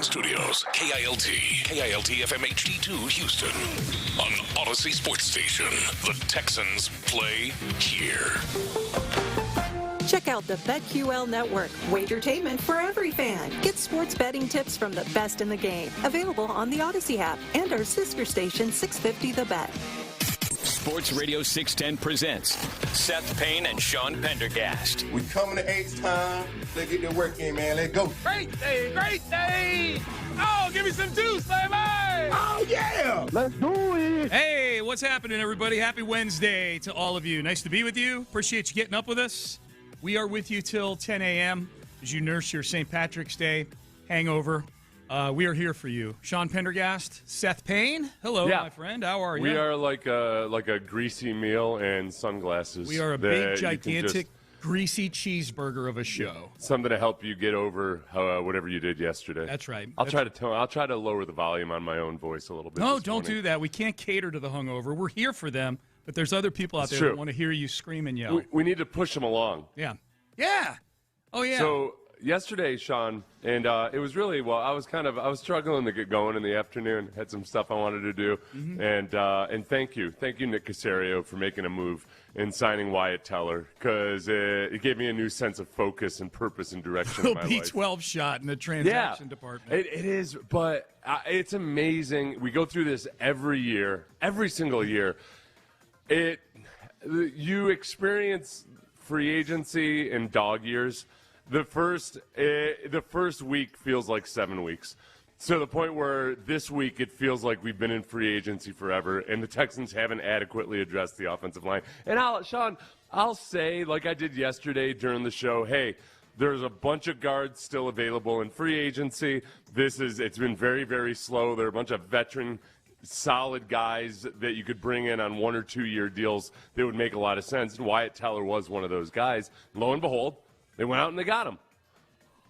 studios, KILT FM HD2 Houston. On Odyssey Sports Station, the Texans play here. Check out the BetQL Network, wagertainment for every fan. Get sports betting tips from the best in the game. Available on the Odyssey app and our sister station, 650 The Bet. Sports Radio 610 presents Seth Payne and Sean Pendergast. We coming to H time. Let's get the work in, man. Let's go. Great day, great day. Oh, give me some juice, baby. Oh, yeah. Let's do it. Hey, what's happening, everybody? Happy Wednesday to all of you. Nice to be with you. Appreciate you getting up with us. We are with you till 10 a.m. as you nurse your St. Patrick's Day hangover. We are here for you. Sean Pendergast, Seth Payne. Hello, my friend. How are you? We are like a greasy meal and sunglasses. We are a big, gigantic, greasy cheeseburger of a show. Something to help you get over whatever you did yesterday. That's right. I'll try to lower the volume on my own voice a little bit. No, don't do that. We can't cater to the hungover. We're here for them, but there's other people out there that want to hear you scream and yell. We need to push them along. Yeah. Yeah. Oh, yeah. So yesterday, Sean, and it was really, I was struggling to get going in the afternoon. Had some stuff I wanted to do, and thank you, Nick Caserio, for making a move and signing Wyatt Teller, because it gave me a new sense of focus and purpose and direction in my life. B12 shot in the transaction department. It is, but it's amazing. We go through this every year, every single year. You experience free agency in dog years. The first week feels like 7 weeks, to the point where this week it feels like we've been in free agency forever, and the Texans haven't adequately addressed the offensive line. And I'll say, like I did yesterday during the show, hey, there's a bunch of guards still available in free agency. It's been very, very slow. There are a bunch of veteran, solid guys that you could bring in on 1 or 2 year deals that would make a lot of sense. And Wyatt Teller was one of those guys. Lo and behold, they went out and they got him.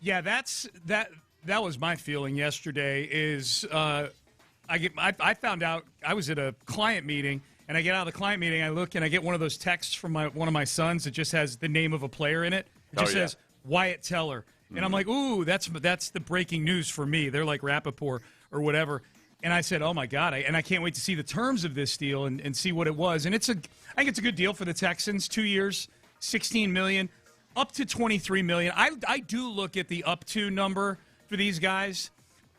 Yeah, that was my feeling yesterday. I found out I was at a client meeting, and I get out of the client meeting, I look and I get one of those texts from one of my sons that just has the name of a player in it. It just says Wyatt Teller, and I'm like, ooh, that's the breaking news for me. They're like Rappaport or whatever. And I said, oh, my God, I can't wait to see the terms of this deal and see what it was. And I think it's a good deal for the Texans. 2 years, $16 million, up to $23 million. I do look at the up to number for these guys,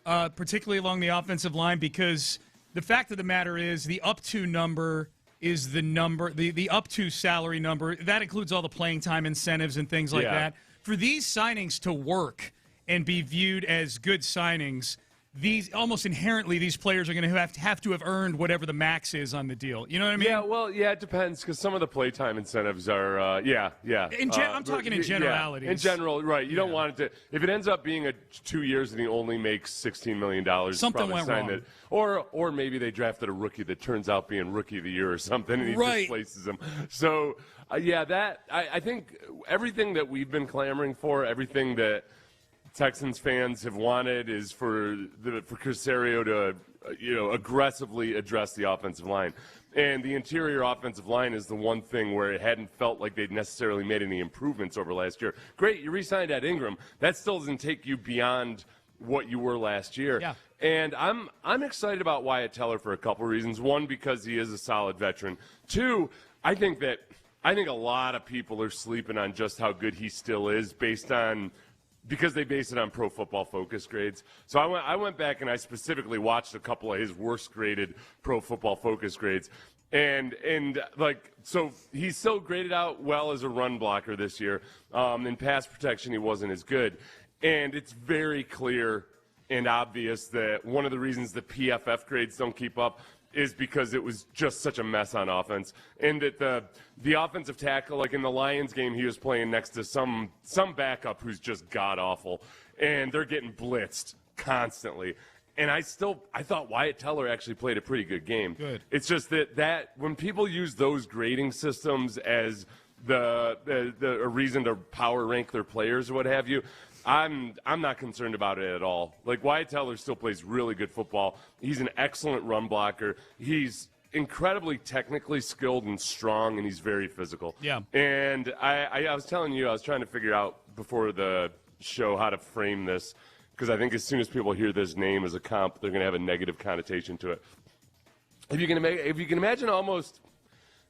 particularly along the offensive line, because the fact of the matter is the up to number is the number, the up to salary number. That includes all the playing time incentives and things like that. For these signings to work and be viewed as good signings, these almost inherently, these players are going to have to have earned whatever the max is on the deal. You know what I mean? It depends, because some of the playtime incentives are, I'm talking in generalities. In general, right. You don't want it to. If it ends up being 2 years and he only makes $16 million, something went wrong. It. Or maybe they drafted a rookie that turns out being rookie of the year or something, and he displaces him. So, I think everything that we've been clamoring for, everything that Texans fans have wanted is for Caserio to, aggressively address the offensive line. And the interior offensive line is the one thing where it hadn't felt like they'd necessarily made any improvements over last year. Great, you re-signed Ed Ingram. That still doesn't take you beyond what you were last year. Yeah. And I'm excited about Wyatt Teller for a couple reasons. One, because he is a solid veteran. Two, I think a lot of people are sleeping on just how good he still is because they base it on Pro Football Focus grades. So I went back and I specifically watched a couple of his worst graded Pro Football Focus grades. And so he's still graded out well as a run blocker this year. In pass protection, he wasn't as good. And it's very clear and obvious that one of the reasons the PFF grades don't keep up is because it was just such a mess on offense. And that the offensive tackle, like in the Lions game, he was playing next to some backup who's just god-awful. And they're getting blitzed constantly. And I thought Wyatt Teller actually played a pretty good game. Good. It's just that when people use those grading systems as a reason to power rank their players or what have you, I'm not concerned about it at all. Like, Wyatt Teller still plays really good football. He's an excellent run blocker. He's incredibly technically skilled and strong, and he's very physical. Yeah. And I was telling you, I was trying to figure out before the show how to frame this. because I think as soon as people hear this name as a comp, they're going to have a negative connotation to it. If you can imagine almost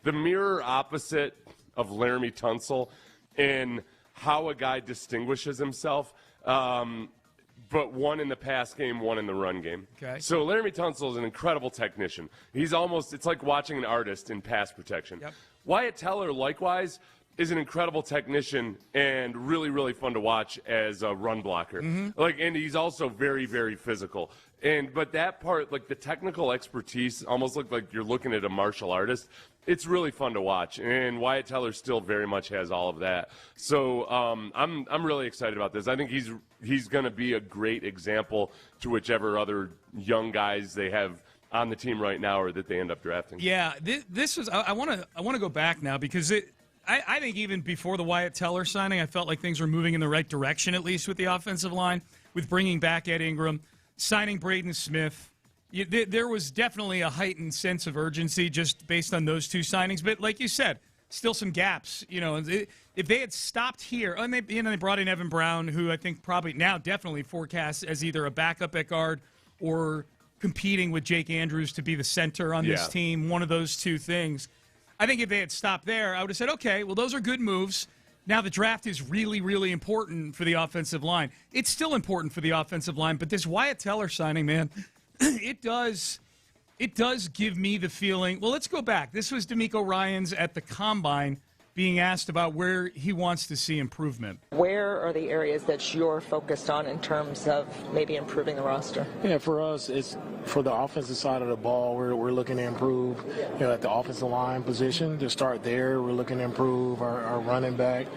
the mirror opposite of Laramie Tunsil in how a guy distinguishes himself, but one in the pass game, one in the run game. Okay. So Laramie Tunsil is an incredible technician. It's like watching an artist in pass protection. Yep. Wyatt Teller, likewise, is an incredible technician and really, really fun to watch as a run blocker. And he's also very, very physical. But that part, like the technical expertise, almost looked like you're looking at a martial artist. It's really fun to watch, and Wyatt Teller still very much has all of that. So I'm really excited about this. I think he's going to be a great example to whichever other young guys they have on the team right now or that they end up drafting. Yeah, this was. I want to go back now because I think even before the Wyatt Teller signing, I felt like things were moving in the right direction, at least with the offensive line, with bringing back Ed Ingram, signing Braden Smith. There was definitely a heightened sense of urgency just based on those two signings. But like you said, still some gaps. If they had stopped here, and they brought in Evan Brown, who I think probably now definitely forecasts as either a backup at guard or competing with Jake Andrews to be the center on this team, one of those two things. I think if they had stopped there, I would have said, okay, well, those are good moves. Now the draft is really, really important for the offensive line. It's still important for the offensive line, but this Wyatt Teller signing, man, it does give me the feeling, well, let's go back. This was D'Amico Ryans at the Combine being asked about where he wants to see improvement. Where are the areas that you're focused on in terms of maybe improving the roster? Yeah, for us, it's for the offensive side of the ball. We're looking to improve, at the offensive line position. To start there, we're looking to improve our running back.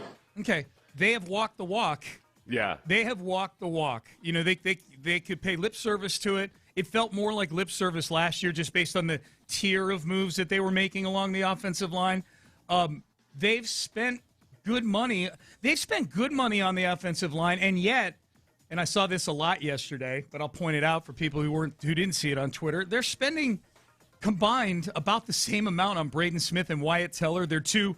Okay, they have walked the walk. Yeah, they have walked the walk. They could pay lip service to it. It felt more like lip service last year, just based on the tier of moves that they were making along the offensive line. They've spent good money. They've spent good money on the offensive line, and yet, and I saw this a lot yesterday, but I'll point it out for people who didn't see it on Twitter. They're spending combined about the same amount on Braden Smith and Wyatt Teller. They're two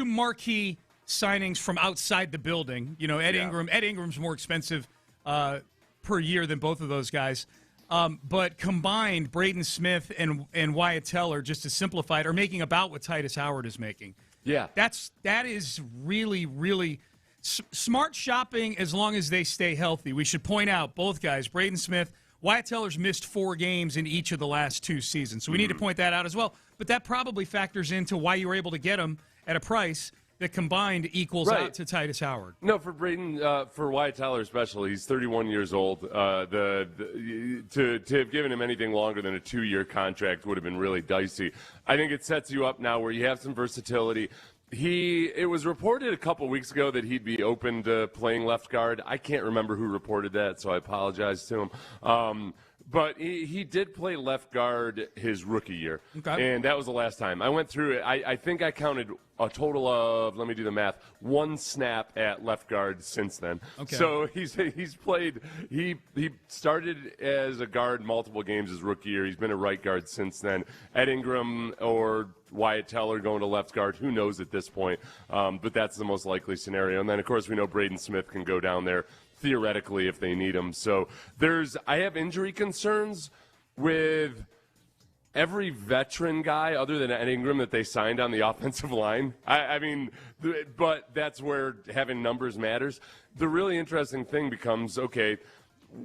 marquee signings from outside the building. Ed Ingram's more expensive per year than both of those guys. But combined, Braden Smith and Wyatt Teller, just to simplify it, are making about what Titus Howard is making. Yeah. That is really, really smart shopping as long as they stay healthy. We should point out both guys, Braden Smith, Wyatt Teller's missed 4 games in each of the last 2 seasons. So we need to point that out as well. But that probably factors into why you were able to get him at a price that combined equals out to Titus Howard. No, for Braden, for Wyatt Teller especially, he's 31 years old. To have given him anything longer than a 2-year contract would have been really dicey. I think it sets you up now where you have some versatility. It was reported a couple weeks ago that he'd be open to playing left guard. I can't remember who reported that, so I apologize to him. But he did play left guard his rookie year, and that was the last time. I went through it. I think I counted a total of, let me do the math, 1 snap at left guard since then. Okay. So he's played. He started as a guard multiple games his rookie year. He's been a right guard since then. Ed Ingram or Wyatt Teller going to left guard, who knows at this point? But that's the most likely scenario. And then, of course, we know Braden Smith can go down there theoretically if they need him. So I have injury concerns with every veteran guy other than Ed Ingram that they signed on the offensive line. But that's where having numbers matters. The really interesting thing becomes, okay,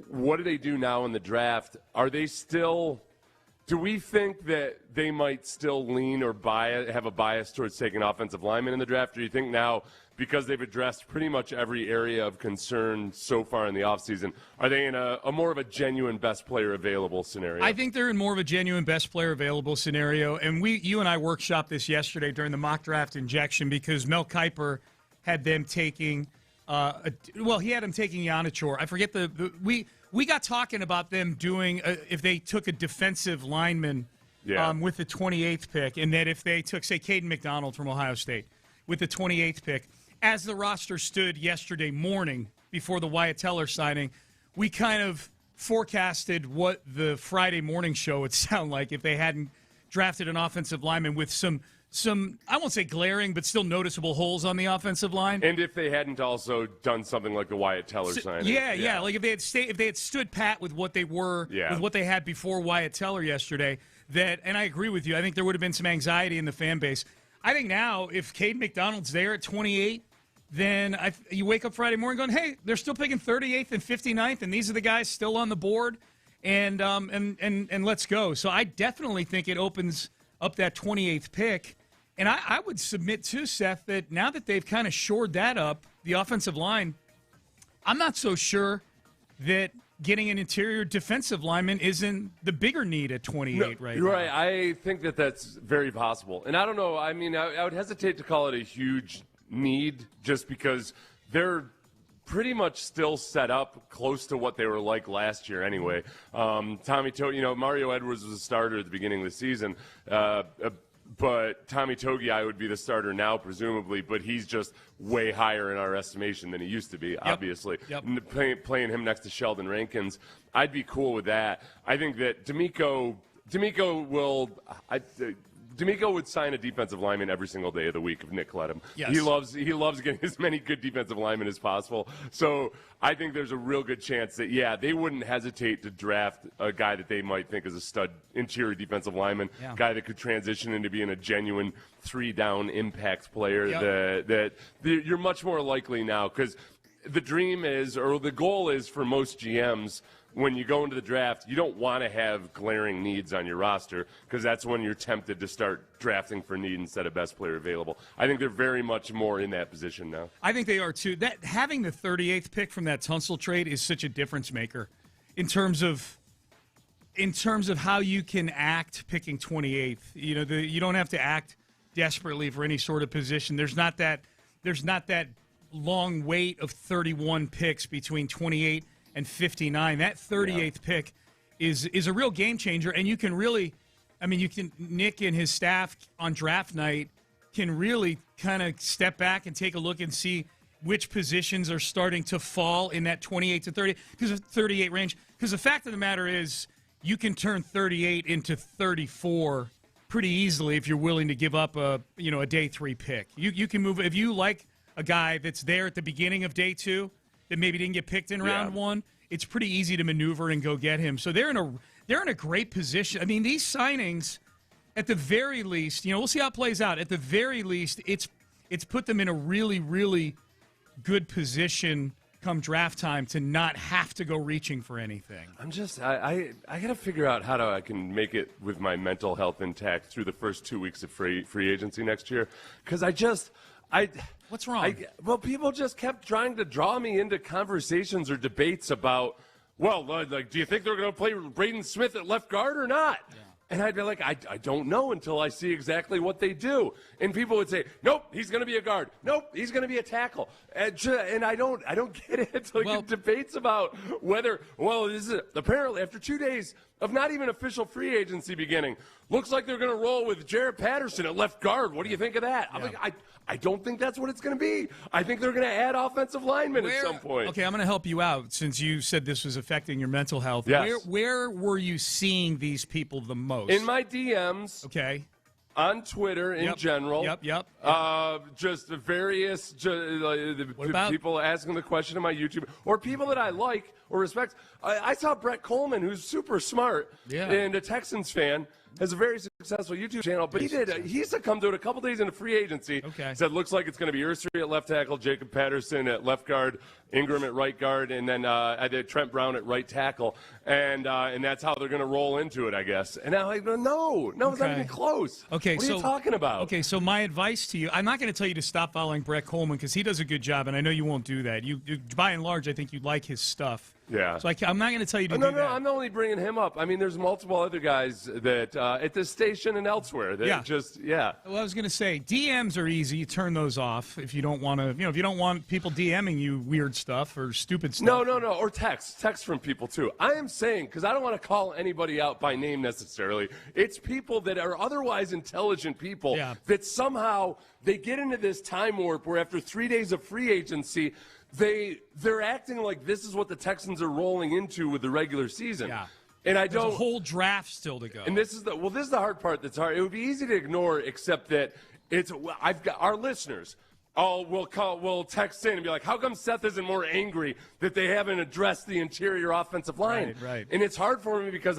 what do they do now in the draft? Do we think that they might still lean or have a bias towards taking offensive linemen in the draft? Or do you think now, because they've addressed pretty much every area of concern so far in the offseason, are they in a more of a genuine best player available scenario? I think they're in more of a genuine best player available scenario. And you and I workshopped this yesterday during the mock draft injection because Mel Kiper had them taking he had them taking Yanachor. I forget we got talking about them doing if they took a defensive lineman with the 28th pick, and that if they took, say, Caden McDonald from Ohio State with the 28th pick, as the roster stood yesterday morning before the Wyatt Teller signing, we kind of forecasted what the Friday morning show would sound like if they hadn't drafted an offensive lineman with some I won't say glaring, but still noticeable holes on the offensive line. And if they hadn't also done something like the Wyatt Teller signing. Yeah. Like if they had stood pat with what they were, with what they had before Wyatt Teller yesterday, and I agree with you, I think there would have been some anxiety in the fan base. I think now, if Cade McDonald's there at 28, then you wake up Friday morning going, hey, they're still picking 38th and 59th, and these are the guys still on the board, and let's go. So I definitely think it opens up that 28th pick. And I would submit too, Seth, that now that they've kind of shored that up, the offensive line, I'm not so sure that getting an interior defensive lineman isn't the bigger need at 28 right now. Right. I think that's very possible. And I don't know. I mean, I would hesitate to call it a huge need just because they're pretty much still set up close to what they were like last year anyway. Mario Edwards was a starter at the beginning of the season. But Tommy Togiai would be the starter now, presumably, but he's just way higher in our estimation than he used to be, obviously. Yep. Playing him next to Sheldon Rankins, I'd be cool with that. I think that D'Amico would sign a defensive lineman every single day of the week if Nick let him. Yes. He loves getting as many good defensive linemen as possible. So I think there's a real good chance that, they wouldn't hesitate to draft a guy that they might think is a stud interior defensive lineman, guy that could transition into being a genuine three-down impact player. That you're much more likely now because the dream is, or the goal is for most GMs, when you go into the draft, you don't want to have glaring needs on your roster because that's when you're tempted to start drafting for need instead of best player available. I think they're very much more in that position now. I think they are too. That having the 38th pick from that Tunsil trade is such a difference maker in terms of how you can act picking 28th. You don't have to act desperately for any sort of position. There's not that long wait of 31 picks between 28 and 59. That 38th pick is a real game changer, and you can really, Nick and his staff on draft night can really kind of step back and take a look and see which positions are starting to fall in that 28 to 30, because of 38 range. Because the fact of the matter is, you can turn 38 into 34 pretty easily if you're willing to give up a day 3 pick. You can move if you like a guy that's there at the beginning of day 2. That maybe didn't get picked in round 1, it's pretty easy to maneuver and go get him. So they're in a great position. I mean, these signings, at the very least, we'll see how it plays out. At the very least, it's put them in a really, really good position come draft time to not have to go reaching for anything. I got to figure out how I can make it with my mental health intact through the first 2 weeks of free agency next year, because what's wrong? People just kept trying to draw me into conversations or debates about, do you think they're going to play Braden Smith at left guard or not? Yeah. And I'd be like, I don't know until I see exactly what they do. And people would say, nope, he's going to be a guard. Nope, he's going to be a tackle. And I don't get it. Debates about whether, this is apparently after 2 days of not even official free agency beginning, looks like they're going to roll with Jared Patterson at left guard. What do you think of that? I'm like, I don't think that's what it's going to be. I think they're going to add offensive linemen at some point. Okay, I'm going to help you out since you said this was affecting your mental health. Yes. Where were you seeing these people the most? In my DMs. Okay. On Twitter in general. Yep. Just various people asking the question on my YouTube, or people that I like or respect. I saw Brett Coleman, who's super smart and a Texans fan, has a very successful YouTube channel, but he succumbed to it a couple days into free agency. Okay. Said looks like it's going to be Ursary at left tackle, Jacob Patterson at left guard, Ingram at right guard, and then Trent Brown at right tackle, and that's how they're going to roll into it, I guess. And I'm like, no, it's not even close. Okay, what are you talking about? Okay, so my advice to you, I'm not going to tell you to stop following Brett Coleman because he does a good job, and I know you won't do that. You by and large, I think you like his stuff. Yeah. So I'm not going to tell you to do that. No, I'm only bringing him up. I mean, there's multiple other guys that at this station and elsewhere that Well, I was going to say, DMs are easy. You turn those off if you don't want to, if you don't want people DMing you weird stuff or stupid stuff. No. Or text from people, too. I am saying, because I don't want to call anybody out by name necessarily, it's people that are otherwise intelligent people that somehow they get into this time warp where after 3 days of free agency, they're acting like this is what the Texans are rolling into with the regular season. Yeah. And There's a whole draft still to go. And this is the hard part that's hard. It would be easy to ignore, except that I've got our listeners. We'll text in and be like, how come Seth isn't more angry that they haven't addressed the interior offensive line? Right. And it's hard for me because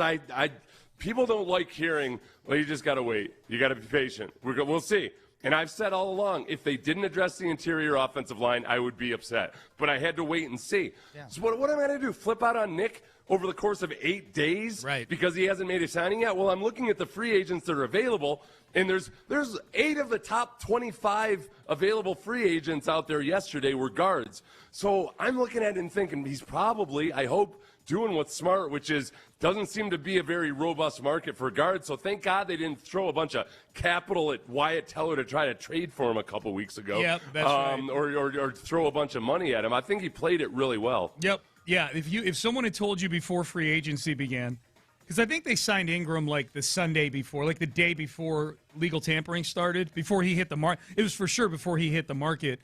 people don't like hearing, well, you just got to wait. You got to be patient. We'll see. And I've said all along, if they didn't address the interior offensive line, I would be upset. But I had to wait and see. Yeah. So what am I going to do? Flip out on Nick over the course of 8 days because he hasn't made a signing yet? Well, I'm looking at the free agents that are available, and there's 8 of the top 25 available free agents out there yesterday were guards. So I'm looking at it and thinking he's probably, I hope, doing what's smart, which is doesn't seem to be a very robust market for guards. So thank God they didn't throw a bunch of capital at Wyatt Teller to try to trade for him a couple weeks ago. Yep, that's right. Or throw a bunch of money at him. I think he played it really well. Yep. Yeah, if someone had told you before free agency began, because I think they signed Ingram like the Sunday before, like the day before legal tampering started, before he hit the market. It was for sure before he hit the market.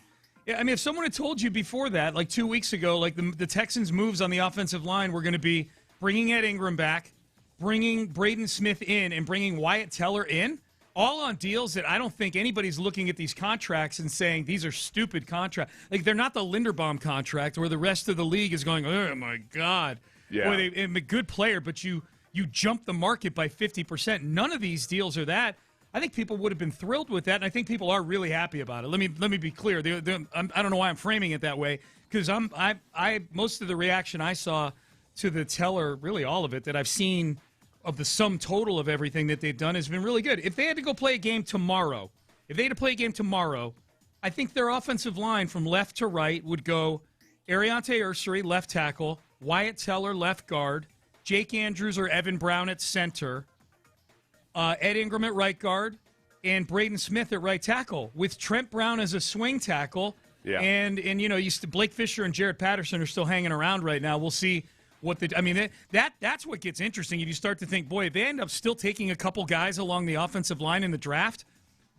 Yeah, I mean, if someone had told you before that, like 2 weeks ago, like the Texans' moves on the offensive line were going to be bringing Ed Ingram back, bringing Braden Smith in, and bringing Wyatt Teller in, all on deals that I don't think anybody's looking at these contracts and saying these are stupid contracts. Like, they're not the Linderbaum contract where the rest of the league is going, oh, my God. Yeah. Boy, I'm a good player, but you jump the market by 50%. None of these deals are that. I think people would have been thrilled with that, and I think people are really happy about it. Let me be clear. I don't know why I'm framing it that way, because most of the reaction I saw to the Teller, really all of it, that I've seen of the sum total of everything that they've done has been really good. If they had to go play a game tomorrow, I think their offensive line from left to right would go Ariante Ursary, left tackle, Wyatt Teller, left guard, Jake Andrews or Evan Brown at center, Ed Ingram at right guard, and Braden Smith at right tackle, with Trent Brown as a swing tackle. Yeah. And Blake Fisher and Jared Patterson are still hanging around right now. We'll see that's what gets interesting. If you start to think, boy, if they end up still taking a couple guys along the offensive line in the draft,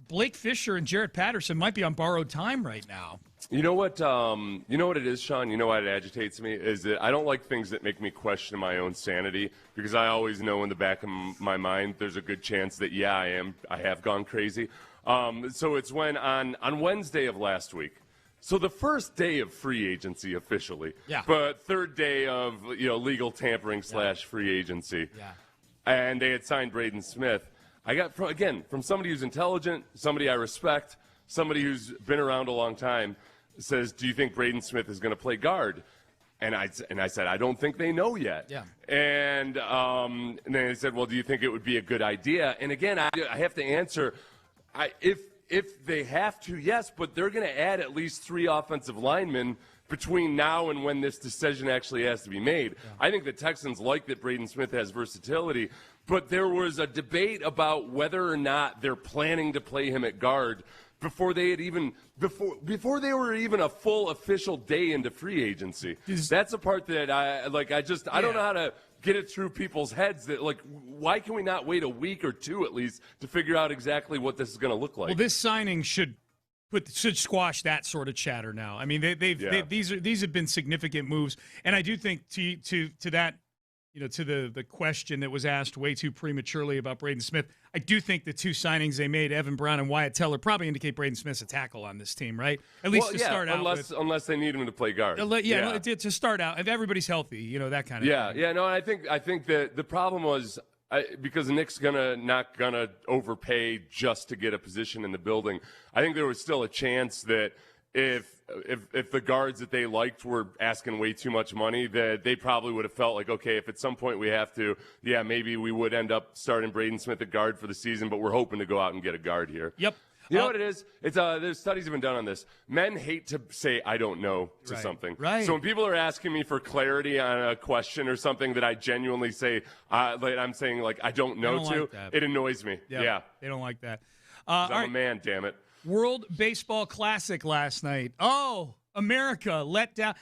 Blake Fisher and Jared Patterson might be on borrowed time right now. You know what it is, Sean? You know why it agitates me? Is that I don't like things that make me question my own sanity, because I always know in the back of my mind there's a good chance that, I have gone crazy. So it's when on Wednesday of last week, so the first day of free agency officially, but third day of legal tampering / free agency, and they had signed Braden Smith. I got, from somebody who's intelligent, somebody I respect, somebody who's been around a long time, says, do you think Braden Smith is going to play guard? And I said, I don't think they know yet. Yeah. And then they said, well, do you think it would be a good idea? And again, I have to answer, if they have to, yes, but they're going to add at least 3 offensive linemen between now and when this decision actually has to be made. Yeah. I think the Texans like that Braden Smith has versatility, but there was a debate about whether or not they're planning to play him at guard before they were even a full official day into free agency. That's a part that I don't know how to get it through people's heads that, like, why can we not wait a week or 2 at least to figure out exactly what this is going to look like? Well, this signing should squash that sort of chatter now. I mean, these have been significant moves, and I do think to that, to the question that was asked way too prematurely about Braden Smith, I do think the 2 signings they made, Evan Brown and Wyatt Teller, probably indicate Braden Smith's a tackle on this team, right? At least start out with. Unless they need him to play guard. To start out, if everybody's healthy, that kind of thing. Yeah, no, I think that the problem was because Nick's not gonna overpay just to get a position in the building. I think there was still a chance that if the guards that they liked were asking way too much money, that they probably would have felt like, okay, if at some point we have to, maybe we would end up starting Braden Smith at guard for the season, but we're hoping to go out and get a guard here. Yep. You know what it is? It's there's studies have been done on this. Men hate to say "I don't know" to something. Right. So when people are asking me for clarity on a question or something that I genuinely say, I'm saying like I don't know it annoys me. Yep. Yeah. They don't like that. I'm a man, damn it. World Baseball Classic last night. Oh, America let down.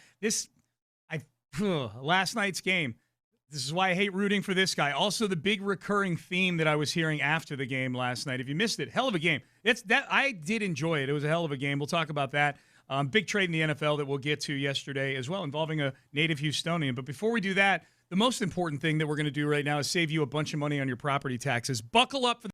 Last night's game. This is why I hate rooting for this guy. Also, the big recurring theme that I was hearing after the game last night. If you missed it, hell of a game. I did enjoy it. It was a hell of a game. We'll talk about that. Big trade in the NFL that we'll get to yesterday as well, involving a native Houstonian. But before we do that, the most important thing that we're going to do right now is save you a bunch of money on your property taxes. Buckle up for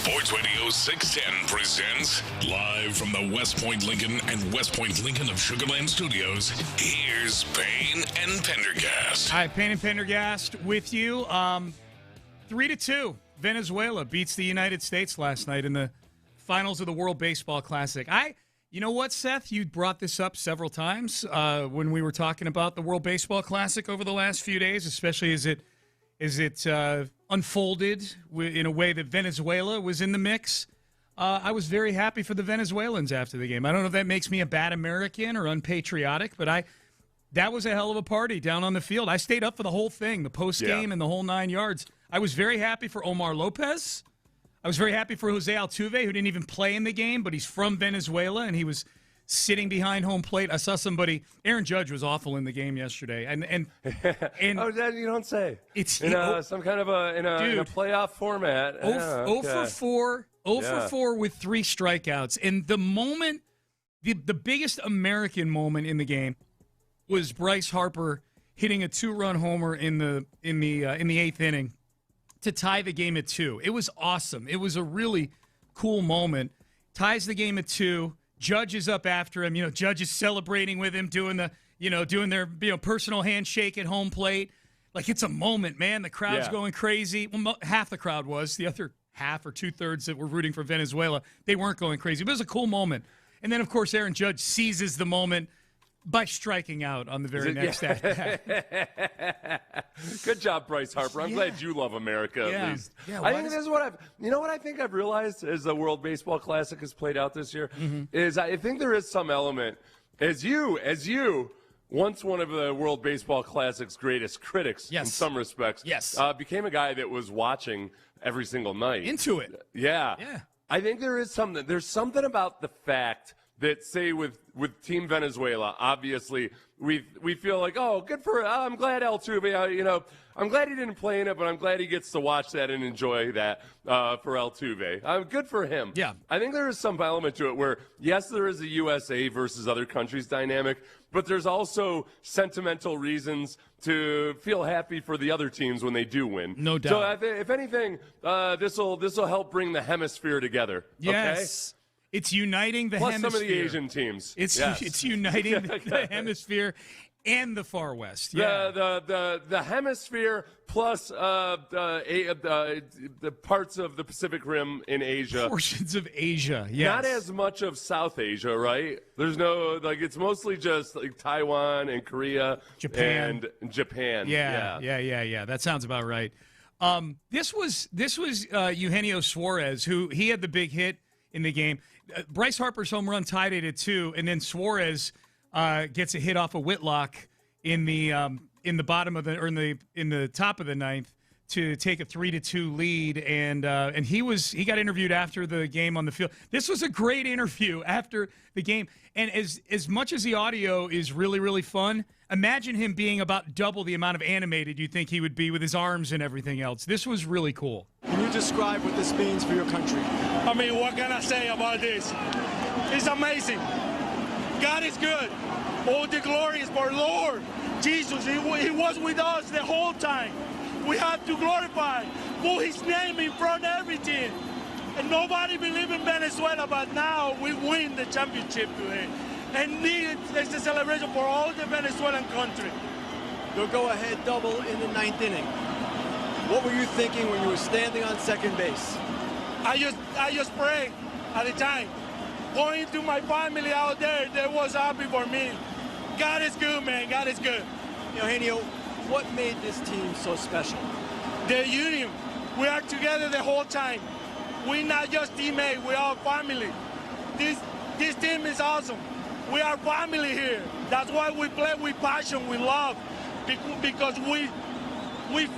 Sports Radio 610 presents live from the West Point Lincoln and West Point Lincoln of Sugarland Studios. Here's Payne and Pendergast. All right, Payne and Pendergast with you. 3-2. Venezuela beats the United States last night in the finals of the World Baseball Classic. You know what, Seth? You brought this up several times when we were talking about the World Baseball Classic over the last few days, especially as it unfolded in a way that Venezuela was in the mix. I was very happy for the Venezuelans after the game. I don't know if that makes me a bad American or unpatriotic, but that was a hell of a party down on the field. I stayed up for the whole thing, the postgame and the whole 9 yards. I was very happy for Omar Lopez. I was very happy for Jose Altuve, who didn't even play in the game, but he's from Venezuela, and he was sitting behind home plate. I saw somebody. Aaron Judge was awful in the game yesterday, and oh, that you don't say. It's in some kind of in a playoff format. 0 for 4 with 3 strikeouts, and the moment, the biggest American moment in the game was Bryce Harper hitting a 2-run homer in the 8th inning to tie the game at 2. It was awesome. It was a really cool moment. Ties the game at 2. Judge is up after him. Judge is celebrating with him, doing their personal handshake at home plate. Like, it's a moment, man. The crowd's going crazy. Well, half the crowd was. The other half or 2/3 that were rooting for Venezuela, they weren't going crazy. But it was a cool moment. And then, of course, Aaron Judge seizes the moment by striking out on the very next at-bat. Good job, Bryce Harper. I'm glad you love America at least. Yeah, I think this is what I think I've realized as the World Baseball Classic has played out this year is I think there is some element as you once one of the World Baseball Classic's greatest critics in some respects. Yes. Became a guy that was watching every single night. Into it. Yeah. I think there's something about the fact that, say, with Team Venezuela, obviously we feel like, oh, good for I'm glad Altuve, I'm glad he didn't play in it, but I'm glad he gets to watch that and enjoy that for Altuve. Good for him. Yeah. I think there is some element to it where, yes, there is a USA versus other countries dynamic, but there's also sentimental reasons to feel happy for the other teams when they do win. No doubt. So if anything, this will help bring the hemisphere together. Yes. Okay? It's uniting the hemisphere. Plus some of the Asian teams. It's uniting the hemisphere and the Far West. Yeah. The hemisphere plus the parts of the Pacific Rim in Asia. Portions of Asia, yes. Not as much of South Asia, right? There's no, it's mostly just like Taiwan and Korea. Japan. And Japan. Yeah. That sounds about right. This was Eugenio Suarez, who he had the big hit in the game. Bryce Harper's home run tied it at 2, and then Suarez gets a hit off of Whitlock in the bottom of in the top of the 9th to take a 3-2 lead, and he got interviewed after the game on the field. This was a great interview after the game, and as much as the audio is really, really fun, imagine him being about double the amount of animated you think he would be with his arms and everything else. This was really cool. Can you describe what this means for your country? I mean, what can I say about this? It's amazing. God is good. All the glory is for Lord Jesus. He was with us the whole time. We have to glorify, put his name in front of everything. And nobody believed in Venezuela, but now we win the championship today. And it's a celebration for all the Venezuelan country. They'll go ahead double in the 9th inning. What were you thinking when you were standing on second base? I just prayed at the time. Going to my family out there, they was happy for me. God is good, man. God is good. Eugenio, what made this team so special? The union. We are together the whole time. We're not just teammates. We are family. This team is awesome. We are family here. That's why we play with passion, with love, because we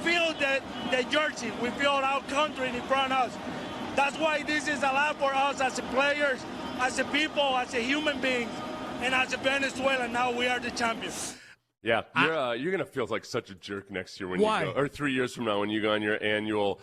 feel the jersey. We feel our country in front of us. That's why this is a lot for us as players, as a people, as a human beings, and as a Venezuela. Now we are the champions. Yeah, you're gonna feel like such a jerk next year when Why? you go, or 3 years from now when you go on your annual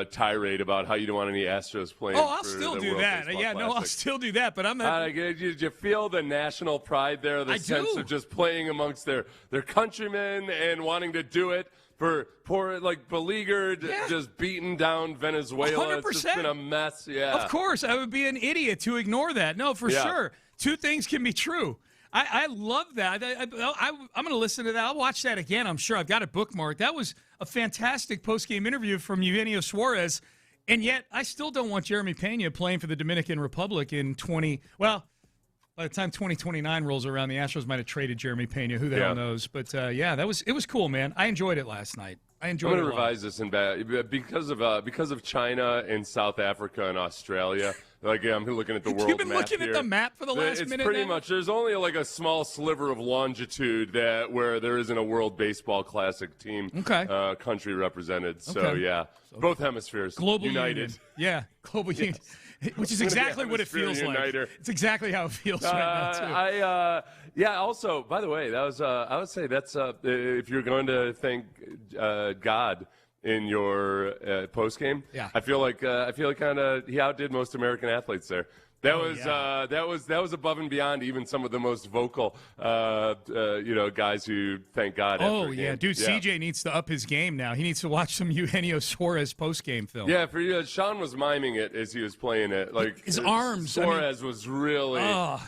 tirade about how you don't want any Astros playing. Oh, I'll still do that. Yeah, no, I'll still do that. But I'm not. Did you feel the national pride there? The sense of just playing amongst their countrymen and wanting to do it for poor, like, beleaguered, just beaten down Venezuela. 100%. It's just been a mess. Yeah. Of course. I would be an idiot to ignore that. No, for sure. Two things can be true. I love that. I'm going to listen to that. I'll watch that again, I'm sure. I've got it bookmarked. That was a fantastic post-game interview from Eugenio Suarez. And yet, I still don't want Jeremy Pena playing for the Dominican Republic in by the time 2029 rolls around, the Astros might have traded Jeremy Pena. Who the hell knows? But, it was cool, man. I enjoyed it last night. I'm going to revise this because of China and South Africa and Australia. Like, I'm looking at the world map. You've been looking at the map for the last minute. It's pretty much. There's only like a small sliver of longitude where there isn't a World Baseball Classic team country represented. So both hemispheres global united. Union. Yeah, global union. Which is exactly what it feels uniter. like. It's exactly how it feels right now, too. Also, by the way, that was I would say that's if you're going to thank God in your post game. Yeah. I feel like kind of he outdid most American athletes there. That was above and beyond even some of the most vocal guys who thank God. Oh yeah, dude, CJ needs to up his game now. He needs to watch some Eugenio Suarez post game film. Yeah, for you, Sean was miming it as he was playing it. Like his arms, Suarez was really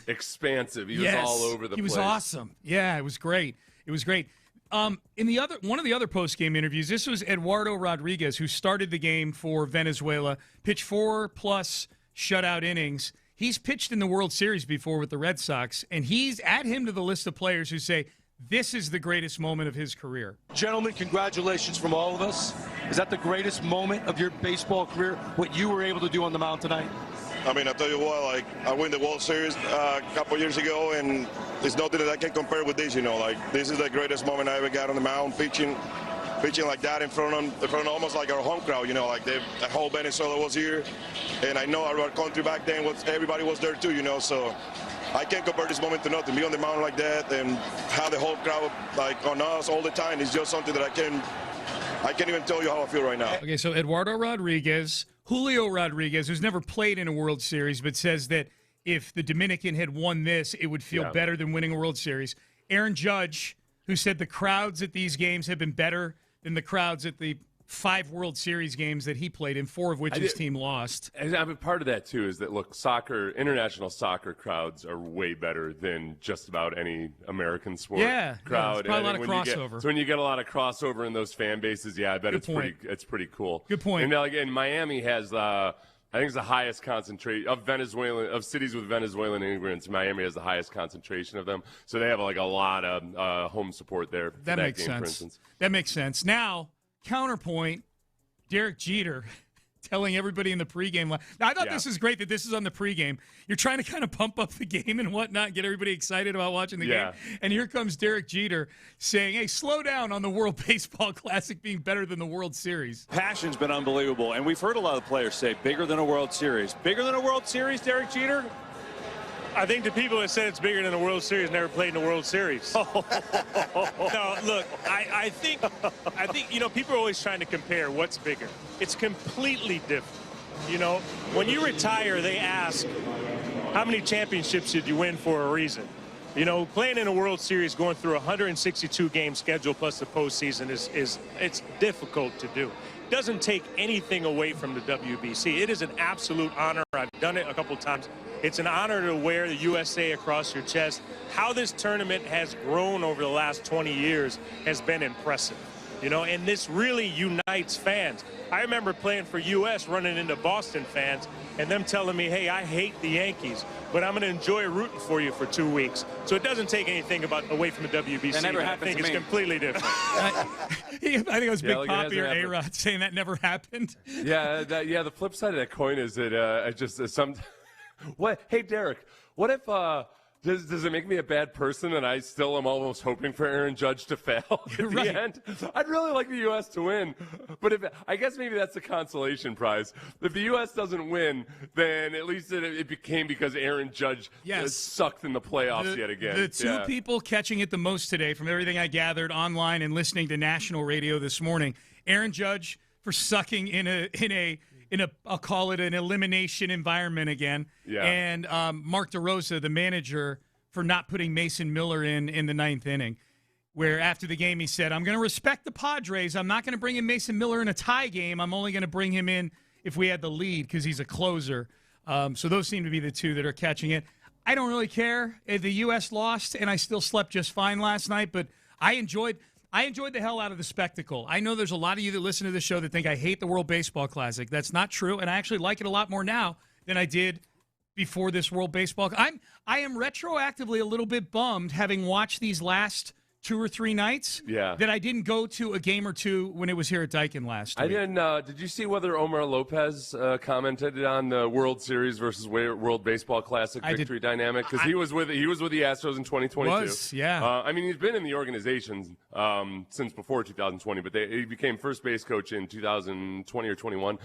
expansive. He was all over the place. He was awesome. Yeah, it was great. It was great. One of the other post-game interviews, this was Eduardo Rodriguez, who started the game for Venezuela, pitched 4+ shutout innings. He's pitched in the World Series before with the Red Sox, and he's add him to the list of players who say this is the greatest moment of his career. Gentlemen, congratulations from all of us. Is that the greatest moment of your baseball career, what you were able to do on the mound tonight? I mean, I tell you what, like, I won the World Series a couple years ago, and there's nothing that I can compare with this, Like, this is the greatest moment I ever got on the mound, pitching like that in front of almost like our home crowd, Like, the whole Venezuela was here, and I know our country back then, everybody was there too, So I can't compare this moment to nothing. Be on the mound like that and have the whole crowd, like, on us all the time is just something that I can't even tell you how I feel right now. Okay, so Eduardo Rodriguez, Julio Rodriguez, who's never played in a World Series, but says that if the Dominican had won this, it would feel better than winning a World Series. Aaron Judge, who said the crowds at these games have been better than the crowds at the 5 World Series games that he played in, 4 of which his team lost. I mean, part of that, too, is that, look, international soccer crowds are way better than just about any American sport crowd. Yeah, probably a lot of crossover. So when you get a lot of crossover in those fan bases, I bet it's pretty cool. Good point. And again, Miami has I think it's the highest concentration of cities with Venezuelan immigrants. Miami has the highest concentration of them, so they have like a lot of home support there. For that makes game, sense. For instance. That makes sense. Now, counterpoint: Derek Jeter telling everybody in the pregame. Now, I thought this is great that this is on the pregame. You're trying to kind of pump up the game and whatnot, get everybody excited about watching the game. And here comes Derek Jeter saying, hey, slow down on the World Baseball Classic being better than the World Series. Passion's been unbelievable, and we've heard a lot of players say bigger than a World Series. Bigger than a World Series, Derek Jeter? I think the people that said it's bigger than the World Series never played in the World Series. No, look, I think people are always trying to compare what's bigger. It's completely different. When you retire, they ask, how many championships did you win for a reason? Playing in a World Series, going through a 162-game schedule plus the postseason it's difficult to do. It doesn't take anything away from the WBC. It is an absolute honor. I've done it a couple times. It's an honor to wear the USA across your chest. How this tournament has grown over the last 20 years has been impressive. And this really unites fans. I remember playing for US, running into Boston fans, and them telling me, hey, I hate the Yankees, but I'm going to enjoy rooting for you for 2 weeks. So it doesn't take anything away from the WBC. That never happened I think to it's me. Completely different. I think it was Big Papi or A-Rod saying that never happened. The flip side of that coin is that What? Hey, Derek, what if does it make me a bad person and I still am almost hoping for Aaron Judge to fail at the end? I'd really like the U.S. to win, but I guess maybe that's the consolation prize. If the U.S. doesn't win, then at least it became because Aaron Judge sucked in the playoffs yet again. The two people catching it the most today, from everything I gathered online and listening to national radio this morning, Aaron Judge for sucking I'll call it an elimination environment again. Yeah. And Mark DeRosa, the manager, for not putting Mason Miller in the 9th inning. where after the game he said, I'm going to respect the Padres. I'm not going to bring in Mason Miller in a tie game. I'm only going to bring him in if we had the lead because he's a closer. So those seem to be the two that are catching it. I don't really care. The U.S. lost, and I still slept just fine last night, but I enjoyed the hell out of the spectacle. I know there's a lot of you that listen to the show that think I hate the World Baseball Classic. That's not true, and I actually like it a lot more now than I did before this World Baseball. I am retroactively a little bit bummed having watched these last 2 or 3 nights that I didn't go to a game or two when it was here at Daikin last week. I didn't. Did you see whether Omar Lopez commented on the World Series versus World Baseball Classic victory dynamic? Because he was with the Astros in 2022. I mean, he's been in the organization since before 2020, but he became first base coach in 2020 or 21.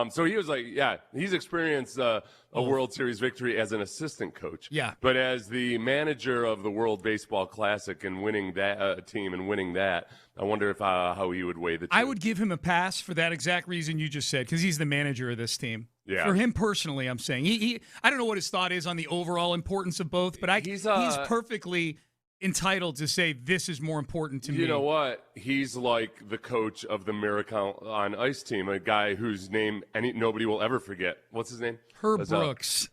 So he was like, he's experienced a World Series victory as an assistant coach. Yeah. But as the manager of the World Baseball Classic and winning that team and winning that, I wonder if how he would weigh the two. I would give him a pass for that exact reason you just said, because he's the manager of this team. Yeah. For him personally, I'm saying. I don't know what his thought is on the overall importance of both, but he's perfectly entitled to say this is more important to me. You know what? He's like the coach of the Miracle on Ice team, a guy whose name nobody will ever forget. What's his name? Herb Brooks.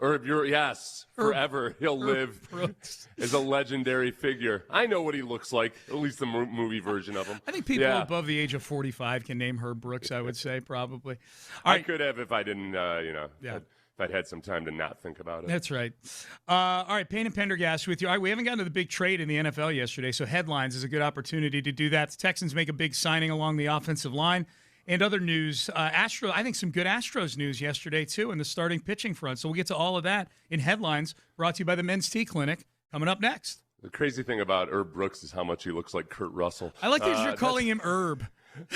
Forever he'll live as a legendary figure. I know what he looks like, at least the movie version of him. I think people above the age of 45 can name Herb Brooks, I would say, probably. I could have if I didn't, if I'd had some time to not think about it. That's right. All right, Payne and Pendergast with you. All right, we haven't gotten to the big trade in the NFL yesterday, so headlines is a good opportunity to do that. The Texans make a big signing along the offensive line. And other news, I think some good Astros news yesterday, too, in the starting pitching front. So we'll get to all of that in headlines, brought to you by the Men's Tea Clinic, coming up next. The crazy thing about Herb Brooks is how much he looks like Kurt Russell. I like that you're calling him Herb.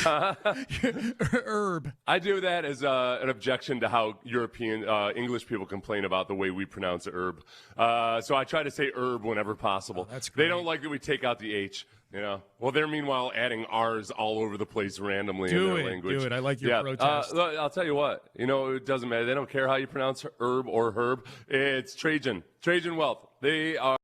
Herb. I do that as an objection to how European English people complain about the way we pronounce herb. So I try to say herb whenever possible. That's great. They don't like that we take out the H. Well, they're meanwhile adding R's all over the place randomly in their language. Do it. I like your protest. I'll tell you what. It doesn't matter. They don't care how you pronounce herb or herb. It's Trajan Wealth. They are.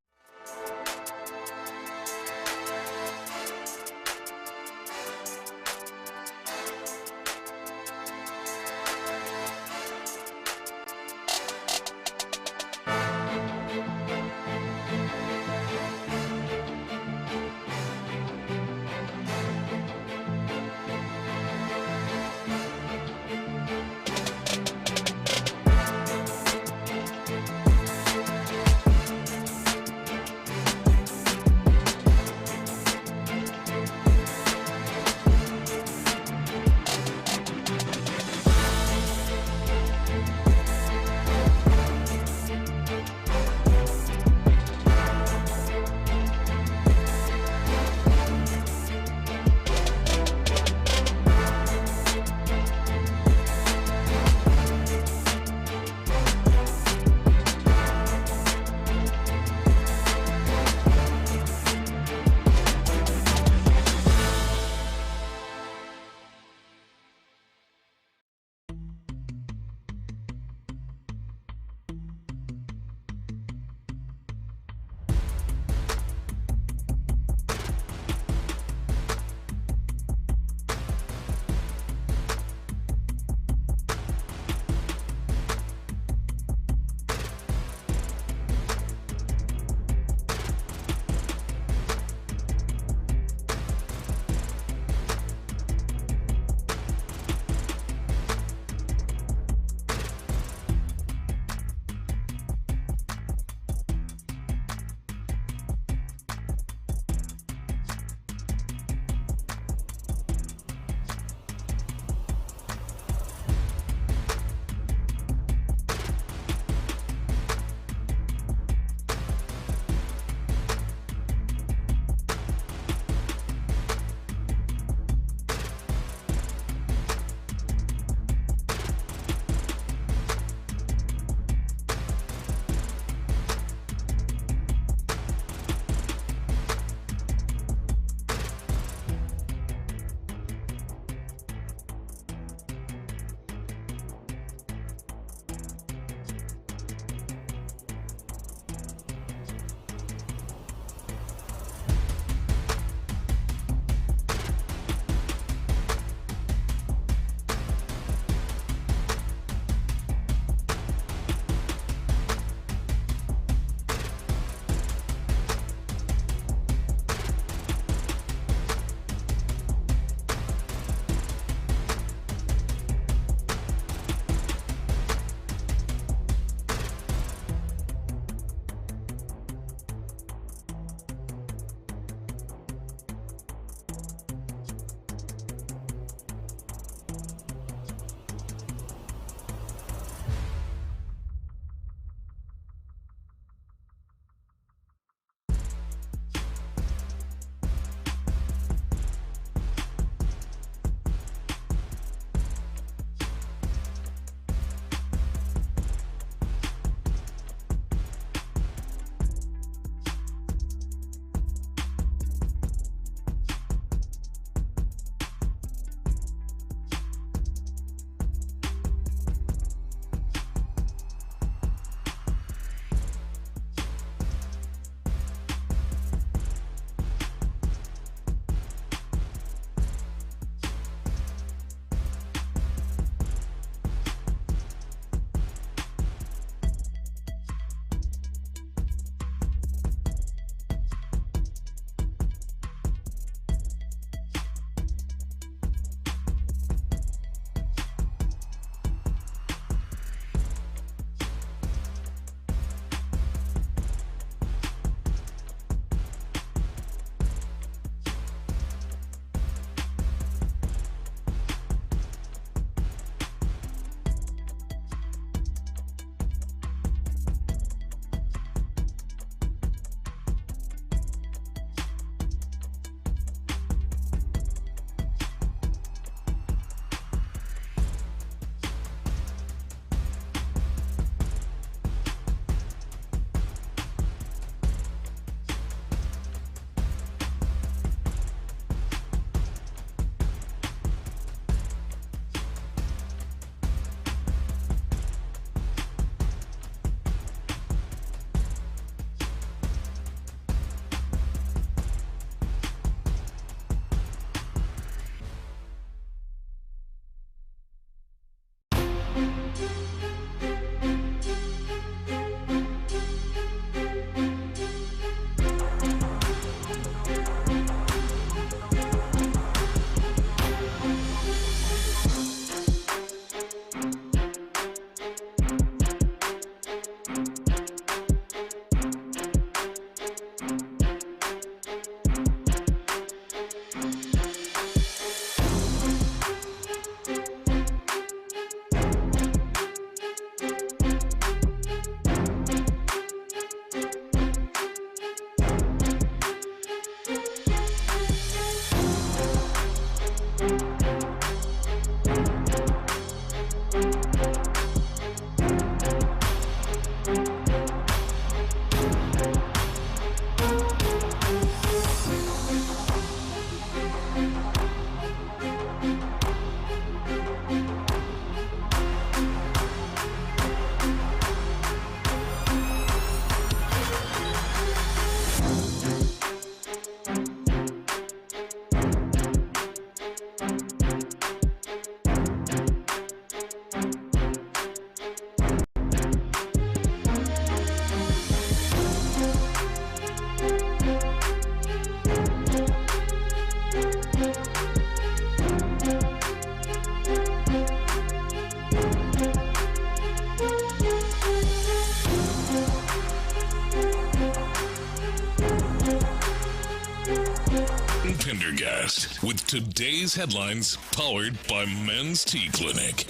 Pendergast with today's headlines powered by Men's Tea Clinic.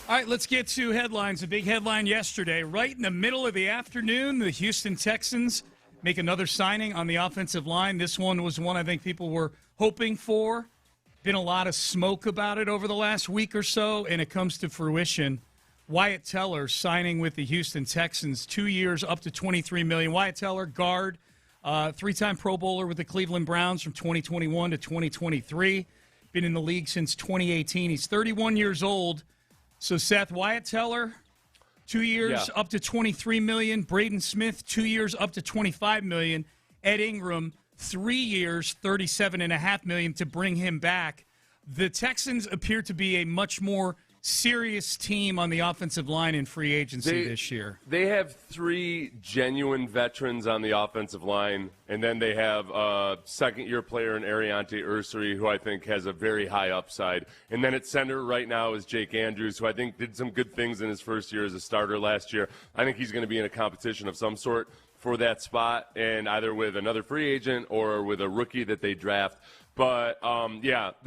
All right, let's get to headlines. A big headline yesterday. Right in the middle of the afternoon, the Houston Texans make another signing on the offensive line. This one was one I think people were hoping for. Been a lot of smoke about it over the last week or so, and it comes to fruition. Wyatt Teller signing with the Houston Texans, 2 years, up to $23 million. Wyatt Teller, guard, three-time Pro Bowler with the Cleveland Browns from 2021 to 2023. Been in the league since 2018. He's 31 years old. So, Seth, Wyatt Teller, 2 years, up to $23 million. Braden Smith, 2 years, up to $25 million. Ed Ingram, 3 years, $37.5 million to bring him back. The Texans appear to be a much more serious team on the offensive line in free agency this year. They have three genuine veterans on the offensive line, and then they have a second-year player in Ariante Ursary, who I think has a very high upside. And then at center right now is Jake Andrews, who I think did some good things in his first year as a starter last year. I think he's going to be in a competition of some sort for that spot, and either with another free agent or with a rookie that they draft. But, Wyatt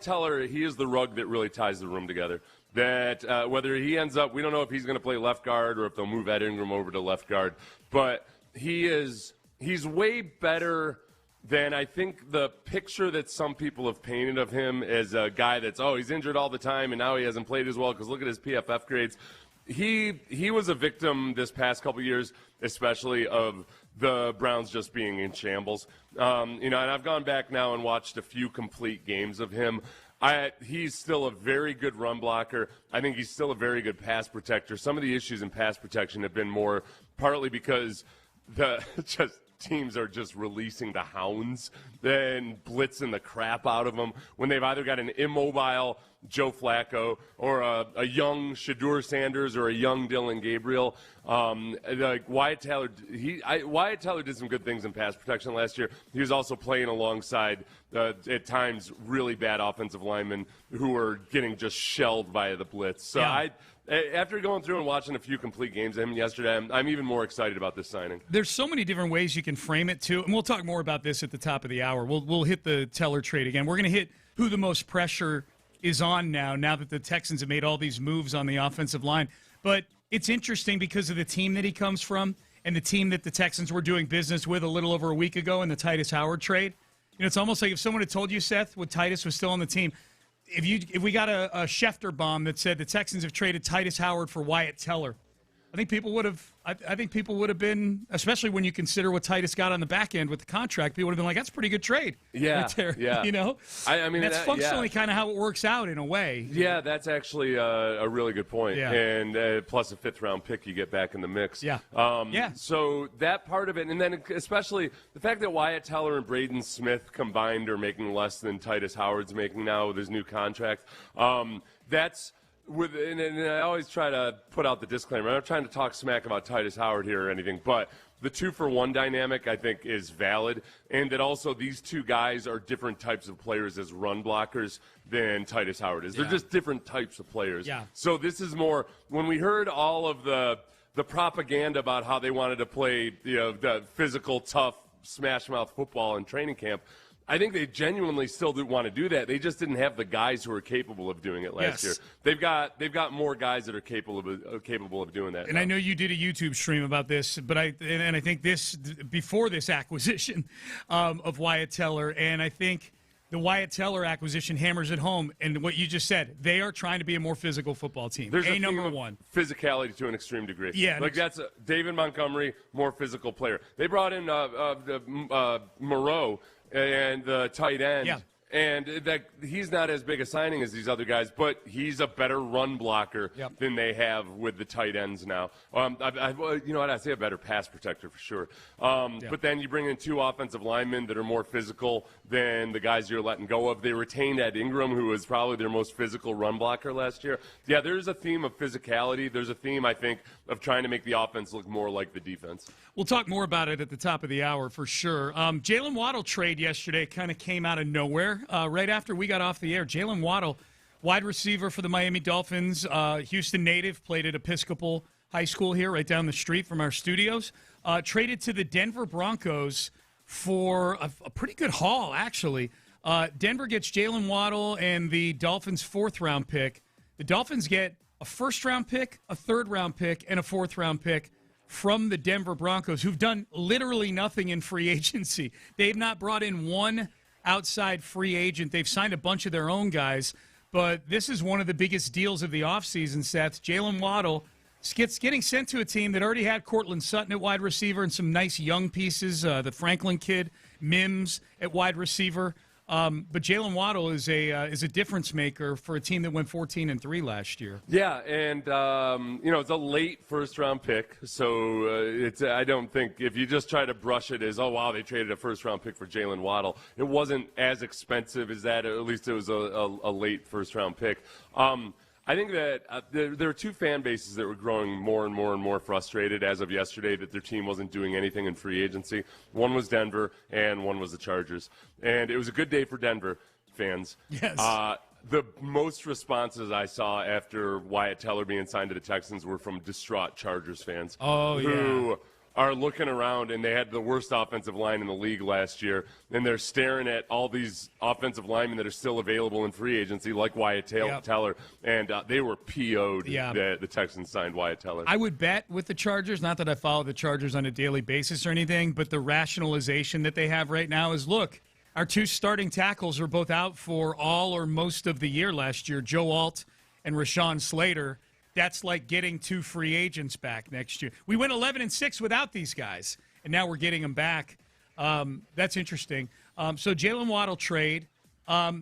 Teller, he is the rug that really ties the room together. That whether he ends up, we don't know if he's going to play left guard or if they'll move Ed Ingram over to left guard. But he's way better than I think the picture that some people have painted of him as a guy that's, he's injured all the time and now he hasn't played as well because look at his PFF grades. He was a victim this past couple years, especially of the Browns just being in shambles. And I've gone back now and watched a few complete games of him. He's still a very good run blocker. I think he's still a very good pass protector. Some of the issues in pass protection have been more partly because teams are just releasing the hounds and blitzing the crap out of them when they've either got an immobile Joe Flacco or a young Shadur Sanders or a young Dylan Gabriel. Wyatt Teller, Wyatt Teller did some good things in pass protection last year. He was also playing alongside, at times, really bad offensive linemen who were getting just shelled by the blitz. So after going through and watching a few complete games of him yesterday, I'm even more excited about this signing. There's so many different ways you can frame it, too. And we'll talk more about this at the top of the hour. We'll hit the Teller trade again. We're going to hit who the most pressure is on now that the Texans have made all these moves on the offensive line. But it's interesting because of the team that he comes from and the team that the Texans were doing business with a little over a week ago in the Titus Howard trade. It's almost like if someone had told you, Seth, when Titus was still on the team, if we got a Schefter bomb that said the Texans have traded Titus Howard for Wyatt Teller, I think people would have. I think people would have been, especially when you consider what Titus got on the back end with the contract. People would have been like, "That's a pretty good trade." Yeah, right there, yeah. I mean, that's functionally kind of how it works out in a way. Yeah, that's actually a really good point. Yeah. And plus a fifth-round pick you get back in the mix. Yeah. So that part of it, and then especially the fact that Wyatt Teller and Braden Smith combined are making less than Titus Howard's making now with his new contract. That's. And I always try to put out the disclaimer. I'm not trying to talk smack about Titus Howard here or anything, but the 2-for-1 dynamic, I think, is valid, and that also these two guys are different types of players as run blockers than Titus Howard is. They're just different types of players. Yeah. So this is more – when we heard all of the propaganda about how they wanted to play the physical, tough, smash-mouth football in training camp – I think they genuinely still do want to do that. They just didn't have the guys who are capable of doing it last year. They've got more guys that are capable of doing that. And now. I know you did a YouTube stream about this, but I think this before this acquisition of Wyatt Teller, and I think the Wyatt Teller acquisition hammers it home. And what you just said, they are trying to be a more physical football team. There's a number one. Physicality to an extreme degree. Yeah, like that's David Montgomery, more physical player. They brought in Moreau. And the tight end, and that he's not as big a signing as these other guys, but he's a better run blocker than they have with the tight ends now. You know what? I say a better pass protector for sure. But then you bring in two offensive linemen that are more physical than the guys you're letting go of. They retained Ed Ingram, who was probably their most physical run blocker last year. Yeah, there's a theme of physicality. There's a theme, I think, of trying to make the offense look more like the defense. We'll talk more about it at the top of the hour for sure. Jalen Waddle trade yesterday kind of came out of nowhere. Right after we got off the air, Jalen Waddle, wide receiver for the Miami Dolphins, Houston native, played at Episcopal High School here right down the street from our studios, traded to the Denver Broncos for a pretty good haul, actually. Denver gets Jalen Waddle and the Dolphins' 4th-round pick. The Dolphins get a 1st-round pick, a 3rd-round pick, and a 4th-round pick from the Denver Broncos, who've done literally nothing in free agency. They've not brought in one outside free agent. They've signed a bunch of their own guys, but this is one of the biggest deals of the offseason, Seth. Jalen Waddle getting sent to a team that already had Cortland Sutton at wide receiver and some nice young pieces, the Franklin kid, Mims at wide receiver. But Jalen Waddle is a difference maker for a team that went 14-3 last year. Yeah, and it's a late 1st-round pick, so I don't think if you just try to brush it as, oh wow, they traded a 1st-round pick for Jalen Waddle, it wasn't as expensive as that. At least it was a late 1st-round pick. I think that there are 2 fan bases that were growing more and more and more frustrated as of yesterday that their team wasn't doing anything in free agency. One was Denver, and one was the Chargers. And it was a good day for Denver fans. Yes. The most responses I saw after Wyatt Teller being signed to the Texans were from distraught Chargers fans. Who are looking around, and they had the worst offensive line in the league last year, and they're staring at all these offensive linemen that are still available in free agency, like Wyatt Teller, and they were PO'd that the Texans signed Wyatt Teller. I would bet with the Chargers, not that I follow the Chargers on a daily basis or anything, but the rationalization that they have right now is, look, our 2 starting tackles are both out for all or most of the year last year, Joe Alt and Rashawn Slater. That's like getting 2 free agents back next year. We went 11-6 without these guys, and now we're getting them back. That's interesting. So Jalen Waddle trade.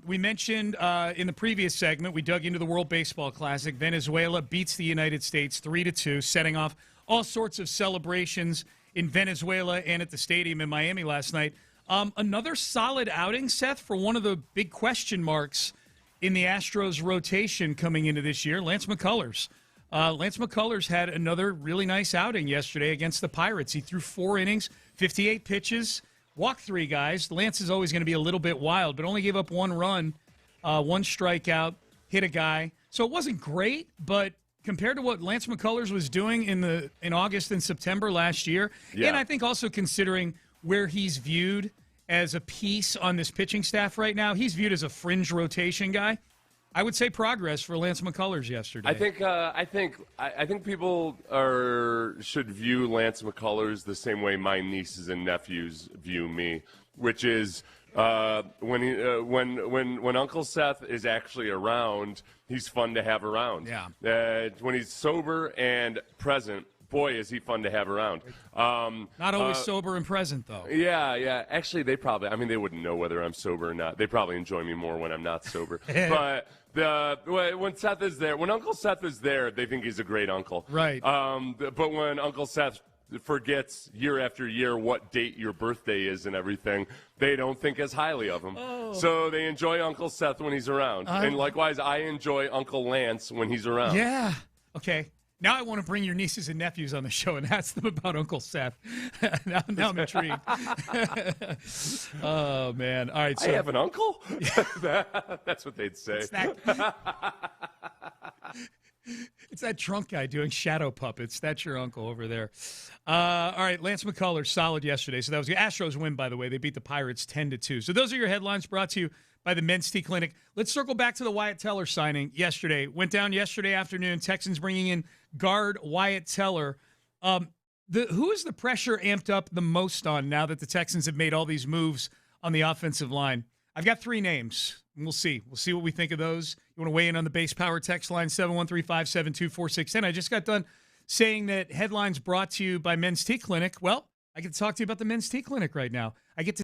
We mentioned in the previous segment, we dug into the World Baseball Classic. Venezuela beats the United States 3-2, setting off all sorts of celebrations in Venezuela and at the stadium in Miami last night. Another solid outing, Seth, for one of the big question marks in the Astros rotation coming into this year, Lance McCullers. Lance McCullers had another really nice outing yesterday against the Pirates. He threw 4 innings, 58 pitches, walked 3 guys. Lance is always going to be a little bit wild, but only gave up 1 run, 1 strikeout, hit a guy. So it wasn't great, but compared to what Lance McCullers was doing in August and September last year, and I think also considering where he's viewed as a piece on this pitching staff right now, he's viewed as a fringe rotation guy. I would say progress for Lance McCullers yesterday. I think people should view Lance McCullers the same way my nieces and nephews view me, which is when Uncle Seth is actually around, he's fun to have around. Yeah. When he's sober and present, boy, is he fun to have around. Not always sober and present, though. Yeah. Actually, they wouldn't know whether I'm sober or not. They probably enjoy me more when I'm not sober. But when Seth is there, when Uncle Seth is there, they think he's a great uncle. Right. But when Uncle Seth forgets year after year what date your birthday is and everything, they don't think as highly of him. Oh. So they enjoy Uncle Seth when he's around. And likewise, I enjoy Uncle Lance when he's around. Yeah. Okay. Now I want to bring your nieces and nephews on the show and ask them about Uncle Seth. now I'm intrigued. Oh, man. All right. So, I have an uncle? That's what they'd say. It's that drunk guy doing shadow puppets. That's your uncle over there. All right, Lance McCullers, solid yesterday. So that was the Astros win, by the way. They beat the Pirates 10-2. So those are your headlines brought to you by the Men's Tea Clinic. Let's circle back to the Wyatt Teller signing yesterday. Went down yesterday afternoon. Texans bringing in guard Wyatt Teller. Who is the pressure amped up the most on now that the Texans have made all these moves on the offensive line? I've got 3 names, and we'll see. We'll see what we think of those. You want to weigh in on the base power text line, 713-572-4610. I just got done saying that headlines brought to you by Men's Tea Clinic. Well, I get to talk to you about the Men's Tea Clinic right now. I get to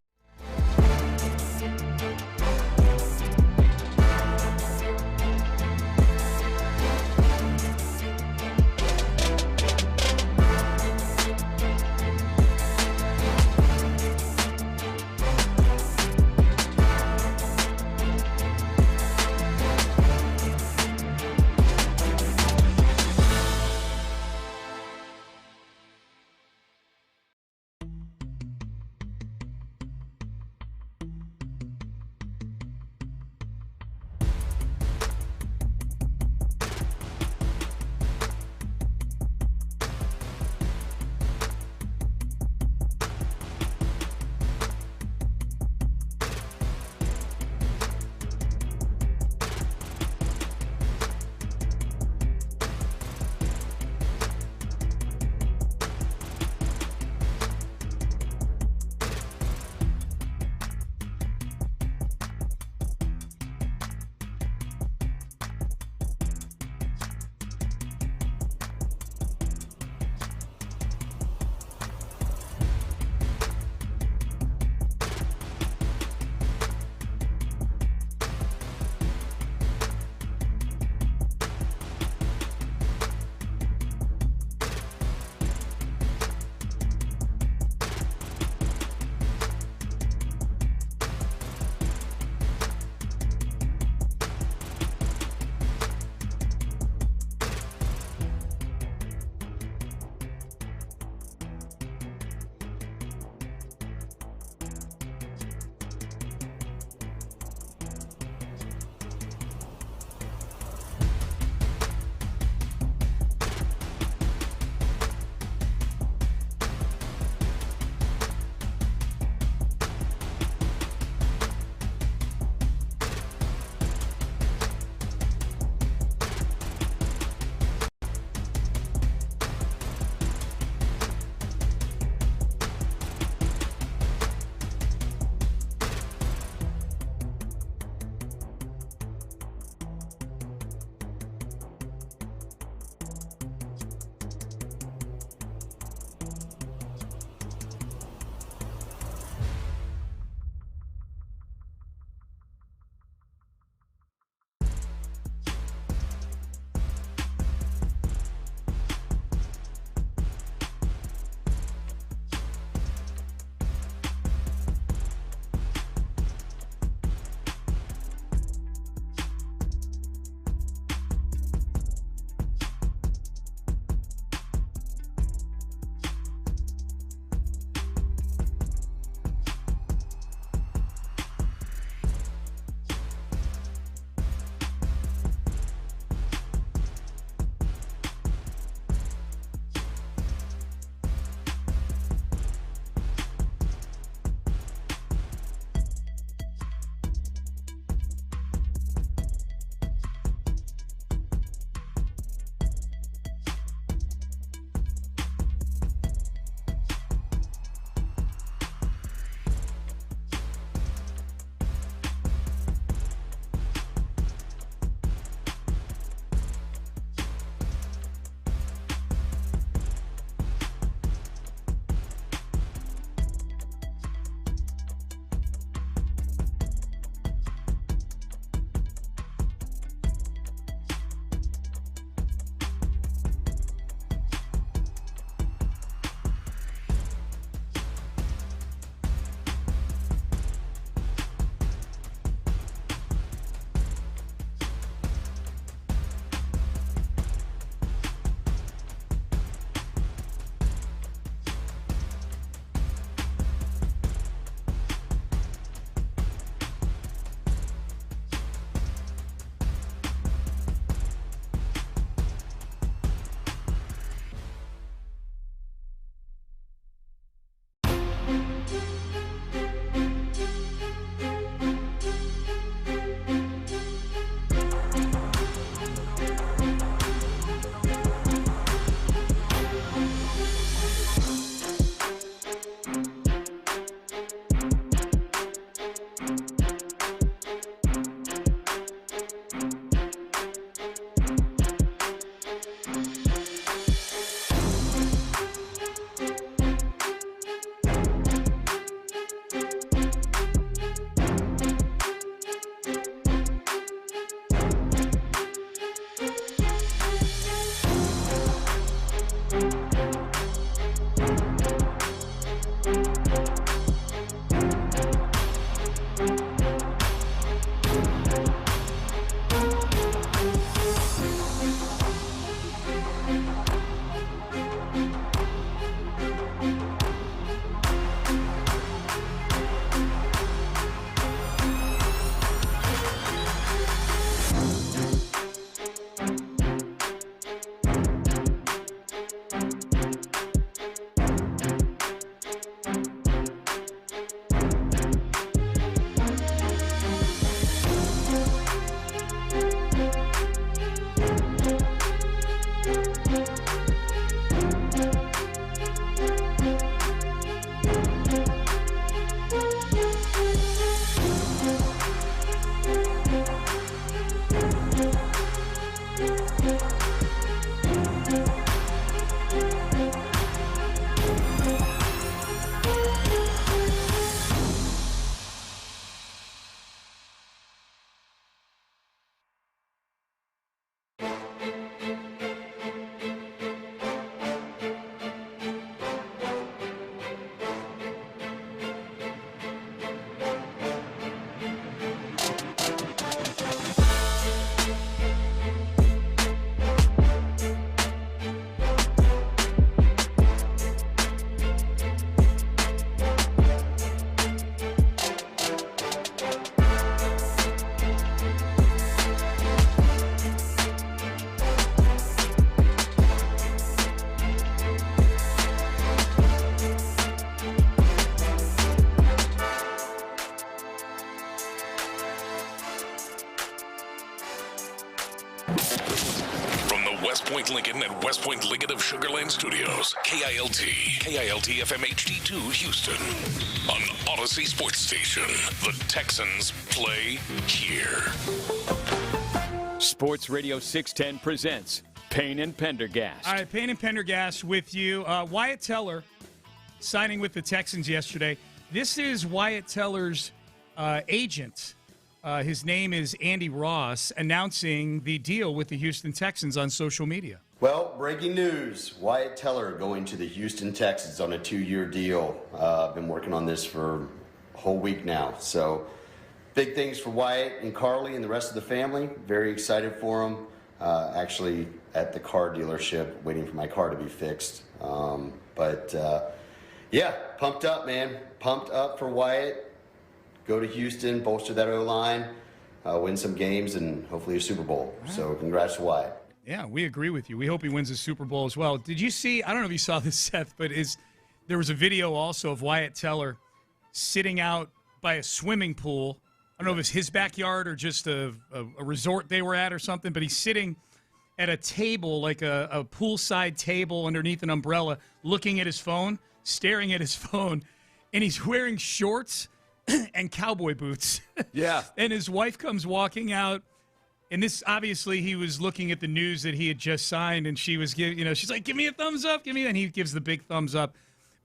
From the West Point Lincoln and West Point Lincoln of Sugar Land Studios, KILT FM HD2 Houston. On Odyssey Sports Station, the Texans play here. Sports Radio 610 presents Payne and Pendergast. All right, Payne and Pendergast with you. Wyatt Teller signing with the Texans yesterday. This is Wyatt Teller's agent. His name is Andy Ross, announcing the deal with the Houston Texans on social media. Well, breaking news. Wyatt Teller going to the Houston Texans on a 2-year deal. I've been working on this for a whole week now. So big things for Wyatt and Carly and the rest of the family. Very excited for them. Actually at the car dealership waiting for my car to be fixed. Yeah, pumped up, man. Pumped up for Wyatt. Go to Houston, bolster that O-line, win some games, and hopefully a Super Bowl. Right. So congrats to Wyatt. Yeah, we agree with you. We hope he wins a Super Bowl as well. Did you see, I don't know if you saw this, Seth, but there was a video also of Wyatt Teller sitting out by a swimming pool. I don't know if it's his backyard or just a resort they were at or something, but he's sitting at a table, like a poolside table underneath an umbrella, looking at his phone, staring at his phone, and he's wearing shorts and cowboy boots. Yeah. And his wife comes walking out, and this, obviously, he was looking at the news that he had just signed, and she was she's like, give me a thumbs up, and he gives the big thumbs up.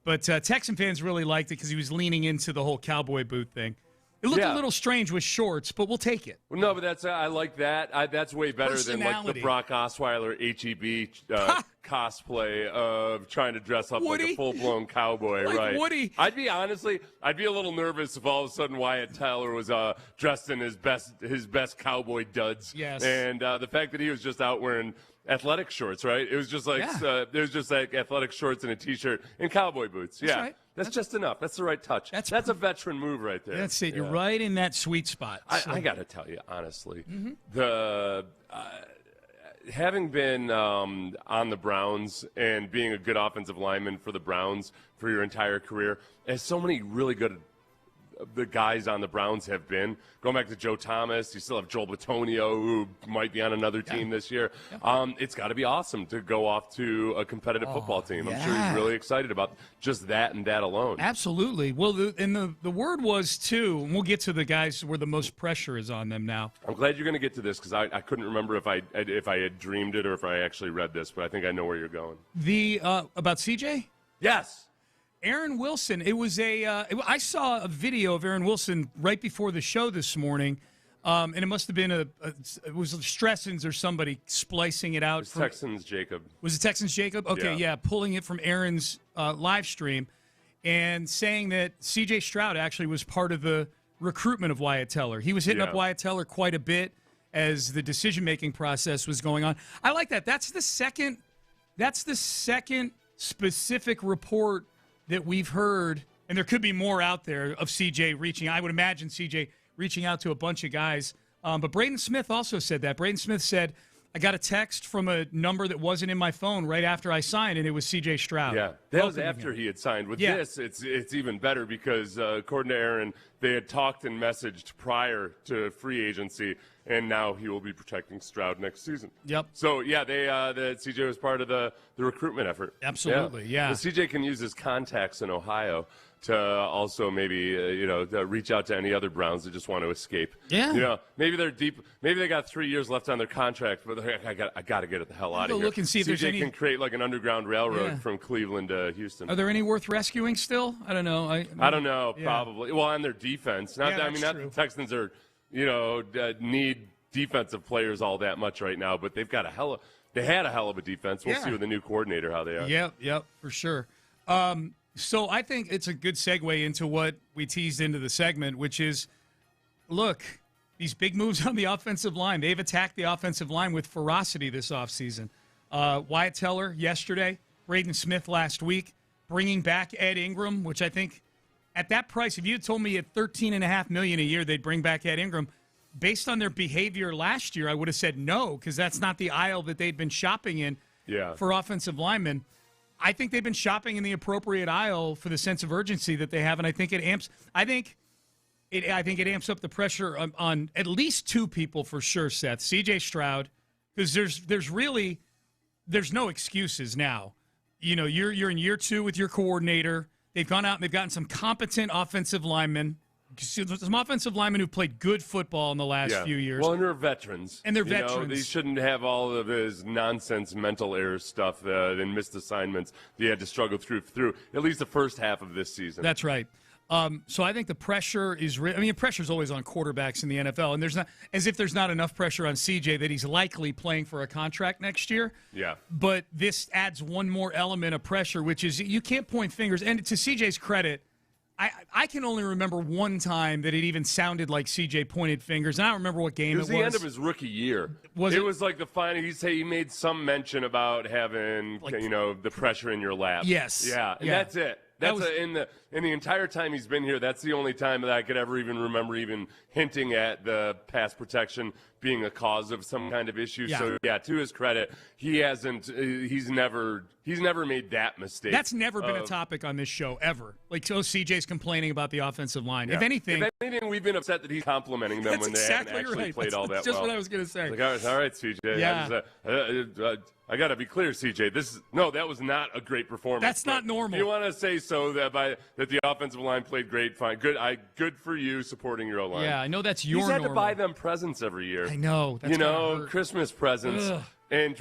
But Texan fans really liked it because he was leaning into the whole cowboy boot thing. It looked a little strange with shorts, but we'll take it. No, but I like that. That's way better than like the Brock Osweiler HEB cosplay of trying to dress up Woody? like a full-blown cowboy, Like right? Woody. I'd be a little nervous if all of a sudden Wyatt Teller was dressed in his best cowboy duds. Yes. And the fact that he was just out wearing athletic shorts, right? It was just like there's just like athletic shorts and a T-shirt and cowboy boots. That's yeah. right. That's just enough. That's the right touch. That's a veteran move right there. That's it. You're right in that sweet spot. I got to tell you, honestly, having been on the Browns and being a good offensive lineman for the Browns for your entire career, as so many really good the guys on the Browns have been. Going back to Joe Thomas, you still have Joel Bitonio, who might be on another team this year. It's got to be awesome to go off to a competitive football team. I'm sure he's really excited about just that and that alone. Absolutely. Well, the word was, too, and we'll get to the guys where the most pressure is on them now. I'm glad you're going to get to this because I couldn't remember if I had dreamed it or if I actually read this, but I think I know where you're going. About CJ? Yes. Aaron Wilson, it was I saw a video of Aaron Wilson right before the show this morning, and it must have been it was Stressens or somebody splicing it out. Texans Jacob. Was it Texans Jacob? Okay, yeah, pulling it from Aaron's live stream and saying that C.J. Stroud actually was part of the recruitment of Wyatt Teller. He was hitting up Wyatt Teller quite a bit as the decision-making process was going on. I like that. That's the second specific report that we've heard, and there could be more out there, of CJ reaching. I would imagine CJ reaching out to a bunch of guys. But Braden Smith also said that. Braden Smith said, I got a text from a number that wasn't in my phone right after I signed, and it was CJ Stroud. Yeah, that was after he had signed. With this, it's even better because, according to Aaron, they had talked and messaged prior to free agency, and now he will be protecting Stroud next season. Yep. So, yeah, the CJ was part of the recruitment effort. Absolutely, yeah. The CJ can use his contacts in Ohio to also maybe to reach out to any other Browns that just want to escape. Yeah. Maybe they're deep. Maybe they got 3 years left on their contract, but I got to get the hell out of here. Look and see if there's CJ any. can create like an underground railroad from Cleveland to Houston. Are there any worth rescuing still? I don't know. I don't know. Probably. Well, on their defense. Not the Texans are need defensive players all that much right now, but they've got they had a hell of a defense. We'll see with the new coordinator how they are. Yep, for sure. So I think it's a good segue into what we teased into the segment, which is, look, these big moves on the offensive line. They've attacked the offensive line with ferocity this offseason. Wyatt Teller yesterday, Braden Smith last week, bringing back Ed Ingram, which I think at that price, if you had told me at $13.5 million a year they'd bring back Ed Ingram, based on their behavior last year, I would have said no, because that's not the aisle that they'd been shopping in for offensive linemen. I think they've been shopping in the appropriate aisle for the sense of urgency that they have, and I think it amps. I think it amps up the pressure on at least two people for sure. Seth, C.J. Stroud, because there's no excuses now. You're in year 2 with your coordinator. They've gone out and they've gotten some competent offensive linemen. Some offensive linemen who've played good football in the last few years. Well, and they're veterans. They shouldn't have all of his nonsense mental error stuff and missed assignments they had to struggle through at least the first half of this season. That's right. So I think the pressure is pressure is always on quarterbacks in the NFL, and there's not as if there's not enough pressure on CJ that he's likely playing for a contract next year. Yeah. But this adds one more element of pressure, which is you can't point fingers. And to CJ's credit, I can only remember one time that it even sounded like CJ pointed fingers, and I don't remember what game it was. It was the end of his rookie year. It was like the final. He made some mention about having the pressure in your lap. Yes. Yeah, and that's it. In the entire time he's been here, that's the only time that I could ever even remember even hinting at the pass protection being a cause of some kind of issue. Yeah. So to his credit, he's never made that mistake. That's never been a topic on this show ever. CJ's complaining about the the offensive line. Yeah. If anything, we've been upset that he's complimenting them when they haven't actually played all that well. That's just what I was going to say. Like, all right, CJ. Yeah. I got to be clear, CJ. That was not a great performance. That's not normal. If you want to say so that the offensive line played great, fine. Good for you supporting your O-line. Yeah, I know that's your He's had normal. to buy them presents every year. I know. That's Christmas presents. Ugh. And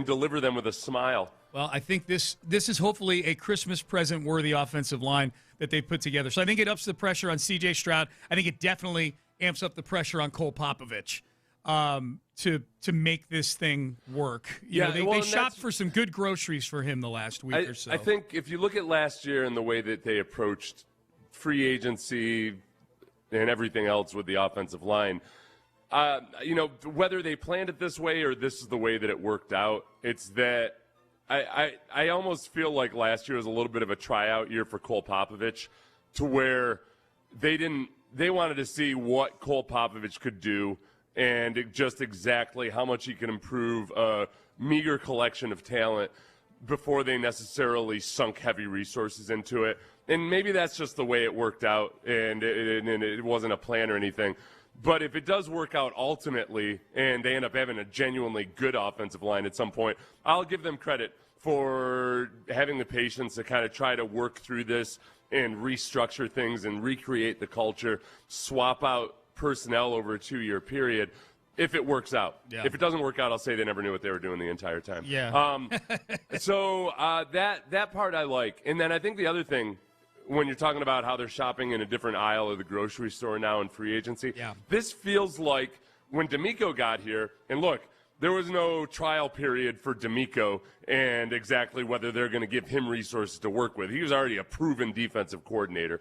deliver them with a smile. Well, I think this is hopefully a Christmas present-worthy offensive line that they put together. So I think it ups the pressure on C.J. Stroud. I think it definitely amps up the pressure on Cole Popovich to make this thing work. They shopped for some good groceries for him the last week or so. I think if you look at last year and the way that they approached free agency and everything else with the offensive line, whether they planned it this way or this is the way that it worked out, it's that I almost feel like last year was a little bit of a tryout year for Cole Popovich, to where they wanted to see what Cole Popovich could do and just exactly how much he can improve a meager collection of talent before they necessarily sunk heavy resources into it. And maybe that's just the way it worked out, and it wasn't a plan or anything. But if it does work out ultimately and they end up having a genuinely good offensive line at some point, I'll give them credit for having the patience to kind of try to work through this and restructure things and recreate the culture, swap out personnel over a 2-year period if it works out. Yeah. If it doesn't work out, I'll say they never knew what they were doing the entire time. Yeah. That part I like. And then I think the other thing, when you're talking about how they're shopping in a different aisle of the grocery store now in free agency, this feels like when D'Amico got here, and look, there was no trial period for D'Amico and exactly whether they're going to give him resources to work with. He was already a proven defensive coordinator.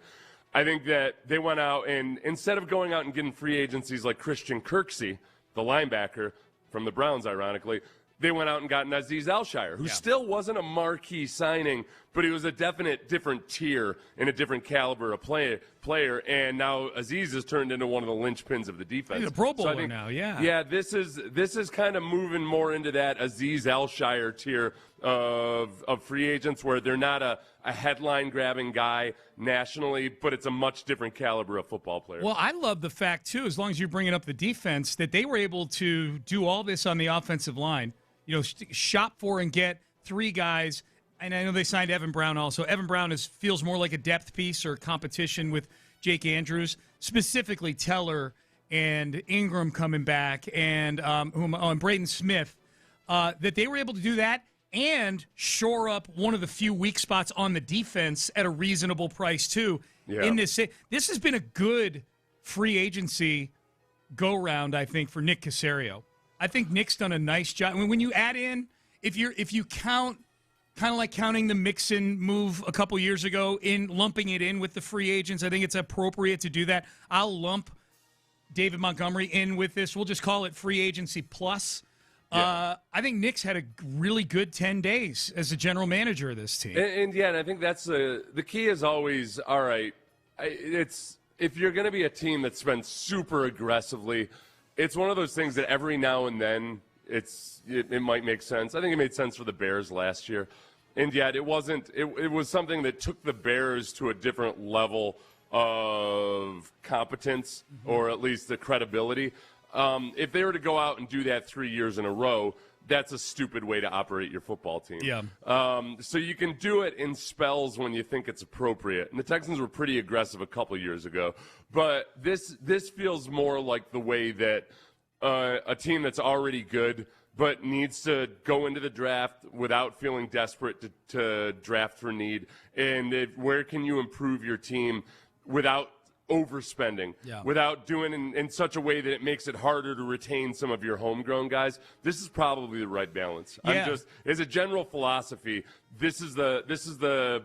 I think that they went out and instead of going out and getting free agencies like Christian Kirksey, the linebacker from the Browns, ironically, they went out and got Azeez Al-Shire, who still wasn't a marquee signing, but he was a definite different tier and a different caliber of player. And now Azeez has turned into one of the linchpins of the defense. He's a Pro Bowler now, yeah. Yeah, this is kind of moving more into that Azeez Al-Shire tier of free agents where they're not a headline-grabbing guy nationally, but it's a much different caliber of football player. Well, I love the fact, too, as long as you're bringing up the defense, that they were able to do all this on the offensive line. Shop for and get 3 guys And I know they signed Evan Brown also. Evan Brown feels more like a depth piece or competition with Jake Andrews, specifically Teller and Ingram coming back and Braden Smith, that they were able to do that and shore up one of the few weak spots on the defense at a reasonable price too. Yeah. This has been a good free agency go-round, I think, for Nick Caserio. I think Nick's done a nice job. I mean, when you add in, if you count, kind of like counting the Mixon move a couple years ago, in lumping it in with the free agents, I think it's appropriate to do that. I'll lump David Montgomery in with this. We'll just call it free agency plus. Yeah. I think Nick's had a really good 10 days as a general manager of this team. And I think that's the key is always, all right, it's if you're going to be a team that spends super aggressively, it's one of those things that every now and then it might make sense. I think it made sense for the Bears last year. And yet it wasn't – it was something that took the Bears to a different level of competence or at least the credibility. If they were to go out and do that 3 years in a row, that's a stupid way to operate your football team. Yeah. So you can do it in spells when you think it's appropriate. And the Texans were pretty aggressive a couple years ago. But this feels more like the way that a team that's already good but needs to go into the draft without feeling desperate to draft for need. And where can you improve your team without overspending, without doing in such a way that it makes it harder to retain some of your homegrown guys? This is probably the right balance. Yeah. I'm just, as a general philosophy, this is the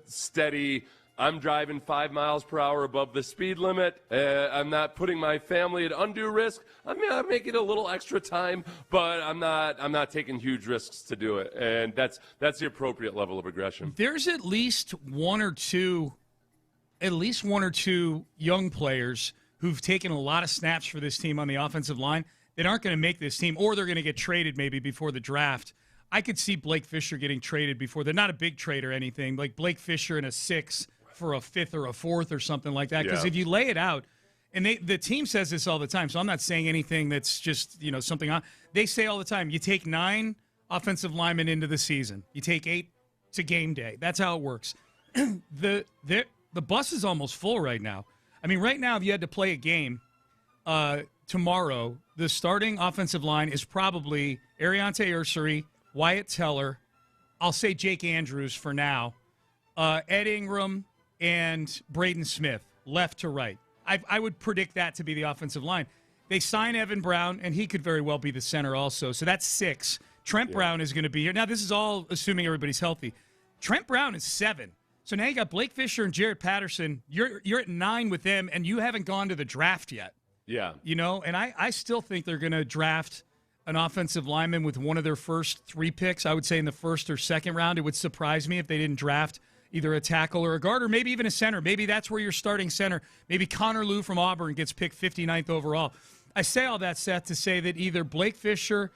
steady. I'm driving 5 miles per hour above the speed limit. I'm not putting my family at undue risk. I'm making a little extra time, but I'm not taking huge risks to do it. And that's the appropriate level of aggression. There's at least one or two young players who've taken a lot of snaps for this team on the offensive line that aren't going to make this team, or they're going to get traded maybe before the draft. I could see Blake Fisher getting traded before. They're not a big trade or anything, like Blake Fisher in a 6 for a 5th or a 4th or something like that. Because if you lay it out, and the team says this all the time, so I'm not saying anything that's just something on. They say all the time, you take 9 offensive linemen into the season. You take 8 to game day. That's how it works. The bus is almost full right now. I mean, right now, if you had to play a game tomorrow, the starting offensive line is probably Ariante Ursary, Wyatt Teller, I'll say Jake Andrews for now, Ed Ingram, and Braden Smith, left to right. I would predict that to be the offensive line. They sign Evan Brown, and he could very well be the center also. So that's 6. Trent Brown is going to be here. Now, this is all assuming everybody's healthy. Trent Brown is 7. So now you got Blake Fisher and Jarrett Patterson. You're at 9 with them, and you haven't gone to the draft yet. Yeah. And I still think they're going to draft an offensive lineman with one of their first 3 picks. I would say in the 1st or 2nd round. It would surprise me if they didn't draft either a tackle or a guard, or maybe even a center. Maybe that's where you're starting center. Maybe Connor Lew from Auburn gets picked 59th overall. I say all that, Seth, to say that either Blake Fisher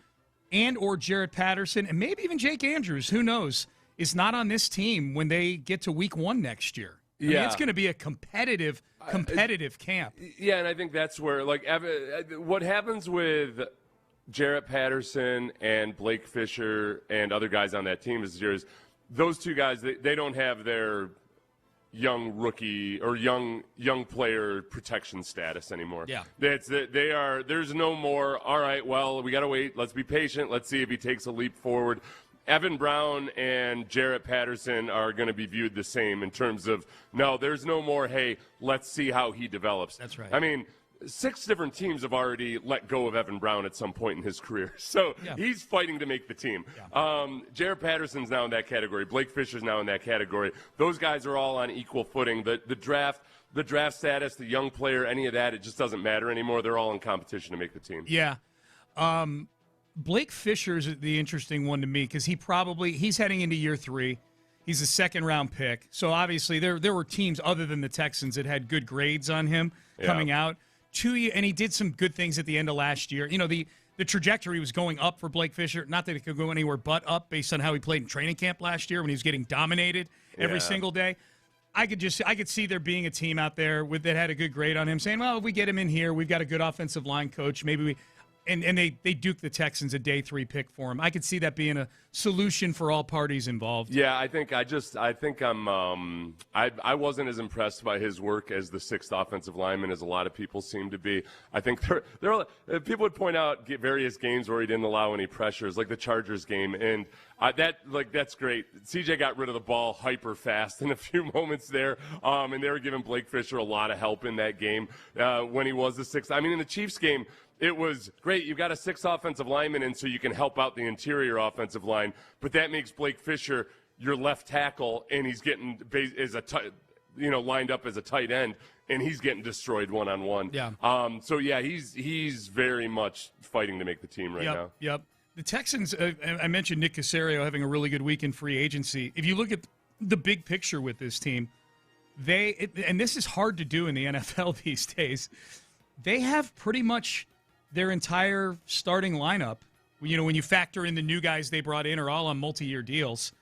and or Jarrett Patterson, and maybe even Jake Andrews, who knows, is not on this team when they get to week 1 next year. I mean, it's going to be a competitive camp. Yeah, and I think that's where, what happens with Jarrett Patterson and Blake Fisher and other guys on that team is those 2 guys, they don't have their young rookie or young player protection status anymore. Yeah. There's no more, all right, well, we got to wait. Let's be patient. Let's see if he takes a leap forward. Evan Brown and Jarrett Patterson are going to be viewed the same in terms of, no, there's no more, hey, let's see how he develops. That's right. I mean, 6 different teams have already let go of Evan Brown at some point in his career. So he's fighting to make the team. Yeah. Jarrett Patterson's now in that category. Blake Fisher's now in that category. Those guys are all on equal footing. The draft status, the young player, any of that, it just doesn't matter anymore. They're all in competition to make the team. Yeah. Blake Fisher's the interesting one to me because he's heading into year 3. He's a 2nd-round pick. So obviously there were teams other than the Texans that had good grades on him coming out. And he did some good things at the end of last year. The trajectory was going up for Blake Fisher. Not that it could go anywhere but up based on how he played in training camp last year when he was getting dominated every single day. I could see there being a team out there that had a good grade on him saying, well, if we get him in here, we've got a good offensive line coach. Maybe and they duke the Texans a day 3 pick for him. I could see that being a solution for all parties involved. Yeah, I wasn't as impressed by his work as the 6th offensive lineman as a lot of people seem to be. I think people would point out various games where he didn't allow any pressures, like the Chargers game, and that's great. CJ got rid of the ball hyper fast in a few moments there, and they were giving Blake Fisher a lot of help in that game when he was the 6th. I mean, in the Chiefs game, it was great. You've got a 6th offensive lineman, and so you can help out the interior offensive line, but that makes Blake Fisher your left tackle, and he's getting lined up as a tight end, and he's getting destroyed one-on-one. Yeah. He's very much fighting to make the team now. Yep. The Texans, I mentioned Nick Caserio having a really good week in free agency. If you look at the big picture with this team, and this is hard to do in the NFL these days, they have pretty much their entire starting lineup, when you factor in the new guys they brought in are all on multi-year deals.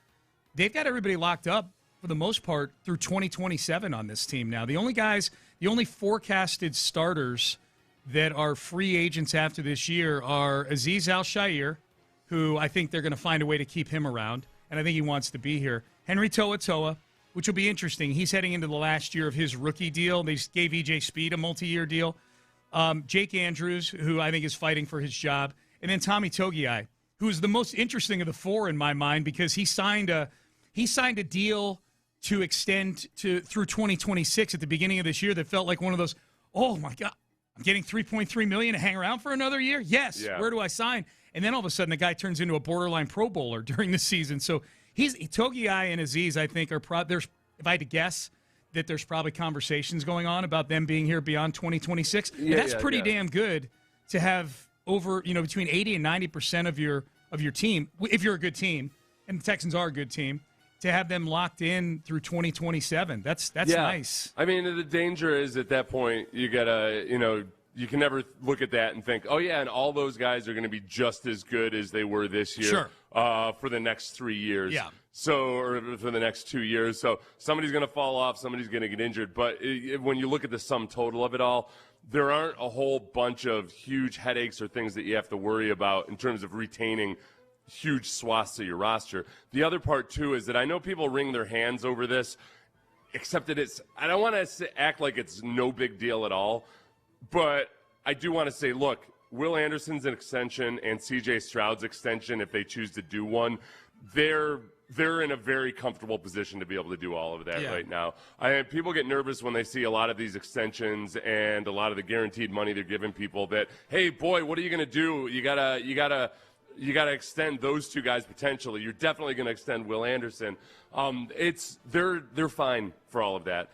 They've got everybody locked up for the most part through 2027 on this team now. The only forecasted starters that are free agents after this year are Azeez Al-Shaair, who I think they're going to find a way to keep him around, and I think he wants to be here. Henry To'oTo'o, which will be interesting. He's heading into the last year of his rookie deal. They gave E.J. Speed a multi-year deal. Jake Andrews, who I think is fighting for his job, and then Tommy Togiai, who is the most interesting of the 4 in my mind because he signed a deal to extend through 2026 at the beginning of this year that felt like one of those, oh my God, I'm getting $3.3 million to hang around for another year? Yes. Yeah. Where do I sign? And then all of a sudden the guy turns into a borderline Pro Bowler during the season. So Togiai and Azeez, I think, there's, if I had to guess, that there's probably conversations going on about them being here beyond 2026. That's pretty damn good to have over, between 80 and 90% of your team, if you're a good team, and the Texans are a good team, to have them locked in through 2027. That's nice. I mean, the danger is at that point you gotta, you can never look at that and think, oh yeah, and all those guys are going to be just as good as they were this year for the next 3 years. Yeah. Or for the next 2 years. So somebody's going to fall off, somebody's going to get injured. But when you look at the sum total of it all, there aren't a whole bunch of huge headaches or things that you have to worry about in terms of retaining huge swaths of your roster. The other part, too, is that I know people wring their hands over this, except that I don't want to act like it's no big deal at all, but I do want to say, look, Will Anderson's an extension and C.J. Stroud's extension, if they choose to do one, they're in a very comfortable position to be able to do all of that right now. People get nervous when they see a lot of these extensions and a lot of the guaranteed money they're giving people that, hey, boy, what are you going to do? You gotta extend those 2 guys potentially. You're definitely going to extend Will Anderson. They're fine for all of that.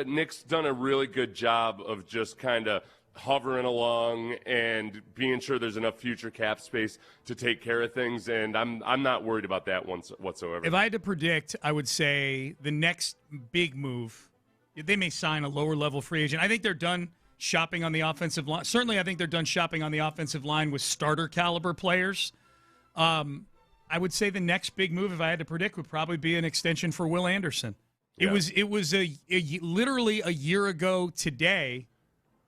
Nick's done a really good job of just kind of hovering along and being sure there's enough future cap space to take care of things, and I'm not worried about that whatsoever. If I had to predict, I would say the next big move, they may sign a lower-level free agent. I think they're done shopping on the offensive line. Certainly, I think they're done shopping on the offensive line with starter-caliber players. I would say the next big move, if I had to predict, would probably be an extension for Will Anderson. Yeah. It was literally a year ago today,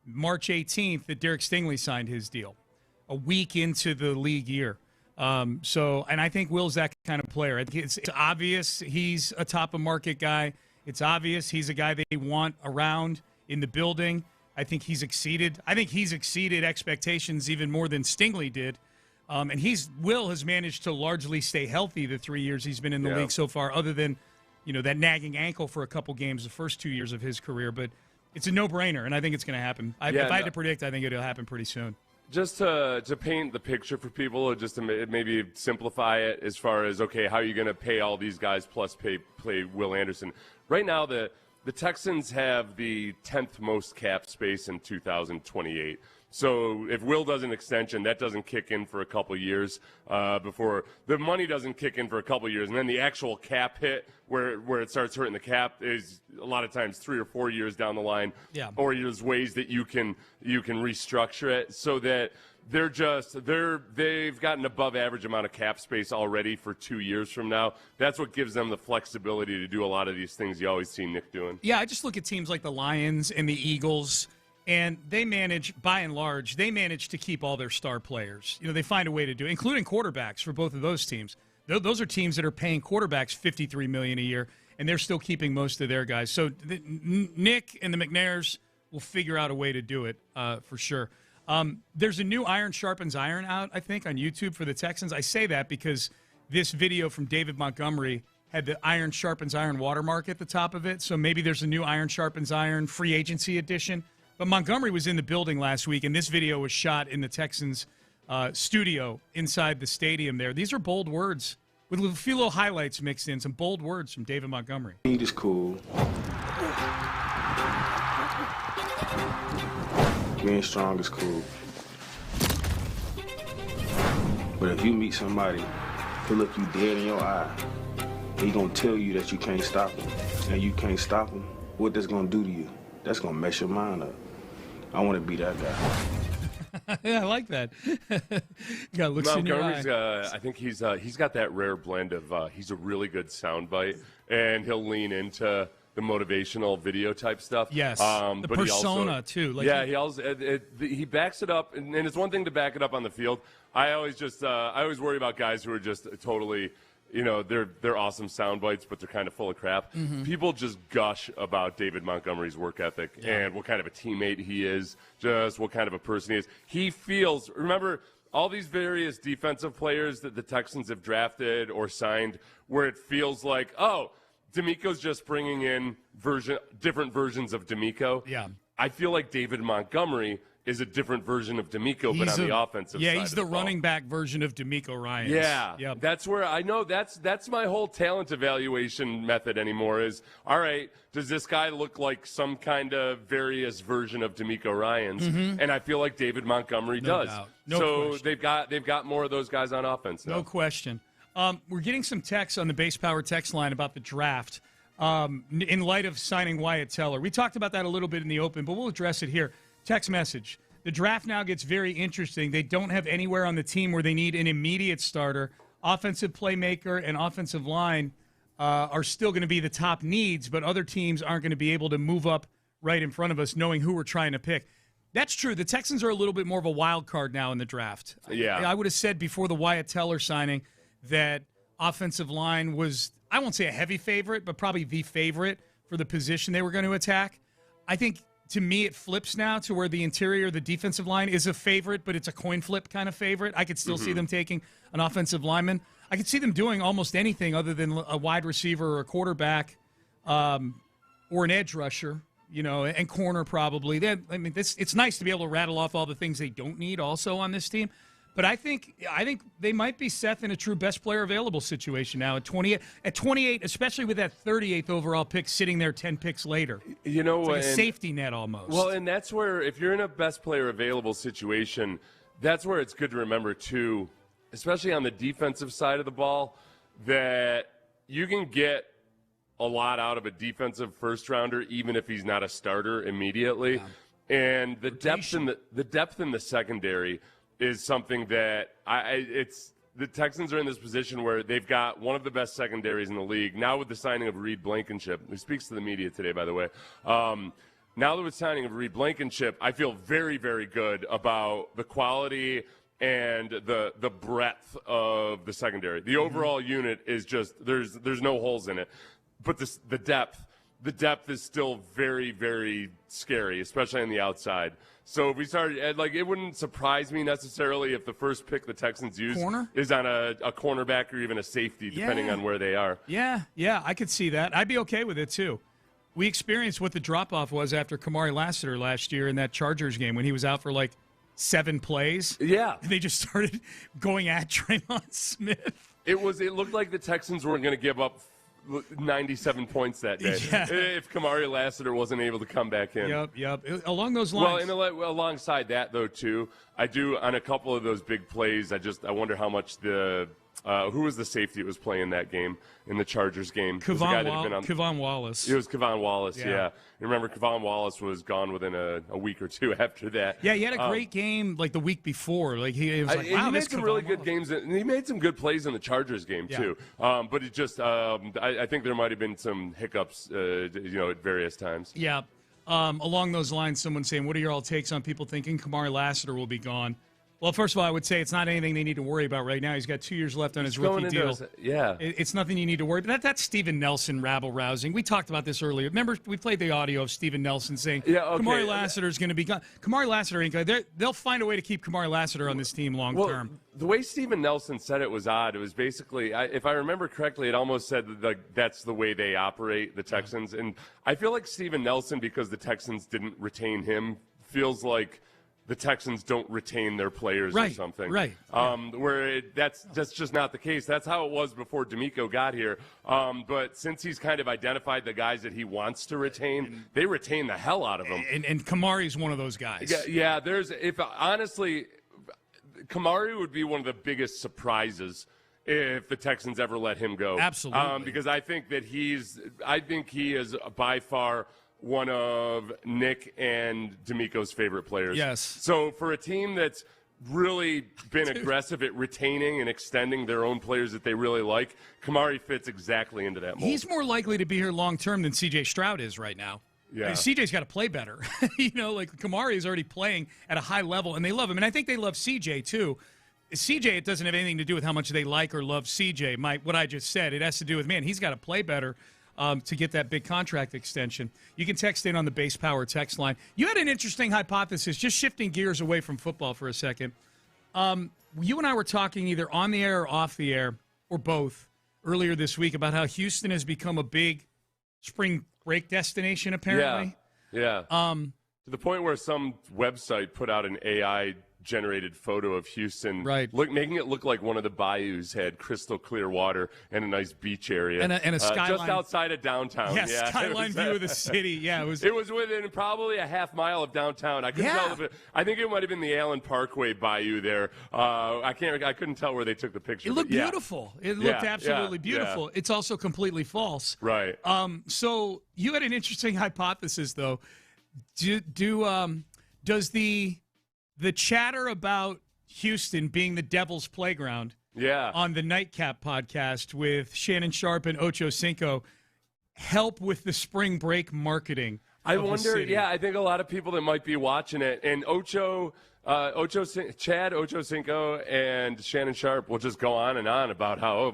March 18th, that Derek Stingley signed his deal, a week into the league year. And I think Will's that kind of player. I think it's obvious he's a top-of-market guy. It's obvious he's a guy they want around in the building. I think he's exceeded expectations even more than Stingley did. And Will has managed to largely stay healthy the 3 years he's been in the league so far, other than, that nagging ankle for a couple games the first 2 years of his career. But it's a no-brainer, and I think it's going to happen. If I had to predict, I think it'll happen pretty soon. Just to paint the picture for people, just to maybe simplify it as far as, okay, how are you going to pay all these guys plus play Will Anderson? Right now, the Texans have the 10th most cap space in 2028. So if Will does an extension, that doesn't kick in for a couple years before the money doesn't kick in for a couple years, and then the actual cap hit where it starts hurting the cap is a lot of times 3 or 4 years down the line. Yeah. Or there's ways that you can restructure it so that they've got an above average amount of cap space already for 2 years from now. That's what gives them the flexibility to do a lot of these things you always see Nick doing. Yeah, I just look at teams like the Lions and the Eagles And they manage, by and large, to keep all their star players. They find a way to do it, including quarterbacks for both of those teams. Those are teams that are paying quarterbacks $53 million a year, and they're still keeping most of their guys. So Nick and the McNairs will figure out a way to do it for sure. There's a new Iron Sharpens Iron out, I think, on YouTube for the Texans. I say that because this video from David Montgomery had the Iron Sharpens Iron watermark at the top of it. So maybe there's a new Iron Sharpens Iron free agency edition. But Montgomery was in the building last week, and this video was shot in the Texans studio inside the stadium there. These are bold words with a few little highlights mixed in, some bold words from David Montgomery. Speed is cool. Being strong is cool. But if you meet somebody who look you dead in your eye, he gonna tell you that you can't stop him, and you can't stop him, what that's gonna do to you? That's gonna mess your mind up. I want to be that guy. Yeah, I like that. Got looks in your eye. I think he's got that rare blend of he's a really good soundbite, and he'll lean into the motivational video type stuff. Yes, the but persona too. He backs it up, and it's one thing to back it up on the field. I always worry about guys who are just totally. They're awesome sound bites, but they're kind of full of crap. Mm-hmm. People just gush about David Montgomery's work ethic and what kind of a teammate he is, just what kind of a person he is. He feels, remember, all these various defensive players that the Texans have drafted or signed where it feels like, oh, D'Amico's just bringing in different versions of D'Amico. Yeah. I feel like David Montgomery is a different version of D'Amico, but on the offensive side. Yeah, he's the running back version of D'Amico Ryans. Yeah, yep. That's where I know that's my whole talent evaluation method anymore is, all right, does this guy look like some kind of various version of D'Amico Ryans? Mm-hmm. And I feel like David Montgomery No does. doubt. So question. they've got more of those guys on offense now. No question. We're getting some texts on the Base Power text line about the draft in light of signing Wyatt Teller. We talked about that a little bit in the open, but we'll address it here. Text message. The draft now gets very interesting. They don't have anywhere on the team where they need an immediate starter. Offensive playmaker and offensive line are still going to be the top needs, but other teams aren't going to be able to move up right in front of us knowing who we're trying to pick. That's true. The Texans are a little bit more of a wild card now in the draft. Yeah. I would have said before the Wyatt Teller signing that offensive line was, I won't say a heavy favorite, but probably the favorite for the position they were going to attack. I think, to me, it flips now to where the interior, the defensive line is a favorite, but it's a coin flip kind of favorite. I could still see them taking an offensive lineman. I could see them doing almost anything other than a wide receiver or a quarterback or an edge rusher, and corner probably. It's nice to be able to rattle off all the things they don't need also on this team. But I think they might be, Seth, in a true best player available situation now at 28, especially with that 38th overall pick sitting there 10 picks later. It's like a safety net almost. Well, and that's where, if you're in a best player available situation, that's where it's good to remember too, especially on the defensive side of the ball, that you can get a lot out of a defensive first rounder even if he's not a starter immediately. Yeah. And the depth in the secondary is something that the Texans are in this position where they've got one of the best secondaries in the league. Now with the signing of Reed Blankenship, who speaks to the media today, by the way, now that with signing of Reed Blankenship, I feel very, very good about the quality and the breadth of the secondary. The overall unit is just, there's no holes in it. But the depth is still very, very scary, especially on the outside. So if we started, it wouldn't surprise me necessarily if the first pick the Texans use is on a cornerback or even a safety, depending on where they are. Yeah, I could see that. I'd be okay with it, too. We experienced what the drop-off was after Kamari Lassiter last year in that Chargers game when he was out for 7 plays. Yeah. And they just started going at Draymond Smith. It looked like the Texans weren't going to give up 97 points that day if Kamari Lassiter wasn't able to come back in. Yep. Along those lines. Well, and alongside that, though, too, I do, on a couple of those big plays, I wonder how much who was the safety that was playing that game in the Chargers game? Kevon Wallace. It was Kevon Wallace, yeah. You remember Kevon Wallace was gone within a week or two after that. Yeah, he had a great game the week before. He made some really good games, and he made some good plays in the Chargers game, too. But it just, I think there might have been some hiccups, at various times. Yeah. along those lines, someone saying, what are your all takes on people thinking Kamari Lassiter will be gone? Well, first of all, I would say it's not anything they need to worry about right now. He's got 2 years left on his rookie deal. It's nothing you need to worry about. That's Steven Nelson rabble-rousing. We talked about this earlier. Remember, we played the audio of Steven Nelson saying Kamari Lassiter is going to be gone. Kamari Lassiter ain't going. They'll find a way to keep Kamari Lassiter on this team long term. The way Steven Nelson said it was odd. It was basically, if I remember correctly, it almost said that's the way they operate, the Texans. And I feel like Steven Nelson, because the Texans didn't retain him, feels like the Texans don't retain their players or something. Right. That's just not the case. That's how it was before D'Amico got here. But since he's kind of identified the guys that he wants to retain, they retain the hell out of them. And Kamari's one of those guys. Yeah. Honestly, Kamari would be one of the biggest surprises if the Texans ever let him go. Absolutely. Because I think he is by far one of Nick and D'Amico's favorite players. Yes. So for a team that's really been aggressive at retaining and extending their own players that they really like, Kamari fits exactly into that mold. He's more likely to be here long term than C.J. Stroud is right now. Yeah. I mean, CJ's got to play better. Kamari is already playing at a high level, and they love him. And I think they love CJ, too. CJ, it doesn't have anything to do with how much they like or love CJ. What I just said, it has to do with, man, he's got to play better to get that big contract extension. You can text in on the Base Power text line. You had an interesting hypothesis, just shifting gears away from football for a second. You and I were talking either on the air or off the air, or both, earlier this week about how Houston has become a big spring break destination, apparently. Yeah. To the point where some website put out an AI-generated photo of Houston, making it look like one of the bayous had crystal clear water and a nice beach area. And a skyline. Just outside of downtown. Yeah, skyline view of the city. Yeah, it was within probably a half mile of downtown. I couldn't tell I think it might have been the Allen Parkway bayou there. I couldn't tell where they took the picture. It looked beautiful. It looked absolutely beautiful. It's also completely false. Right. So you had an interesting hypothesis, though. Does the chatter about Houston being the Devil's Playground on the Nightcap podcast with Shannon Sharp and Ocho Cinco help with the spring break marketing? I wonder, I think a lot of people that might be watching it, and Chad, Ocho Cinco, and Shannon Sharp will just go on and on about how,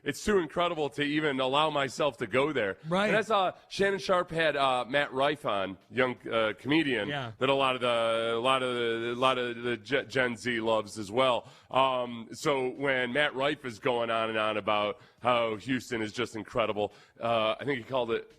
it's too incredible to even allow myself to go there. Right. And I saw Shannon Sharp had Matt Rife on, young comedian that a lot of the Gen Z loves as well. So when Matt Rife is going on and on about how Houston is just incredible, I think he called it.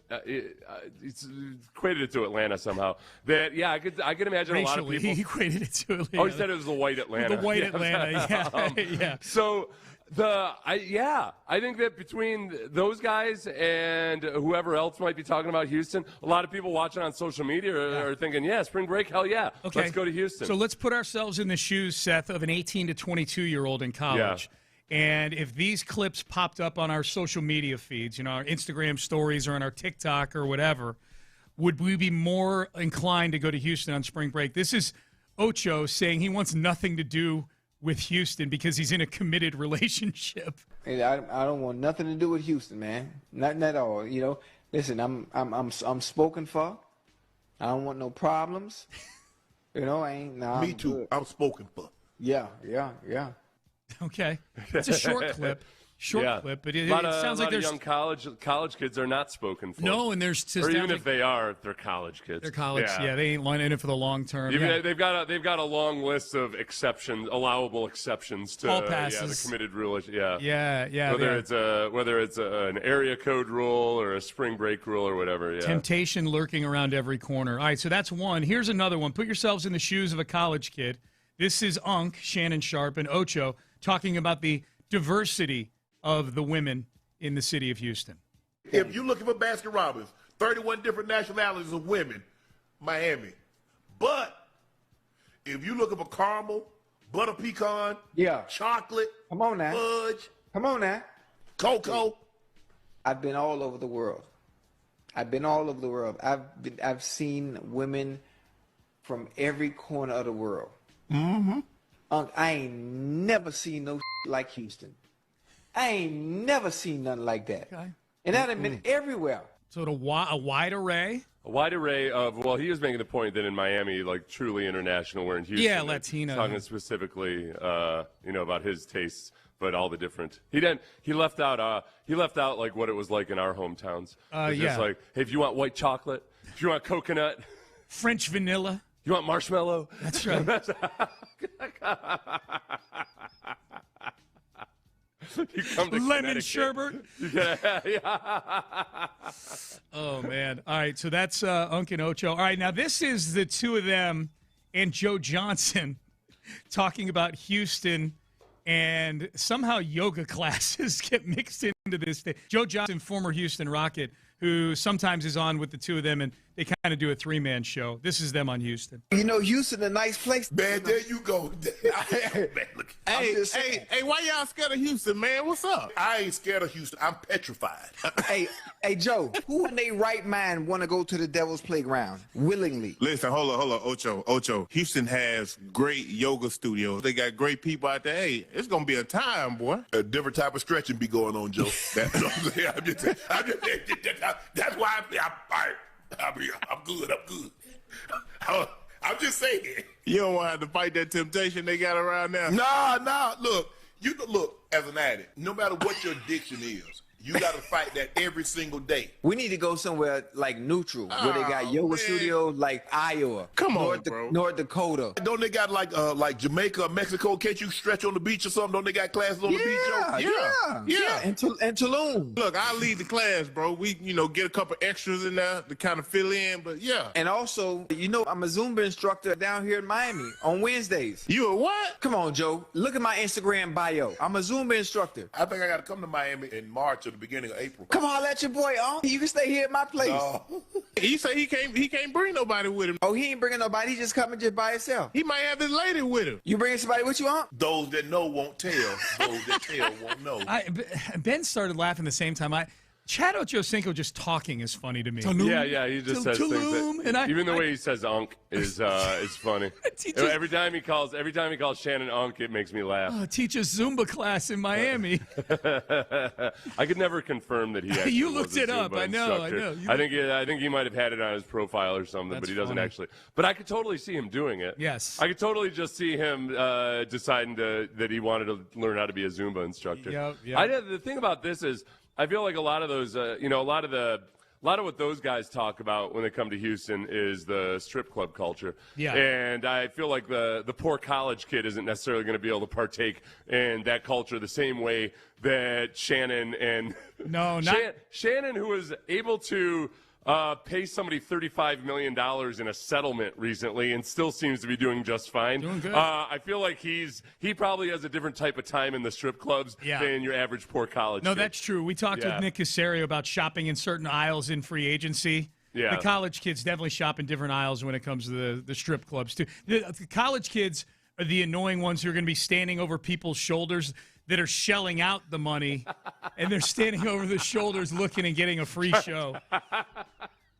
It's equated it to Atlanta somehow. I could imagine a lot of people. He equated it to Atlanta. Oh, he said it was the white Atlanta. The white Atlanta, yeah. So I think that between those guys and whoever else might be talking about Houston, a lot of people watching on social media are thinking, spring break, hell yeah, let's go to Houston. So let's put ourselves in the shoes, Seth, of an 18 to 22-year-old in college. Yeah. And if these clips popped up on our social media feeds, our Instagram stories or on our TikTok or whatever, would we be more inclined to go to Houston on spring break? This is Ocho saying he wants nothing to do with Houston because he's in a committed relationship. Hey, I don't want nothing to do with Houston, man. Nothing at all. Listen, I'm spoken for. I don't want no problems. Me too. Good. I'm spoken for. Yeah. Okay, it's a short clip. Clip, but it sounds like there's young college kids are not spoken for. No, and there's or even if they are, they're college kids. They're college. Yeah, they ain't lining it for the long term. They've got a long list of exceptions, allowable exceptions to the committed rule. Whether it's an area code rule or a spring break rule or whatever. Yeah. Temptation lurking around every corner. All right, so that's one. Here's another one. Put yourselves in the shoes of a college kid. This is Shannon Sharp, and Ocho talking about the diversity of the women in the city of Houston. If you're looking for basket robbers, 31 different nationalities of women, Miami. But if you're looking for caramel, butter pecan, chocolate, come on now, fudge, cocoa. I've been all over the world. I've seen women from every corner of the world. Mm-hmm. I ain't never seen no like Houston. I ain't never seen nothing like that. Okay. And that have been everywhere. So a wide array? A wide array of, well, he was making the point that in Miami, like truly international, where in Houston, yeah, Latino. Talking specifically, about his tastes, but all the different. He left out like what it was like in our hometowns. It's just like, hey, if you want white chocolate, if you want coconut, French vanilla, you want marshmallow. That's right. You come to lemon sherbet. Yeah. Oh man! All right, so that's Unc and Ocho. All right, now this is the two of them and Joe Johnson talking about Houston, and somehow yoga classes get mixed into this thing. Joe Johnson, former Houston Rocket, who sometimes is on with the two of them, and they kind of do a three-man show. This is them on Houston. You know, Houston, a nice place. Man, there you go. Man, look, hey, why y'all scared of Houston, man? What's up? I ain't scared of Houston. I'm petrified. hey, Joe, who in their right mind want to go to the Devil's Playground willingly? Listen, hold on, Ocho. Houston has great yoga studios. They got great people out there. Hey, it's going to be a time, boy. A different type of stretching be going on, Joe. That's what I'm saying. That's why I'm good. I'm just saying. You don't want to have to fight that temptation they got around there? Nah. Look, as an addict, no matter what your addiction is, you got to fight that every single day. We need to go somewhere like neutral, where they got yoga studios like Iowa. Come on, bro. North Dakota. Don't they got like Jamaica or Mexico? Can't you stretch on the beach or something? Don't they got classes on the beach, Joe? Yeah. And Tulum. Look, I'll lead the class, bro. We, get a couple extras in there to kind of fill in, but yeah. And also, I'm a Zumba instructor down here in Miami on Wednesdays. You a what? Come on, Joe. Look at my Instagram bio. I'm a Zumba instructor. I think I got to come to Miami in March or the beginning of April. Come on, let your boy on. You can stay here at my place. No. He say he can't bring nobody with him. Oh, he ain't bringing nobody. He just coming just by himself. He might have his lady with him. You bringing somebody with you, huh? Those that know won't tell. Those that tell won't know. Ben started laughing the same time. Chad Ochocinco just talking is funny to me. Yeah, he just says things that, even the way he says "unk" is funny. Every time he calls Shannon "unk," it makes me laugh. Teach a Zumba class in Miami. I could never confirm that he actually you looked was a it up. Zumba I know. instructor. I think he might have had it on his profile or something, but he doesn't actually. But I could totally see him doing it. Yes, I could totally just see him deciding that he wanted to learn how to be a Zumba instructor. Yep. The thing about this is, I feel like a lot of those, a lot of what those guys talk about when they come to Houston is the strip club culture. Yeah. And I feel like the poor college kid isn't necessarily going to be able to partake in that culture the same way that Shannon and Shannon, who was able to pay somebody $35 million in a settlement recently and still seems to be doing just fine. Doing good. I feel like he probably has a different type of time in the strip clubs than your average poor college kid. That's true. We talked with Nick Casario about shopping in certain aisles in free agency. Yeah. The college kids definitely shop in different aisles when it comes to the strip clubs, too. The college kids are the annoying ones who are going to be standing over people's shoulders that are shelling out the money, and they're standing over the shoulders looking and getting a free show.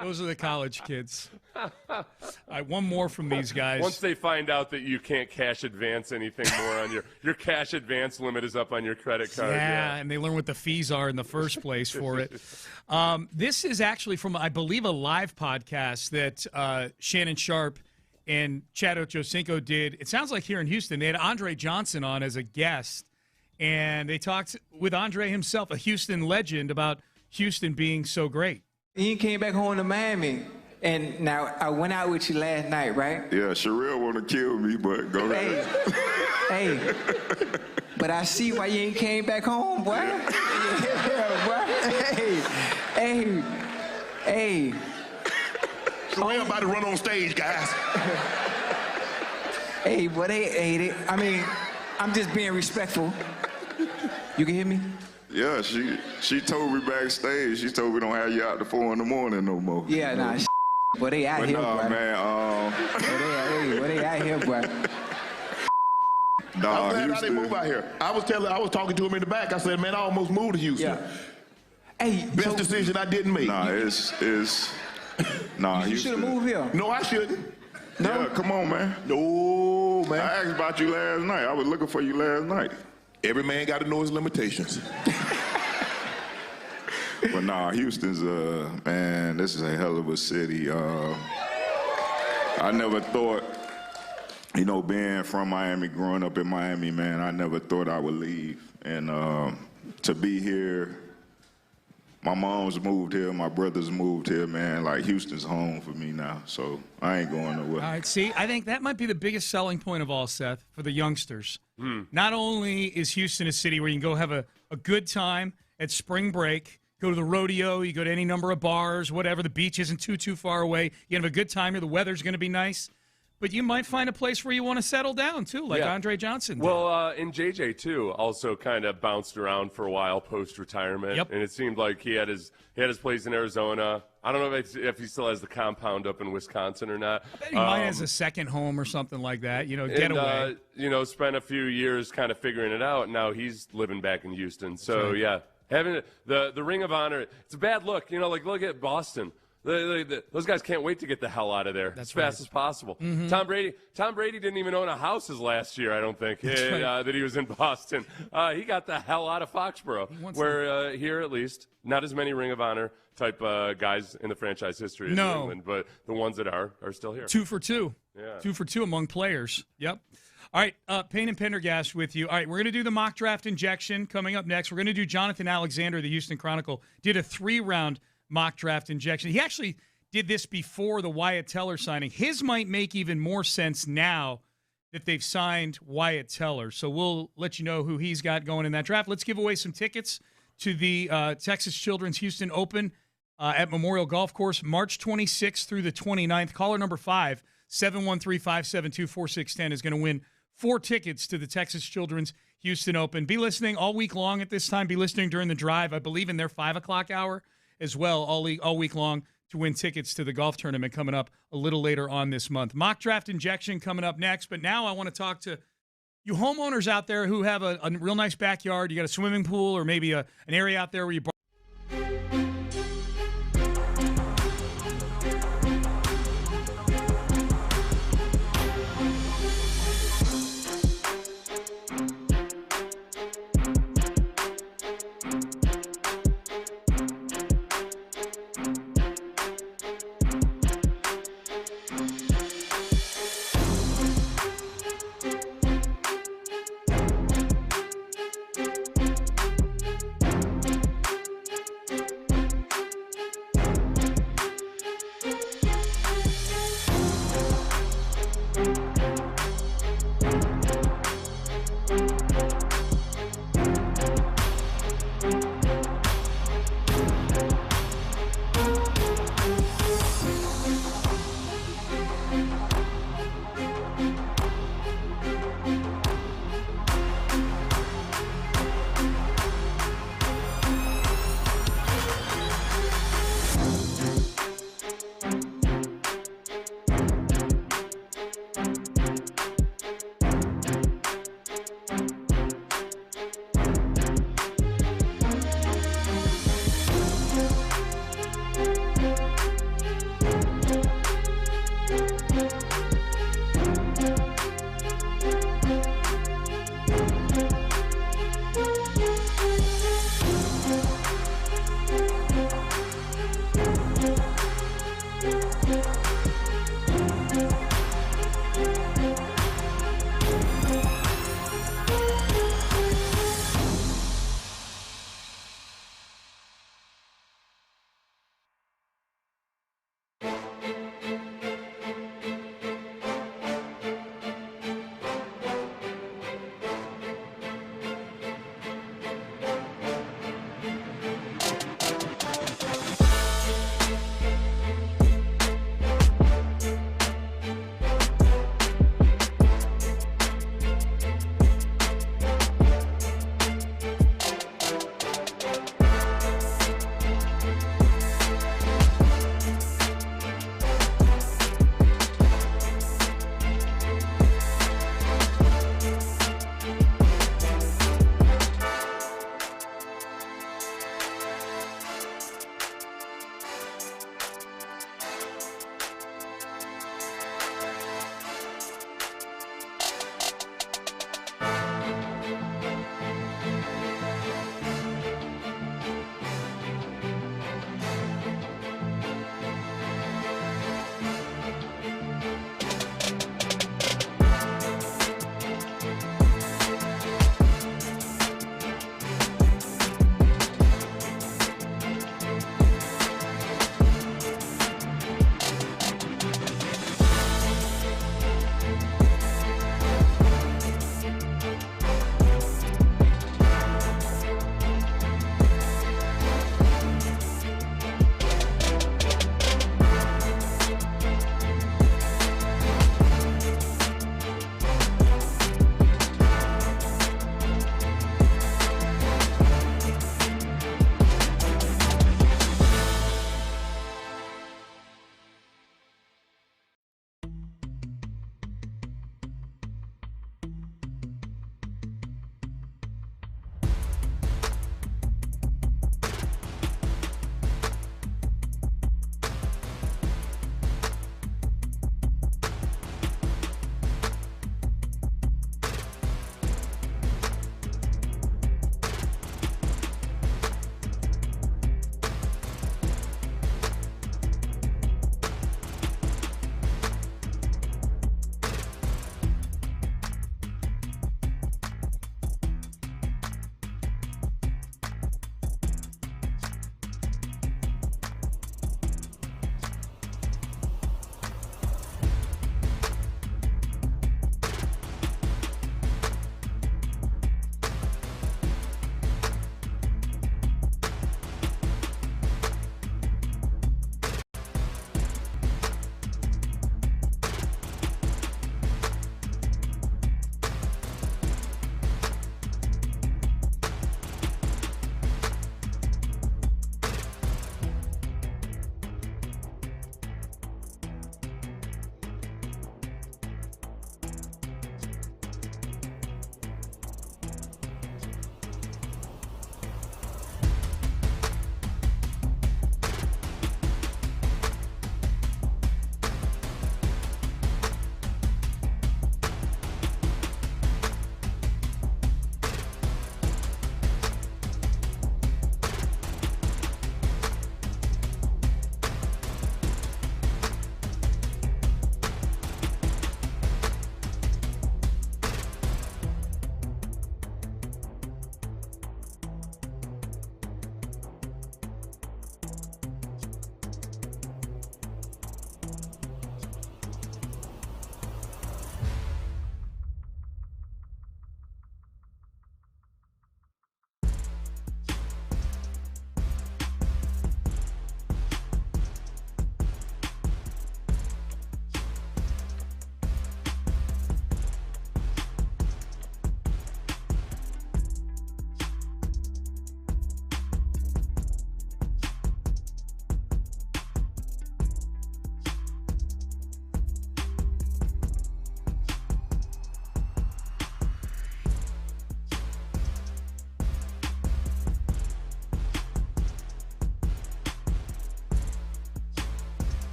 Those are the college kids. All right, one more from these guys. Once they find out that you can't cash advance anything more on your cash advance limit is up on your credit card. Yeah, and they learn what the fees are in the first place for it. This is actually from, I believe, a live podcast that Shannon Sharp and Chad Ochocinco did. It sounds like here in Houston. They had Andre Johnson on as a guest, and they talked with Andre himself, a Houston legend, about Houston being so great. You came back home to Miami, and now I went out with you last night, right? Yeah, Sherelle want to kill me, but go ahead. Hey, but I see why you ain't came back home, boy. Yeah, boy. Hey. Sherelle about to run on stage, guys. Hey, boy, I'm just being respectful. You can hear me? Yeah, she told me backstage. She told me don't have you out to 4 in the morning no more. Yeah, nah, but they out here, nah, boy. Man, but they out here, boy. Nah, I'm glad how they move out here. I was talking to him in the back. I said, man, I almost moved to Houston. Yeah. Hey, best decision I didn't make. Nah, you should have moved here. No, I shouldn't. No, come on, man. No, man. I asked about you last night. I was looking for you last night. Every man got to know his limitations. But nah, Houston's, man, this is a hell of a city. I never thought, you know, being from Miami, growing up in Miami, man, I never thought I would leave. And to be here, my mom's moved here, my brother's moved here, man. Like, Houston's home for me now, so I ain't going nowhere. All right, see, I think that might be the biggest selling point of all, Seth, for the youngsters. Not only is Houston a city where you can go have a good time at spring break, go to the rodeo, you go to any number of bars, whatever, the beach isn't too far away, you have a good time here, the weather's going to be nice, but you might find a place where you want to settle down, too, like Andre Johnson did. Well, and JJ, too, also kind of bounced around for a while post-retirement. Yep. And it seemed like he had his place in Arizona. I don't know if he still has the compound up in Wisconsin or not. I bet he might has a second home or something like that, get away. Spent a few years kind of figuring it out, and now he's living back in Houston. So, yeah, having the Ring of Honor, it's a bad look. Like, look at Boston. Those guys can't wait to get the hell out of there as fast as possible. Mm-hmm. Tom Brady didn't even own a house his last year, I don't think, that he was in Boston. He got the hell out of Foxborough, where here at least, not as many Ring of Honor type guys in the franchise history of New England, but the ones that are still here. 2 for 2. Yeah. 2 for 2 among players. Yep. All right, Payne and Pendergast with you. All right, we're going to do the mock draft injection coming up next. We're going to do Jonathan Alexander, the Houston Chronicle, did a 3-round mock draft injection. He actually did this before the Wyatt Teller signing. His might make even more sense now that they've signed Wyatt Teller. So we'll let you know who he's got going in that draft. Let's give away some tickets to the Texas Children's Houston Open at Memorial Golf Course, March 26th through the 29th. Caller number 5, 713-572-4610 is going to win 4 tickets to the Texas Children's Houston Open. Be listening all week long at this time. Be listening during the drive, I believe, in their 5 o'clock hour as well, all week long, to win tickets to the golf tournament coming up a little later on this month. Mock draft injection coming up next, but now I want to talk to you homeowners out there who have a real nice backyard. You got a swimming pool or maybe an area out there where you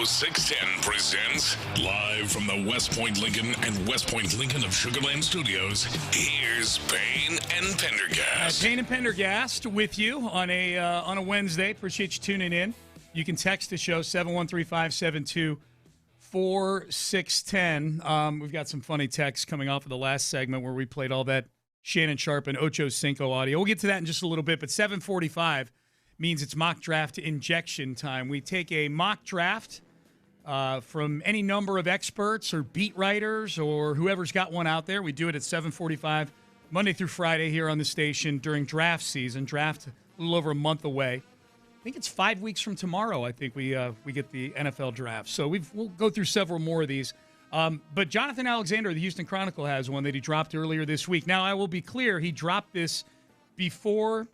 610 presents live from the West Point Lincoln and West Point Lincoln of Sugar Land Studios. Here's Payne and Pendergast. Payne and Pendergast with you on a Wednesday. Appreciate you tuning in. You can text the show 713-572-4610. We've got some funny texts coming off of the last segment where we played all that Shannon Sharp and Ocho Cinco audio. We'll get to that in just a little bit, but 7:45 means it's mock draft injection time. We take a mock draft from any number of experts or beat writers or whoever's got one out there. We do it at 7:45 Monday through Friday here on the station during draft season. Draft a little over a month away. I think it's 5 weeks from tomorrow. I think we get the NFL draft. So we'll go through several more of these. But Jonathan Alexander, the Houston Chronicle, has one that he dropped earlier this week. Now, I will be clear, he dropped this before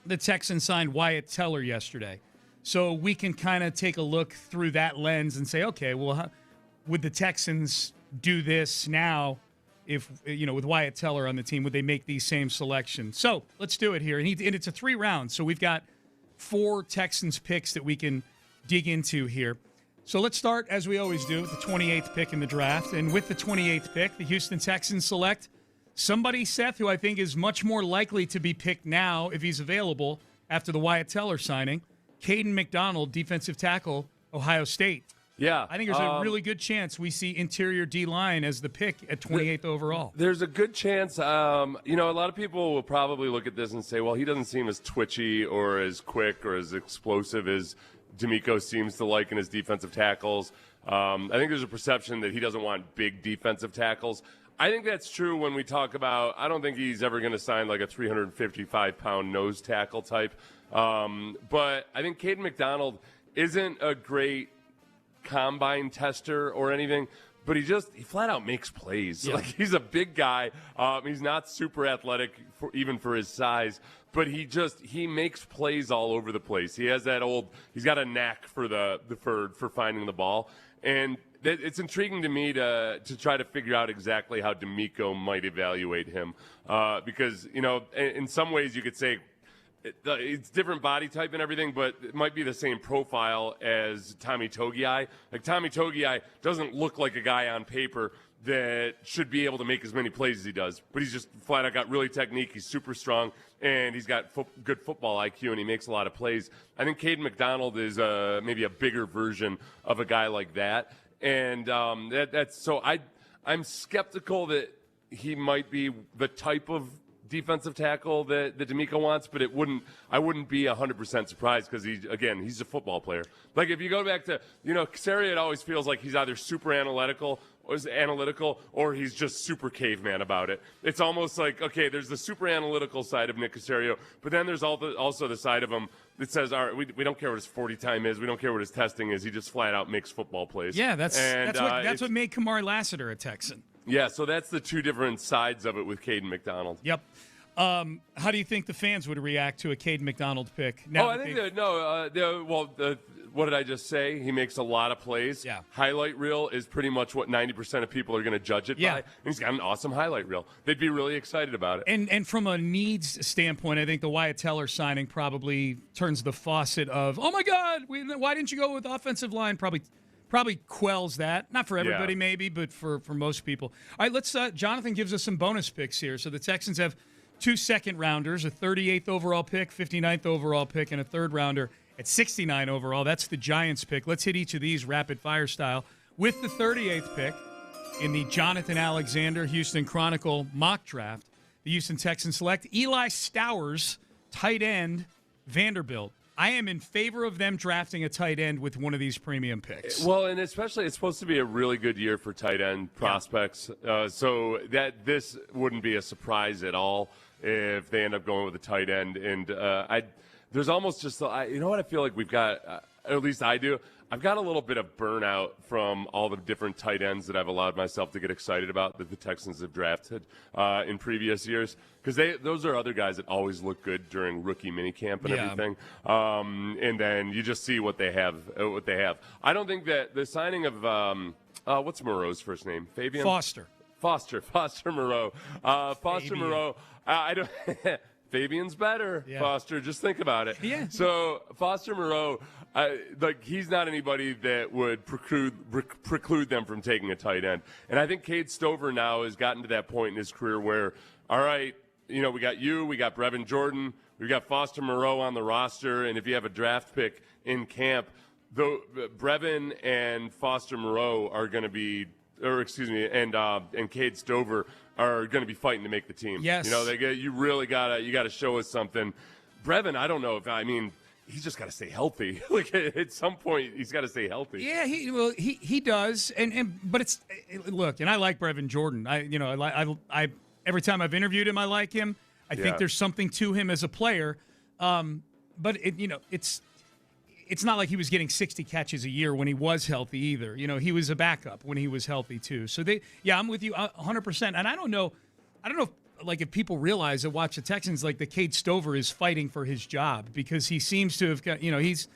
the Texans signed Wyatt Teller yesterday. So we can kind of take a look through that lens and say, okay, well, would the Texans do this now if, with Wyatt Teller on the team? Would they make these same selections? So let's do it here. And it's a 3 rounds. So we've got 4 Texans picks that we can dig into here. So let's start, as we always do, with the 28th pick in the draft. And with the 28th pick, the Houston Texans select somebody, Seth, who I think is much more likely to be picked now if he's available after the Wyatt Teller signing, Caden McDonald, defensive tackle, Ohio State. Yeah. I think there's a really good chance we see interior D-line as the pick at 28th overall. There's a good chance. A lot of people will probably look at this and say, well, he doesn't seem as twitchy or as quick or as explosive as D'Amico seems to like in his defensive tackles. I think there's a perception that he doesn't want big defensive tackles. I think that's true when we talk about, I don't think he's ever going to sign like a 355-pound nose tackle type. But I think Caden McDonald isn't a great combine tester or anything, but he flat out makes plays. Yeah. Like, he's a big guy. He's not super athletic even for his size, but he makes plays all over the place. He has he's got a knack for for finding the ball. And it's intriguing to me to try to figure out exactly how D'Amico might evaluate him, because in some ways you could say it's different body type and everything, but it might be the same profile as Tommy Togiai. Like, Tommy Togiai doesn't look like a guy on paper that should be able to make as many plays as he does, but he's just flat out got really technique. He's super strong, and he's got good football IQ, and he makes a lot of plays. I think Caden McDonald is maybe a bigger version of a guy like that. And I'm skeptical that he might be the type of defensive tackle that D'Amico wants, but I wouldn't be 100% surprised because he's a football player. Like, if you go back to, Caserio, it always feels like he's either super analytical or he's just super caveman about it. It's almost like, okay, there's the super analytical side of Nick Caserio, but then there's also the side of him that says, all right, we don't care what his 40 time is, we don't care what his testing is, he just flat out makes football plays. Yeah, that's what made Kamari Lassiter a Texan. Yeah, so that's the two different sides of it with Caden McDonald. Yep. How do you think the fans would react to a Caden McDonald pick? What did I just say? He makes a lot of plays. Yeah. Highlight reel is pretty much what 90% of people are going to judge it by. And he's got an awesome highlight reel. They'd be really excited about it. And from a needs standpoint, I think the Wyatt Teller signing probably turns the faucet of, oh my God, why didn't you go with offensive line? Probably quells that. Not for everybody, maybe, but for most people. All right, let's. Jonathan gives us some bonus picks here. So the Texans have 2 second-rounders, a 38th overall pick, 59th overall pick, and a third-rounder at 69 overall. That's the Giants pick. Let's hit each of these rapid-fire style. With the 38th pick in the Jonathan Alexander Houston Chronicle mock draft, the Houston Texans select Eli Stowers, tight end, Vanderbilt. I am in favor of them drafting a tight end with one of these premium picks. Well, and especially it's supposed to be a really good year for tight end prospects, so that this wouldn't be a surprise at all if they end up going with a tight end. And there's almost just, you know what I feel like we've got, at least I do, I've got a little bit of burnout from all the different tight ends that I've allowed myself to get excited about that the Texans have drafted in previous years, because those are other guys that always look good during rookie minicamp and everything. And then you just see what they have. I don't think that the signing of what's Moreau's first name? Fabian? Foster Moreau. Foster Moreau. I don't. Fabian's better, Foster. Just think about it. Yeah. So Foster Moreau, he's not anybody that would preclude them from taking a tight end. And I think Cade Stover now has gotten to that point in his career where, all right, we got we got Brevin Jordan, we got Foster Moreau on the roster, and if you have a draft pick in camp, though Brevin and Foster Moreau are going to be, and Cade Stover are going to be fighting to make the team. Yes. You really gotta show us something. Brevin, I don't know he's just got to stay healthy. At some point, he's got to stay healthy. Yeah, he does. But look, and I like Brevin Jordan. I every time I've interviewed him, I like him. I think there's something to him as a player. But it's not like he was getting 60 catches a year when he was healthy either. He was a backup when he was healthy too. So I'm with you 100%. And I don't know if people realize that watch the Texans, that Cade Stover is fighting for his job because he seems to have got, he's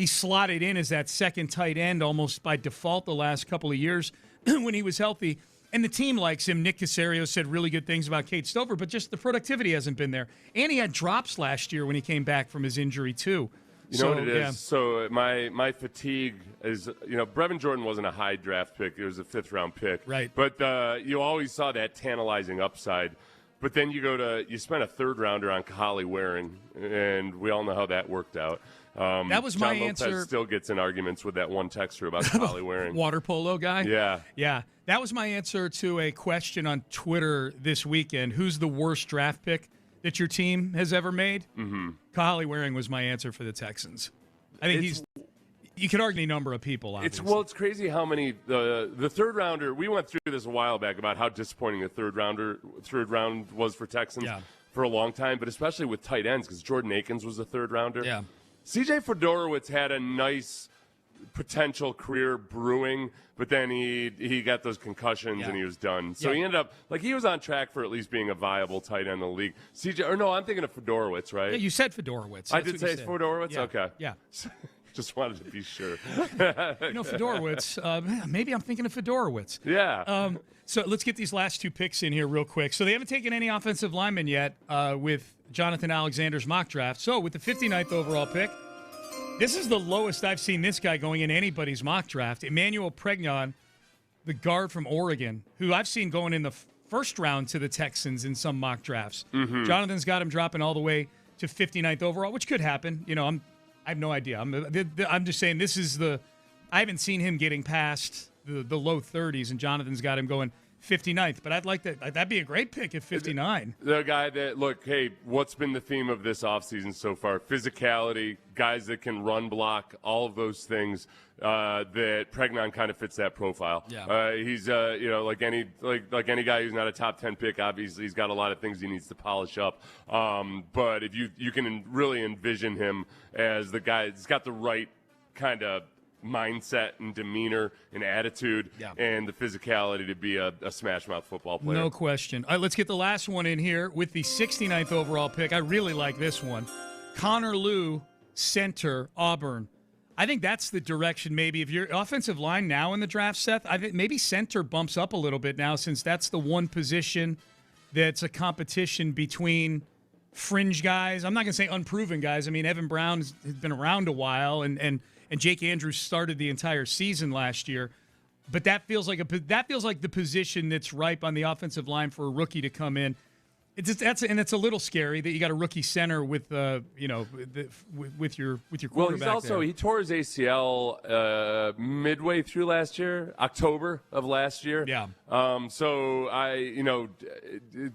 slotted in as that second tight end almost by default the last couple of years when he was healthy. And the team likes him. Nick Caserio said really good things about Cade Stover, but just the productivity hasn't been there. And he had drops last year when he came back from his injury too. You know what it is? Yeah. So my fatigue is, Brevin Jordan wasn't a high draft pick. It was a 5th-round pick. Right. But you always saw that tantalizing upside. But then you spent a 3rd-rounder on Kahale Waring, and we all know how that worked out. That was my answer. John Lopez still gets in arguments with that one texter about Kahale Waring. Water polo guy? Yeah. Yeah. That was my answer to a question on Twitter this weekend. Who's the worst draft pick that your team has ever made? Mm-hmm. Kahale Waring was my answer for the Texans. I think you could argue a number of people, obviously. It's crazy how many the 3rd rounder, we went through this a while back about how disappointing the 3rd round was for Texans for a long time, but especially with tight ends because Jordan Akins was a 3rd rounder. Yeah. CJ Fedorowicz had a nice potential career brewing, but then he got those concussions and he was done. So he ended up he was on track for at least being a viable tight end in the league. I'm thinking of Fedorowicz, right? Yeah, you said Fedorowicz. I did say Fedorowicz? Yeah. Okay. Yeah. Just wanted to be sure. Fedorowicz, maybe I'm thinking of Fedorowicz. Yeah. So let's get these last 2 picks in here real quick. So they haven't taken any offensive linemen yet with Jonathan Alexander's mock draft. So with the 59th overall pick, this is the lowest I've seen this guy going in anybody's mock draft. Emmanuel Pregnon, the guard from Oregon, who I've seen going in the 1st round to the Texans in some mock drafts. Mm-hmm. Jonathan's got him dropping all the way to 59th overall, which could happen. I have no idea. I'm just saying this is I haven't seen him getting past the low 30s, and Jonathan's got him going 59th. But I'd like that. That'd be a great pick at 59. The guy that, what's been the theme of this offseason so far? Physicality, guys that can run block, all of those things that Pregnon kind of fits that profile. Yeah. He's, like any guy who's not a top 10 pick, obviously he's got a lot of things he needs to polish up. But if you can really envision him as the guy that's got the right kind of mindset and demeanor and attitude and the physicality to be a smash-mouth football player. No question. All right, let's get the last one in here with the 69th overall pick. I really like this one. Connor Lew, center, Auburn. I think that's the direction maybe. If you're offensive line now in the draft, Seth, I think maybe center bumps up a little bit now since that's the one position that's a competition between fringe guys. I'm not going to say unproven guys. I mean, Evan Brown has been around a while, and Jake Andrews started the entire season last year. But that feels like the position that's ripe on the offensive line for a rookie to come in. It's a little scary that you got a rookie center with with your quarterback. Well, he tore his ACL midway through last year, October of last year. Yeah.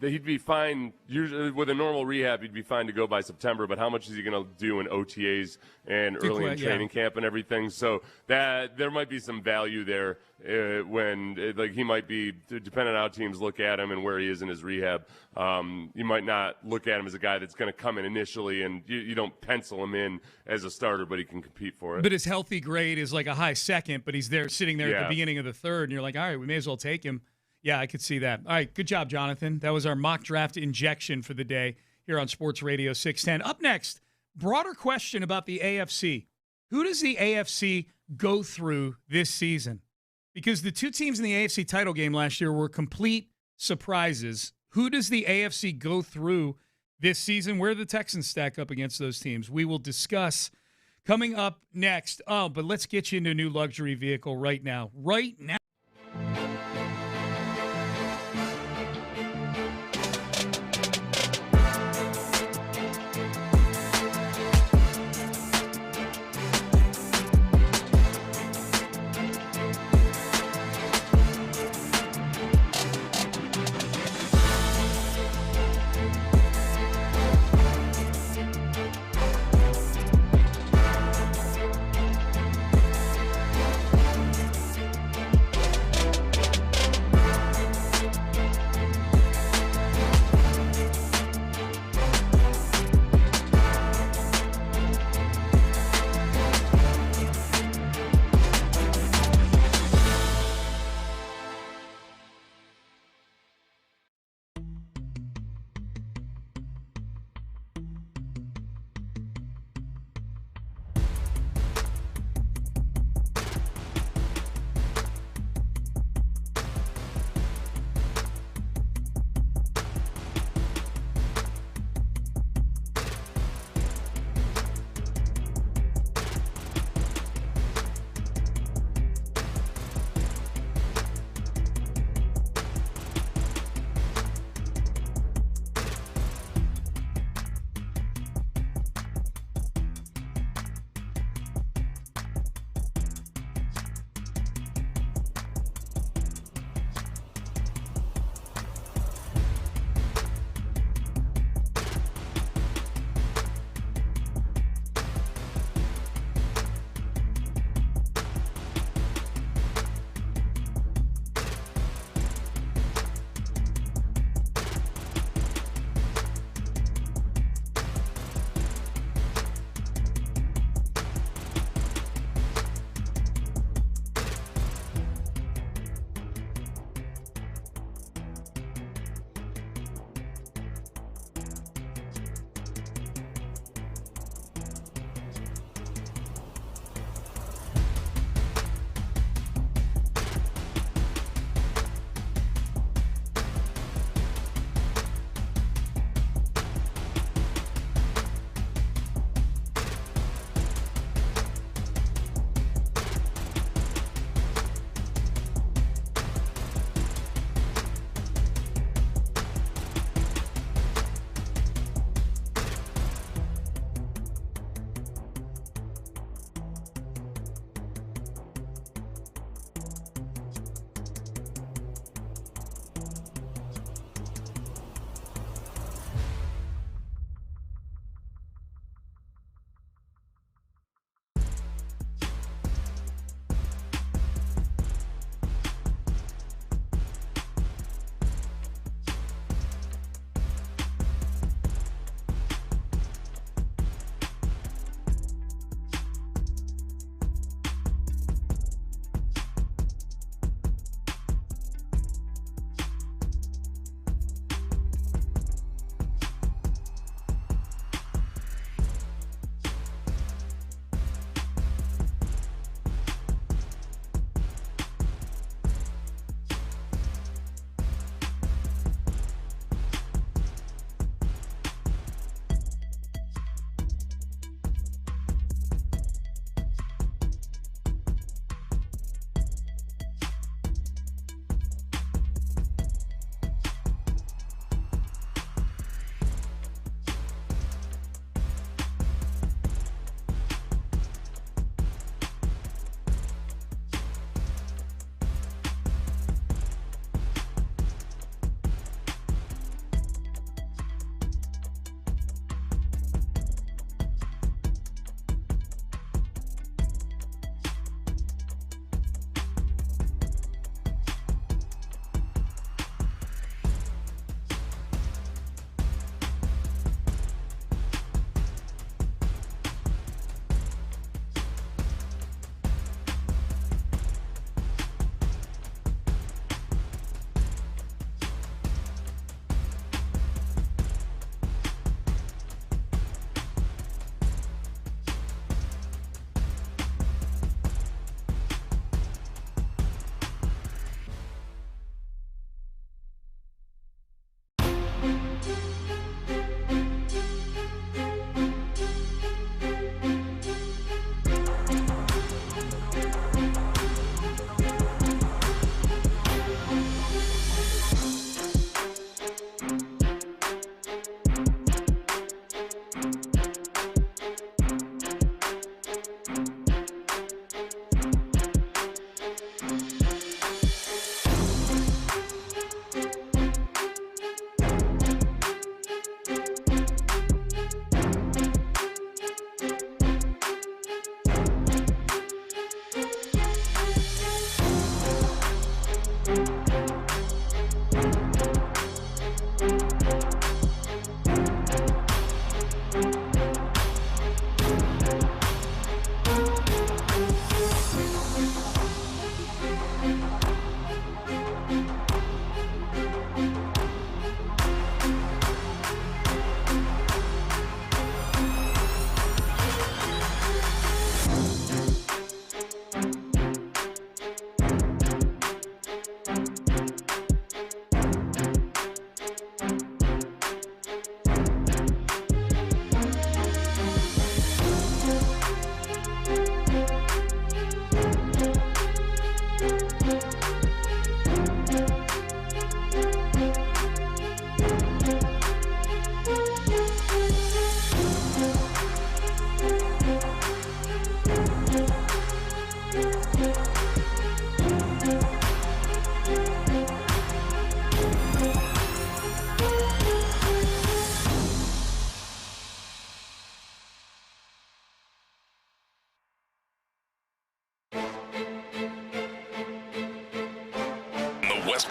He'd be fine. Usually with a normal rehab, he'd be fine to go by September. But how much is he going to do in OTAs and early in training camp and everything? So that there might be some value there he might be, depending on how teams look at him and where he is in his rehab. You might not look at him as a guy that's going to come in initially, and you don't pencil him in as a starter, but he can compete for it. But his healthy grade is like a high second, but he's sitting there at the beginning of the 3rd, and you're like, all right, we may as well take him. Yeah, I could see that. All right, good job, Jonathan. That was our mock draft injection for the day here on Sports Radio 610. Up next, broader question about the AFC. Who does the AFC go through this season? Because the 2 teams in the AFC title game last year were complete surprises. Who does the AFC go through this season. Where the Texans stack up against those teams, we will discuss coming up next. Oh, but let's get you into a new luxury vehicle right now. Right now.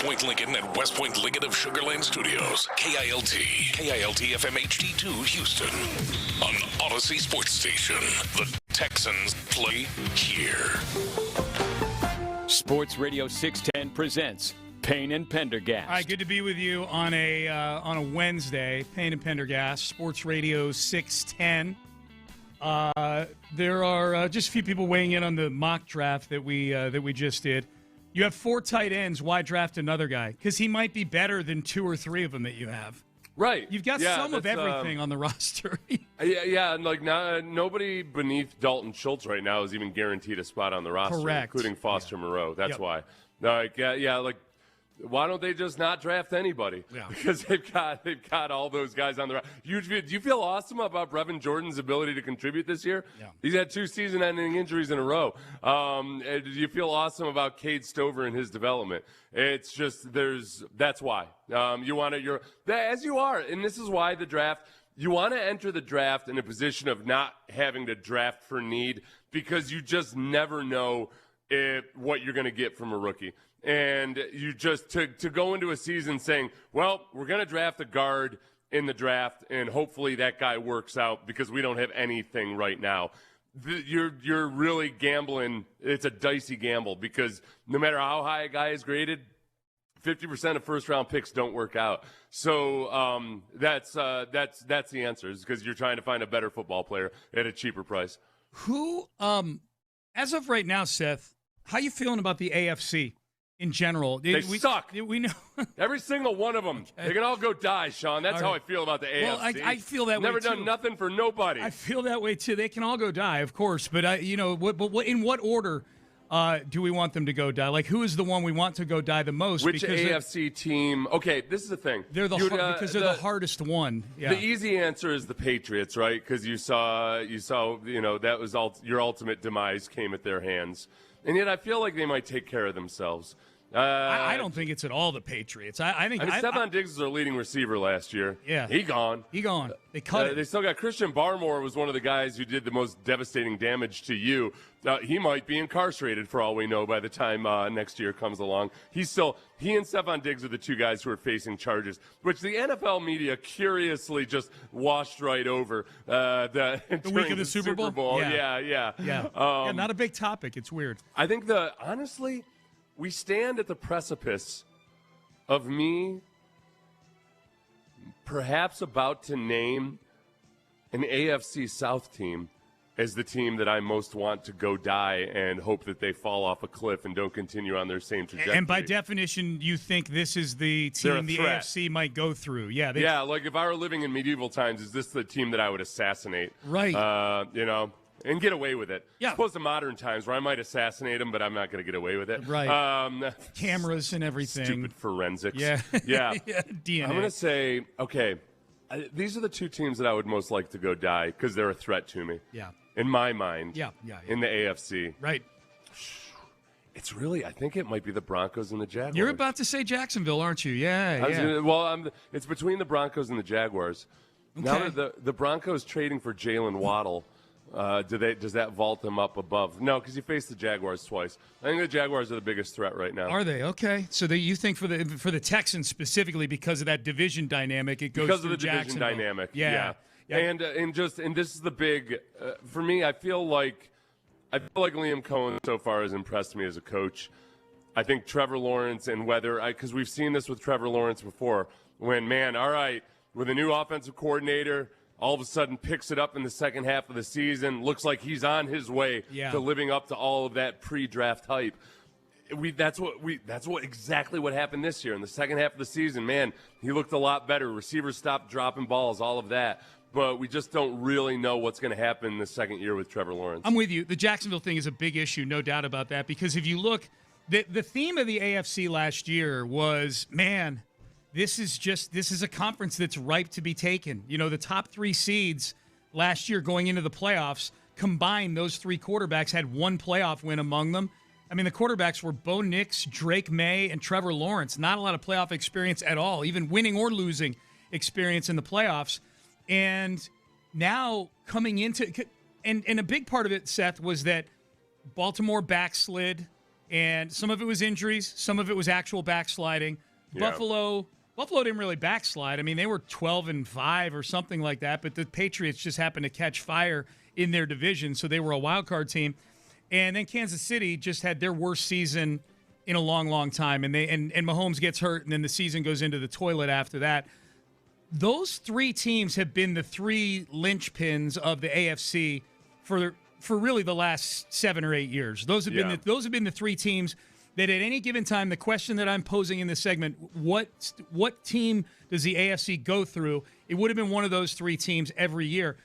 Point Lincoln and West Point Lincoln of Sugar Land Studios. KILT FM HD2 Houston. On Odyssey Sports Station. The Texans play here. Sports Radio 610 presents Payne and Pendergast. All right, good to be with you on a Wednesday. Payne and Pendergast, Sports Radio 610. There are just a few people weighing in on the mock draft that we just did. You have 4 tight ends. Why draft another guy? Because he might be better than 2 or 3 of them that you have. Right. You've got some of everything on the roster. And like nobody beneath Dalton Schultz right now is even guaranteed a spot on the roster, correct, including Foster Moreau. That's why. Like, why don't they just not draft anybody? Yeah. Because they've got all those guys on the roster. Do you feel awesome about Brevin Jordan's ability to contribute this year? Yeah. He's had 2 season-ending injuries in a row. Do you feel awesome about Cade Stover and his development? It's just that's why you want to. As you are, and this is why the draft. You want to enter the draft in a position of not having to draft for need, because you just never know what you're going to get from a rookie. And you just to go into a season saying, well, we're going to draft a guard in the draft, and hopefully that guy works out because we don't have anything right now. You're really gambling. It's a dicey gamble, because no matter how high a guy is graded, 50% of first-round picks don't work out. So that's the answer, is because you're trying to find a better football player at a cheaper price. Who, as of right now, Seth, how you feeling about the AFC? In general, they suck. We know every single one of them. Okay. They can all go die, Sean. That's how I feel about the AFC. Well, I feel that way too. Never done nothing for nobody. I feel that way too. They can all go die, of course. But what in what order do we want them to go die? Like, who is the one we want to go die the most? Which AFC team? Okay, this is the thing. They're because they're the hardest one. Yeah. The easy answer is the Patriots, right? Because you saw, that was your ultimate demise came at their hands. And yet I feel like they might take care of themselves. I don't think it's at all the Patriots. I think Stephon Diggs was their leading receiver last year. Yeah. He gone. They cut it. They still got Christian Barmore was one of the guys who did the most devastating damage to you. He might be incarcerated for all we know by the time next year comes along. He and Stephon Diggs are the 2 guys who are facing charges, which the NFL media curiously just washed right over the week of the Super Bowl. Yeah. Not a big topic. It's weird. I think honestly, we stand at the precipice of me perhaps about to name an AFC South team as the team that I most want to go die and hope that they fall off a cliff and don't continue on their same trajectory. And by definition, you think this is the team the AFC might go through. Yeah. Like if I were living in medieval times, is this the team that I would assassinate? Right. And get away with it. Yeah. As opposed to modern times where I might assassinate them, but I'm not going to get away with it. Right. Cameras and everything. Stupid forensics. Yeah. DNA. I'm going to say, okay, these are the 2 teams that I would most like to go die because they're a threat to me. Yeah. In my mind. Yeah. In the AFC. Right. It's really, I think it might be the Broncos and the Jaguars. You're about to say Jacksonville, aren't you? Yeah. It's between the Broncos and the Jaguars. Okay. Now that the Broncos trading for Jalen Waddle, does that vault them up above? No, because you faced the Jaguars twice. I think the Jaguars are the biggest threat right now. Are they? Okay. So you think for the Texans specifically because of that division dynamic, it goes because of the division dynamic. Yeah. And this is the big for me. I feel like Liam Cohen so far has impressed me as a coach. I think Trevor Lawrence and because we've seen this with Trevor Lawrence before, when with a new offensive coordinator, all of a sudden picks it up in the second half of the season, looks like he's on his way to living up to all of that pre-draft hype. That's exactly what happened this year in the second half of the season. Man, he looked a lot better. Receivers stopped dropping balls, all of that. But we just don't really know what's going to happen in the second year with Trevor Lawrence. I'm with you. The Jacksonville thing is a big issue, no doubt about that, because if you look, the theme of the AFC last year was, man, this is a conference that's ripe to be taken. The top 3 seeds last year going into the playoffs, combined, those 3 quarterbacks had 1 playoff win among them. I mean, the quarterbacks were Bo Nix, Drake May, and Trevor Lawrence. Not a lot of playoff experience at all, even winning or losing experience in the playoffs. And now coming into – and a big part of it, Seth, was that Baltimore backslid. And some of it was injuries. Some of it was actual backsliding. Yeah. Buffalo didn't really backslide. I mean, they were 12-5 or something like that, but the Patriots just happened to catch fire in their division, so they were a wild card team. And then Kansas City just had their worst season in a long, long time, and Mahomes gets hurt, and then the season goes into the toilet after that. Those three teams have been the three linchpins of the AFC for really the last 7 or 8 years. Those have been the three teams that at any given time, the question that I'm posing in this segment, what team does the AFC go through? It would have been one of those three teams every year.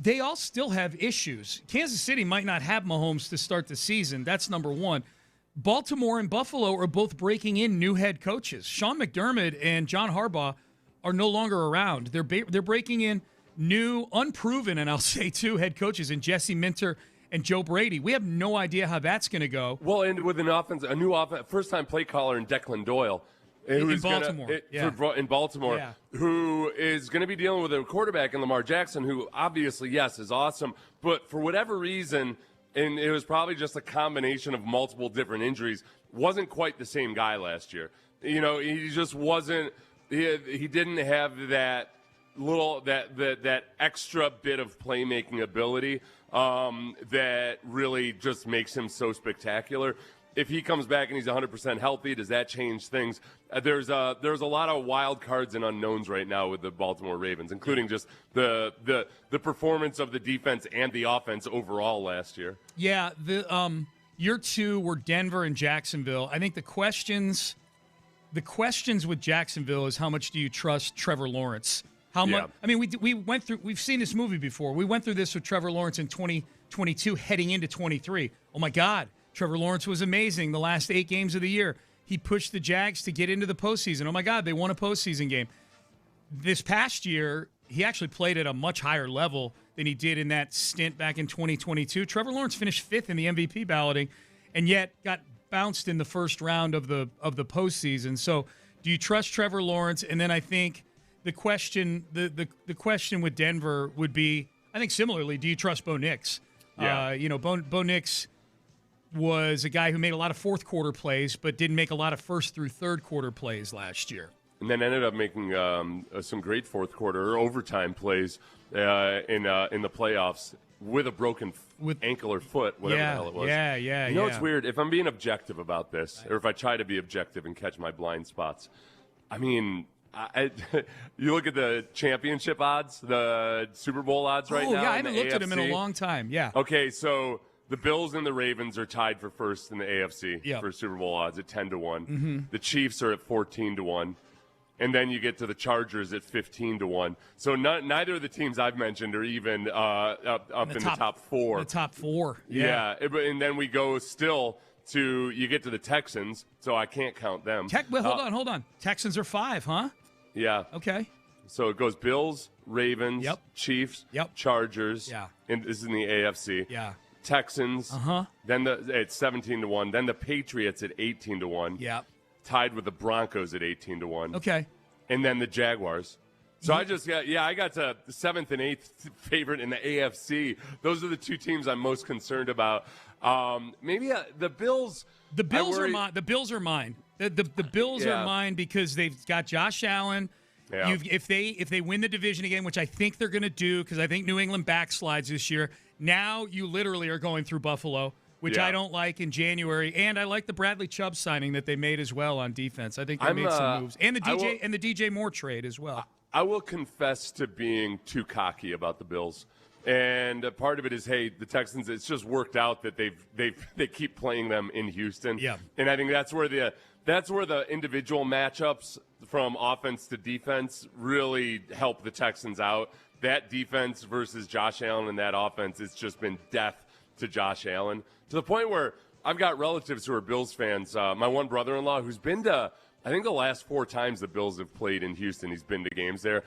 They all still have issues. Kansas City might not have Mahomes to start the season. That's number one. Baltimore and Buffalo are both breaking in new head coaches. Sean McDermott and John Harbaugh are no longer around. They're breaking in new, unproven, and I'll say two head coaches in Jesse Minter and Joe Brady. We have no idea how that's going to go. Well, and with a new first-time play caller in Declan Doyle. In Baltimore. In Baltimore, who is going to be dealing with a quarterback in Lamar Jackson, who obviously, yes, is awesome. But for whatever reason, and it was probably just a combination of multiple different injuries, wasn't quite the same guy last year. You know, he just wasn't – he didn't have that that extra bit of playmaking ability that really just makes him so spectacular. If he comes back and he's 100% healthy, does that change things? There's a lot of wild cards and unknowns right now with the Baltimore Ravens, including just the performance of the defense and the offense overall last year. Yeah, your two were Denver and Jacksonville. I think the questions with Jacksonville is how much do you trust Trevor Lawrence? How much? I mean, we went through. We've seen this movie before. We went through this with Trevor Lawrence in 2022, heading into 23. Oh my God. Trevor Lawrence was amazing the last 8 games of the year. He pushed the Jags to get into the postseason. Oh, my God, they won a postseason game. This past year, he actually played at a much higher level than he did in that stint back in 2022. Trevor Lawrence finished 5th in the MVP balloting and yet got bounced in the first round of the postseason. So do you trust Trevor Lawrence? And then I think the question with Denver would be, I think similarly, do you trust Bo Nix? Yeah. Bo Nix was a guy who made a lot of fourth quarter plays, but didn't make a lot of first through third quarter plays last year. And then ended up making some great fourth quarter or overtime plays in the playoffs with a broken ankle or foot, whatever the hell it was. Yeah. You know what's weird? If I'm being objective about this, or if I try to be objective and catch my blind spots, I mean, you look at the championship odds, the Super Bowl odds right now. Oh, yeah, I haven't looked at AFC. them in a long time. Yeah. Okay, so the Bills and the Ravens are tied for first in the AFC for Super Bowl odds at 10-1. Mm-hmm. The Chiefs are at 14-1. And then you get to the Chargers at 15-1. So neither of the teams I've mentioned are even up in the top 4. The top 4. Yeah. And then we go still to you get to the Texans, so I can't count them. Hold on. Texans are 5, huh? Yeah. Okay. So it goes Bills, Ravens, Chiefs, Chargers. Yeah. And this is in the AFC. Yeah. Texans. Then it's 17-1. Then the Patriots at 18-1. Yeah. Tied with the Broncos at 18-1. Okay. And then the Jaguars. So I got to the 7th and 8th favorite in the AFC. Those are the two teams I'm most concerned about. Maybe the Bills. The Bills are mine. The Bills are mine. The Bills are mine because they've got Josh Allen. Yeah. If they win the division again, which I think they're going to do, because I think New England backslides this year. Now you literally are going through Buffalo, which I don't like in January, and I like the Bradley Chubb signing that they made as well on defense. I think they made some moves, and the DJ Moore trade as well. I will confess to being too cocky about the Bills. And part of it is, hey, the Texans, it's just worked out that they keep playing them in Houston. Yeah. And I think that's where the individual matchups from offense to defense really help the Texans out. That defense versus Josh Allen and that offense, it's just been death to Josh Allen, to the point where I've got relatives who are Bills fans. My one brother-in-law who's been to, I think the last 4 times the Bills have played in Houston, he's been to games there.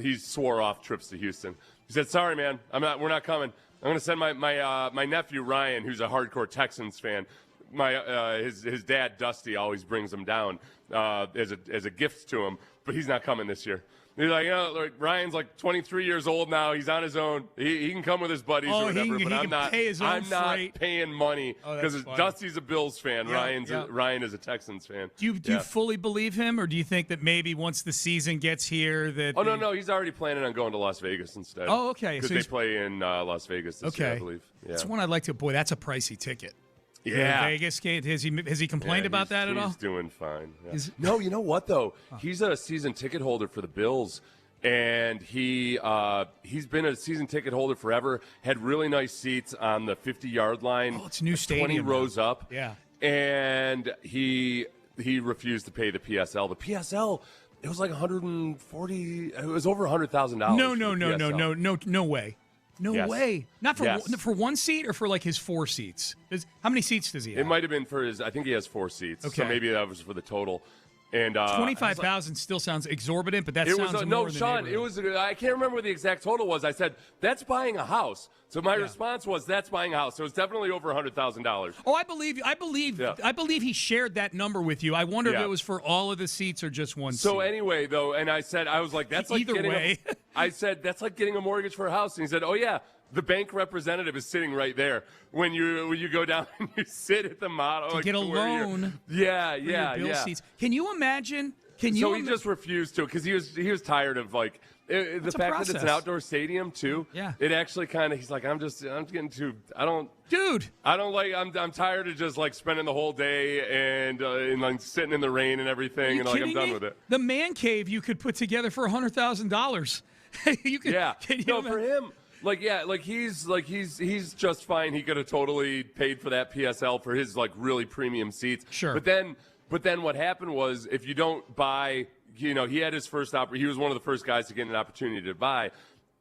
He swore off trips to Houston. He said, "Sorry, man, we're not coming. I'm going to send my nephew Ryan, who's a hardcore Texans fan. His dad Dusty always brings him down as a gift to him, but he's not coming this year." He's like, like Ryan's like 23 years old now. He's on his own. He can come with his buddies or whatever, but I'm not. I'm not paying money because Dusty's a Bills fan. Ryan is a Texans fan. Do you fully believe him, or do you think that maybe once the season gets here that? Oh no, he's already planning on going to Las Vegas instead. Oh, okay. Because they play in Las Vegas this year, I believe. Yeah. That's one I'd like to. Boy, that's a pricey ticket. Yeah, Vegas game. Has he complained about that at all? He's doing fine. Yeah. No, you know what though? He's a season ticket holder for the Bills, and he's been a season ticket holder forever. Had really nice seats on the 50-yard line. Oh, it's a new stadium. 20 rows up. Yeah, and he refused to pay the PSL. The PSL. It was like 140. It was over $100,000. No way. No way. Not for one seat or for like his 4 seats. How many seats does he have? It might have been for his. I think he has 4 seats. Okay. So maybe that was for the total. And 25,000 still sounds exorbitant, but that sounds more than Sean. It was. I can't remember what the exact total was. I said that's buying a house. So my response was that's buying a house. So it's definitely over $100,000. Oh, I believe he shared that number with you. I wonder if it was for all of the seats or just one. So anyway, though, and I was like, that's like either way. I said that's like getting a mortgage for a house, and he said, oh yeah. The bank representative is sitting right there when you go down and you sit at the model to get a loan. Yeah. Seats. Can you imagine? He just refused to because he was tired of like the fact that it's an outdoor stadium too. Yeah, it actually kind of he's like I'm getting too I'm tired of just like spending the whole day and like sitting in the rain and everything and like I'm done with it. The man cave you could put together for $100,000. You could. Yeah. For him. He's just fine. He could have totally paid for that PSL for his like really premium seats. Sure. But then what happened was if you don't buy, he had his first he was one of the first guys to get an opportunity to buy.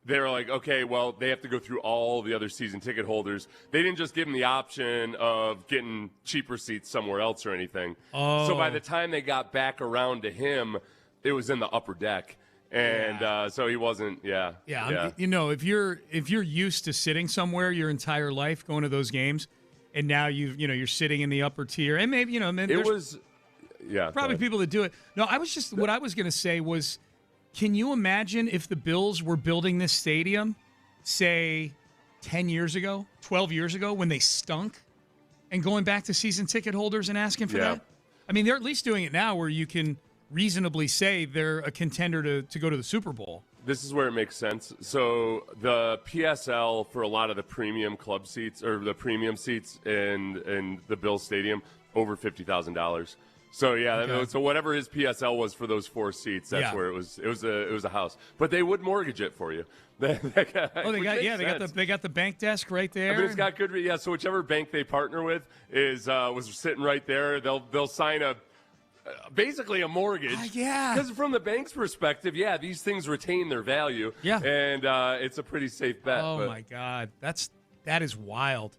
They were like, okay, well, they have to go through all the other season ticket holders. They didn't just give him the option of getting cheaper seats somewhere else or anything. Oh. So by the time they got back around to him, it was in the upper deck. And so he wasn't. If you're used to sitting somewhere your entire life, going to those games, and now you're sitting in the upper tier, and maybe probably people that do it. No, what I was going to say was, can you imagine if the Bills were building this stadium, say 10 years ago, 12 years ago, when they stunk, and going back to season ticket holders and asking for that? I mean, they're at least doing it now where you can reasonably say they're a contender to go to the Super Bowl. This is where it makes sense. So the PSL for a lot of the premium club seats or the premium seats in the Bills Stadium, over $50,000. So so whatever his PSL was for those 4 seats, that's where it was. It was a house, but they would mortgage it for you. They got the bank desk right there. I mean, it's got good. Yeah, so whichever bank they partner with was sitting right there. They'll sign basically a mortgage. Because from the bank's perspective, these things retain their value. Yeah. And it's a pretty safe bet. Oh, my God. That is wild.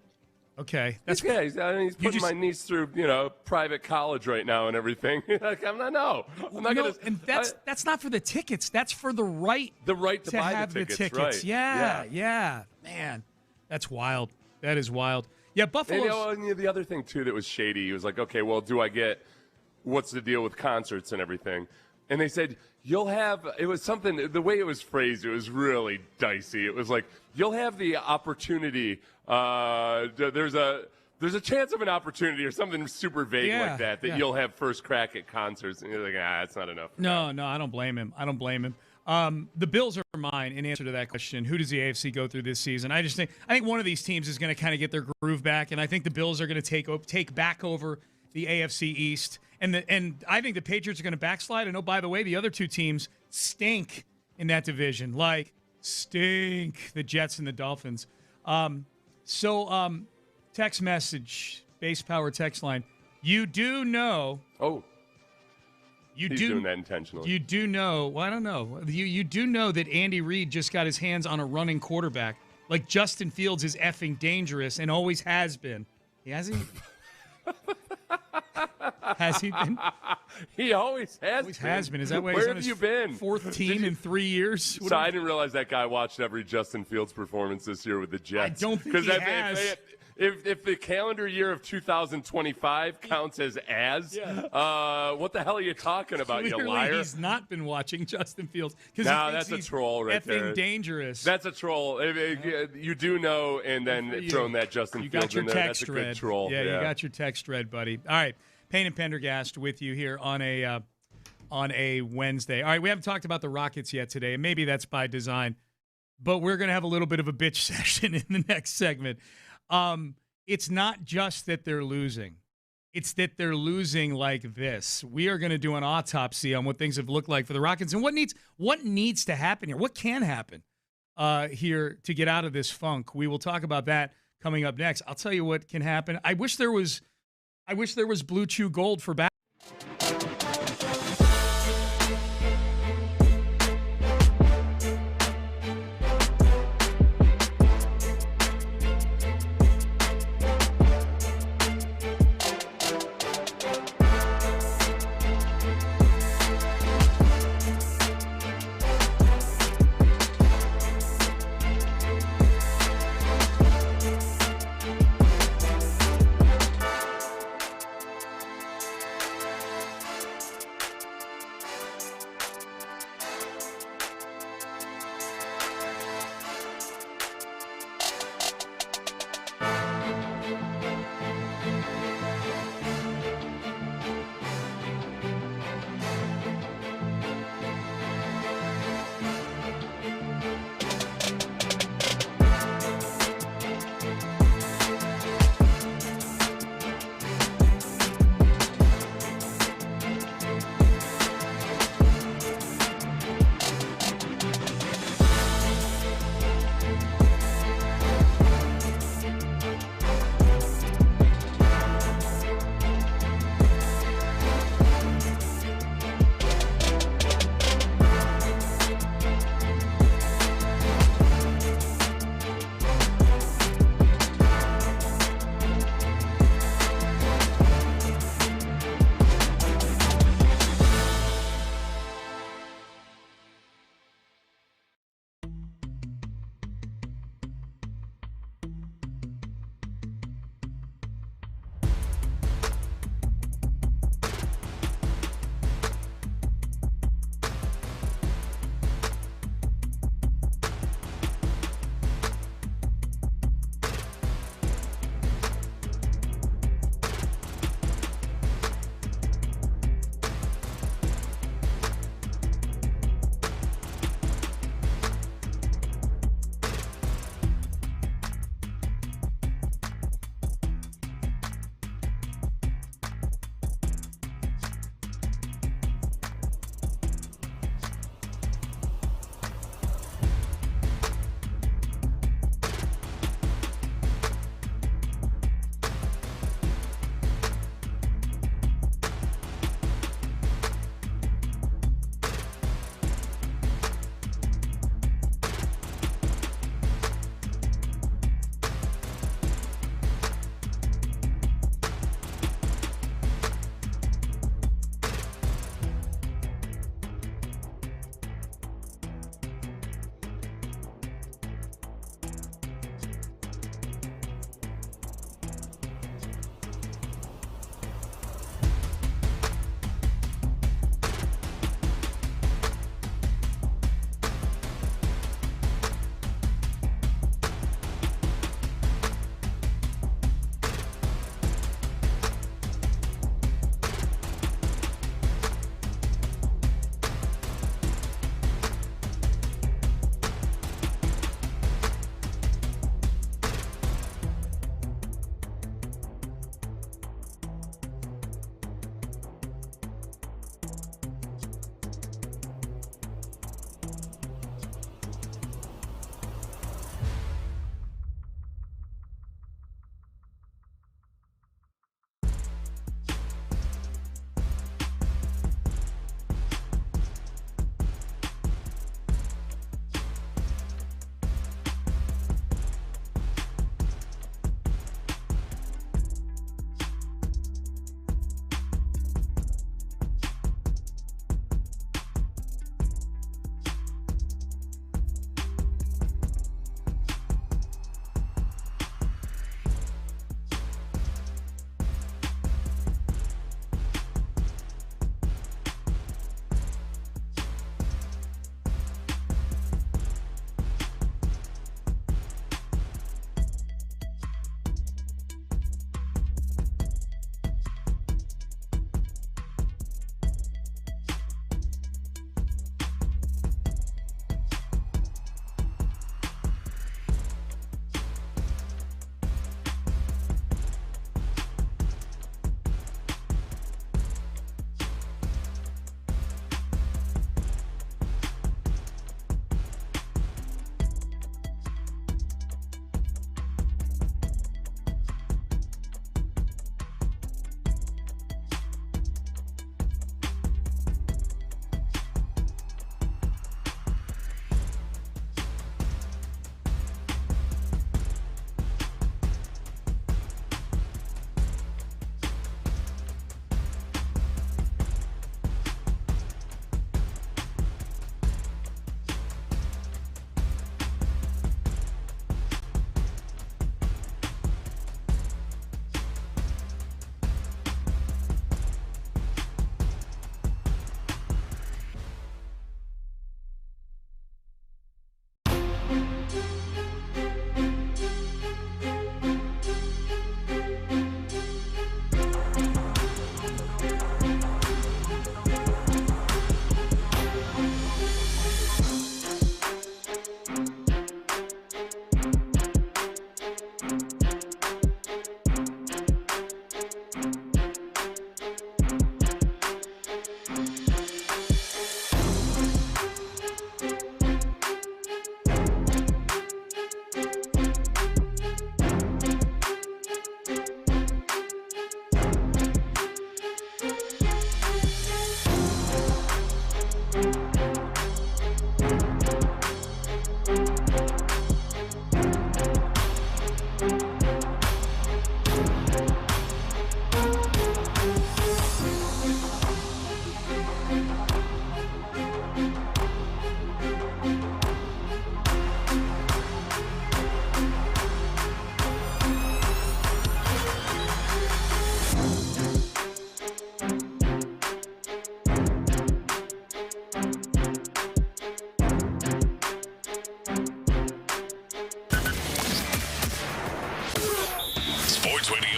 Okay. He's putting my niece through, private college right now and everything. I'm not going to. And that's not for the tickets. That's for the right. The right to buy have the tickets. Right. Yeah. Man, that's wild. That is wild. Yeah, Buffalo. And the other thing, too, that was shady, he was like, okay, well, do I get what's the deal with concerts and everything? And they said, you'll have, it was something, the way it was phrased, it was really dicey. It was like, you'll have the opportunity, there's a chance of an opportunity or something super vague like that you'll have first crack at concerts. And you're like, that's not enough. No, I don't blame him. The Bills are mine in answer to that question. Who does the AFC go through this season? I think one of these teams is going to kind of get their groove back, and I think the Bills are going to take back over the AFC East. And I think the Patriots are going to backslide. And, oh, by the way, the other 2 teams stink in that division. Like, stink, the Jets and the Dolphins. Text message, base power text line. You do know. Oh. He's doing that intentionally. You do know. Well, I don't know. You do know that Andy Reid just got his hands on a running quarterback. Like, Justin Fields is effing dangerous and always has been. Has he? Has he been? He always has been. Is that why Where have you been? 4th team in 3 years? So I didn't realize that guy watched every Justin Fields performance this year with the Jets. I don't think he has. if the calendar year of 2025 counts as what the hell are you talking about, Clearly, you liar? He's not been watching Justin Fields. No, that's a troll right there. Dangerous. That's a troll. You do know, and then throwing that Justin Fields in there, that's a good troll. Yeah, you got your text read, buddy. All right, Payne and Pendergast with you here on a Wednesday. All right, we haven't talked about the Rockets yet today, and maybe that's by design, but we're going to have a little bit of a bitch session in the next segment. It's not just that they're losing. It's that they're losing like this. We are going to do an autopsy on what things have looked like for the Rockets and what needs to happen here. What can happen here to get out of this funk? We will talk about that coming up next. I'll tell you what can happen. I wish there was Blue Chew Gold for back.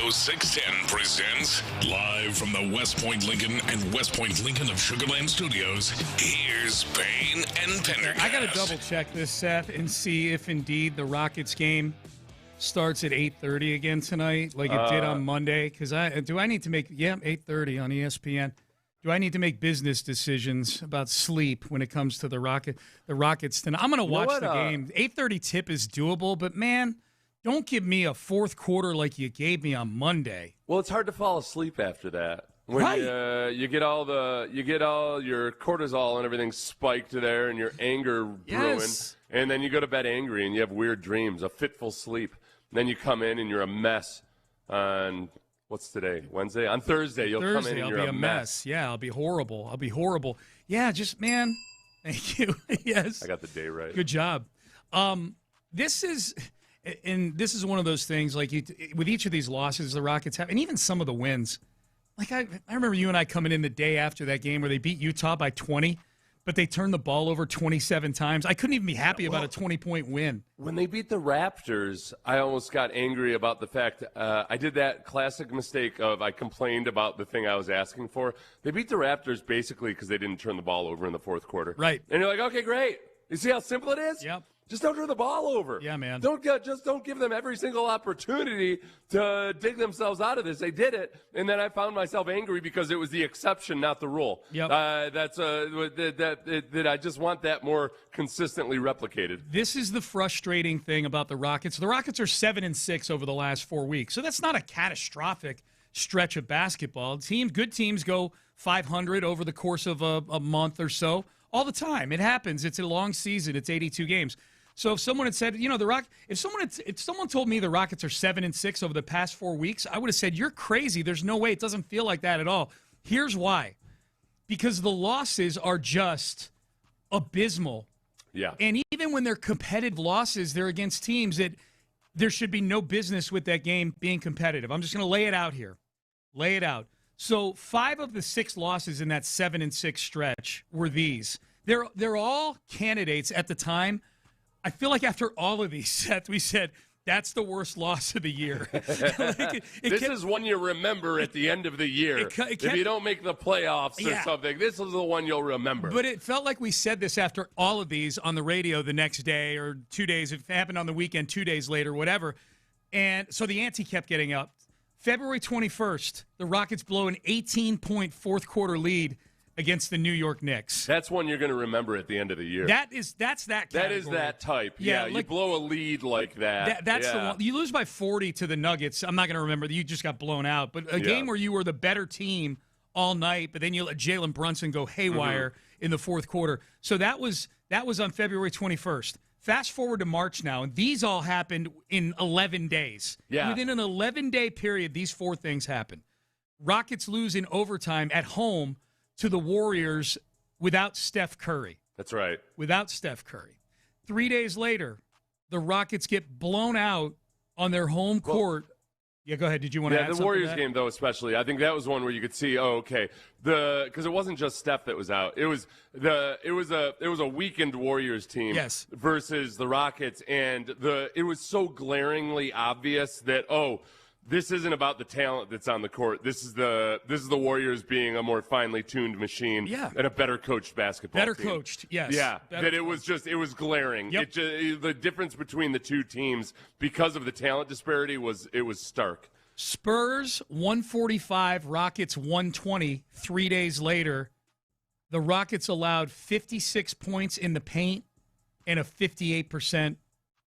Radio 610 presents live from the West Point Lincoln and West Point Lincoln of Sugar Land Studios. Here's Payne and Pendergast. I got to double check this, Seth, and see if indeed the Rockets game starts at 8:30 again tonight, like it did on Monday. Because do I need to make 8:30 on ESPN? Do I need to make business decisions about sleep when it comes to the Rockets tonight? I'm going to watch the game. 8:30 tip is doable, but man, don't give me a fourth quarter like you gave me on Monday. Well, it's hard to fall asleep after that. When you get all your cortisol and everything spiked there, and your anger brewing, and then you go to bed angry and you have weird dreams, a fitful sleep. And then you come in and you're a mess on what's today? Wednesday? On Thursday, you'll come in and you're a mess. Yeah, I'll be horrible. Yeah, just man. Thank you. Yes, I got the day right. Good job. This is one of those things. Like with each of these losses, the Rockets have, and even some of the wins. Like I remember you and I coming in the day after that game where they beat Utah by 20, but they turned the ball over 27 times. I couldn't even be happy about a 20-point win. When they beat the Raptors, I almost got angry about the fact I did that classic mistake of I complained about the thing I was asking for. They beat the Raptors basically because they didn't turn the ball over in the fourth quarter. Right. And you're like, okay, great. You see how simple it is? Yep. Just don't turn the ball over. Yeah, man. Don't give them every single opportunity to dig themselves out of this. They did it, and then I found myself angry because it was the exception, not the rule. Yep. That I just want that more consistently replicated. This is the frustrating thing about the Rockets. The Rockets are 7-6 over the last 4 weeks, so that's not a catastrophic stretch of basketball. Good teams go 500 over the course of a month or so all the time. It happens. It's a long season. It's 82 games. So if someone had said, if someone told me the Rockets are 7-6 over the past 4 weeks, I would have said, you're crazy. There's no way. It doesn't feel like that at all. Here's why. Because the losses are just abysmal. Yeah. And even when they're competitive losses, they're against teams that there should be no business with that game being competitive. I'm just going to lay it out here. Lay it out. So 5 of the 6 losses in that 7-6 stretch were these. They're all candidates at the time. I feel like after all of these, Seth, we said, that's the worst loss of the year. This is one you remember at the end of the year. If you don't make the playoffs or something, this is the one you'll remember. But it felt like we said this after all of these on the radio the next day or 2 days. It happened on the weekend 2 days later, whatever. And so the ante kept getting up. February 21st, the Rockets blow an 18-point fourth-quarter lead against the New York Knicks. That's one you're going to remember at the end of the year. That's that category. That is that type. Yeah, you blow a lead like that. That's the one. You lose by 40 to the Nuggets. I'm not going to remember that you just got blown out. But a game where you were the better team all night, but then you let Jalen Brunson go haywire in the fourth quarter. So that was on February 21st. Fast forward to March now, and these all happened in 11 days. Yeah. Within an 11-day period, these 4 things happened. Rockets lose in overtime at home to the Warriors without Steph Curry. That's right. Without Steph Curry. 3 days later, the Rockets get blown out on their home court. Yeah, go ahead. Did you want to add something? The Warriors game, though, especially. I think that was one where you could see, because it wasn't just Steph that was out. It was a weakened Warriors team versus the Rockets, and it was so glaringly obvious that this isn't about the talent that's on the court. This is the Warriors being a more finely tuned machine and a better coached basketball team. Better coached, yes. Yeah, it was glaring. Yep. The difference between the two teams because of the talent disparity was stark. Spurs 145, Rockets 120. 3 days later, the Rockets allowed 56 points in the paint and a 58%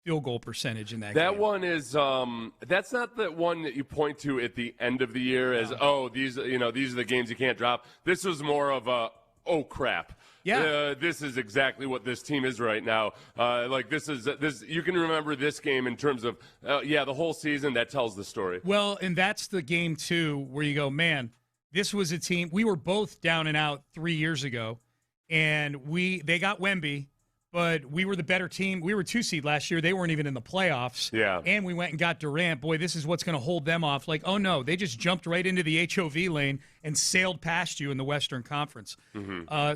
field goal percentage in that game. That one is that's not the one that you point to at the end of the year as these are the games you can't drop. This was more of a crap. Yeah. This is exactly what this team is right now. This you can remember this game in terms of the whole season. That tells the story. Well, and that's the game too where you go, man, this was a team. We were both down and out 3 years ago, and they got Wemby. But we were the better team. We were 2 seed last year. They weren't even in the playoffs. Yeah. And we went and got Durant. Boy, this is what's going to hold them off. Like, oh, no, they just jumped right into the HOV lane and sailed past you in the Western Conference.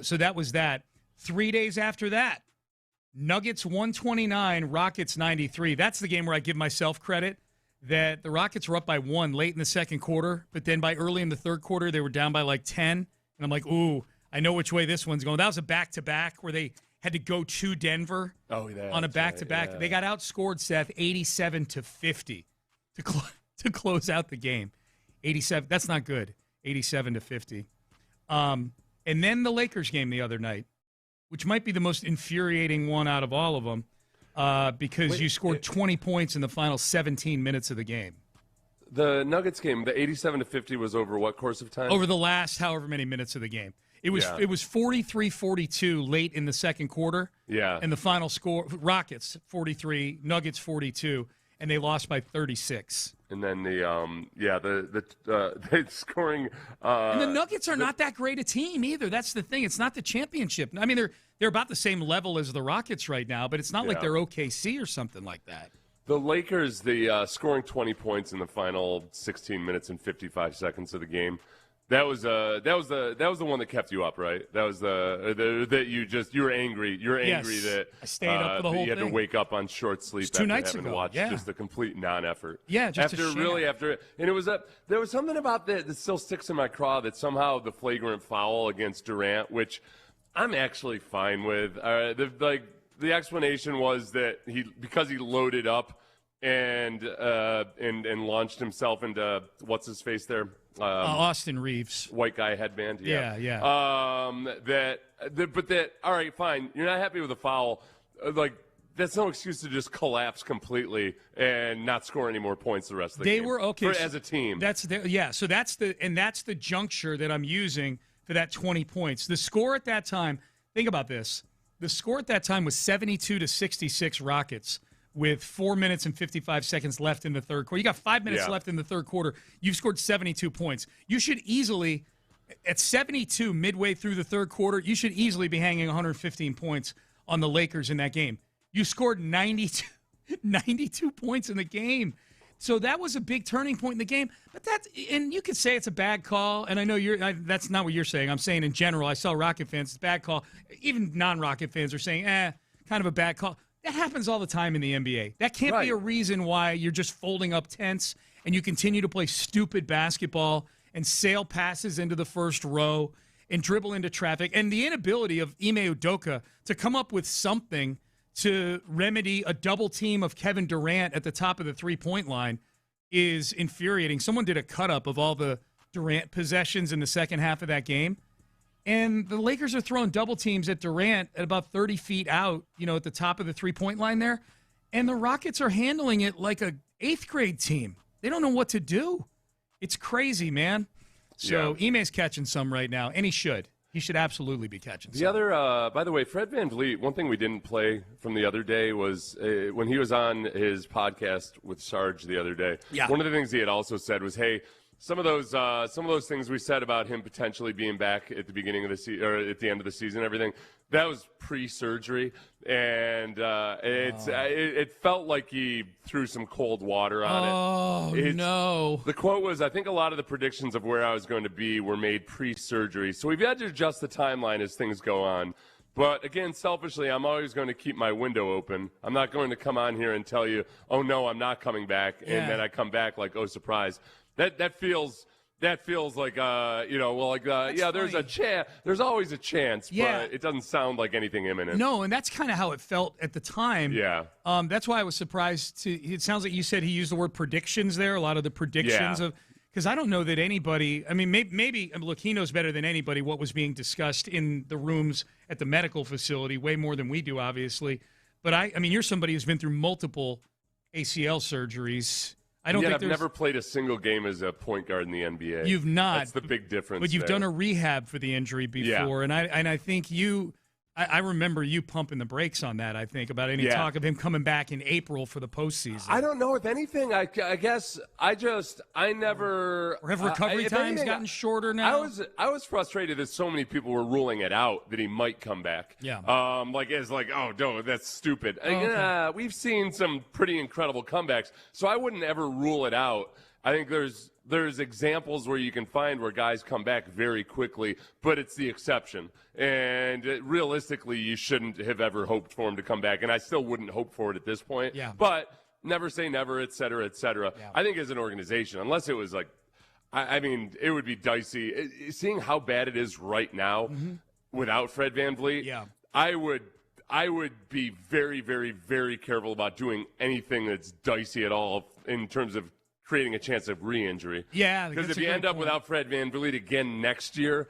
So that was that. 3 days after that, Nuggets 129, Rockets 93. That's the game where I give myself credit. that the Rockets were up by 1 late in the second quarter, but then by early in the third quarter, they were down by like 10. And I'm like, ooh, I know which way this one's going. That was a back-to-back where they had to go to Denver on a back-to-back. Right, yeah. They got outscored, Seth, 87-50 to close out the game. 87. That's not good. 87-50. And then the Lakers game the other night, which might be the most infuriating one out of all of them, because you scored 20 points in the final 17 minutes of the game. The Nuggets game, the 87-50 was over what course of time? Over the last however many minutes of the game. It was 43-42 late in the second quarter. Yeah. And the final score, Rockets 43, Nuggets 42, and they lost by 36. And then the scoring. And the Nuggets are not that great a team either. That's the thing. It's not the championship. I mean, they're about the same level as the Rockets right now, but it's not like they're OKC or something like that. The Lakers, scoring 20 points in the final 16 minutes and 55 seconds of the game. That was the one that kept you up, right? That was that you were angry. You're angry that I stayed up for the whole you had thing. to wake up on short sleep It's 2 nights having ago. to watch Yeah. just a complete non-effort. Yeah, just after a sham. and it was there was something about that still sticks in my craw, that somehow the flagrant foul against Durant, which I'm actually fine with. The explanation was that because he loaded up and launched himself into what's his face there. Austin Reeves, white guy headband. Yeah. But all right, fine. You're not happy with the foul. That's no excuse to just collapse completely and not score any more points the rest of the game. They were okay as a team. So that's the juncture that I'm using for that 20 points. The score at that time. Think about this. The score at that time was 72-66 Rockets. With 4 minutes and 55 seconds left in the third quarter. You got 5 minutes left in the third quarter. You've scored 72 points. You should easily, at 72 midway through the third quarter, you should easily be hanging 115 points on the Lakers in that game. You scored 92 points in the game. So that was a big turning point in the game. But and you could say it's a bad call, and I know that's not what you're saying. I'm saying in general, I saw Rocket fans, it's a bad call. Even non-Rocket fans are saying, kind of a bad call. That happens all the time in the NBA. That can't be a reason why you're just folding up tents and you continue to play stupid basketball and sail passes into the first row and dribble into traffic. And the inability of Ime Udoka to come up with something to remedy a double team of Kevin Durant at the top of the three-point line is infuriating. Someone did a cut-up of all the Durant possessions in the second half of that game. And the Lakers are throwing double teams at Durant at about 30 feet out, at the top of the three-point line there. And the Rockets are handling it like a 8th grade team. They don't know what to do. It's crazy, man. So Ime's catching some right now, and he should. He should absolutely be catching some. The other, by the way, Fred VanVleet, one thing we didn't play from the other day was when he was on his podcast with Sarge the other day. Yeah. One of the things he had also said was, hey, some of those things we said about him potentially being back at the beginning of the season or at the end of the season, everything that was pre-surgery, and it felt like he threw some cold water on it. No! The quote was, "I think a lot of the predictions of where I was going to be were made pre-surgery, so we've had to adjust the timeline as things go on." But again, selfishly, I'm always going to keep my window open. I'm not going to come on here and tell you, "Oh no, I'm not coming back," and then I come back like, "Oh, surprise." That feels like there's a chance. There's always a chance, but it doesn't sound like anything imminent. No, and that's kind of how it felt at the time. Yeah. That's why I was surprised it sounds like you said he used the word predictions there. A lot of the predictions of because I don't know that anybody. I mean, maybe look, he knows better than anybody what was being discussed in the rooms at the medical facility, way more than we do, obviously. But I mean, you're somebody who's been through multiple ACL surgeries. I've never played a single game as a point guard in the NBA. You've not. That's the big difference. But you've done a rehab for the injury before, and I think I remember you pumping the brakes on that. I think about any talk of him coming back in April for the postseason. I don't know if anything. I guess I never. Or have recovery times gotten shorter now? I was frustrated that so many people were ruling it out that he might come back. Yeah. Oh no, that's stupid. Okay. We've seen some pretty incredible comebacks, so I wouldn't ever rule it out. I think there's examples where you can find where guys come back very quickly, but it's the exception. And realistically, you shouldn't have ever hoped for him to come back, and I still wouldn't hope for it at this point. Yeah. But never say never, et cetera, et cetera. Yeah. I think as an organization, unless it was like, I mean, it would be dicey. Seeing how bad it is right now without Fred VanVleet, I would be very, very, very careful about doing anything that's dicey at all in terms of creating a chance of re-injury. Yeah, because if you end up without Fred VanVleet again next year,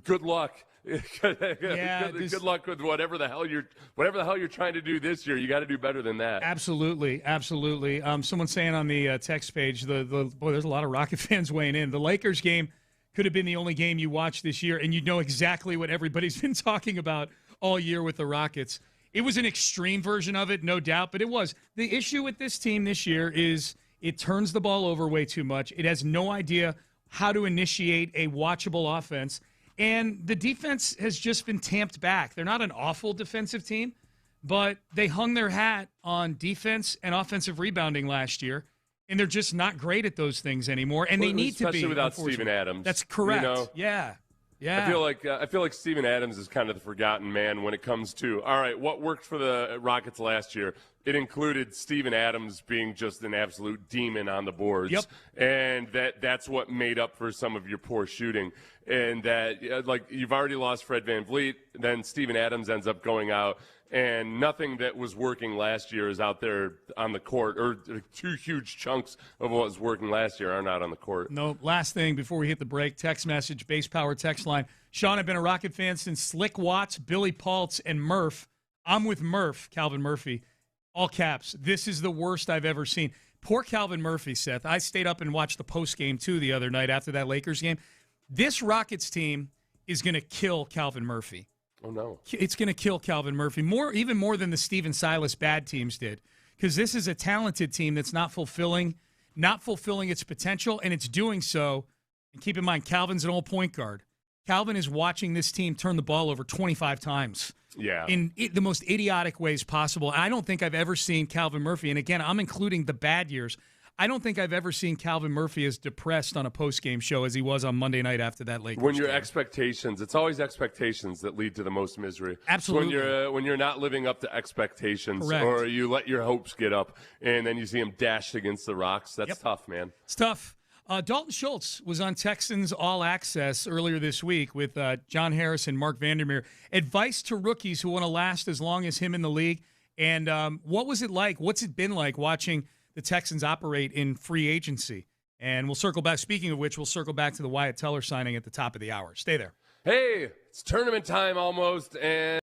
good luck. Good luck with whatever the hell you're trying to do this year. You got to do better than that. Absolutely. Someone saying on the text page, boy, there's a lot of Rocket fans weighing in. The Lakers game could have been the only game you watched this year, and you'd know exactly what everybody's been talking about all year with the Rockets. It was an extreme version of it, no doubt, but it was. The issue with this team this year is it turns the ball over way too much. It has no idea how to initiate a watchable offense, and the defense has just been tamped back. They're not an awful defensive team, but they hung their hat on defense and offensive rebounding last year, and they're just not great at those things anymore, and they need to be. Especially without Steven Adams. That's correct. You know? Yeah. I feel like Steven Adams is kind of the forgotten man when it comes to, all right, what worked for the Rockets last year? It included Steven Adams being just an absolute demon on the boards. Yep. And that's what made up for some of your poor shooting. And that, like, you've already lost Fred VanVleet, then Steven Adams ends up going out, and nothing that was working last year is out there on the court, or two huge chunks of what was working last year are not on the court. No, last thing before we hit the break, text message, Base Power text line. Sean, I've been a Rocket fan since Slick Watts, Billy Paltz, and Murph. I'm with Murph, Calvin Murphy. All caps. This is the worst I've ever seen. Poor Calvin Murphy, Seth. I stayed up and watched the postgame, too, the other night after that Lakers game. This Rockets team is going to kill Calvin Murphy. Oh, no. It's going to kill Calvin Murphy, even more than the Steven Silas bad teams did, because this is a talented team that's not fulfilling its potential, and it's doing so. And keep in mind, Calvin's an old point guard. Calvin is watching this team turn the ball over 25 times. Yeah. In the most idiotic ways possible. I don't think I've ever seen Calvin Murphy, and again, I'm including the bad years. I don't think I've ever seen Calvin Murphy as depressed on a post-game show as he was on Monday night after that Lakers When your game. expectations, it's always expectations that lead to the most misery. Absolutely. When you're not living up to expectations, Correct. or you let your hopes get up, and then you see him dashed against the rocks, that's tough, man. It's tough. Dalton Schultz was on Texans All Access earlier this week with John Harris and Mark Vandermeer. Advice to rookies who want to last as long as him in the league. And what was it like? What's it been like watching the Texans operate in free agency? And we'll circle back. Speaking of which, we'll circle back to the Wyatt Teller signing at the top of the hour. Stay there. Hey, it's tournament time almost, and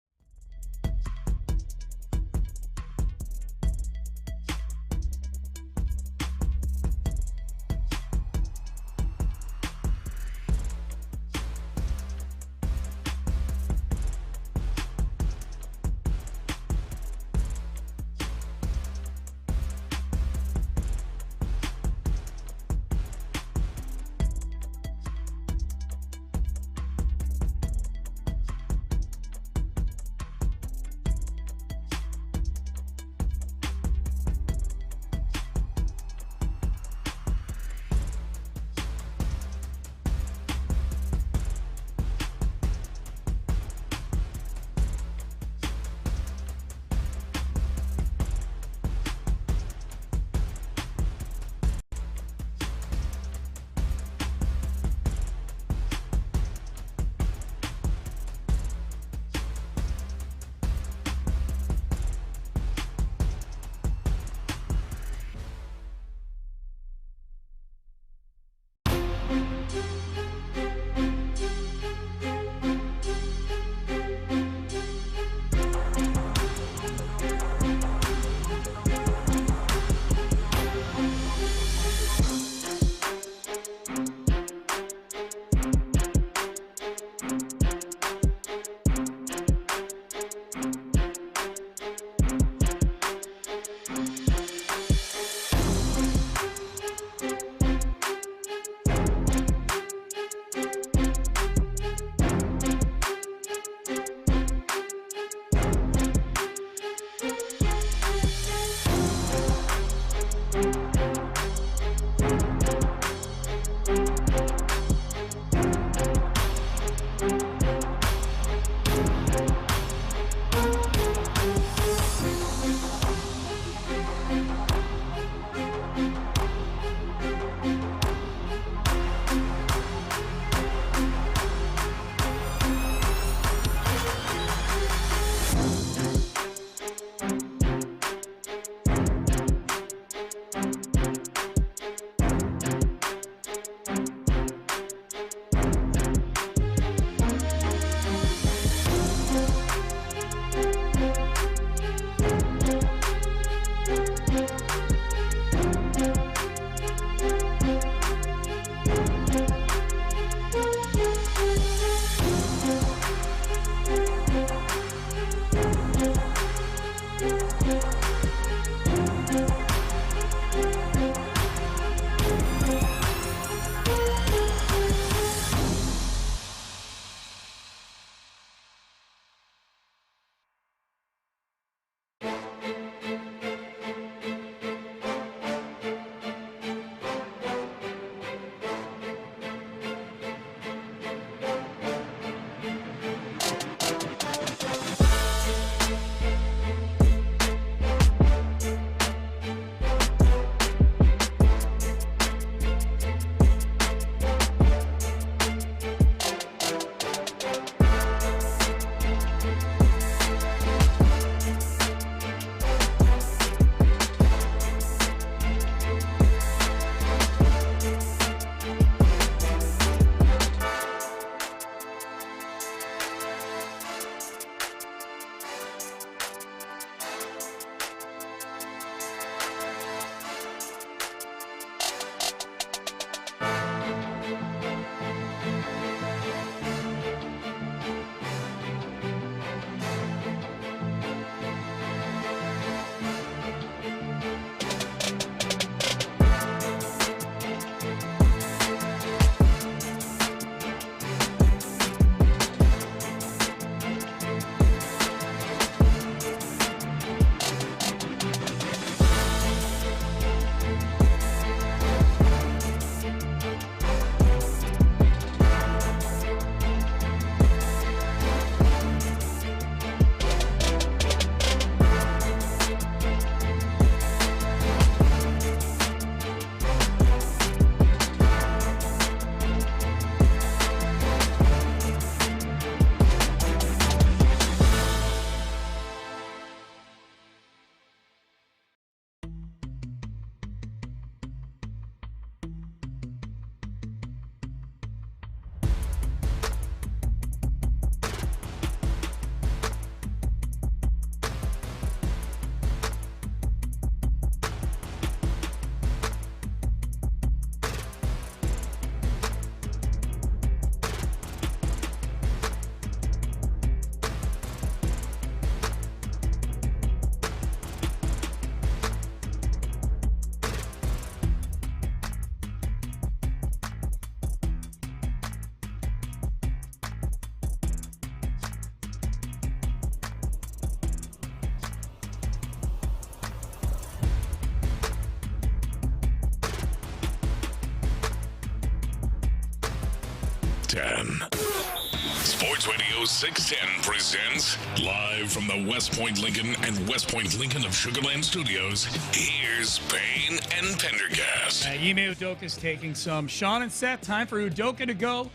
Sports Radio 610 presents live from the West Point Lincoln and West Point Lincoln of Sugar Land Studios. Here's Payne and Pendergast. Ime Udoka is taking some. Sean and Seth, time for Udoka to go.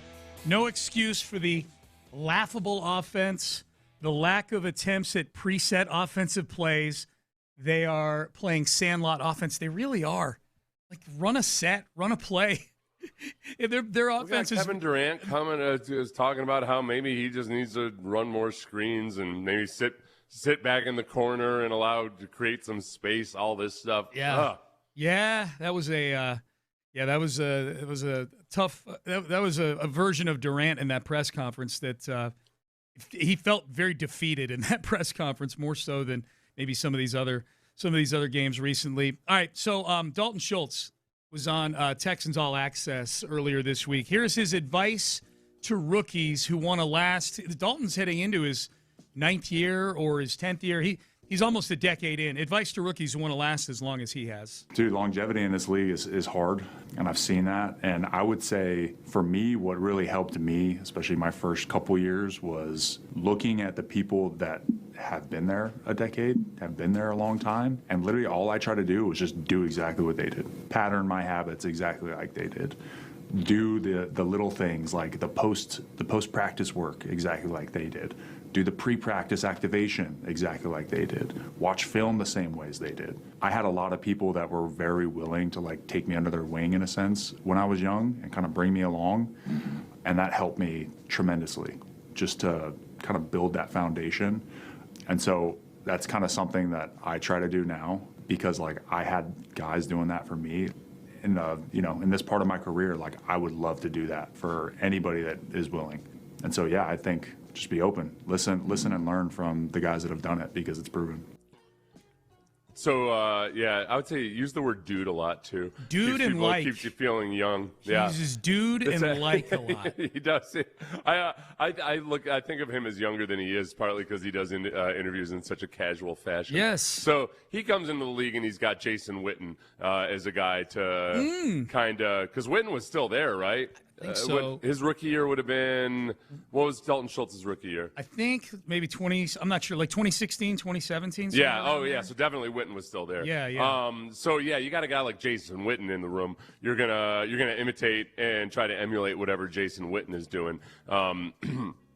No excuse for the laughable offense, the lack of attempts at preset offensive plays. They are playing sandlot offense. They really are. Like, run a set, run a play. Their offense is. Kevin Durant coming is talking about how maybe he just needs to run more screens and maybe sit back in the corner and allow to create some space. All this stuff. Yeah, yeah, that was a tough. That was a version of Durant in that press conference that he felt very defeated in that press conference, more so than maybe some of these other games recently. All right, so Dalton Schultz was on Texans All Access earlier this week. Here's his advice to rookies who want to last. Dalton's heading into his 9th year or his 10th year. He's almost a decade in. Advice to rookies who want to last as long as he has. Dude, longevity in this league is hard, and I've seen that. And I would say, for me, what really helped me, especially my first couple years, was looking at the people that have been there a decade, have been there a long time, and literally all I try to do was just do exactly what they did. Pattern my habits exactly like they did. Do the little things like the post-practice work exactly like they did. Do the pre-practice activation exactly like they did. Watch film the same ways they did. I had a lot of people that were very willing to like take me under their wing in a sense when I was young and kind of bring me along, and that helped me tremendously just to kind of build that foundation. And so that's kind of something that I try to do now because like I had guys doing that for me in this part of my career. Like I would love to do that for anybody that is willing. And so, yeah, I think just be open, listen and learn from the guys that have done it because it's proven. So, yeah, I would say use the word dude a lot, too. Dude and like. Keeps you feeling young. He uses dude and like a lot. He does. I think of him as younger than he is, partly because he does interviews in such a casual fashion. Yes. So he comes into the league, and he's got Jason Witten as a guy to kind of – because Witten was still there, right? I think so. His rookie year would have been – what was Dalton Schultz's rookie year? I think maybe 20 – I'm not sure, like 2016, 2017? Yeah, yeah, so definitely Witten was still there. Yeah. So, yeah, you got a guy like Jason Witten in the room. You're gonna imitate and try to emulate whatever Jason Witten is doing.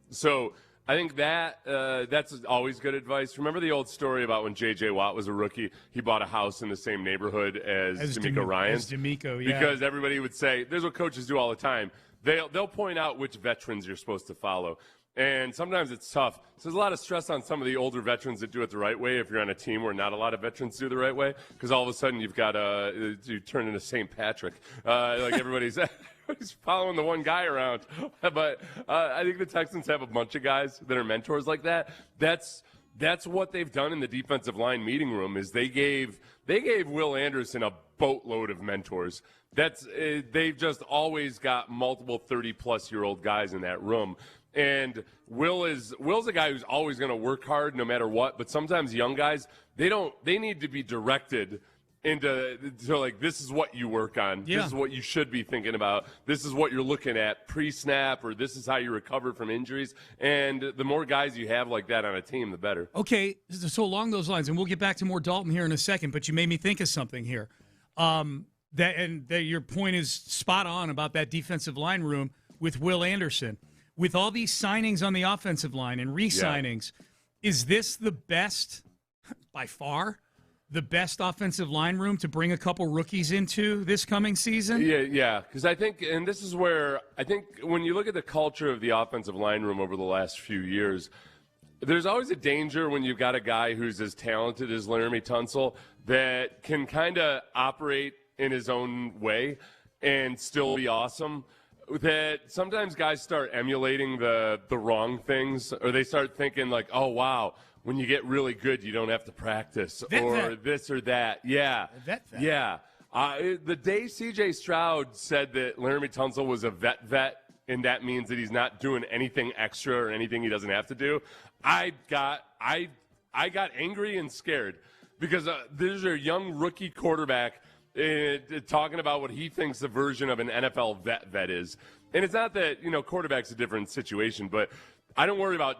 So I think that's always good advice. Remember the old story about when J.J. Watt was a rookie? He bought a house in the same neighborhood as D'Amico Ryans. As D'Amico, yeah. Because everybody would say, there's what coaches do all the time. They'll point out which veterans you're supposed to follow. And sometimes it's tough. So there's a lot of stress on some of the older veterans that do it the right way if you're on a team where not a lot of veterans do the right way. Because all of a sudden you've got you turn into St. Patrick. Like everybody's following the one guy around. But I think the Texans have a bunch of guys that are mentors like that. That's what they've done in the defensive line meeting room is they gave Will Anderson a boatload of mentors. They've just always got multiple 30-plus-year-old guys in that room. And Will's a guy who's always going to work hard no matter what. But sometimes young guys, they need to be directed into like, this is what you work on. Yeah. This is what you should be thinking about. This is what you're looking at pre-snap, or this is how you recover from injuries. And the more guys you have like that on a team, the better. Okay, so along those lines, and we'll get back to more Dalton here in a second, but you made me think of something here. That your point is spot on about that defensive line room with Will Anderson. With all these signings on the offensive line and re-signings, is this the best, by far, the best offensive line room to bring a couple rookies into this coming season? Yeah, because I think, and this is where I think when you look at the culture of the offensive line room over the last few years, there's always a danger when you've got a guy who's as talented as Laremy Tunsil that can kind of operate in his own way and still be awesome. That sometimes guys start emulating the wrong things, or they start thinking like, oh, wow, when you get really good, you don't have to practice, or this or that. Yeah. Yeah. The day C.J. Stroud said that Laremy Tunsil was a vet, and that means that he's not doing anything extra or anything he doesn't have to do, I got angry and scared because there's a young rookie quarterback talking about what he thinks the version of an NFL vet is. And it's not that, quarterback's a different situation, but I don't worry about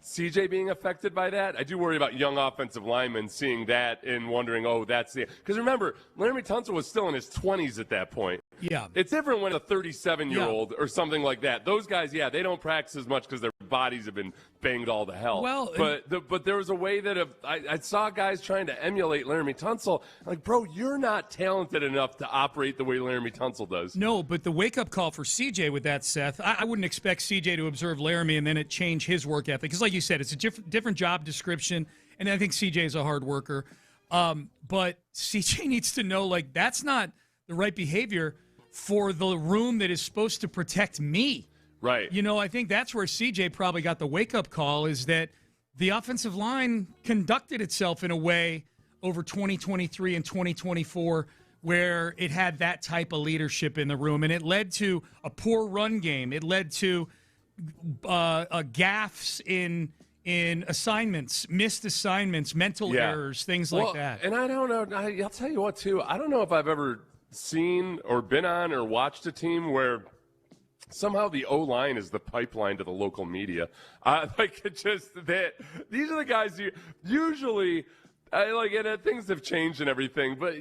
CJ being affected by that. I do worry about young offensive linemen seeing that and wondering, that's the – because remember, Laremy Tunsil was still in his 20s at that point. Yeah. It's different when a 37-year-old or something like that. Those guys, they don't practice as much because their bodies have been banged all to hell. Well, but there was a way that I saw guys trying to emulate Laremy Tunsil. Like, bro, you're not talented enough to operate the way Laremy Tunsil does. No, but the wake-up call for CJ with that, Seth, I wouldn't expect CJ to observe Laremy and then it change his work ethic. Because like you said, it's a different job description, and I think CJ is a hard worker. But CJ needs to know, like, that's not the right behavior for the room that is supposed to protect me. Right. I think that's where CJ probably got the wake-up call, is that the offensive line conducted itself in a way over 2023 and 2024 where it had that type of leadership in the room, and it led to a poor run game. It led to gaffes in assignments, missed assignments, mental errors, things like that. And I don't know. I'll tell you what, too. I don't know if I've ever seen or been on or watched a team where somehow the O-line is the pipeline to the local media. These are the guys who usually things have changed and everything, but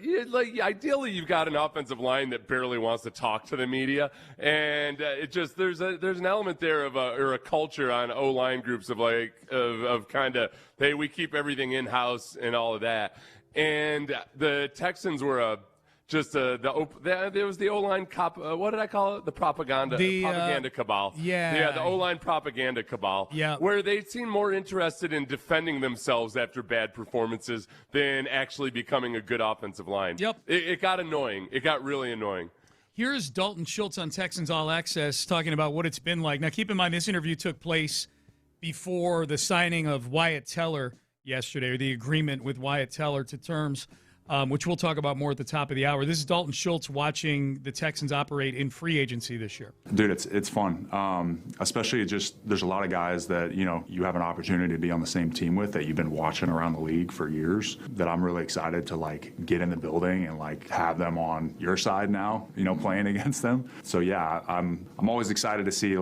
ideally you've got an offensive line that barely wants to talk to the media, and there's an element there of a culture on O-line groups of kind of, hey, we keep everything in house and all of that. And the Texans were there was the O-line what did I call it? The propaganda cabal. Yeah, the O-line propaganda cabal. Yeah, where they seem more interested in defending themselves after bad performances than actually becoming a good offensive line. Yep. It got annoying. It got really annoying. Here's Dalton Schultz on Texans All Access talking about what it's been like. Now, keep in mind, this interview took place before the signing of Wyatt Teller yesterday, or the agreement with Wyatt Teller to terms, which we'll talk about more at the top of the hour. This is Dalton Schultz watching the Texans operate in free agency this year. Dude, it's fun. Especially there's a lot of guys that, you have an opportunity to be on the same team with that you've been watching around the league for years, that I'm really excited to get in the building and have them on your side now, playing against them. So yeah, I'm always excited to see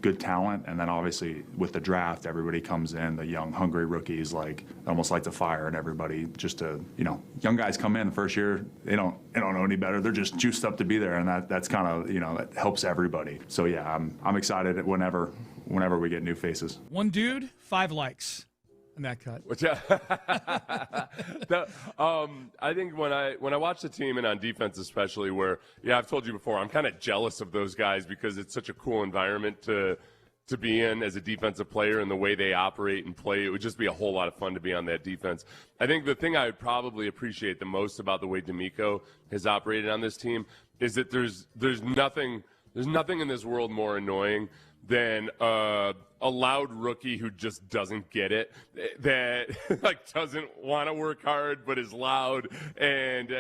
good talent. And then obviously with the draft, everybody comes in, the young, hungry rookies, almost like to fire and everybody just to, young guys come in the first year, they don't know any better. They're just juiced up to be there, and that's kind of that helps everybody. So yeah, I'm excited whenever we get new faces. One dude, 5 likes in that cut. I think when I watch the team, and on defense especially, where I've told you before, I'm kind of jealous of those guys because it's such a cool environment to be in as a defensive player, and the way they operate and play. It would just be a whole lot of fun to be on that defense. I think the thing I would probably appreciate the most about the way D'Amico has operated on this team is that there's nothing in this world more annoying than a loud rookie who just doesn't get it, that doesn't want to work hard but is loud, and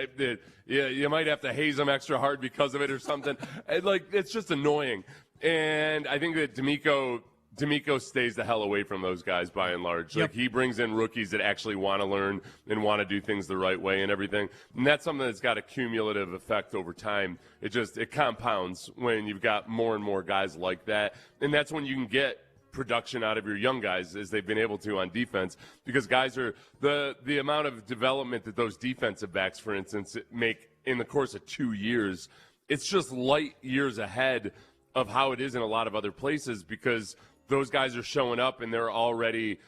you might have to haze him extra hard because of it or something. It's just annoying. And I think that D'Amico stays the hell away from those guys by and large. Yep. He brings in rookies that actually want to learn and want to do things the right way and everything. And that's something that's got a cumulative effect over time. It compounds when you've got more and more guys like that. And that's when you can get production out of your young guys, as they've been able to on defense, because guys are the amount of development that those defensive backs, for instance, make in the course of 2 years. It's just light years ahead of how it is in a lot of other places, because those guys are showing up and they've already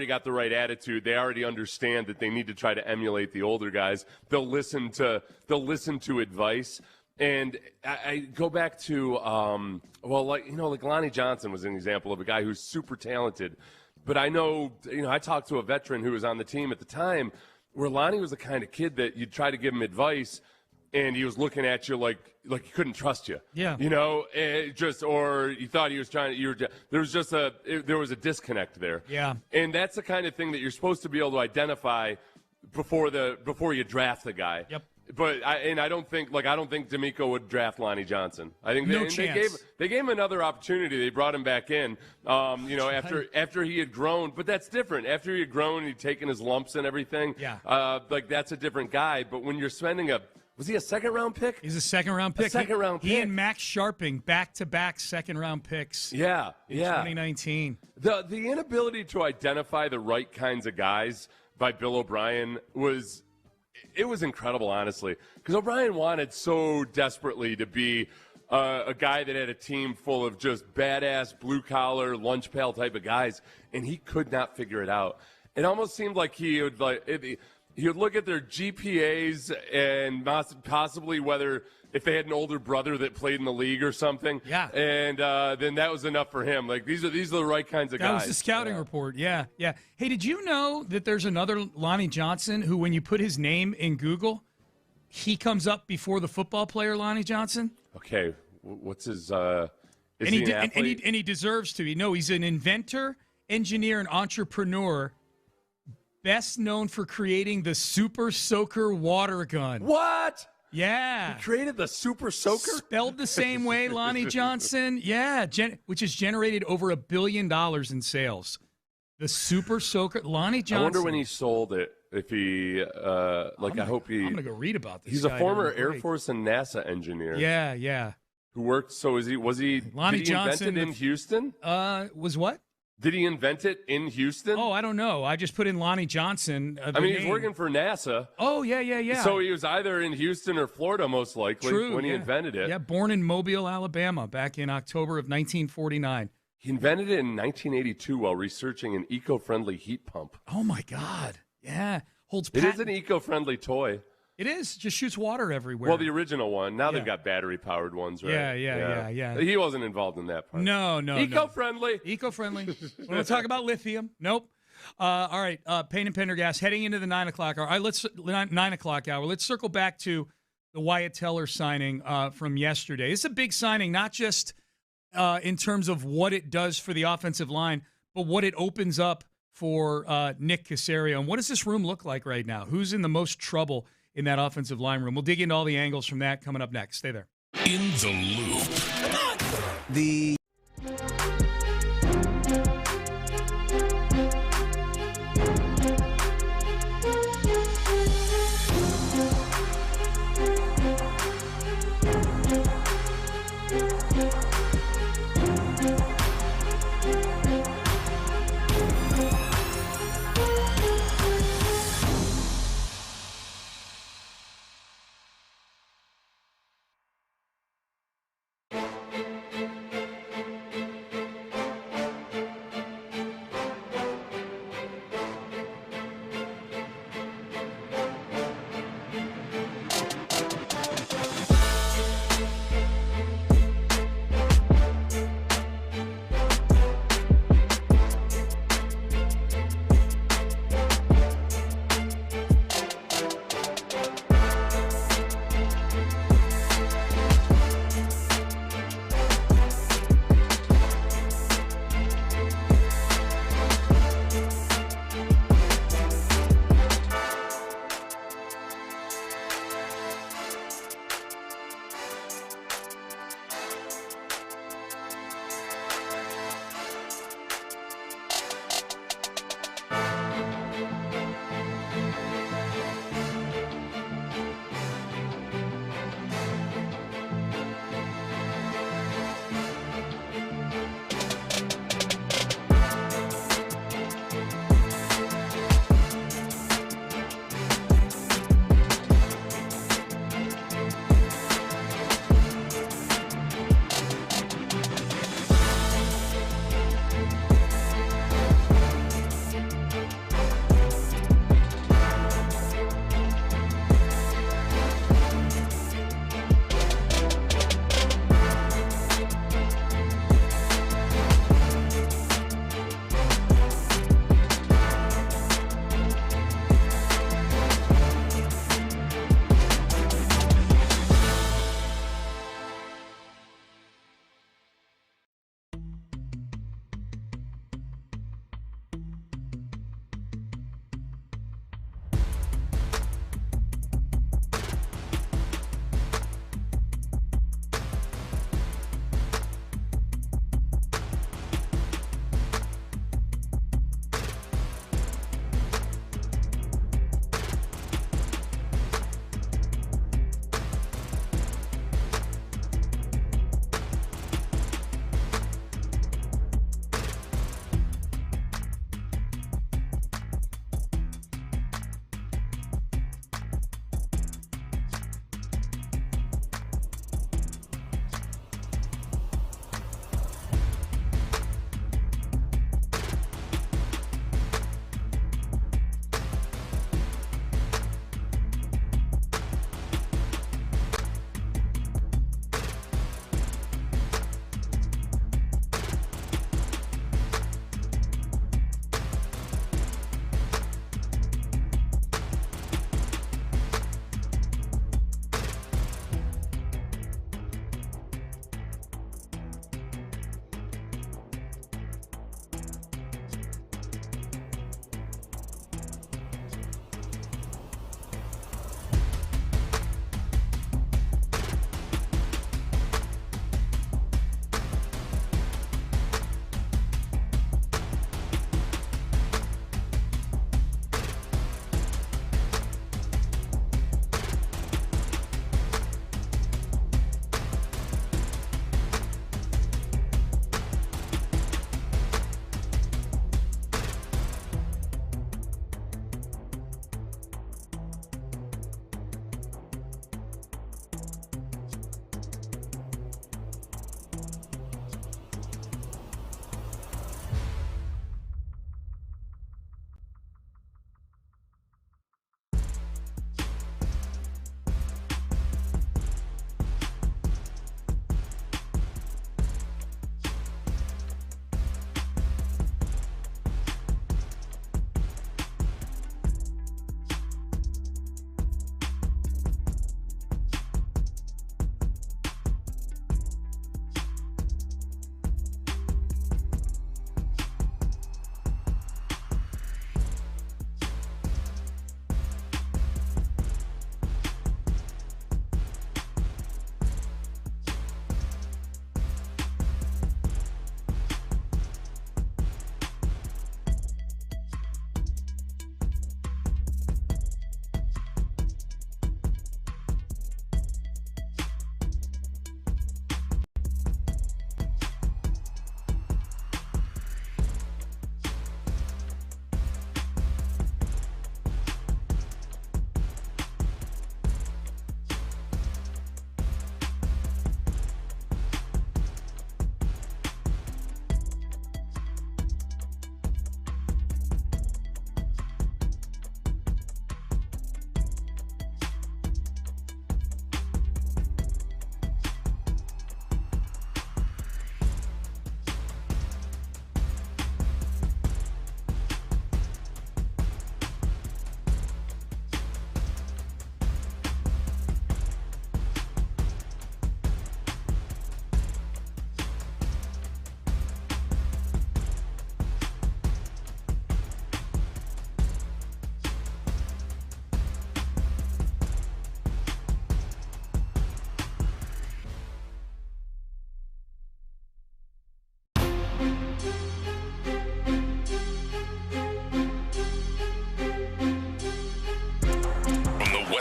got the right attitude. They already understand that they need to try to emulate the older guys. They'll listen to advice. And I go back to Lonnie Johnson was an example of a guy who's super talented. But I know, I talked to a veteran who was on the team at the time, where Lonnie was the kind of kid that you'd try to give him advice, and he was looking at you like he couldn't trust you. Yeah. Or you thought he was trying to. There was a disconnect there. Yeah. And that's the kind of thing that you're supposed to be able to identify before you draft the guy. Yep. But I don't think D'Amico would draft Lonnie Johnson. I think no chance. They gave him another opportunity. They brought him back in, after he had grown. But that's different. After he had grown and he'd taken his lumps and everything. Yeah. That's a different guy. But when you're spending was he a second-round pick? He's a second-round pick. Second-round pick. He and Max Sharping, back-to-back second-round picks. Yeah. In 2019. The inability to identify the right kinds of guys by Bill O'Brien was incredible, honestly, because O'Brien wanted so desperately to be a guy that had a team full of just badass, blue-collar, lunch pail type of guys, and he could not figure it out. It almost seemed like he would look at their GPAs and possibly if they had an older brother that played in the league or something. Yeah. And then that was enough for him. These are the right kinds of guys. That was the scouting report. Yeah. Hey, did you know that there's another Lonnie Johnson who, when you put his name in Google, he comes up before the football player Lonnie Johnson? Okay. What's his and he deserves to. He's an inventor, engineer, and entrepreneur, best known for creating the Super Soaker water gun. What? Yeah. He created the Super Soaker? Spelled the same way, Lonnie Johnson. Yeah, which has generated over $1 billion in sales. The Super Soaker, Lonnie Johnson. I wonder when he sold it. If he, I hope he. I'm going to go read about this. He's a former Air Force and NASA engineer. Yeah. Who worked, was he, Lonnie did he Johnson invent it in Houston? Was what? Did he invent it in Houston? Oh, I don't know. I just put in Lonnie Johnson. He's working for NASA. Oh, yeah. So he was either in Houston or Florida, most likely, when he invented it. Yeah, born in Mobile, Alabama, back in October of 1949. He invented it in 1982 while researching an eco-friendly heat pump. Oh, my God. Yeah. It is an eco-friendly toy. It is. Just shoots water everywhere. Well, the original one. Now they've got battery-powered ones, right? Yeah. He wasn't involved in that part. No. Eco-friendly. Eco-friendly. We want to talk about lithium. Nope. All right. Payne and Pendergast heading into the 9 o'clock hour. All right, 9 o'clock hour. Let's circle back to the Wyatt Teller signing from yesterday. It's a big signing, not just in terms of what it does for the offensive line, but what it opens up for Nick Caserio. And what does this room look like right now? Who's in the most trouble in that offensive line room? We'll dig into all the angles from that coming up next. Stay there. In the Loop. The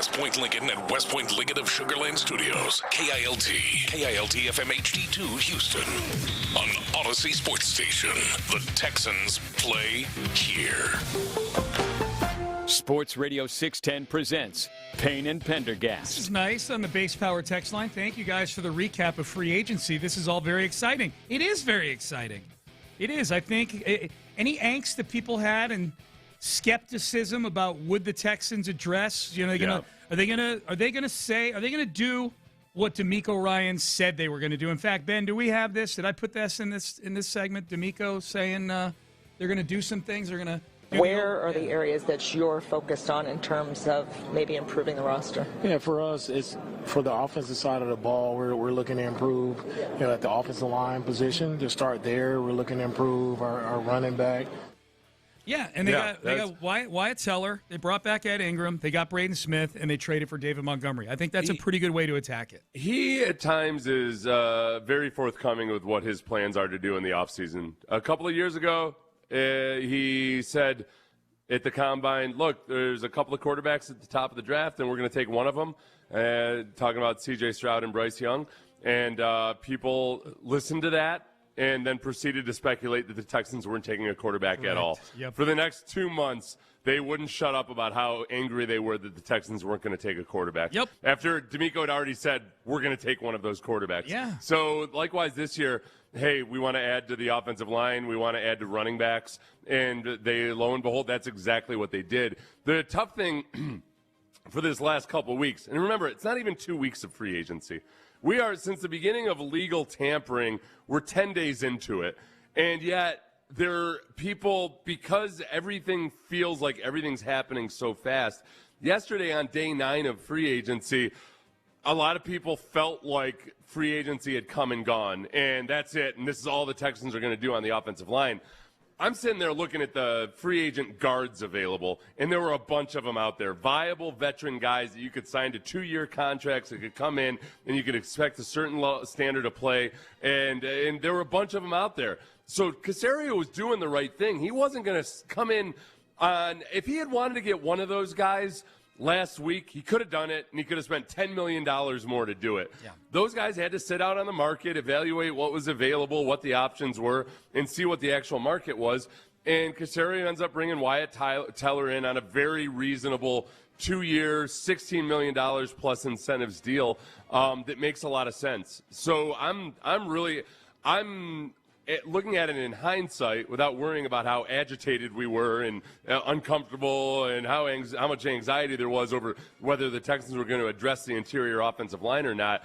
West Point Lincoln and West Point Lincoln of Sugar Land Studios. KILT FM HD2 Houston. On Odyssey Sports Station. The Texans play here. Sports Radio 610 presents Payne and Pendergast. This is nice on the Base Power text line. Thank you guys for the recap of free agency. This is all very exciting. It is very exciting. It is. I think any angst that people had and skepticism about would the Texans address, are they going to do what D'Amico Ryan said they were going to do? In fact, Ben, do we have this? Did I put this in this segment? D'Amico saying they're going to do some things. They're going to. Where are the areas that you're focused on in terms of maybe improving the roster? Yeah, for us, it's for the offensive side of the ball. We're looking to improve, at the offensive line position. To start there, we're looking to improve our running back. Yeah, and they got Wyatt Teller. They brought back Ed Ingram. They got Braden Smith, and they traded for David Montgomery. I think that's a pretty good way to attack it. He, at times, is very forthcoming with what his plans are to do in the offseason. A couple of years ago, he said at the Combine, look, there's a couple of quarterbacks at the top of the draft, and we're going to take one of them, talking about C.J. Stroud and Bryce Young. And people listened to that and then proceeded to speculate that the Texans weren't taking a quarterback at all. Yep. For the next 2 months, they wouldn't shut up about how angry they were that the Texans weren't going to take a quarterback. Yep. After D'Amico had already said, we're going to take one of those quarterbacks. Yeah. So, likewise, this year, hey, we want to add to the offensive line. We want to add to running backs. And they, lo and behold, that's exactly what they did. The tough thing for this last couple of weeks, and remember, it's not even 2 weeks of free agency. We are, since the beginning of legal tampering, we're 10 days into it. And yet, there are people, because everything feels like everything's happening so fast. Yesterday on day 9 of free agency, a lot of people felt like free agency had come and gone, and that's it, and this is all the Texans are going to do on the offensive line. I'm sitting there looking at the free agent guards available, and there were a bunch of them out there. Viable veteran guys that you could sign to 2-year contracts that could come in, and you could expect a certain standard of play, and there were a bunch of them out there. So Caserio was doing the right thing. He wasn't going to come in on – if he had wanted to get one of those guys – last week, he could have done it, and he could have spent $10 million more to do it. Yeah. Those guys had to sit out on the market, evaluate what was available, what the options were, and see what the actual market was. And Caserio ends up bringing Wyatt Teller in on a very reasonable 2-year, $16 million plus incentives deal that makes a lot of sense. So I'm looking at it in hindsight without worrying about how agitated we were and uncomfortable and how much anxiety there was over whether the Texans were going to address the interior offensive line or not.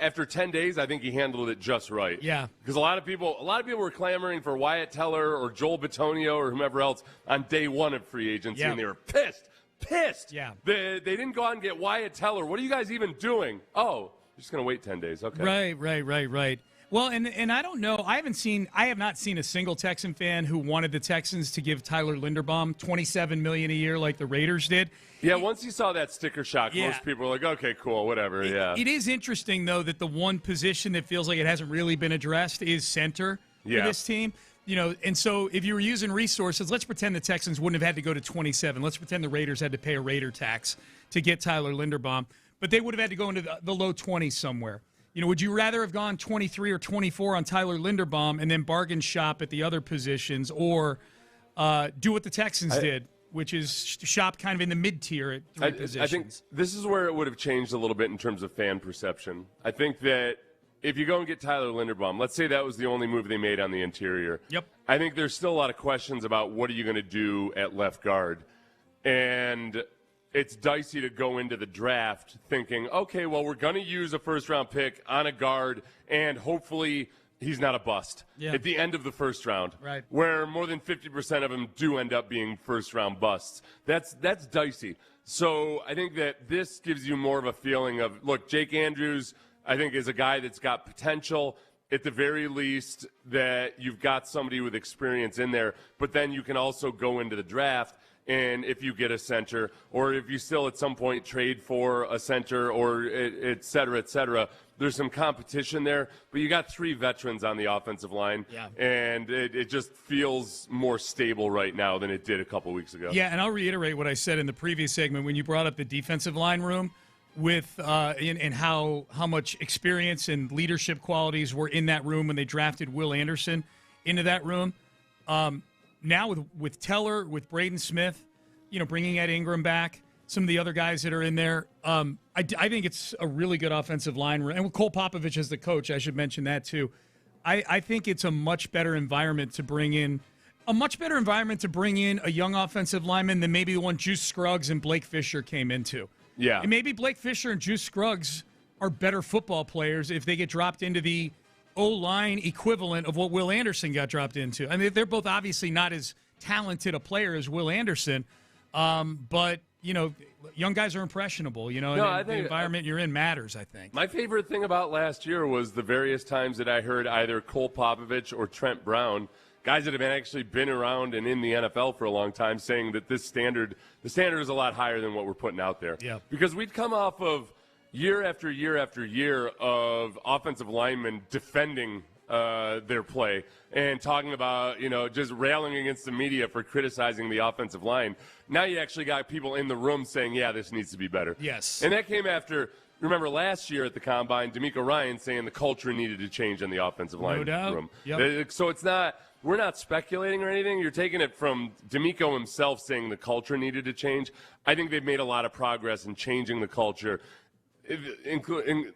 After 10 days, I think he handled it just right. Yeah. Because a lot of people were clamoring for Wyatt Teller or Joel Bitonio or whomever else on day 1 of free agency, and they were pissed. Yeah. They didn't go out and get Wyatt Teller. What are you guys even doing? Oh, you're just going to wait 10 days. Okay. Right. Well, and I don't know. I have not seen a single Texan fan who wanted the Texans to give Tyler Linderbaum $27 million a year like the Raiders did. Yeah, once you saw that sticker shock, most people were like, okay, cool, whatever, It is interesting, though, that the one position that feels like it hasn't really been addressed is center for this team. And so if you were using resources, let's pretend the Texans wouldn't have had to go to 27. Let's pretend the Raiders had to pay a Raider tax to get Tyler Linderbaum. But they would have had to go into the low 20s somewhere. Would you rather have gone 23 or 24 on Tyler Linderbaum and then bargain shop at the other positions, or do what the Texans did, which is shop kind of in the mid-tier at 3 positions? I think this is where it would have changed a little bit in terms of fan perception. I think that if you go and get Tyler Linderbaum, let's say that was the only move they made on the interior. Yep. I think there's still a lot of questions about what are you going to do at left guard. And it's dicey to go into the draft thinking, okay, well, we're going to use a first-round pick on a guard, and hopefully he's not a bust at the end of the first round, right? Where more than 50% of them do end up being first-round busts. That's dicey. So I think that this gives you more of a feeling of, look, Jake Andrews, I think, is a guy that's got potential. At the very least, that you've got somebody with experience in there, but then you can also go into the draft and if you get a center, or if you still at some point trade for a center, or et cetera, there's some competition there. But you got 3 veterans on the offensive line, and it just feels more stable right now than it did a couple weeks ago. Yeah, and I'll reiterate what I said in the previous segment when you brought up the defensive line room with and how much experience and leadership qualities were in that room when they drafted Will Anderson into that room. Now with Teller, with Braden Smith, bringing Ed Ingram back, some of the other guys that are in there, I think it's a really good offensive line. And with Cole Popovich as the coach, I should mention that too. I think it's a much better environment to bring in a young offensive lineman than maybe the one Juice Scruggs and Blake Fisher came into. Yeah. And maybe Blake Fisher and Juice Scruggs are better football players if they get dropped into the O-line equivalent of what Will Anderson got dropped into. I mean, they're both obviously not as talented a player as Will Anderson, but, young guys are impressionable, I think the environment you're in matters, I think. My favorite thing about last year was the various times that I heard either Cole Popovich or Trent Brown, guys that have actually been around and in the NFL for a long time, saying that the standard is a lot higher than what we're putting out there. Yeah. Because we'd come off of year after year after year of offensive linemen defending their play and talking about, just railing against the media for criticizing the offensive line. Now you actually got people in the room saying, yeah, this needs to be better. Yes. And that came after, remember last year at the Combine, D'Amico Ryan saying the culture needed to change in the offensive line No doubt. room. Yep. So it's not, we're not speculating or anything. You're taking it from D'Amico himself saying the culture needed to change. I think they've made a lot of progress in changing the culture.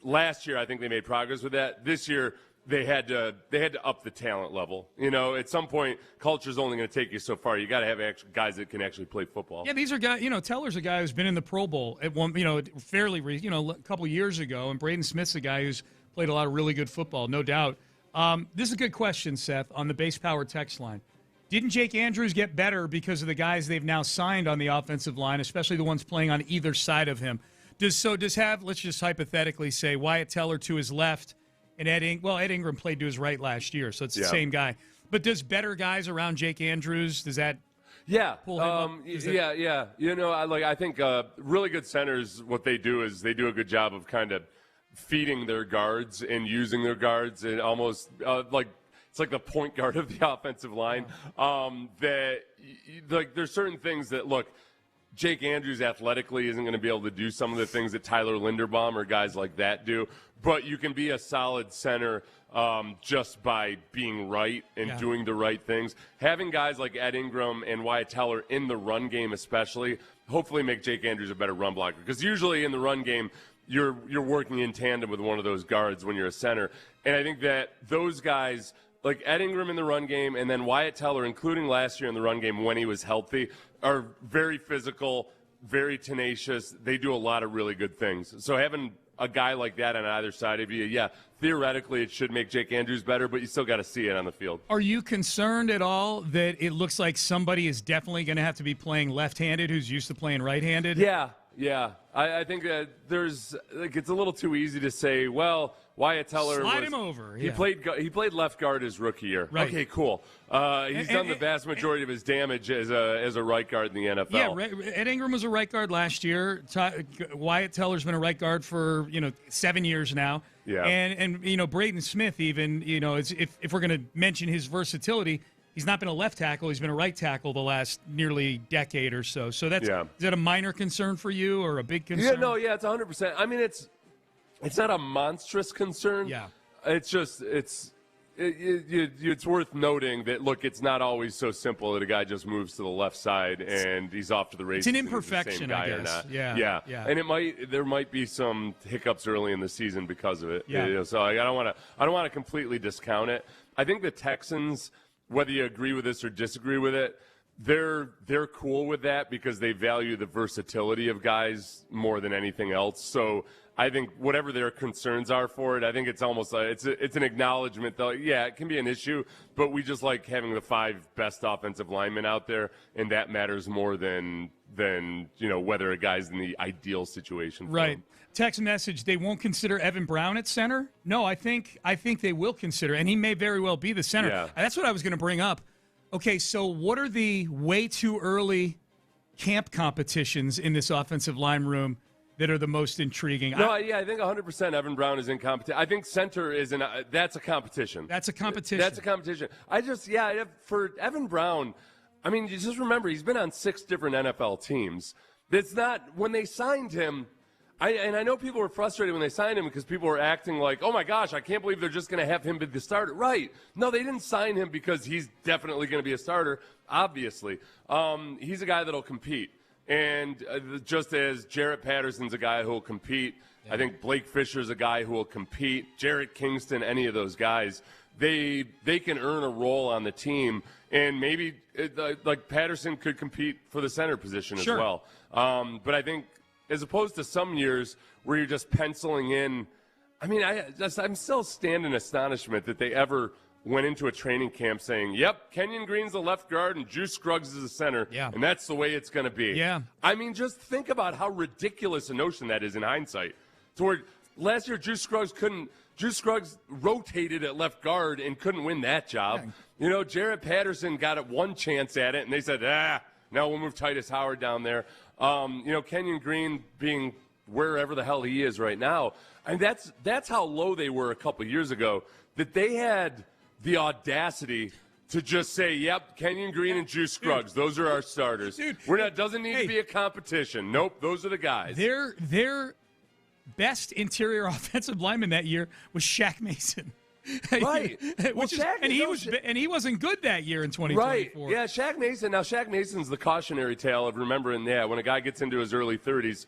Last year, I think they made progress with that. This year, they had to up the talent level. At some point, culture's only going to take you so far. You got to have guys that can actually play football. Yeah, these are guys. Teller's a guy who's been in the Pro Bowl at one, a couple years ago, and Braden Smith's a guy who's played a lot of really good football, no doubt. This is a good question, Seth, on the Base Power text line. Didn't Jake Andrews get better because of the guys they've now signed on the offensive line, especially the ones playing on either side of him? Let's just hypothetically say Wyatt Teller to his left and Ed Ingram played to his right last year, so it's the same guy. But does better guys around Jake Andrews, does that pull him up? Yeah. I think really good centers, what they do is they do a good job of kind of feeding their guards and using their guards, and almost it's like the point guard of the offensive line. There's certain things that, look, Jake Andrews athletically isn't going to be able to do some of the things that Tyler Linderbaum or guys like that do, but you can be a solid center just by being right and doing the right things. Having guys like Ed Ingram and Wyatt Teller in the run game especially, hopefully make Jake Andrews a better run blocker, because usually in the run game, you're working in tandem with one of those guards when you're a center. And I think that those guys, like Ed Ingram in the run game and then Wyatt Teller, including last year in the run game when he was healthy, are very physical, very tenacious. They do a lot of really good things. So having a guy like that on either side of you, theoretically it should make Jake Andrews better, but you still got to see it on the field. Are you concerned at all that it looks like somebody is definitely going to have to be playing left-handed who's used to playing right-handed? Yeah. I think that it's a little too easy to say, well, Wyatt Teller slide him over. He played left guard his rookie year. Right. Okay, cool. He's done the vast majority of his damage as a right guard in the NFL. Yeah, Ed Ingram was a right guard last year. Wyatt Teller's been a right guard for 7 years now. Yeah. And Braden Smith even, if we're going to mention his versatility, he's not been a left tackle. He's been a right tackle the last nearly decade or so. So is that a minor concern for you or a big concern? It's 100%. I mean, it's not a monstrous concern. Yeah. It's just it's worth noting that, look, it's not always so simple that a guy just moves to the left side and he's off to the races. It's an imperfection, I guess. Or not. Yeah. And there might be some hiccups early in the season because of it. Yeah. So I don't want to completely discount it. I think the Texans, whether you agree with this or disagree with it, they're cool with that because they value the versatility of guys more than anything else. So I think whatever their concerns are for it, I think it's almost it's an acknowledgement that, it can be an issue, but we just like having the 5 best offensive linemen out there, and that matters more than whether a guy's in the ideal situation for right. him. Text message, they won't consider Evan Brown at center? No, I think they will consider, and he may very well be the center. Yeah. That's what I was going to bring up. Okay, so what are the way too early camp competitions in this offensive line room that are the most intriguing. I think 100% Evan Brown is in competition. I think center is that's a competition. That's a competition. That's a competition. For Evan Brown, I mean, you just remember he's been on 6 different NFL teams. It's not when they signed him. I know people were frustrated when they signed him because people were acting like, oh my gosh, I can't believe they're just going to have him be the starter. Right. No, they didn't sign him because he's definitely going to be a starter, obviously. He's a guy that'll compete. And just as Jarrett Patterson's a guy who will compete, I think Blake Fisher's a guy who will compete. Jarrett Kingston, any of those guys, they can earn a role on the team. And maybe like Patterson could compete for the center position as well. But I think as opposed to some years where you're just penciling in, I mean, I'm still standing in astonishment that they ever went into a training camp saying, yep, Kenyon Green's the left guard and Juice Scruggs is the center, and that's the way it's going to be. Yeah. I mean, just think about how ridiculous a notion that is in hindsight. To where last year Juice Scruggs rotated at left guard and couldn't win that job. Yeah. You know, Jarrett Patterson got one chance at it, and they said, now we'll move Titus Howard down there. Kenyon Green being wherever the hell he is right now. And that's how low they were a couple years ago, that they had the audacity to just say, yep, Kenyon Green and Juice Scruggs, those are our starters. Doesn't need to be a competition. Nope, those are the guys. Their best interior offensive lineman that year was Shaq Mason. Right. He wasn't good that year in 2024. Right. Yeah, Shaq Mason. Now, Shaq Mason's the cautionary tale of remembering when a guy gets into his early 30s,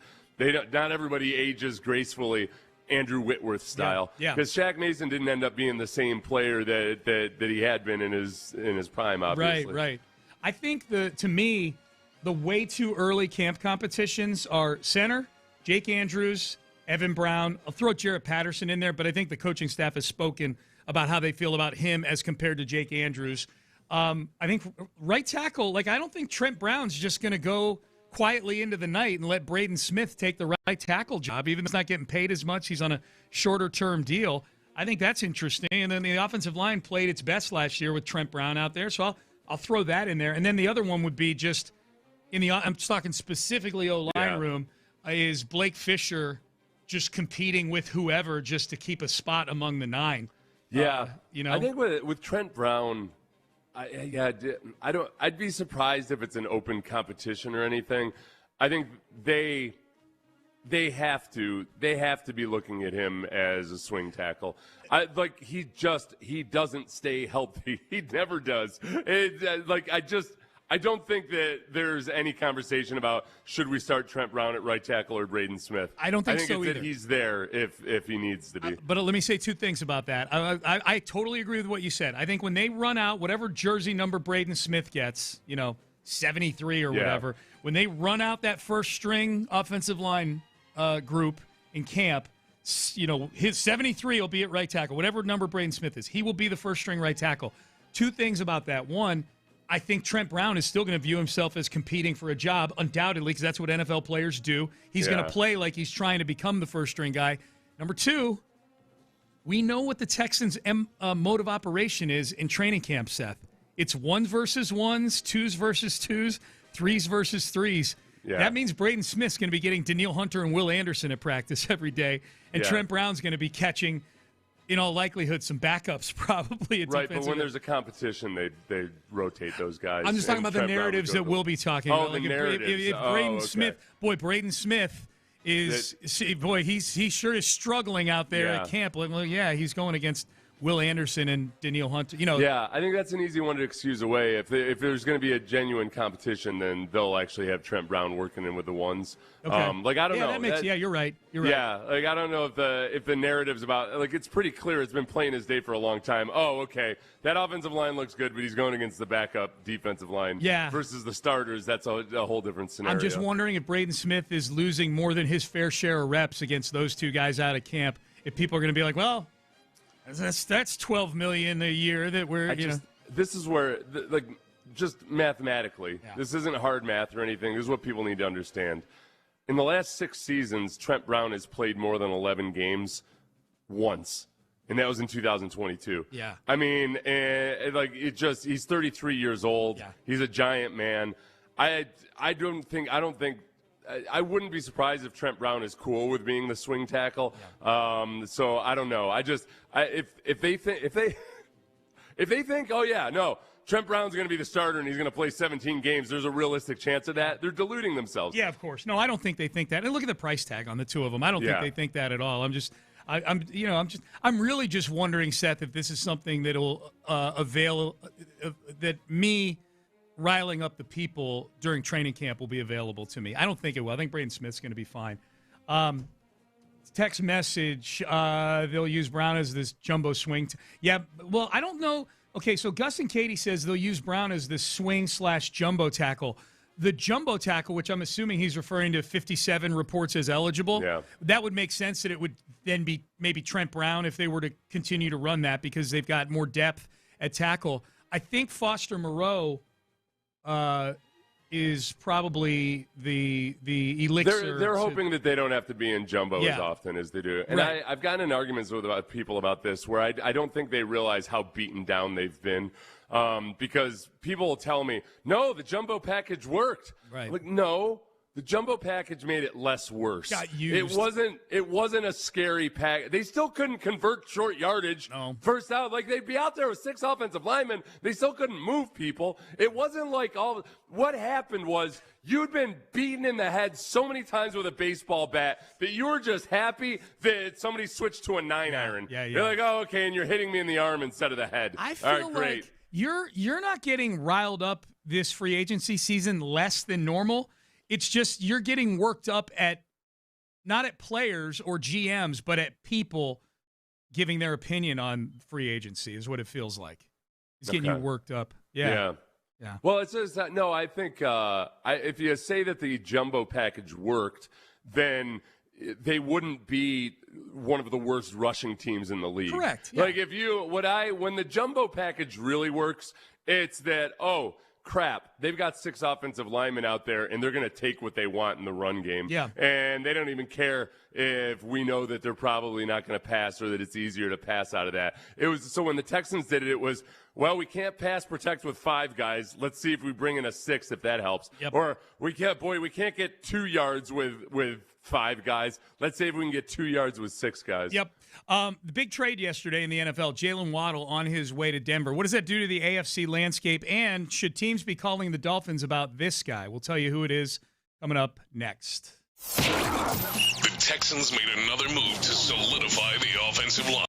not everybody ages gracefully Andrew Whitworth style. Yeah. Because Shaq Mason didn't end up being the same player that he had been in his prime, obviously. Right. I think to me, the way too early camp competitions are center, Jake Andrews, Evan Brown. I'll throw Jarrett Patterson in there, but I think the coaching staff has spoken about how they feel about him as compared to Jake Andrews. I think right tackle, I don't think Trent Brown's just going to go quietly into the night and let Braden Smith take the right tackle job, even if he's not getting paid as much. He's on a shorter-term deal. I think that's interesting. And then the offensive line played its best last year with Trent Brown out there, so I'll throw that in there. And then the other one would be just I'm talking specifically O-line room, is Blake Fisher just competing with whoever just to keep a spot among the 9. Yeah. I think with Trent Brown, I'd be surprised if it's an open competition or anything. I think they have to be looking at him as a swing tackle. He doesn't stay healthy. He never does. I don't think that there's any conversation about should we start Trent Brown at right tackle or Braden Smith. I don't think so it's either. That he's there if he needs to be. But let me say 2 things about that. I totally agree with what you said. I think when they run out whatever jersey number Braden Smith gets, 73 or whatever, when they run out that first string offensive line group in camp, his 73 will be at right tackle. Whatever number Braden Smith is, he will be the first string right tackle. 2 things about that. One, I think Trent Brown is still going to view himself as competing for a job, undoubtedly, because that's what NFL players do. He's going to play like he's trying to become the first-string guy. Number 2, we know what the Texans' mode of operation is in training camp, Seth. It's 1s versus 1s, 2s versus 2s, 3s versus 3s. Yeah. That means Braden Smith's going to be getting Danielle Hunter and Will Anderson at practice every day, and Trent Brown's going to be catching – in all likelihood, some backups probably. Right, but when there's a competition, they rotate those guys. I'm just talking about the narratives that we'll be talking about. The narratives. If Braden Smith, Braden Smith is, he sure is struggling out there at camp. He's going against Will Anderson and Danielle Hunter. Yeah, I think that's an easy one to excuse away. If there's going to be a genuine competition, then they'll actually have Trent Brown working in with the 1s. Okay. I don't know. That makes, you're right. Yeah, I don't know if the narrative's about it's pretty clear. It's been plain as day for a long time. Oh, okay, that offensive line looks good, but he's going against the backup defensive line. Yeah. Versus the starters. That's a whole different scenario. I'm just wondering if Braden Smith is losing more than his fair share of reps against those 2 guys out of camp. If people are going to be like, well, that's $12 million a year that we're This is where just mathematically, this isn't hard math or anything. This is what people need to understand. In the last 6 seasons, Trent Brown has played more than 11 games once, and that was in 2022. Yeah, I mean, he's 33 years old. Yeah. He's a giant man. I wouldn't be surprised if Trent Brown is cool with being the swing tackle. Yeah. So I don't know. If they think, oh yeah, no, Trent Brown's going to be the starter and he's going to play 17 games, there's a realistic chance of that. They're deluding themselves. Yeah, of course. No, I don't think they think that. And look at the price tag on the two of them. I don't think they think that at all. I'm really just wondering, Seth, if this is something that'll that me riling up the people during training camp will be available to me. I don't think it will. I think Braden Smith's going to be fine. Text message, they'll use Brown as this jumbo swing. Well, I don't know. Okay, so Gus and Katie says they'll use Brown as the swing/jumbo tackle. The jumbo tackle, which I'm assuming he's referring to 57 reports as eligible, that would make sense that it would then be maybe Trent Brown if they were to continue to run that because they've got more depth at tackle. I think Foster Moreau is probably the elixir. They're hoping that they don't have to be in jumbo as often as they do. And right. I've gotten in arguments with people about this where I don't think they realize how beaten down they've been. Because people will tell me, no, the jumbo package worked. Right. Like, no, the jumbo package made it less worse. Got used. It wasn't a scary pack. They still couldn't convert short yardage first out. Like, they'd be out there with 6 offensive linemen. They still couldn't move people. It wasn't like what happened was you'd been beaten in the head so many times with a baseball bat that you were just happy that somebody switched to a 9-iron. Yeah. You're like, oh, okay, and you're hitting me in the arm instead of the head. I feel like you're not getting riled up this free agency season less than normal. It's just you're getting worked up not at players or GMs, but at people giving their opinion on free agency is what it feels like. It's getting you worked up. Yeah. Well, it says that, no, I think if you say that the jumbo package worked, then they wouldn't be one of the worst rushing teams in the league. Correct. Yeah. Like when the jumbo package really works, it's that, oh, crap, they've got 6 offensive linemen out there, and they're going to take what they want in the run game. Yeah. And they don't even care if we know that they're probably not going to pass or that it's easier to pass out of that. So when the Texans did it, it was, well, we can't pass protect with 5 guys. Let's see if we bring in a 6 if that helps. Yep. Or we can't get 2 yards with 5 guys. Let's see if we can get 2 yards with 6 guys. Yep. The big trade yesterday in the NFL, Jalen Waddle on his way to Denver. What does that do to the AFC landscape? And should teams be calling the Dolphins about this guy? We'll tell you who it is coming up next. The Texans made another move to solidify the offensive line.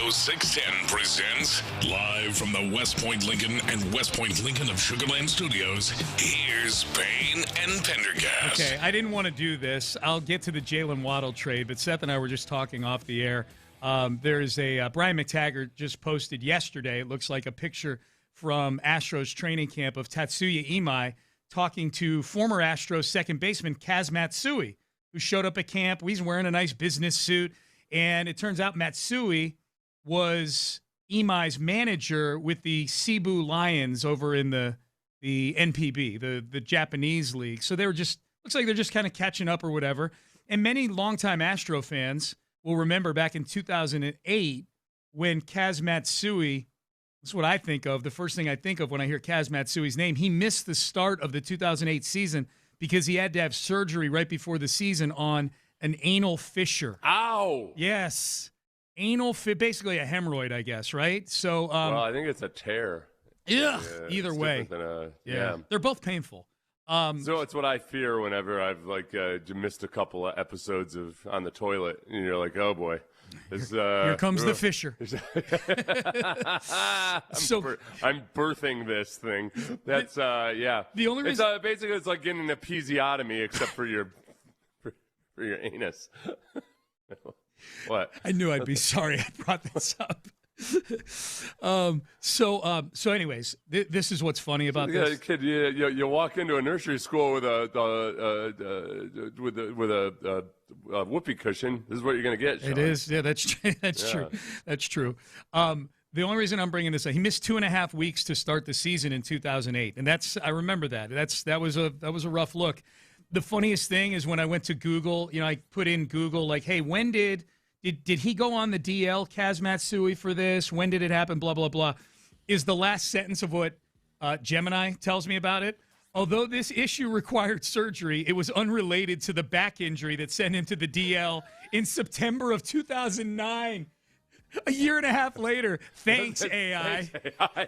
Radio 610 presents live from the West Point Lincoln and West Point Lincoln of Sugar Land Studios. Here's Payne and Pendergast. Okay, I didn't want to do this. I'll get to the Jalen Waddle trade, but Seth and I were just talking off the air. There's a Brian McTaggart just posted yesterday. It looks like a picture from Astros training camp of Tatsuya Imai talking to former Astros second baseman Kaz Matsui, who showed up at camp. He's wearing a nice business suit. And it turns out Matsui was Imai's manager with the Cebu Lions over in the NPB, the Japanese league. So they were just, looks like they're just kind of catching up or whatever. And many longtime Astro fans will remember back in 2008 when Kaz Matsui, that's what I think of, the first thing I think of when I hear Kaz Matsui's name, he missed the start of the 2008 season because he had to have surgery right before the season on an anal fissure. Ow! Yes. Anal basically a hemorrhoid, I guess, right? So, well, I think it's a tear. Yeah. Either way. Yeah. They're both painful. So it's what I fear whenever I've missed a couple of episodes of On the Toilet, and you're like, oh boy. Here comes the fissure. I'm birthing this thing. That's yeah. The only reason basically it's like getting an episiotomy, except for your anus. What? I knew I'd be sorry I brought this up. So anyways, this is what's funny about this. Kid, you walk into a nursery school with a whoopee cushion. This is what you're going to get, Sean. It is. Yeah, that's true. That's true. The only reason I'm bringing this up, he missed 2.5 weeks to start the season in 2008, and I remember that. That was a rough look. The funniest thing is when I went to Google, I put in Google like, hey, when did he go on the DL, Kaz Matsui, for this? When did it happen? Blah, blah, blah. Is the last sentence of what Gemini tells me about it. Although this issue required surgery, it was unrelated to the back injury that sent him to the DL in September of 2009. A year and a half later. Thanks, AI. Thanks, AI.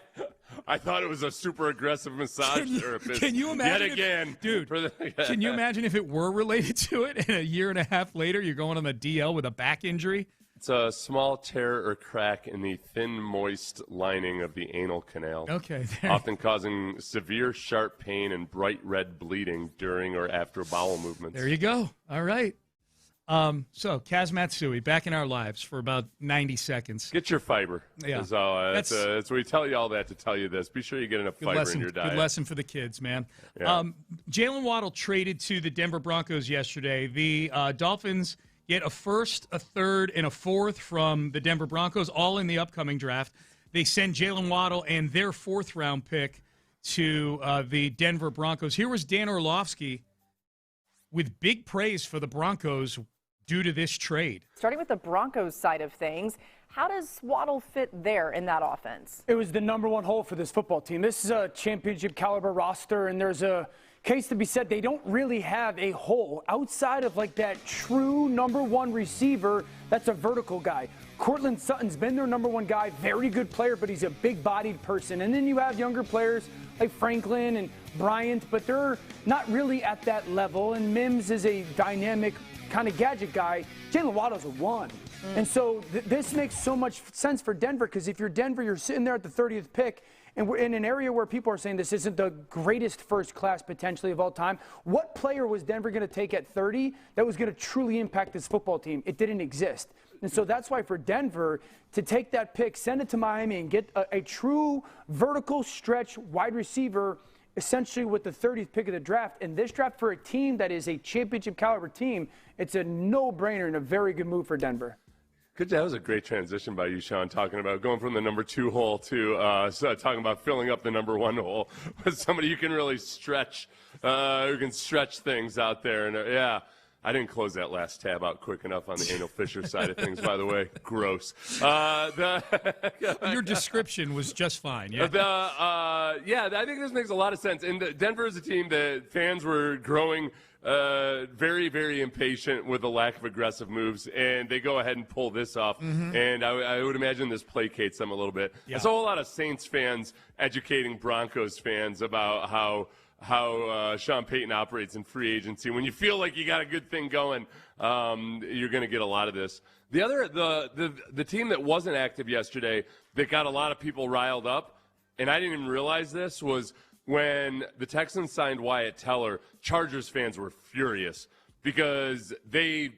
I thought it was a super aggressive massage therapist. Can you imagine? Yet again. Dude, can you imagine if it were related to it and a year and a half later you're going on the DL with a back injury? It's a small tear or crack in the thin, moist lining of the anal canal. Okay. Often causing severe, sharp pain and bright red bleeding during or after bowel movements. There you go. All right. So Kaz Matsui back in our lives for about 90 seconds. Get your fiber. Yeah. That's we tell you all that to tell you this. Be sure you get enough fiber in your diet. Good lesson for the kids, man. Yeah. Jalen Waddle traded to the Denver Broncos yesterday. The Dolphins get a first, a third, and a fourth from the Denver Broncos, all in the upcoming draft. They send Jalen Waddle and their fourth-round pick to the Denver Broncos. Here was Dan Orlovsky with big praise for the Broncos due to this trade. Starting with the Broncos side of things, how does Waddle fit there in that offense? It was the number one hole for this football team. This is a championship caliber roster, and there's a case to be said. They don't really have a hole outside of like that true number one receiver that's a vertical guy. Courtland Sutton's been their number one guy, very good player, but he's a big-bodied person. And then you have younger players like Franklin and Bryant, but they're not really at that level. And Mims is a dynamic kind of gadget guy. Jalen Waddle's a one. And so this makes so much sense for Denver, because if you're Denver, you're sitting there at the 30th pick, and we're in an area where people are saying this isn't the greatest first class potentially of all time. What player was Denver going to take at 30 that was going to truly impact this football team? It didn't exist. And so that's why for Denver to take that pick, send it to Miami, and get a true vertical stretch wide receiver essentially with the 30th pick of the draft. And this draft for a team that is a championship caliber team, it's a no-brainer and a very good move for Denver. Good. That was a great transition by you, Sean, talking about going from the number 2 hole to talking about filling up the number 1 hole with somebody you can really stretch, who can stretch things out there. And yeah, I didn't close that last tab out quick enough on the anal fissure side of things, by the way. Gross. Your description was just fine. Yeah. Yeah, I think this makes a lot of sense. And Denver is a team that fans were growing very, very impatient with the lack of aggressive moves, and they go ahead and pull this off. And I would imagine this placates them a little bit. Yeah. I saw a lot of Saints fans educating Broncos fans about how Sean Payton operates in free agency. When you feel like you got a good thing going, you're going to get a lot of this. The team that wasn't active yesterday that got a lot of people riled up, and I didn't even realize this, was when the Texans signed Wyatt Teller. Chargers fans were furious because they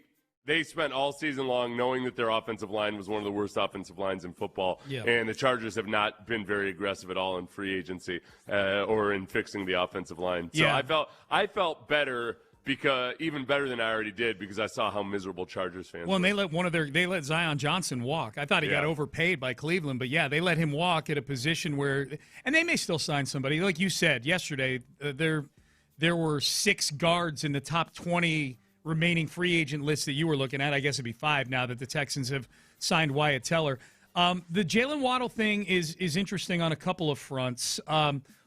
spent all season long knowing that their offensive line was one of the worst offensive lines in football, and the Chargers have not been very aggressive at all in free agency or in fixing the offensive line. So I felt better, because even better than I already did, because I saw how miserable Chargers fans were. Well, and they let Zion Johnson walk. I thought he got overpaid by Cleveland, but they let him walk at a position where, and they may still sign somebody. Like you said yesterday, there were 6 guards in the top 20 remaining free agent list that you were looking at. I guess it'd be 5 now that the Texans have signed Wyatt Teller. The Jalen Waddle thing is interesting on a couple of fronts.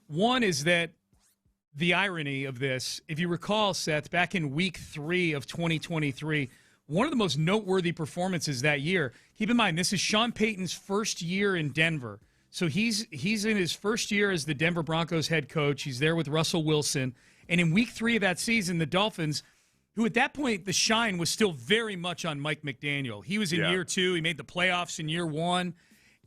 One is that the irony of this, if you recall, Seth, back in week 3 of 2023, one of the most noteworthy performances that year. Keep in mind, this is Sean Payton's first year in Denver. So he's in his first year as the Denver Broncos head coach. He's there with Russell Wilson. And in week 3 of that season, the Dolphins, who at that point, the shine was still very much on Mike McDaniel. He was in year 2. He made the playoffs in year 1.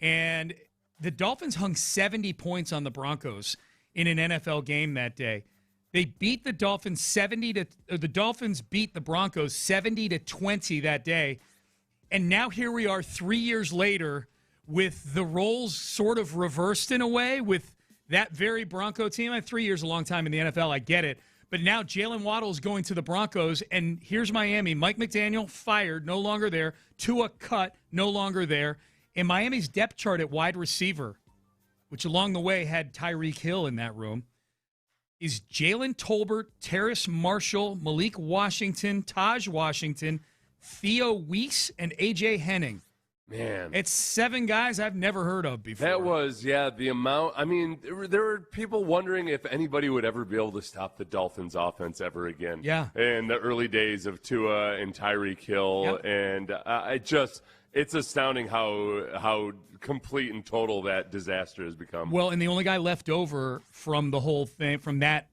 And the Dolphins hung 70 points on the Broncos in an NFL game that day. They beat the Dolphins the Dolphins beat the Broncos 70-20 that day. And now here we are 3 years later with the roles sort of reversed in a way with that very Bronco team. 3 years a long time in the NFL, I get it. But now Jalen Waddle is going to the Broncos, and here's Miami. Mike McDaniel fired, no longer there. Tua cut, no longer there. And Miami's depth chart at wide receiver, which along the way had Tyreek Hill in that room, is Jalen Tolbert, Terrace Marshall, Malik Washington, Taj Washington, Theo Weiss, and A.J. Henning. Man. It's 7 guys I've never heard of before. That was, the amount. I mean, there were people wondering if anybody would ever be able to stop the Dolphins' offense ever again. Yeah. In the early days of Tua and Tyreek Hill. Yep. And it's astounding how complete and total that disaster has become. Well, and the only guy left over from the whole thing, from that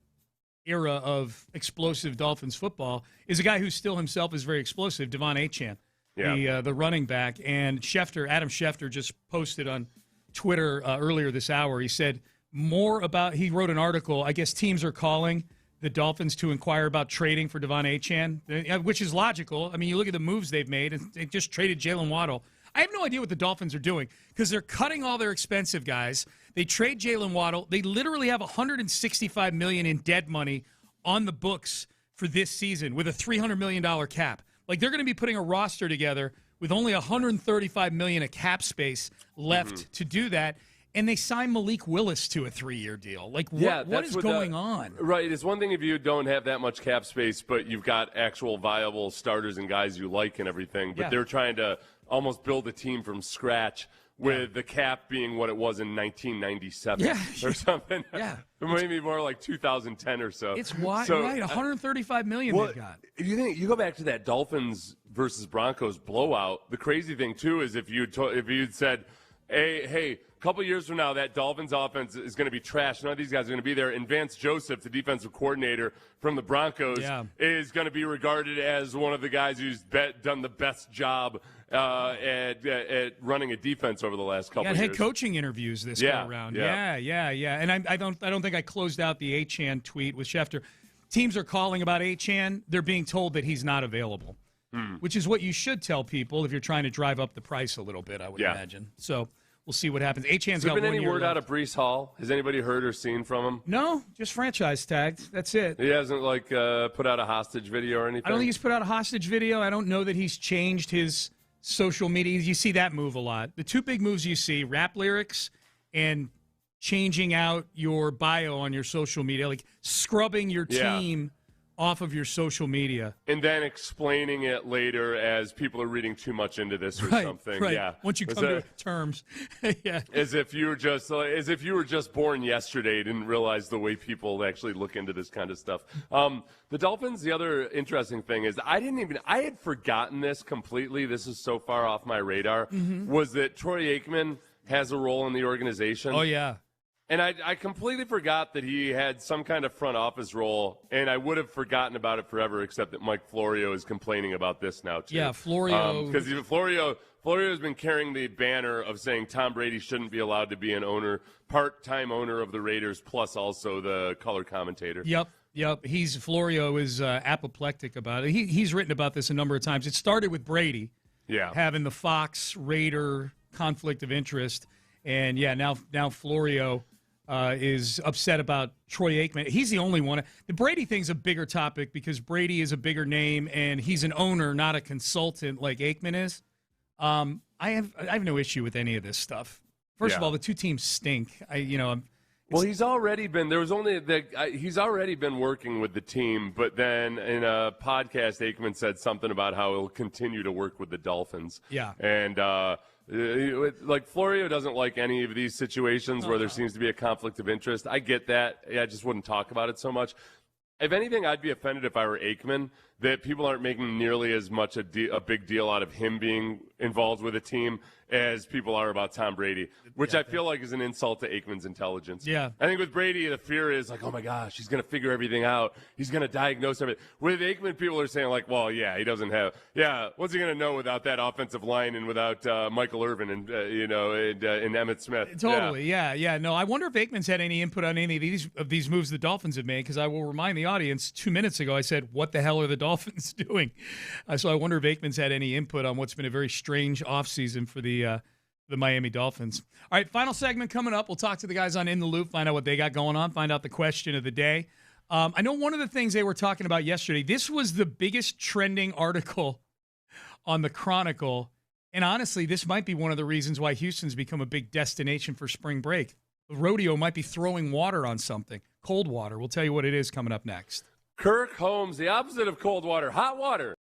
era of explosive Dolphins football, is a guy who still himself is very explosive, Devon Achane. Yeah. The running back. And Adam Schefter just posted on Twitter earlier this hour. He said he wrote an article. I guess teams are calling the Dolphins to inquire about trading for Devon Achane, which is logical. I mean, you look at the moves they've made, and they just traded Jalen Waddle. I have no idea what the Dolphins are doing because they're cutting all their expensive guys. They trade Jalen Waddle. They literally have $165 million in dead money on the books for this season with a $300 million cap. Like, they're going to be putting a roster together with only $135 million of cap space left to do that. And they signed Malik Willis to a 3-year deal. Like, what is going on? Right. It's one thing if you don't have that much cap space, but you've got actual viable starters and guys you like and everything. But they're trying to almost build a team from scratch with the cap being what it was in 1997 or something. Yeah. Maybe more like 2010 or so. It's right, $135 million they got. If you go back to that Dolphins versus Broncos blowout, the crazy thing, too, is if you'd said, hey, a couple years from now, that Dolphins offense is going to be trash. None of these guys are going to be there. And Vance Joseph, the defensive coordinator from the Broncos, is going to be regarded as one of the guys who's done the best job at running a defense over the last couple of years. Head coaching interviews this go around. Yeah. And I don't think I closed out the Achane tweet with Schefter. Teams are calling about Achane. They're being told that he's not available, which is what you should tell people if you're trying to drive up the price a little bit, I would imagine. So we'll see what happens. Achane's got 1 year left. Has there been any word out of Breece Hall? Has anybody heard or seen from him? No, just franchise tagged. That's it. He hasn't put out a hostage video or anything? I don't think he's put out a hostage video. I don't know that he's changed his social media. You see that move a lot. The 2 big moves you see, rap lyrics and changing out your bio on your social media, like scrubbing your team off of your social media. And then explaining it later as people are reading too much into this or something. Right. Yeah. Once you come to terms. As if you were just born yesterday, didn't realize the way people actually look into this kind of stuff. The Dolphins, the other interesting thing is I had forgotten this completely. This is so far off my radar. Was that Troy Aikman has a role in the organization. Oh, yeah. And I completely forgot that he had some kind of front office role, and I would have forgotten about it forever, except that Mike Florio is complaining about this now, too. Yeah, Florio. Because Florio has been carrying the banner of saying Tom Brady shouldn't be allowed to be an owner, part-time owner of the Raiders, plus also the color commentator. Yep. Florio is apoplectic about it. He's written about this a number of times. It started with Brady having the Fox Raider conflict of interest, and now Florio is upset about Troy Aikman. He's the only one. The Brady thing's a bigger topic because Brady is a bigger name, and he's an owner, not a consultant like Aikman is. I have no issue with any of this stuff. First of all, the two teams stink. He's already been he's already been working with the team, but then in a podcast, Aikman said something about how he'll continue to work with the Dolphins. Yeah, and like Florio doesn't like any of these situations where there seems to be a conflict of interest. I get that. I just wouldn't talk about it so much. If anything, I'd be offended if I were Aikman that people aren't making nearly as much a big deal out of him being involved with a team as people are about Tom Brady, which I feel like is an insult to Aikman's intelligence. Yeah. I think with Brady, the fear is like, oh, my gosh, he's going to figure everything out. He's going to diagnose everything. With Aikman, people are saying like, well, he doesn't have – what's he going to know without that offensive line and without Michael Irvin and, and Emmitt Smith? Totally, yeah. No, I wonder if Aikman's had any input on any of these moves the Dolphins have made, because I will remind the audience 2 minutes ago I said, what the hell are the Dolphins doing? So I wonder if Aikman's had any input on what's been a very strange offseason for the Miami Dolphins. All right, final segment coming up. We'll talk to the guys on In the Loop, find out what they got going on, find out the question of the day. I know one of the things they were talking about yesterday, this was the biggest trending article on the Chronicle, and honestly, this might be one of the reasons why Houston's become a big destination for spring break. The rodeo might be throwing water on something, cold water. We'll tell you what it is coming up next. Kirk Holmes, the opposite of cold water, hot water.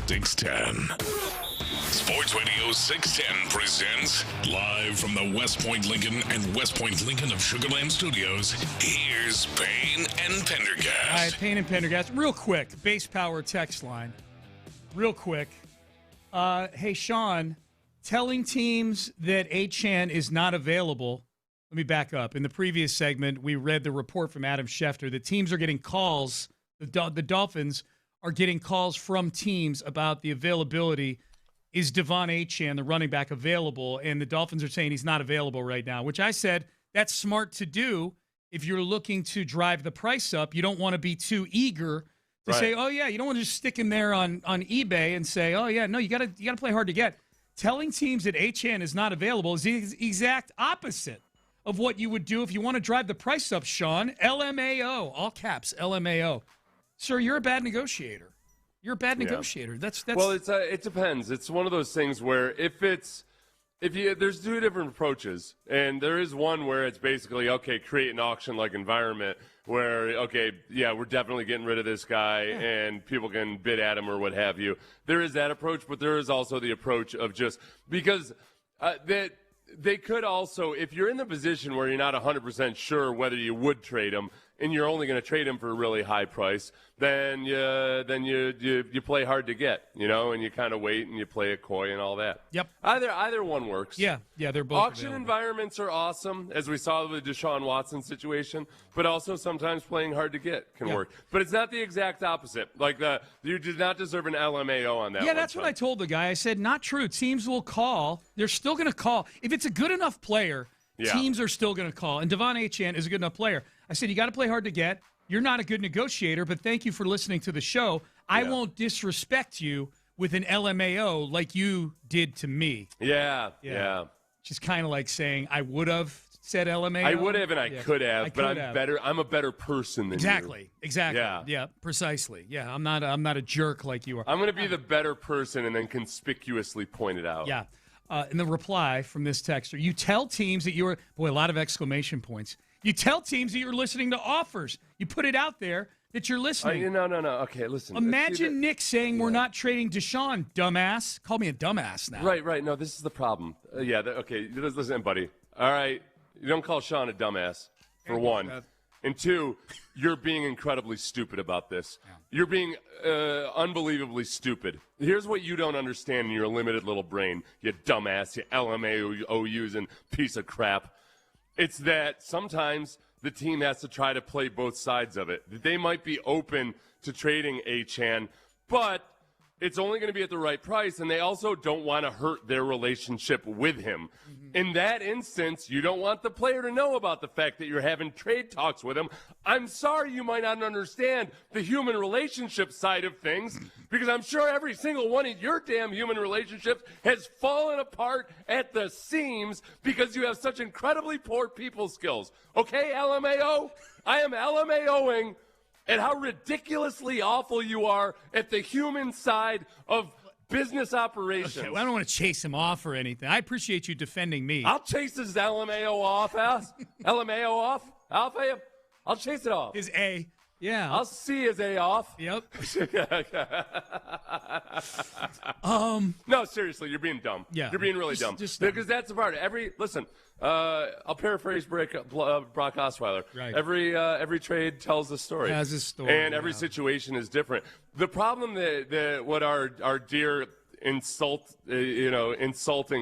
610. Sports Radio 610 presents live from the West Point Lincoln and West Point Lincoln of Sugar Land Studios. Here's Payne and Pendergast. All right, Payne and Pendergast. Real quick, base power text line. Real quick. Hey, Sean, telling teams that Achane is not available. Let me back up. In the previous segment, we read the report from Adam Schefter that teams are getting calls. The Dolphins are getting calls from teams about the availability. Is Devon Achane, the running back, available? And the Dolphins are saying he's not available right now, which I said that's smart to do if you're looking to drive the price up. You don't want to be too eager to say, oh, yeah, you don't want to just stick him there on eBay and say, oh, yeah, no, you got to play hard to get. Telling teams that Achane is not available is the exact opposite of what you would do if you want to drive the price up, Sean. LMAO, all caps, LMAO. Sir, you're a bad negotiator. You're a bad negotiator. That's Well, it depends. It's one of those things where there's two different approaches, and there is one where it's basically, okay, create an auction-like environment where, okay, yeah, we're definitely getting rid of this guy, and people can bid at him or what have you. There is that approach, but there is also the approach of just because that they could also, if you're in the position where you're not 100% sure whether you would trade him, and you're only going to trade him for a really high price, then you play hard to get, and you kind of wait and you play it coy and all that. Yep. Either one works. Yeah, they're both Auction available. environments are awesome, as we saw with the Deshaun Watson situation, but also sometimes playing hard to get can work. But it's not the exact opposite. Like you did not deserve an LMAO on that. Yeah, that's what I told the guy. I said, not true. Teams will call. They're still going to call. If it's a good enough player, teams are still going to call. And Devon Achane is a good enough player. I said, you got to play hard to get. You're not a good negotiator, but thank you for listening to the show. I won't disrespect you with an LMAO like you did to me. Yeah. Just kind of like saying I would have said LMAO. I would have and I could have, but I'm better. I'm a better person than you. Exactly. Yeah, precisely. Yeah, I'm not a jerk like you are. I'm going to be the better person and then conspicuously point it out. Yeah. And the reply from this texter, you tell teams that you're, a lot of exclamation points. You tell teams that you're listening to offers. You put it out there that you're listening. No. Okay, listen. Imagine Nick saying we're not trading Deshaun, dumbass. Call me a dumbass now. Right. No, this is the problem. Okay, listen, buddy. All right, you don't call Sean a dumbass, for one. And two, you're being incredibly stupid about this. Yeah. You're being unbelievably stupid. Here's what you don't understand in your limited little brain, you dumbass, you LMAO-using piece of crap. It's that sometimes the team has to try to play both sides of it. They might be open to trading Achane, but it's only going to be at the right price, and they also don't want to hurt their relationship with him. Mm-hmm. In that instance, you don't want the player to know about the fact that you're having trade talks with him. I'm sorry you might not understand the human relationship side of things, because I'm sure every single one of your damn human relationships has fallen apart at the seams because you have such incredibly poor people skills. Okay, LMAO? I am LMAOing and how ridiculously awful you are at the human side of business operations. Okay, well, I don't want to chase him off or anything. I appreciate you defending me. I'll chase his LMAO off, LMAO off. I'll chase it off. His A. Yeah. I'll see his A off. Yep. No, seriously, you're being dumb. Yeah. You're being really dumb. Because that's the part. Listen, I'll paraphrase Brock Osweiler. Right. Every trade tells a story. Has a story. And every situation is different. The problem that what our dear insulting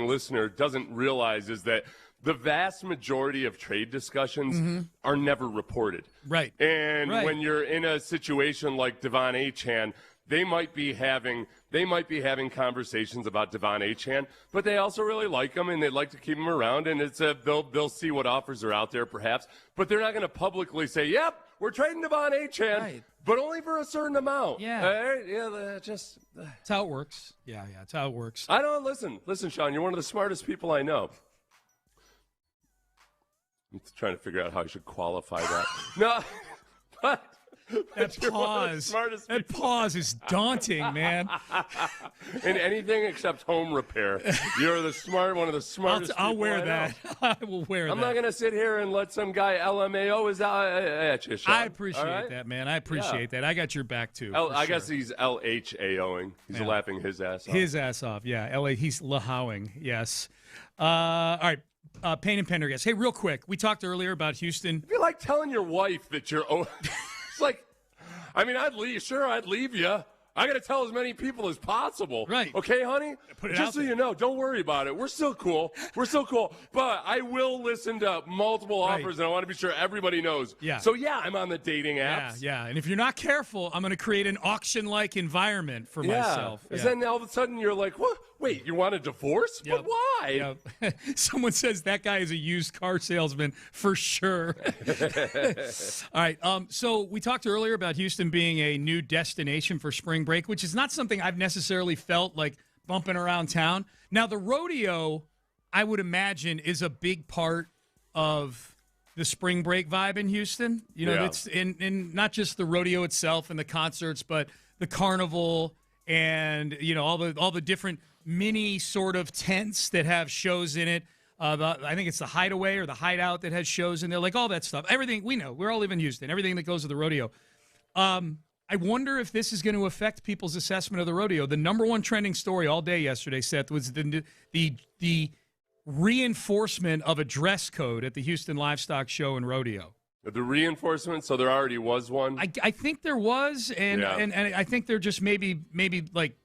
listener doesn't realize is that the vast majority of trade discussions are never reported. Right. And when you're in a situation like Devon Achane, they might be having conversations about Devon Achane, but they also really like him and they'd like to keep him around. And it's they'll see what offers are out there, perhaps, but they're not going to publicly say, "Yep, we're trading Devon Achane, but only for a certain amount." Yeah, that's how it works. Yeah, that's how it works. I don't listen, Sean. You're one of the smartest people I know. I'm trying to figure out how I should qualify that. No, but That pause. That pause is daunting, man. In anything except home repair, you're one of the smartest. I'll wear that. I will wear that. I'm not going to sit here and let some guy LMAO is out at you, Sean. I appreciate that, man. I appreciate that. I got your back too. I guess he's LHAOing. He's laughing his ass off. His ass off, yeah. He's lahowing, yes. All right. Payne and Pendergast. Hey, real quick. We talked earlier about Houston. If you like telling your wife that you're, it's like, I mean, I'd leave you. I got to tell as many people as possible. Right. Okay, honey? Just so you know, don't worry about it. We're still cool. But I will listen to multiple offers, and I want to be sure everybody knows. Yeah. So, yeah, I'm on the dating apps. Yeah. And if you're not careful, I'm going to create an auction-like environment for myself. And then all of a sudden you're like, what? Wait, you want a divorce? Yep. But why? Yep. Someone says that guy is a used car salesman for sure. All right. So we talked earlier about Houston being a new destination for spring break, which is not something I've necessarily felt like bumping around town. Now, the rodeo, I would imagine, is a big part of the spring break vibe in Houston. You know, it's in not just the rodeo itself and the concerts, but the carnival and, you know, all the different mini sort of tents that have shows in it. I think it's the Hideaway or the Hideout that has shows in there, like all that stuff. Everything we know. We all live in Houston. Everything that goes to the rodeo. I wonder if this is going to affect people's assessment of the rodeo. The number one trending story all day yesterday, Seth, was the reinforcement of a dress code at the Houston Livestock Show and Rodeo. The reinforcement, so there already was one? I think there was, and I think they're just maybe like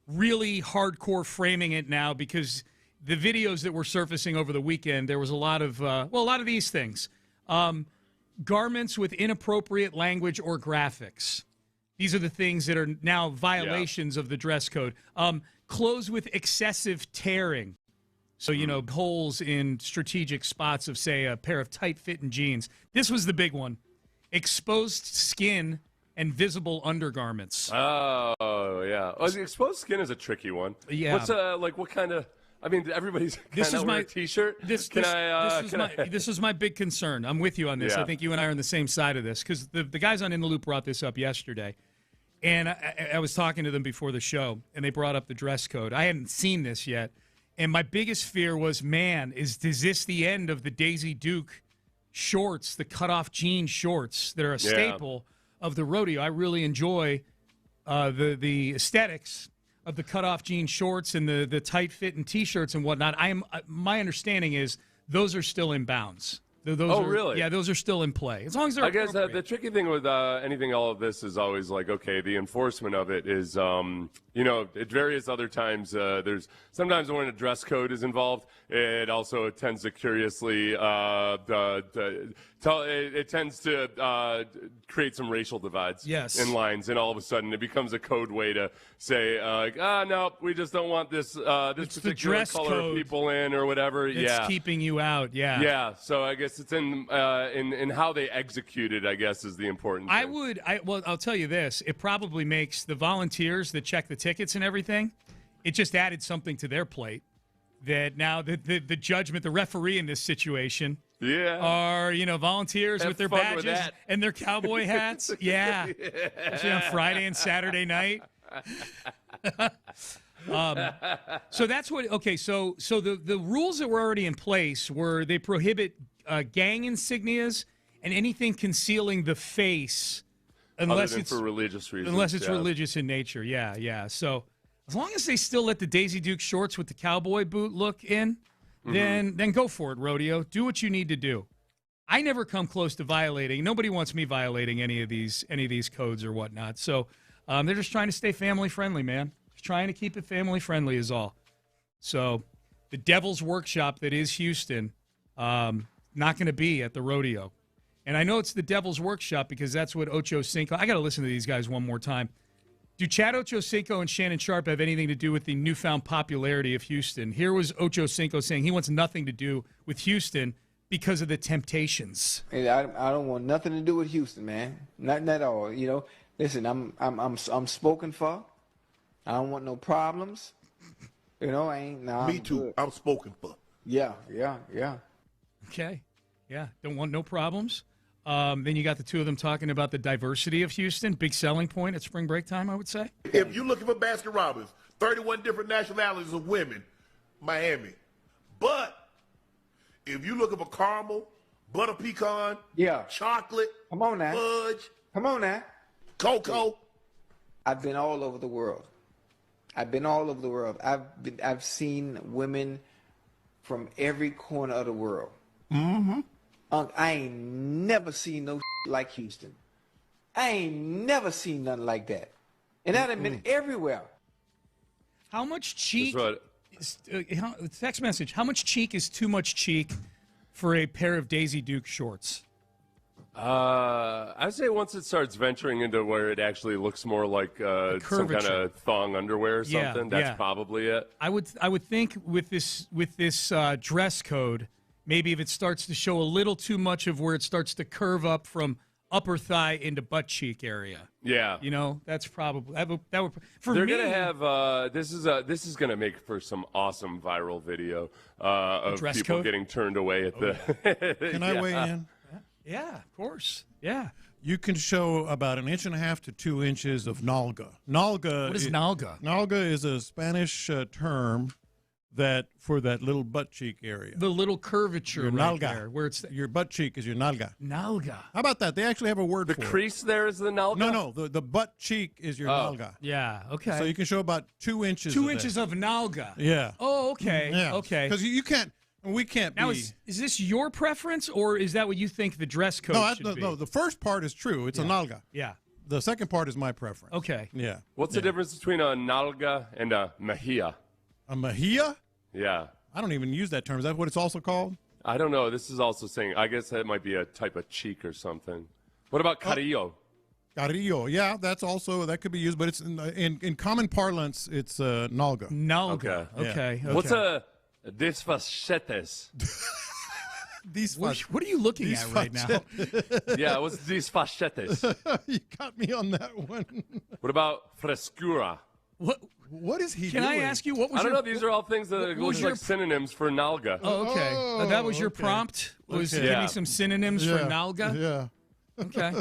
really hardcore framing it now, because the videos that were surfacing over the weekend, there was a lot of these things. Garments with inappropriate language or graphics. These are the things that are now violations of the dress code. Clothes with excessive tearing. So, you know, holes in strategic spots of, say, a pair of tight-fitting jeans. This was the big one. Exposed skin and visible undergarments. Oh, yeah. The exposed skin is a tricky one. Yeah. What's, what kind of... I mean, everybody's kind of wear a T-shirt. This is my big concern. I'm with you on this. Yeah. I think you and I are on the same side of this, because the guys on In the Loop brought this up yesterday. And I was talking to them before the show, and they brought up the dress code. I hadn't seen this yet. And my biggest fear was, man, is this the end of the Daisy Duke shorts, the cutoff jean shorts that are a staple of the rodeo? I really enjoy the aesthetics of the cutoff jean shorts and the tight-fitting T-shirts and whatnot. My understanding is those are still in bounds. Really? Yeah, those are still in play. As long as they're appropriate. I guess the tricky thing with anything, all of this, is always like, okay, the enforcement of it is, at various other times, there's sometimes when a dress code is involved, it also tends to curiously, it tends to create some racial divides in lines, and all of a sudden it becomes a code way to say, no, we just don't want this particular color of people in or whatever. It's keeping you out. Yeah. So I guess it's in how they execute it, I guess, is the important thing. I'll tell you this. It probably makes the volunteers that check the tickets and everything, it just added something to their plate, that now the judgment, the referee in this situation are, volunteers with their badges and their cowboy hats. Especially on Friday and Saturday night. So that's what. Okay, so the rules that were already in place were they prohibit gang insignias and anything concealing the face, unless it's for religious reasons. Unless it's religious in nature. Yeah. So as long as they still let the Daisy Duke shorts with the cowboy boot look in, then go for it, rodeo. Do what you need to do. I never come close to violating. Nobody wants me violating any of these codes or whatnot. So they're just trying to stay family friendly, man. Just trying to keep it family friendly is all. So the Devil's Workshop that is Houston, not going to be at the rodeo. And I know it's the Devil's Workshop because that's what Ocho Cinco. I got to listen to these guys one more time. Do Chad Ochocinco and Shannon Sharp have anything to do with the newfound popularity of Houston? Here was Ochocinco saying he wants nothing to do with Houston because of the Temptations. Hey, I don't want nothing to do with Houston, man. Nothing at all. Listen, I'm spoken for. I don't want no problems. Me too. Good. I'm spoken for. Yeah. Okay. Yeah. Don't want no problems. Then you got the two of them talking about the diversity of Houston. Big selling point at spring break time, I would say. If you're looking for basket robbers, 31 different nationalities of women, Miami. But if you're looking for caramel, butter pecan, chocolate, come on now, fudge, come on now, cocoa. I've been all over the world. I've seen women from every corner of the world. Mm-hmm. I ain't never seen no like Houston. I ain't never seen nothing like that. And that have been everywhere. How much cheek? Text message. How much cheek is too much cheek for a pair of Daisy Duke shorts? I would say once it starts venturing into where it actually looks more like some kind of thong underwear or something, that's probably it. I would think with this dress code, maybe if it starts to show a little too much of where it starts to curve up from upper thigh into butt cheek area. Yeah, that's probably that would for They're me. gonna have this is gonna make for some awesome viral video of people code? getting turned away at the. Can I weigh in? Yeah, of course. Yeah. You can show about 1.5 to 2 inches of nalga. Nalga. What is nalga? Nalga is a Spanish term that for that little butt cheek area. The little curvature right there, where it's your butt cheek is your nalga. Nalga. How about that? They actually have a word for it. The crease there is the nalga? No. The butt cheek is your nalga. Yeah. Okay. So you can show about 2 inches. 2 inches of nalga. Yeah. Oh, okay. Yeah. Okay. Because you can't. We can't now, be. Is this your preference, or is that what you think the dress code should be? No, the first part is true. It's a nalga. Yeah. The second part is my preference. Okay. Yeah. What's the difference between a nalga and a mejia? A mejia? Yeah. I don't even use that term. Is that what it's also called? I don't know. This is also saying, I guess that might be a type of cheek or something. What about carrillo? Carrillo, yeah, that could be used, but it's in common parlance, it's nalga. Nalga. Okay. What's a desfachetes? What are you looking at right now? Yeah, what's desfachetes? You got me on that one. What about frescura? What is he Can doing? I ask you, what was I don't your... know. These are all things that look like synonyms for nalga. Oh, okay. That was your prompt? Was give me some synonyms for nalga? Yeah. Okay.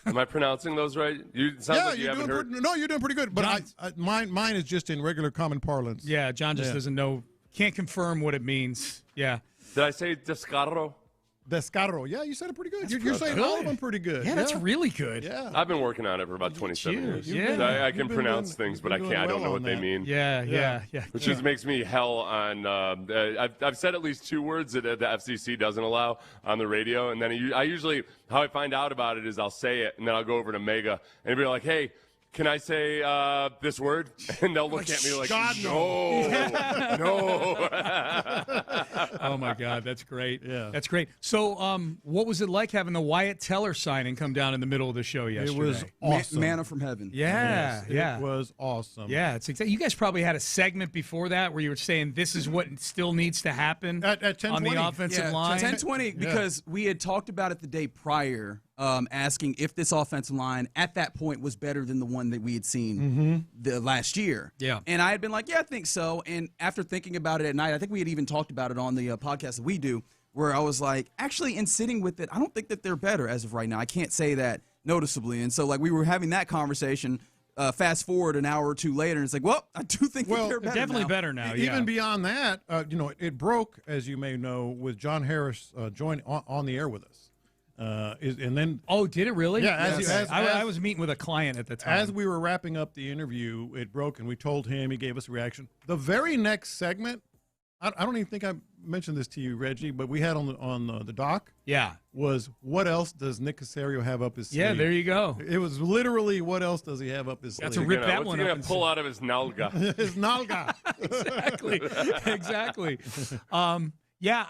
Am I pronouncing those right? Like you haven't heard. No, you're doing pretty good. But mine is just in regular common parlance. Yeah, John just doesn't know, can't confirm what it means. Yeah. Did I say descarro? Descarro. Yeah, you said it pretty good. You're saying all of them pretty good. Yeah, that's really good. Yeah. I've been working on it for about 27 years. Yeah. I can pronounce things, but I don't know what they mean. Yeah. Which makes me hell on. I've said at least 2 words that the FCC doesn't allow on the radio, and then I usually, how I find out about it is I'll say it, and then I'll go over to Mega, and be like, hey, can I say this word? And they'll look at me like, God, no. Oh, my God. That's great. Yeah. That's great. So what was it like having the Wyatt Teller signing come down in the middle of the show yesterday? It was awesome. Manna from heaven. Yeah. It was awesome. Yeah. It's exactly. You guys probably had a segment before that where you were saying this is what still needs to happen at 10:20. On the offensive line. 10:20, because we had talked about it the day prior, asking if this offensive line at that point was better than the one that we had seen the last year. Yeah. And I had been like, yeah, I think so. And after thinking about it at night, I think we had even talked about it on the podcast that we do, where I was like, actually, in sitting with it, I don't think that they're better as of right now. I can't say that noticeably. And so, like, we were having that conversation. Fast forward an hour or two later, and it's like, well, I do think that they're better definitely now. better now. Even beyond that, it broke, as you may know, with John Harris joining on the air with us. And then, did it really? Yeah, I was meeting with a client at the time. As we were wrapping up the interview, it broke, and we told him. He gave us a reaction. The very next segment, I don't even think I mentioned this to you, Reggie, but we had on the doc. Yeah, was what else does Nick Caserio have up his sleeve? Yeah, there you go. It was literally what else does he have up his sleeve? Got to rip that one up. What's he gonna pull out of his nalga? His nalga. Exactly. Yeah,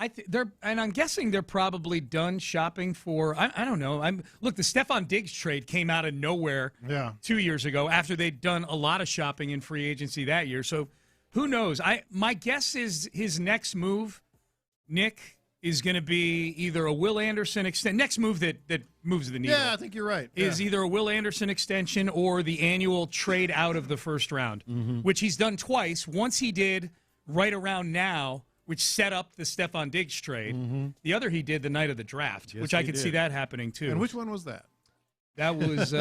and I'm guessing they're probably done shopping for. I don't know. Look, the Stephon Diggs trade came out of nowhere 2 years ago after they'd done a lot of shopping in free agency that year. So who knows? My guess is his next move, Nick, is going to be either a Will Anderson extension. Next move that moves the needle. Yeah, I think you're right. Is either a Will Anderson extension or the annual trade out of the first round, which he's done twice. Once he did right around now, which set up the Stephon Diggs trade. Mm-hmm. The other he did the night of the draft, Yes, which I he could did. see that happening too. And which one was that? That was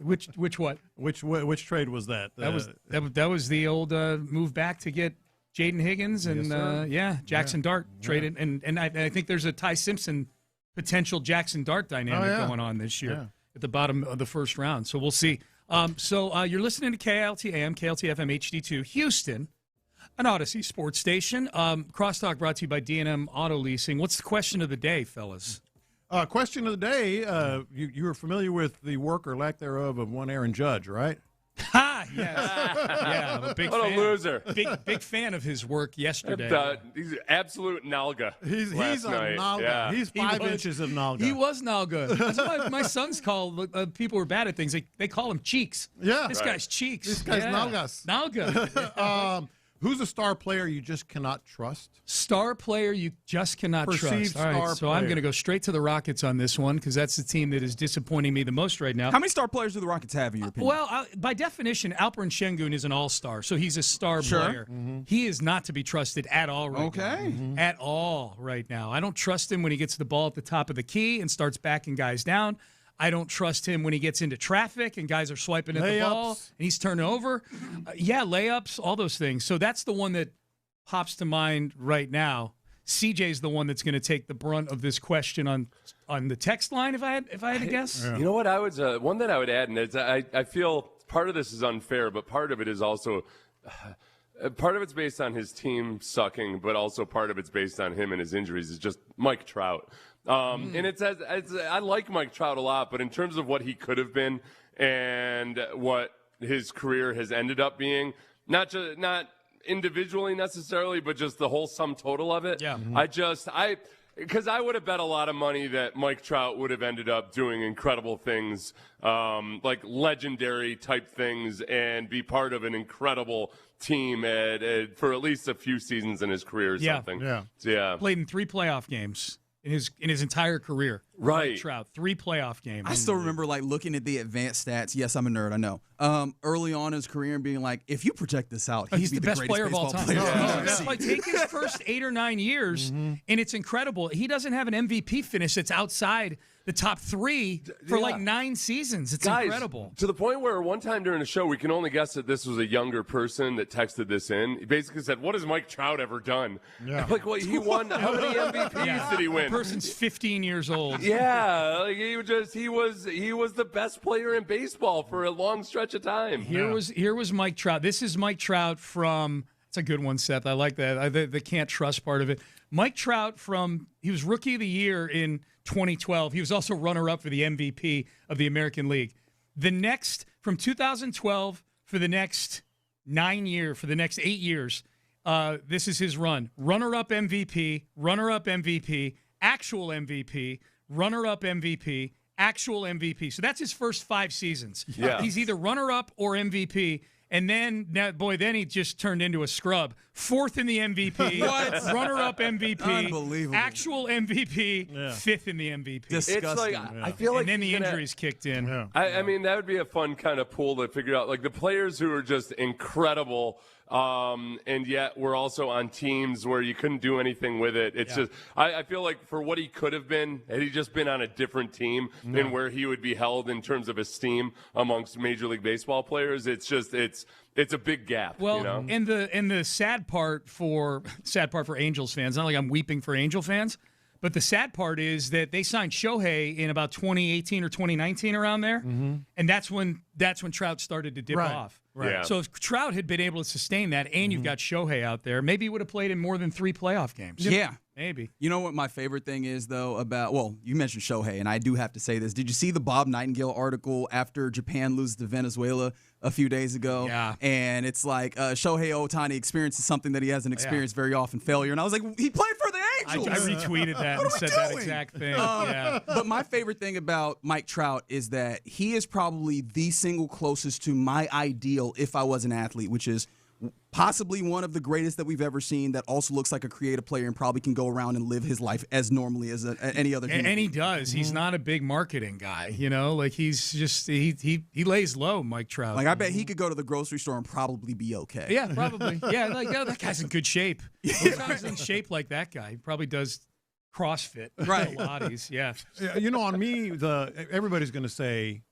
which what? Which trade was that? That was the old move back to get Jaden Higgins and Jackson Dart traded, and I think there's a Ty Simpson potential Jackson Dart dynamic going on this year at the bottom of the first round. So we'll see. So you're listening to KLT AM, KLT FM HD2 Houston, an Odyssey sports station. Crosstalk brought to you by D&M Auto Leasing. What's the question of the day, fellas? Question of the day. You are familiar with the work or lack thereof of one Aaron Judge, right? Ha! Yes. Yeah, I'm a big What fan. a loser. Big fan of his work yesterday. He's absolute Nalga. He's a Nalga. Yeah. He's 5 inches of Nalga. He was Nalga. That's what my sons call people who are bad at things. They call him Cheeks. Yeah. This guy's Cheeks. This guy's Nalgas. Nalga. Who's a star player you just cannot trust? Star player you just cannot Perceived trust. All right, star so I'm player. going to go straight to the Rockets on this one because that's the team that is disappointing me the most right now. How many star players do the Rockets have in your opinion? Well, by definition, Alperen Şengün is an all-star, so he's a star Sure. player. Mm-hmm. He is not to be trusted at all right now. Okay. Mhm. At all right now. I don't trust him when he gets the ball at the top of the key and starts backing guys down. I don't trust him when he gets into traffic and guys are swiping at the ball and he's turning over. Layups, all those things. So that's the one that pops to mind right now. CJ's the one that's going to take the brunt of this question on the text line. If I had to guess, You know what I was one that I would add, and it's, I feel part of this is unfair, but part of it is also part of it's based on his team sucking, but also part of it's based on him and his injuries. Is just Mike Trout, and I like Mike Trout a lot, but in terms of what he could have been and what his career has ended up being, not individually necessarily, but just the whole sum total of it. Yeah. Because I would have bet a lot of money that Mike Trout would have ended up doing incredible things, like legendary type things, and be part of an incredible team for at least a few seasons in his career or something. Yeah. So, yeah. played in 3 playoff games in his entire career. Right. Mike Trout, 3 playoff games. I still remember looking at the advanced stats. Yes, I'm a nerd, I know. Early on in his career and being like, if you project this out, he's the best player of all time. Yeah. Like take his first 8 or 9 years, and it's incredible. He doesn't have an MVP finish that's outside the top 3 for 9 seasons. It's Guys, incredible. To the point where one time during the show, we can only guess that this was a younger person that texted this in. He basically said, "What has Mike Trout ever done?" Yeah. Like, well, he won. How many MVPs did he win? The person's 15 years old. Yeah, like he was the best player in baseball for a long stretch of time. Here was Mike Trout. This is Mike Trout from. It's a good one, Seth. I like that. The can't trust part of it. Mike Trout he was Rookie of the Year in 2012. He was also runner-up for the MVP of the American League. From 2012 for the next 8 years, this is his run. Runner-up MVP, actual MVP, runner-up MVP, actual MVP. So that's his first 5 seasons. Yeah. He's either runner-up or MVP. And then he just turned into a scrub. 4th in the MVP. What? Runner-up MVP. Unbelievable. Actual MVP. 5th in the MVP. Disgusting. It's like I feel like And then the he's gonna- injuries kicked in. Yeah. I mean, that would be a fun kind of pool to figure out. Like the players who are just incredible, and yet we're also on teams where you couldn't do anything with it. It's just, I feel like for what he could have been, had he just been on a different team than where he would be held in terms of esteem amongst Major League Baseball players, it's a big gap. Well, you know? and the sad part for Angels fans, not like I'm weeping for Angel fans, but the sad part is that they signed Shohei in about 2018 or 2019 around there, and that's when Trout started to dip off. Right. Yeah. So if Trout had been able to sustain that, and you've got Shohei out there, maybe he would have played in more than 3 playoff games. Yeah. Maybe. You know what my favorite thing is, though, you mentioned Shohei, and I do have to say this. Did you see the Bob Nightingale article after Japan loses to Venezuela a few days ago? Yeah. And it's like Shohei Ohtani experiences something that he hasn't experienced very often, failure. And I was like, he played for the Angels. I retweeted that and said that exact thing. But my favorite thing about Mike Trout is that he is probably the single closest to my ideal if I was an athlete, which is possibly one of the greatest that we've ever seen that also looks like a creative player and probably can go around and live his life as normally as any other human. And he does. He's not a big marketing guy, like he's just he lays low, Mike Trout. Like I bet he could go to the grocery store and probably be okay. Yeah, probably. Yeah, that guy's in good shape. Who guy's in shape like that guy? He probably does CrossFit. Right. Pilates, yeah. On me, everybody's going to say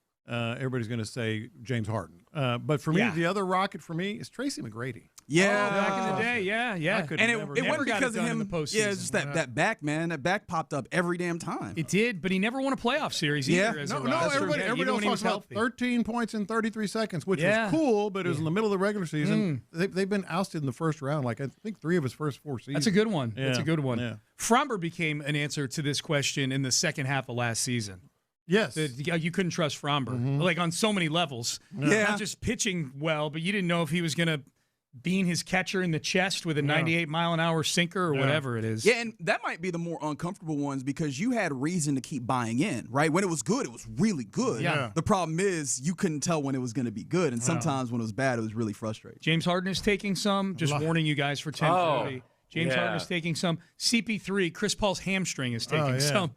James Harden. But for me, the other rocket for me is Tracy McGrady. Yeah, back in the day, yeah. And it wasn't because of him. Yeah, it's just that back, man. That back popped up every damn time. It did, but he never won a playoff series either. Everybody else talks about 13 points in 33 seconds, which was cool, but it was in the middle of the regular season. They've been ousted in the first round, like I think 3 of his first 4 seasons. That's a good one. Yeah. That's a good one. Yeah. Fromber became an answer to this question in the second half of last season. Yes. You couldn't trust Fromber, like on so many levels. Yeah. Not just pitching well, but you didn't know if he was going to bean his catcher in the chest with a 98-mile-an-hour sinker or whatever it is. Yeah, and that might be the more uncomfortable ones because you had reason to keep buying in, right? When it was good, it was really good. Yeah. The problem is you couldn't tell when it was going to be good, and sometimes when it was bad, it was really frustrating. James Harden is taking some. Just warning you guys for 10:30. James Harden is taking some. CP3, Chris Paul's hamstring is taking some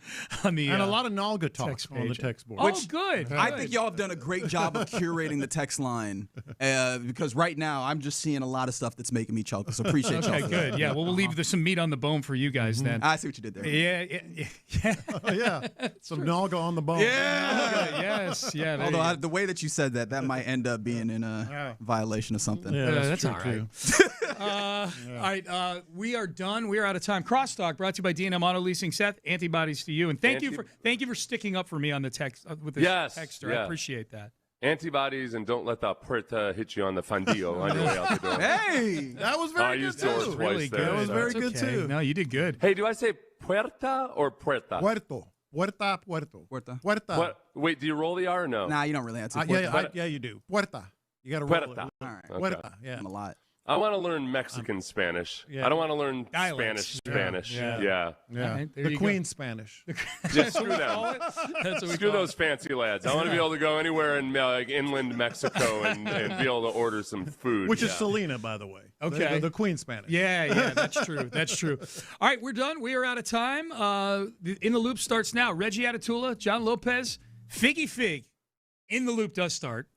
on the and a lot of Nalga talk on the text board. Good. I think y'all have done a great job of curating the text line because right now I'm just seeing a lot of stuff that's making me chuckle. So appreciate y'all. Okay, good. Yeah, well, we'll leave some meat on the bone for you guys then. I see what you did there. Yeah. Some Nalga on the bone. Yeah. Yes. Yeah. Although the way that you said that might end up being in a violation of something. Yeah, that's all right. All right, we are done. We are out of time. Crosstalk brought to you by D&M Auto Leasing. Seth, antibodies to you, and thank you for sticking up for me on the text with the texter. I appreciate that. Antibodies, and don't let that puerta hit you on the fandillo on your way out the door. Hey, that was very good too. Twice really there, good. That was very good too. No, you did good. Hey, do I say puerta or puerta? Puerto. Wait, do you roll the R or no? Nah, you don't really have to. Yeah, you do. Puerta. You got to roll Puerta. it. All right. Okay. Puerta. Yeah. A lot. I want to learn Mexican Spanish. Yeah. I don't want to learn Dialects. Spanish. Yeah. Yeah. Right, there The you Queen Spanish. Just screw them. That's what we Screw call those fancy lads. I want to be able to go anywhere in inland Mexico and be able to order some food. Which is Selena, by the way. Okay. The Queen Spanish. Yeah, that's true. That's true. All right, we're done. We are out of time. In the Loop starts now. Reggie Atatula, John Lopez, Figgy Fig. In the Loop does start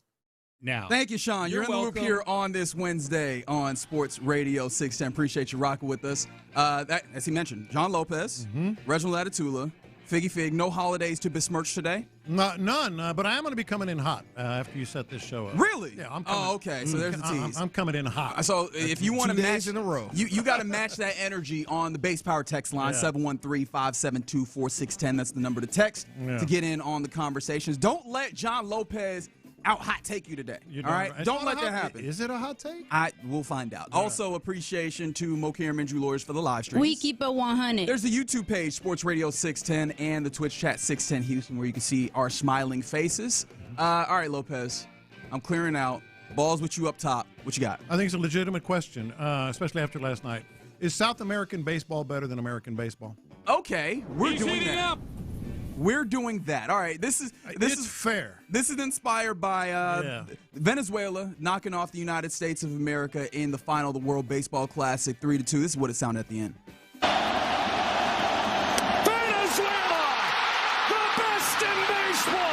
now. Thank you, Sean. You're in the Loop welcome. here on this Wednesday on Sports Radio 610. Appreciate you rocking with us. As he mentioned, John Lopez, Reginald Atatula, Figgy Fig. No holidays to besmirch today? None, but I am going to be coming in hot after you set this show up. Really? Yeah, I'm coming. Oh, okay. So there's the tease. I'm coming in hot. So if you want to 2 match days in a row, you got to match that energy on the base power text line 713-572-4610. That's the number to text to get in on the conversations. Don't let John Lopez out hot take you today. All right? Don't let that happen. Is it a hot take? We'll find out. Also, appreciation to Mokaram Injury Lawyers for the live stream. We keep it 100. There's the YouTube page, Sports Radio 610, and the Twitch chat 610 Houston, where you can see our smiling faces. All right, Lopez, I'm clearing out. Balls with you up top. What you got? I think it's a legitimate question, especially after last night. Is South American baseball better than American baseball? Okay, we're doing that. We're doing that. All right, this is fair. This is inspired by Venezuela knocking off the United States of America in the final of the World Baseball Classic 3-2. This is what it sounded at the end. Venezuela, the best in baseball.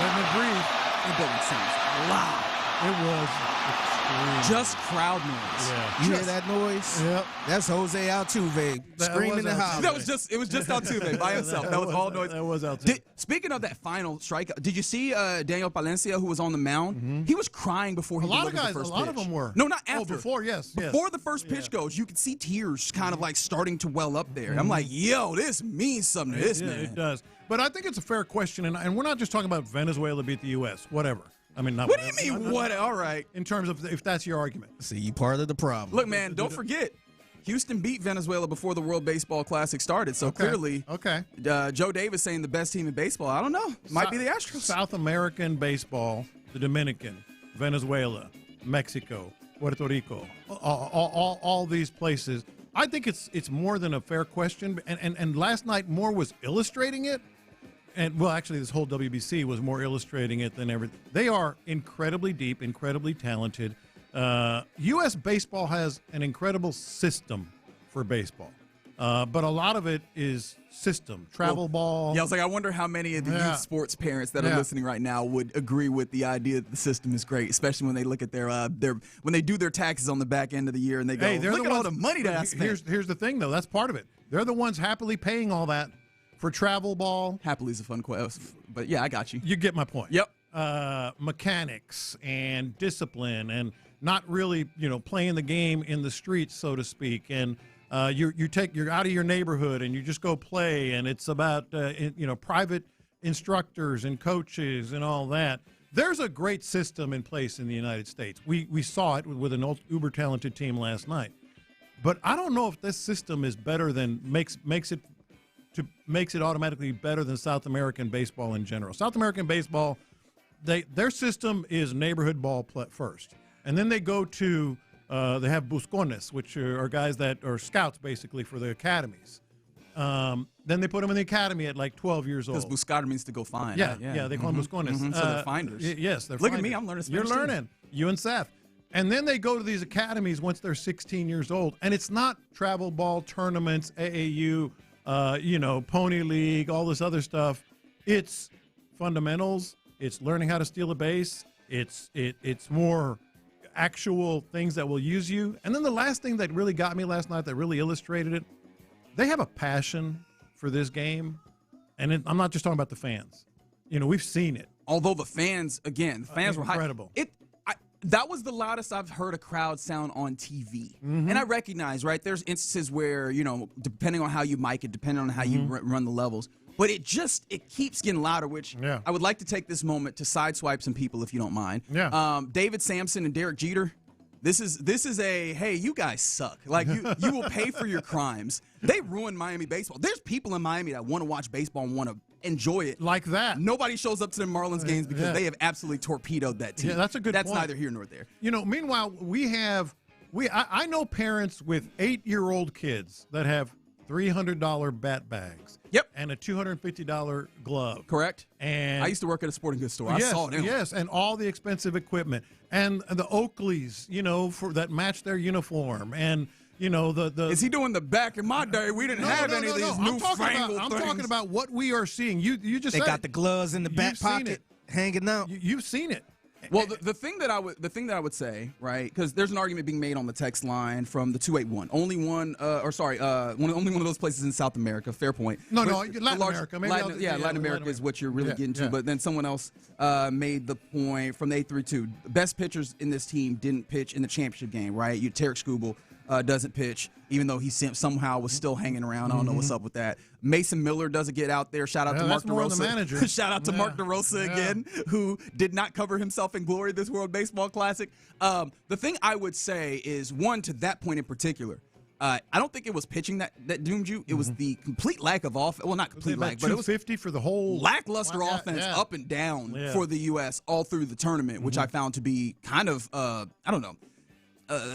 Let me breathe. That building sounds loud. It was extreme. Just crowd noise. Yeah. You hear that noise? Yep. That's Jose Altuve screaming and hollering. It was just Altuve by himself. That was all noise. That was Altuve. Speaking of that final strikeout, did you see Daniel Palencia, who was on the mound? He was crying before he delivered the first pitch. A lot of them were. No, not after. Oh, before, yes. Before the first pitch goes, you could see tears kind of like starting to well up there. I'm like, yo, this means something to this man. It does. But I think it's a fair question, and we're not just talking about Venezuela beat the U.S., whatever. I mean, not what do whatever. you mean, what? All right. In terms of if that's your argument. See, you part of the problem. Look, man, don't forget, Houston beat Venezuela before the World Baseball Classic started, so clearly Joe Davis saying the best team in baseball, I don't know. Might be the Astros. South American baseball the Dominican, Venezuela, Mexico, Puerto Rico, all these places. I think it's more than a fair question. And last night, Moore was illustrating it. And, well, actually, this whole WBC was more illustrating it than everything. They are incredibly deep, incredibly talented. U.S. baseball has an incredible system for baseball. But a lot of it is system, travel ball. Yeah, I was like, I wonder how many of the youth sports parents that are listening right now would agree with the idea that the system is great, especially when they look at their when they do their taxes on the back end of the year and they go, hey, look at all the money that I spent. Here's the thing, though. That's part of it. They're the ones happily paying all that for travel ball. Happily is a fun question, but yeah, I got you. You get my point. Yep. Mechanics and discipline and not really, playing the game in the streets, so to speak, and you're out of your neighborhood and you just go play, and it's about private instructors and coaches and all that. There's a great system in place in the United States. We saw it with an uber talented team last night, but I don't know if this system is better than makes it automatically better than South American baseball in general. South American baseball, their system is neighborhood ball first, and then they go to they have buscones, which are guys that are scouts basically for the academies. Then they put them in the academy at like 12 years old. Because buscar means to go find. Yeah, they call them buscones. So they're finders. Yes, they're Look finders. at me, I'm learning Spanish. You're learning. You and Seth. And then they go to these academies once they're 16 years old, and it's not travel ball tournaments, AAU, Pony League, all this other stuff. It's fundamentals. It's learning how to steal a base. It's more actual things that will use you. And then the last thing that really got me last night that really illustrated it, they have a passion for this game. And I'm not just talking about the fans. We've seen it. Although the fans were incredible. That was the loudest I've heard a crowd sound on TV. Mm-hmm. And I recognize, right, there's instances where, depending on how you mic it, depending on how you run the levels, but it keeps getting louder, which I would like to take this moment to sideswipe some people, if you don't mind. Yeah. David Sampson and Derek Jeter, this is a, hey, you guys suck. Like, you will pay for your crimes. They ruined Miami baseball. There's people in Miami that want to watch baseball and want to enjoy it. Like that. Nobody shows up to the Marlins games because they have absolutely torpedoed that team. Yeah, that's a good point. That's neither here nor there. Meanwhile, I know parents with 8-year-old kids that have $300 bat bags. Yep. And a $250 glove. Correct. And I used to work at a sporting goods store. I saw it. Yes, and all the expensive equipment. And the Oakleys, for that match their uniform. And the Is he doing the back? In my day, we didn't have any of these newfangled things. I'm talking about what we are seeing. You just they said got the gloves in the back pocket hanging out. You've seen it. Well, the thing that I would say, right, because there's an argument being made on the text line from the 281. Only one of those places in South America. Fair point. No, Latin America. Latin America is what you're really getting to. But then someone else made the point from the 832. Best pitchers in this team didn't pitch in the championship game, right? Tarek Skubal doesn't pitch, even though he somehow was still hanging around. I don't know what's up with that. Mason Miller doesn't get out there. Shout out to Mark DeRosa. Shout out to Mark DeRosa again, who did not cover himself in glory this World Baseball Classic. The thing I would say is, one, to that point in particular, I don't think it was pitching that doomed you. It was the complete lack of offense. Well, not complete lack, but it was 250 for the whole lackluster offense up and down for the U.S. all through the tournament, which I found to be kind of, I don't know,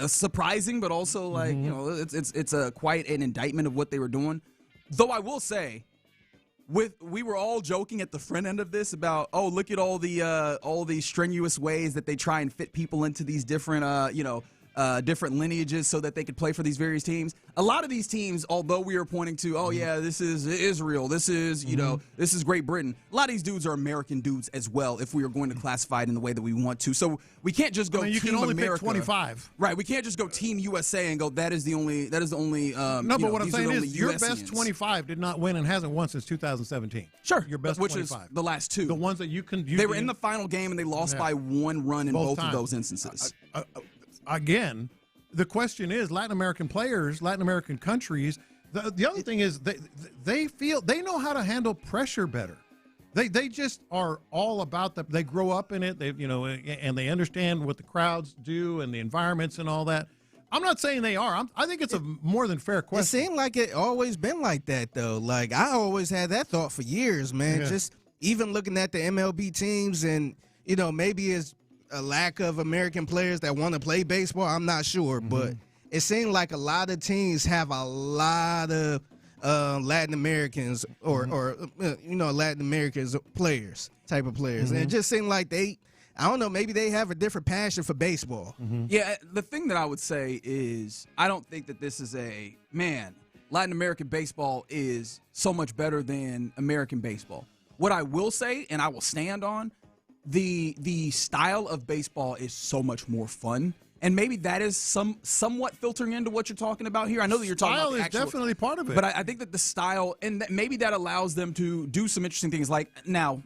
surprising, but also like it's quite an indictment of what they were doing. Though I will say, we were all joking at the front end of this about, oh, look at all the strenuous ways that they try and fit people into these different different lineages so that they could play for these various teams. A lot of these teams, although we are pointing to, oh yeah, this is Israel, this is this is Great Britain. A lot of these dudes are American dudes as well, if we are going to classify it in the way that we want to. So we can't just go. You Team can only America. pick 25, right? We can't just go Team USA and go. That is the only. No, but what I'm saying is, your best 25 did not win and hasn't won since 2017. Sure, your best which 25. Is the last two. The ones that you can. They were in the final game and they lost by one run in both of those instances. Again. The question is, Latin American players, Latin American countries. The other thing is, they know how to handle pressure better. They just are all about that. They grow up in it. And they understand what the crowds do and the environments and all that. I'm not saying they are. I think it's a more than fair question. It seemed like it always been like that though. Like I always had that thought for years, man. Yeah. Just even looking at the MLB teams and maybe it's a lack of American players that want to play baseball. I'm not sure, but it seems like a lot of teams have a lot of Latin Americans or Latin Americans type of players. And it just seemed like I don't know, maybe they have a different passion for baseball. Yeah, the thing that I would say is I don't think that this is Latin American baseball is so much better than American baseball. What I will say, and I will stand on, the style of baseball is so much more fun. And maybe that is somewhat filtering into what you're talking about here. I know that you're talking about the style is definitely part of it. But I think that the style, and maybe that allows them to do some interesting things. Like now,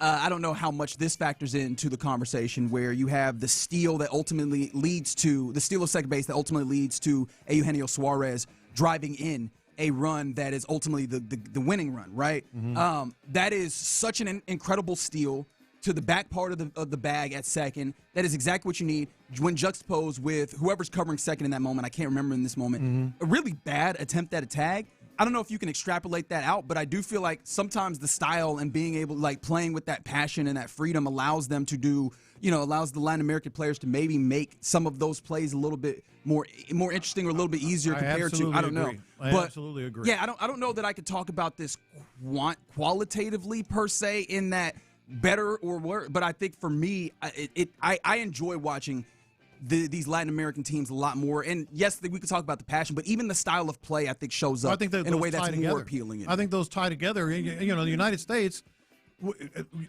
I don't know how much this factors into the conversation where you have the steal that ultimately leads to the steal of second base that ultimately leads to Eugenio Suarez driving in a run that is ultimately the winning run, right? That is such an incredible steal to the back part of the bag at second. That is exactly what you need when juxtaposed with whoever's covering second in that moment. I can't remember in this moment. A really bad attempt at a tag. I don't know if you can extrapolate that out, but I do feel like sometimes the style and being able, like playing with that passion and that freedom allows them to do, allows the Latin American players to maybe make some of those plays a little bit more interesting or a little bit easier compared to, I don't know. I absolutely agree. Yeah, I don't know that I could talk about this qualitatively per se in that better or worse, but I think for me, I enjoy watching these Latin American teams a lot more. And yes, we could talk about the passion, but even the style of play I think shows up in a way that's more appealing. I think those tie together. The United States,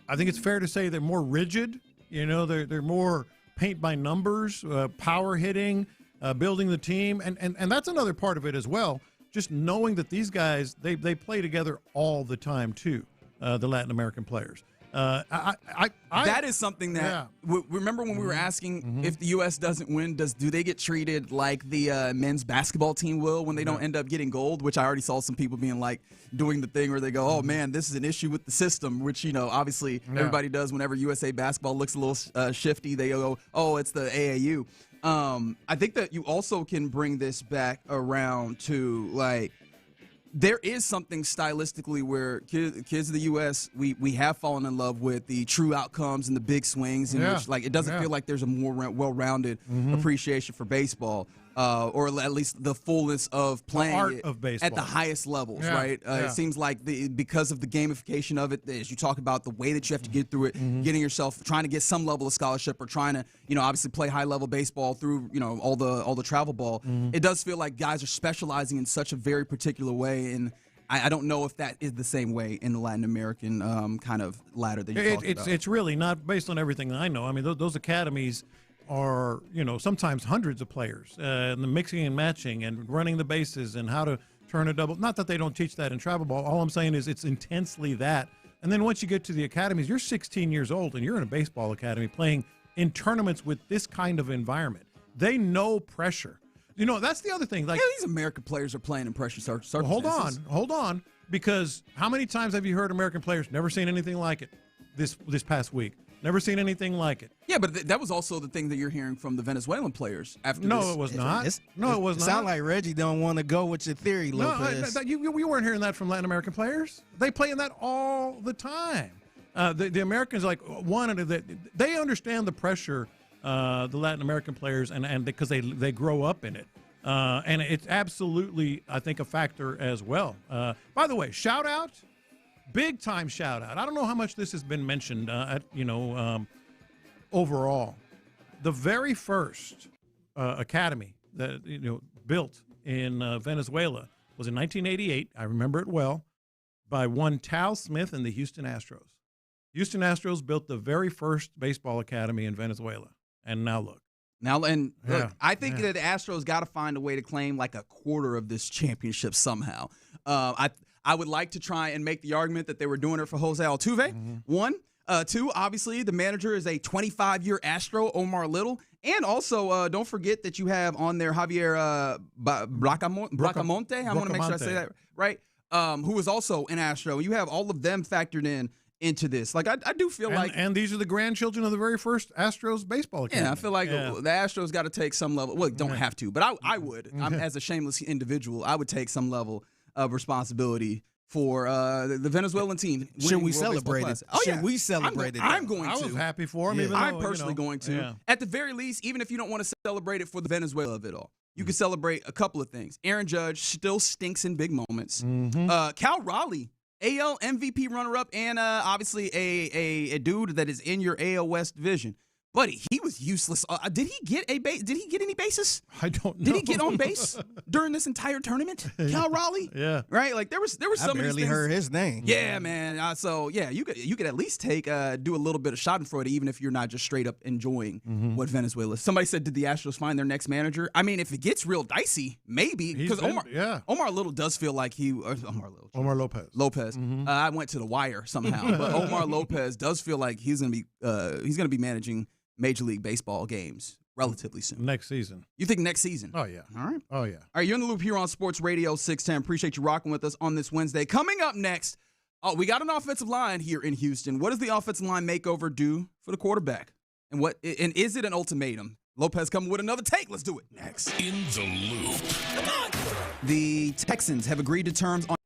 I think it's fair to say they're more rigid. They're more paint by numbers, power hitting, building the team, and that's another part of it as well. Just knowing that these guys they play together all the time too, the Latin American players. That is something that remember when we were asking if the U.S. doesn't win, do they get treated like the men's basketball team will when they don't end up getting gold? Which I already saw some people being like doing the thing where they go, "Oh man, this is an issue with the system," which obviously everybody does whenever USA basketball looks a little shifty. They go, "Oh, it's the AAU." I think that you also can bring this back around to like. There is something stylistically where kids of the U.S., we have fallen in love with the true outcomes and the big swings, in which it doesn't feel like there's a more well-rounded appreciation for baseball, or at least the fullness of playing art it of baseball at the highest levels, right? It seems like because of the gamification of it, as you talk about the way that you have to get through it, getting yourself, trying to get some level of scholarship or trying to, obviously play high-level baseball through, all the travel ball. It does feel like guys are specializing in such a very particular way, and I don't know if that is the same way in the Latin American kind of ladder that you're talking about. It's really not based on everything that I know. I mean, those academies are, sometimes hundreds of players, and the mixing and matching and running the bases and how to turn a double. Not that they don't teach that in travel ball. All I'm saying is it's intensely that. And then once you get to the academies, you're 16 years old and you're in a baseball academy playing in tournaments with this kind of environment. They know pressure. That's the other thing. Like these American players are playing in pressure circumstances. Hold on, because how many times have you heard American players never seen anything like it this past week? Never seen anything like it. Yeah, but that was also the thing that you're hearing from the Venezuelan players after this. No, it was not. It was not. Sound like Reggie don't want to go with your theory, Lopez. No, you weren't hearing that from Latin American players. They play in that all the time. The Americans they understand the pressure. The Latin American players and because they grow up in it, and it's absolutely I think a factor as well. By the way, shout out. Big time shout out. I don't know how much this has been mentioned overall. The very first academy that built in Venezuela was in 1988. I remember it well, by one Tal Smith and the Houston Astros. Houston Astros built the very first baseball academy in Venezuela, and now look. Look, I think that the Astros got to find a way to claim like a quarter of this championship somehow. I would like to try and make the argument that they were doing it for Jose Altuve. One. Two, obviously, the manager is a 25-year Astro, Omar Little. And also, don't forget that you have on there Javier Bracamonte. I want to make sure I say that right. Who is also an Astro. You have all of them factored into this. Like, I do feel like... And these are the grandchildren of the very first Astros baseball academy. Yeah, I feel like the Astros got to take some level... Well, don't have to, but I would. As a shameless individual, I would take some level of responsibility for the Venezuelan team. Should we celebrate it? Oh, yeah. Should we celebrate it? I'm going to. I was happy for him. Even I'm though, personally going to. Yeah. At the very least, even if you don't want to celebrate it for the Venezuela of it all, you can celebrate a couple of things. Aaron Judge still stinks in big moments. Cal Raleigh, AL MVP runner-up, and obviously a dude that is in your AL West division. Buddy, he was useless. Did he get any bases? I don't know. Did he get on base during this entire tournament? Cal Raleigh? Yeah. Right? Like there was some I of these barely things. heard his name. Yeah, man. So yeah, you could at least do a little bit of Schadenfreude, even if you're not just straight up enjoying what Venezuela is. Somebody said, did the Astros find their next manager? I mean, if it gets real dicey, maybe, because Omar Little does feel like Omar Lopez. I went to the wire somehow, but Omar Lopez does feel like he's gonna be managing Major League Baseball games relatively soon. Next season. You think next season? Oh, yeah. All right. Oh, yeah. All right, you're in the loop here on Sports Radio 610. Appreciate you rocking with us on this Wednesday. Coming up next, we got an offensive line here in Houston. What does the offensive line makeover do for the quarterback? And is it an ultimatum? Lopez coming with another take. Let's do it next. In the loop. Come on. The Texans have agreed to terms on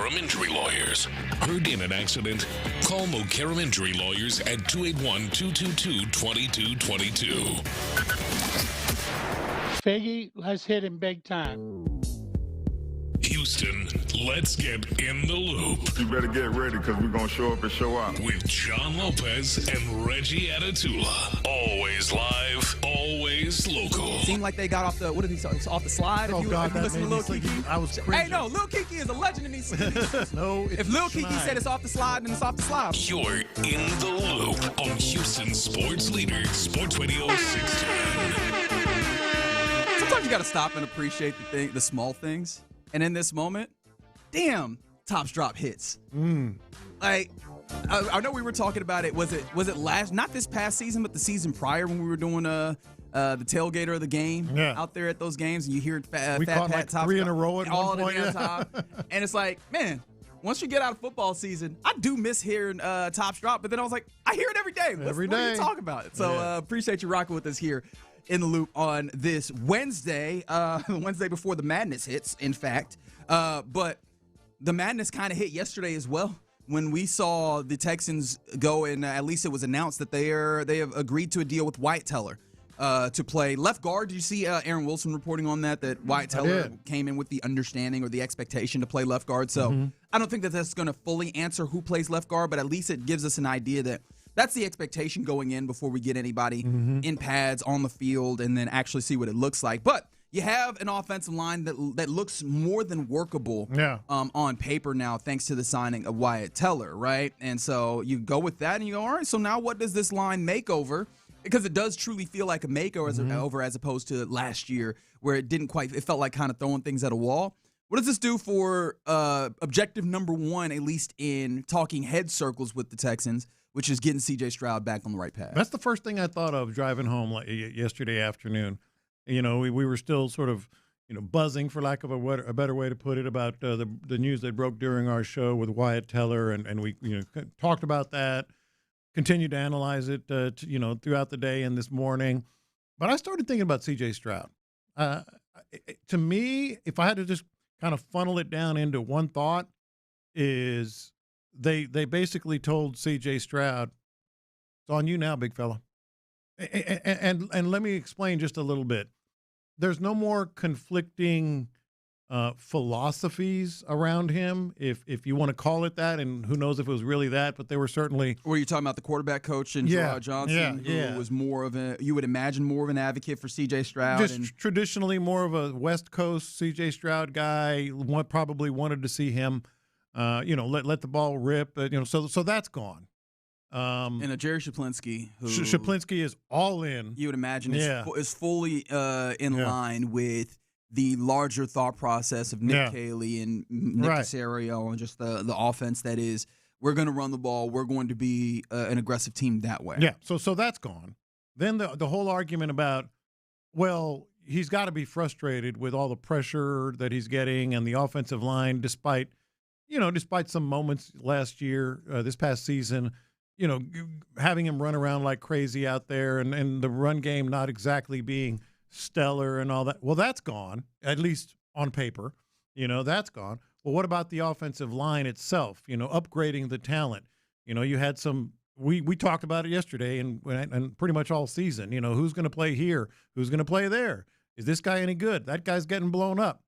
Mokaram Injury Lawyers. Heard in an accident? Call Mokaram Injury Lawyers at 281-222-2222. Faggy has hit him big time. Houston, let's get in the loop. You better get ready because we're going to show up and show out. With John Lopez and Reggie Atatula. Always live, always local. Seemed like they got off the, off the slide. Oh, God, that listen to made Lil me Kiki. I was crazy. Hey, no, Lil Kiki is a legend in these cities. No, if Lil Kiki said it's off the slide, then it's off the slide. You're in the loop on Houston Sports Leader, Sports Radio 610. Sometimes you got to stop and appreciate the small things. And in this moment, damn, Tops drop hits. Like, I know we were talking about it. Was it last? Not this past season, but the season prior when we were doing the tailgater of the game out there at those games, and you hear Fat Pat like Tops 3 in a row at all one point. the damn time. And it's like, man, once you get out of football season, I do miss hearing Tops drop. But then I was like, I hear it every day. What are you talking about? So appreciate you rocking with us here in the loop on this Wednesday, Wednesday before the madness hits, in fact. But the madness kind of hit yesterday as well when we saw the Texans go, and at least it was announced that they have agreed to a deal with Wyatt Teller to play left guard. Did you see Aaron Wilson reporting on that Wyatt Teller came in with the understanding or the expectation to play left guard? So I don't think that that's going to fully answer who plays left guard, but at least it gives us an idea that that's the expectation going in before we get anybody in pads on the field and then actually see what it looks like. But you have an offensive line that looks more than workable on paper now, thanks to the signing of Wyatt Teller, right? And so you go with that and you go, all right, so now what does this line make over? Because it does truly feel like a makeover as opposed to last year where it felt like kind of throwing things at a wall. What does this do for objective number one, at least in talking head circles with the Texans, which is getting C.J. Stroud back on the right path? That's the first thing I thought of driving home yesterday afternoon. You know, we were still sort of, buzzing, for lack of a better way to put it, about the news that broke during our show with Wyatt Teller, and we talked about that, continued to analyze it, throughout the day and this morning. But I started thinking about C.J. Stroud. To me, if I had to just kind of funnel it down into one thought, is they basically told C.J. Stroud, it's on you now, big fella. And let me explain just a little bit. There's no more conflicting philosophies around him, if you want to call it that, and who knows if it was really that, but they were certainly. Were you talking about the quarterback coach and Gerard Johnson, who was more of you would imagine more of an advocate for C.J. Stroud? Just traditionally more of a West Coast C.J. Stroud guy, probably wanted to see him, let the ball rip, so that's gone. And a Jerry Shaplinski, who Shaplinski is all in. You would imagine is fully in line with the larger thought process of Nick Caley and Nick Caserio and just the offense that is, we're going to run the ball, we're going to be an aggressive team that way. Yeah, so that's gone. Then the whole argument about, well, he's got to be frustrated with all the pressure that he's getting and the offensive line, despite some moments last year, this past season, having him run around like crazy out there and the run game not exactly being stellar and all that. Well, that's gone, at least on paper. That's gone. Well, what about the offensive line itself? Upgrading the talent. You had some – we talked about it yesterday and pretty much all season. Who's going to play here? Who's going to play there? Is this guy any good? That guy's getting blown up.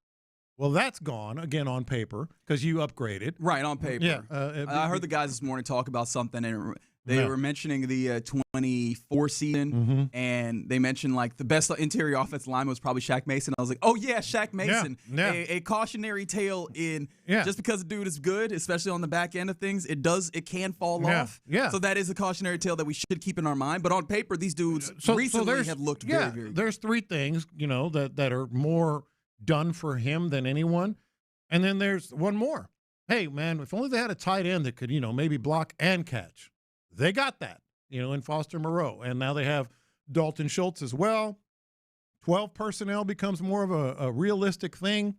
Well, that's gone, again, on paper, because you upgraded. Right, on paper. Yeah. I heard the guys this morning talk about something, and they were mentioning the 24 season, and they mentioned, like, the best interior offensive lineman was probably Shaq Mason. I was like, oh, yeah, Shaq Mason. Yeah. A cautionary tale in just because the dude is good, especially on the back end of things, it can fall off. Yeah. So that is a cautionary tale that we should keep in our mind. But on paper, these dudes recently have looked very, very good. There's three things, that are more done for him than anyone. And then there's one more. Hey, man, if only they had a tight end that could, maybe block and catch. They got that, in Foster Moreau. And now they have Dalton Schultz as well. 12 personnel becomes more of a realistic thing.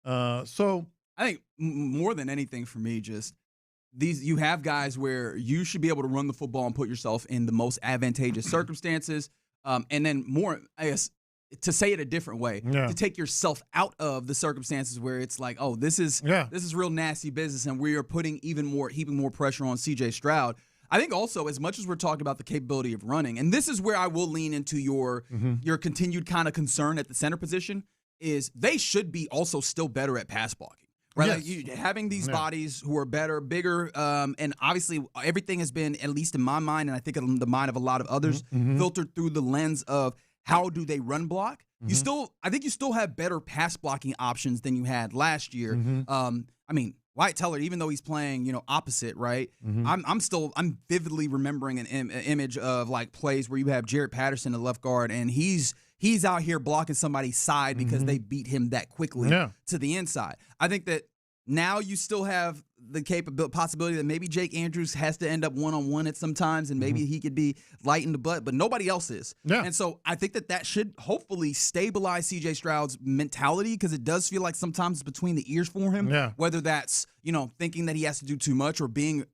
So I think more than anything for me, just you have guys where you should be able to run the football and put yourself in the most advantageous circumstances. And then more, I guess, to say it a different way, to take yourself out of the circumstances where it's like, oh, this is real nasty business, and we are heaping more pressure on C.J. Stroud. I think also, as much as we're talking about the capability of running, and this is where I will lean into your continued kind of concern at the center position, is they should be also still better at pass blocking. Right, yes. like having these bodies who are better, bigger, and obviously everything has been, at least in my mind, and I think in the mind of a lot of others, filtered through the lens of how do they run block. I think you still have better pass blocking options than you had last year. I mean, Wyatt Teller, even though he's playing, opposite, right? I'm vividly remembering an image of like plays where you have Jared Patterson, the left guard, and he's out here blocking somebody's side because they beat him that quickly to the inside. I think that now you still have the possibility that maybe Jake Andrews has to end up one-on-one at sometimes, and maybe he could be light in the butt, but nobody else is. And so I think that should hopefully stabilize C.J. Stroud's mentality, because it does feel like sometimes it's between the ears for him, whether that's, thinking that he has to do too much, or being,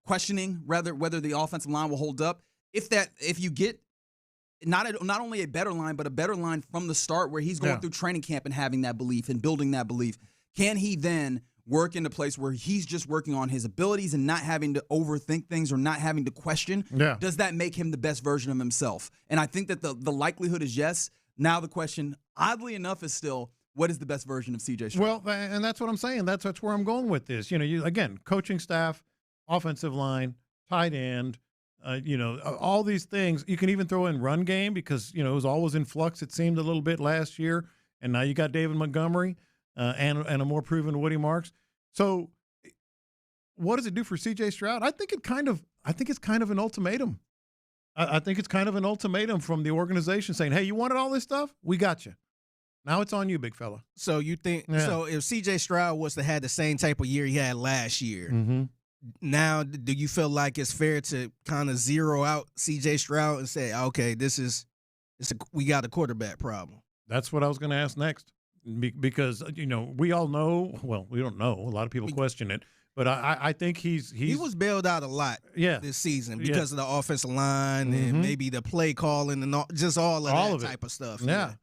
questioning whether the offensive line will hold up. If you get not only a better line, but a better line from the start, where he's going through training camp and having that belief and building that belief, can he then work in a place where he's just working on his abilities and not having to overthink things or not having to question? Does that make him the best version of himself? And I think that the likelihood is yes. Now the question, oddly enough, is still, what is the best version of C.J. Stroud? Well, and that's what I'm saying. That's where I'm going with this. Again, coaching staff, offensive line, tight end, all these things. You can even throw in run game, because, it was always in flux, it seemed, a little bit last year. And now you got David Montgomery and a more proven Woody Marks. So what does it do for C.J. Stroud? I think it's kind of an ultimatum. I think it's kind of an ultimatum from the organization saying, hey, you wanted all this stuff? We got you. Now it's on you, big fella. So you think so if C.J. Stroud was to have the same type of year he had last year, now do you feel like it's fair to kind of zero out C.J. Stroud and say, okay, we got a quarterback problem? That's what I was going to ask next, because we all know. Well, we don't know. A lot of people question it, but I think he was bailed out a lot this season because of the offensive line and maybe the play calling and all of that type of stuff. Yeah.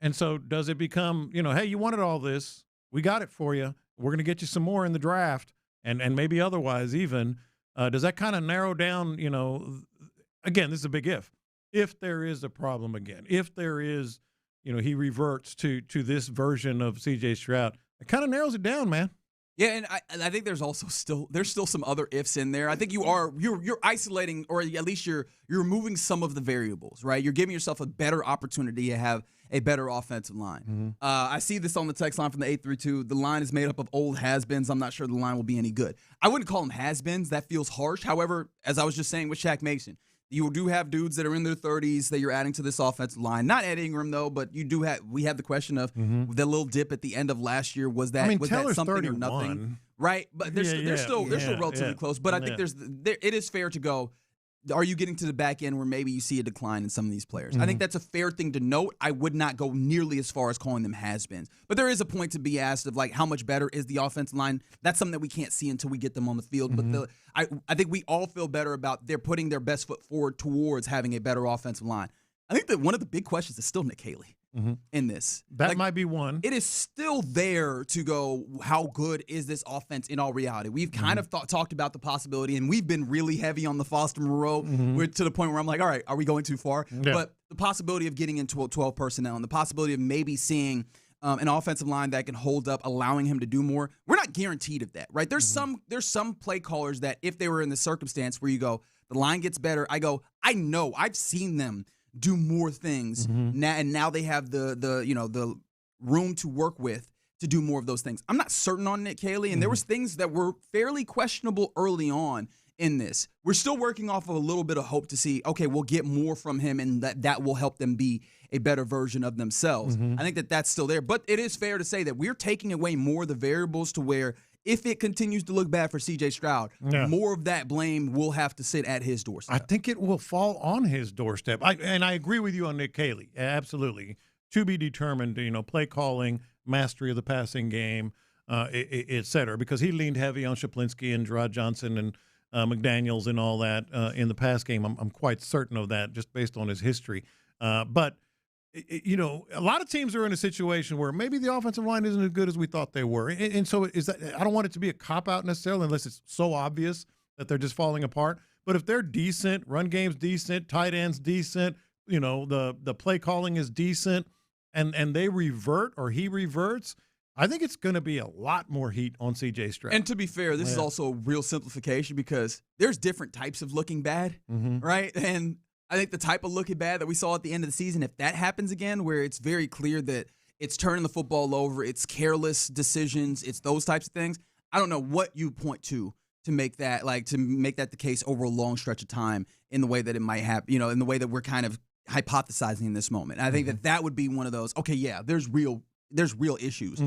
And so does it become, hey, you wanted all this, we got it for you, we're going to get you some more in the draft, and maybe otherwise even. Does that kind of narrow down, again, this is a big if there is a problem again, if there is, he reverts to this version of C.J. Stroud, it kind of narrows it down, man. Yeah, and I think there's also still some other ifs in there. I think you're isolating, or at least you're removing some of the variables, right? You're giving yourself a better opportunity to have a better offensive line. I see this on the text line from the 832. The line is made up of old has-beens. I'm not sure the line will be any good. I wouldn't call them has-beens. That feels harsh. However, as I was just saying with Shaq Mason, you do have dudes that are in their 30s that you're adding to this offensive line. Not Ed Ingram, though, but we have the question of the little dip at the end of last year. Was that Teller's something 31. Or nothing? Right, but they're still relatively close. But I think it is fair to go, are you getting to the back end where maybe you see a decline in some of these players? I think that's a fair thing to note. I would not go nearly as far as calling them has-beens. But there is a point to be asked of, like, how much better is the offensive line? That's something that we can't see until we get them on the field. But I think we all feel better about they're putting their best foot forward towards having a better offensive line. I think that one of the big questions is still Nick Haley in this. That might be one. It is still there to go, how good is this offense in all reality? We've kind of talked about the possibility, and we've been really heavy on the Foster Moreau. We're to the point where I'm like, all right, are we going too far? But the possibility of getting into 12 personnel and the possibility of maybe seeing an offensive line that can hold up, allowing him to do more, we're not guaranteed of that, right? There's some play callers that if they were in the circumstance where you go, the line gets better, I know, I've seen them do more things now, and now they have the room to work with to do more of those things. I'm not certain on Nick Haley, and there was things that were fairly questionable early on in this. We're still working off of a little bit of hope to see, okay, we'll get more from him, and that will help them be a better version of themselves. I think that's still there, but it is fair to say that we're taking away more of the variables to where if it continues to look bad for C.J. Stroud, more of that blame will have to sit at his doorstep. I think it will fall on his doorstep. And I agree with you on Nick Haley. Absolutely. To be determined, play calling, mastery of the passing game, et cetera, because he leaned heavy on Shaplinski and Gerard Johnson and McDaniels and all that in the pass game. I'm quite certain of that just based on his history. But you know, a lot of teams are in a situation where maybe the offensive line isn't as good as we thought they were. And so is that, I don't want it to be a cop-out necessarily unless it's so obvious that they're just falling apart. But if they're decent, run game's decent, tight end's decent, you know, the play calling is decent, and they revert or he reverts, I think it's going to be a lot more heat on C.J. Stroud. And to be fair, this is also a real simplification because there's different types of looking bad, right? And I think the type of looking bad that we saw at the end of the season, if that happens again, where it's very clear that it's turning the football over, it's careless decisions, it's those types of things, I don't know what you point to make that the case over a long stretch of time in the way that it might happen, you know, in the way that we're kind of hypothesizing in this moment. And I think that would be one of those, okay, yeah, there's real issues.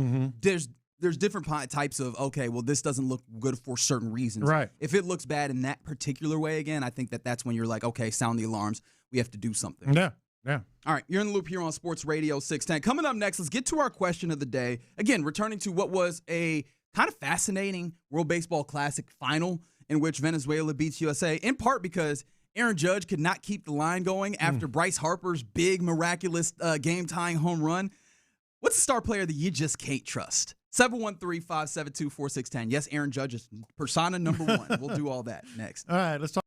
There's different types of, okay, well, this doesn't look good for certain reasons. Right. If it looks bad in that particular way again, I think that's when you're like, okay, sound the alarms. We have to do something. Yeah. All right, you're in the loop here on Sports Radio 610. Coming up next, let's get to our question of the day. Again, returning to what was a kind of fascinating World Baseball Classic final in which Venezuela beats USA, in part because Aaron Judge could not keep the line going after Bryce Harper's big, miraculous game-tying home run. What's the star player that you just can't trust? 713-572-4610. Yes, Aaron Judge is persona number one. We'll do all that next. All right, let's talk.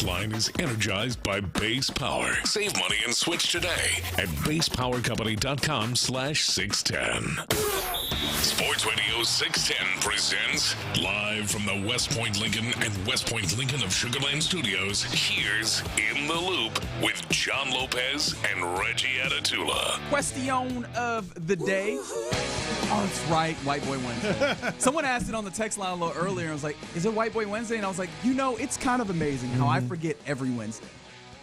Line is energized by Base Power. Save money and switch today at basepowercompany.com/610. Sports Radio 610 presents live from the West Point Lincoln and West Point Lincoln of Sugar Land Studios. Here's In the Loop with John Lopez and Reggie Atatula. Question of the day. Oh, that's right, White Boy Wednesday. Someone asked it on the text line a little earlier and was like, is it White Boy Wednesday? And I was like, it's kind of amazing how I forget every Wednesday.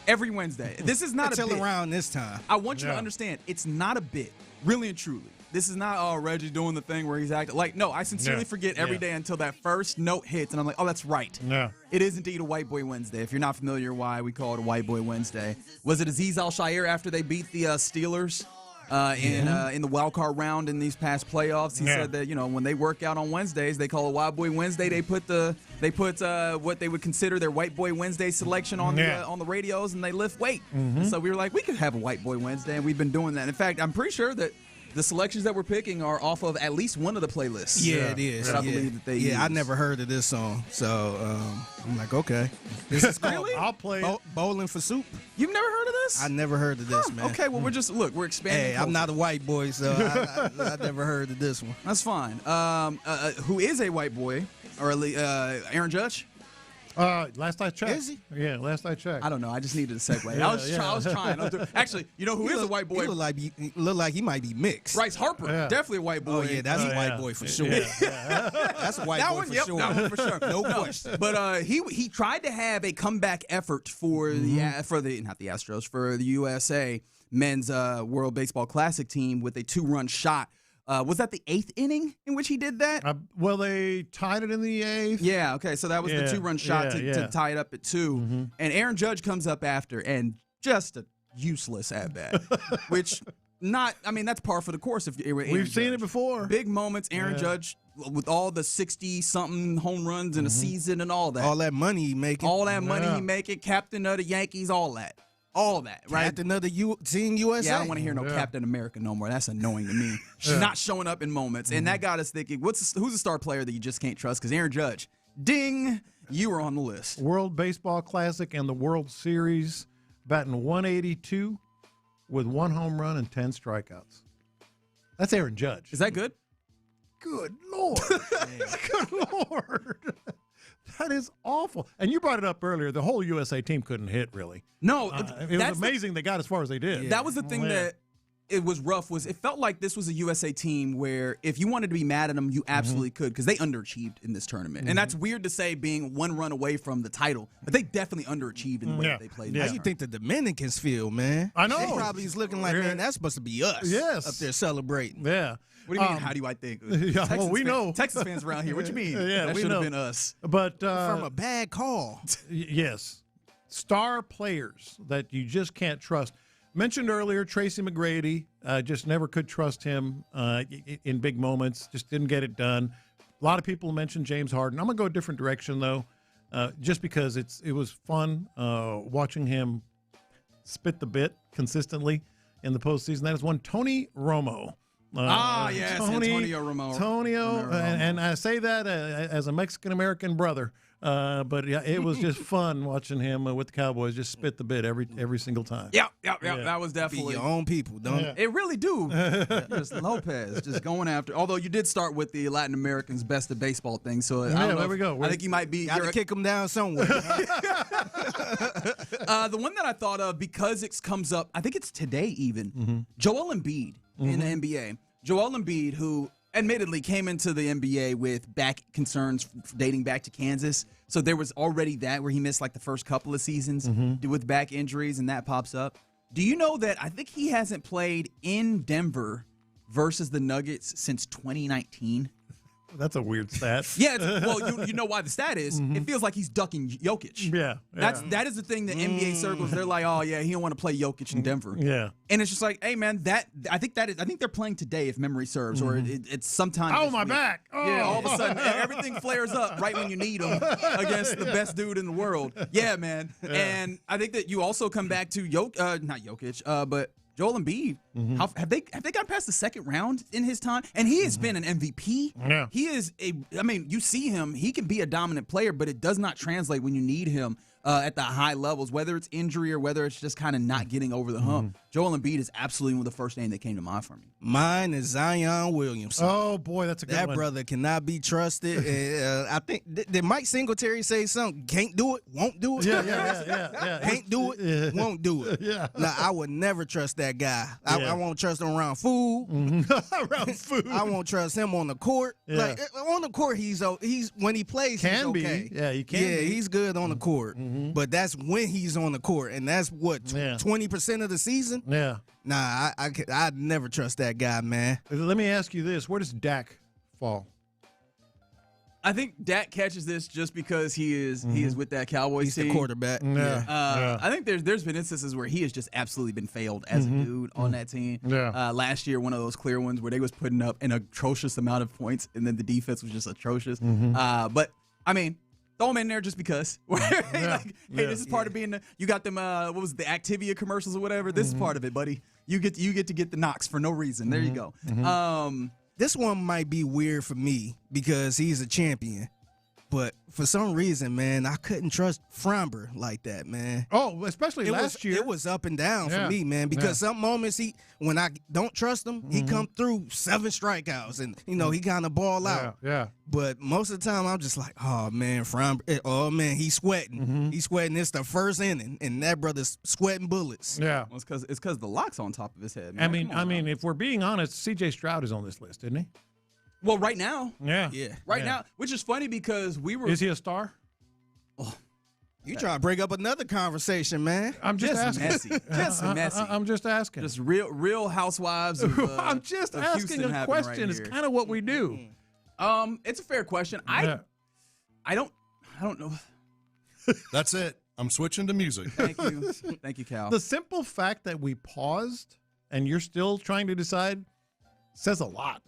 Every Wednesday. This is not a bit. Until around this time. I want you to understand, it's not a bit, really and truly. This is not, Reggie doing the thing where he's acting. Like, no, I sincerely forget every day until that first note hits, and I'm like, oh, that's right. Yeah. It is indeed a White Boy Wednesday. If you're not familiar why we call it a White Boy Wednesday. Was it Azeez Al-Shaair after they beat the Steelers? In the wild card round in these past playoffs, he said that when they work out on Wednesdays, they call it White Boy Wednesday. They put what they would consider their White Boy Wednesday selection on the radios, and they lift weight. So we were like, we could have a White Boy Wednesday, and we've been doing that. In fact, I'm pretty sure that the selections that we're picking are off of at least one of the playlists. Yeah, it is. That I believe that they use. I never heard of this song, so I'm like, okay. This is really? I'll play it. Bowling for Soup. You've never heard of this? I never heard of this, man. Okay, well, we're expanding. Hey, I'm not a white boy, so I never heard of this one. That's fine. Who is a white boy, or Aaron Judge? Last I checked. Is he? Yeah, last I checked. I don't know. I just needed a segue. I was trying. Actually, who is a white boy? He look like he might be mixed. Bryce Harper, definitely a white boy. Oh yeah, that's a white boy for sure. That's a white boy for sure. That one for sure. No question. But he tried to have a comeback effort for not the Astros, for the USA men's World Baseball Classic team with a 2-run shot. Was that the 8th inning in which he did that? Well, they tied it in the 8th. Yeah, okay, so that was the 2-run shot to tie it up at 2. And Aaron Judge comes up after, and just a useless at-bat, which that's par for the course. We've seen it before. Big moments, Aaron Judge, with all the 60-something home runs in a season and all that. All that money he making. All that money he making, captain of the Yankees, all that. All of that, right? Captain of the Team USA. Yeah, I don't want to hear no Captain America no more. That's annoying to me. She's not showing up in moments. And that got us thinking, who's a star player that you just can't trust? Because Aaron Judge, ding, you were on the list. World Baseball Classic and the World Series, batting 182 with 1 home run and 10 strikeouts. That's Aaron Judge. Is that good? Good Lord. Good Lord. That is awful. And you brought it up earlier. The whole USA team couldn't hit, really. No. It was amazing they got as far as they did. Yeah. That was the thing that it was rough. It felt like this was a USA team where if you wanted to be mad at them, you absolutely could, because they underachieved in this tournament. And that's weird to say, being 1 run away from the title. But they definitely underachieved in the way that they played. How you think the Dominicans feel, man? I know. They probably is looking like, man, that's supposed to be us. Yes. Up there celebrating. Yeah. What do you mean, how do I think? We know. Texas fans around here. What do you mean? That should have been us. But from a bad call. Yes. Star players that you just can't trust. Mentioned earlier, Tracy McGrady, just never could trust him in big moments, just didn't get it done. A lot of people mentioned James Harden. I'm going to go a different direction, though, just because it was fun watching him spit the bit consistently in the postseason. That is one Tony Romo. Yes, Antonio Romo. Antonio, and I say that as a Mexican-American brother. But yeah, it was just fun watching him with the Cowboys just spit the bit every single time. Yeah. That was definitely Be your own people, don't it? It really do. Just Lopez, just going after. Although you did start with the Latin Americans' best of baseball thing, so I don't know there we go. I think you might be. Got to kick them down somewhere. The one that I thought of because it comes up, I think it's today even. Joel Embiid in the NBA. Joel Embiid, who admittedly came into the NBA with back concerns dating back to Kansas. So there was already that where he missed like the first couple of seasons with back injuries, and that pops up. Do you know that I think he hasn't played in Denver versus the Nuggets since 2019? That's a weird stat. Yeah, well, you know why the stat is. It feels like he's ducking Jokic. Yeah. That is the thing that NBA circles. They're like, oh yeah, he don't want to play Jokic in Denver. Yeah. And it's just like, hey man, I think they're playing today if memory serves, or it's sometime. Oh, my back. Oh. Yeah, all of a sudden everything flares up right when you need them against the best dude in the world. Yeah, man. Yeah. And I think that you also come back to not Jokic, but Joel Embiid, have they gotten past the second round in his time? And he has been an MVP. Yeah. He is you see him, he can be a dominant player, but it does not translate when you need him at the high levels, whether it's injury or whether it's just kind of not getting over the hump. Joel Embiid is absolutely one of the first name that came to mind for me. Mine is Zion Williamson. Oh, boy, that's a good one. That brother cannot be trusted. I think, did Mike Singletary say something? Can't do it, won't do it? Yeah. Can't do it, won't do it. Yeah. Now, I would never trust that guy. I won't trust him around food. Around food. I won't trust him on the court. Yeah. Like, on the court, he's when he plays, he's okay. Yeah, he can Yeah, be. he's good on the court. But that's when he's on the court, and that's what, 20% of the season? Yeah. Nah, I'd never trust that guy, man. Let me ask you this. Where does Dak fall? I think Dak catches this just because he is with that Cowboys team. He's the quarterback. Yeah. I think there's been instances where he has just absolutely been failed as a dude on that team. Yeah. Last year, one of those clear ones where they was putting up an atrocious amount of points, and then the defense was just atrocious. But I mean, throw him in there just because. Hey, this is part of being you got them. What was the Activia commercials or whatever? This is part of it, buddy. You get to get the knocks for no reason. There you go. This one might be weird for me because he's a champion. But for some reason, man, I couldn't trust Framber like that, man. Oh, especially last year. It was up and down for me, man, because some moments when I don't trust him, he come through 7 strikeouts and, he kind of ball out. Yeah. But most of the time, I'm just like, oh, man, Framber, oh, man, he's sweating. He's sweating. It's the first inning, and that brother's sweating bullets. Yeah. Well, it's because the lock's on top of his head, man. I mean, if we're being honest, C.J. Stroud is on this list, isn't he? Well, right now. Yeah. Right now, which is funny because we were. Is he a star? You trying to bring up another conversation, man. I'm just asking. Messy. I'm just asking. Just real housewives of I'm just asking a question. It's kind of what we do. It's a fair question. I don't know. That's it. I'm switching to music. Thank you, Cal. The simple fact that we paused and you're still trying to decide says a lot.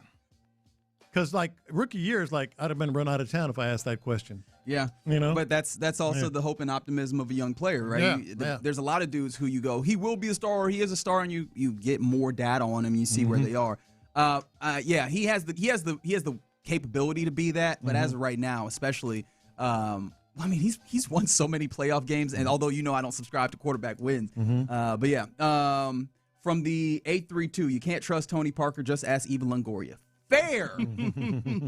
Because, rookie year is I'd have been run out of town if I asked that question. Yeah. But that's also the hope and optimism of a young player, right? Yeah. There's a lot of dudes who you go, he will be a star or he is a star, and you get more data on him, you see where they are. He has the capability to be that, but as of right now, especially, he's won so many playoff games, and although I don't subscribe to quarterback wins, but yeah. From the 832, you can't trust Tony Parker, just ask Eva Longoria. Fair.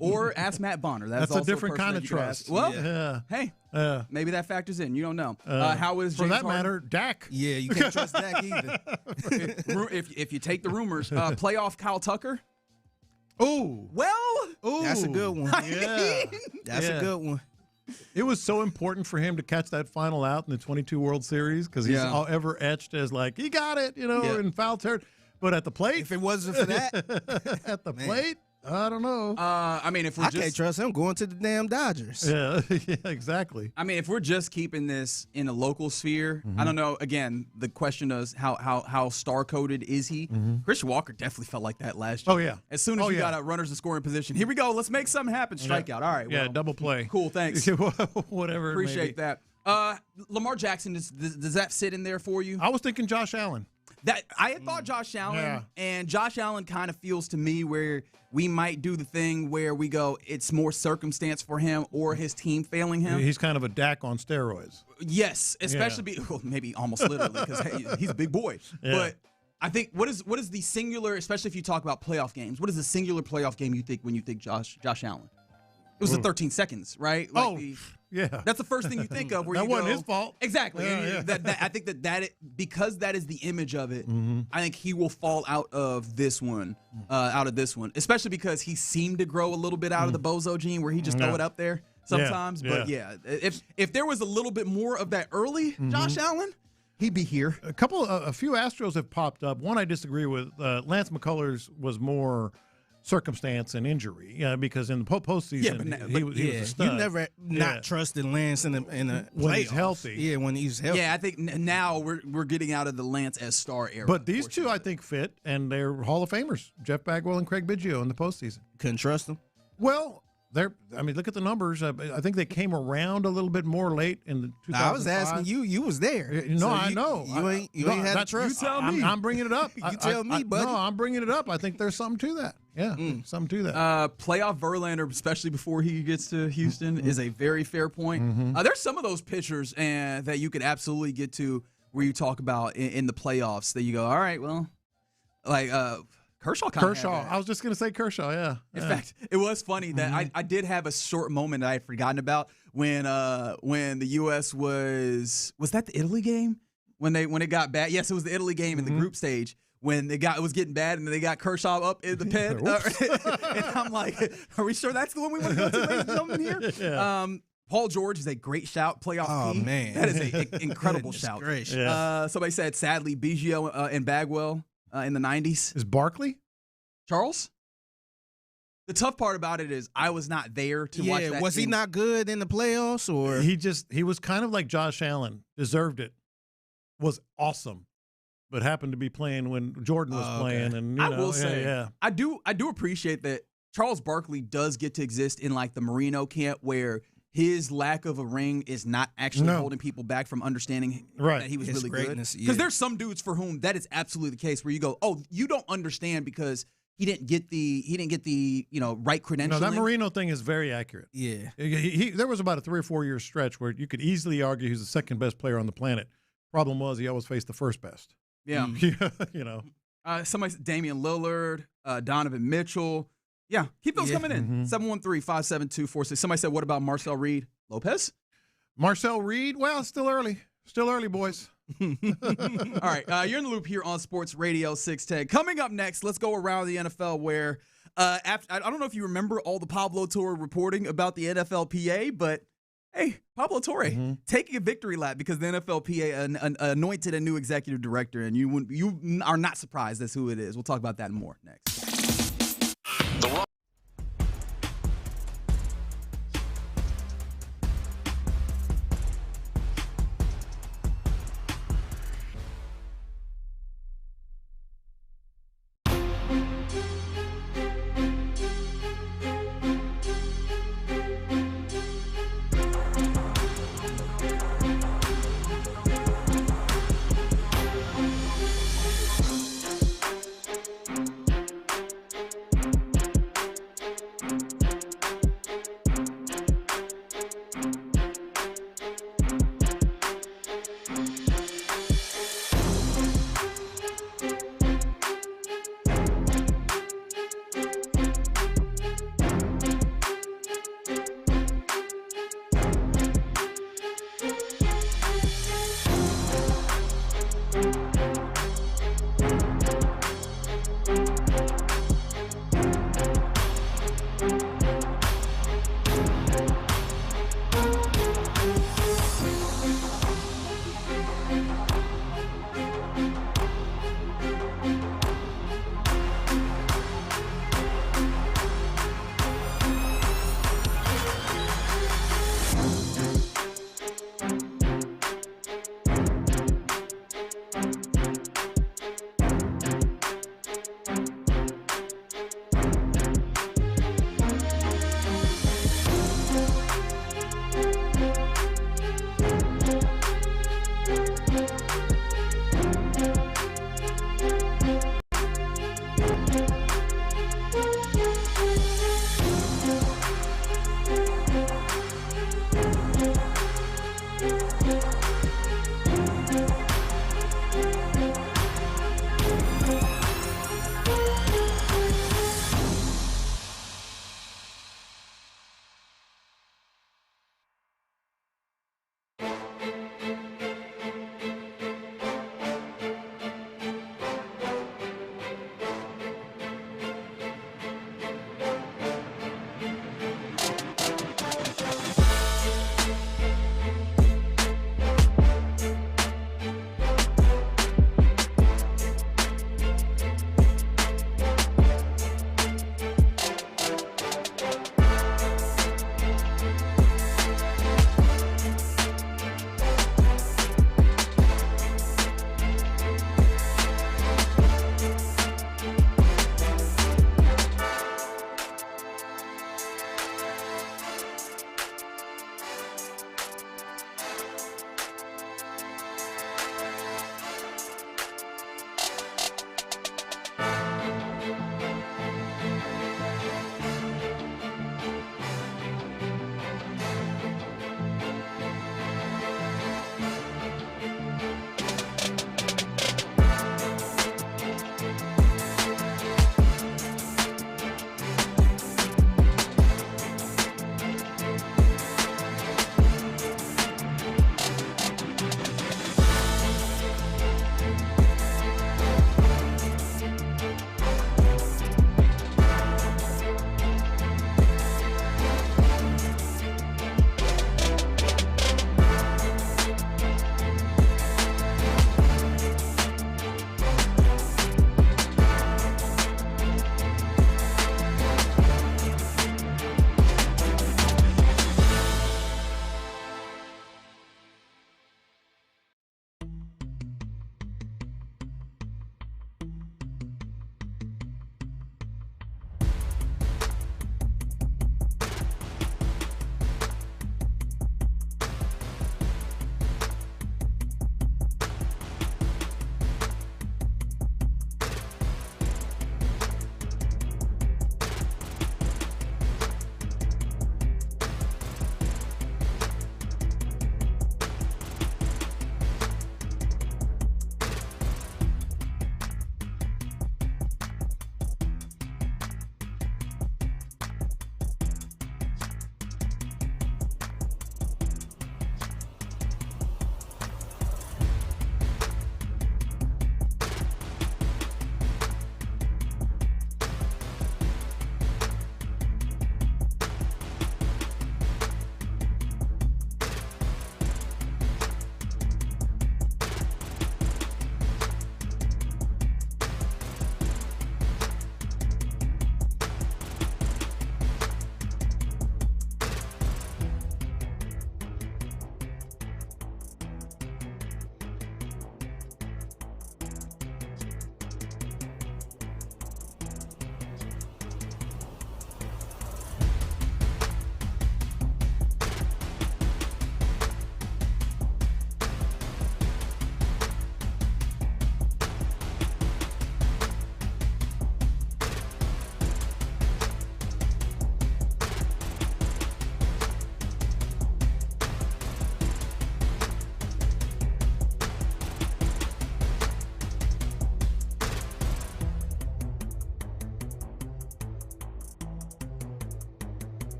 Or ask Matt Bonner. That's a different kind of trust. Well, hey, maybe that factors in. You don't know. How is James for that Harden? Matter, Dak? Yeah, you can't trust Dak either. if you take the rumors, playoff Kyle Tucker. Oh, well, that's a good one. That's a good one. It was so important for him to catch that final out in the 22 World Series because he's all ever etched as he got it, in foul territory. But at the plate, if it wasn't for that, at the plate, I don't know. I mean, if we're I can't trust him going to the damn Dodgers. Yeah, yeah, exactly. I mean, if we're just keeping this in a local sphere, I don't know. Again, the question is how star-coded is he? Christian Walker definitely felt like that last year. Oh, yeah. As soon as you got a runners in scoring position, here we go. Let's make something happen. Strikeout. All right. Yeah, well, double play. Cool. Thanks. Whatever. Appreciate that. Lamar Jackson, does that sit in there for you? I was thinking Josh Allen. That I had thought Josh Allen, and Josh Allen kind of feels to me where we might do the thing where we go, it's more circumstance for him or his team failing him. He's kind of a Dak on steroids. Yes, especially well, maybe almost literally because he's a big boy. Yeah. But I think what is the singular, especially if you talk about playoff games, what is the singular playoff game you think when you think Josh Allen? It was the 13 seconds, right? Yeah. That's the first thing you think of. Where that you wasn't go, his fault. Exactly. Yeah, That I think because that is the image of it, I think he will fall out of this one, especially because he seemed to grow a little bit out of the bozo gene where he just throw it up there sometimes. But if there was a little bit more of that early Josh Allen, he'd be here. A few Astros have popped up. One I disagree with. Lance McCullers was more circumstance and injury, because in the postseason he was a stud. You never not trusted Lance in the when he's playoffs. healthy. Yeah, when he's healthy. Yeah, I think now we're getting out of the Lance as star era. But these two I think fit, and they're Hall of Famers, Jeff Bagwell and Craig Biggio in the postseason. Couldn't trust them. Well, look at the numbers. I think they came around a little bit more late in the 2005. I was asking you. You was there. No, So I know. You ain't had to trust. You tell me. I'm bringing it up. You tell me, buddy. No, I'm bringing it up. I think there's something to that. Yeah, something to that. Playoff Verlander, especially before he gets to Houston, is a very fair point. There's some of those pitchers that you could absolutely get to where you talk about in the playoffs that you go, all right, well, like Kershaw. I was just going to say Kershaw, yeah. In fact, it was funny that I did have a short moment that I had forgotten about when the U.S. was that the Italy game? When it got bad? Yes, it was the Italy game in the group stage. When it was getting bad and they got Kershaw up in the pen. And I'm like, are we sure that's the one we want to go to, ladies and gentlemen, here? Yeah. Paul George is a great shout, playoff P. Man. That is an incredible shout. Yeah. Somebody said, sadly, Biggio and Bagwell in the 90s. Is Barkley? Charles? The tough part about it is I was not there to watch that was game. he not good in the playoffs? Or He was kind of like Josh Allen, deserved it, was awesome, but happened to be playing when Jordan was playing. And I will say, I do appreciate that Charles Barkley does get to exist in like the Marino camp where his lack of a ring is not actually holding people back from understanding that he was really good. Because there's some dudes for whom that is absolutely the case where you go, oh, you don't understand because he didn't get the right credentialing. No, that Marino thing is very accurate. Yeah. There was about a 3 or 4 year stretch where you could easily argue he's the second best player on the planet. Problem was he always faced the first best. Yeah. Somebody said Damian Lillard, Donovan Mitchell. Yeah, keep those coming in. 713-572-46. Somebody said, what about Marcel Reed Lopez? Marcel Reed? Well, still early. Still early, boys. All right, you're in the loop here on Sports Radio 610. Coming up next, let's go around the NFL where I don't know if you remember all the Pablo Torre reporting about the NFLPA, but hey, Pablo Torre taking a victory lap because the NFLPA anointed a new executive director, and you are not surprised that's who it is. We'll talk about that and more next.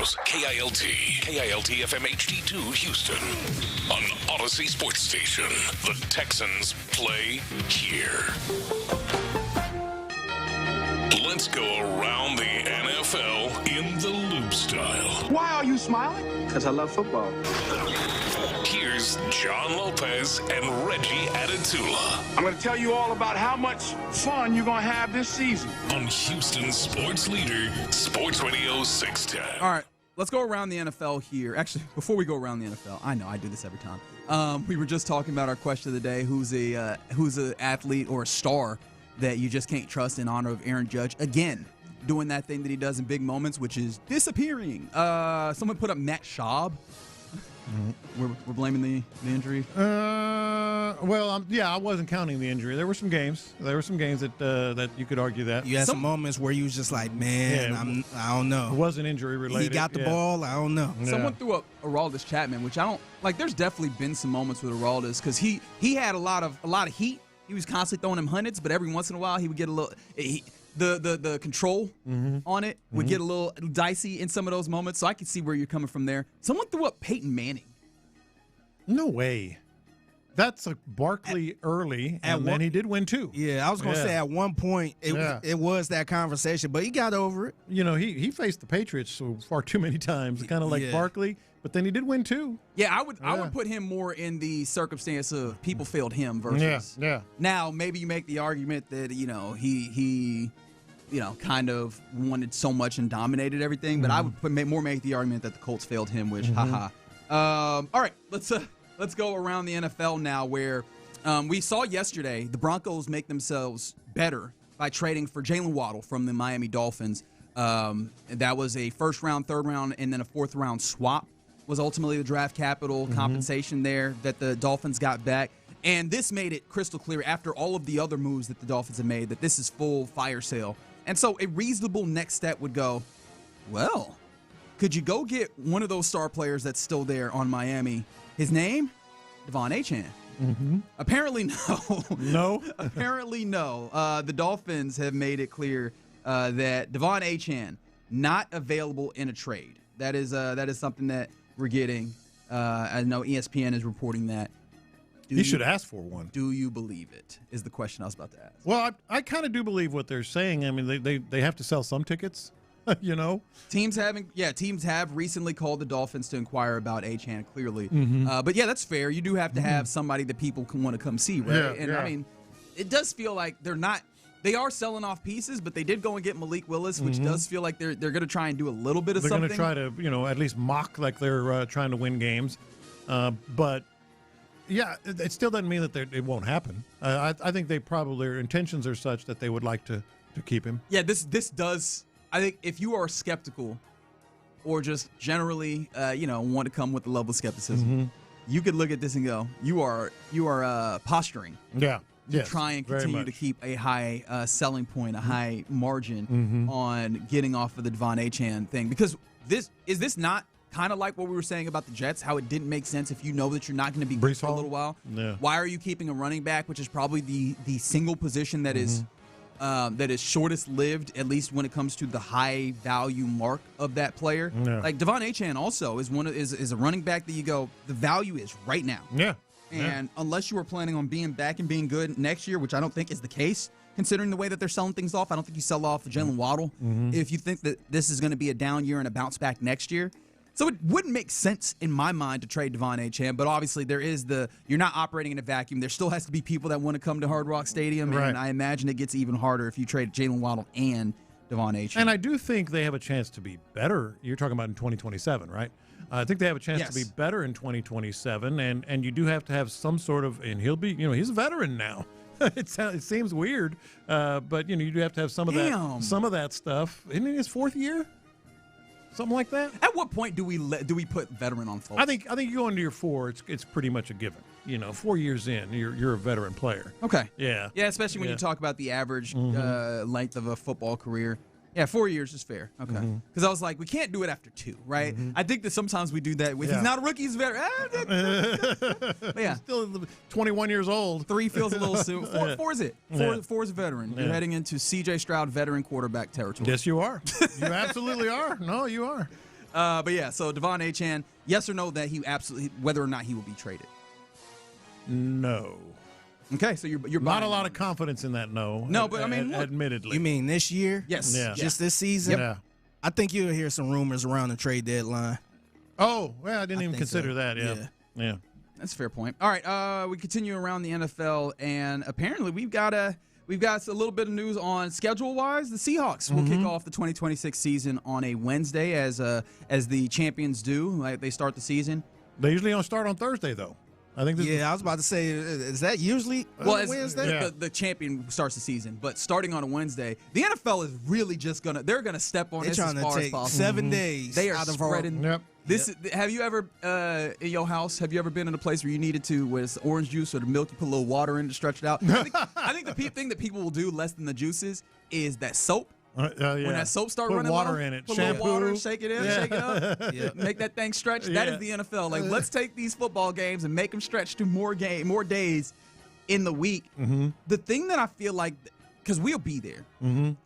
Studios. KILT FM HD2 Houston. On Odyssey Sports Station. The Texans play here. Let's go around the NFL in the loop style. Why are you smiling? Because I love football. Here's John Lopez and Reggie Adetula. I'm going to tell you all about how much fun you're going to have this season. On Houston's sports leader, Sports Radio 610. All right, let's go around the NFL here. Actually, before we go around the NFL, I know I do this every time. We were just talking about our question of the day: who's an athlete or a star that you just can't trust, in honor of Aaron Judge again doing that thing that he does in big moments, which is disappearing. Someone put up Matt Schaub. We're blaming the injury. I wasn't counting the injury. There were some games. That you could argue that. You had some moments where you was just like, man, I don't know. It wasn't injury related. He got the ball. I don't know. Yeah. Someone threw up Aroldis Chapman, which I don't like. There's definitely been some moments with Aroldis because he had a lot of heat. He was constantly throwing him hundreds, but every once in a while he would get a little. The control on it would get a little dicey in some of those moments, so I could see where you're coming from there. Someone threw up Peyton Manning. No way. That's a Barkley early, and then he did win too. Yeah, I was going to say at one point it was that conversation, but he got over it. You know, he faced the Patriots so far too many times, kind of like Barkley, but then he did win too. Yeah, I would put him more in the circumstance of people failed him versus. Yeah. Now maybe you make the argument that he kind of wanted so much and dominated everything, but I would make the argument that the Colts failed him, which haha. All right, let's go around the NFL now, where we saw yesterday the Broncos make themselves better by trading for Jalen Waddle from the Miami Dolphins. That was a first round, third round, and then a fourth round swap was ultimately the draft capital compensation there that the Dolphins got back. And this made it crystal clear after all of the other moves that the Dolphins have made that this is full fire sale. And so a reasonable next step would go, well, could you go get one of those star players that's still there on Miami? His name? Devon Achane. Apparently no. No? Apparently no. The Dolphins have made it clear that Devon Achane not available in a trade. That is something that we're getting. I know ESPN is reporting that. He should ask for one. Do you believe it? Is the question I was about to ask. Well, I kind of do believe what they're saying. I mean, they have to sell some tickets. You know, teams have recently called the Dolphins to inquire about Achane, clearly. But yeah, that's fair. You do have to have somebody that people can want to come see, right? I mean, it does feel like they are selling off pieces, but they did go and get Malik Willis, which does feel like they're going to try and do a little bit of something. They're going to try to, at least mock like they're trying to win games. But yeah, it still doesn't mean that it won't happen. I think their intentions are such that they would like to keep him. Yeah, this does. I think if you are skeptical or just generally, want to come with a level of skepticism, you could look at this and go, you are posturing. Yeah. To try and continue to keep a high selling point, a high margin on getting off of the Devon Achane thing. Because is this not kind of like what we were saying about the Jets, how it didn't make sense if you know that you're not going to be good for a little while? Yeah. Why are you keeping a running back, which is probably the single position that is shortest lived, at least when it comes to the high value mark of that player. Yeah. Like Devon Achane also is a running back that you go, the value is right now. Yeah. And unless you were planning on being back and being good next year, which I don't think is the case, considering the way that they're selling things off, I don't think you sell off Jalen Waddle if you think that this is going to be a down year and a bounce back next year. So it wouldn't make sense in my mind to trade Devon Achane, but obviously you're not operating in a vacuum. There still has to be people that want to come to Hard Rock Stadium, and I imagine it gets even harder if you trade Jalen Waddle and Devon Achane. And I do think they have a chance to be better. You're talking about in 2027, right? I think they have a chance to be better in 2027, and you do have to have some sort of, and he'll be, he's a veteran now. It seems weird, but you do have to have some of that stuff. Isn't it his fourth year? Something like that. At what point do we put veteran on full? I think you go into your 4, it's pretty much a given. 4 years in, you're a veteran player. Okay. Yeah. Yeah, especially when you talk about the average length of a football career. Yeah, 4 years is fair. Okay. Because I was like, we can't do it after 2, right? I think that sometimes we do that. He's not a rookie, he's a veteran. Yeah. Still 21 years old. 3 feels a little soon. 4 is it. 4 is a veteran. You're heading into C.J. Stroud veteran quarterback territory. Yes, you are. You absolutely are. No, you are. But yeah, so Devon Achane, yes or no that whether or not he will be traded? No. Okay, so you're not a lot of confidence in that. No. No, but I mean, admittedly, You mean this year? Yes. Yeah. Just this season? Yeah. I think you'll hear some rumors around the trade dedeadline. Oh, well, I didn't even think consider so. that. Yeah. That's a fair point. All right, we continue around the NFL, and apparently we've got a little bit of news on schedule-wise. The Seahawks will kick off the 2026 season on a Wednesday, as the champions do. Like they start the season. They usually don't start on Thursday, though. I think. I was about to say, is that usually Wednesday? The champion starts the season, but starting on a Wednesday, the NFL is really just they're gonna step on this as far as possible. 7 days. They are out of spreading. Yep. Have you ever in your house? Have you ever been in a place where you needed to, where it's orange juice or the milk, you put a little water in to stretch it out? I think the thing that people will do less than the juices is that soap. Yeah. When that soap start Put running water low, in it, put shampoo. a little water, shake it in, shake it up, make that thing stretch. That is the NFL. Like, let's take these football games and make them stretch to more days in the week. The thing that I feel like, because we'll be there,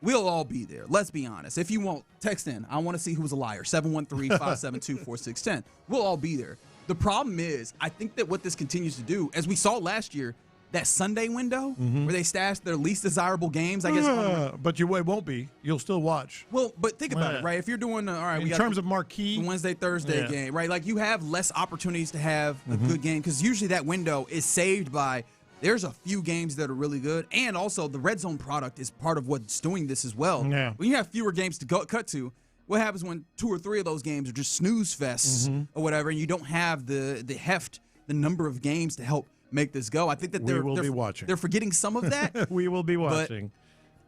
we'll all be there. Let's be honest. If you won't, text in. I want to see who's a liar. 713-572-4610. We'll all be there. The problem is, I think that what this continues to do, as we saw last year, that Sunday window where they stashed their least desirable games, I guess. But it won't be. You'll still watch. Well, but think about it, right? If you're doing, all right, in terms of marquee Wednesday, Thursday game, right? Like you have less opportunities to have a good game because usually that window is saved by. There's a few games that are really good, and also the red zone product is part of what's doing this as well. Yeah. When you have fewer games to cut to, what happens when 2 or 3 of those games are just snooze fests or whatever, and you don't have the heft, the number of games to help make this go? I think that we will be watching. They're forgetting some of that. We will be watching.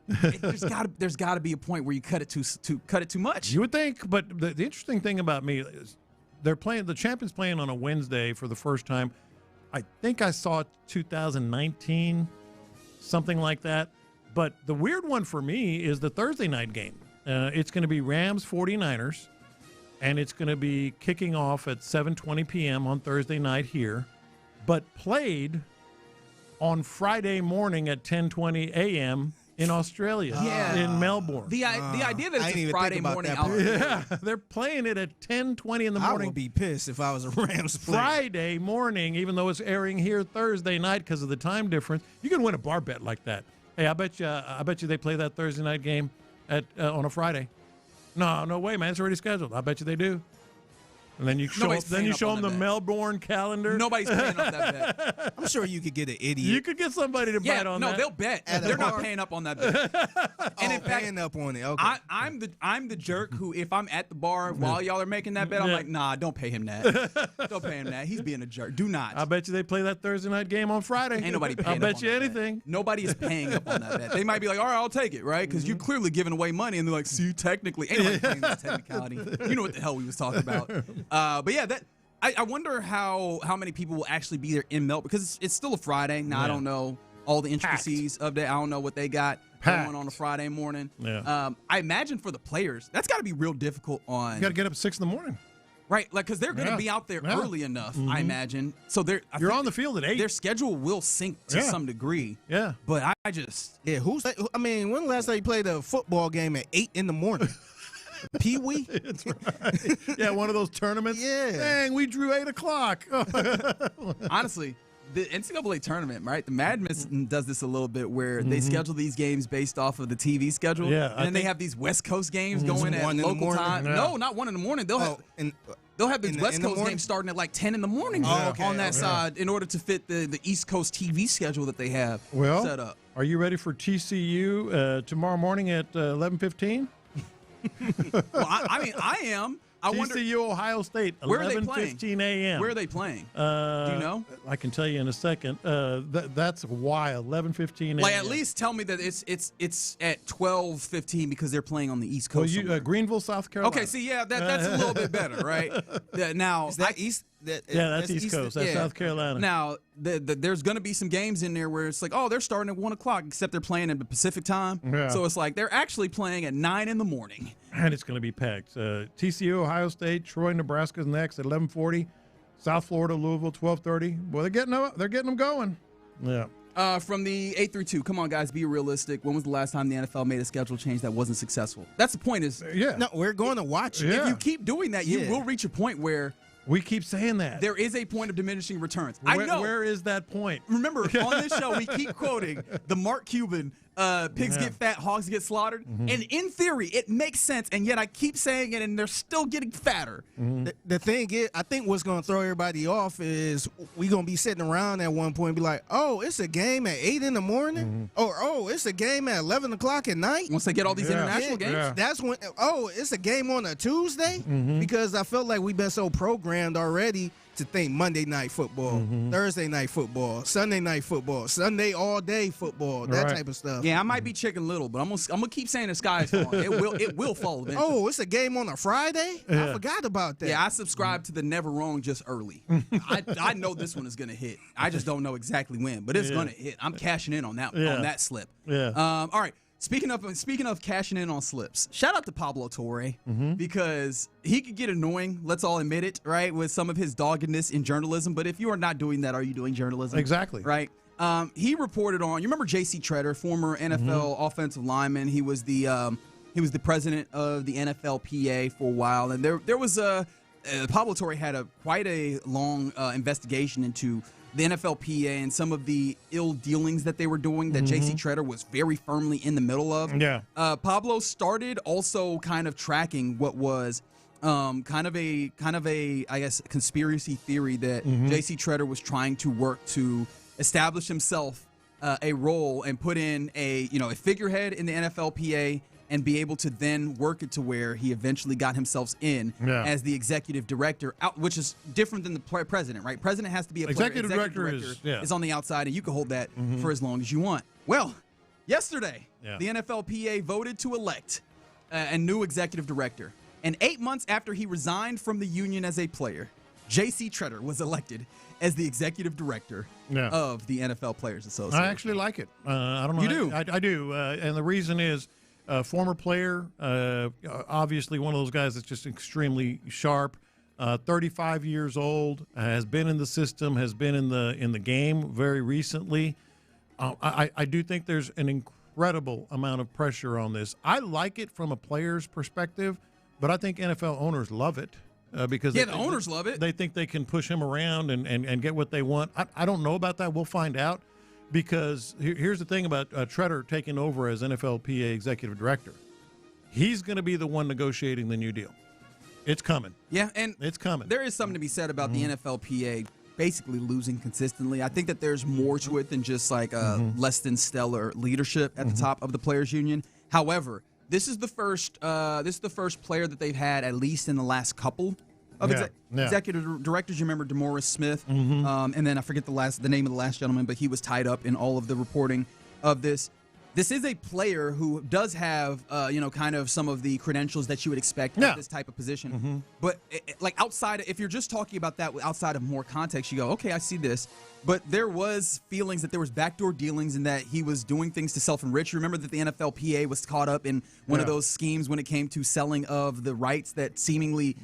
There's got to be a point where you cut it too much. You would think, but the interesting thing about me is the champions playing on a Wednesday for the first time. I think I saw 2019, something like that. But the weird one for me is the Thursday night game. It's going to be Rams 49ers, and it's going to be kicking off at 7:20 p.m. on Thursday night here, but played on Friday morning at 10:20 a.m. in Australia, in Melbourne. The idea that it's a Friday morning out. Yeah, they're playing it at 10:20 in the morning. I would be pissed if I was a Rams player. Friday morning, even though it's airing here Thursday night because of the time difference. You can win a bar bet like that. Hey, I bet you they play that Thursday night game on a Friday. No way, man. It's already scheduled. I bet you they do. And then you show them the Melbourne calendar. Nobody's paying up that bet. I'm sure you could get an idiot. You could get somebody to bet on that. No, they'll bet. They're not paying up on that bet. And in fact, paying up on it. Okay. I'm the jerk who, if I'm at the bar while y'all are making that bet, I'm like, nah, don't pay him that. Don't pay him that. He's being a jerk. Do not. I bet you they play that Thursday night game on Friday. Ain't nobody paying I up bet you on that anything. Bet. Nobody is paying up on that bet. They might be like, all right, I'll take it, right? Because you're clearly giving away money, and they're like, see, technically, ain't nobody paying that technicality. You know what the hell we was talking about. But yeah, I wonder how many people will actually be there in Melbourne, because it's still a Friday. Now, I don't know all the intricacies of that. I don't know what they got going on a Friday morning. Yeah. I imagine for the players, that's got to be real difficult on. You got to get up at 6 in the morning. Right, like because they're going to be out there early enough, I imagine. So you're on the field at 8. Their schedule will sync to some degree. Yeah, but I just who's that? I mean, when the last time you played a football game at 8 in the morning? Pee-wee? That's right. Yeah, one of those tournaments. Yeah. Dang, we drew 8 o'clock. Honestly, the NCAA tournament, right? The Madness does this a little bit where they schedule these games based off of the TV schedule. Yeah, and then they have these West Coast games going at local time. Yeah. No, not 1 in the morning. They'll have these West Coast games starting at like 10 in the morning on that side in order to fit the East Coast TV schedule that they have set up. Are you ready for TCU tomorrow morning at 11:15? Well, I mean, I am. I wonder. TCU Ohio State, 11:15 a.m. Where are they playing? Do you know? I can tell you in a second. That's wild. 11:15 a.m. Like, at least tell me that it's at 12:15 because they're playing on the East Coast. Well, Greenville, South Carolina. Okay, see, that's a little bit better, right? Now, is that East? That's East Coast. That's South Carolina. Now, there's going to be some games in there where it's like, they're starting at 1 o'clock, except they're playing in the Pacific time. Yeah. So it's like they're actually playing at 9 in the morning. And it's going to be packed. TCU, Ohio State, Troy, Nebraska's next at 11:40. South Florida, Louisville, 12:30. Well, they're getting them going. Yeah. From the 832, come on, guys, be realistic. When was the last time the NFL made a schedule change that wasn't successful? That's the point is, No, we're going to watch it. if you keep doing that, you will reach a point where we keep saying that. There is a point of diminishing returns. I know. Where is that point? Remember, on this show, we keep quoting the Mark Cuban, pigs get fat, hogs get slaughtered. And in theory, it makes sense, and yet I keep saying it, and they're still getting fatter. The thing is, I think what's going to throw everybody off is we're going to be sitting around at one point and be like, oh, it's a game at 8 in the morning? Or, oh, it's a game at 11 o'clock at night? Once they get all these international games? That's when, oh, it's a game on a Tuesday? Because I felt like we've been so programmed already to think Monday night football, Thursday night football, Sunday night football, Sunday all day football, that type of stuff. Yeah, I might be Chicken Little, but I'm gonna keep saying the sky is falling. It will fall eventually. Oh, it's a game on a Friday? I forgot about that. Yeah, I subscribe to the never wrong, just early. I know this one is gonna hit. I just don't know exactly when, but it's gonna hit. I'm cashing in on that slip. All right. Speaking of cashing in on slips, shout out to Pablo Torre because he could get annoying, let's all admit it, right, with some of his doggedness in journalism. But if you are not doing that, are you doing journalism? Exactly. Right. He reported on, you remember J.C. Tretter, former NFL offensive lineman. He was the president of the NFLPA for a while, and there was Pablo Torre had quite a long investigation into the NFLPA and some of the ill dealings that they were doing that J.C. Tretter was very firmly in the middle of. Yeah. Pablo started also kind of tracking what was kind of a I guess conspiracy theory that J.C. Tretter was trying to work to establish himself a role and put in a figurehead in the NFLPA and be able to then work it to where he eventually got himself in as the executive director, which is different than the president, right? President has to be a player. Executive director is on the outside, and you can hold that for as long as you want. Well, yesterday, the NFLPA voted to elect a new executive director. And 8 months after he resigned from the union as a player, J.C. Tretter was elected as the executive director of the NFL Players Association. I actually like it. I don't know. You do? I do. And the reason is, former player, obviously one of those guys that's just extremely sharp, 35 years old, has been in the system, has been in the game very recently. I do think there's an incredible amount of pressure on this. I like it from a player's perspective, but I think NFL owners love it. Because the owners love it. They think they can push him around and get what they want. I don't know about that. We'll find out. Because here's the thing about Tretter taking over as NFLPA executive director. He's going to be the one negotiating the new deal. It's coming. Yeah, and it's coming. There is something to be said about the NFLPA basically losing consistently. I think that there's more to it than just like less than stellar leadership at the top of the players' union. However, this is the first player that they've had at least in the last couple of executive directors. You remember DeMaurice Smith, and then I forget the name of the last gentleman, but he was tied up in all of the reporting of this. This is a player who does have, kind of some of the credentials that you would expect at this type of position. But like outside, if you're just talking about that outside of more context, you go, okay, I see this. But there was feelings that there was backdoor dealings and that he was doing things to self-enrich. Remember that the NFLPA was caught up in one of those schemes when it came to selling of the rights that seemingly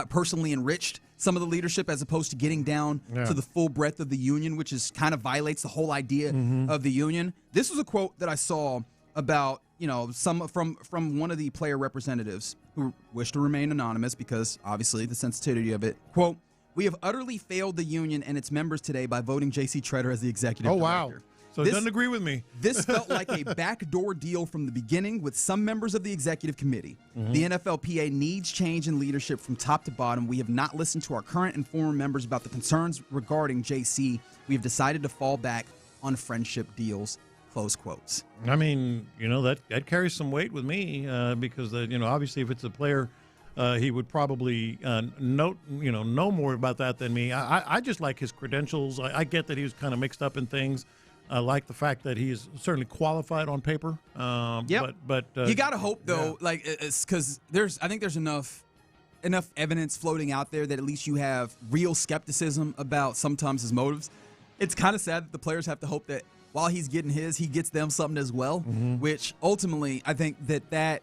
personally enriched some of the leadership as opposed to getting down to the full breadth of the union, which is kind of violates the whole idea of the union. This was a quote that I saw about, some from one of the player representatives who wish to remain anonymous because obviously the sensitivity of it. Quote, "We have utterly failed the union and its members today by voting J.C. Tretter as the executive director." Wow. So it doesn't agree with me. This felt like a backdoor deal from the beginning with some members of the executive committee. The NFLPA needs change in leadership from top to bottom. We have not listened to our current and former members about the concerns regarding JC. We have decided to fall back on friendship deals. Close quotes. I mean, that carries some weight with me because, obviously if it's a player, he would probably know more about that than me. I just like his credentials. I get that he was kind of mixed up in things. I like the fact that he's certainly qualified on paper. But you got to hope though, like it's because I think there's enough evidence floating out there that at least you have real skepticism about sometimes his motives. It's kind of sad that the players have to hope that while he's getting his, he gets them something as well. Which ultimately, I think that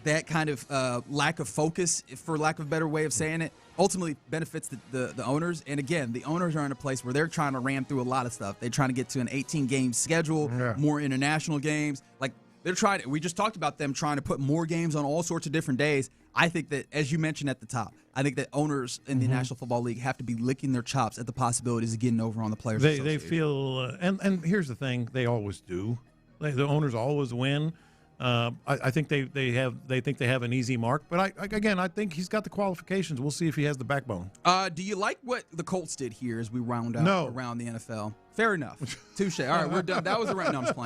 that kind of lack of focus, for lack of a better way of saying it, ultimately benefits the owners. And again, the owners are in a place where they're trying to ram through a lot of stuff. They're trying to get to an 18-game schedule, more international games. Like, they're trying. We just talked about them trying to put more games on all sorts of different days. I think that, as you mentioned at the top, I think that owners in the National Football League have to be licking their chops at the possibilities of getting over on the Players Association. They feel, and here's the thing, they always do. The owners always win. I think they think they have an easy mark, but I think he's got the qualifications. We'll see if he has the backbone. Do you like what the Colts did here as we round out around the NFL? Fair enough. Touche. All right, we're done. That was around. No, I'm just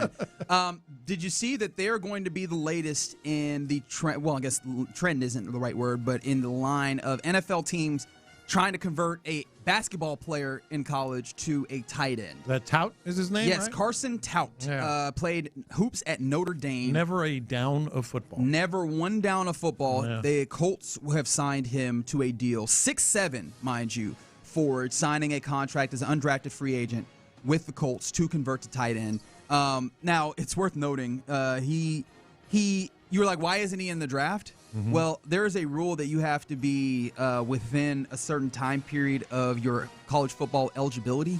playing. Did you see that they're going to be the latest in the trend? Well, I guess trend isn't the right word, but in the line of NFL teams trying to convert a basketball player in college to a tight end. Tout is his name, Yes, right? Carson Tout. Played hoops at Notre Dame. Never a down of football. Never one down of football. Yeah. The Colts have signed him to a deal, 6'7", mind you, for signing a contract as an undrafted free agent with the Colts to convert to tight end. Now, it's worth noting, you were like, why isn't he in the draft? Well, there is a rule that you have to be within a certain time period of your college football eligibility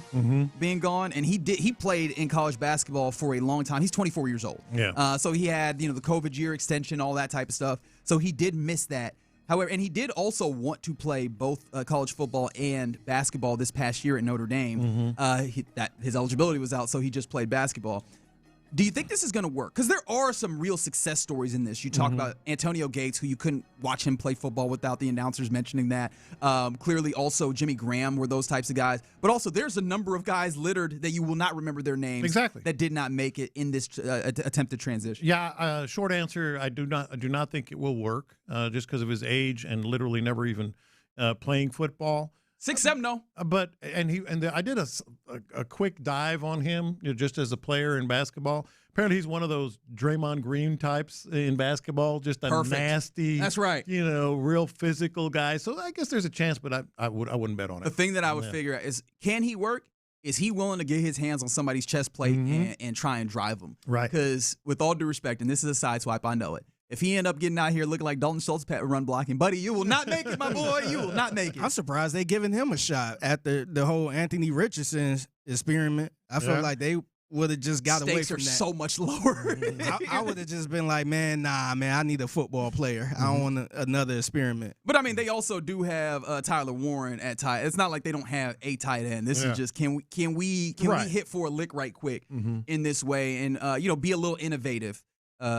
being gone, and he played in college basketball for a long time. He's 24 years old. Yeah. So he had the COVID year extension, all that type of stuff. So he did miss that. However, and he did also want to play both college football and basketball this past year at Notre Dame. His eligibility was out, so he just played basketball. Do you think this is going to work? Because there are some real success stories in this. You talk about Antonio Gates, who you couldn't watch him play football without the announcers mentioning that. Clearly, also Jimmy Graham were those types of guys. But also, there's a number of guys littered that you will not remember their names. That did not make it in this attempted transition. Yeah, short answer, I do not think it will work just because of his age and literally never even playing football. 6'7", no. But I did a quick dive on him, just as a player in basketball. Apparently, he's one of those Draymond Green types in basketball, just a nasty, that's right, real physical guy. So I guess there's a chance, but I wouldn't bet on it. The thing that I would figure out is, can he work? Is he willing to get his hands on somebody's chest plate and try and drive them? Right. Because with all due respect, and this is a side swipe, I know it. If he end up getting out here looking like Dalton Schultz run blocking, buddy, you will not make it, my boy. You will not make it. I'm surprised they giving him a shot after the whole Anthony Richardson experiment. I feel like they would have just got away from that. Stakes are so much lower. I would have just been like, man, I need a football player. I don't want another experiment. But, I mean, they also do have Tyler Warren at tight. It's not like they don't have a tight end. This is just can we hit for a lick right quick in this way and, be a little innovative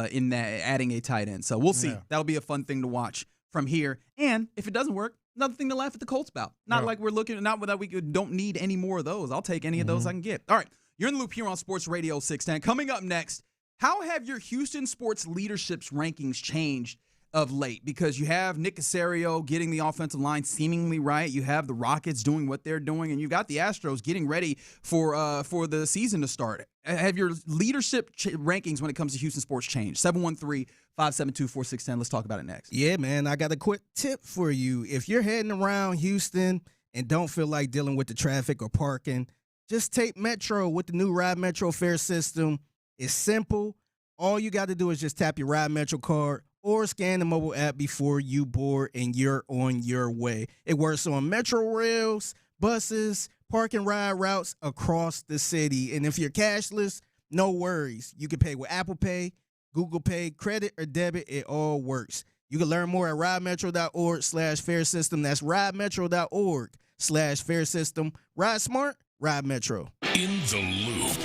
in that, adding a tight end. So we'll see. That'll be a fun thing to watch from here. And if it doesn't work, another thing to laugh at the Colts about. Not like we're looking, not that we don't need any more of those. I'll take any of those I can get. All right. You're in the loop here on Sports Radio 610. Coming up next, how have your Houston sports leadership's rankings changed of late? Because you have Nick Caserio getting the offensive line seemingly right. You have the Rockets doing what they're doing, and you got the Astros getting ready for the season to start. Have your leadership rankings when it comes to Houston sports changed? 713-572-4610. Let's talk about it next. Yeah, man, I got a quick tip for you. If you're heading around Houston and don't feel like dealing with the traffic or parking, just take Metro with the new Ride Metro fare system. It's simple. All you got to do is just tap your Ride Metro card or scan the mobile app before you board, and you're on your way. It works on Metro rails, buses, park and ride routes across the city. And if you're cashless, no worries. You can pay with Apple Pay, Google Pay, credit, or debit. It all works. You can learn more at ridemetro.org/fare system. That's ridemetro.org/fare system. Ride smart, ride Metro. In the loop.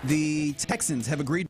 The Texans have agreed.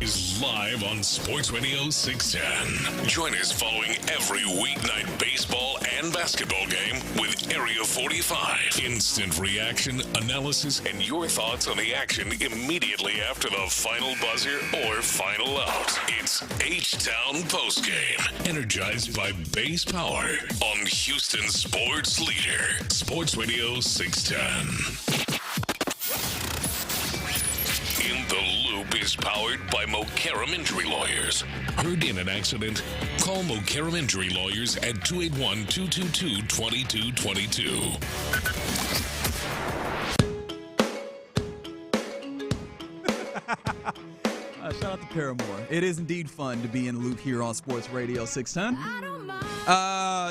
is live on Sports Radio 610. Join us following every weeknight baseball and basketball game with Area 45. Instant reaction, analysis, and your thoughts on the action immediately after the final buzzer or final out. It's H-Town Postgame, energized by base power on Houston Sports Leader, Sports Radio 610. In the Loop is powered by Mokaram Injury Lawyers. Heard in an accident? Call Mokaram Injury Lawyers at 281-222-2222. Shout out to Paramore. It is indeed fun to be in the Loop here on Sports Radio 610.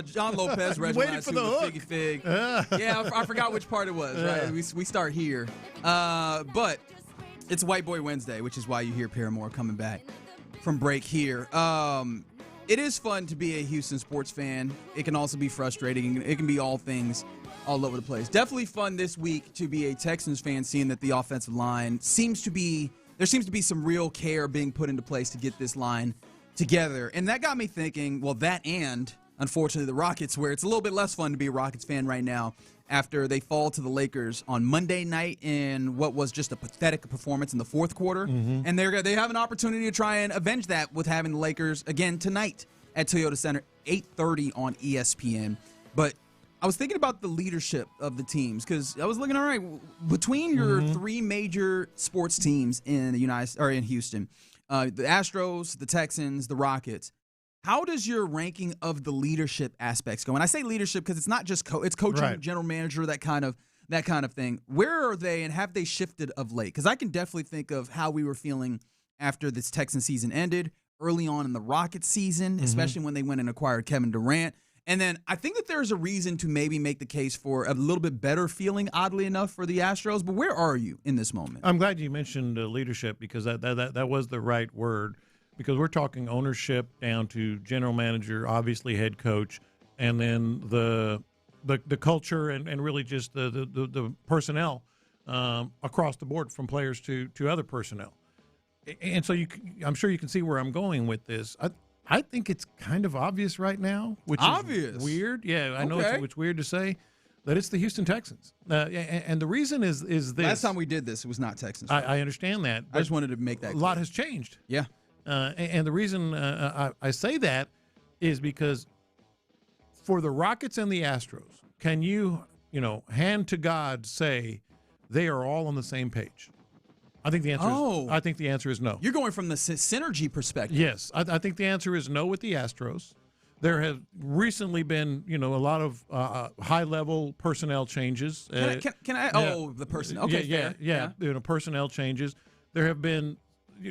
John Lopez, waiting for the hook. Figgy Fig. Yeah, I forgot which part it was. Right, we start here, but it's White Boy Wednesday, which is why you hear Paramore coming back from break here. It is fun to be a Houston sports fan. It can also be frustrating. It can be all things all over the place. Definitely fun this week to be a Texans fan, seeing that the offensive line seems to be some real care being put into place to get this line together. And that got me thinking, well, that and, unfortunately, the Rockets, where it's a little bit less fun to be a Rockets fan right now after they fall to the Lakers on Monday night in what was just a pathetic performance in the fourth quarter. And they have an opportunity to try and avenge that with having the Lakers again tonight at Toyota Center, 8:30 on ESPN. But I was thinking about the leadership of the teams because I was looking, all right, between your three major sports teams in in Houston, the Astros, the Texans, the Rockets. How does your ranking of the leadership aspects go? And I say leadership because it's not just it's coaching, right, general manager, that kind of thing. Where are they, and have they shifted of late? Because I can definitely think of how we were feeling after this Texans season ended, early on in the Rockets season, especially when they went and acquired Kevin Durant. And then I think that there's a reason to maybe make the case for a little bit better feeling, oddly enough, for the Astros. But where are you in this moment? I'm glad you mentioned leadership because that was the right word. Because we're talking ownership down to general manager, obviously head coach, and then the culture and really just the personnel across the board from players to other personnel. And so I'm sure you can see where I'm going with this. I think it's kind of obvious right now, which is weird. Yeah, I know it's weird to say that it's the Houston Texans. And the reason is this. Last time we did this, it was not Texans. I understand that. I just wanted to make that clear. A lot has changed. Yeah. And the reason I say that is because for the Rockets and the Astros, can you hand to God say they are all on the same page? I think the answer is no. You're going from the synergy perspective. Yes, I think the answer is no with the Astros. There have recently been, a lot of high-level personnel changes. Can I? Oh, the personnel. Okay, yeah. Personnel changes. There have been,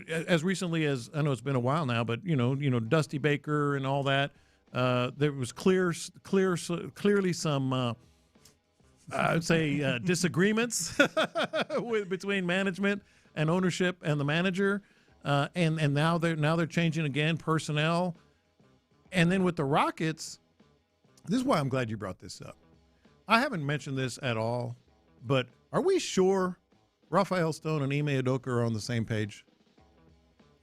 as recently as, I know it's been a while now, but Dusty Baker and all that. There was clearly some, I would say, disagreements between management and ownership and the manager, and now they're changing again personnel, and then with the Rockets, this is why I'm glad you brought this up. I haven't mentioned this at all, but are we sure Rafael Stone and Ime Udoka are on the same page?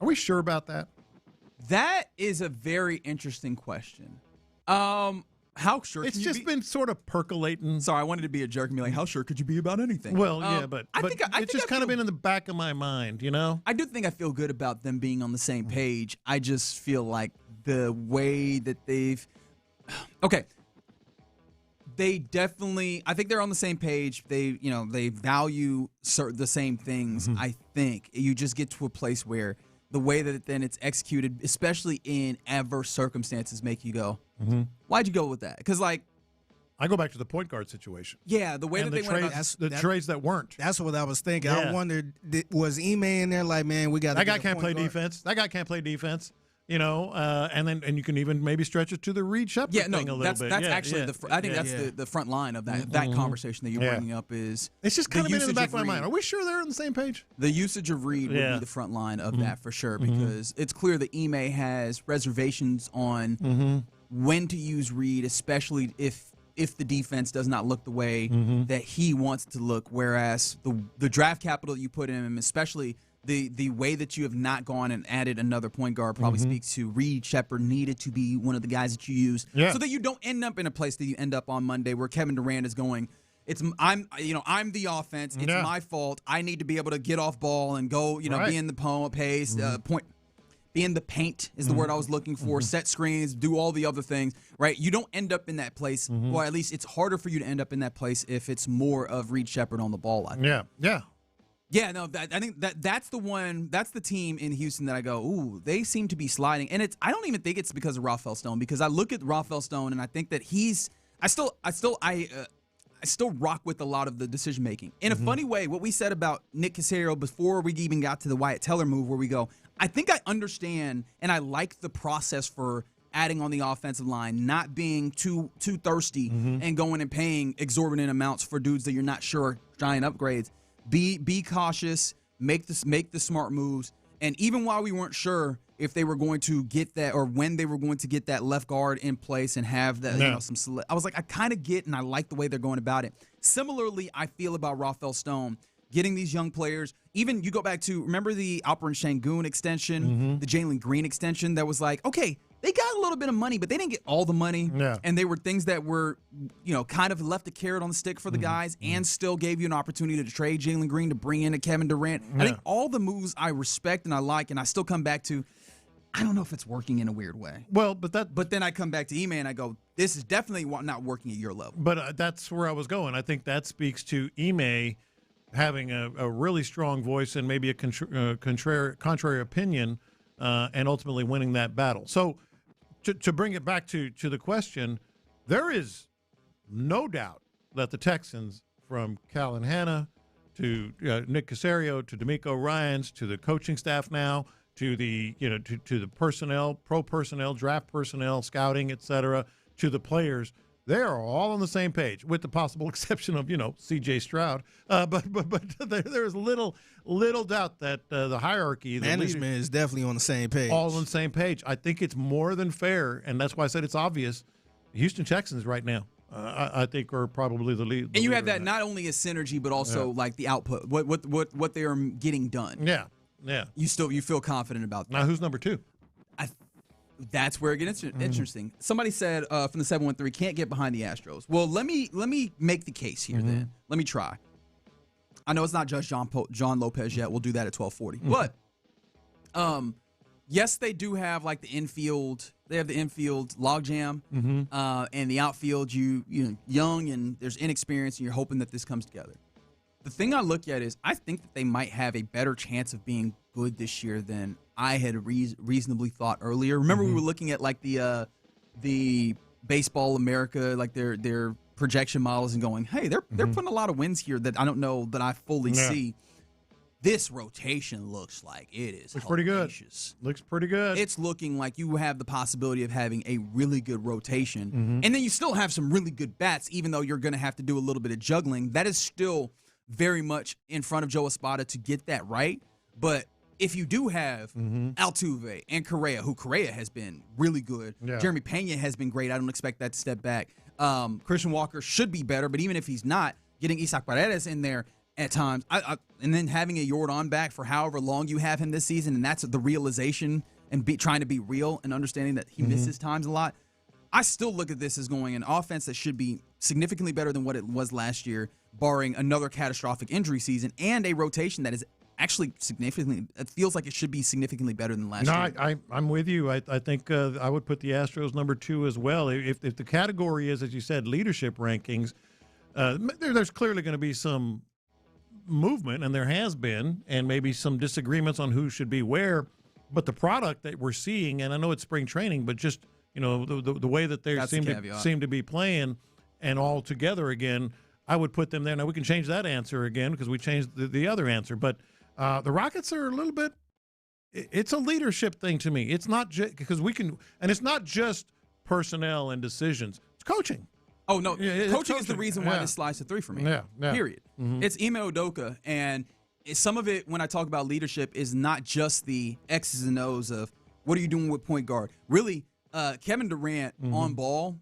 Are we sure about that? That is a very interesting question. How sure? It's just been sort of percolating. Sorry, I wanted to be a jerk and be like, how sure could you be about anything? Well, yeah, but it's just kind of been in the back of my mind, I do think I feel good about them being on the same page. I just feel like the way that they've... Okay. They definitely... I think they're on the same page. They value the same things, I think. You just get to a place where the way that then it's executed, especially in adverse circumstances, make you go, why'd you go with that? Because, I go back to the point guard situation. Yeah, the way that they went about trades that weren't. That's what I was thinking. Yeah. I wondered, was Ime in there like, man, we got that guy can't play defense. That guy can't play defense. And you can even maybe stretch it to the Reed Shepherd thing a little bit. That's actually I think that's the front line of that conversation that you're bringing up is. It's just kind of been in the back of my mind. Are we sure they're on the same page? The usage of Reed would be the front line of that for sure, because it's clear that Ime has reservations on when to use Reed, especially if the defense does not look the way that he wants it to look, whereas the draft capital you put in him, especially the way that you have not gone and added another point guard probably speaks to Reed Sheppard needed to be one of the guys that you use so that you don't end up in a place that you end up on Monday where Kevin Durant is going, I'm the offense. It's my fault. I need to be able to get off ball and go, be in the pace, be in the paint is the word I was looking for, set screens, do all the other things, right? You don't end up in that place, or at least it's harder for you to end up in that place if it's more of Reed Sheppard on the ball. I think. Yeah, no, I think that's the team in Houston that I go, ooh, they seem to be sliding. And I don't even think it's because of Rafael Stone, because I look at Rafael Stone and I think that I still rock with a lot of the decision making. In a funny way, what we said about Nick Caserio before we even got to the Wyatt Teller move, where we go, I think I understand and I like the process for adding on the offensive line, not being too thirsty and going and paying exorbitant amounts for dudes that you're not sure are giant upgrades. Be cautious, make the smart moves, and even while we weren't sure if they were going to get that or when they were going to get that left guard in place and have that, I was like, I kind of get and I like the way they're going about it. Similarly, I feel about Rafael Stone, getting these young players. Even you go back to, remember the Alperen Şengün extension, the Jalen Green extension that was like, okay, they got a little bit of money, but they didn't get all the money. And they were things that were, kind of left a carrot on the stick for the guys and still gave you an opportunity to trade Jalen Green to bring in a Kevin Durant. I think all the moves I respect and I like, and I still come back to, I don't know if it's working in a weird way. Well, but then I come back to Ime and I go, this is definitely not working at your level. But that's where I was going. I think that speaks to Ime having a really strong voice and maybe a contrary opinion and ultimately winning that battle. So to bring it back to the question, there is no doubt that the Texans, from Callan Hanna to Nick Caserio to D'Amico Ryans to the coaching staff now, to the to the personnel, pro personnel, draft personnel, scouting, etc., to the players, they are all on the same page, with the possible exception of C.J. Stroud. But there is little doubt that the hierarchy, the management is definitely on the same page. All on the same page. I think it's more than fair, and that's why I said it's obvious. The Houston Texans right now, I think, are probably the lead. And you have that not only as synergy, but also like the output, what they are getting done. Yeah. You feel confident about that. Now, who's number two? That's where it gets interesting. Somebody said from the 713, can't get behind the Astros. Well, let me make the case here then. Let me try. I know it's not just John Lopez yet. We'll do that at 1240. But yes, they do have like the infield. They have the infield logjam, and the outfield. You young and there's inexperience, and you're hoping that this comes together. The thing I look at is I think that they might have a better chance of being good this year than I had reasonably thought earlier. Remember, we were looking at like the Baseball America, like their projection models, and going, hey, they're putting a lot of wins here that I don't know that I fully see. This rotation looks like it is pretty good. Looks pretty good. It's looking like you have the possibility of having a really good rotation, and then you still have some really good bats, even though you're going to have to do a little bit of juggling. That is still very much in front of Joe Espada to get that right. But if you do have Altuve and Correa, who Correa has been really good, Jeremy Pena has been great. I don't expect that to step back. Christian Walker should be better, but even if he's not, getting Isaac Paredes in there at times, and then having a Yordan back for however long you have him this season, and that's the realization and trying to be real and understanding that he misses times a lot. I still look at this as going an offense that should be significantly better than what it was last year, barring another catastrophic injury season, and a rotation that is actually significantly, it feels like it should be significantly better than last year. No, I'm with you. I think I would put the Astros number 2 as well. If the category is, as you said, leadership rankings, there's clearly going to be some movement, and there has been, and maybe some disagreements on who should be where. But the product that we're seeing, and I know it's spring training, but just the way that they seem to be playing and all together again, I would put them there. Now we can change that answer again because we changed the other answer, but the Rockets are a little bit. It's a leadership thing to me. It's not just because we can, and it's not just personnel and decisions. It's coaching. Oh no, coaching is the reason why this slides to 3 for me. Period. It's Ime Udoka, and some of it when I talk about leadership is not just the X's and O's of what are you doing with point guard. Really, Kevin Durant on ball.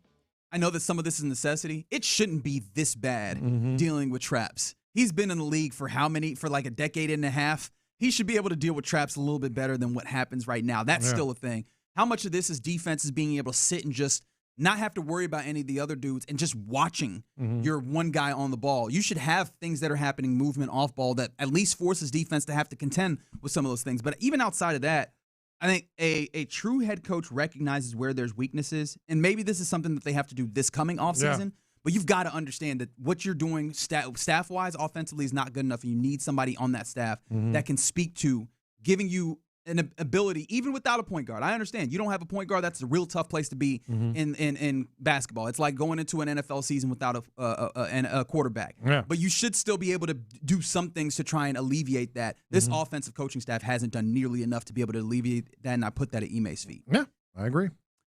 I know that some of this is necessity. It shouldn't be this bad dealing with traps. He's been in the league for how many? For like a decade and a half. he should be able to deal with traps a little bit better than what happens right now. That's still a thing. How much of this is defenses being able to sit and just not have to worry about any of the other dudes and just watching your one guy on the ball? You should have things that are happening, movement off ball, that at least forces defense to have to contend with some of those things. But even outside of that, I think a true head coach recognizes where there's weaknesses, and maybe this is something that they have to do this coming offseason. But you've got to understand that what you're doing staff-wise, offensively, is not good enough, and you need somebody on that staff that can speak to giving you an ability, even without a point guard. I understand you don't have a point guard. That's a real tough place to be in basketball. It's like going into an NFL season without a quarterback. Yeah. But you should still be able to do some things to try and alleviate that. This offensive coaching staff hasn't done nearly enough to be able to alleviate that, and I put that at Ime's feet. Yeah, I agree.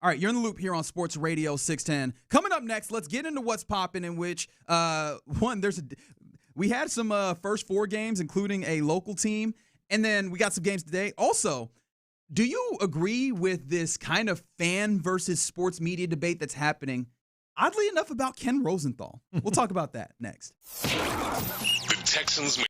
All right, you're in the loop here on Sports Radio 610. Coming up next, let's get into what's popping, in which, we had some first 4 games, including a local team, and then we got some games today. Also, do you agree with this kind of fan versus sports media debate that's happening, oddly enough, about Ken Rosenthal? We'll talk about that next. The Texans.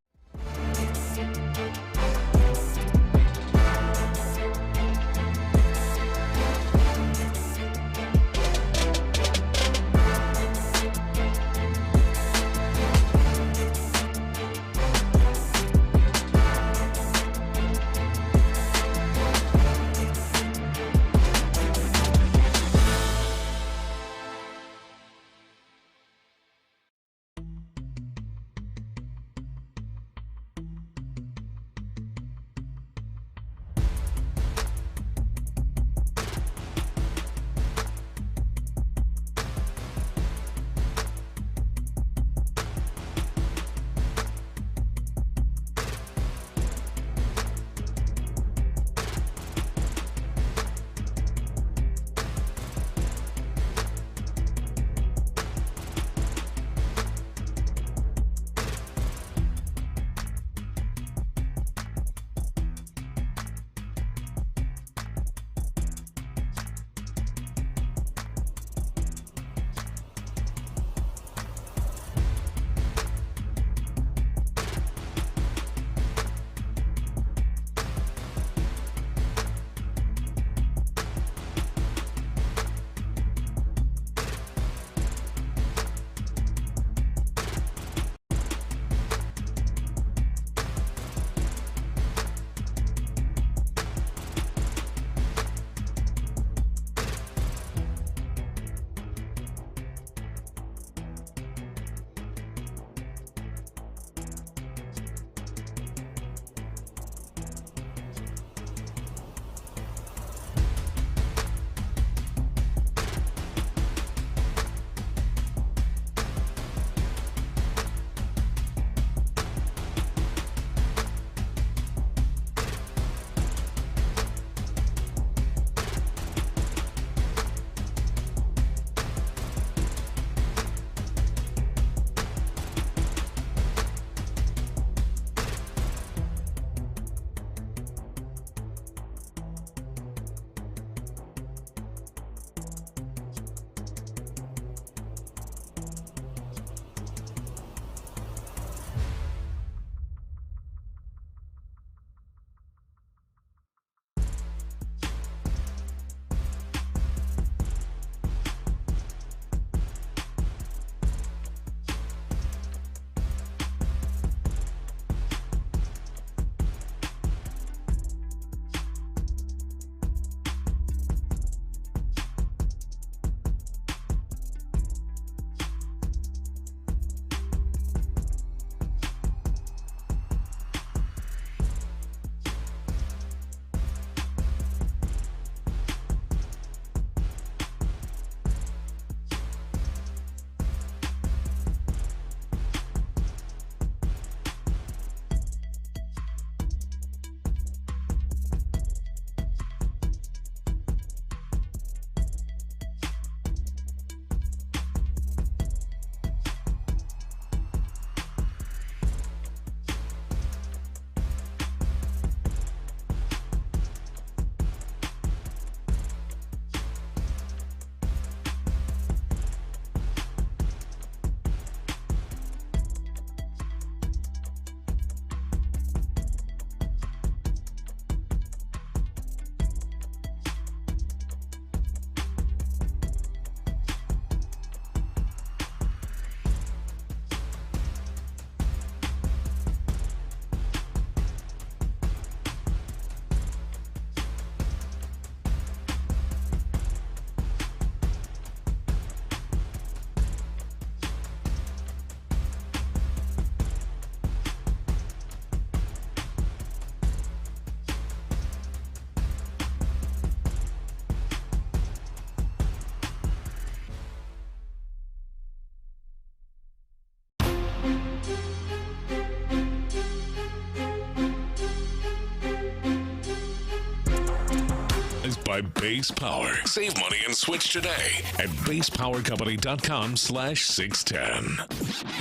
by Base Power. Save money and switch today at basepowercompany.com/610.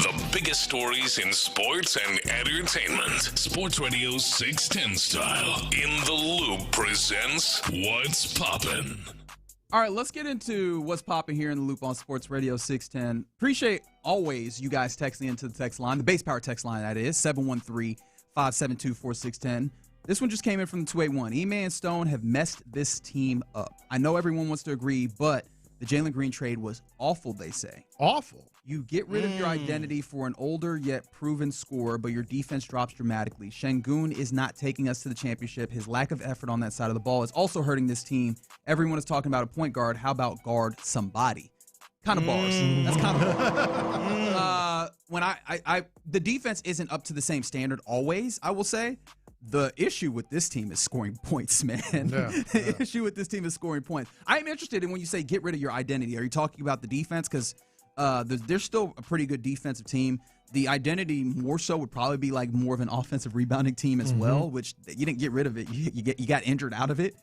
The biggest stories in sports and entertainment. Sports Radio's 610 style. In the Loop presents What's Poppin'. All right, let's get into what's popping here in the Loop on Sports Radio 610. Appreciate always you guys texting into the text line, the Base Power text line, that is, 713-572-4610. This one just came in from the 281. E-Man and Stone have messed this team up. I know everyone wants to agree, but the Jalen Green trade was awful, they say. Awful? You get rid of your identity for an older yet proven scorer, but your defense drops dramatically. Şengün is not taking us to the championship. His lack of effort on that side of the ball is also hurting this team. Everyone is talking about a point guard. How about guard somebody? Kind of bars. That's kind of bars. When the defense isn't up to the same standard always, I will say. The issue with this team is scoring points, man. The issue with this team is scoring points. I'm interested in when you say get rid of your identity. Are you talking about the defense? Because there's still a pretty good defensive team. The identity more so would probably be like more of an offensive rebounding team as well, which you didn't get rid of it. You got injured out of it.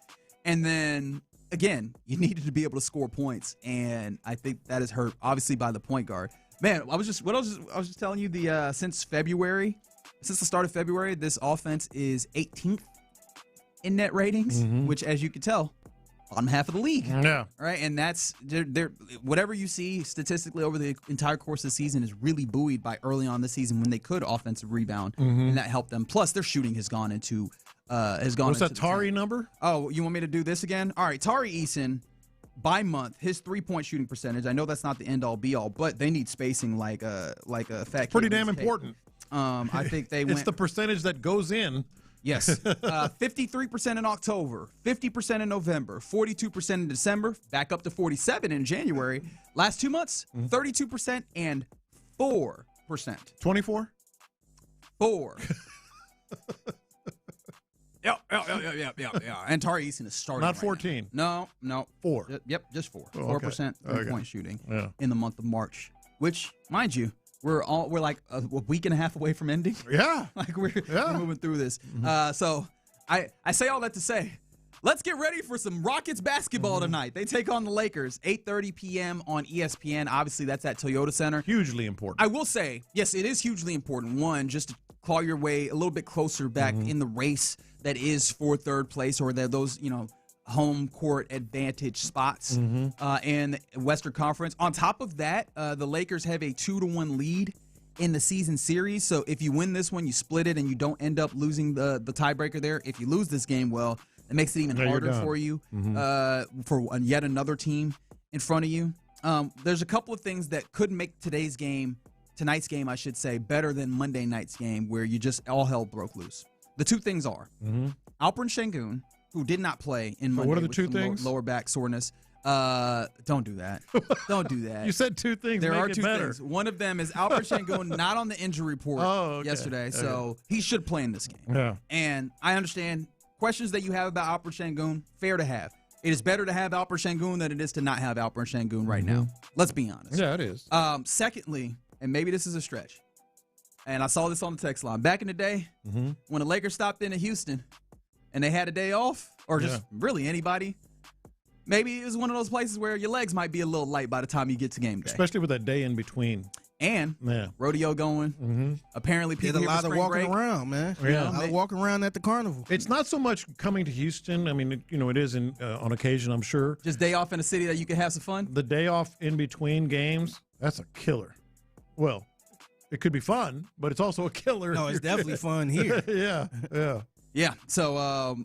And then, again, you needed to be able to score points. And I think that is hurt, obviously, by the point guard. Man, I was just telling you, since the start of February, this offense is 18th in net ratings, which, as you can tell, bottom half of the league. Yeah. Right? And that's whatever you see statistically over the entire course of the season is really buoyed by early on the season when they could offensive rebound, and that helped them. Plus, their shooting has gone into What's that Tari number? Oh, you want me to do this again? All right, Tari Eason, by month, his 3-point shooting percentage. I know that's not the end all be all, but they need spacing like a fat. Pretty damn important. I think they went. It's the percentage that goes in. Yes. 53% in October, 50% in November, 42% in December, back up to 47% in January. Last 2 months, 32% and 4%. 24? 4. Yeah. And Tari Eason is starting. Not 14. No. 4. Yep, just 4. Oh, okay. 4% three-point shooting in the month of March, which, mind you, we're like a week and a half away from ending. Yeah. Like we're moving through this. So I say all that to say, let's get ready for some Rockets basketball tonight. They take on the Lakers, 8:30 p.m. on ESPN. Obviously, that's at Toyota Center. Hugely important. I will say, yes, it is hugely important. One, just to claw your way a little bit closer back in the race that is for third place, or those, home court advantage spots in the Western Conference. On top of that, the Lakers have a 2-1 lead in the season series. So if you win this one, you split it and you don't end up losing the tiebreaker there. If you lose this game, well, it makes it even harder for you for yet another team in front of you. There's a couple of things that could make tonight's game, I should say, better than Monday night's game, where you just all hell broke loose. The two things are Alperen Şengün, who did not play in Monday. What are the with two things? Lower back soreness. Don't do that. Don't do that. You said two things. There Make are it two better. things. One of them is Alperen Şengün not on the injury report yesterday, so he should play in this game. Yeah. And I understand questions that you have about Alperen Şengün, fair to have. It is better to have Alperen Şengün than it is to not have Alperen Şengün right now. Let's be honest. Yeah, it is. Secondly, and maybe this is a stretch, and I saw this on the text line. Back in the day, when the Lakers stopped into Houston and they had a day off, or just really anybody, maybe it was one of those places where your legs might be a little light by the time you get to game day. Especially with that day in between. And rodeo going. Apparently people did a here lot for of spring walking break. around, man. Yeah. A lot of walking around at the carnival. It's not so much coming to Houston. I mean, it is on occasion, I'm sure. Just day off in a city that you can have some fun? The day off in between games, that's a killer. Well, it could be fun, but it's also a killer. No, it's definitely fun here. Yeah. So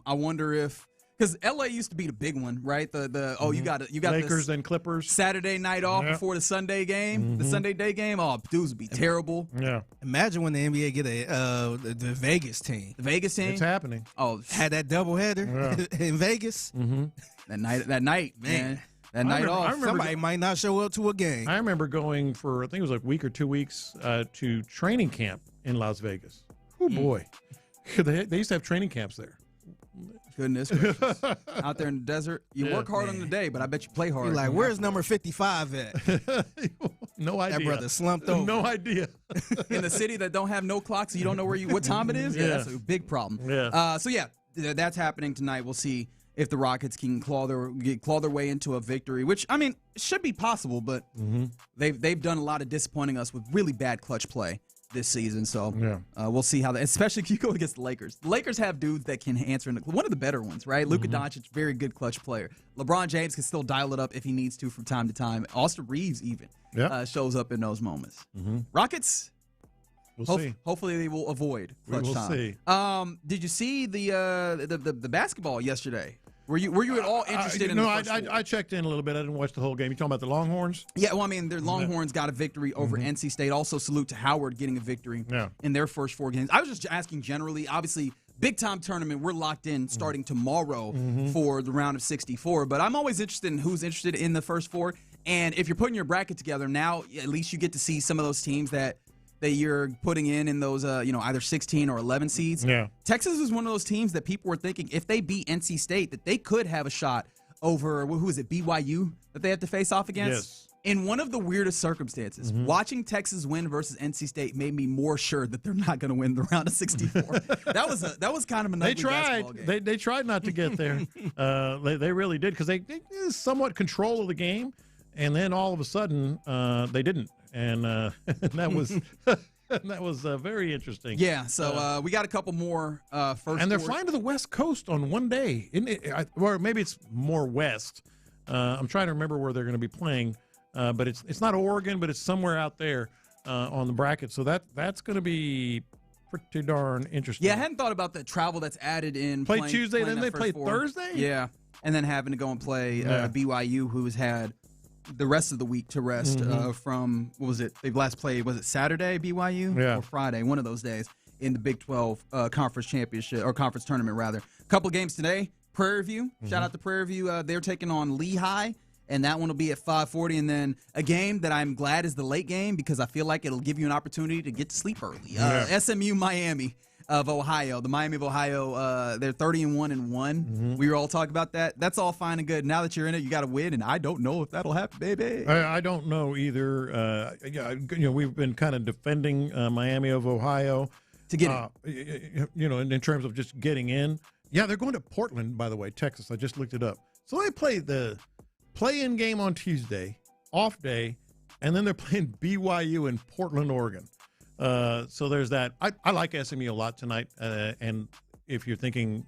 I wonder if, because LA used to be the big one, right? You got Lakers and Clippers Saturday night off before the Sunday game, the Sunday day game. Oh, dudes would be terrible. Yeah. Imagine when the NBA get the Vegas team. The Vegas team. It's happening. Oh, had that doubleheader in Vegas. That night, man. That night off. Somebody might not show up to a game. I remember going for, I think it was like a week or 2 weeks to training camp in Las Vegas. Oh, boy. They used to have training camps there. Goodness gracious. Out there in the desert. You work hard on the day, but I bet you play hard. You're like, where's number 55 at? No idea. That brother slumped over. No idea. In the city that don't have no clocks, so you don't know what time it is? Yeah, that's a big problem. Yeah. So, that's happening tonight. We'll see if the Rockets can claw their way into a victory, which, I mean, should be possible, but they've done a lot of disappointing us with really bad clutch play this season. So we'll see how that, especially if you go against the Lakers. The Lakers have dudes that can answer one of the better ones, right? Luka Doncic, very good clutch player. LeBron James can still dial it up if he needs to from time to time. Austin Reeves even shows up in those moments. Rockets, we'll see. Hopefully they will avoid clutch time. See. Did you see the basketball yesterday? Were you at all interested in the first four? I checked in a little bit. I didn't watch the whole game. You talking about the Longhorns? Yeah, well, I mean, their Longhorns got a victory over NC State. Also, salute to Howard getting a victory in their first 4 games. I was just asking generally. Obviously, big-time tournament. We're locked in starting tomorrow for the round of 64. But I'm always interested in who's interested in the first 4. And if you're putting your bracket together now, at least you get to see some of those teams that you're putting in those, either 16 or 11 seeds. Yeah. Texas is one of those teams that people were thinking if they beat NC State that they could have a shot over, who is it, BYU that they have to face off against? Yes. In one of the weirdest circumstances, watching Texas win versus NC State made me more sure that they're not going to win the round of 64. that was kind of an ugly basketball game. They tried not to get there. They really did because they somewhat control of the game, and then all of a sudden they didn't. And that was very interesting. Yeah, so we got a couple more first. And they're flying to the West Coast on one day, isn't it? Or maybe it's more west. I'm trying to remember where they're going to be playing, but it's not Oregon, but it's somewhere out there on the bracket. So that's going to be pretty darn interesting. Yeah, I hadn't thought about the travel that's added in. Play Tuesday, playing then they play Thursday? Yeah, and then having to go and play BYU, who has had the rest of the week to rest from, what was it? They last played, was it Saturday, BYU? Yeah. Or Friday, one of those days in the Big 12 conference championship, or conference tournament, rather. A couple games today. Prairie View. Shout out to Prairie View. They're taking on Lehigh, and that one will be at 5:40. And then a game that I'm glad is the late game because I feel like it'll give you an opportunity to get to sleep early. SMU Miami of Ohio. The Miami of Ohio, they're 30-1-1. We were all talking about that. That's all fine and good. Now that you're in it, you got to win, and I don't know if that'll happen, baby. I don't know either. We've been kind of defending Miami of Ohio to get in. In terms of just getting in. Yeah, they're going to Portland, by the way, Texas. I just looked it up. So they play the play-in game on Tuesday, off day, and then they're playing BYU in Portland, Oregon. So there's that. I like SMU a lot tonight. And if you're thinking,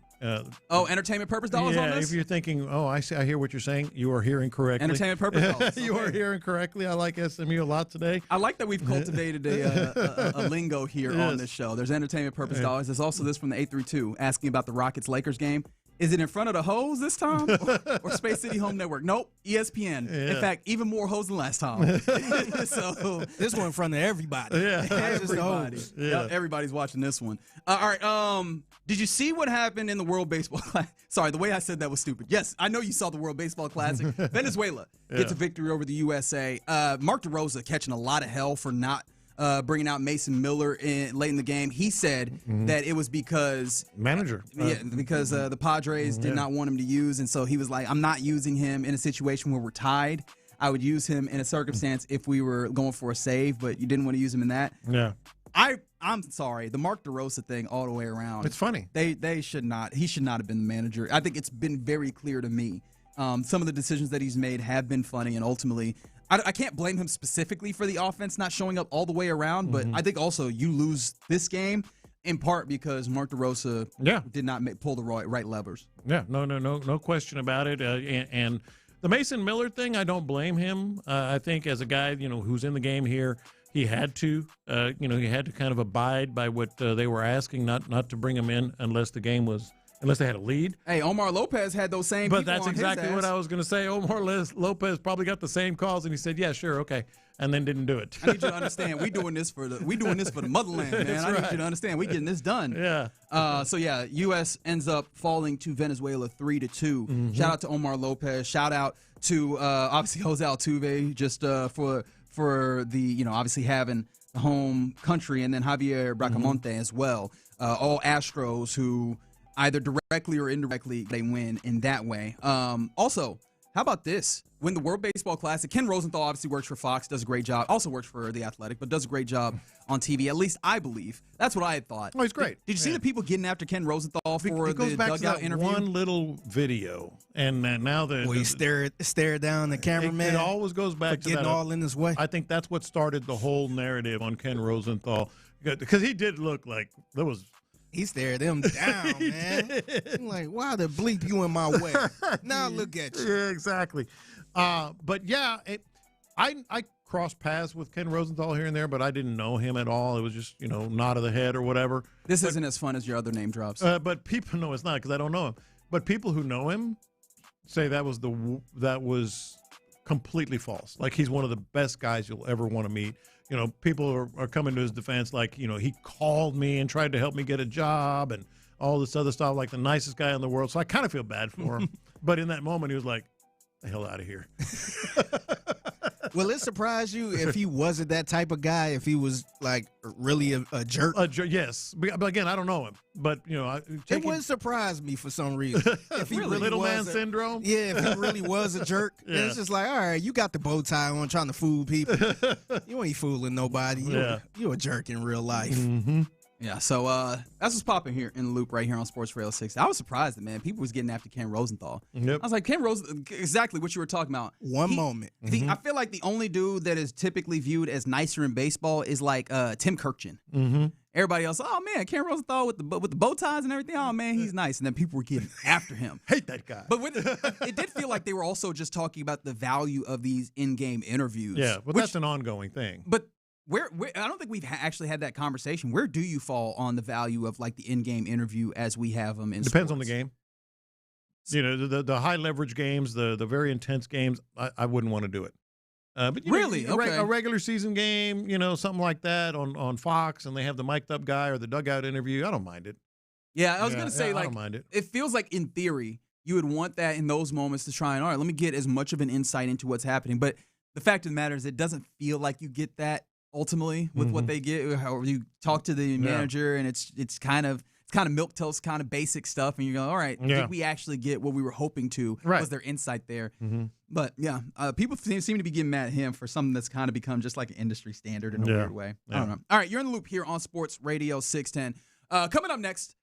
entertainment purpose dollars on this? If you're thinking, I see, I hear what you're saying. You are hearing correctly. Entertainment purpose dollars. You are hearing correctly. I like SMU a lot today. I like that we've cultivated a lingo here on this show. There's entertainment purpose dollars. There's also this from the 8-2 asking about the Rockets-Lakers game. Is it in front of the hoes this time or Space City Home Network? Nope, ESPN. Yeah. In fact, even more hoes than last time. So this one in front of everybody. Yeah, everybody. Yeah. Everybody's watching this one. All right. Did you see what happened in the World Baseball Classic? Sorry, the way I said that was stupid. Yes, I know you saw the World Baseball Classic. Venezuela gets a victory over the USA. Mark DeRosa catching a lot of hell for not bringing out Mason Miller late in the game. He said that it was because because the Padres did not want him to use, and so he was like, I'm not using him in a situation where we're tied. I would use him in a circumstance if we were going for a save, but you didn't want to use him in that. Yeah. I'm sorry, the Mark DeRosa thing all the way around. It's funny. They should not. He should not have been the manager. I think it's been very clear to me. Some of the decisions that he's made have been funny, and ultimately, I can't blame him specifically for the offense not showing up all the way around, but I think also you lose this game in part because Mark DeRosa did not pull the right levers. Yeah, no question about it. And the Mason Miller thing, I don't blame him. I think as a guy, who's in the game here, he had to, kind of abide by what they were asking, not to bring him in unless they had a lead. Hey, Omar Lopez had those same But people that's on exactly his what ass. I was going to say. Omar Lopez probably got the same calls, and he said, yeah, sure, okay, and then didn't do it. I need you to understand, we doing this for the motherland, man. That's I need right. you to understand, we getting this done. Yeah. U.S. ends up falling to Venezuela 3-2. Shout out to Omar Lopez. Shout out to obviously Jose Altuve just for the obviously having the home country, and then Javier Bracamonte as well. All Astros who either directly or indirectly they win in that way. Also, How about this? When the World Baseball Classic, Ken Rosenthal obviously works for Fox, does a great job. Also works for The Athletic, but does a great job on TV. At least I believe. That's what I had thought. Oh, he's great. Did you see the people getting after Ken Rosenthal for it goes the back dugout to that interview? one little video, and now the he stare down the cameraman. It always goes back to getting that. all in his way. I think that's what started the whole narrative on Ken Rosenthal, because he did look like there was. He stared him down, man. I'm like, why the bleep you in my way? Now look at you. Yeah, exactly. But yeah, I crossed paths with Ken Rosenthal here and there, but I didn't know him at all. It was just, nod of the head or whatever. This isn't as fun as your other name drops. But people know it's not, because I don't know him. But people who know him say that was completely false. Like, he's one of the best guys you'll ever want to meet. People are coming to his defense like, he called me and tried to help me get a job and all this other stuff, like the nicest guy in the world. So I kind of feel bad for him. But in that moment, he was like, the hell out of here. Will it surprise you if he wasn't that type of guy, if he was like really a jerk? Yes. But again, I don't know him. But, it wouldn't surprise me for some reason. If he really little man was syndrome? Yeah, if he really was a jerk. Yeah. It's just like, all right, you got the bow tie on trying to fool people. You ain't fooling nobody. You a jerk in real life. Mm-hmm. Yeah, so that's what's popping here in the loop right here on Sports Radio 6. I was surprised that, man, people was getting after Ken Rosenthal. Yep. I was like, Ken Rosenthal, exactly what you were talking about. One moment. I feel like the only dude that is typically viewed as nicer in baseball is like Tim Kirchin. Mm-hmm. Everybody else, oh, man, Ken Rosenthal with the bow ties and everything, oh, man, he's nice. And then people were getting after him. Hate that guy. But it did feel like they were also just talking about the value of these in-game interviews. Yeah, but that's an ongoing thing. But Where I don't think we've actually had that conversation. Where do you fall on the value of like the in-game interview as we have them in Depends sports? on the game. The high leverage games, the very intense games, I wouldn't want to do it. But really, a regular season game, something like that on Fox, and they have the mic'd up guy or the dugout interview, I don't mind it. Yeah, I was gonna say I like don't mind it. It feels like in theory you would want that in those moments to try and all right, let me get as much of an insight into what's happening. But the fact of the matter is, it doesn't feel like you get that. Ultimately, with what they get, how you talk to the manager, and it's kind of milquetoast, kind of basic stuff, and you go, all right, did we actually get what we were hoping to? Right. Was there insight there? Mm-hmm. But yeah, people seem to be getting mad at him for something that's kind of become just like an industry standard in a weird way. I don't know. All right, you're in the loop here on Sports Radio 610. Coming up next,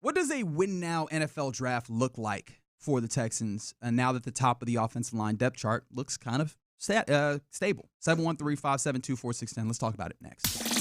what does a win now NFL draft look like for the Texans? Now that the top of the offensive line depth chart looks kind of stable. 713-572-4610. Let's talk about it next.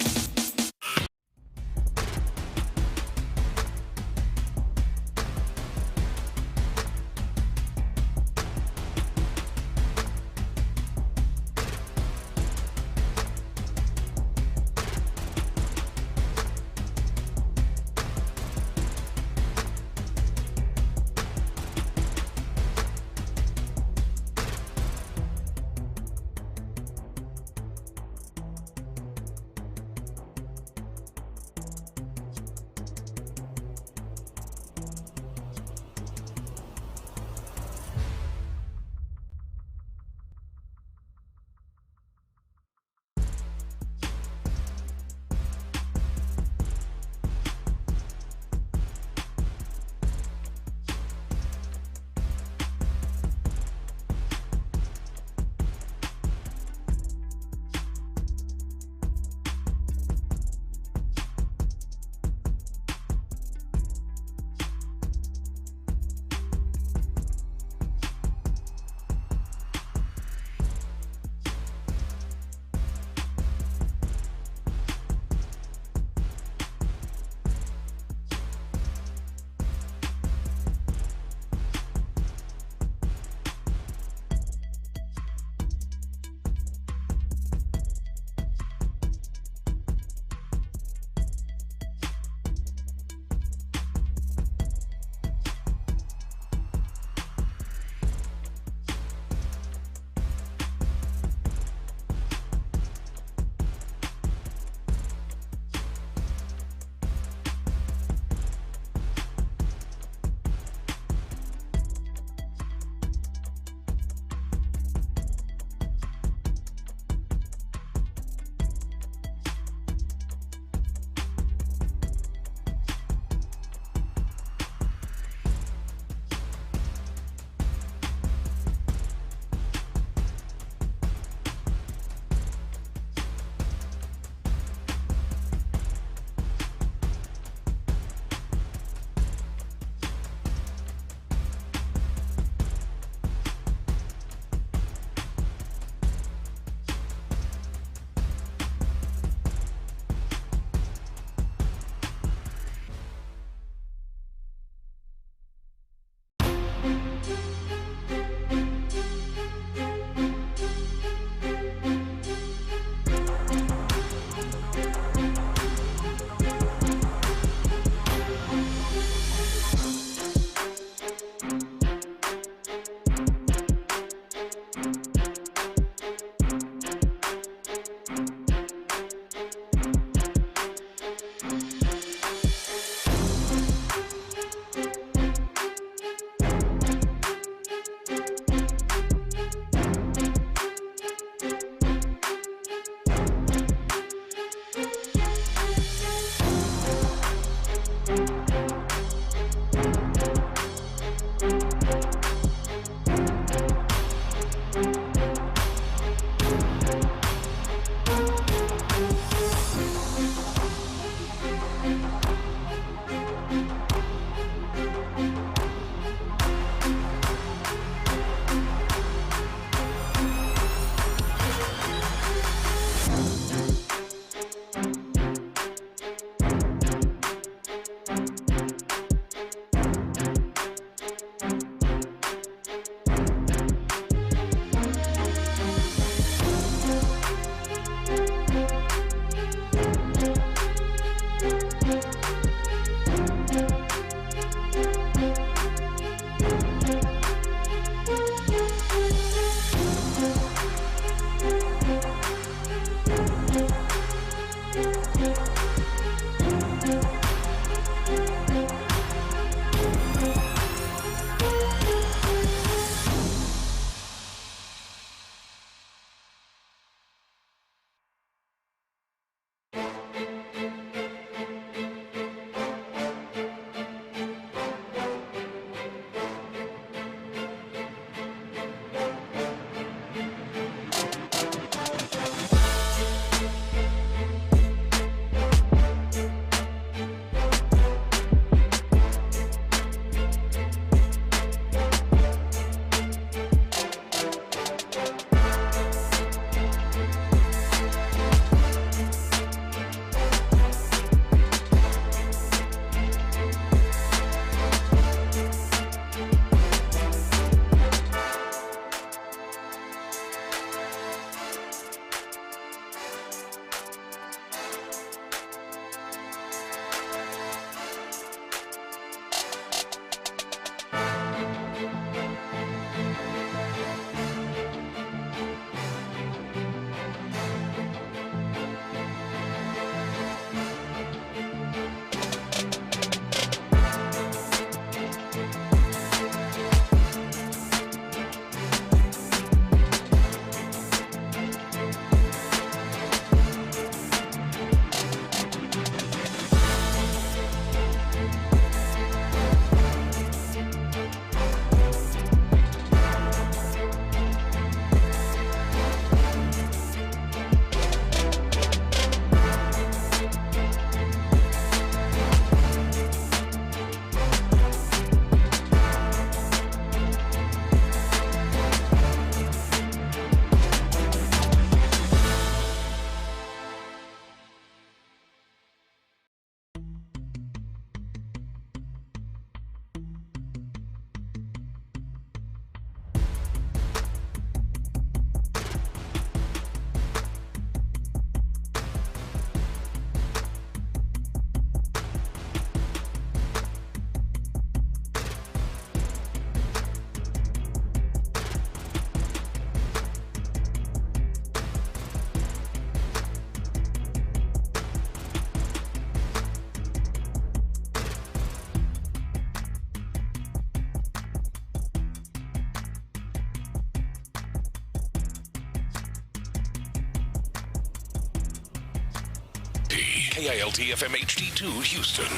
KILT FM HD2 Houston.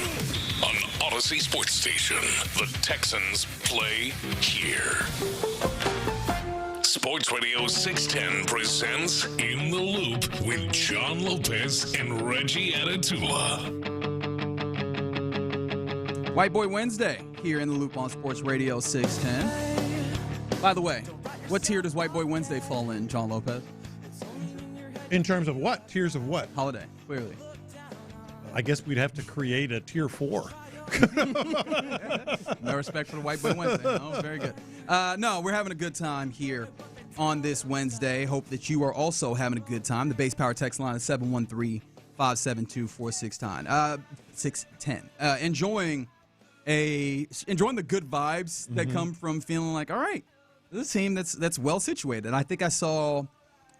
On Odyssey Sports Station, the Texans play here. Sports Radio 610 presents In the Loop with John Lopez and Reggie Atatula. White Boy Wednesday here in the Loop on Sports Radio 610. By the way, what tier does White Boy Wednesday fall in, John Lopez? In terms of what? Tiers of what? Holiday, clearly. I guess we'd have to create a tier 4. No respect for the White Boy Wednesday. Oh, very good. No, we're having a good time here on this Wednesday. Hope that you are also having a good time. The base power text line is 713-572-4610. Enjoying the good vibes that come from feeling like, all right, this is a team that's well situated. I think I saw.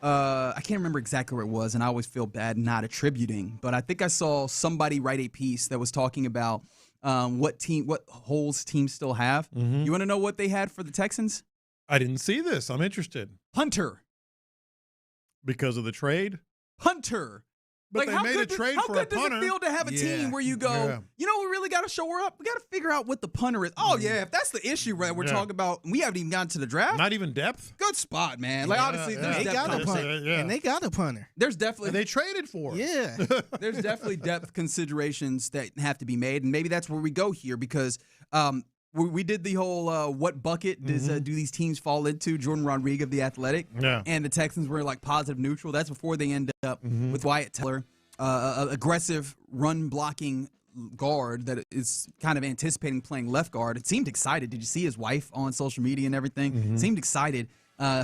I can't remember exactly where it was, and I always feel bad not attributing, but I think I saw somebody write a piece that was talking about what holes teams still have. Mm-hmm. You want to know what they had for the Texans? I didn't see this. I'm interested. Punter. Because of the trade? Punter. But they made a trade for a punter. How good does it feel to have a team where you go, you know, we really got to show her up? We got to figure out what the punter is. Oh, yeah, if that's the issue, right, we're talking about, we haven't even gotten to the draft. Not even depth? Good spot, man. Like, obviously, there's they got a punter. And they got a punter. There's definitely. They traded for it. Yeah. There's definitely depth considerations that have to be made, and maybe that's where we go here because we did the whole what bucket do these teams fall into? Jordan Rodriguez of The Athletic. Yeah. And the Texans were like positive neutral. That's before they end up with Wyatt Teller. Aggressive run-blocking guard that is kind of anticipating playing left guard. It seemed excited. Did you see his wife on social media and everything? Seemed excited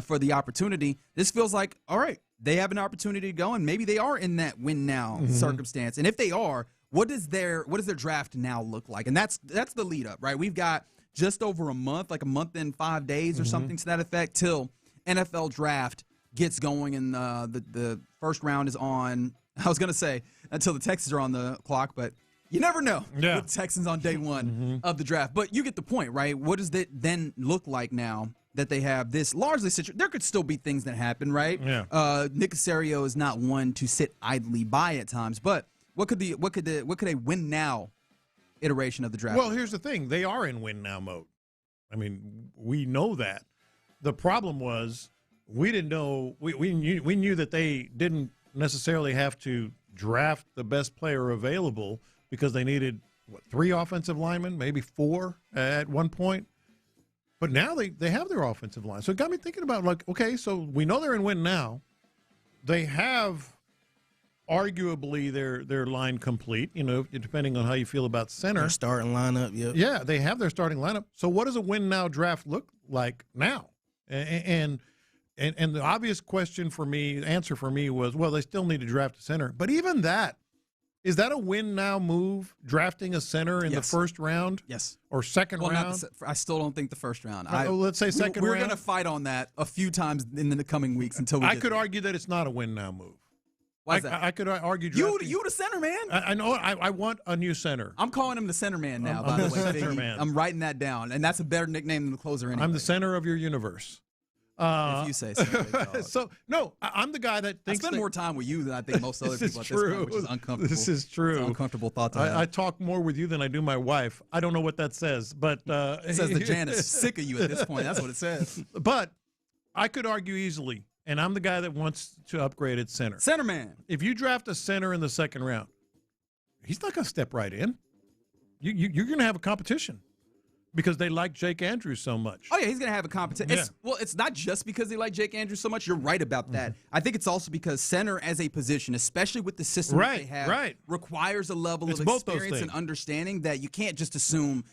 for the opportunity. This feels like, all right, they have an opportunity to go, and maybe they are in that win-now circumstance. And if they are, what does their draft now look like? And that's the lead-up, right? We've got just over a month, like a month and 5 days or something to that effect, till NFL draft gets going, and the first round is on I was going to say until the Texans are on the clock, but you never know with the Texans on day one of the draft. But you get the point, right? What does it then look like now that they have this largely situation? There could still be things that happen, right? Yeah. Nick Caserio is not one to sit idly by at times, but what could a win now iteration of the draft? Well, here's the thing. They are in win now mode. I mean, we know that. The problem was we didn't know. We knew that they didn't necessarily have to draft the best player available because they needed, 3 offensive linemen, maybe 4 at one point. But now they have their offensive line. So it got me thinking about, like, okay, so we know they're in win now. They have arguably their line complete, depending on how you feel about center. Their starting lineup, yep. Yeah, they have their starting lineup. So what does a win now draft look like now? And the obvious answer for me was, well, they still need to draft a center. But even that, is that a win now move, drafting a center in the first round? Yes. Or second round? I still don't think the first round. Let's say second round. We're going to fight on that a few times in the coming weeks until we I could argue that it's not a win now move. Why is that? I could argue you the center man. I know. I want a new center. I'm calling him the center man now. I'm by the way, center man. I'm writing that down, and that's a better nickname than the closer. Anyway. I'm the center of your universe. If you say so. So no, I'm the guy that thinks I spend more time with you than I think most other people at this point, which is uncomfortable. This is true. It's an uncomfortable thought to have. I talk more with you than I do my wife. I don't know what that says, but it says that Jan is sick of you at this point. That's what it says. But I could argue easily, and I'm the guy that wants to upgrade at center. Center man. If you draft a center in the second round, he's not going to step right in. You're going to have a competition. Because they like Jake Andrews so much. Oh, yeah, he's going to have a competition. Yeah. It's not just because they like Jake Andrews so much. You're right about that. I think it's also because center as a position, especially with the system that they have, requires a level of experience and understanding that you can't just assume.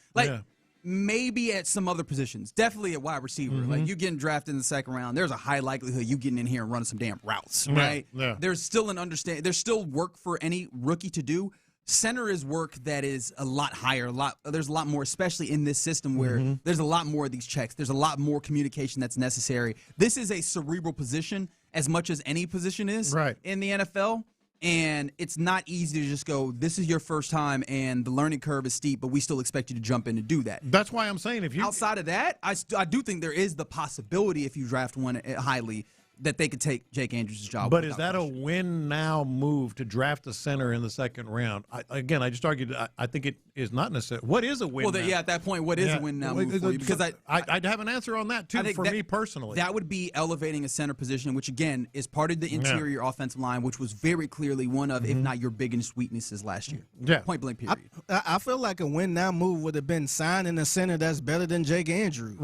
Maybe at some other positions, definitely at wide receiver. Like you getting drafted in the second round, there's a high likelihood you getting in here and running some damn routes, right? Yeah. There's still an understanding. There's still work for any rookie to do. Center is work that is a lot higher. There's a lot more, especially in this system where there's a lot more of these checks. There's a lot more communication that's necessary. This is a cerebral position as much as any position is in the NFL. And it's not easy to just go, this is your first time and the learning curve is steep, but we still expect you to jump in and do that. That's why I'm saying if you... Outside of that, I do think there is the possibility if you draft one highly that they could take Jake Andrews' job. But is that a win-now move to draft a center in the second round? I just argued I think it is not necessary. What is a win-now? Well, at that point, what is a win-now move for you? Because I'd have an answer on that, too, for me personally. That would be elevating a center position, which, again, is part of the interior offensive line, which was very clearly one of, if not your biggest weaknesses last year. Yeah. Point-blank period. I feel like a win-now move would have been signing a center that's better than Jake Andrews.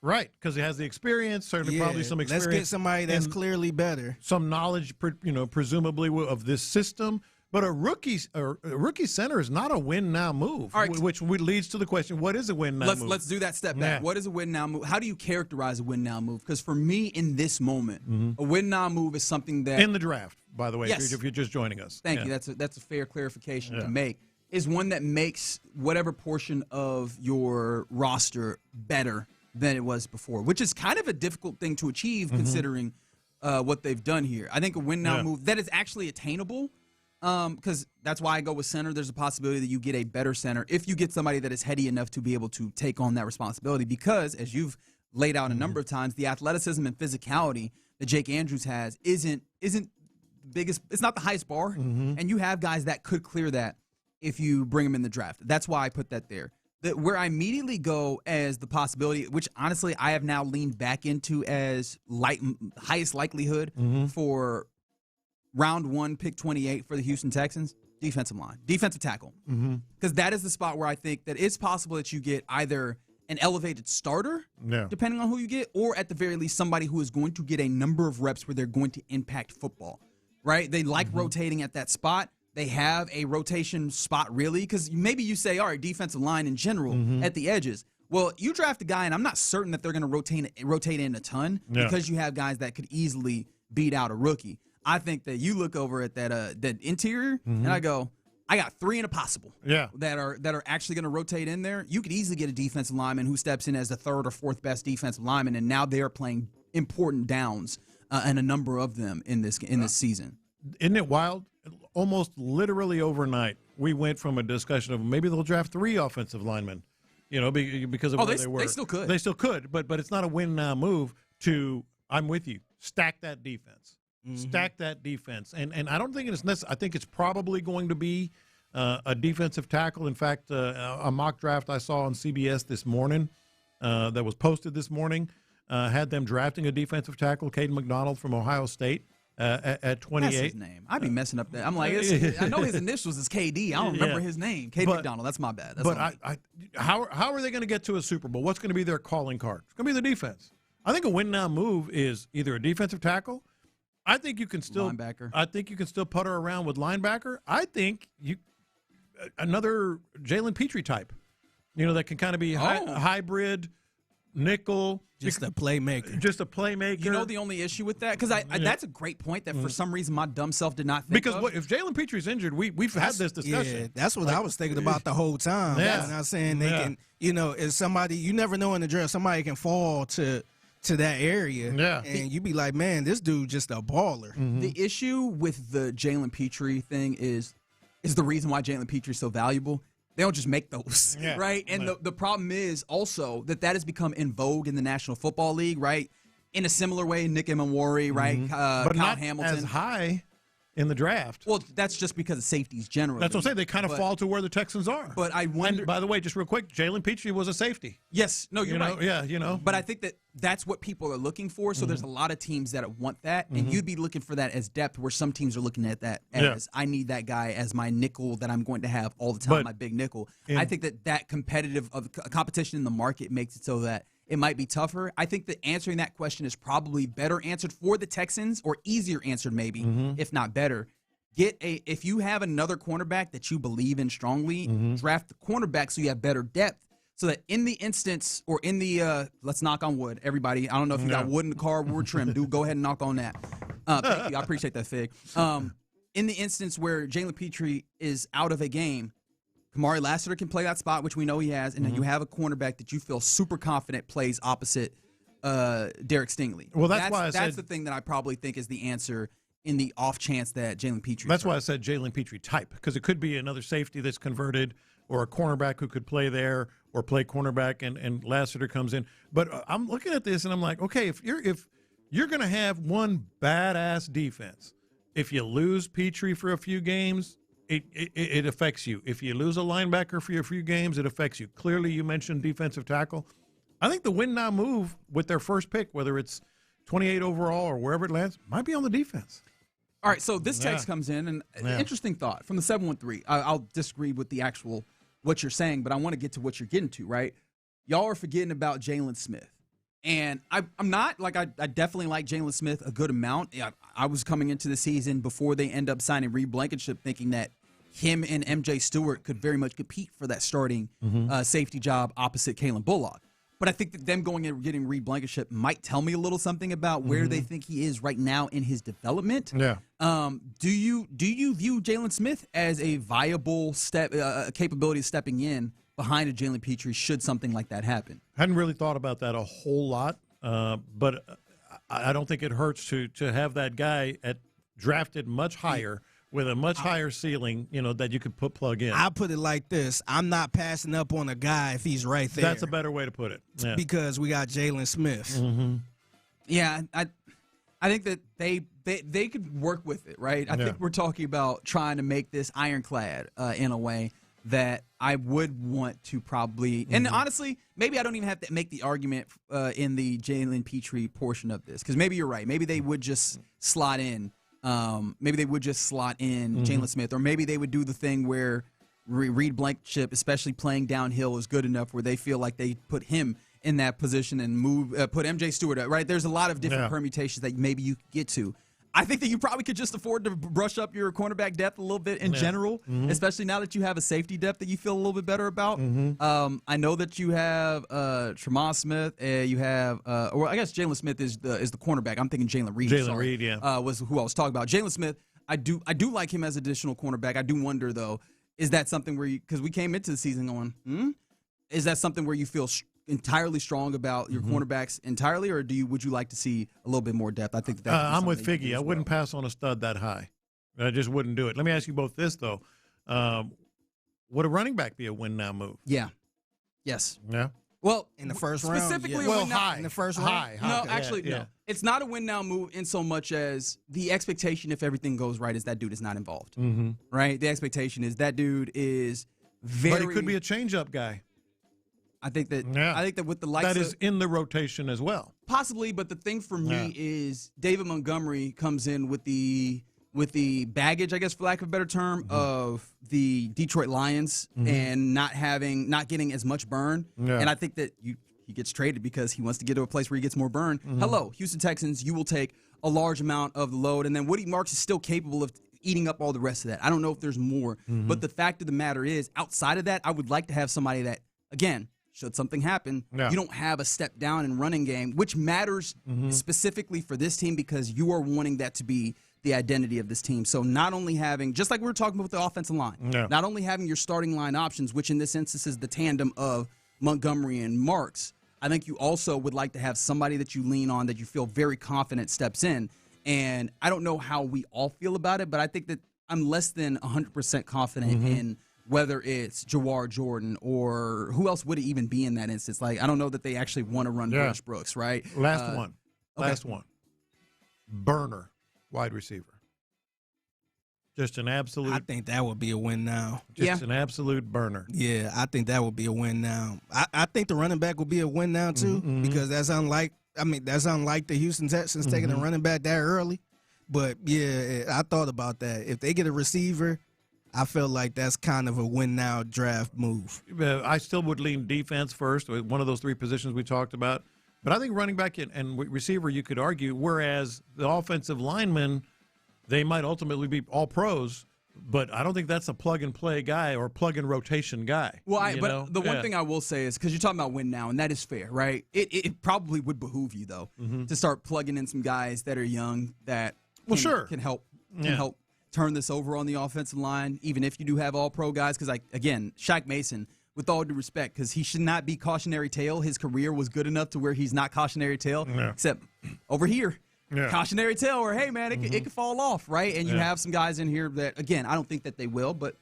Right, because he has the experience, certainly probably some experience. Let's get somebody that's clearly better. Some knowledge, presumably, of this system. But a rookie center is not a win-now move, which leads to the question, what is a win-now move? Let's do that step back. What is a win-now move? How do you characterize a win-now move? Because for me, in this moment, a win-now move is something that... In the draft, by the way, if you're just joining us. Thank you. That's a fair clarification to make. Is one that makes whatever portion of your roster better than it was before, which is kind of a difficult thing to achieve considering what they've done here. I think a win-now move that is actually attainable, because that's why I go with center. There's a possibility that you get a better center if you get somebody that is heady enough to be able to take on that responsibility, because, as you've laid out a number of times, the athleticism and physicality that Jake Andrews has isn't the biggest. It's not the highest bar, and you have guys that could clear that if you bring them in the draft. That's why I put that there. Where I immediately go as the possibility, which honestly I have now leaned back into as highest likelihood for round 1, pick 28 for the Houston Texans, defensive line, defensive tackle. Because that is the spot where I think that it's possible that you get either an elevated starter, depending on who you get, or at the very least somebody who is going to get a number of reps where they're going to impact football, right? They like rotating at that spot. They have a rotation spot, really, because maybe you say, all right, defensive line in general at the edges. Well, you draft a guy, and I'm not certain that they're going to rotate in a ton because you have guys that could easily beat out a rookie. I think that you look over at that interior, and I go, I got 3 in a possible that are actually going to rotate in there. You could easily get a defensive lineman who steps in as the 3rd or 4th best defensive lineman, and now they are playing important downs and a number of them in this season. isn't it wild? Almost literally overnight, we went from a discussion of maybe they'll draft 3 offensive linemen, because of where they were. They still could. They still could, but it's not a win now move to, I'm with you, stack that defense. Stack that defense. And I don't think it's necessary. I think it's probably going to be a defensive tackle. In fact, a mock draft I saw on CBS this morning that was posted this morning had them drafting a defensive tackle, Caden McDonald from Ohio State. At 28. That's his name. I'd be messing up that. I'm like, I know his initials is KD. I don't remember his name. Caden McDonald. That's my bad. How are they going to get to a Super Bowl? What's going to be their calling card? It's going to be the defense. I think a win now move is either a defensive tackle. I think you can still linebacker. I think you can still putter around with linebacker. I think another Jalen Petrie type. That can kind of be hybrid. Nickel, just a playmaker. You know the only issue with that, because that's a great point that for some reason my dumb self did not think because of. If Jalen Petrie's injured, we've had this discussion. Yeah, that's what I was thinking about the whole time. Yeah. I'm not saying they can. Is somebody you never know in the draft, somebody can fall to that area. Yeah, and you be like, man, this dude just a baller. The issue with the Jalen Petrie thing is the reason why Jalen Petrie is so valuable. They don't just make those, right? And the problem is also that has become in vogue in the National Football League, right? In a similar way, Nick Emmanwori, right? But Kyle not Hamilton. as high in the draft. Well, that's just because of safeties generally. That's what I'm saying. They kind of fall to where the Texans are. But I wonder. And by the way, just real quick, Jalen Petrie was a safety. Yes. No, you're right. Yeah, But I think that's what people are looking for. So there's a lot of teams that want that, and you'd be looking for that as depth, where some teams are looking at that as I need that guy as my nickel that I'm going to have all the time, my big nickel. I think that competitive competition in the market makes it so that it might be tougher. I think that answering that question is probably better answered for the Texans, or easier answered maybe, if not better. If you have another cornerback that you believe in strongly, draft the cornerback so you have better depth. So that in the instance, or in the, let's knock on wood, everybody. I don't know if you got wood in the car, wood trim. Go ahead and knock on that. Thank you. I appreciate that, Fig. In the instance where Jalen Petrie is out of a game, Kamari Lassiter can play that spot, which we know he has, and then you have a cornerback that you feel super confident plays opposite Derek Stingley. Well, that's why I said the thing that I probably think is the answer in the off chance that Jalen Petrie. That's why I said Jalen Petrie type, because it could be another safety that's converted, or a cornerback who could play there or play cornerback, and Lassiter comes in. But I'm looking at this and I'm like, okay, if you're going to have one badass defense, if you lose Petrie for a few games, it affects you. If you lose a linebacker for a few games, it affects you. Clearly, you mentioned defensive tackle. I think the win now move with their first pick, whether it's 28 overall or wherever it lands, might be on the defense. All right, so this text comes in, and interesting thought from the 713. I'll disagree with the actual what you're saying, but I want to get to what you're getting to, right? Y'all are forgetting about Jalen Smith. And I'm not, like, I definitely like Jalen Smith a good amount. I was coming into the season before they end up signing Reed Blankenship thinking that him and MJ Stewart could very much compete for that starting safety job opposite Kalen Bullock. But I think that them going and getting Reed Blankenship might tell me a little something about where they think he is right now in his development. Yeah. Do you view Jalen Smith as a viable capability of stepping in behind a Jalen Petrie should something like that happen? Hadn't really thought about that a whole lot, but I don't think it hurts to have that guy drafted much higher with a much higher ceiling, that you could plug in. I'll put it like this. I'm not passing up on a guy if he's right there. That's a better way to put it. Yeah. Because we got Jalen Smith. Yeah, I think that they could work with it, right? I think we're talking about trying to make this ironclad in a way that I would want to probably, and honestly, maybe I don't even have to make the argument in the Jalen Petrie portion of this, because maybe you're right. Maybe they would just slot in. Jalen Smith, or maybe they would do the thing where Reed Blankenship, especially playing downhill, is good enough where they feel like they put him in that position and put MJ Stewart up, right? There's a lot of different permutations that maybe you could get to. I think that you probably could just afford to brush up your cornerback depth a little bit in general, especially now that you have a safety depth that you feel a little bit better about. I know that you have Tremont Smith. You have, or I guess Jalen Smith is the cornerback. I'm thinking Jalen Reed. Reed, was who I was talking about. Jalen Smith, I do like him as additional cornerback. I do wonder though, is that something where because we came into the season going, is that something where you feel entirely strong about your cornerbacks entirely, or would you like to see a little bit more depth? I think that's I'm with Figgy. I wouldn't pass on a stud that high. I just wouldn't do it. Let me ask you both this, though. Would a running back be a win-now move? Yeah. Yes. Yeah. Well, in the first round, specifically, yeah. a win-now. In the first round. No, actually, no. It's not a win-now move in so much as the expectation, if everything goes right, is that dude is not involved. Mm-hmm. Right? The expectation is that dude is very. But he could be a change-up guy. I think that with the likes that is in the rotation as well. Possibly, but the thing for me is David Montgomery comes in with the baggage, I guess, for lack of a better term, of the Detroit Lions and not getting as much burn. Yeah. And I think that he gets traded because he wants to get to a place where he gets more burn. Hello, Houston Texans, you will take a large amount of the load, and then Woody Marks is still capable of eating up all the rest of that. I don't know if there's more, but the fact of the matter is, outside of that, I would like to have somebody that, again, should something happen, you don't have a step down in running game, which matters specifically for this team because you are wanting that to be the identity of this team. So not only having, just like we were talking about with the offensive line, not only having your starting line options, which in this instance is the tandem of Montgomery and Marks, I think you also would like to have somebody that you lean on that you feel very confident steps in. And I don't know how we all feel about it, but I think that I'm less than 100% confident in whether it's Jawar Jordan or who else would it even be in that instance. Like, I don't know that they actually want to run British Brooks, right? Last one. Burner, wide receiver. Just an absolute. I think that would be a win now. Just an absolute burner. Yeah, I think that would be a win now. I think the running back will be a win now too because that's unlike the Houston Texans taking a running back that early. But yeah, I thought about that. If they get a receiver, I feel like that's kind of a win-now draft move. I still would lean defense first, one of those three positions we talked about. But I think running back and receiver, you could argue, whereas the offensive linemen, they might ultimately be all pros, but I don't think that's a plug-and-play guy or plug-and-rotation guy. Well, the one thing I will say is, because you're talking about win now, and that is fair, right? It probably would behoove you, though, to start plugging in some guys that are young that can help turn this over on the offensive line, even if you do have all-pro guys. Because, again, Shaq Mason, with all due respect, because he should not be cautionary tale. His career was good enough to where he's not cautionary tale, except over here. Cautionary tale, or, hey, man, it could fall off, right? And you have some guys in here that, again, I don't think that they will, but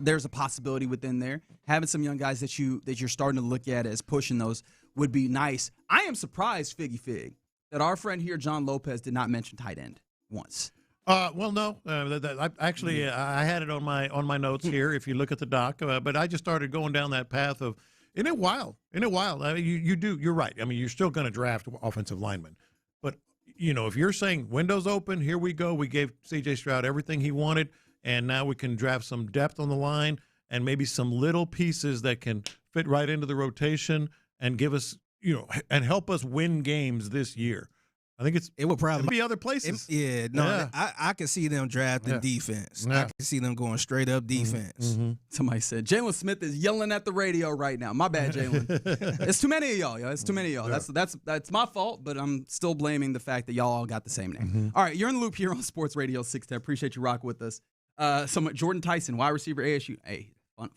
there's a possibility within there. Having some young guys that you're starting to look at as pushing those would be nice. I am surprised, Figgy Fig, that our friend here, John Lopez, did not mention tight end once. Well, no. I had it on my notes here. If you look at the doc, but I just started going down that path of. In a while. I mean, you're right. I mean, you're still going to draft offensive linemen, but if you're saying windows open, here we go. We gave C.J. Stroud everything he wanted, and now we can draft some depth on the line and maybe some little pieces that can fit right into the rotation and give us, and help us win games this year. I think it will probably be other places. I can see them drafting defense. I can see them going straight up defense. Somebody said Jalen Smith is yelling at the radio right now. My bad, Jalen. It's too many of y'all. It's too many of y'all. That's my fault, but I'm still blaming the fact that y'all all got the same name. All right, you're in the loop here on Sports Radio 610. Appreciate you rocking with us. Jordan Tyson, wide receiver, ASU. Hey,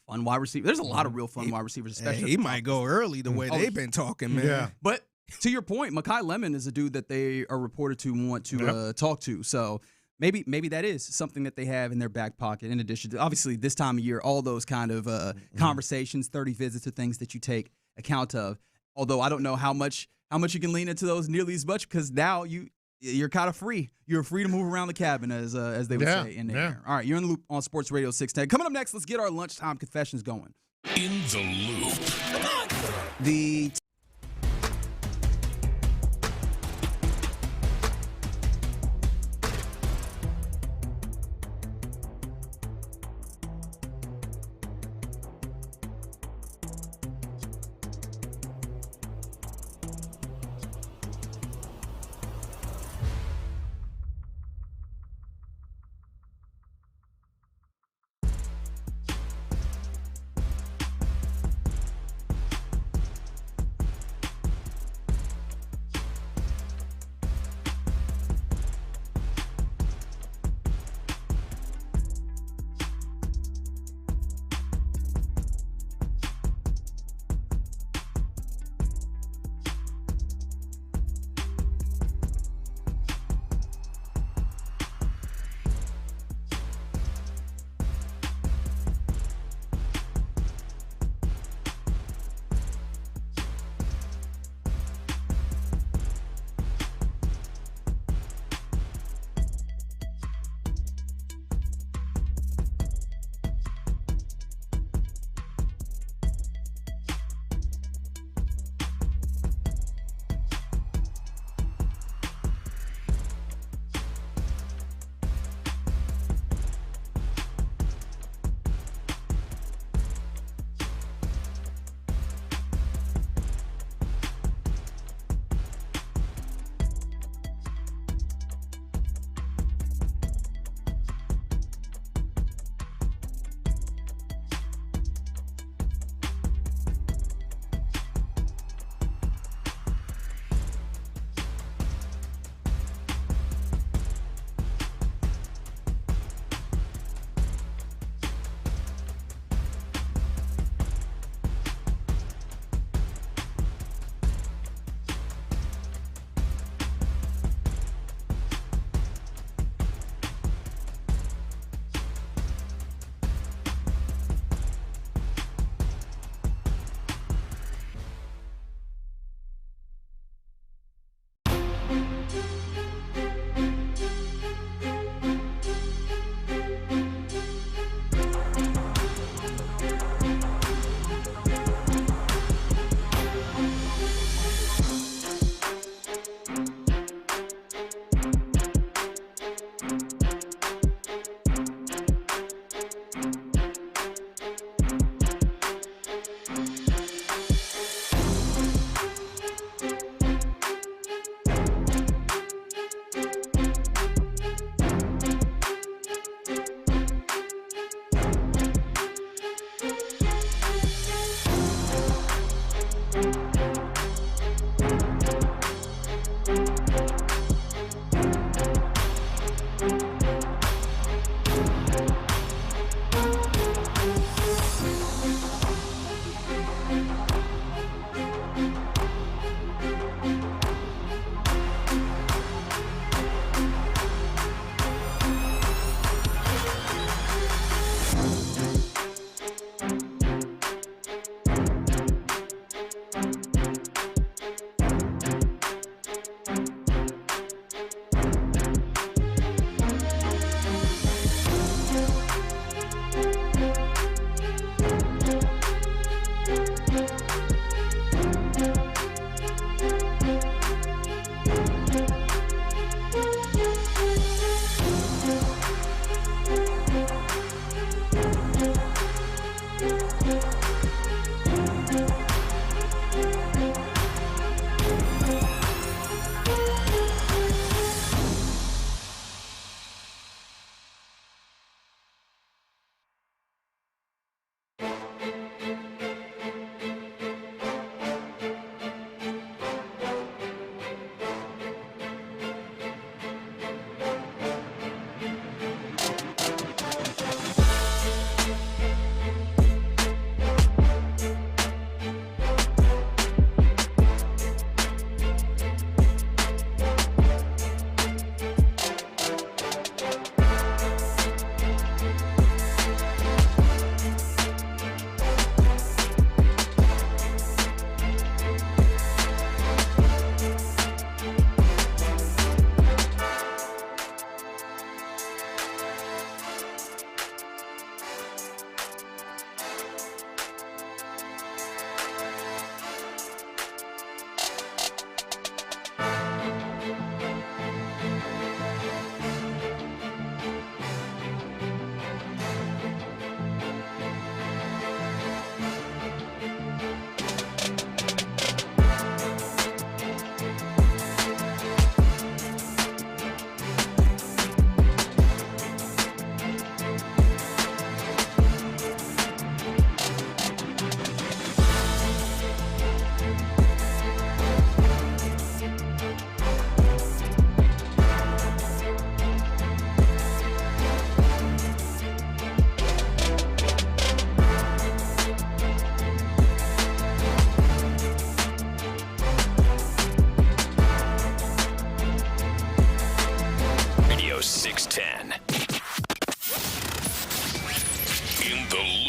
fun wide receiver. There's a lot of real fun wide receivers, especially. He might go early the way they've been talking, man. Yeah. But to your point, Mekhi Lemon is a dude that they are reported to want to talk to. So maybe that is something that they have in their back pocket. In addition to, obviously, this time of year, all those kind of conversations, 30 visits, are things that you take account of. Although I don't know how much you can lean into those nearly as much, because now you're kind of free. You're free to move around the cabin, as they would say in there. All right, you're in the loop on Sports Radio 610. Coming up next, let's get our lunchtime confessions going. In the loop. Come on. The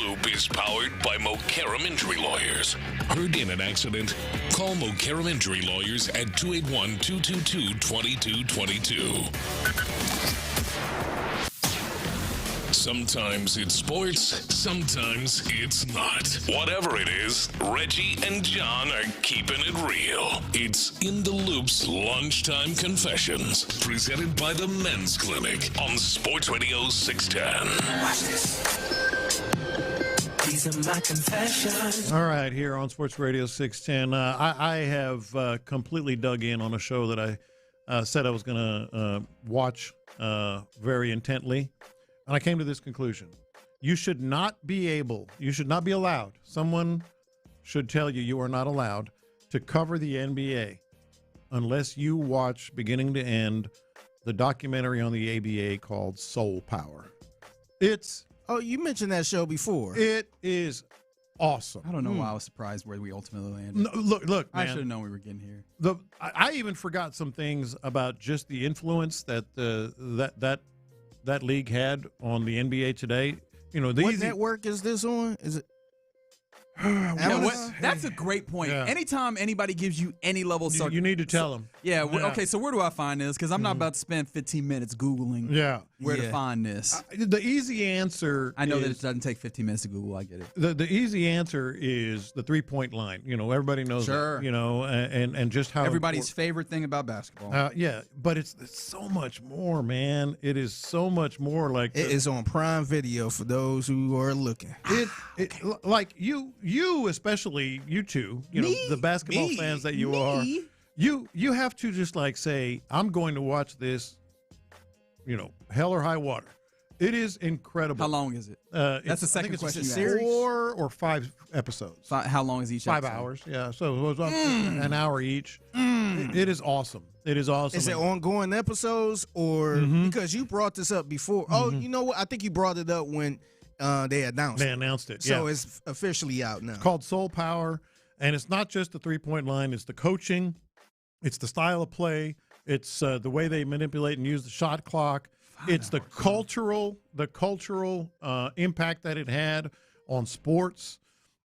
Loop is powered by Mokaram Injury Lawyers. Heard in an accident? Call Mokaram Injury Lawyers at 281-222-2222. Sometimes it's sports, sometimes it's not. Whatever it is, Reggie and John are keeping it real. It's In the Loop's Lunchtime Confessions, presented by the Men's Clinic on Sports Radio 610. Watch this. These are my confessions. All right, here on Sports Radio 610. I have completely dug in on a show that I said I was going to watch very intently. And I came to this conclusion. You should not be allowed. Someone should tell you you are not allowed to cover the NBA unless you watch beginning to end the documentary on the ABA called Soul Power. Oh, you mentioned that show before. It is awesome. I don't know why I was surprised where we ultimately landed. No, look, I man, should have known we were getting here. I even forgot some things about just the influence that that league had on the NBA today. You know, what network is this on? Is it? That's a great point. Yeah. Anytime anybody gives you any level of you need to tell them. Yeah. Okay. So where do I find this? Because I'm not about to spend 15 minutes Googling. Where to find this. The easy answer. I know that it doesn't take 15 minutes to Google. I get it. The easy answer is the 3-point line. You know, everybody knows. Sure. That, you know, and just how everybody's favorite thing about basketball. Yeah, but it's so much more, man. It is so much more. Like it is on Prime Video for those who are looking. Like you especially, you two, you know, the basketball fans that you are, you have to just like say, I'm going to watch this, you know, hell or high water. It is incredible. How long is it? That's the second question. Series? 4 or 5 episodes. How long is each 5 episode? hours, yeah. So it was an hour each. It is awesome. It is awesome. Is it ongoing episodes or because you brought this up before? Oh, you know what? I think you brought it up when they announced it. So it's officially out now. It's called Soul Power, and it's not just the 3-point line. It's the coaching. It's the style of play. It's the way they manipulate and use the shot clock. It's the cultural impact that it had on sports.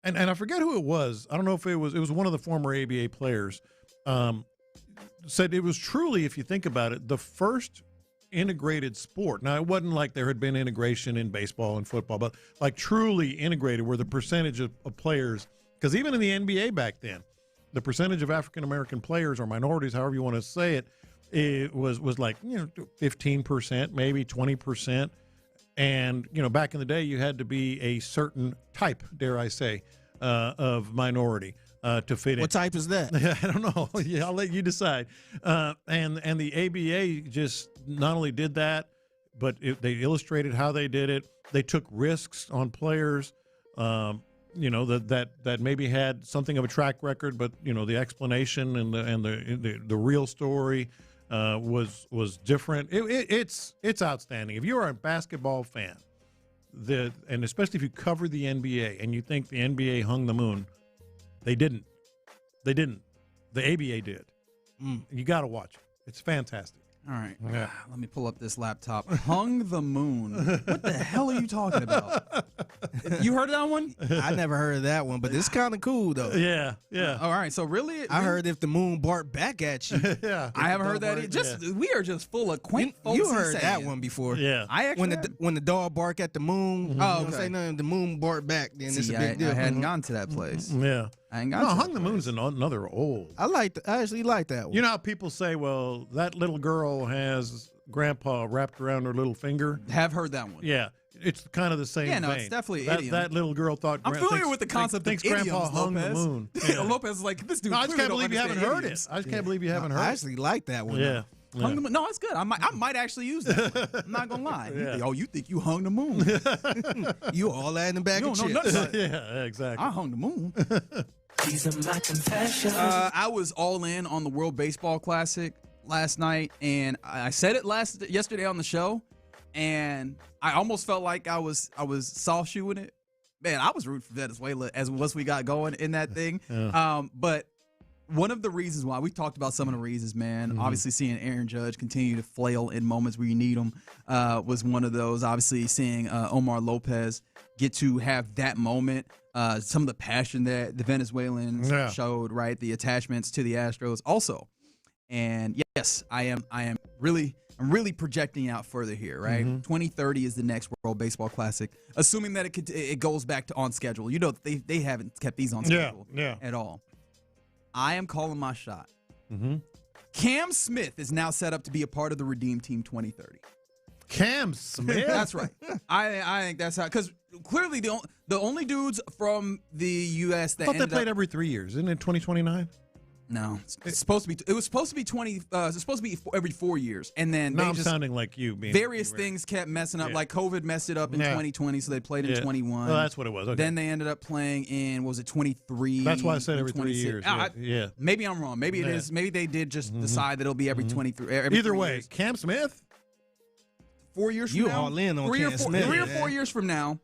And I forget who it was. I don't know if it was one of the former ABA players. Said it was truly, if you think about it, the first integrated sport. Now, it wasn't like there had been integration in baseball and football, but like truly integrated where the percentage of players, because even in the NBA back then, the percentage of African-American players or minorities, however you want to say it, it was like, 15%, maybe 20%. And, back in the day, you had to be a certain type, dare I say, of minority to fit in. What type is that? I don't know. Yeah, I'll let you decide. And the ABA just not only did that, but they illustrated how they did it. They took risks on players, that maybe had something of a track record, but the explanation and the real story was different. It's outstanding. If you're a basketball fan, and especially if you cover the NBA and you think the NBA hung the moon, they didn't. The ABA did. You got to watch it. It's fantastic. All right. Yeah. Let me pull up this laptop. Hung the moon. What the hell are you talking about? You heard of that one? I never heard of that one, but it's kind of cool, though. Yeah. All right. So really? I heard if the moon barked back at you. Yeah. I haven't heard that. We are just full of quaint folks. You heard that one before. Yeah. I actually when the dog bark at the moon, don't say nothing, the moon bark back, then it's a big deal. I hadn't gone to that place. Yeah. I ain't gone to Hung the Moon's another old. I actually like that one. You know how people say, well, that little girl has grandpa wrapped around her little finger? Have heard that one. Yeah. It's kind of the same Yeah, no, vein. it's definitely that, idiom. that little girl thought. I'm familiar with the concept thinks of grandpa idioms, hung Lopez. the moon. Yeah. Lopez is like, this dude. No, I just can't believe you haven't heard idioms. it. I just can't believe you haven't heard it. I actually like that one. Yeah. Hung the moon. No, it's good. I might actually use that. I'm not gonna lie. Yeah. Oh, you think you hung the moon? You all that in the bag of don't know chips. nothing. Yeah, exactly. I hung the moon. These are my confessions. I was all in on the World Baseball Classic last night, and I said it yesterday on the show, and I almost felt like I was soft shoeing it. Man, I was rooting for Venezuela as once we got going in that thing. Yeah. But one of the reasons why we talked about some of the reasons, man. Obviously, seeing Aaron Judge continue to flail in moments where you need him was one of those. Obviously, seeing Omar Lopez get to have that moment, some of the passion that the Venezuelans showed, right? The attachments to the Astros, also. And yes, I'm really projecting out further here, right? 2030 is the next World Baseball Classic, assuming that it goes back to on schedule. You know, they haven't kept these on schedule at all. I am calling my shot. Cam Smith is now set up to be a part of the Redeem Team 2030. Cam Smith? That's right. I think that's how, because clearly the only dudes from the U.S. that I thought they played every 3 years. Isn't it 2029? No, it's supposed to be. It was supposed to be 20. It's supposed to be every 4 years, and then I'm sounding like you. Various things kept messing up. Like COVID messed it up in 2020, so they played in 21. Well, that's what it was. Okay. Then they ended up playing in, what was it, 23? That's why I said every 3 years. Yeah. Maybe I'm wrong. Maybe it is. Maybe they did just decide that it'll be every 23. Either way, years. Cam Smith. 4 years from now. You all in on Cam Smith. 3 or 4 years from now.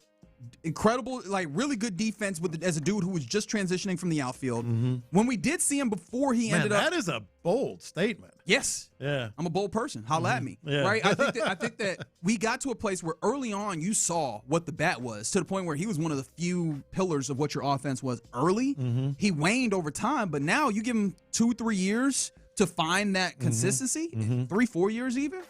Incredible, like really good defense as a dude who was just transitioning from the outfield. When we did see him before he ended up. That is a bold statement. Yes. Yeah. I'm a bold person. Holla at me. Yeah. Right? I think that we got to a place where early on you saw what the bat was, to the point where he was one of the few pillars of what your offense was early. He waned over time, but now you give him 2-3 years to find that consistency, 3-4 years even.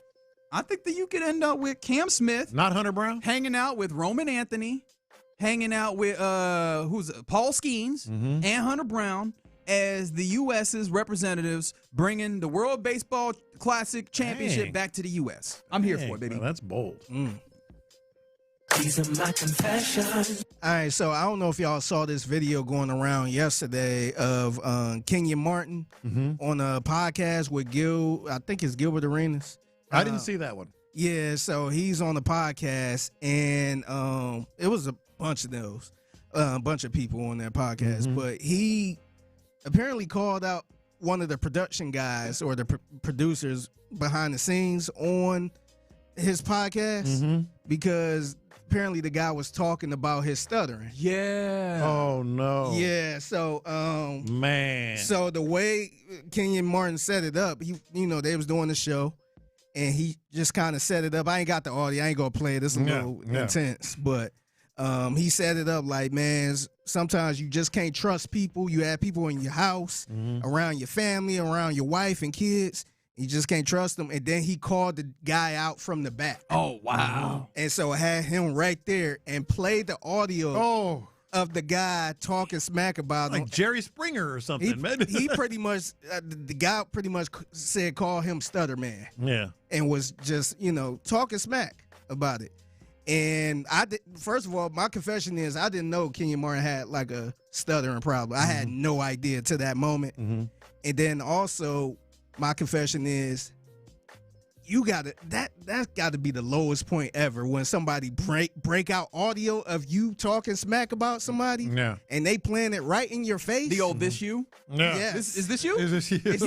I think that you could end up with Cam Smith. Not Hunter Brown? Hanging out with Roman Anthony, hanging out with Paul Skeens and Hunter Brown as the U.S.'s representatives, bringing the World Baseball Classic Championship back to the U.S. I'm here for it, baby. Well, that's bold. These are my confessions. All right, so I don't know if y'all saw this video going around yesterday of Kenyon Martin on a podcast with I think it's Gilbert Arenas. I didn't see that one. Yeah, so he's on the podcast, and it was a bunch of those, a bunch of people on that podcast, but he apparently called out one of the production guys or the producers behind the scenes on his podcast because apparently the guy was talking about his stuttering. Yeah. Oh, no. Yeah, so man. So the way Kenyon Martin set it up, they was doing the show. And he just kind of set it up. I ain't got the audio. I ain't going to play it. It's a little intense. But he set it up like, man, sometimes you just can't trust people. You have people in your house, around your family, around your wife and kids. You just can't trust them. And then he called the guy out from the back. Oh, wow. And so I had him right there and played the audio of the guy talking smack about him. Like Jerry Springer or something. He pretty much, the guy pretty much said, call him Stutter Man. Yeah. And was just, talking smack about it. And first of all, my confession is I didn't know Kenyon Martin had like a stuttering problem. I had no idea to that moment. And then also, my confession is, that's got to be the lowest point ever when somebody break out audio of you talking smack about somebody, and they playing it right in your face. The old this you? Yeah. Yes. Is this you? Is this you? Is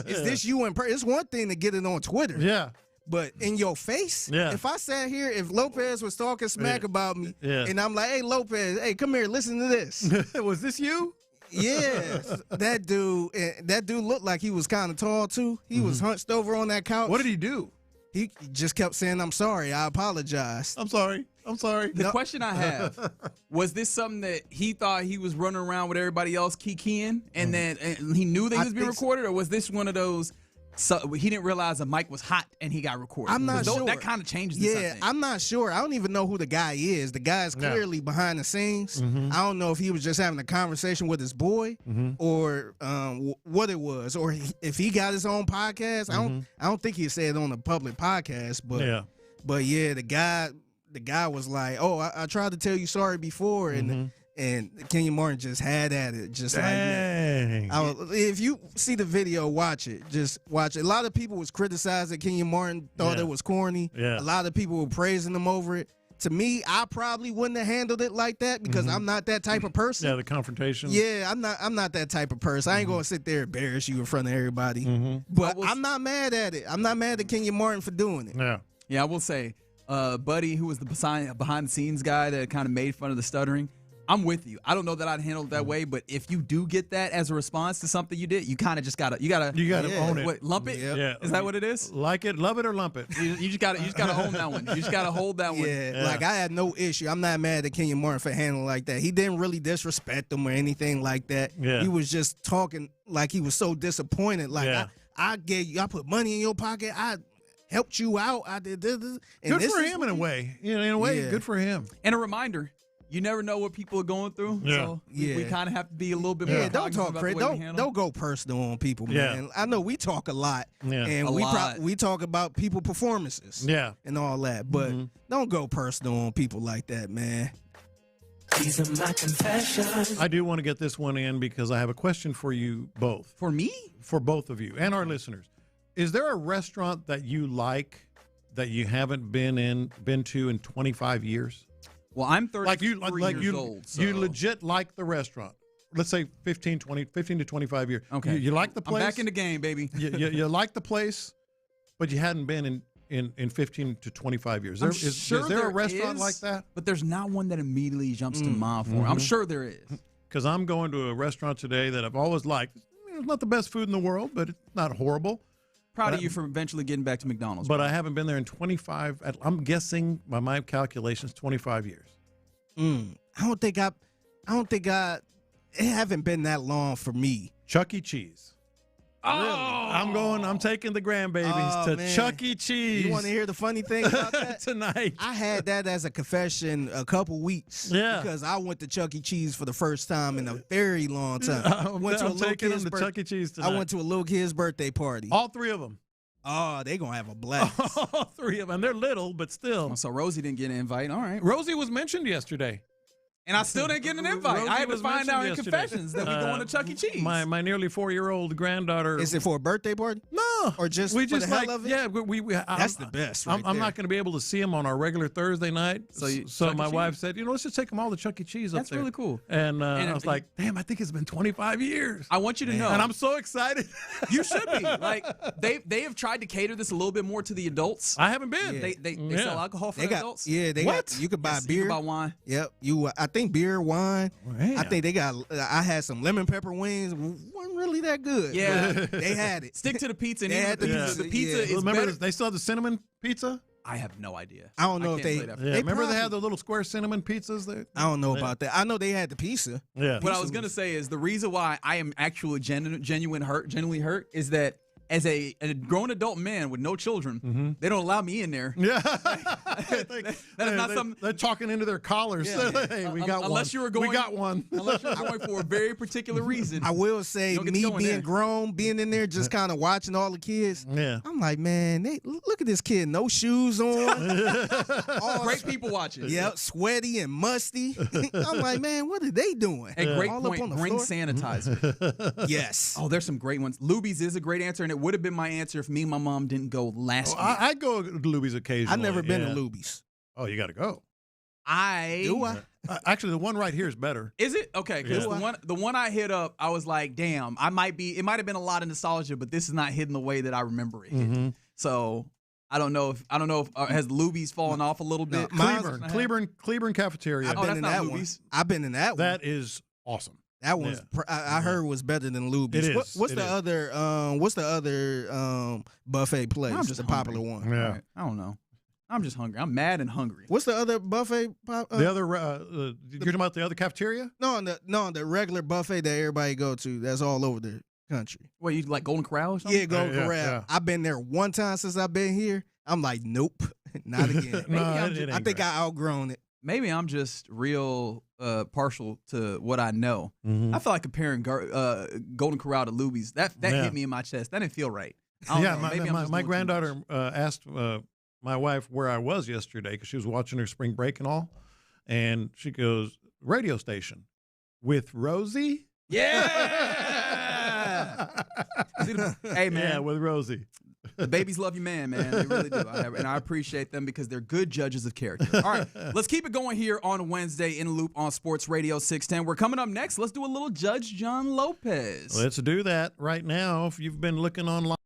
this you in person? It's one thing to get it on Twitter. Yeah. But in your face? Yeah. If I sat here, if Lopez was talking smack about me, and I'm like, hey, Lopez, hey, come here, listen to this. Was this you? Yes, that dude looked like he was kind of tall too. He was hunched over on that couch. What did he do? He just kept saying, "I'm sorry, I apologize." I'm sorry. The question I have, was this something that he thought he was running around with everybody else kikiing, and then he knew that he was being recorded, or was this one of those? So he didn't realize the mic was hot and he got recorded. I'm not sure. That kind of changes this, I think. I'm not sure. I don't even know who the guy is. The guy's clearly behind the scenes. I don't know if he was just having a conversation with his boy or what it was, or if he got his own podcast. I don't think he said it on a public podcast, but yeah, the guy was like, "Oh, I tried to tell you sorry before," and Kenyon Martin just had at it, just like that. If you see the video, watch it. Just watch it. A lot of people was criticizing Kenyon Martin, thought it was corny. A lot of people were praising him over it. To me, I probably wouldn't have handled it like that because I'm not that type of person. Yeah, the confrontation. Yeah, I'm not that type of person. I ain't gonna sit there and embarrass you in front of everybody. But I'm not mad at it. I'm not mad at Kenyon Martin for doing it. Yeah, I will say, Buddy, who was the behind the scenes guy that kind of made fun of the stuttering, I'm with you. I don't know that I'd handle it that way, but if you do get that as a response to something you did, you kind of just gotta own it. What, lump it? Yep. Yeah. Is that what it is? Like it, love it, or lump it. You just gotta own that one. You just gotta hold that one. Yeah, like I had no issue. I'm not mad at Kenyon Martin for handling like that. He didn't really disrespect him or anything like that. Yeah. He was just talking like he was so disappointed. Like I gave you, I put money in your pocket. I helped you out. I did this. And Good for him in a way. In a way, good for him. And a reminder. You never know what people are going through, so we kind of have to be a little bit more don't talk crazy. Don't go personal on people, man. I know we talk a lot, and we talk about people performances, and all that, but don't go personal on people like that, man. These are my confessions. I do want to get this one in because I have a question for you both. For me? For both of you and our listeners. Is there a restaurant that you like that you haven't been to in 25 years? Well, I'm 33 years old. So. You legit like the restaurant. Let's say 15 to 25 years. Okay. You like the place. I'm back in the game, baby. you like the place, but you hadn't been in 15 to 25 years. Is there a restaurant like that? But there's not one that immediately jumps to mind for. I'm sure there is. Because I'm going to a restaurant today that I've always liked. It's not the best food in the world, but it's not horrible. Proud of you for eventually getting back to McDonald's. But I haven't been there in 25, I'm guessing by my calculations, 25 years. It haven't been that long for me. Chuck E. Cheese. Oh, I'm taking the grandbabies to Chuck E. Cheese. You want to hear the funny thing about that? Tonight. I had that as a confession a couple weeks. Yeah. Because I went to Chuck E. Cheese for the first time in a very long time. I'm taking them to Chuck E. Cheese tonight. I went to a little kid's birthday party. All three of them. Oh, they going to have a blast. All three of them. They're little, but still. So Rosie didn't get an invite. All right. Rosie was mentioned yesterday. And I still didn't get an invite. Rosie I had to find out in yesterday. confessions that we going to Chuck E. Cheese. My nearly 4-year-old granddaughter. Is it for a birthday party? No. Or just we for just the hell of it? Yeah, that's the best. I'm not going to be able to see him on our regular Thursday night. So my wife said, let's just take them all to Chuck E. Cheese up there. That's really cool. And I was like, damn, I think it's been 25 years. I want you to know. And I'm so excited. You should be. Like they have tried to cater this a little bit more to the adults. I haven't been. Yeah. They sell alcohol for adults. Yeah, they got. You could buy beer. You can buy wine. Yep. I think beer, wine. Man. I think they got. I had some lemon pepper wings. Wasn't really that good. Yeah, they had it. Stick to the pizza. They had the pizza. The pizza is remember better. They still have the cinnamon pizza. I have no idea. I don't know if they. Remember they had the little square cinnamon pizzas there. I don't know about that. I know they had the pizza. Yeah. What I was gonna say is the reason why I am actually genuinely hurt is that as a grown adult man with no children, they don't allow me in there. Yeah. that is not something. They're talking into their collars. Yeah. Hey, we got one. You were going, we got one. Unless you're going for a very particular reason. I will say, me being grown, being in there, just kind of watching all the kids. Yeah. I'm like, man, look at this kid, no shoes on. Great people watching. Yep, sweaty and musty. I'm like, man, what are they doing? A great all point. Bring sanitizer. Yes. Oh, there's some great ones. Luby's is a great answer, and it would have been my answer if me and my mom didn't go last week. I go to Luby's occasionally. I've never been to Luby's. Oh, you got to go. Do I? Actually, the one right here is better. Is it? Okay, because the one I hit up, I was like, damn, it might have been a lot of nostalgia, but this is not hitting the way that I remember it. So I don't know if has Luby's fallen off a little bit. Cleburne Cafeteria. I've been in that one. I've been in that one. That is awesome. That one's I heard was better than Luby's. It is. What's the other buffet place? I'm just the popular one. Yeah. Right. I don't know. I'm just hungry. I'm mad and hungry. What's the other buffet? The other you're talking about the other cafeteria? No, the regular buffet that everybody go to. That's all over the country. What, you like Golden Corral or something? Yeah, Golden Corral. Yeah. I've been there one time since I've been here. I'm like, nope, not again. I think I outgrown it. Maybe I'm just real partial to what I know. I feel like comparing Golden Corral to Luby's. That hit me in my chest. That didn't feel right. My granddaughter asked my wife where I was yesterday because she was watching her spring break and all, and she goes, radio station with Rosie. Yeah. Hey man, yeah, with Rosie. The babies love you, man. They really do. And I appreciate them because they're good judges of character. All right, let's keep it going here on Wednesday in Loop on Sports Radio 610. We're coming up next. Let's do a little Judge John Lopez. Let's do that right now. If you've been looking online.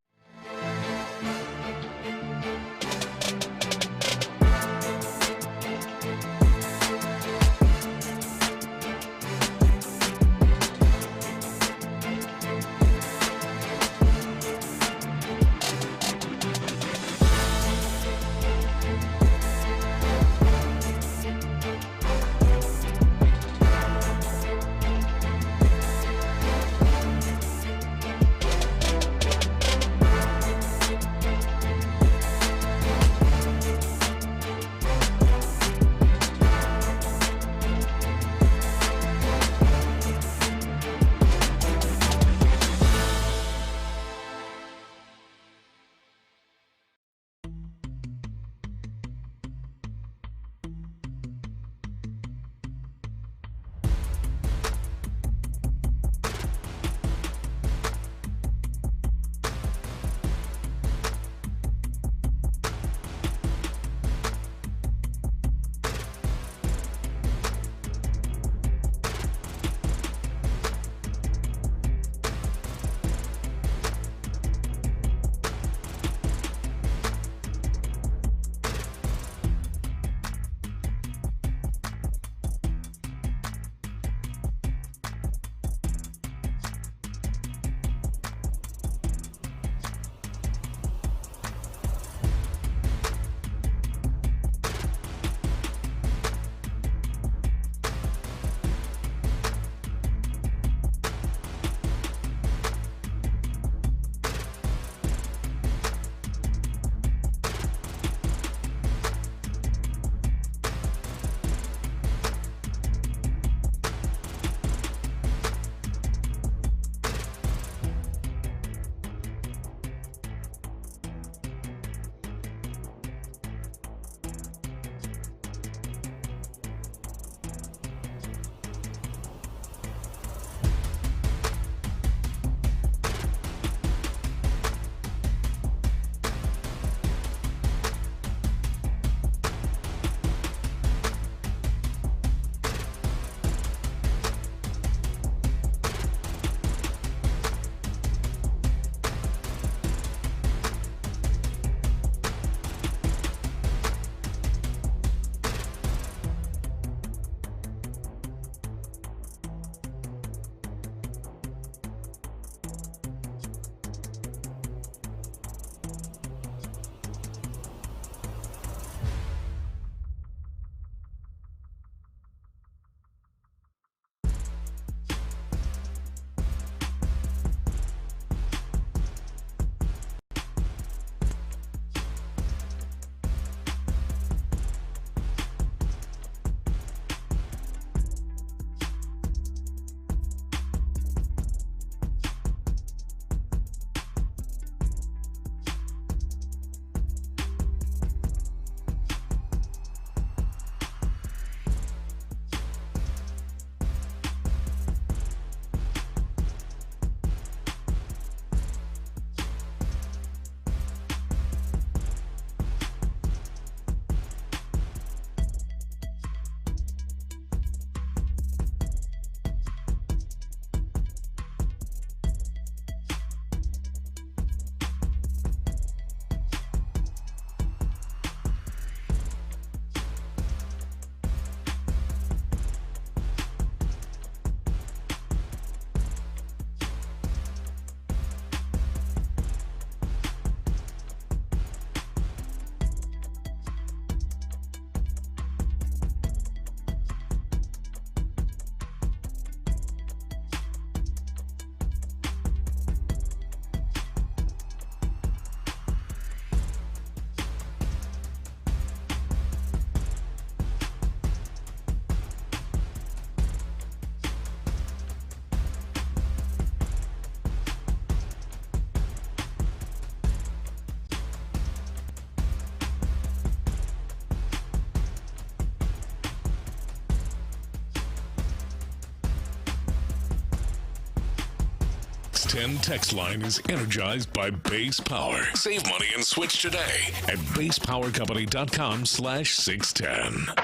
610 text line is energized by Base Power. Save money and switch today at basepowercompany.com/610.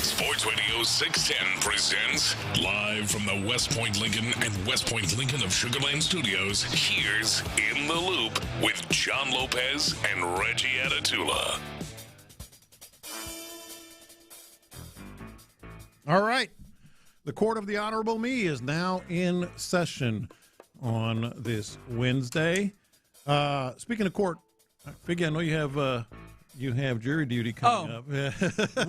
Sports Radio 610 presents live from the West Point Lincoln and West Point Lincoln of Sugar Land Studios. Here's In the Loop with John Lopez and Reggie Atatula. All right. The Court of the Honorable Me is now in session on this Wednesday. Speaking of court, Figgy, I know you have jury duty coming up.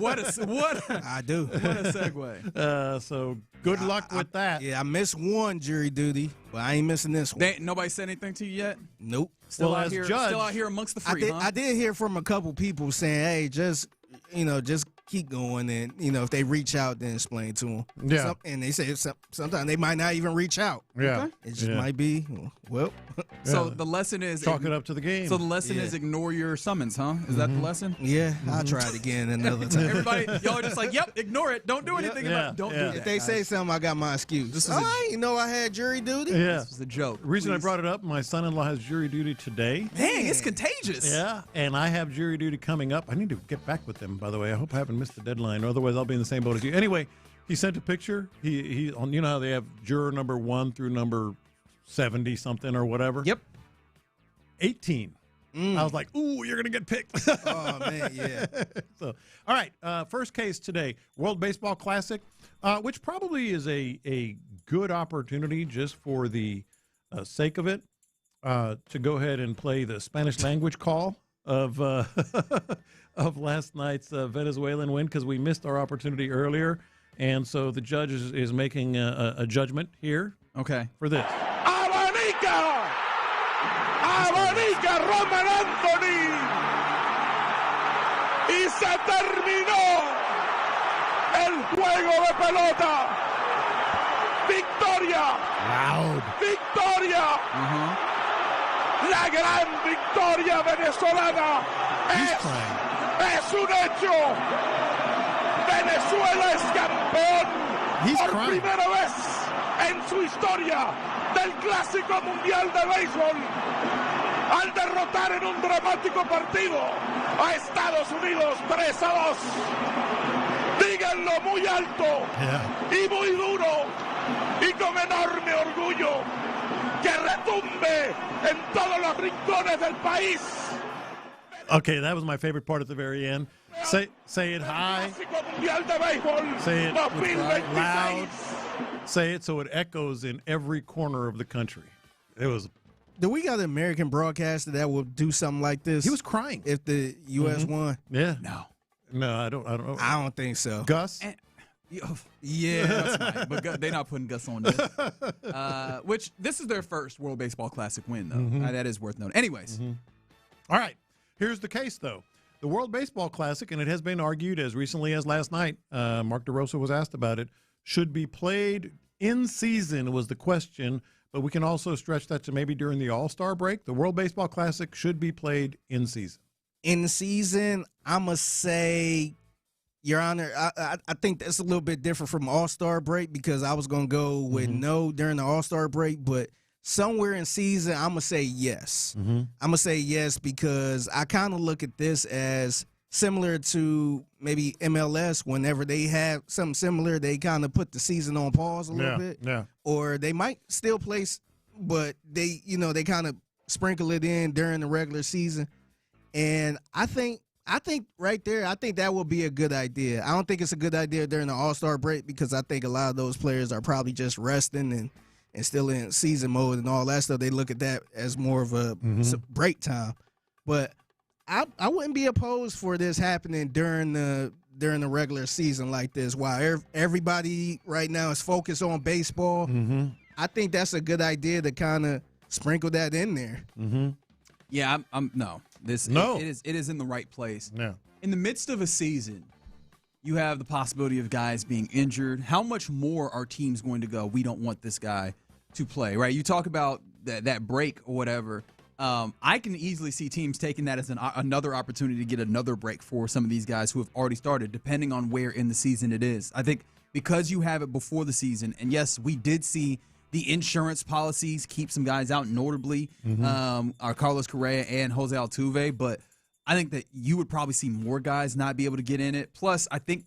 What I do. What a segue. So good luck with that. Yeah, I missed one jury duty, but I ain't missing this one. Nobody said anything to you yet? Nope. Still out here amongst the free, I did hear from a couple people saying, hey, just keep going, and if they reach out, then explain to them. Yeah. And they say sometimes they might not even reach out. Yeah. Okay. It just might be, well. So the lesson is chalk it up to the game. So the lesson is ignore your summons, huh? Is that the lesson? Yeah, I'll try it again another time. Everybody, y'all are just like, yep, ignore it. Don't do anything about it. Don't do that. If they say something, I got my excuse. I didn't know I had jury duty. Yeah. This was a joke. The reason I brought it up, my son-in-law has jury duty today. Dang, it's contagious. Yeah, and I have jury duty coming up. I need to get back with them, by the way. I hope I haven't missed the deadline, otherwise I'll be in the same boat as you. Anyway, he sent a picture. He you know how they have juror number 1 through number 70 something or whatever? Yep. 18. I was like, ooh, you're going to get picked. Oh, man, yeah. So, all right, first case today, World Baseball Classic, which probably is a good opportunity just for the sake of it to go ahead and play the Spanish language call of of last night's Venezuelan win, because we missed our opportunity earlier. And so the judge is making a judgment here. Okay. For this. ¡Abanica! ¡Abanica Roman Anthony! Y se terminó el juego de pelota. Victoria. Loud. Victoria. La gran victoria venezolana es un hecho. Venezuela es campeón por primera vez en su historia del Clásico Mundial de Béisbol al derrotar en un dramático partido a Estados Unidos 3-2. Díganlo muy alto y muy duro y con enorme orgullo, que retumbe en todos los rincones del país. Okay, that was my favorite part at the very end. Say it high. Say it loud. Say it so it echoes in every corner of the country. It was. Do we got an American broadcaster that will do something like this? He was crying if the U.S. won. Yeah. No, I don't know. I don't think so. Gus. Yeah, that's right. But they're not putting Gus on this. Which this is their first World Baseball Classic win, though. That is worth noting. Anyways, all right. Here's the case, though. The World Baseball Classic, and it has been argued as recently as last night, Mark DeRosa was asked about it, should be played in season was the question, but we can also stretch that to maybe during the All-Star break. The World Baseball Classic should be played in season. In season, I'm going to say, Your Honor, I think that's a little bit different from All-Star break, because I was going to go with no during the All-Star break, but somewhere in season, I'm going to say yes. I'm going to say yes because I kind of look at this as similar to maybe MLS. Whenever they have something similar, they kind of put the season on pause a little bit. Yeah. Or they might still play, but they kind of sprinkle it in during the regular season. And I think right there, I think that would be a good idea. I don't think it's a good idea during the All-Star break, because I think a lot of those players are probably just resting and still in season mode and all that stuff. They look at that as more of a break time. But I wouldn't be opposed for this happening during the regular season like this, while everybody right now is focused on baseball. I think that's a good idea to kind of sprinkle that in there. Yeah, no. It is in the right place. Yeah. In the midst of a season, you have the possibility of guys being injured. How much more are teams going to go, we don't want this guy to play, right? You talk about that break or whatever. I can easily see teams taking that as another opportunity to get another break for some of these guys who have already started, depending on where in the season it is. I think because you have it before the season, and yes, we did see The insurance policies keep some guys out, notably are Carlos Correa and Jose Altuve. But I think that you would probably see more guys not be able to get in it. Plus, I think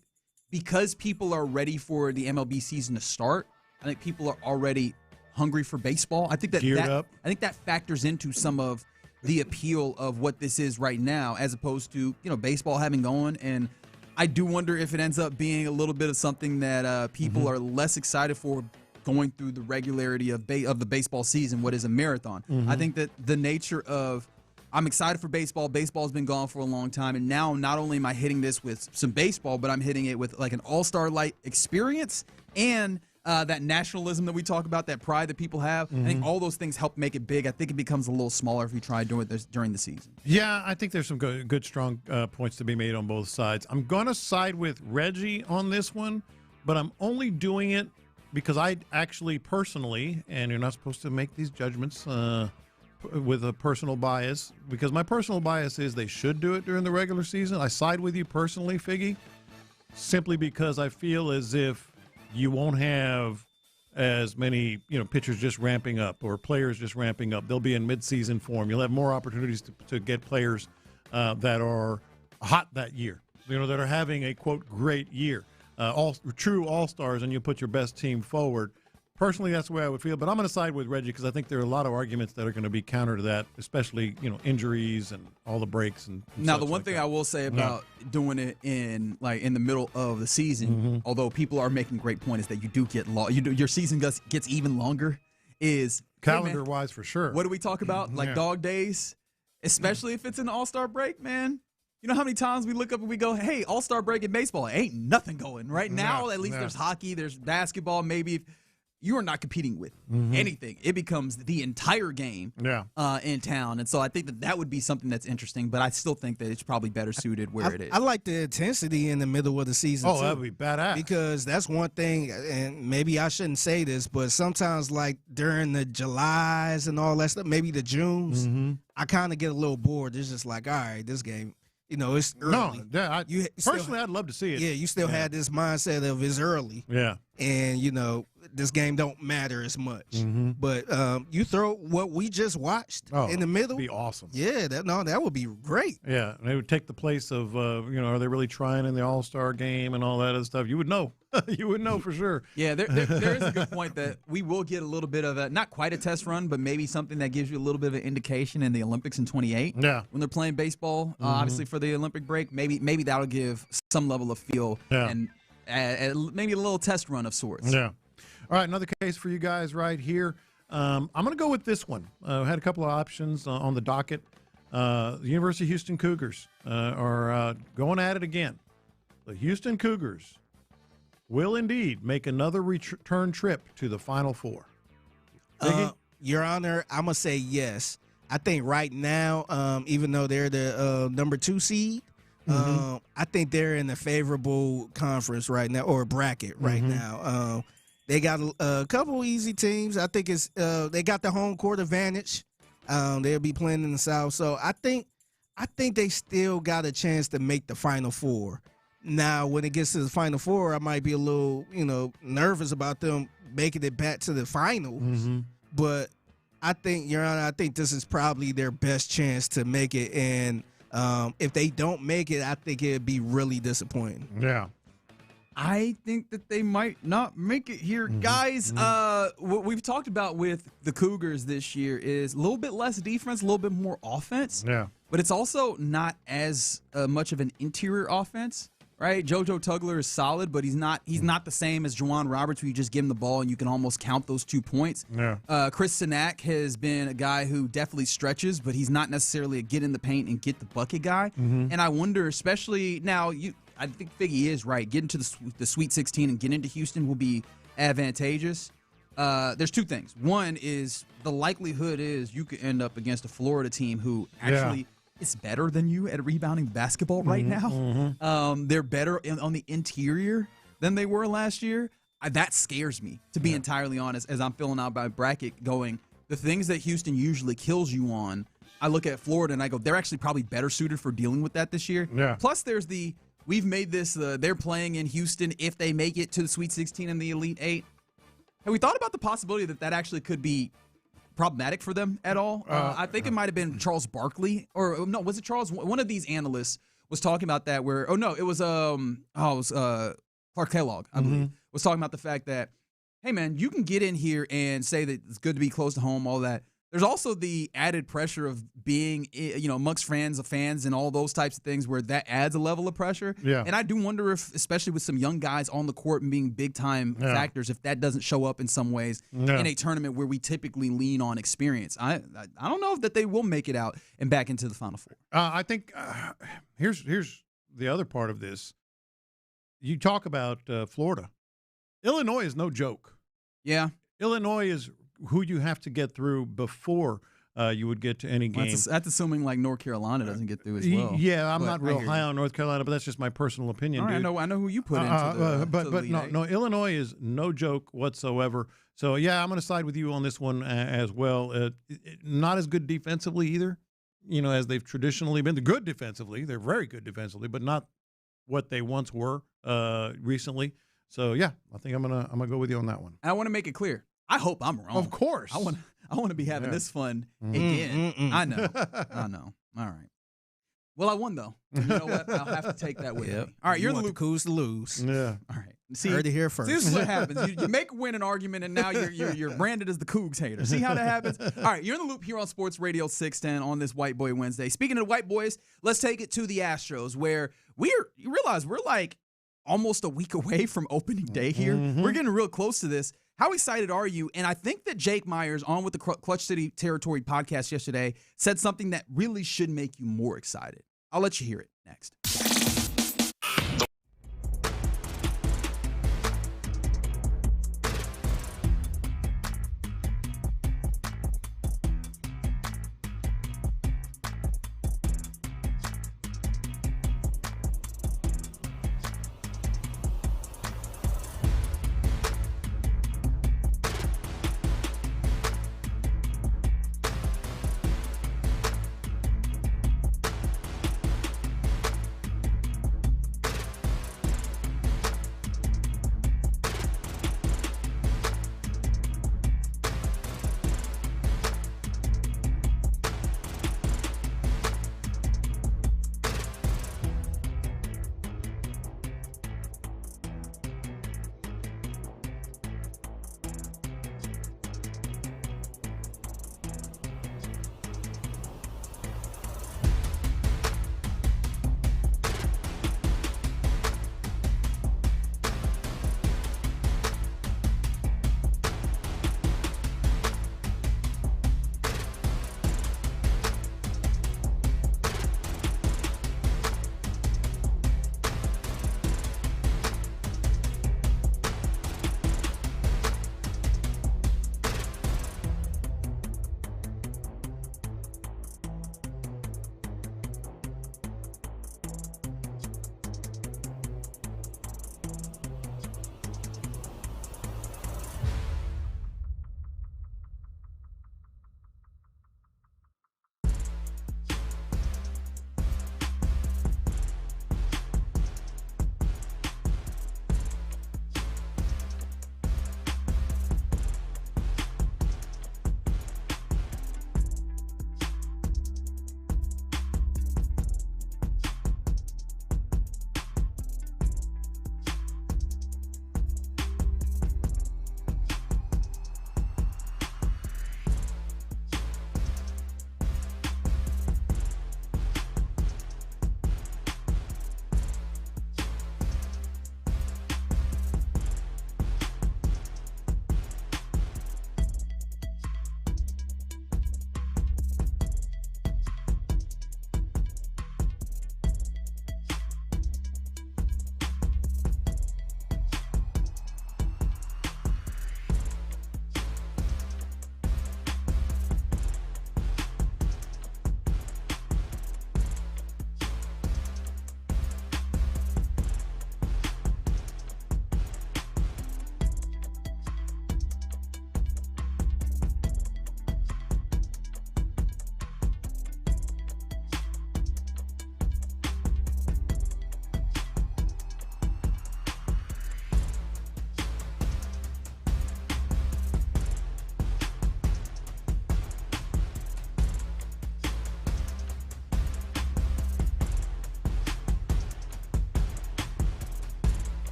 because people are ready for the MLB season to start, I think people are already hungry for baseball. I think I think that factors into some of the appeal of what this is right now, as opposed to baseball having gone. And I do wonder if it ends up being a little bit of something that people are less excited for going through the regularity of the baseball season, what is a marathon. I think that the nature of I'm excited for baseball. Baseball's been gone for a long time, and now not only am I hitting this with some baseball, but I'm hitting it with like an all-star-like experience and that nationalism that we talk about, that pride that people have. I think all those things help make it big. I think it becomes a little smaller if you try doing this during the season. Yeah, I think there's some good strong points to be made on both sides. I'm going to side with Reggie on this one, but I'm only doing it because I actually personally, and you're not supposed to make these judgments with a personal bias, because my personal bias is they should do it during the regular season. I side with you personally, Figgy, simply because I feel as if you won't have as many, pitchers just ramping up or players just ramping up. They'll be in midseason form. You'll have more opportunities to get players that are hot that year, that are having a, quote, great year. True all-stars, and you put your best team forward. Personally, that's the way I would feel, but I'm going to side with Reggie because I think there are a lot of arguments that are going to be counter to that, especially, injuries and all the breaks. And now, the one thing I will say about doing it in the middle of the season, although people are making great point, is that you do get your season gets even longer. Is calendar-wise for sure. What do we talk about? Dog days, especially if it's an all-star break, man. You know how many times we look up and we go, hey, all-star break in baseball, ain't nothing going right now. At least there's hockey, there's basketball, maybe. You are not competing with anything. It becomes the entire game in town. And so I think that would be something that's interesting, but I still think that it's probably better suited where it is. I like the intensity in the middle of the season, too. That would be badass. Because that's one thing, and maybe I shouldn't say this, but sometimes during the Julys and all that stuff, maybe the Junes, I kind of get a little bored. It's just like, all right, this game, it's early. No, personally, I'd love to see it. Yeah, you still had this mindset of it's early. Yeah. And, this game don't matter as much. But you throw what we just watched in the middle. That'd be awesome. Yeah, that would be great. Yeah, and it would take the place of, are they really trying in the All-Star game and all that other stuff? You would know. You would know for sure. Yeah, there is a good point that we will get a little bit of not quite a test run, but maybe something that gives you a little bit of an indication in the Olympics in 28. Yeah. When they're playing baseball, obviously for the Olympic break, maybe that'll give some level of feel and maybe a little test run of sorts. Yeah. All right, another case for you guys right here. I'm going to go with this one. I had a couple of options on the docket. The University of Houston Cougars are going at it again. The Houston Cougars will indeed make another return trip to the Final Four. Your Honor, I'm going to say yes. I think right now, even though they're the number 2 seed, I think they're in a favorable conference right now, or bracket right now. They got a couple easy teams. I think it's they got the home court advantage. They'll be playing in the South, so I think they still got a chance to make the Final Four. Now, when it gets to the Final Four, I might be a little, nervous about them making it back to the finals. But I think, Your Honor, I think this is probably their best chance to make it. And if they don't make it, I think it'd be really disappointing. Yeah. I think that they might not make it here. Guys, what we've talked about with the Cougars this year is a little bit less defense, a little bit more offense. Yeah. But it's also not as much of an interior offense, right? JoJo Tugler is solid, but he's not the same as Juwan Roberts, where you just give him the ball and you can almost count those 2 points. Yeah. Chris Sinak has been a guy who definitely stretches, but he's not necessarily a get in the paint and get the bucket guy. And I wonder, especially now, I think Figgy is right. Getting to the Sweet 16 and getting into Houston will be advantageous. There's 2 things. One is the likelihood is you could end up against a Florida team who actually is better than you at rebounding basketball right now. They're better on the interior than they were last year. That scares me, to be entirely honest, as I'm filling out my bracket going, the things that Houston usually kills you on, I look at Florida and I go, they're actually probably better suited for dealing with that this year. Yeah. Plus, there's we've made this, they're playing in Houston if they make it to the Sweet 16 and the Elite 8. Have we thought about the possibility that actually could be problematic for them at all? I think it might have been Charles Barkley, or no, was it Charles? One of these analysts was talking about that. It was Clark Kellogg, I believe, was talking about the fact that, hey man, you can get in here and say that it's good to be close to home, all that. There's also the added pressure of being, amongst fans and all those types of things where that adds a level of pressure. Yeah. And I do wonder if, especially with some young guys on the court and being big-time factors, if that doesn't show up in some ways in a tournament where we typically lean on experience. I don't know that they will make it out and back into the Final Four. I think here's the other part of this. You talk about Florida. Illinois is no joke. Yeah. Illinois is who you have to get through before you would get to any game. That's assuming like North Carolina doesn't get through as well. Yeah, I'm not real high on North Carolina, but that's just my personal opinion. Right, I know who you put into the no, Illinois is no joke whatsoever. So yeah, I'm going to side with you on this one as well. Not as good defensively either, as they've traditionally been. They're good defensively. They're very good defensively, but not what they once were recently. So yeah, I think I'm gonna go with you on that one. And I want to make it clear. I hope I'm wrong. Of course. I want to be having this fun again. I know. All right. Well, I won though. You know what? I'll have to take that with me. All right, you're in the loop. The Cougs to lose. Yeah. All right. See, heard it here first. See, this is what happens. You make a winning argument, and now you're branded as the Cougs hater. See how that happens? All right, you're in the loop here on Sports Radio 610 on this White Boy Wednesday. Speaking of White Boys, let's take it to the Astros, where you realize we're like almost a week away from opening day here. We're getting real close to this. How excited are you? And I think that Jake Myers on with the Clutch City Territory podcast yesterday said something that really should make you more excited. I'll let you hear it next.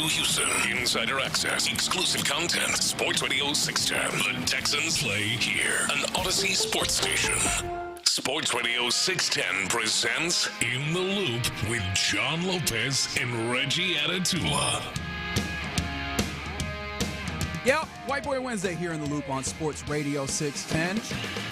Houston. Insider access, exclusive content. Sports Radio 610. The Texans play here. An Odyssey sports station. Sports Radio 610 presents In the Loop with John Lopez and Reggie Atatula. Yeah, White Boy Wednesday here in the Loop on Sports Radio 610.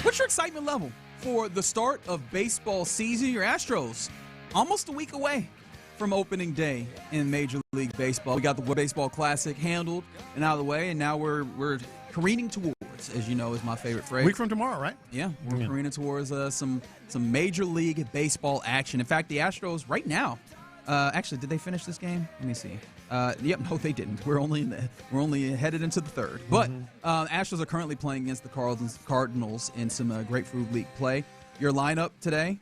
What's your excitement level for the start of baseball season? Your Astros almost a week away from opening day in Major League Baseball. We got the Baseball Classic handled and out of the way, and now we're careening towards, as you know, is my favorite phrase. Week from tomorrow, right? Yeah, we're careening towards some Major League Baseball action. In fact, the Astros right now, actually, did they finish this game? Let me see. Yep, no, they didn't. We're only headed into the third. But Astros are currently playing against the Cardinals in some Grapefruit League play. Your lineup today: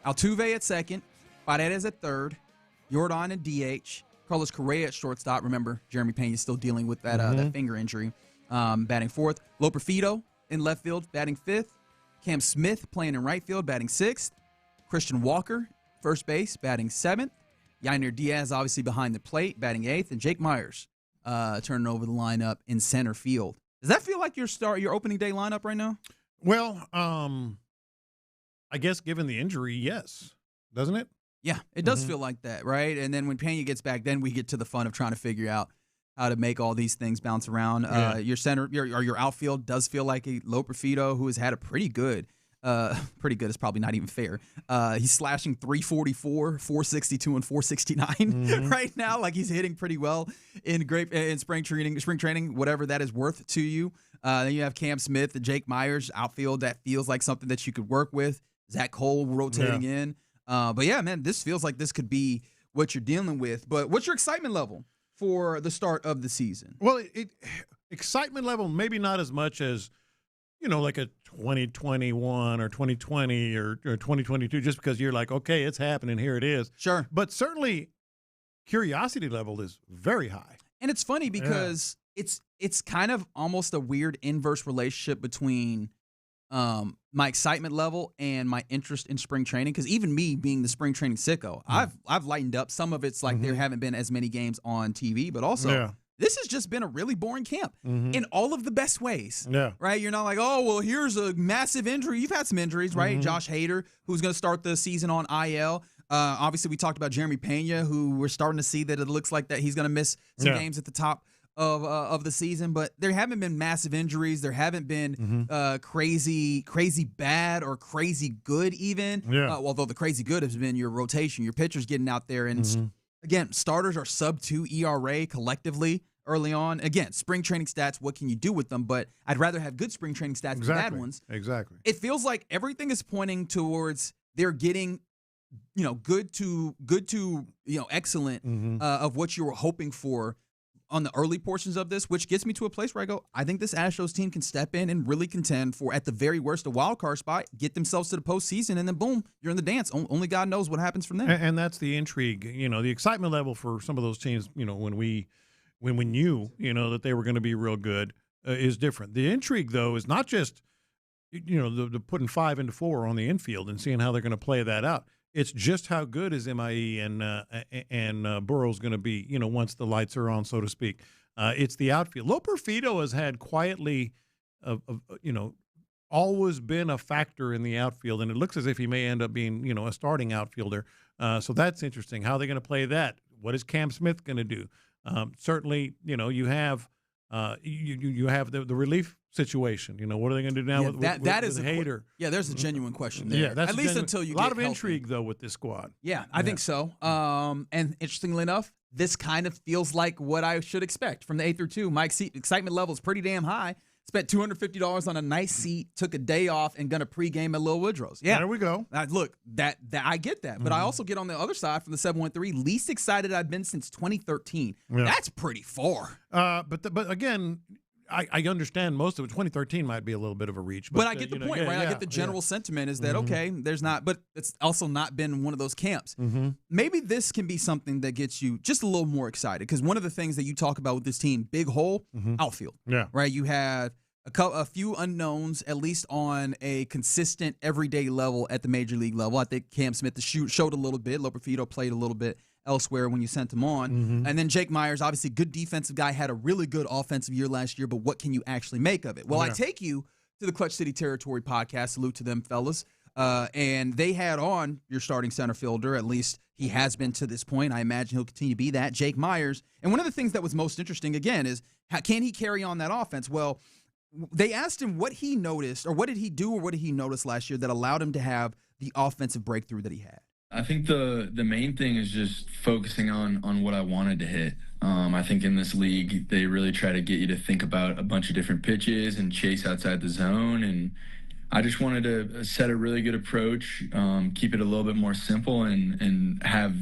Altuve at second, Paredes at third, Jordan at DH, Carlos Correa at shortstop. Remember, Jeremy Payne is still dealing with that finger injury. Batting fourth, Loperfido in left field, batting fifth. Cam Smith playing in right field, batting sixth. Christian Walker, first base, batting seventh. Yainer Diaz, obviously behind the plate, batting eighth, and Jake Myers turning over the lineup in center field. Does that feel like your opening day lineup right now? Well, I guess given the injury, yes. Doesn't it? Yeah, it does feel like that, right? And then when Pena gets back, then we get to the fun of trying to figure out how to make all these things bounce around. Your center, your outfield does feel like a Loperfido who has had a pretty good is probably not even fair. He's slashing 344, 462, and 469 right now. Like he's hitting pretty well in spring training, whatever that is worth to you. Then you have Cam Smith and Jake Myers outfield that feels like something that you could work with. Zach Cole rotating in. But yeah, man, this feels like this could be what you're dealing with. But what's your excitement level for the start of the season? Well, excitement level maybe not as much as, like a 2021 or 2020 or 2022, just because you're like, okay, it's happening, here it is. Sure. But certainly curiosity level is very high. And it's funny because it's kind of almost a weird inverse relationship between my excitement level and my interest in spring training. Because even me being the spring training sicko, I've lightened up. Some of it's like there haven't been as many games on TV, but also this has just been a really boring camp in all of the best ways. Yeah. Right? You're not like, oh, well, here's a massive injury. You've had some injuries, right? Josh Hader, who's going to start the season on IL. Obviously, we talked about Jeremy Pena, who we're starting to see that it looks like that he's going to miss some games at the top of the season. But there haven't been massive injuries. There haven't been crazy bad or crazy good even. Although the crazy good has been your rotation, your pitchers getting out there. And again, starters are sub-2 ERA collectively early on. Again, spring training stats, what can you do with them? But I'd rather have good spring training stats than bad ones. Exactly. It feels like everything is pointing towards they're getting, good to excellent of what you were hoping for on the early portions of this, which gets me to a place where I go, I think this Astros team can step in and really contend for, at the very worst, a wild card spot, get themselves to the postseason, and then boom, you're in the dance. Only God knows what happens from there. And that's the intrigue. The excitement level for some of those teams, when we knew, that they were going to be real good, is different. The intrigue, though, is not just, the putting 5 into 4 on the infield and seeing how they're going to play that out. It's just how good is MIE and Burrow's going to be, once the lights are on, so to speak. It's the outfield. Loperfido has had quietly, always been a factor in the outfield, and it looks as if he may end up being, a starting outfielder. So that's interesting. How are they going to play that? What is Cam Smith going to do? Certainly, you have you have the relief situation. What are they going to do now with Hader? There's a genuine question there. Yeah, that's at least until you a lot get of healthy. intrigue though with this squad. Yeah, I think so. And interestingly enough, this kind of feels like what I should expect from the 8 through 2. My excitement level is pretty damn high. Spent $250 on a nice seat, took a day off, and gonna pregame at Lil Woodrow's. Yeah, there we go. Look, that I get that, but I also get on the other side from the 713. Least excited I've been since 2013. Yeah. That's pretty far. But again, I understand most of it. 2013 might be a little bit of a reach, but I get the point, right? I get the general sentiment is that okay, there's not, but it's also not been one of those camps. Maybe this can be something that gets you just a little more excited, because one of the things that you talk about with this team, big hole, outfield. Yeah, right. You have a few unknowns, at least on a consistent everyday level at the major league level. I think Cam Smith showed a little bit. Loperfido played a little bit elsewhere when you sent him on. Mm-hmm. And then Jake Myers, obviously good defensive guy, had a really good offensive year last year, but what can you actually make of it? Well, I take you to the Clutch City Territory podcast. Salute to them, fellas. And they had on your starting center fielder, at least he has been to this point. I imagine he'll continue to be that, Jake Myers. And one of the things that was most interesting, again, is can he carry on that offense? Well, they asked him what he noticed, or what did he do, or what did he notice last year that allowed him to have the offensive breakthrough that he had? I think the main thing is just focusing on what I wanted to hit. I think in this league, they really try to get you to think about a bunch of different pitches and chase outside the zone. And I just wanted to set a really good approach, keep it a little bit more simple, and have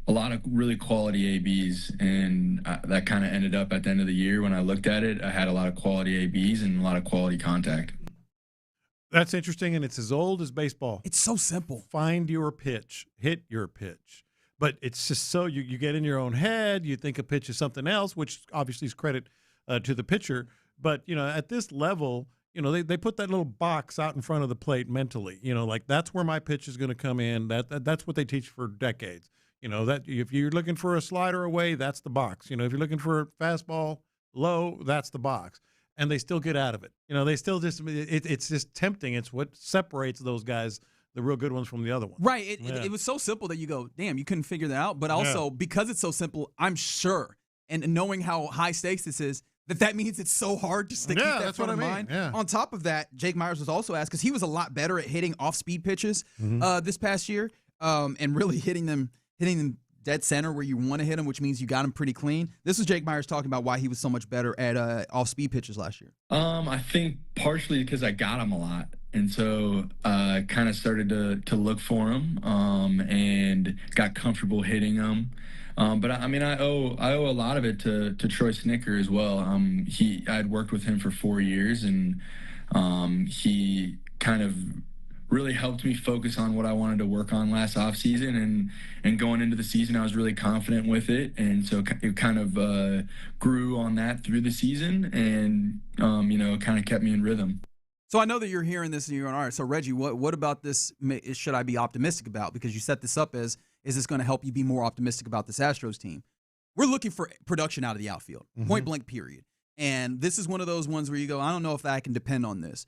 a lot of really quality ABs. And that kind of ended up at the end of the year when I looked at it. I had a lot of quality ABs and a lot of quality contact. That's interesting, and it's as old as baseball. It's so simple. Find your pitch, hit your pitch. But it's just so you get in your own head, you think a pitch is something else, which obviously is credit to the pitcher. But, at this level, they put that little box out in front of the plate mentally. Like that's where my pitch is going to come in. That's what they teach for decades. That if you're looking for a slider away, that's the box. If you're looking for a fastball low, that's the box. And they still get out of it. They still just it's just tempting. It's what separates those guys, the real good ones, from the other ones. Right. It was so simple that you go, damn, you couldn't figure that out. But also because it's so simple, I'm sure, and knowing how high stakes this is, that means it's so hard to keep that front of mind. Yeah. On top of that, Jake Myers was also asked, because he was a lot better at hitting off-speed pitches this past year, and really hitting them dead center where you want to hit him, which means you got him pretty clean. This was Jake Myers talking about why he was so much better at off-speed pitches last year. I think partially because I got him a lot. And so I kind of started to look for him and got comfortable hitting him. But I owe a lot of it to Troy Snicker as well. I'd worked with him for 4 years, and he kind of really helped me focus on what I wanted to work on last offseason, and going into the season, I was really confident with it. And so it kind of grew on that through the season, and, kind of kept me in rhythm. So I know that you're hearing this and you're going, all right, so Reggie, what about this should I be optimistic about? Because you set this up as, is this going to help you be more optimistic about this Astros team? We're looking for production out of the outfield, point blank, period. And this is one of those ones where you go, I don't know if I can depend on this.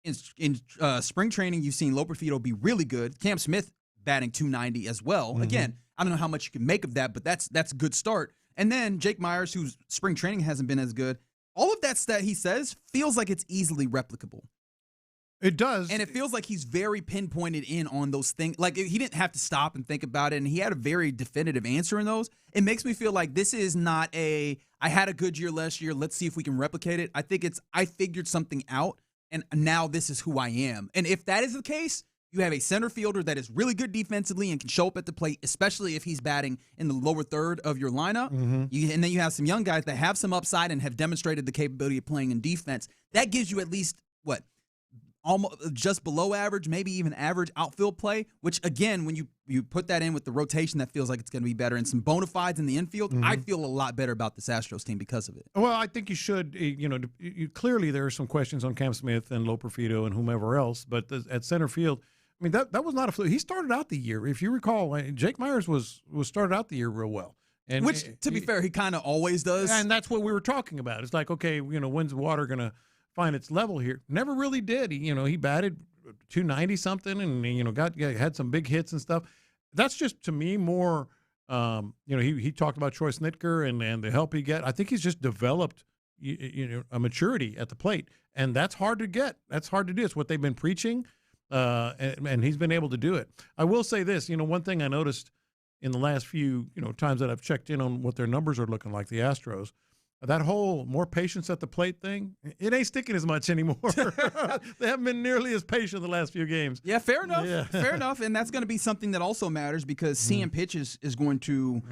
In spring training, you've seen Loperfido be really good. Cam Smith batting .290 as well. Again, I don't know how much you can make of that, but that's a good start. And then Jake Myers, whose spring training hasn't been as good. All of that stat he says feels like it's easily replicable. It does. And it feels like he's very pinpointed in on those things. Like he didn't have to stop and think about it, and he had a very definitive answer in those. It makes me feel like this is not I had a good year last year, let's see if we can replicate it. I think I figured something out, and now this is who I am. And if that is the case, you have a center fielder that is really good defensively and can show up at the plate, especially if he's batting in the lower third of your lineup. And then you have some young guys that have some upside and have demonstrated the capability of playing in defense. That gives you at least, almost just below average, maybe even average outfield play, which, again, when you put that in with the rotation, that feels like it's going to be better. And some bona fides in the infield, I feel a lot better about this Astros team because of it. Well, I think you should, clearly there are some questions on Cam Smith and Loperfido and whomever else, but at center field, I mean, that was not a fluke. He started out the year, if you recall, Jake Myers was started out the year real well. And which, to be fair, he kind of always does. And that's what we were talking about. It's like, okay, when's the water going to find its level here? Never really did. He batted .290 something, and had some big hits and stuff. That's just, to me, more. He talked about Troy Snitker and the help he get. I think he's just developed a maturity at the plate, and that's hard to get. That's hard to do. It's what they've been preaching, and he's been able to do it. I will say this. One thing I noticed in the last few times that I've checked in on what their numbers are looking like, the Astros. That whole more patience at the plate thing, it ain't sticking as much anymore. They haven't been nearly as patient the last few games. Yeah, fair enough. Yeah. Fair enough. And that's going to be something that also matters because seeing pitches is going to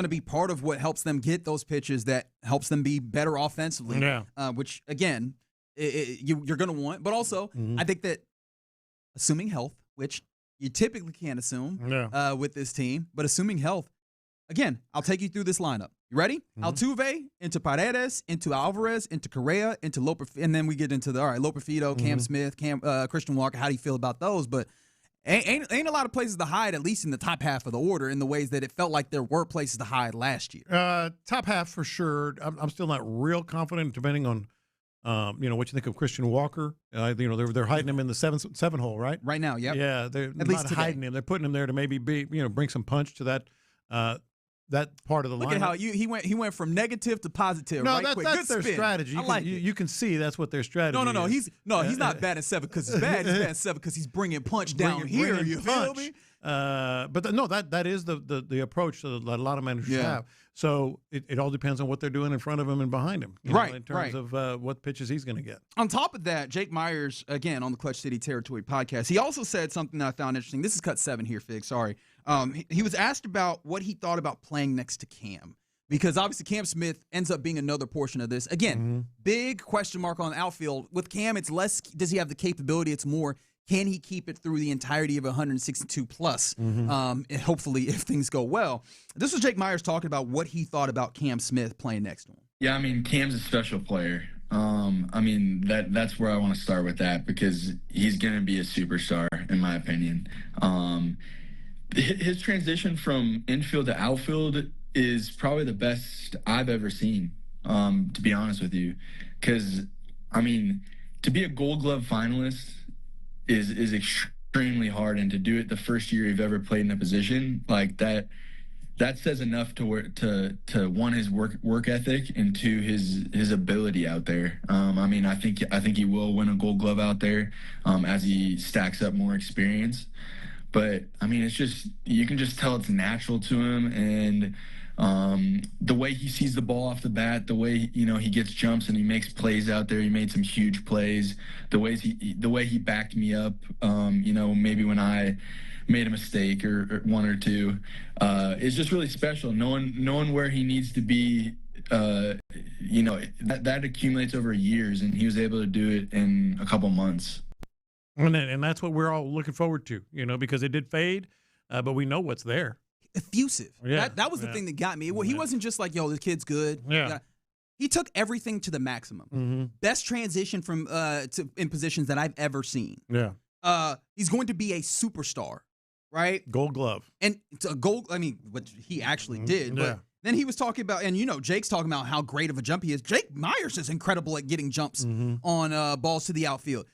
be part of what helps them get those pitches that helps them be better offensively. Yeah. Which, again, you're going to want. But also, I think that assuming health, which you typically can't assume with this team, but assuming health, again, I'll take you through this lineup. You ready? Altuve, into Paredes, into Alvarez, into Correa, into Loperfido, and then we get into Loperfido, Cam Smith, Christian Walker. How do you feel about those? But Ain't a lot of places to hide, at least in the top half of the order, in the ways that it felt like there were places to hide last year. Top half for sure. I'm still not real confident, depending on what you think of Christian Walker. They're hiding him in the seven hole, right? Right now, yep. Yeah, they're At least not today. hiding him. They're putting him there to maybe bring some punch to that part of the line. Look at how he went from negative to positive. No, right quick. that's Good their spin. strategy. I like it. You can see that's what their strategy. No. is. He's not batting seven because he's bad. He's batting seven because he's bringing punch down here. Bringing You punch. feel me? That is the approach that a lot of managers have. So it all depends on what they're doing in front of him and behind him, Right, in terms of what pitches he's going to get. On top of that, Jake Myers, again, on the Clutch City Territory podcast, he also said something that I found interesting. This is cut 7 here, Fig. Sorry. He was asked about what he thought about playing next to Cam. Because obviously Cam Smith ends up being another portion of this. Again, big question mark on the outfield. With Cam, it's less, does he have the capability? It's more, can he keep it through the entirety of 162 plus? And hopefully, if things go well. This was Jake Myers talking about what he thought about Cam Smith playing next to him. Yeah, I mean, Cam's a special player. That's where I want to start with that, because he's going to be a superstar, in my opinion. His transition from infield to outfield is probably the best I've ever seen, to be honest with you. Because, to be a Gold Glove finalist is extremely hard, and to do it the first year you've ever played in a position like that, that says enough to one, his work ethic, and two, his ability out there. I think he will win a Gold Glove out there as he stacks up more experience. But it's just, you can just tell it's natural to him, and the way he sees the ball off the bat, the way he gets jumps and he makes plays out there. He made some huge plays. The way he backed me up, maybe when I made a mistake or one or two, is just really special. Knowing where he needs to be, that accumulates over years, and he was able to do it in a couple months. And that's what we're all looking forward to, because it did fade, but we know what's there. Effusive. Yeah, that was the thing that got me. Well, he wasn't just like, yo, the kid's good. Yeah. He took everything to the maximum. Best transition from in positions that I've ever seen. Yeah. He's going to be a superstar, right? Gold Glove. And it's a gold, what he actually did. Yeah. But then he was talking about, and Jake's talking about how great of a jump he is. Jake Myers is incredible at getting jumps on balls to the outfield.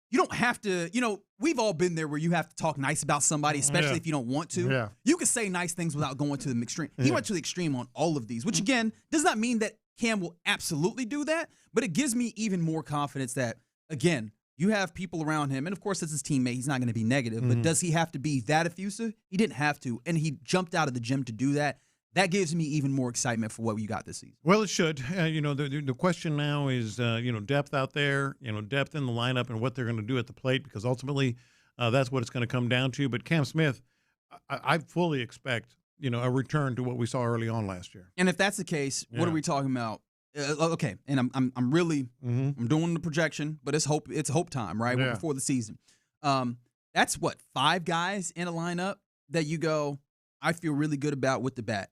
You don't have to, we've all been there where you have to talk nice about somebody, especially if you don't want to. Yeah. You can say nice things without going to the extreme. He went to the extreme on all of these, which again, does not mean that Cam will absolutely do that, but it gives me even more confidence that, again, you have people around him, and of course, it's his teammate. He's not going to be negative, but does he have to be that effusive? He didn't have to, and he jumped out of the gym to do that. That gives me even more excitement for what you got this season. Well, it should. The question now is, depth out there, depth in the lineup and what they're going to do at the plate, because ultimately that's what it's going to come down to. But Cam Smith, I fully expect, a return to what we saw early on last year. And if that's the case, what are we talking about? Okay, and I'm really I'm doing the projection, but it's hope time, right? We're before the season. That's what, 5 guys in a lineup that you go, I feel really good about with the bat.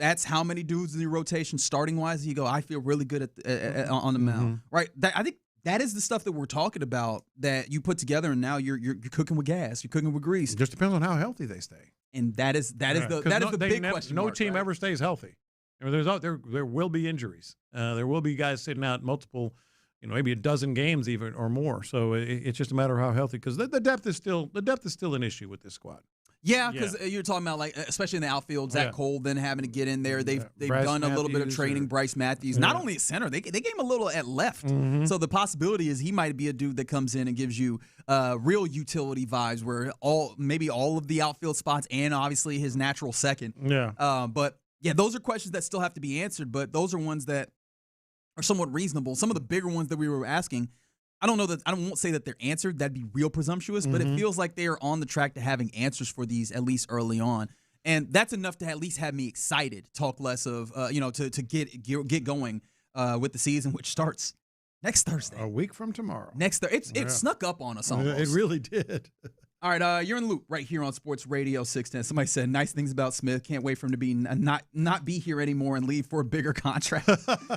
That's how many dudes in the rotation starting wise you go, I feel really good on the mound, right? I think that is the stuff that we're talking about that you put together, and now you're cooking with gas, you're cooking with grease. It just depends on how healthy they stay, and that is the big question. No mark, team right? ever stays healthy. There will be injuries. There will be guys sitting out multiple, maybe a dozen games even or more. So it's just a matter of how healthy, because the depth is still an issue with this squad. Yeah, because you're talking about, especially in the outfield, Zach Cole then having to get in there. They've done a little bit of training. Bryce Matthews, not only at center, they gave him a little at left. So the possibility is he might be a dude that comes in and gives you real utility vibes, where maybe all of the outfield spots and obviously his natural second. Yeah. But yeah, those are questions that still have to be answered. But those are ones that are somewhat reasonable. Some of the bigger ones that we were asking, I won't say that they're answered. That'd be real presumptuous, but it feels like they are on the track to having answers for these, at least early on. And that's enough to at least have me excited, talk less of, to get going with the season, which starts next Thursday. A week from tomorrow. It snuck up on us almost. It really did. All right, you're in the loop right here on Sports Radio 610. Somebody said nice things about Smith. Can't wait for him to be not be here anymore and leave for a bigger contract.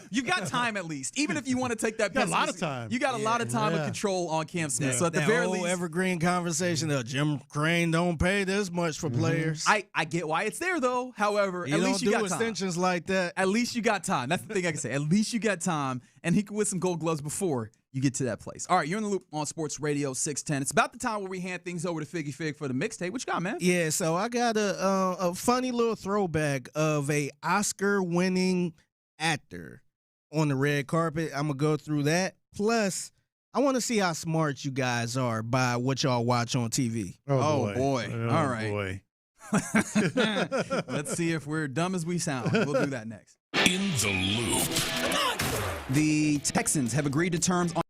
You've got time at least, even if you want to take that. Got a lot of time. You got a lot of time and control on Cam Smith. So at the very least, evergreen conversation of Jim Crane don't pay this much for players. I get why it's there though. However, you at don't least you do got extensions time. like that. At least you got time. That's the thing I can say. At least you got time, and he could win some Gold Gloves before you get to that place. All right, you're in the loop on Sports Radio 610. It's about the time where we hand things over to Figgy Fig for the mixtape. What you got, man? Yeah, so I got a funny little throwback of a Oscar-winning actor on the red carpet. I'm going to go through that. Plus, I want to see how smart you guys are by what y'all watch on TV. Oh boy. All right. Boy. Let's see if we're dumb as we sound. We'll do that next. In the loop. The Texans have agreed to terms on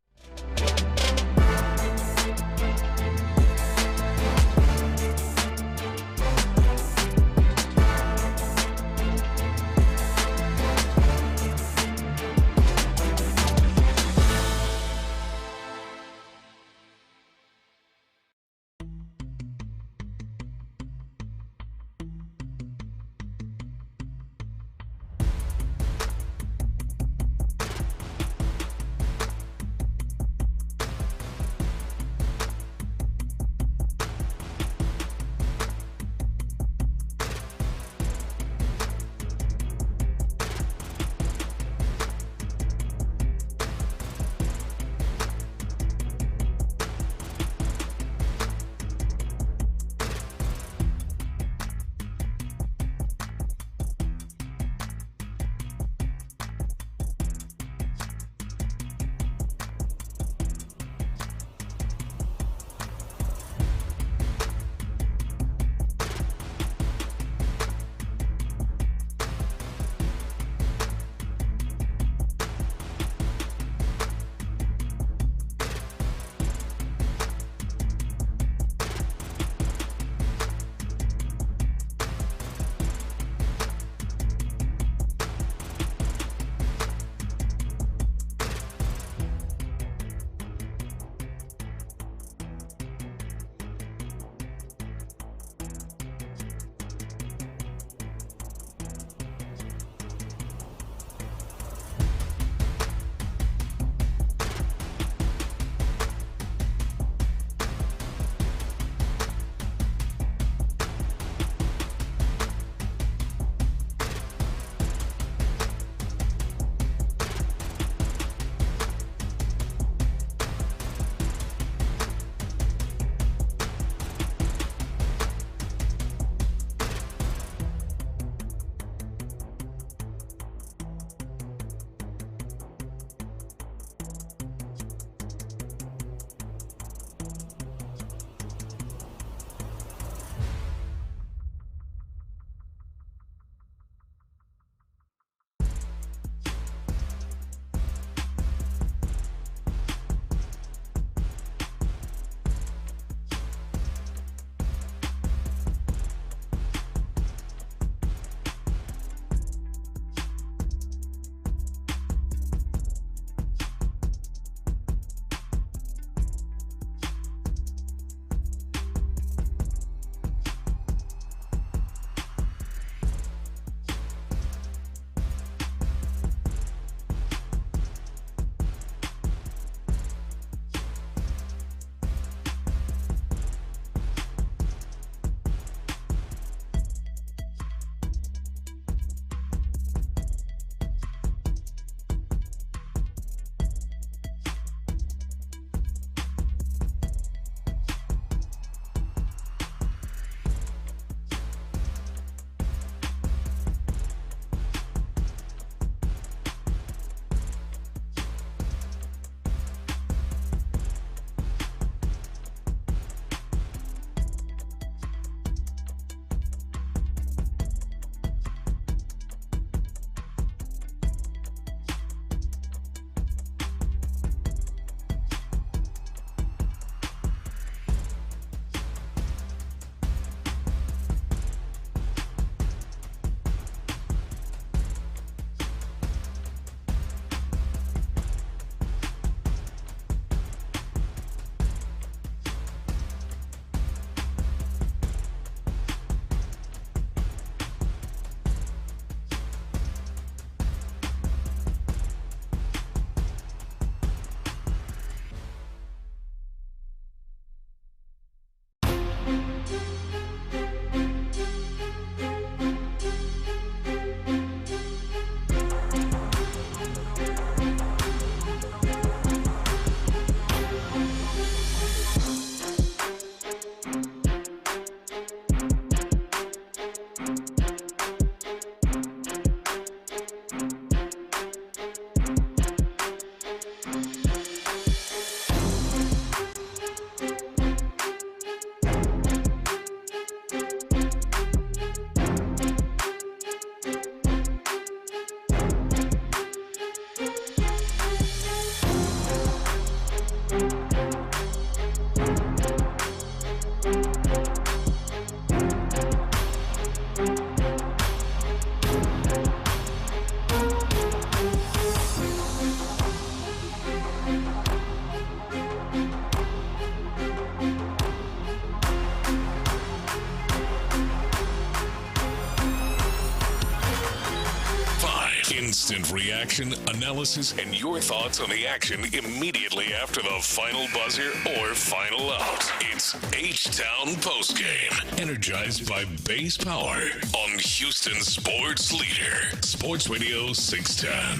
Instant reaction, analysis, and your thoughts on the action immediately after the final buzzer or final out. It's H-Town Postgame, energized by base power on Houston Sports Leader, Sports Radio 610.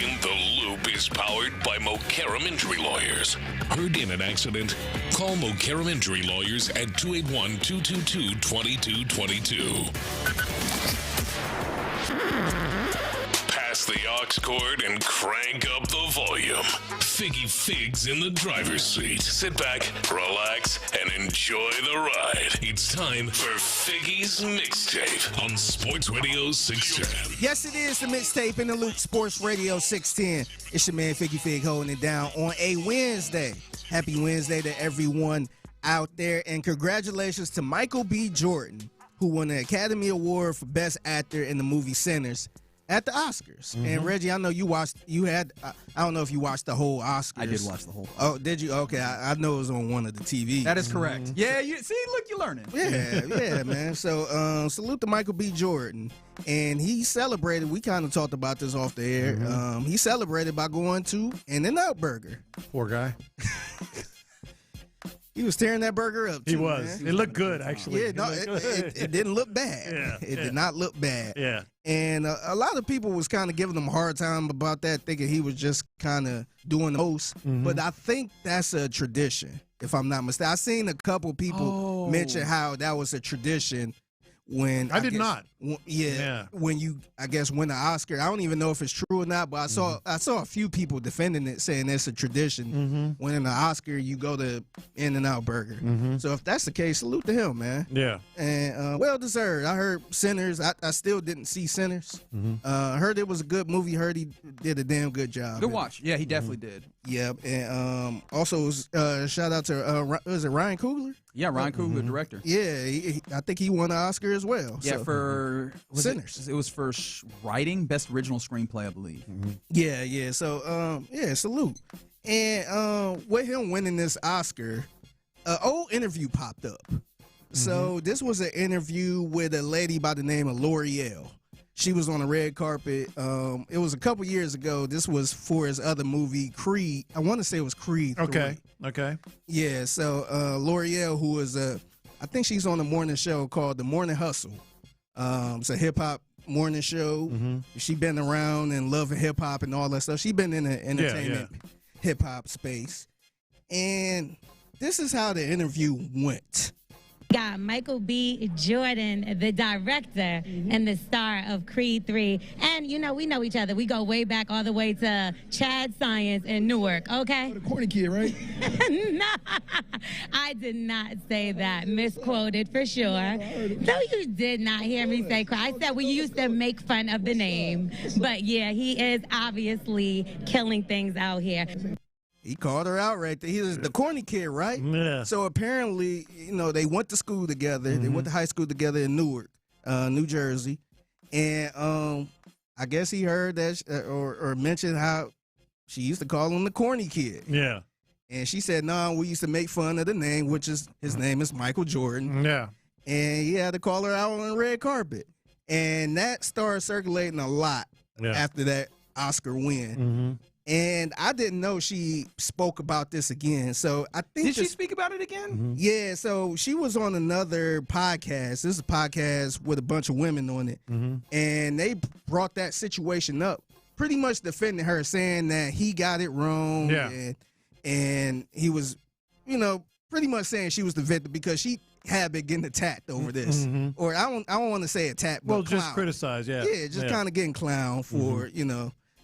In the Loop is powered by Mokaram Injury Lawyers. Heard in an accident? Call Mokaram Injury Lawyers at 281-222-2222. Pass the aux cord and crank up the volume. Figgy Figs in the driver's seat. Sit back, relax, and enjoy the ride. It's time for Figgy's Mixtape on Sports Radio 610. Yes, it is the Mixtape in the Loop, Sports Radio 610. It's your man Figgy Fig holding it down on a Wednesday. Happy Wednesday to everyone out there, and congratulations to Michael B. Jordan, who won the Academy Award for Best Actor in the movie Sinners at the Oscars. And Reggie, I know I don't know if you watched the whole Oscars. I did watch the whole. Oh, did you? Okay, I know it was on one of the TVs. That is correct. Yeah, you see, look, you're learning. Yeah, man. So, salute to Michael B. Jordan. And he celebrated, we kind of talked about this off the air. He celebrated by going to In-N-Out Burger. Poor guy. He was tearing that burger up, too. He was. Man. It looked good, actually. Yeah, no, it didn't look bad. Yeah, it did not look bad. Yeah. And a lot of people was kind of giving him a hard time about that, thinking he was just kind of doing the host. But I think that's a tradition, if I'm not mistaken. I seen a couple people mention how that was a tradition when I did not. When you, I guess, win the Oscar. I don't even know if it's true or not, but I saw a few people defending it, saying it's a tradition. Winning the Oscar, you go to In-N-Out Burger. So if that's the case, salute to him, man. Yeah. And well deserved. I heard Sinners. I still didn't see Sinners. I heard it was a good movie. Heard he did a damn good job. Good watch. Yeah, he definitely did. Yep. And also shout out to was it Ryan Coogler? Yeah, Ryan Coogler, director. Yeah, I think he won an Oscar as well. Yeah, so. for Sinners. It was for writing, best original screenplay, I believe. Yeah. So, salute. And with him winning this Oscar, an old interview popped up. So this was an interview with a lady by the name of L'Oreal. She was on the red carpet. It was a couple years ago. This was for his other movie, Creed. I want to say it was Creed 3. Okay. Yeah, so L'Oreal, who is I think she's on a morning show called The Morning Hustle. It's a hip-hop morning show. She been around and loving hip-hop and all that stuff. She been in the entertainment hip-hop space. And this is how the interview went. Got Michael B. Jordan, the director and the star of Creed 3. And, we know each other. We go way back all the way to Chad Science in Newark, okay? The corny kid, right? No, I did not say that. Misquoted for sure. No, you did not hear me say I said we used to make fun of the name. But, yeah, he is obviously killing things out here. He called her out right there. He was the corny kid, right? Yeah. So apparently, they went to school together. They went to high school together in Newark, New Jersey. And I guess he heard that or mentioned how she used to call him the corny kid. Yeah. And she said, no, we used to make fun of the name, which is his name is Michael Jordan. Yeah. And he had to call her out on the red carpet. And that started circulating a lot after that Oscar win. And I didn't know she spoke about this again. So I think Did she speak about it again? Yeah, so she was on another podcast. This is a podcast with a bunch of women on it. And they brought that situation up, pretty much defending her, saying that he got it wrong. Yeah. And he was, pretty much saying she was the victim because she had been getting attacked over this. Or I don't want to say attacked, but just clown. criticize, yeah. Yeah, just kind of getting clown for,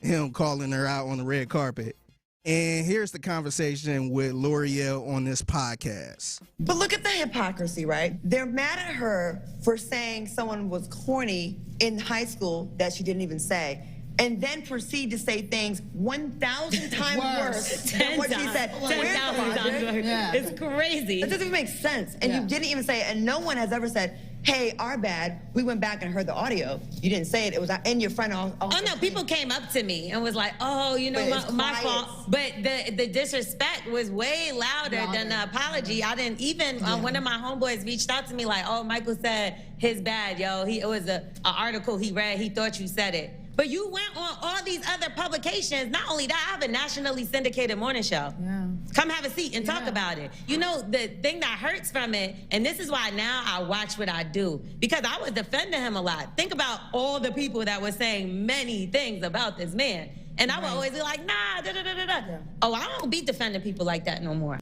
him calling her out on the red carpet. And here's the conversation with L'Oreal on this podcast. But look at the hypocrisy, right? They're mad at her for saying someone was corny in high school that she didn't even say, and then proceed to say things 1,000 times worse than what she said. 10,000 times worse. It's crazy. It doesn't even make sense. And you didn't even say it, and no one has ever said, hey, our bad. We went back and heard the audio. You didn't say it. It was in your front. Oh, no, people came up to me and was like, oh, you know, my fault. But the disrespect was way louder than the apology. I didn't even, one of my homeboys reached out to me like, oh, Michael said his bad, yo. It was an article he read. He thought you said it. But you went on all these other publications. Not only that, I have a nationally syndicated morning show. Yeah. Come have a seat and talk about it. You know, the thing that hurts from it, and this is why now I watch what I do, because I was defending him a lot. Think about all the people that were saying many things about this man. And I would always be like, nah, da-da-da-da-da. Yeah. Oh, I don't be defending people like that no more.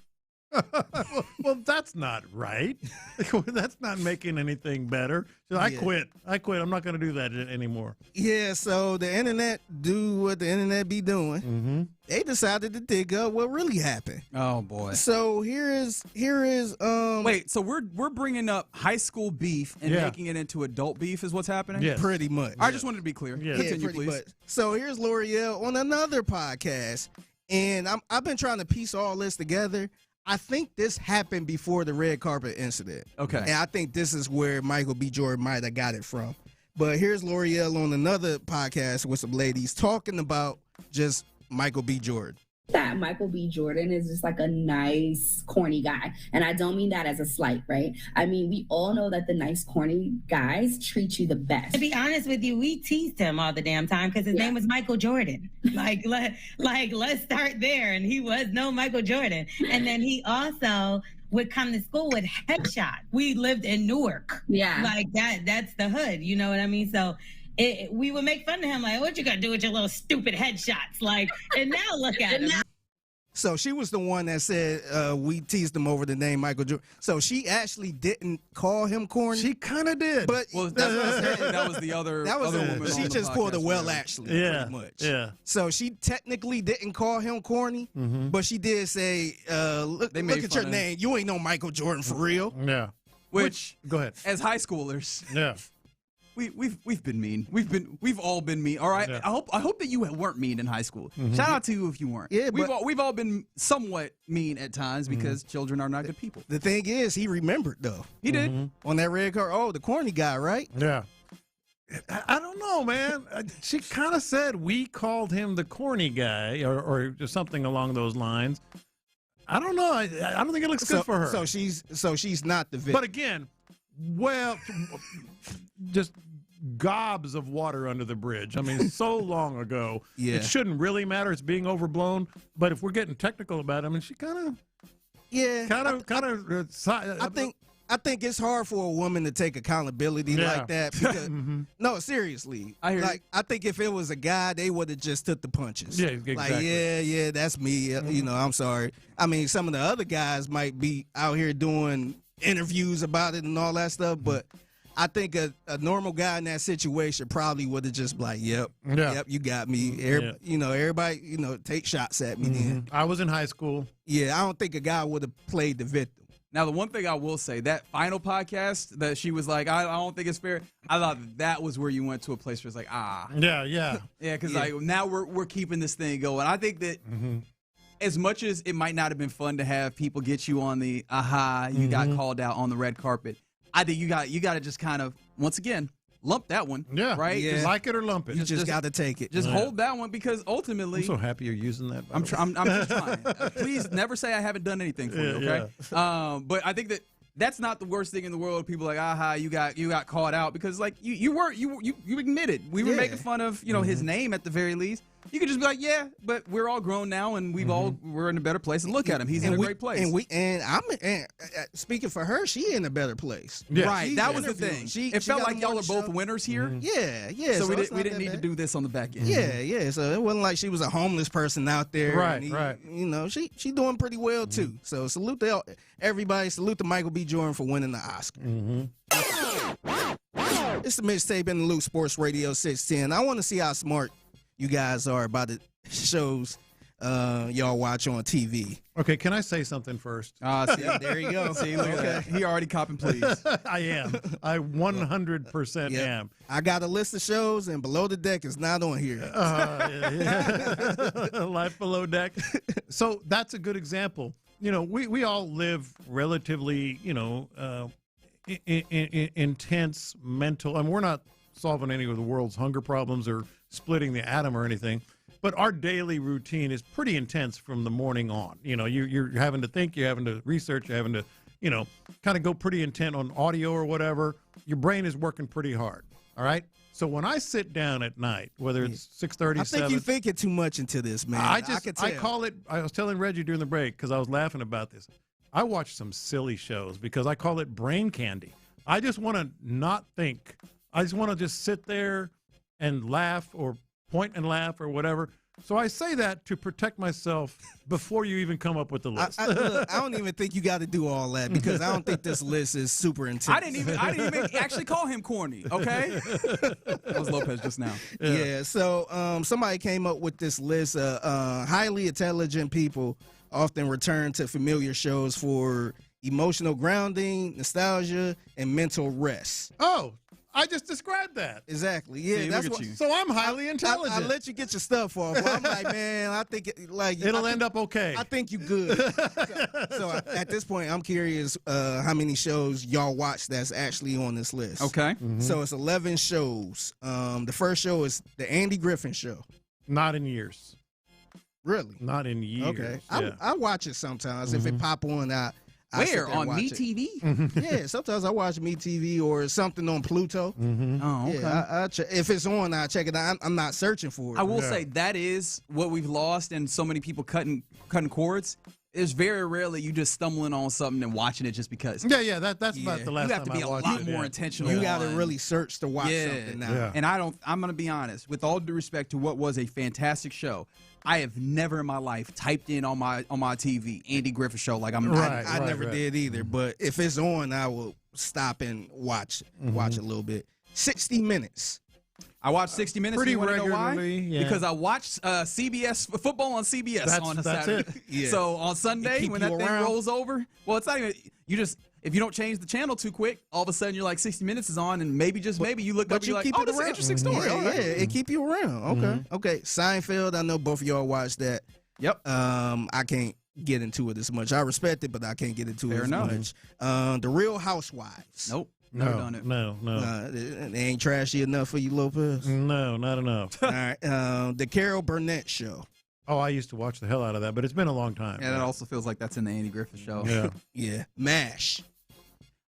Well, that's not right. That's not making anything better. So I quit. I'm not going to do that anymore. Yeah, so the internet do what the internet be doing. Mm-hmm. They decided to dig up what really happened. Oh boy. So here is wait, so we're bringing up high school beef and making it into adult beef is what's happening? Yes. Pretty much. I just wanted to be clear. Yeah. Continue, pretty please. much. So here's L'Oreal on another podcast, and I've been trying to piece all this together. I think this happened before the red carpet incident. Okay. And I think this is where Michael B. Jordan might have got it from. But here's L'Oreal on another podcast with some ladies talking about just Michael B. Jordan. That Michael B. Jordan is just like a nice, corny guy. And I don't mean that as a slight, right? I mean, we all know that the nice, corny guys treat you the best. To be honest with you, we teased him all the damn time because his name was Michael Jordan. Let's start there. And he was no Michael Jordan. And then he also would come to school with headshot. We lived in Newark. Yeah. Like that's the hood. You know what I mean? So we would make fun of him, like, what you gonna do with your little stupid headshots? Like, and now look at him. So she was the one that said we teased him over the name Michael Jordan. So she actually didn't call him corny. She kind of did. But well, that was the other. That was other woman. She just pulled a actually. Yeah. Pretty much. Yeah. So she technically didn't call him corny, but she did say, "Look at your name. You ain't no Michael Jordan for real." Yeah. Which go ahead. As high schoolers. Yeah. We've been mean. We've all been mean. All right. Yeah. I hope that you weren't mean in high school. Mm-hmm. Shout out to you if you weren't. Yeah, we've all been somewhat mean at times because children are not good people. The thing is, he remembered though. He did on that red card. Oh, the corny guy, right? Yeah. I don't know, man. She kind of said we called him the corny guy, or just something along those lines. I don't know. I don't think it looks good for her. So she's not the victim. But again, well, just gobs of water under the bridge. I mean, so long ago. Yeah. It shouldn't really matter. It's being overblown. But if we're getting technical about it, I mean, she I think it's hard for a woman to take accountability like that because no, seriously. I think if it was a guy, they would have just took the punches. Yeah, exactly. Like, yeah, that's me. You know, I'm sorry. I mean, some of the other guys might be out here doing interviews about it and all that stuff, but I think a normal guy in that situation probably would have just like, yep, you got me. You know, everybody, take shots at me then. I was in high school. Yeah, I don't think a guy would have played the victim. Now, the one thing I will say, that final podcast that she was like, I don't think it's fair, I thought that was where you went to a place where it's like, Yeah. Yeah, because like now we're keeping this thing going. I think that as much as it might not have been fun to have people get you on the you got called out on the red carpet, I think you got to just kind of, once again, lump that one. Yeah. Right? Yeah. Just like it or lump it. You just got to take it. Just hold that one because ultimately. I'm so happy you're using that. I'm just trying. Please never say I haven't done anything for you, okay? Yeah. But I think that's not the worst thing in the world. People are like, you got caught out because like you admitted we were making fun of his name at the very least. You could just be like, yeah, but we're all grown now and we're in a better place. And look at him, he's in a great place. And I'm speaking for her, she in a better place. Yeah. Right, that was the thing. It felt like y'all are both winners here. Yeah. So we didn't need to do this on the back end. Yeah. So it wasn't like she was a homeless person out there. Right. She doing pretty well too. So salute to everybody. Salute to Michael B. Jordan for winning the Oscar. It's the mixtape in the Loop, Sports Radio 610. I want to see how smart you guys are about the shows y'all watch on TV. Okay, can I say something first? See, there you go. See, look at that. He already copping please. I am. I 100% am. I got a list of shows, and Below the Deck is not on here. Life Below Deck. So that's a good example. We all live relatively, intense mental, and we're not solving any of the world's hunger problems or splitting the atom or anything, but our daily routine is pretty intense from the morning on. You know, you're having to think, you're having to research, you're having to, you know, kind of go pretty intent on audio or whatever. Your brain is working pretty hard, all right? So when I sit down at night, whether it's 6:30, I think you're thinking too much into this, man. I call it, I was telling Reggie during the break because I was laughing about this. I watch some silly shows because I call it brain candy. I just want to not think. I just want to just sit there and laugh or point and laugh or whatever. So I say that to protect myself before you even come up with the list. Look, I don't even think you got to do all that because I don't think this list is super intense. I didn't even actually call him corny, okay? That was Lopez just now. Yeah, so somebody came up with this list. Highly intelligent people often return to familiar shows for emotional grounding, nostalgia, and mental rest. Oh, I just described that. Exactly. Yeah, See, that's look what. at you. So I'm highly intelligent. I let you get your stuff off. But I'm like, man, I think it'll end up okay. I think you good. so at this point, I'm curious how many shows y'all watch that's actually on this list. Okay. Mm-hmm. So it's 11 shows. The first show is the Andy Griffin Show. Not in years. Really? Not in years. Okay. Yeah. I watch it sometimes. If it pop on, I sit Where? there and On watch Me it. TV? Yeah, sometimes I watch Me TV or something on Pluto. Mm-hmm. Oh, okay. Yeah, if it's on, I check it out. I'm not searching for it. I will say that is what we've lost, and so many people cutting cords. It's very rarely you just stumbling on something and watching it just because. Yeah, that's about the last you have time to be I a watched lot it. more Yeah. intentional. You got to on- really search to watch something now. Yeah. And I'm going to be honest, with all due respect to what was a fantastic show, I have never in my life typed in on my TV Andy Griffith Show like I'm. I never did either. But if it's on, I will stop and watch it a little bit. 60 Minutes. I watch 60 Minutes. Pretty you wanna know why? regularly, yeah. Because I watch CBS football on CBS on a Saturday. It. Yeah. So on Sunday keep when you that thing around. rolls over, well, it's not even if you don't change the channel too quick, all of a sudden you're like 60 Minutes is on, and maybe you look up and you're like, oh, this is an interesting story. Yeah, All right. it keep you around. Okay, okay. Seinfeld. I know both of y'all watched that. Yep. I can't get into it as much. I respect it, but I can't get into Fair it as enough. much. The Real Housewives. Nope. Never done it. No. They ain't trashy enough for you, Lopez. No, not enough. All right. The Carol Burnett Show. Oh, I used to watch the hell out of that, but it's been a long time. Yeah, that also feels like that's in the Andy Griffith Show. Yeah. Yeah. MASH.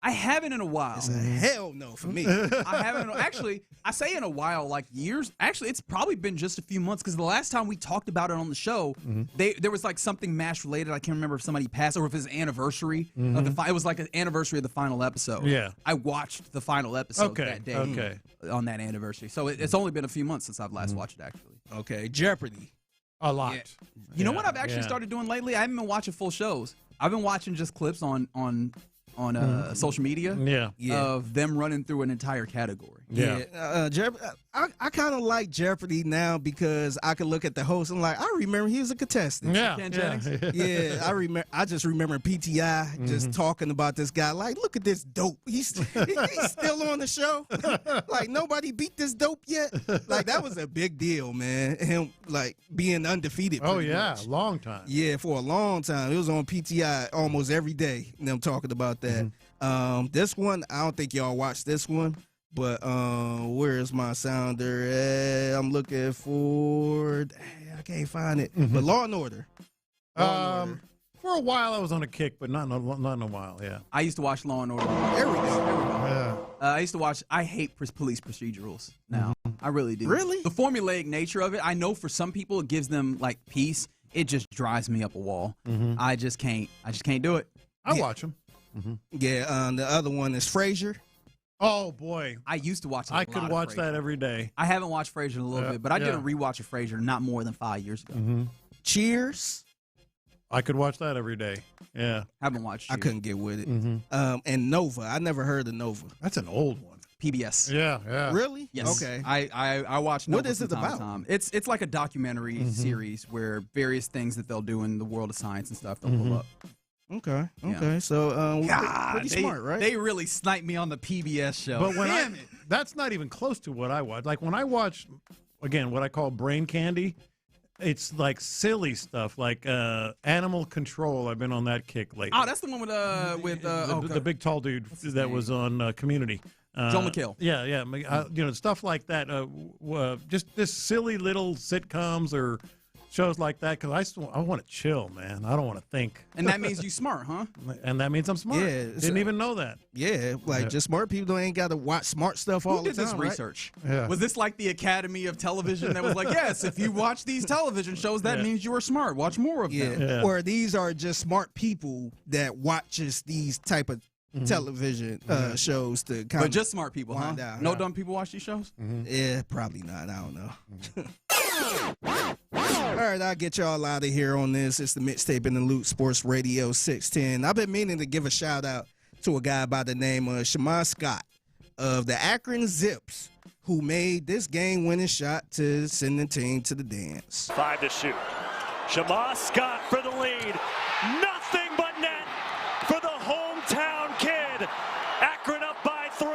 I haven't in a while. It's a hell no for me. I haven't actually. I say in a while, like years. Actually, it's probably been just a few months because the last time we talked about it on the show, there was like something MASH related. I can't remember if somebody passed or if it's an anniversary of the. It was like an anniversary of the final episode. Yeah, I watched the final episode that day. Okay. On that anniversary, so it's only been a few months since I've last watched it. Actually. Okay. Jeopardy. A lot. Yeah. You know what I've actually started doing lately? I haven't been watching full shows. I've been watching just clips on social media of them running through an entire category. Jeopardy. I kind of like Jeopardy now because I can look at the host and like, I remember he was a contestant. Ken Jennings? I remember. I just remember PTI just talking about this guy. Like, look at this dope. He's still on the show. Like, nobody beat this dope yet. Like, that was a big deal, man. Him like being undefeated. Oh pretty yeah, much. long time. Yeah, for a long time. It was on PTI almost every day. Them talking about that. This one, I don't think y'all watched this one. But where's my sounder at? I'm looking for. I can't find it. But Law and Order. For a while, I was on a kick, but not in a while. Yeah. I used to watch Law and Order. There we go. Yeah. I used to watch. I hate police procedurals now. I really do. Really? The formulaic nature of it. I know for some people it gives them like peace. It just drives me up a wall. I just can't do it. I watch them. Yeah. The other one is Frasier. Oh boy, I used to watch. I could watch that every day. I haven't watched Frasier in a little bit, but I did a rewatch of Frasier not more than 5 years ago. Cheers. I could watch that every day. Yeah. Haven't watched. I couldn't get with it. And Nova. I never heard of Nova. That's an old one. PBS. Yeah. Really? Yes. Okay. I watch. What Nova is it from time to about? time. It's like a documentary series where various things that they'll do in the world of science and stuff they'll pull up. Okay. Yeah. So pretty they, smart, right? They really sniped me on the PBS show. But when Damn it. that's not even close to what I watch. Like when I watch, again, what I call brain candy, it's like silly stuff, like Animal Control. I've been on that kick lately. Oh, that's the one with the big tall dude that was on Community. Joel McHale. Yeah. Stuff like that. Just this silly little sitcoms or shows like that, because I want to chill, man. I don't want to think. And that means you smart, huh? And that means I'm smart. Yeah, Didn't even know that. Yeah, just smart people ain't got to watch smart stuff all the time. Who did this research? Right? Yeah. Was this like the Academy of Television that was like, yes, if you watch these television shows, that means you are smart. Watch more of them. Yeah. Or these are just smart people that watches these type of television shows to kind But just smart people, huh? down. No dumb people watch these shows? Yeah, probably not. I don't know. All right, I'll get y'all out of here on this. It's the Mixtape in the Loot, Sports Radio 610. I've been meaning to give a shout out to a guy by the name of Shamar Scott of the Akron Zips, who made this game-winning shot to send the team to the dance. 5 to shoot. Shamar Scott for the lead. Nothing but net for the hometown kid. Akron up by 3.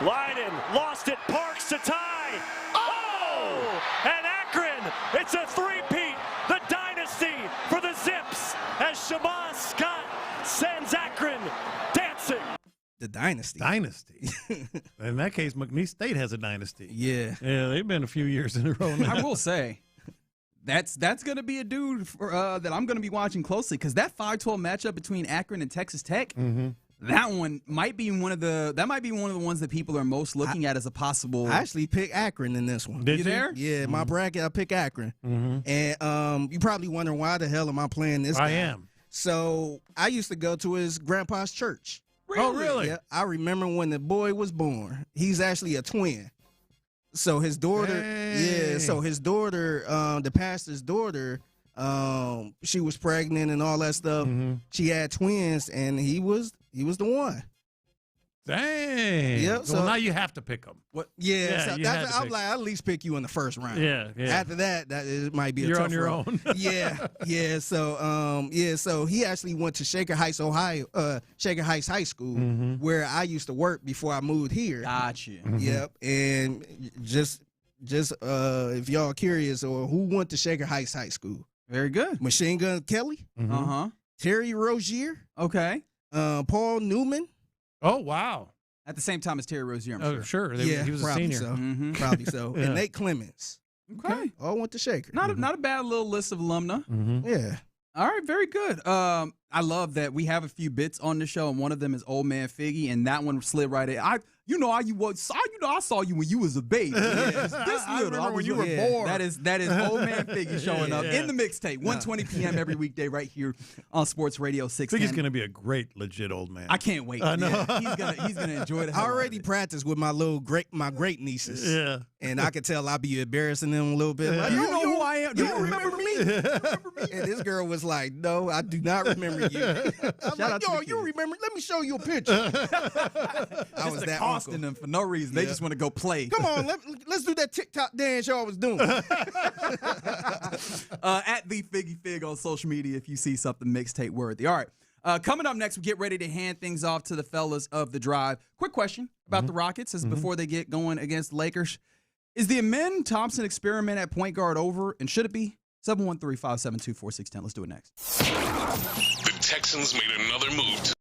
Leiden lost it. Parks to tie. Oh! And Akron, it's a three-peat. The dynasty for the Zips as Shamar Scott sends Akron dancing. The dynasty. In that case, McNeese State has a dynasty. Yeah. Yeah, they've been a few years in a row now. I will say, that's going to be a dude that I'm going to be watching closely, because that 5-12 matchup between Akron and Texas Tech, that one might be one of the ones that people are most looking at as a possible. I actually picked Akron in this one. Did you? There? Yeah, my bracket, I picked Akron. And you probably wondering, why the hell am I playing this guy? I am. So I used to go to his grandpa's church. Oh, really? Yeah, I remember when the boy was born. He's actually a twin. So his daughter, the pastor's daughter, she was pregnant and all that stuff. She had twins, and he was the one. Dang. Yep. So now you have to pick them. What? Yeah. So you had to I'm pick. like, I'll at least pick you in the first round. Yeah. After that, it might be a You're tough on your road. own. Yeah. So he actually went to Shaker Heights, Ohio, Shaker Heights High School, where I used to work before I moved here. Gotcha. Yep. And just if y'all are curious, or who went to Shaker Heights High School? Very good. Machine Gun Kelly. Terry Rozier. Okay. Paul Newman. Oh, wow. At the same time as Terry Rozier, I'm sure. Yeah, he was a probably senior. So. Probably so. Yeah. And Nate Clements. Okay. All went to Shaker. Not a bad little list of alumni. Yeah. All right, very good. I love that we have a few bits on the show, and one of them is Old Man Figgy, and that one slid right in. I saw you when you was a baby. I remember when you were born. That is Old Man Figgy showing up in the mixtape, 1:20 p.m. every weekday right here on Sports Radio 610. Figgy's going to be a great, legit old man. I can't wait. I know. Yeah, he's gonna enjoy it. I already practiced with my great nieces. Yeah. And I could tell I'd be embarrassing them a little bit. Like, You know who I am? You remember me? And this girl was like, "No, I do not remember you." I'm like, "Yo, you remember? Let me show you a picture." I was that costing them for no reason. They just want to go play. Come on, let's do that TikTok dance y'all was doing. At the Figgy Fig on social media if you see something mixtape worthy. All right. Coming up next, we get ready to hand things off to the fellas of the drive. Quick question about the Rockets as before they get going against the Lakers. Is the Amen Thompson experiment at point guard over, and should it be? 713-572-4610. Let's do it next. The Texans made another move.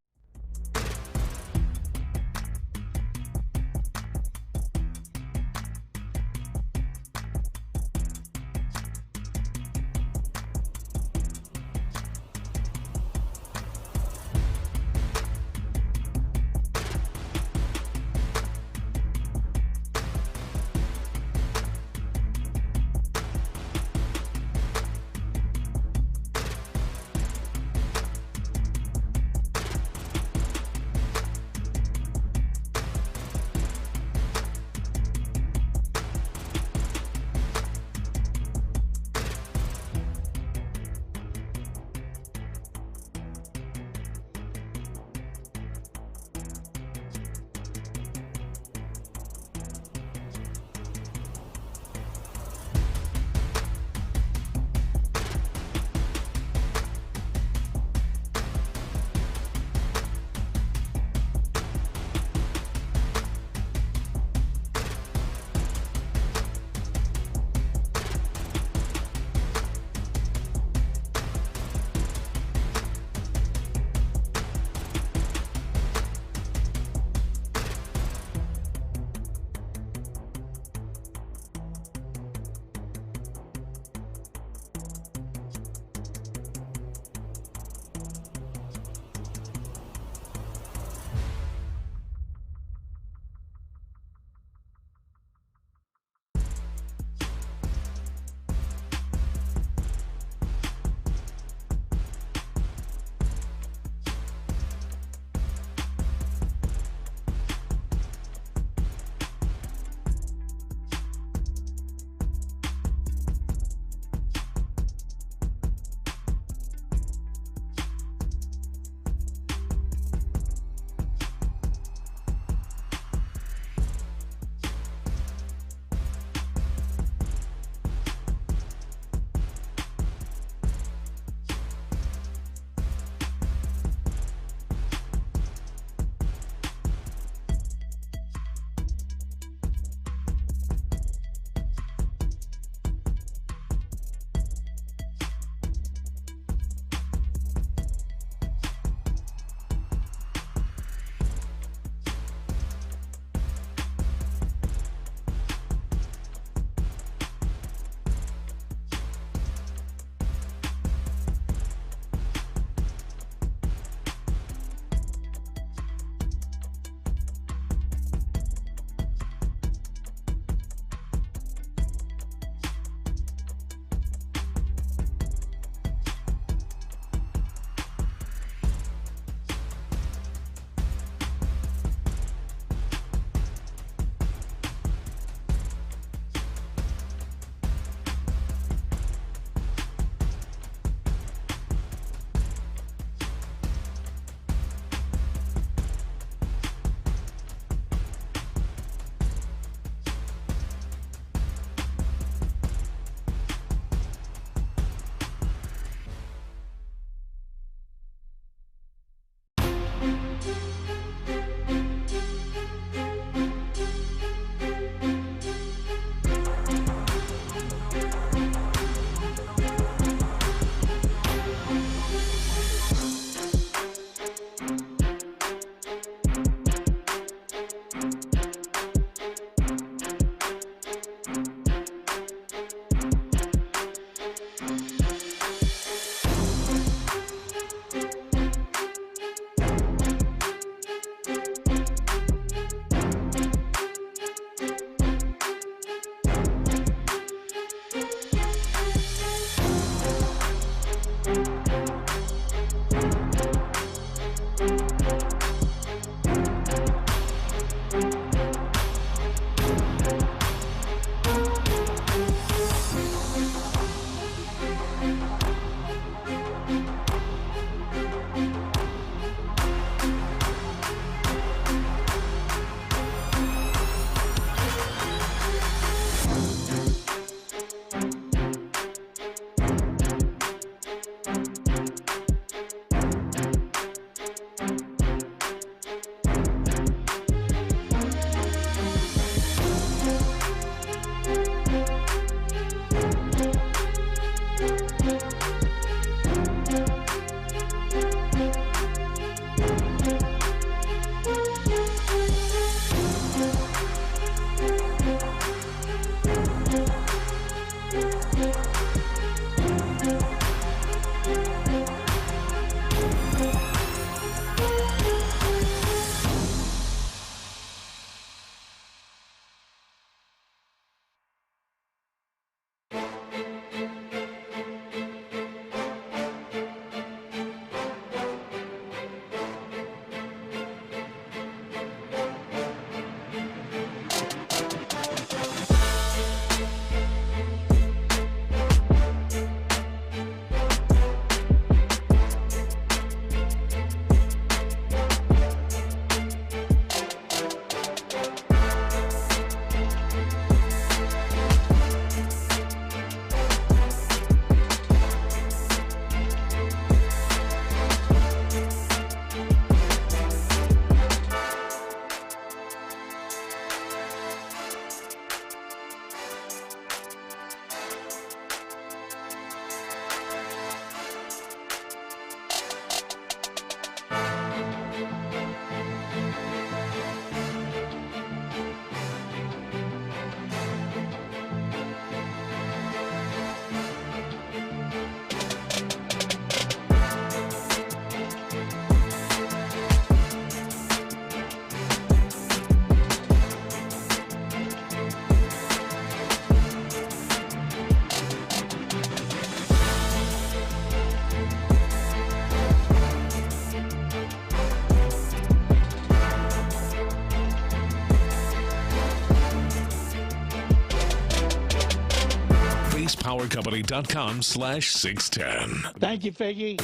PowerCompany.com/610. Thank you, Figgy.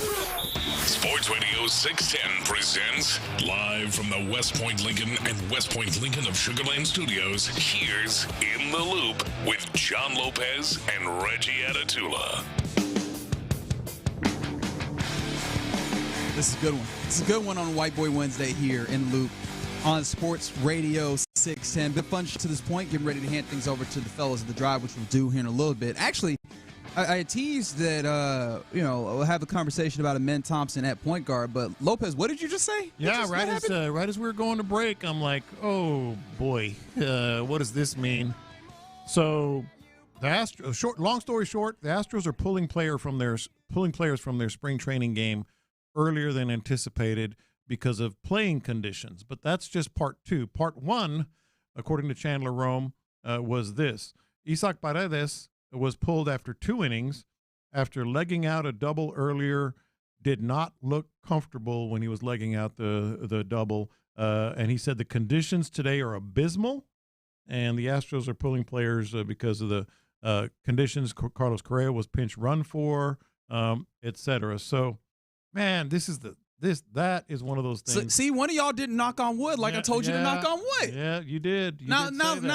Sports Radio 610 presents live from the West Point Lincoln and West Point Lincoln of Sugar Land Studios. Here's In the Loop with John Lopez and Reggie Atatula. This is a good one. It's a good one on White Boy Wednesday here in Loop on Sports Radio 610. Been fun to this point. Getting ready to hand things over to the fellas of the drive, which we'll do here in a little bit. Actually, I teased that, we'll have a conversation about Amen Thompson at point guard. But, Lopez, what did you just say? Yeah, right as we were going to break, I'm like, oh, boy, what does this mean? So, long story short, the Astros are pulling players from their spring training game earlier than anticipated because of playing conditions. But that's just part two. Part one, according to Chandler Rome, was this. Isaac Paredes was pulled after 2 innings after legging out a double earlier, did not look comfortable when he was legging out the double. And he said the conditions today are abysmal, and the Astros are pulling players because of the conditions. Carlos Correa was pinch run for, et cetera. So, man, that is one of those things. So, see, one of y'all didn't knock on wood like I told you to knock on wood. Yeah, you did. Now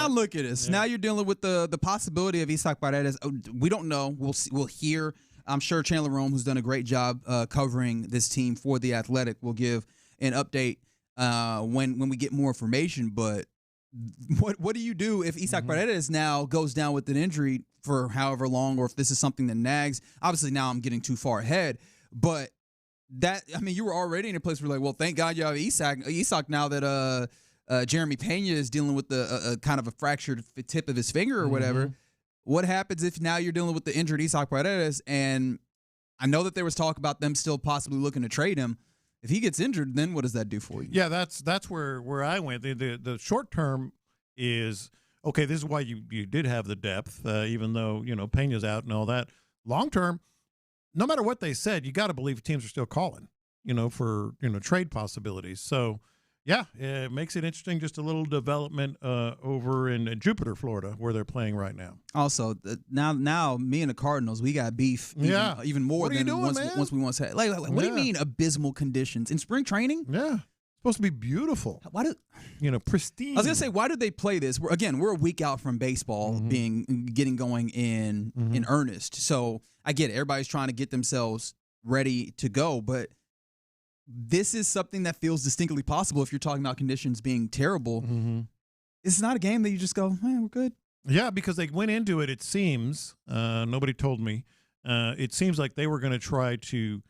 look at us. Yeah. Now you're dealing with the possibility of Isaac Paredes. We don't know. We'll hear. I'm sure Chandler Rome, who's done a great job covering this team for The Athletic, will give an update when we get more information. But what do you do if Isaac Paredes now goes down with an injury for however long, or if this is something that nags? Obviously, now I'm getting too far ahead, but you were already in a place where like, well, thank God you have Isaac now that Jeremy Pena is dealing with the kind of a fractured tip of his finger or whatever. What happens if now you're dealing with the injured Isaac Paredes? And I know that there was talk about them still possibly looking to trade him. If he gets injured, then what does that do for you? Yeah, that's where I went. The short term is, okay, this is why you did have the depth, even though, Pena's out and all that. Long term, no matter what they said, you got to believe teams are still calling, for, trade possibilities. So, yeah, it makes it interesting. Just a little development over in Jupiter, Florida, where they're playing right now. Also, now me and the Cardinals, we got beef even more than once we once had. Like what do you mean abysmal conditions? In spring training? Yeah. Supposed to be beautiful. Why do pristine? I was gonna say, why did they play this? We're a week out from baseball getting going in earnest. So I get it. Everybody's trying to get themselves ready to go, but this is something that feels distinctly possible if you're talking about conditions being terrible. It's not a game that you just go, man, we're good. Yeah, because they went into it. It seems nobody told me. It seems like they were going to try to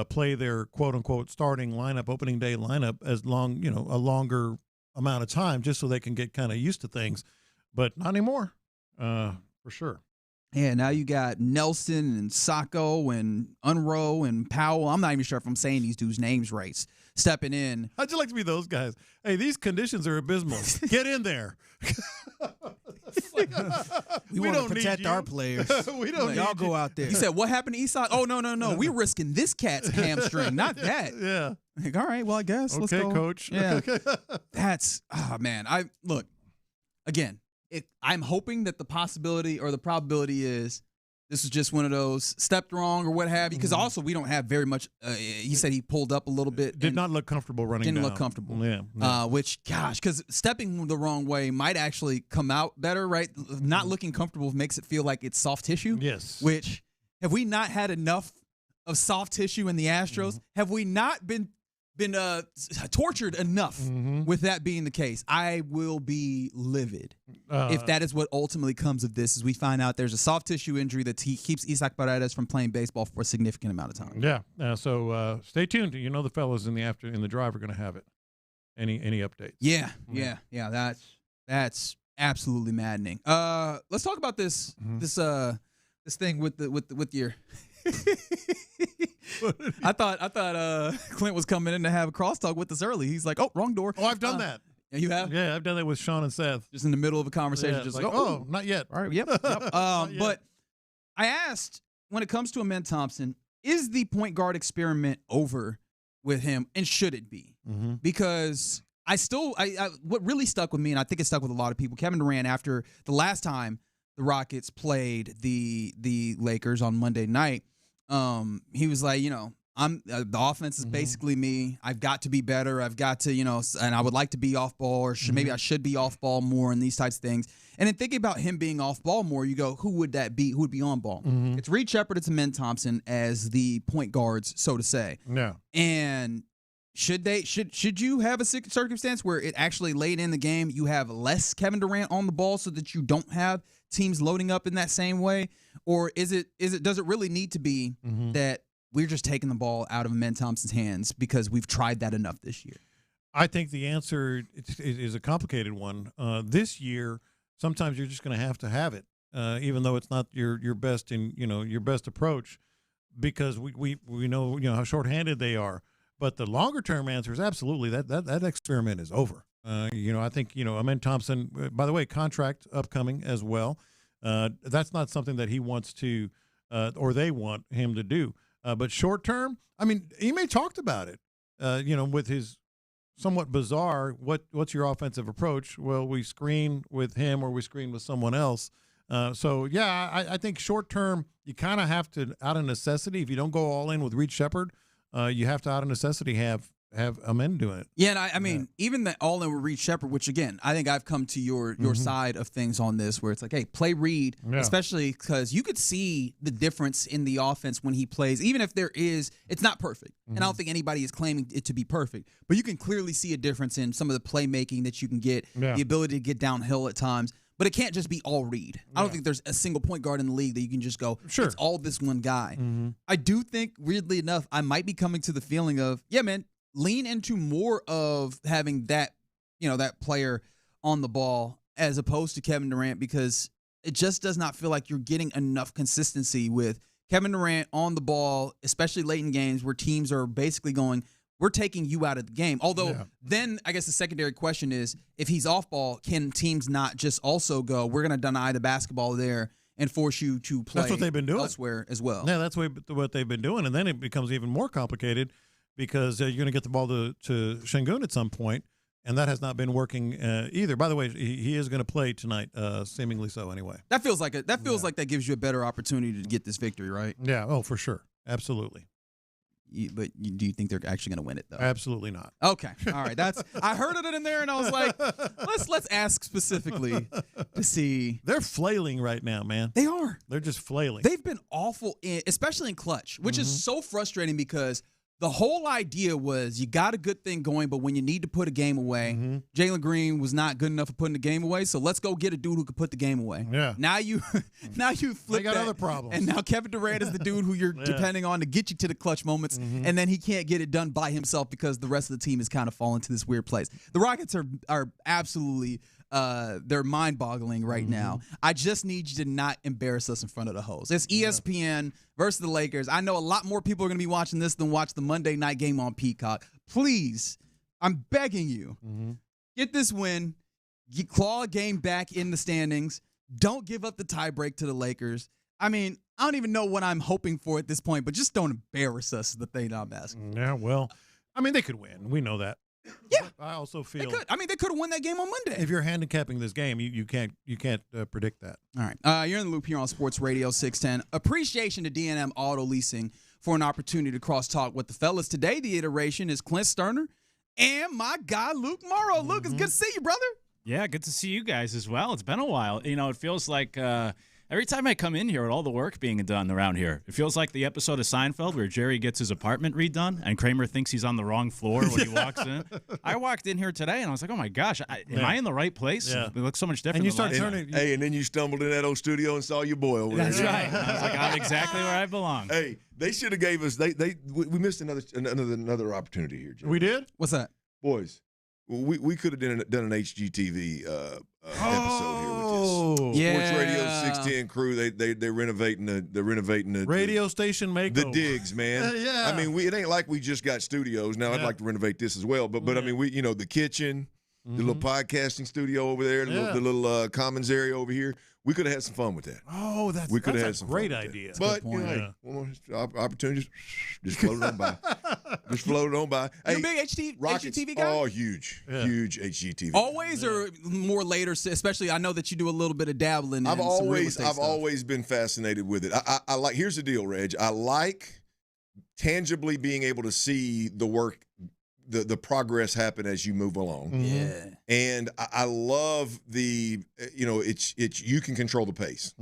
play their quote-unquote starting lineup, opening day lineup, as long, a longer amount of time, just so they can get kind of used to things. But not anymore, for sure. Yeah, now you got Nelson and Sacco and Unroe and Powell. I'm not even sure if I'm saying these dudes' names right. Stepping in. How'd you like to be those guys? Hey, these conditions are abysmal. Get in there. we want to protect our players. We don't. Y'all go out there. He said, "What happened to Esau?" Oh no. We're risking this cat's hamstring, not that. Yeah. Like, all right. Well, I guess. Let's Okay, go. coach. Yeah. That's man. I'm hoping that the possibility or the probability is this is just one of those stepped wrong or what have you. Because also we don't have very much. He said he pulled up a little bit. Did not look comfortable running. Didn't down. look comfortable. Yeah. Which, gosh, because stepping the wrong way might actually come out better, right? Not looking comfortable makes it feel like it's soft tissue. Yes. Which, have we not had enough of soft tissue in the Astros? Have we not been tortured enough with that being the case? I will be livid if that is what ultimately comes of this, as we find out there's a soft tissue injury that keeps Isaac Paredes from playing baseball for a significant amount of time. Yeah. So stay tuned. The fellas in the drive are going to have it. Any updates? Yeah. That's absolutely maddening. Let's talk about this thing with your. I thought Clint was coming in to have a crosstalk with us early. He's like, "Oh, wrong door." Oh, I've done that. You have? Yeah, I've done that with Sean and Seth. Just in the middle of a conversation, Yeah, just like, like, not yet. All right, yep. But I asked, when it comes to Amen Thompson, is the point guard experiment over with him, and should it be? Because I what really stuck with me, and I think it stuck with a lot of people, Kevin Durant, after the last time the Rockets played the Lakers on Monday night, he was like, the offense is basically me. I've got to be better. I've got to, and I would like to be off ball, or maybe I should be off ball more, and these types of things. And then thinking about him being off ball more, you go, who would that be? Who would be on ball? It's Reed Sheppard, it's Amen Thompson as the point guards, so to say. Yeah. And should you have a circumstance where it actually late in the game you have less Kevin Durant on the ball so that you don't have teams loading up in that same way? Or does it really need to be that we're just taking the ball out of Amen Thompson's hands because we've tried that enough this year? I think the answer is a complicated one. This year, sometimes you're just going to have it, even though it's not your best your best approach, because we know how shorthanded they are. But the longer term answer is absolutely that experiment is over. I think Amen Thompson. By the way, contract upcoming as well. That's not something that he wants to, or they want him to do. But short term, I mean, Ime talked about it. With his somewhat bizarre, what's your offensive approach? Well, we screen with him or we screen with someone else. I think short term, you kind of have to, out of necessity, if you don't go all in with Reed Sheppard, you have to, out of necessity, have Amen doing it. Yeah, and I mean, even that all in with Reed Sheppard, which again, I think I've come to your side of things on this, where it's like, hey, play Reed, especially because you could see the difference in the offense when he plays, even if it's not perfect. And I don't think anybody is claiming it to be perfect, but you can clearly see a difference in some of the playmaking that you can get, the ability to get downhill at times. But it can't just be all Reed. I don't think there's a single point guard in the league that you can just go, it's all this one guy. I do think, weirdly enough, I might be coming to the feeling of, yeah, man, lean into more of having that, that player on the ball as opposed to Kevin Durant, because it just does not feel like you're getting enough consistency with Kevin Durant on the ball, especially late in games where teams are basically going, we're taking you out of the game. Although then I guess the secondary question is, if he's off ball, can teams not just also go, we're going to deny the basketball there and force you to play that's what they've been doing elsewhere as well? Yeah, that's what they've been doing. And then it becomes even more complicated because you're going to get the ball to Şengün at some point, and that has not been working either. By the way, he is going to play tonight, seemingly so anyway. That feels like that gives you a better opportunity to get this victory, right? Yeah, oh, for sure. Absolutely. Do you think they're actually going to win it, though? Absolutely not. Okay. All right. I heard it in there, and I was like, let's ask specifically to see. They're flailing right now, man. They are. They're just flailing. They've been awful, especially in clutch, which is so frustrating because the whole idea was you got a good thing going, but when you need to put a game away, Jalen Green was not good enough for putting the game away, so let's go get a dude who could put the game away. Yeah. Now you flip got that, other problems. and now Kevin Durant is the dude who you're depending on to get you to the clutch moments, and then he can't get it done by himself because the rest of the team has kind of fallen to this weird place. The Rockets are absolutely they're mind-boggling right now. I just need you to not embarrass us in front of the hoes. It's ESPN versus the Lakers. I know a lot more people are going to be watching this than watch the Monday night game on Peacock. Please, I'm begging you, get this win. You claw a game back in the standings. Don't give up the tiebreak to the Lakers. I mean, I don't even know what I'm hoping for at this point, but just don't embarrass us is the thing I'm asking. Yeah, well, I mean, they could win. We know that. Yeah, I also feel they could. I mean, they could have won that game on Monday. If you're handicapping this game, you can't predict that. All right, you're in the loop here on Sports Radio 610. Appreciation to D&M Auto Leasing for an opportunity to cross-talk with the fellas. Today, the iteration is Clint Stoerner and my guy Luke Morrow. Luke, it's good to see you, brother. Yeah, good to see you guys as well. It's been a while. It feels like every time I come in here with all the work being done around here, it feels like the episode of Seinfeld where Jerry gets his apartment redone and Kramer thinks he's on the wrong floor when he walks in. I walked in here today and I was like, oh my gosh, am I in the right place? Yeah. It looks so much different. And you than start turning. Hey, and then you stumbled in that old studio and saw your boy over there. That's right. And I was like, I'm exactly where I belong. Hey, they should have gave us. We missed another opportunity here, Jerry. We did? What's that? Boys, we could have done an HGTV episode here with this. Sports Radio 610 crew. They're renovating the radio station makeover. The digs, man. Yeah. I mean, it ain't like we just got studios. Now I'd like to renovate this as well. But I mean, the kitchen. the little podcasting studio over there, the little commons area over here. We could have had some fun with that. Oh, that's a great idea. But opportunities just floated on by. Just floated on by. You a big HGTV guy? Oh, huge HGTV. Always or more later? Especially, I know that you do a little bit of dabbling. I've always been fascinated with it. I like. Here's the deal, Reg. I like tangibly being able to see the work. The progress happen as you move along. Yeah. And I love it's you can control the pace.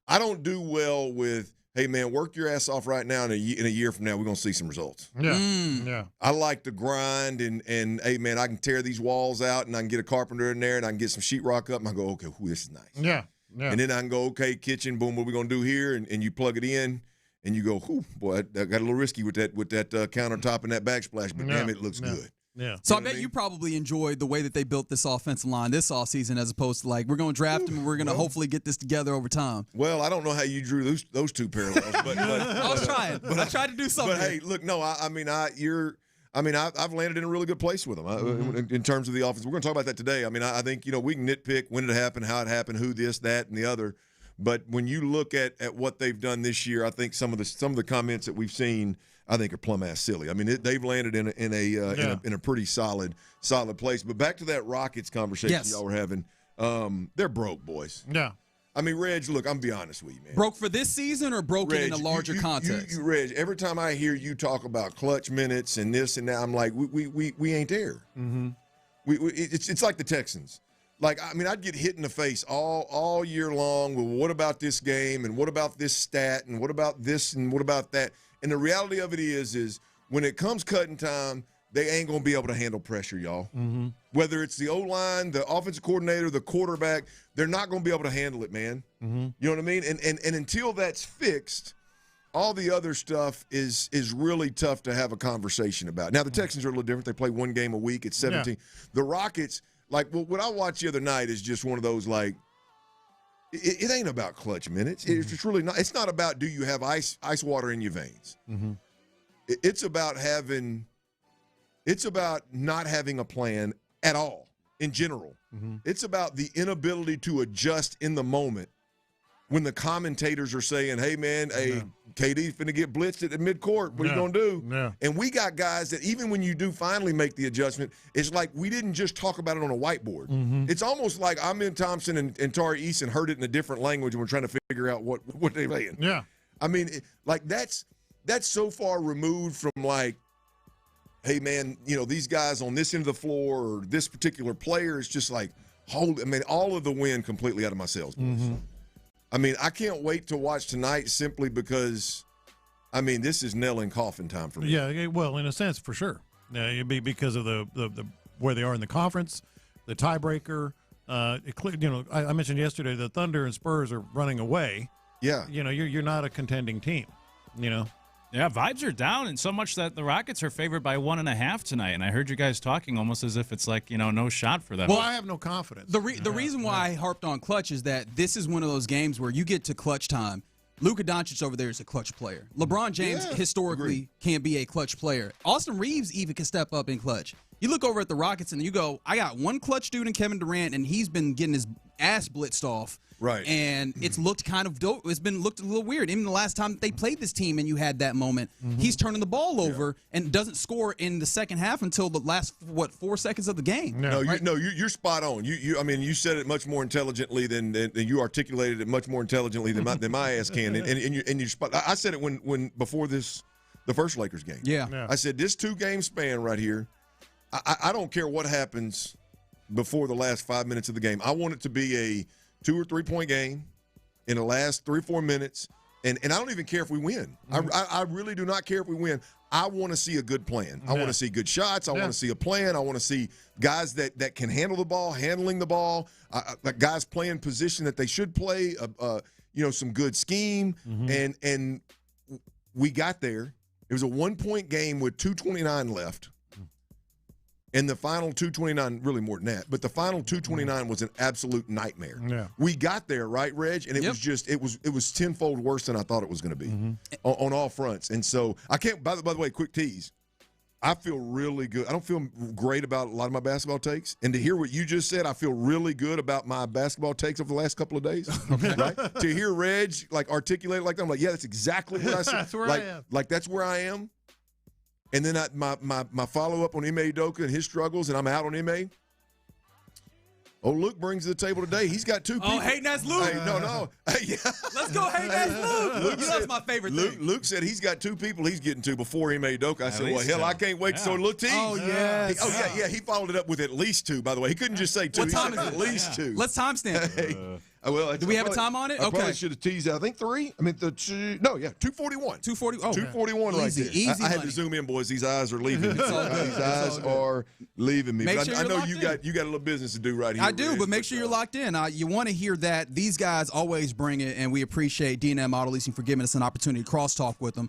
I don't do well with, hey man, work your ass off right now, and in a year from now we're gonna see some results. Yeah. I like to grind and hey man, I can tear these walls out and I can get a carpenter in there and I can get some sheetrock up and I go, okay, this is nice. Yeah. And then I can go, okay, kitchen, boom, what are we gonna do here? And you plug it in. And you go, boy, I got a little risky with that countertop and that backsplash, but damn, it looks good. Yeah. So I bet you probably enjoyed the way that they built this offensive line this offseason, as opposed to like, we're going to draft him and we're going to hopefully get this together over time. Well, I don't know how you drew those two parallels, but I was trying. But I tried to do something. But hey, look, no, I've landed in a really good place with them in terms of the offense. We're going to talk about that today. I mean, I think we can nitpick when it happened, how it happened, who this, that, and the other. But when you look at what they've done this year, I think some of the comments that we've seen, I think, are plumb ass silly. I mean, they've landed in a pretty solid place. But back to that Rockets conversation y'all were having, they're broke, boys. Yeah. I mean, Reg, look, I'm gonna be honest with you, man. Broke for this season or broken in a larger context? Reg, every time I hear you talk about clutch minutes and this and that, I'm like, we ain't there. Mm-hmm. It's like the Texans. Like, I mean, I'd get hit in the face all year long with what about this game and what about this stat and what about this and what about that. And the reality of it is when it comes cutting time, they ain't going to be able to handle pressure, y'all. Mm-hmm. Whether it's the O-line, the offensive coordinator, the quarterback, they're not going to be able to handle it, man. Mm-hmm. You know what I mean? And until that's fixed, all the other stuff is really tough to have a conversation about. Now, the Texans are a little different. They play one game a week. It's 17. Yeah. The Rockets – like, what I watched the other night is just one of those, like, it ain't about clutch minutes. Mm-hmm. It's just really not. It's not about do you have ice water in your veins. Mm-hmm. It's about not having a plan at all in general. Mm-hmm. It's about the inability to adjust in the moment when the commentators are saying, hey, man, KD's finna get blitzed at the midcourt. What are you going to do? Yeah. And we got guys that even when you do finally make the adjustment, it's like we didn't just talk about it on a whiteboard. Mm-hmm. It's almost like Amin Thompson and Tari Eason heard it in a different language and we're trying to figure out what they're saying. Yeah. I mean, that's so far removed from like, hey, man, these guys on this end of the floor or this particular player is just like, all of the wind completely out of my sails. Mm-hmm. I mean, I can't wait to watch tonight simply because, this is nail and coffin time for me. Yeah, well, in a sense, for sure. It'd be because of the where they are in the conference, the tiebreaker. I mentioned yesterday the Thunder and Spurs are running away. Yeah. You're not a contending team. Yeah, vibes are down, and so much that the Rockets are favored by 1.5 tonight. And I heard you guys talking almost as if it's like, no shot for them. Well, I have no confidence. The reason why I harped on clutch is that this is one of those games where you get to clutch time. Luka Doncic over there is a clutch player. LeBron James historically can't be a clutch player. Austin Reeves even can step up in clutch. You look over at the Rockets and you go, I got one clutch dude in Kevin Durant, and he's been getting his ass blitzed off. Right. And it's looked kind of dope. It's been looked a little weird. Even the last time they played this team and you had that moment, he's turning the ball over and doesn't score in the second half until the last, 4 seconds of the game. You're spot on. You said it much more intelligently than you articulated it much more intelligently than my ass can. And you spot. I said it when before the first Lakers game. Yeah. I said this 2-game span right here, I don't care what happens before the last 5 minutes of the game. I want it to be a 2 or 3 point game in the last 3 or 4 minutes, and I don't even care if we win. I really do not care if we win. I want to see a good plan. I want to see good shots. I want to see a plan. I want to see guys that can handle the ball, handling the ball, guys playing position that they should play. Some good scheme, and we got there. It was a 1-point game with 2:29 left. And the final 2:29, really more than that, but the final 2:29 was an absolute nightmare. Yeah. We got there, right, Reg? And it was tenfold worse than I thought it was going to be on all fronts. And so I can't. By the way, quick tease. I feel really good. I don't feel great about a lot of my basketball takes. And to hear what you just said, I feel really good about my basketball takes over the last couple of days. Right? To hear Reg articulate it like that, I'm like, yeah, that's exactly what I said. That's where I am. Like that's where I am. And then my follow-up on Ime Udoka and his struggles, and I'm out on Ime. Oh, Luke brings to the table today. He's got two people. Oh, Hayden, that's Luke. Hey, no. Yeah. Let's go, Hayden, that's Luke. That's my favorite thing. Luke said he's got two people he's getting to before Ime Udoka. I said, well, hell, I can't wait to show a little tease. Oh, yes. Yeah. He followed it up with at least two, by the way. He couldn't just say two. What time he is said it? at least two. Let's timestamp it. Do we have a time on it? I Okay. probably should have teased it. I think 3. I mean, 2:41. 2:40. Oh, 2:41 right there. Easy I had money. to zoom in, boys. These eyes are leaving me. It's all good. These eyes are leaving me. Make But sure I you're know locked you in. got a little business to do right here. I do, Reg, but make sure you're locked in. You want to hear that. These guys always bring it, and we appreciate D&M Auto Leasing for giving us an opportunity to crosstalk with them.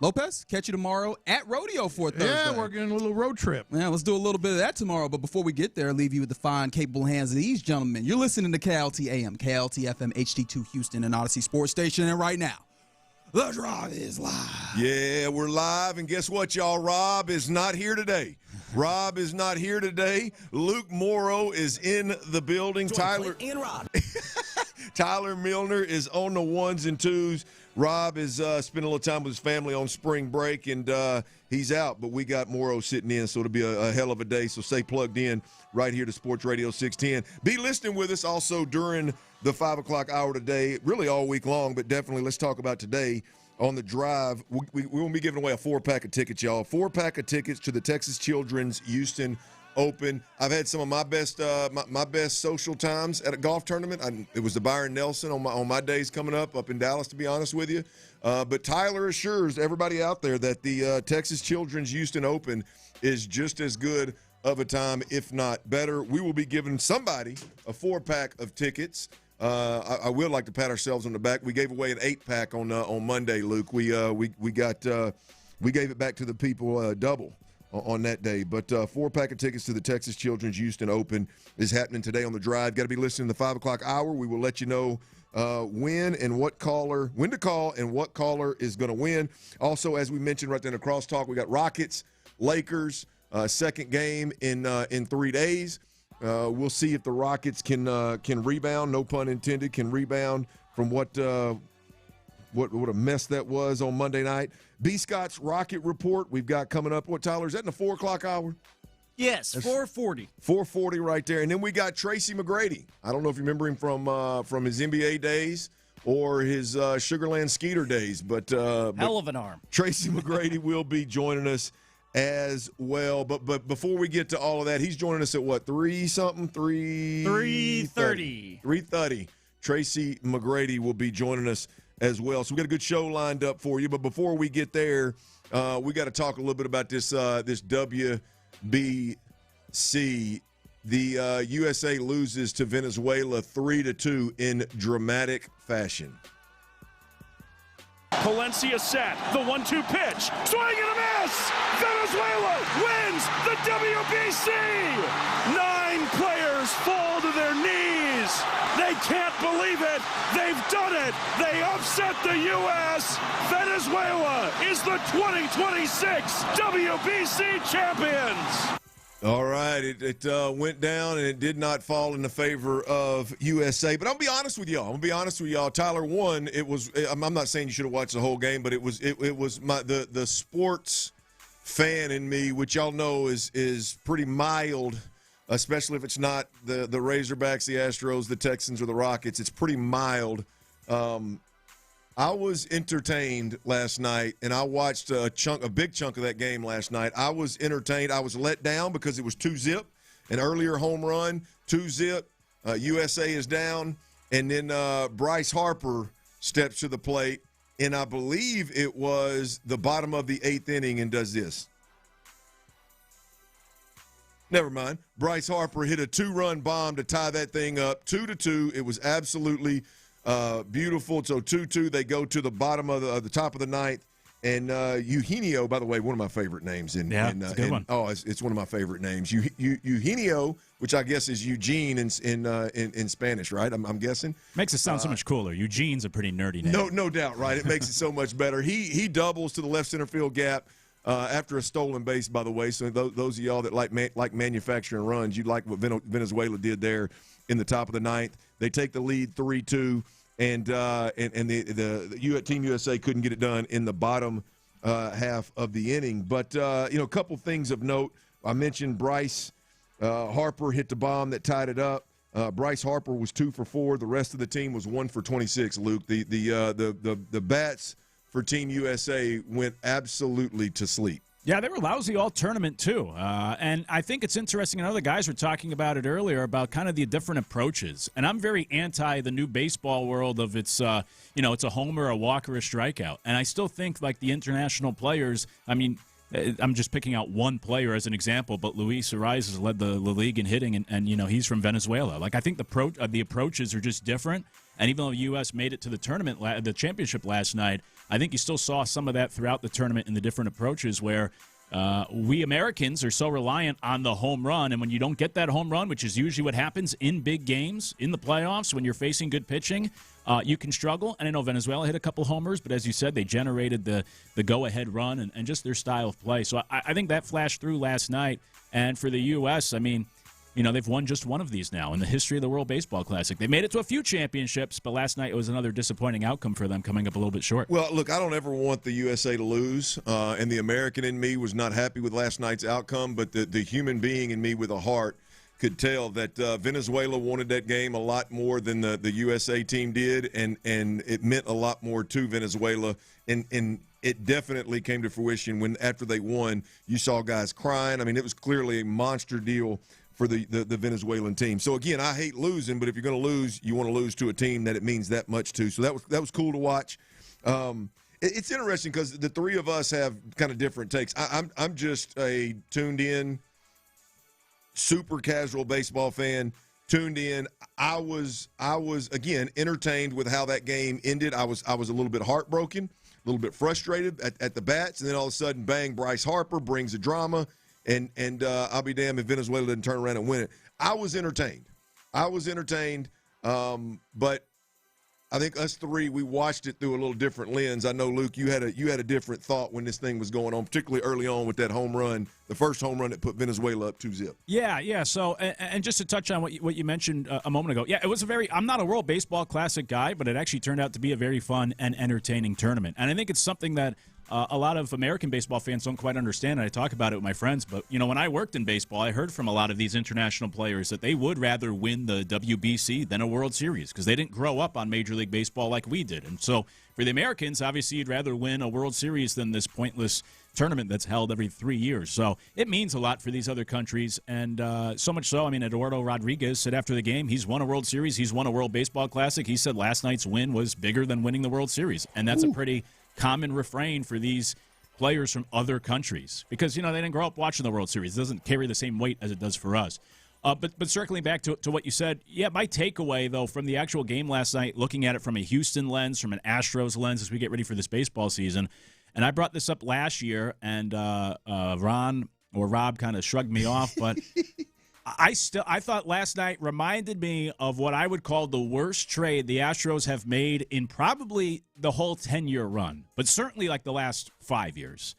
Lopez, catch you tomorrow at Rodeo for Thursday. Yeah, we're getting a little road trip. Yeah, let's do a little bit of that tomorrow. But before we get there, leave you with the fine, capable hands of these gentlemen. You're listening to KLT AM, KLT FM, HD2 Houston, and Odyssey Sports Station. And right now, The Drive is live. Yeah, we're live, and guess what, y'all? Rob is not here today. Rob is not here today. Luke Morrow is in the building. Tyler Milner is on the ones and twos. Rob is spending a little time with his family on spring break, and he's out. But we got Morrow sitting in, so it'll be a hell of a day. So stay plugged in right here to Sports Radio 610. Be listening with us also during the 5 o'clock hour today, really all week long, but definitely let's talk about today on the drive. We won't be giving away a 4-pack of tickets, y'all. 4-pack of tickets to the Texas Children's Houston Open. I've had some of my best my best social times at a golf tournament. It was the Byron Nelson on my days coming up in Dallas, to be honest with you. But Tyler assures everybody out there that the Texas Children's Houston Open is just as good of a time, if not better. We will be giving somebody a 4-pack of tickets. I would like to pat ourselves on the back. We gave away an 8-pack on Monday, Luke. We gave it back to the people double on that day. But 4-pack of tickets to the Texas Children's Houston Open is happening today on the drive. Got to be listening to the 5 o'clock hour. We will let you know when to call and what caller is going to win. Also, as we mentioned right there in the crosstalk, we got Rockets, Lakers, second game in 3 days. We'll see if the Rockets can rebound, no pun intended, can rebound from what a mess that was on Monday night. B. Scott's Rocket Report we've got coming up. What, Tyler, is that in the 4 o'clock hour? Yes, 4:40. 4:40 right there. And then we got Tracy McGrady. I don't know if you remember him from his NBA days or his Sugarland Skeeter days. But hell of an arm. Tracy McGrady will be joining us as well. But before we get to all of that, he's joining us at what, 3:30. 3:30. Tracy McGrady will be joining us as well. So we got a good show lined up for you. But before we get there, we got to talk a little bit about this WBC. The USA loses to Venezuela 3-2 in dramatic fashion. Palencia set, the 1-2 pitch, swing and a miss! Venezuela wins the WBC! 9 players fall to their knees. They can't believe it. They've done it. They upset the U.S. Venezuela is the 2026 WBC champions. All right, it went down, and it did not fall in the favor of USA. But I'm gonna be honest with y'all. Tyler won. It was. I'm not saying you should have watched the whole game, but it was the sports fan in me, which y'all know is pretty mild, especially if it's not the Razorbacks, the Astros, the Texans, or the Rockets. It's pretty mild. I was entertained last night, and I watched a big chunk of that game last night. I was entertained. I was let down because it was 2-zip, an earlier home run, 2-zip. USA is down, and then Bryce Harper steps to the plate, and I believe it was the bottom of the 8th inning and does this. Never mind. Bryce Harper hit a 2-run bomb to tie that thing up, 2-2. It was absolutely beautiful. So 2-2, they go to the bottom of the top of the 9th, and Eugenio, by the way, one of my favorite names. It's a good one. Oh, it's one of my favorite names. Eugenio, which I guess is Eugene in Spanish, right? I'm guessing. Makes it sound so much cooler. Eugene's a pretty nerdy name. No doubt, right? It makes it so much better. He doubles to the left center field gap. after a stolen base, by the way. So those of y'all that like manufacturing runs, you like what Venezuela did there in the top of the ninth. They take the lead 3-2, and the Team USA couldn't get it done in the bottom half of the inning. But a couple things of note. I mentioned Bryce Harper hit the bomb that tied it up. Bryce Harper was 2 for 4. The rest of the team was 1 for 26. Luke, the bats for Team USA went absolutely to sleep. Yeah, they were lousy all tournament, too. And I think it's interesting, and other guys were talking about it earlier, about kind of the different approaches. And I'm very anti the new baseball world of it's a homer, a walk, or a strikeout. And I still think, like, the international players, I mean, I'm just picking out one player as an example, but Luis Arias has led the league in hitting, and he's from Venezuela. Like, I think the approaches are just different. And even though the U.S. made it to the tournament, the championship last night, I think you still saw some of that throughout the tournament in the different approaches where we Americans are so reliant on the home run. And when you don't get that home run, which is usually what happens in big games, in the playoffs, when you're facing good pitching, you can struggle. And I know Venezuela hit a couple homers, but as you said, they generated the go-ahead run and just their style of play. So I think that flashed through last night. And for the U.S., I mean, they've won just one of these now in the history of the World Baseball Classic. They made it to a few championships, but last night it was another disappointing outcome for them, coming up a little bit short. Well, look, I don't ever want the USA to lose, and the American in me was not happy with last night's outcome, but the human being in me with a heart could tell that Venezuela wanted that game a lot more than the USA team did, and it meant a lot more to Venezuela, and it definitely came to fruition when after they won, you saw guys crying. I mean, it was clearly a monster deal for the Venezuelan team. So, again, I hate losing, but if you're going to lose, you want to lose to a team that it means that much to. So that was cool to watch. It's interesting because the three of us have kind of different takes. I'm just a tuned-in, super casual baseball fan, tuned in. I was again, entertained with how that game ended. I was a little bit heartbroken, a little bit frustrated at the bats, and then all of a sudden, bang, Bryce Harper brings the drama. And I'll be damned if Venezuela didn't turn around and win it. I was entertained, but I think us three, we watched it through a little different lens. I know, Luke, you had a different thought when this thing was going on, particularly early on with that home run, the first home run that put Venezuela up 2-0. Yeah. So, and just to touch on what you mentioned a moment ago, it was I'm not a World Baseball Classic guy, but it actually turned out to be a very fun and entertaining tournament. And I think it's something that a lot of American baseball fans don't quite understand, and I talk about it with my friends. But, when I worked in baseball, I heard from a lot of these international players that they would rather win the WBC than a World Series because they didn't grow up on Major League Baseball like we did. And so for the Americans, obviously you'd rather win a World Series than this pointless tournament that's held every 3 years. So it means a lot for these other countries, and so much so, Eduardo Rodriguez said after the game he's won a World Series, he's won a World Baseball Classic. He said last night's win was bigger than winning the World Series, and that's a pretty common refrain for these players from other countries because, they didn't grow up watching the World Series. It doesn't carry the same weight as it does for us. But circling back to what you said, my takeaway, though, from the actual game last night, looking at it from a Houston lens, from an Astros lens as we get ready for this baseball season, and I brought this up last year, and Rob kind of shrugged me off, but I thought last night reminded me of what I would call the worst trade the Astros have made in probably the whole 10-year run, but certainly like the last 5 years.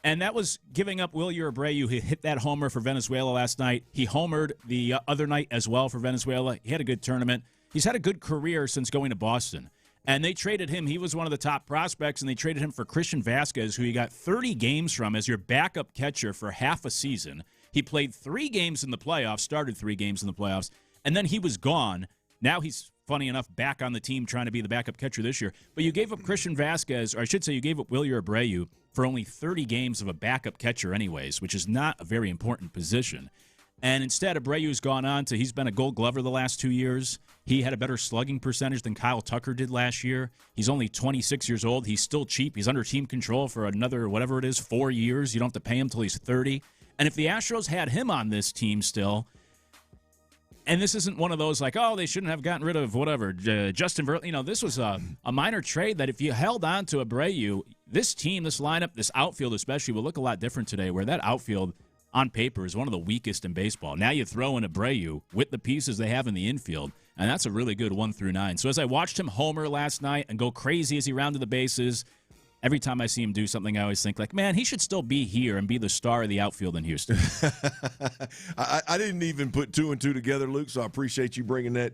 And that was giving up Wilyer Abreu, who hit that homer for Venezuela last night. He homered the other night as well for Venezuela. He had a good tournament. He's had a good career since going to Boston. And they traded him. He was one of the top prospects, and they traded him for Christian Vasquez, who he got 30 games from as your backup catcher for half a season. He played 3 games in the playoffs, started 3 games in the playoffs, and then he was gone. Now he's, funny enough, back on the team trying to be the backup catcher this year. But you gave up Christian Vasquez, or I should say you gave up Wilyer Abreu for only 30 games of a backup catcher anyways, which is not a very important position. And instead, Abreu's gone on to, he's been a Gold Glover the last 2 years. He had a better slugging percentage than Kyle Tucker did last year. He's only 26 years old. He's still cheap. He's under team control for another, whatever it is, 4 years. You don't have to pay him till he's 30. And if the Astros had him on this team still, and this isn't one of those like, oh, they shouldn't have gotten rid of whatever, Justin Verlander. This was a minor trade that if you held on to Abreu, this team, this lineup, this outfield especially, will look a lot different today, where that outfield on paper is one of the weakest in baseball. Now you throw in Abreu with the pieces they have in the infield, and that's a really good 1 through 9. So as I watched him homer last night and go crazy as he rounded the bases, every time I see him do something, I always think, like, man, he should still be here and be the star of the outfield in Houston. I didn't even put 2 and 2 together, Luke, so I appreciate you bringing that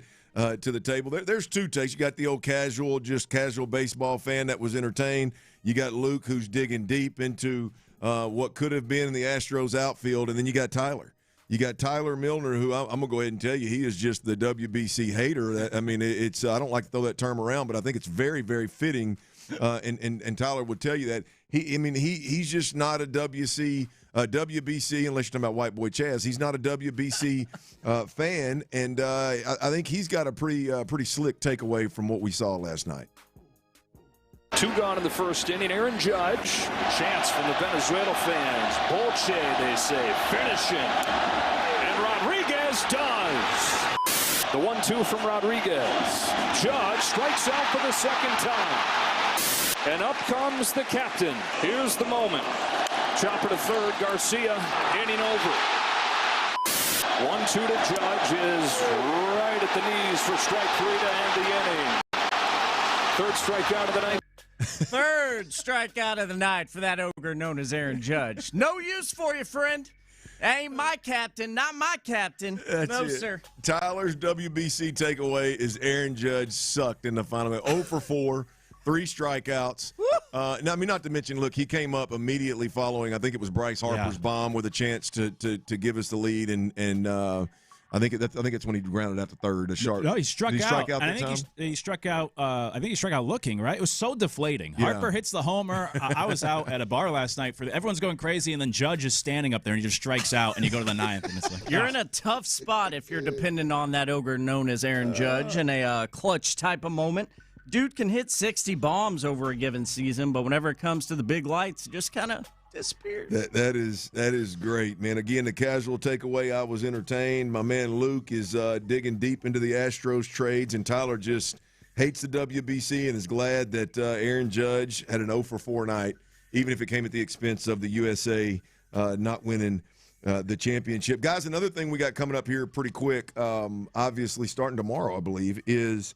to the table. There's 2 takes. You got the old casual baseball fan that was entertained. You got Luke, who's digging deep into what could have been in the Astros outfield, and then you got Tyler. You got Tyler Milner, who I'm going to go ahead and tell you, he is just the WBC hater. I mean, it's I don't like to throw that term around, but I think it's very, very fitting. And Tyler would tell you that he's just not a WBC unless you're talking about White Boy Chaz. He's not a WBC fan, and I think he's got a pretty slick takeaway from what we saw last night. 2 gone in the first inning. Aaron Judge, chance from the Venezuela fans. Bolche, they say, finishing. And Rodriguez does. The 1-2 from Rodriguez. Judge strikes out for the second time. And up comes the captain. Here's the moment. Chopper to third. Garcia inning over. 1-2 to Judge is right at the knees for strike 3 to end the inning. Third strikeout of the night. Third strikeout of the night for that ogre known as Aaron Judge. No use for you, friend. Ain't my captain, not my captain. No, sir. Tyler's WBC takeaway is Aaron Judge sucked in the final. 0 for 4, 3 strikeouts. Not to mention, look, he came up immediately following, I think it was Bryce Harper's bomb with a chance to give us the lead, and I think it's when he grounded out to third. No, he struck out. Strike out I think he struck out. I think he struck out looking, right? It was so deflating. Yeah. Harper hits the homer. I was out at a bar last night. Everyone's going crazy, and then Judge is standing up there, and he just strikes out, and you go to the 9th. And it's like, you're in a tough spot if you're dependent on that ogre known as Aaron Judge in a clutch type of moment. Dude can hit 60 bombs over a given season, but whenever it comes to the big lights, it just kind of disappeared. That is great, man. Again, the casual takeaway, I was entertained. My man Luke is digging deep into the Astros trades, and Tyler just hates the WBC and is glad that Aaron Judge had an 0 for 4 night, even if it came at the expense of the USA not winning the championship. Guys, another thing we got coming up here pretty quick, obviously starting tomorrow, I believe, is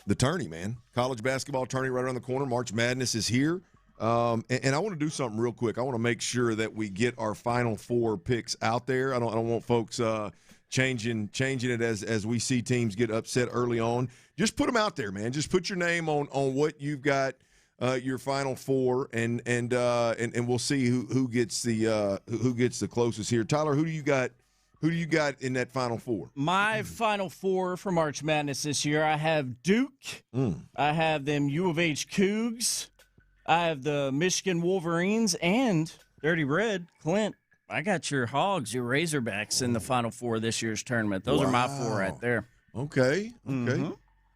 the tourney, man. College basketball tourney right around the corner. March Madness is here. And I want to do something real quick. I want to make sure that we get our Final Four picks out there. I don't want folks changing it as we see teams get upset early on. Just put them out there, man. Just put your name on what you've got your Final Four, and we'll see who gets the closest here. Tyler, who do you got? Who do you got in that Final Four? My Final Four for March Madness this year, I have Duke. I have them U of H Cougs. I have the Michigan Wolverines and Dirty Red. Clint, I got your Hogs, your Razorbacks in the Final Four this year's tournament. Those are my 4 right there. Okay. Mm-hmm.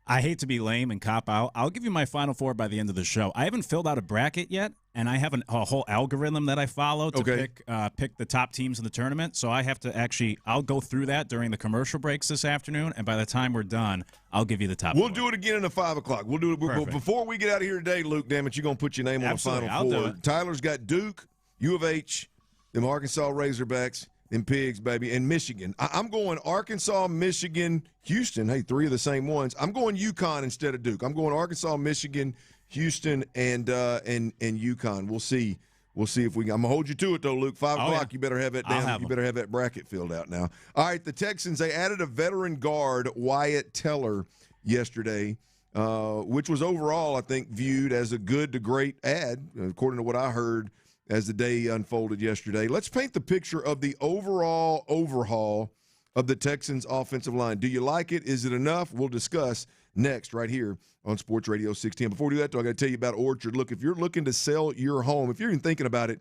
I hate to be lame and cop out. I'll give you my Final Four by the end of the show. I haven't filled out a bracket yet, and I have a whole algorithm that I follow to pick the top teams in the tournament. So I have to I'll go through that during the commercial breaks this afternoon, and by the time we're done, I'll give you the top. We'll do it again at 5 o'clock. We'll do it before we get out of here today, Luke. Damn it, you're gonna put your name on the Final Four. Do it. Tyler's got Duke, U of H, them Arkansas Razorbacks, them Pigs, baby, and Michigan. I'm going Arkansas, Michigan, Houston. Hey, 3 of the same ones. I'm going UConn instead of Duke. I'm going Arkansas, Michigan, Houston, and UConn. We'll see. If we. I'm gonna hold you to it though, Luke. 5 o'clock. Yeah. You better have it down. You better have that bracket filled out now. All right. The Texans, they added a veteran guard, Wyatt Teller, yesterday, which was overall, I think, viewed as a good to great ad, according to what I heard as the day unfolded yesterday. Let's paint the picture of the overall overhaul of the Texans' offensive line. Do you like it? Is it enough? We'll discuss next right here on Sports Radio 610. Before we do that, though, I got to tell you about Orchard. Look, if you're looking to sell your home, if you're even thinking about it,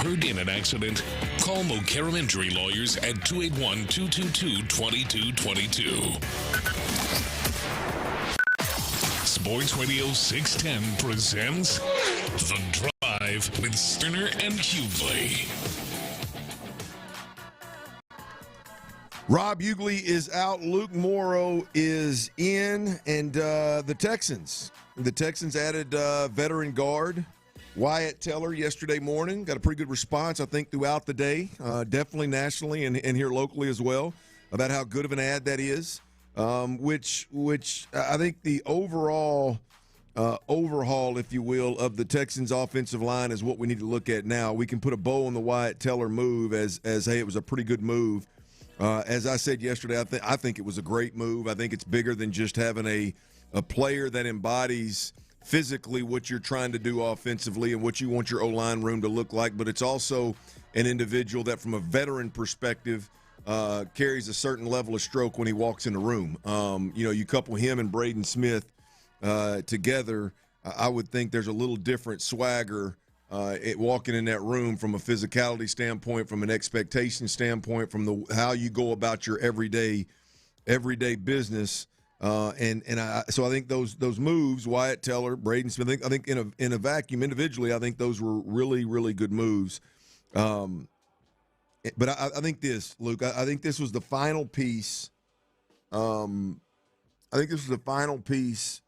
Hurt in an accident? Call Mokaram Injury Lawyers at 281-222-2222. Sports Radio 610 presents The Drive with Stoerner and Hughley. Rob Hughley is out. Luke Morrow is in. And the Texans added veteran guard Wyatt Teller yesterday morning. Got a pretty good response, I think, throughout the day, definitely nationally and here locally as well, about how good of an ad that is, which I think the overall overhaul, if you will, of the Texans' offensive line is what we need to look at now. We can put a bow on the Wyatt Teller move as hey, it was a pretty good move. As I said yesterday, I think it was a great move. I think it's bigger than just having a player that embodies physically what you're trying to do offensively and what you want your O-line room to look like, but it's also an individual that from a veteran perspective carries a certain level of stroke when he walks in the room. You couple him and Braden Smith together, I would think there's a little different swagger walking in that room from a physicality standpoint, from an expectation standpoint, from how you go about your everyday business. So I think those moves, Wyatt Teller, Braden Smith, I think in a vacuum individually, I think those were really, really good moves. But I think this, Luke, I think this was the final piece. I think this was the final piece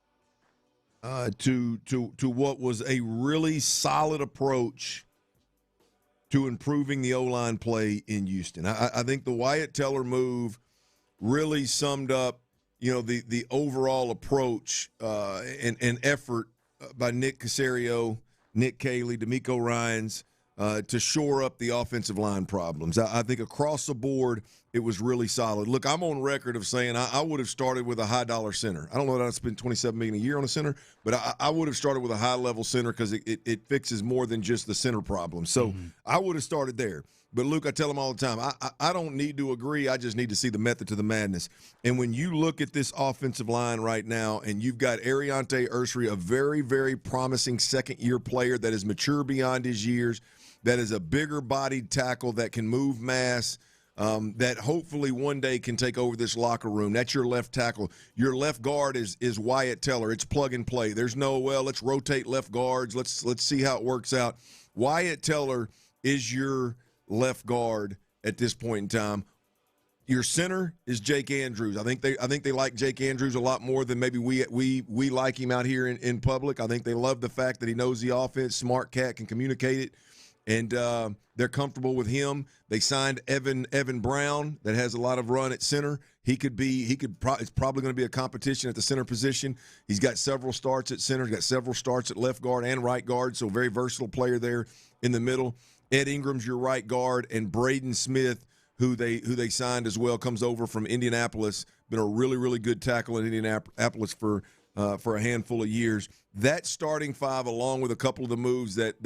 to what was a really solid approach to improving the O-line play in Houston. I think the Wyatt Teller move really summed up, the overall approach and effort by Nick Caserio, Nick Caley, D'Amico Ryans to shore up the offensive line problems. I think across the board, it was really solid. Look, I'm on record of saying I would have started with a high-dollar center. I don't know that I'd spend $27 million a year on a center, but I would have started with a high-level center because it fixes more than just the center problem. So I would have started there. But, Luke, I tell them all the time, I don't need to agree. I just need to see the method to the madness. And when you look at this offensive line right now and you've got Ariante Ursary, a very, very promising second-year player that is mature beyond his years, that is a bigger-bodied tackle that can move mass, that hopefully one day can take over this locker room. That's your left tackle. Your left guard is Wyatt Teller. It's plug and play. There's no, let's rotate left guards. Let's see how it works out. Wyatt Teller is your left guard at this point in time. Your center is Jake Andrews. I think they like Jake Andrews a lot more than maybe we like him out here in public. I think they love the fact that he knows the offense, smart cat, can communicate it, and they're comfortable with him. They signed Evan Brown that has a lot of run at center. It's probably going to be a competition at the center position. He's got several starts at center. He's got several starts at left guard and right guard, so very versatile player there in the middle. Ed Ingram's your right guard, and Braden Smith, who they signed as well, comes over from Indianapolis. Been a really, really good tackle in Indianapolis for a handful of years. That starting five, along with a couple of the moves that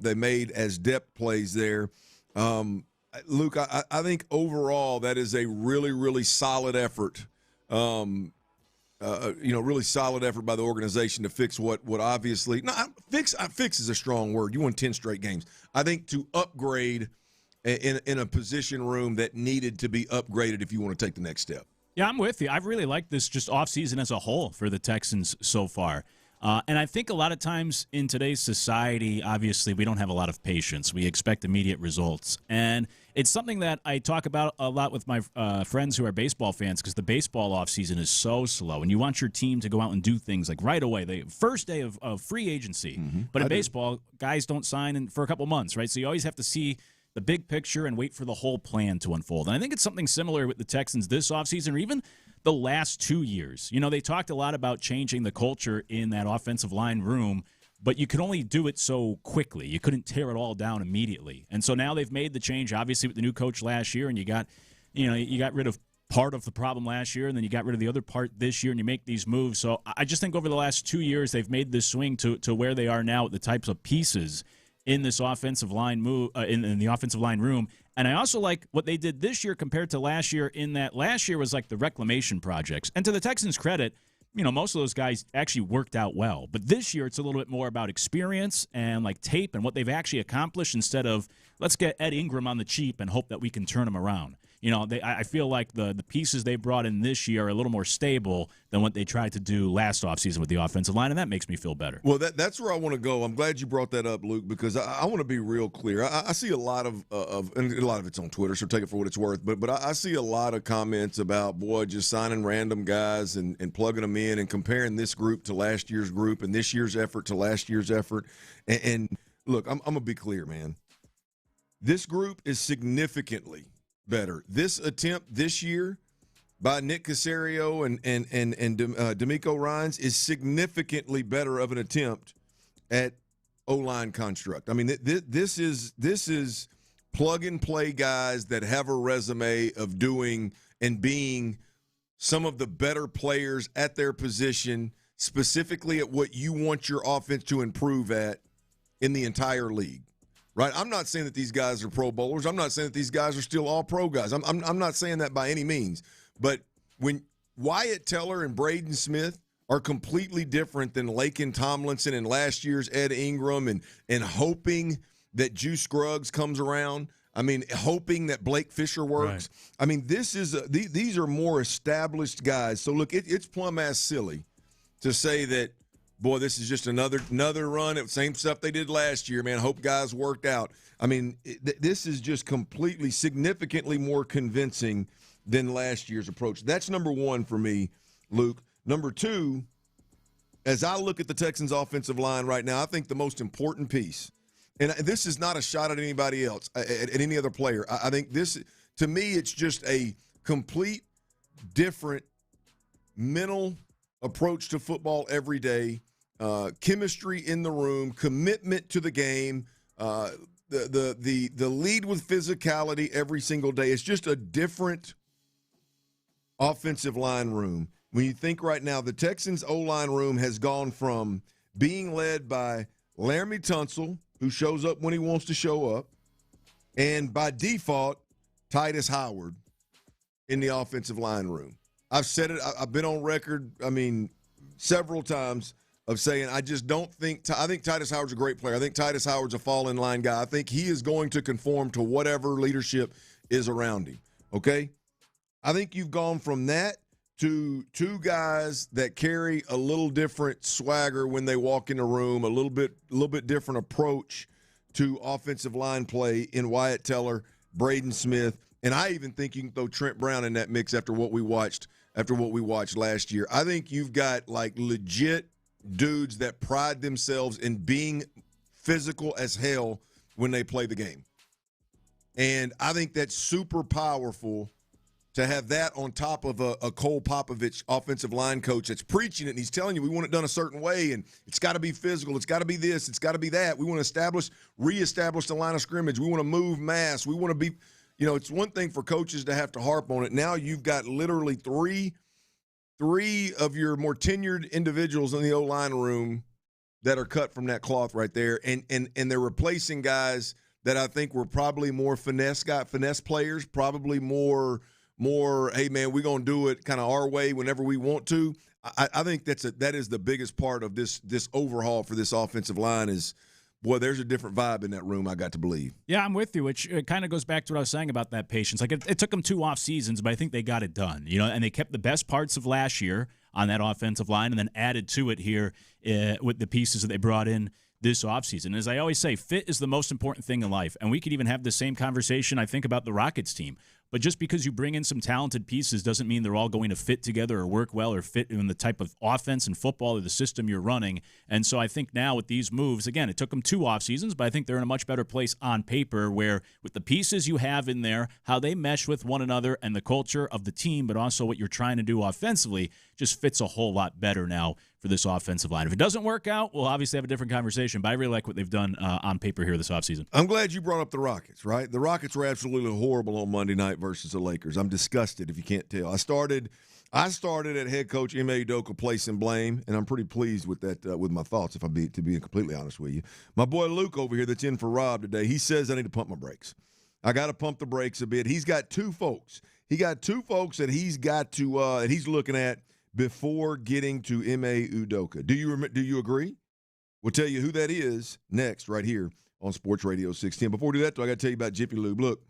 they made as depth plays there, Luke, I think overall that is a really, really solid effort. Really solid effort by the organization to fix what obviously fix is a strong word. You won 10 straight games. I think to upgrade in a position room that needed to be upgraded if you want to take the next step. Yeah, I'm with you. I've really liked this just offseason as a whole for the Texans so far. And I think a lot of times in today's society, obviously, we don't have a lot of patience. We expect immediate results. And it's something that I talk about a lot with my friends who are baseball fans because the baseball offseason is so slow. And you want your team to go out and do things like right away, the first day of free agency. Mm-hmm. But in baseball, guys don't sign for a couple months, right? So you always have to see the big picture and wait for the whole plan to unfold. And I think it's something similar with the Texans this offseason or even the last 2 years. They talked a lot about changing the culture in that offensive line room, but you could only do it so quickly. You couldn't tear it all down immediately. And so now they've made the change, obviously, with the new coach last year, and you got rid of part of the problem last year, and then you got rid of the other part this year, and you make these moves. So I just think over the last 2 years, they've made this swing to where they are now with the types of pieces in this offensive line move in the offensive line room. And I also like what they did this year compared to last year in that last year was like the reclamation projects. And to the Texans' credit, most of those guys actually worked out well. But this year, it's a little bit more about experience and like tape and what they've actually accomplished instead of let's get Ed Ingram on the cheap and hope that we can turn him around. I feel like the pieces they brought in this year are a little more stable than what they tried to do last offseason with the offensive line, and that makes me feel better. Well, that's where I want to go. I'm glad you brought that up, Luke, because I want to be real clear. I see a lot of and a lot of it's on Twitter, so take it for what it's worth. But I see a lot of comments about, just signing random guys and plugging them in and comparing this group to last year's group and this year's effort to last year's effort. And look, I'm going to be clear, man. This group is significantly better. This attempt this year by Nick Caserio and D'Amico Ryans is significantly better of an attempt at O-line construct. I mean, this is plug-and-play guys that have a resume of doing and being some of the better players at their position, specifically at what you want your offense to improve at in the entire league. Right? I'm not saying that these guys are Pro Bowlers. I'm not saying that these guys are still all pro guys. I'm not saying that by any means. But when Wyatt Teller and Braden Smith are completely different than Laken Tomlinson and last year's Ed Ingram and hoping that Juice Scruggs comes around, I mean, hoping that Blake Fisher works. Right. I mean, these are more established guys. So, look, it's plumb-ass silly to say that, this is just another run at the same stuff they did last year, man. Hope guys worked out. I mean, this is just completely, significantly more convincing than last year's approach. That's number one for me, Luke. Number two, as I look at the Texans' offensive line right now, I think the most important piece, and this is not a shot at anybody else, at any other player. I think this, to me, it's just a complete different mental approach to football every day. Chemistry in the room, commitment to the game, the lead with physicality every single day. It's just a different offensive line room. When you think right now, the Texans' O-line room has gone from being led by Laramie Tunsil, who shows up when he wants to show up, and by default, Titus Howard in the offensive line room. I've said it. I've been on record, several times, of saying I just don't think – I think Titus Howard's a great player. I think Titus Howard's a fall-in-line guy. I think he is going to conform to whatever leadership is around him, okay? I think you've gone from that to two guys that carry a little different swagger when they walk in the room, a little bit different approach to offensive line play in Wyatt Teller, Braden Smith, and I even think you can throw Trent Brown in that mix after what we watched last year. I think you've got legit dudes that pride themselves in being physical as hell when they play the game. And I think that's super powerful to have that on top of a Cole Popovich offensive line coach that's preaching it, and he's telling you we want it done a certain way, and it's got to be physical, it's got to be this, it's got to be that. We want to reestablish the line of scrimmage. We want to move mass. We want to be, it's one thing for coaches to have to harp on it. Now you've got literally three of your more tenured individuals in the O-line room that are cut from that cloth right there, and they're replacing guys that I think were probably more finesse players, probably more, hey, man, we're going to do it kind of our way whenever we want to. I think that is the biggest part of this overhaul for this offensive line is, boy, there's a different vibe in that room, I got to believe. Yeah, I'm with you, which kind of goes back to what I was saying about that patience. Like, it took them 2 off seasons, but I think they got it done, and they kept the best parts of last year on that offensive line and then added to it here with the pieces that they brought in this offseason. As I always say, fit is the most important thing in life, and we could even have the same conversation, I think, about the Rockets team. But just because you bring in some talented pieces doesn't mean they're all going to fit together or work well or fit in the type of offense and football or the system you're running. And so I think now with these moves, again, it took them 2 off seasons, but I think they're in a much better place on paper where with the pieces you have in there, how they mesh with one another and the culture of the team, but also what you're trying to do offensively just fits a whole lot better now for this offensive line. If it doesn't work out, we'll obviously have a different conversation, but I really like what they've done on paper here this offseason. I'm glad you brought up the Rockets, right? The Rockets were absolutely horrible on Monday night versus the Lakers. I'm disgusted if you can't tell. I started at head coach Ime Udoka placing blame, and I'm pretty pleased with that, with my thoughts, to be completely honest with you. My boy Luke over here that's in for Rob today, he says I need to pump my brakes. I got to pump the brakes a bit. He's got 2 folks. He got 2 folks that he's got to he's looking at before getting to M.A. Udoka. Do you agree? We'll tell you who that is next right here on Sports Radio 610. Before we do that, though, I got to tell you about Jiffy Lube. Look.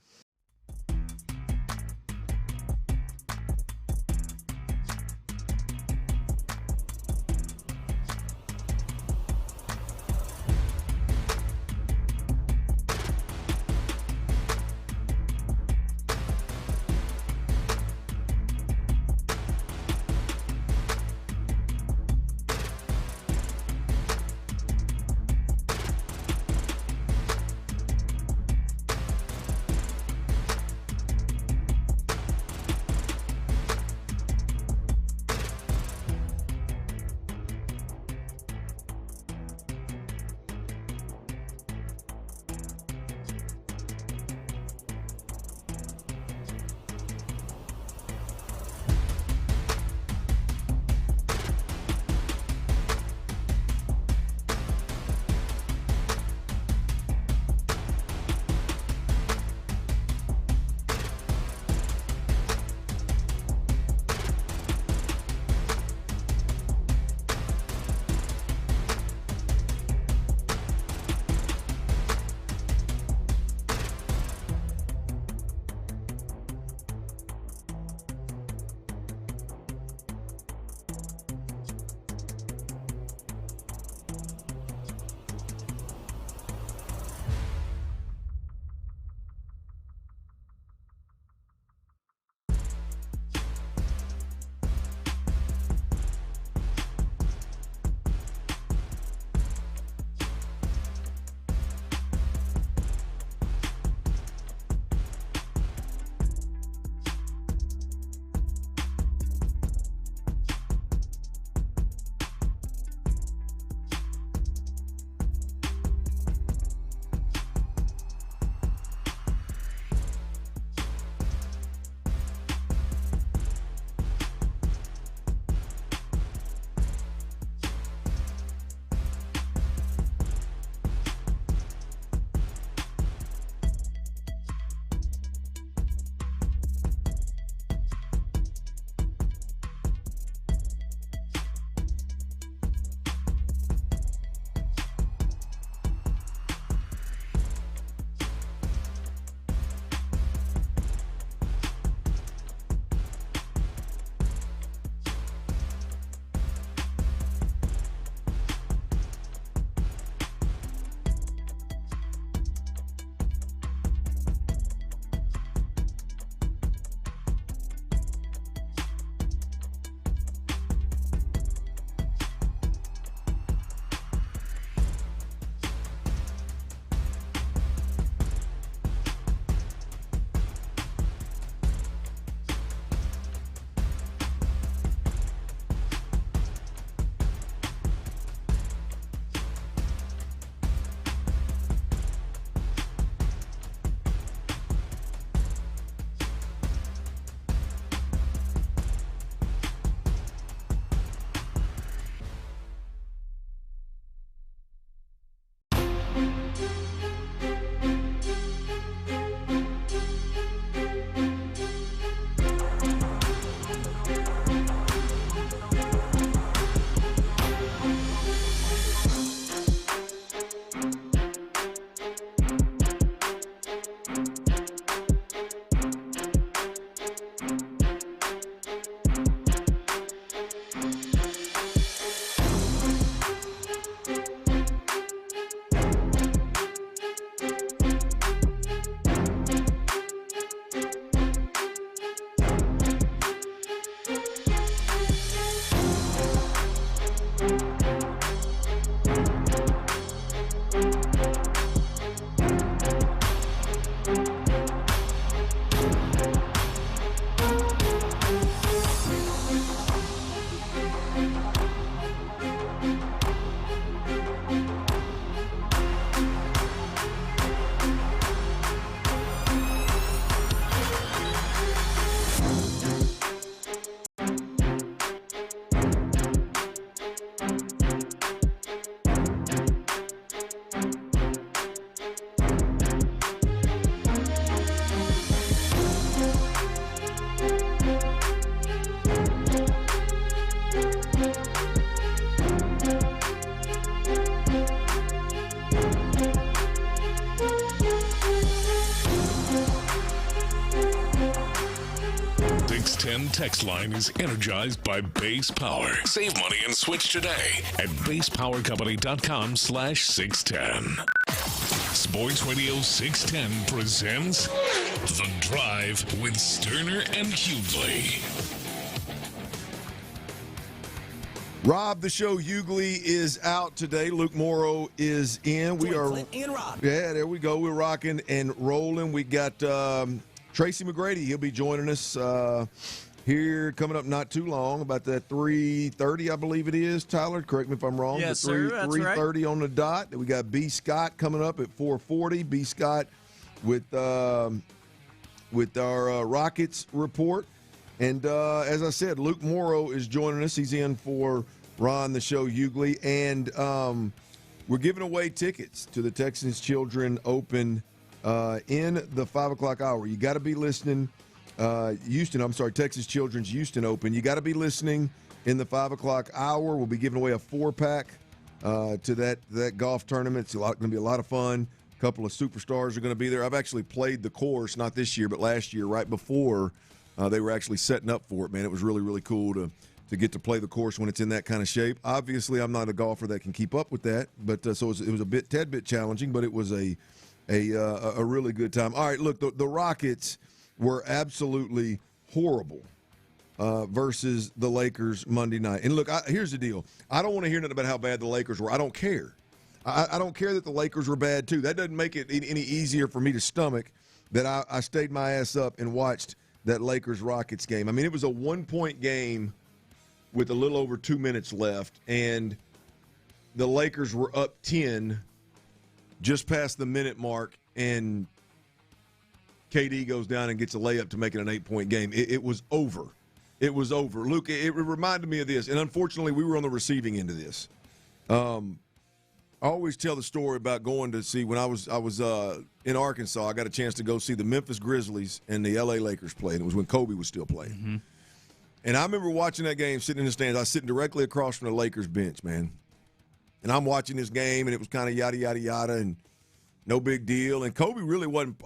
610 text line is energized by Base Power. Save money and switch today at basepowercompany.com/610. Sports Radio 610 presents The Drive with Stoerner and Hughley. Rob, the show Hughley is out today. Luke Morrow is in. We are. Yeah, there we go. We're rocking and rolling. We got Tracy McGrady. He'll be joining us here coming up not too long, about that 3:30, I believe it is. Tyler, correct me if I'm wrong. Yes, sir. That's 3:30 on the dot. We got B. Scott coming up at 4:40. B. Scott with our Rockets report. And as I said, Luke Morrow is joining us. He's in for Ron, the show Hughley. And we're giving away tickets to the Texans Children Open in the 5 o'clock hour. You got to be listening. Texas Children's Houston Open. You got to be listening in the 5 o'clock hour. We'll be giving away a 4-pack to that golf tournament. It's going to be a lot of fun. A couple of superstars are going to be there. I've actually played the course, not this year, but last year, right before they were actually setting up for it, man. It was really, really cool to get to play the course when it's in that kind of shape. Obviously, I'm not a golfer that can keep up with that, but so it was a tad bit challenging, but it was a really good time. All right, look, the Rockets were absolutely horrible versus the Lakers Monday night. And look, here's the deal. I don't want to hear nothing about how bad the Lakers were. I don't care. I don't care that the Lakers were bad, too. That doesn't make it any easier for me to stomach that I stayed my ass up and watched that Lakers-Rockets game. I mean, it was a 1-point game with a little over 2 minutes left, and the Lakers were up 10 just past the minute mark, and KD goes down and gets a layup to make it an 8-point game. It was over. It was over. Luke, it reminded me of this, and unfortunately we were on the receiving end of this. I always tell the story about going to see when I was in Arkansas. I got a chance to go see the Memphis Grizzlies and the LA Lakers play, and it was when Kobe was still playing. Mm-hmm. And I remember watching that game, sitting in the stands. I was sitting directly across from the Lakers bench, man. And I'm watching this game, and it was kind of yada, yada, yada, and no big deal. And Kobe really wasn't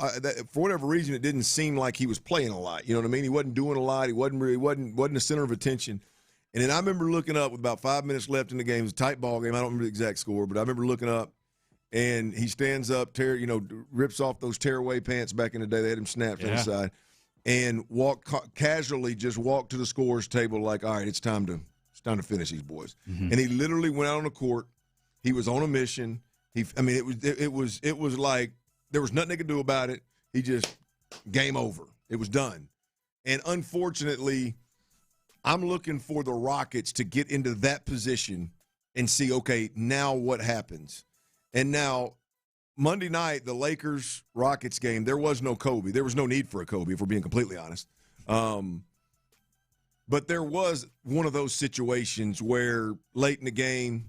for whatever reason, it didn't seem like he was playing a lot. You know what I mean? He wasn't doing a lot. He wasn't the center of attention. And then I remember looking up with about 5 minutes left in the game. It was a tight ball game. I don't remember the exact score, but I remember looking up, and he stands up, rips off those tearaway pants back in the day. They had him snapped on the side, and casually just walked to the scores table like, all right, it's time to finish these boys. Mm-hmm. And he literally went out on the court. He was on a mission. It was like there was nothing they could do about it. He just game over. It was done. And unfortunately, I'm looking for the Rockets to get into that position and see, okay, now what happens? And now, Monday night, the Lakers-Rockets game, there was no Kobe. There was no need for a Kobe, if we're being completely honest. But there was one of those situations where late in the game,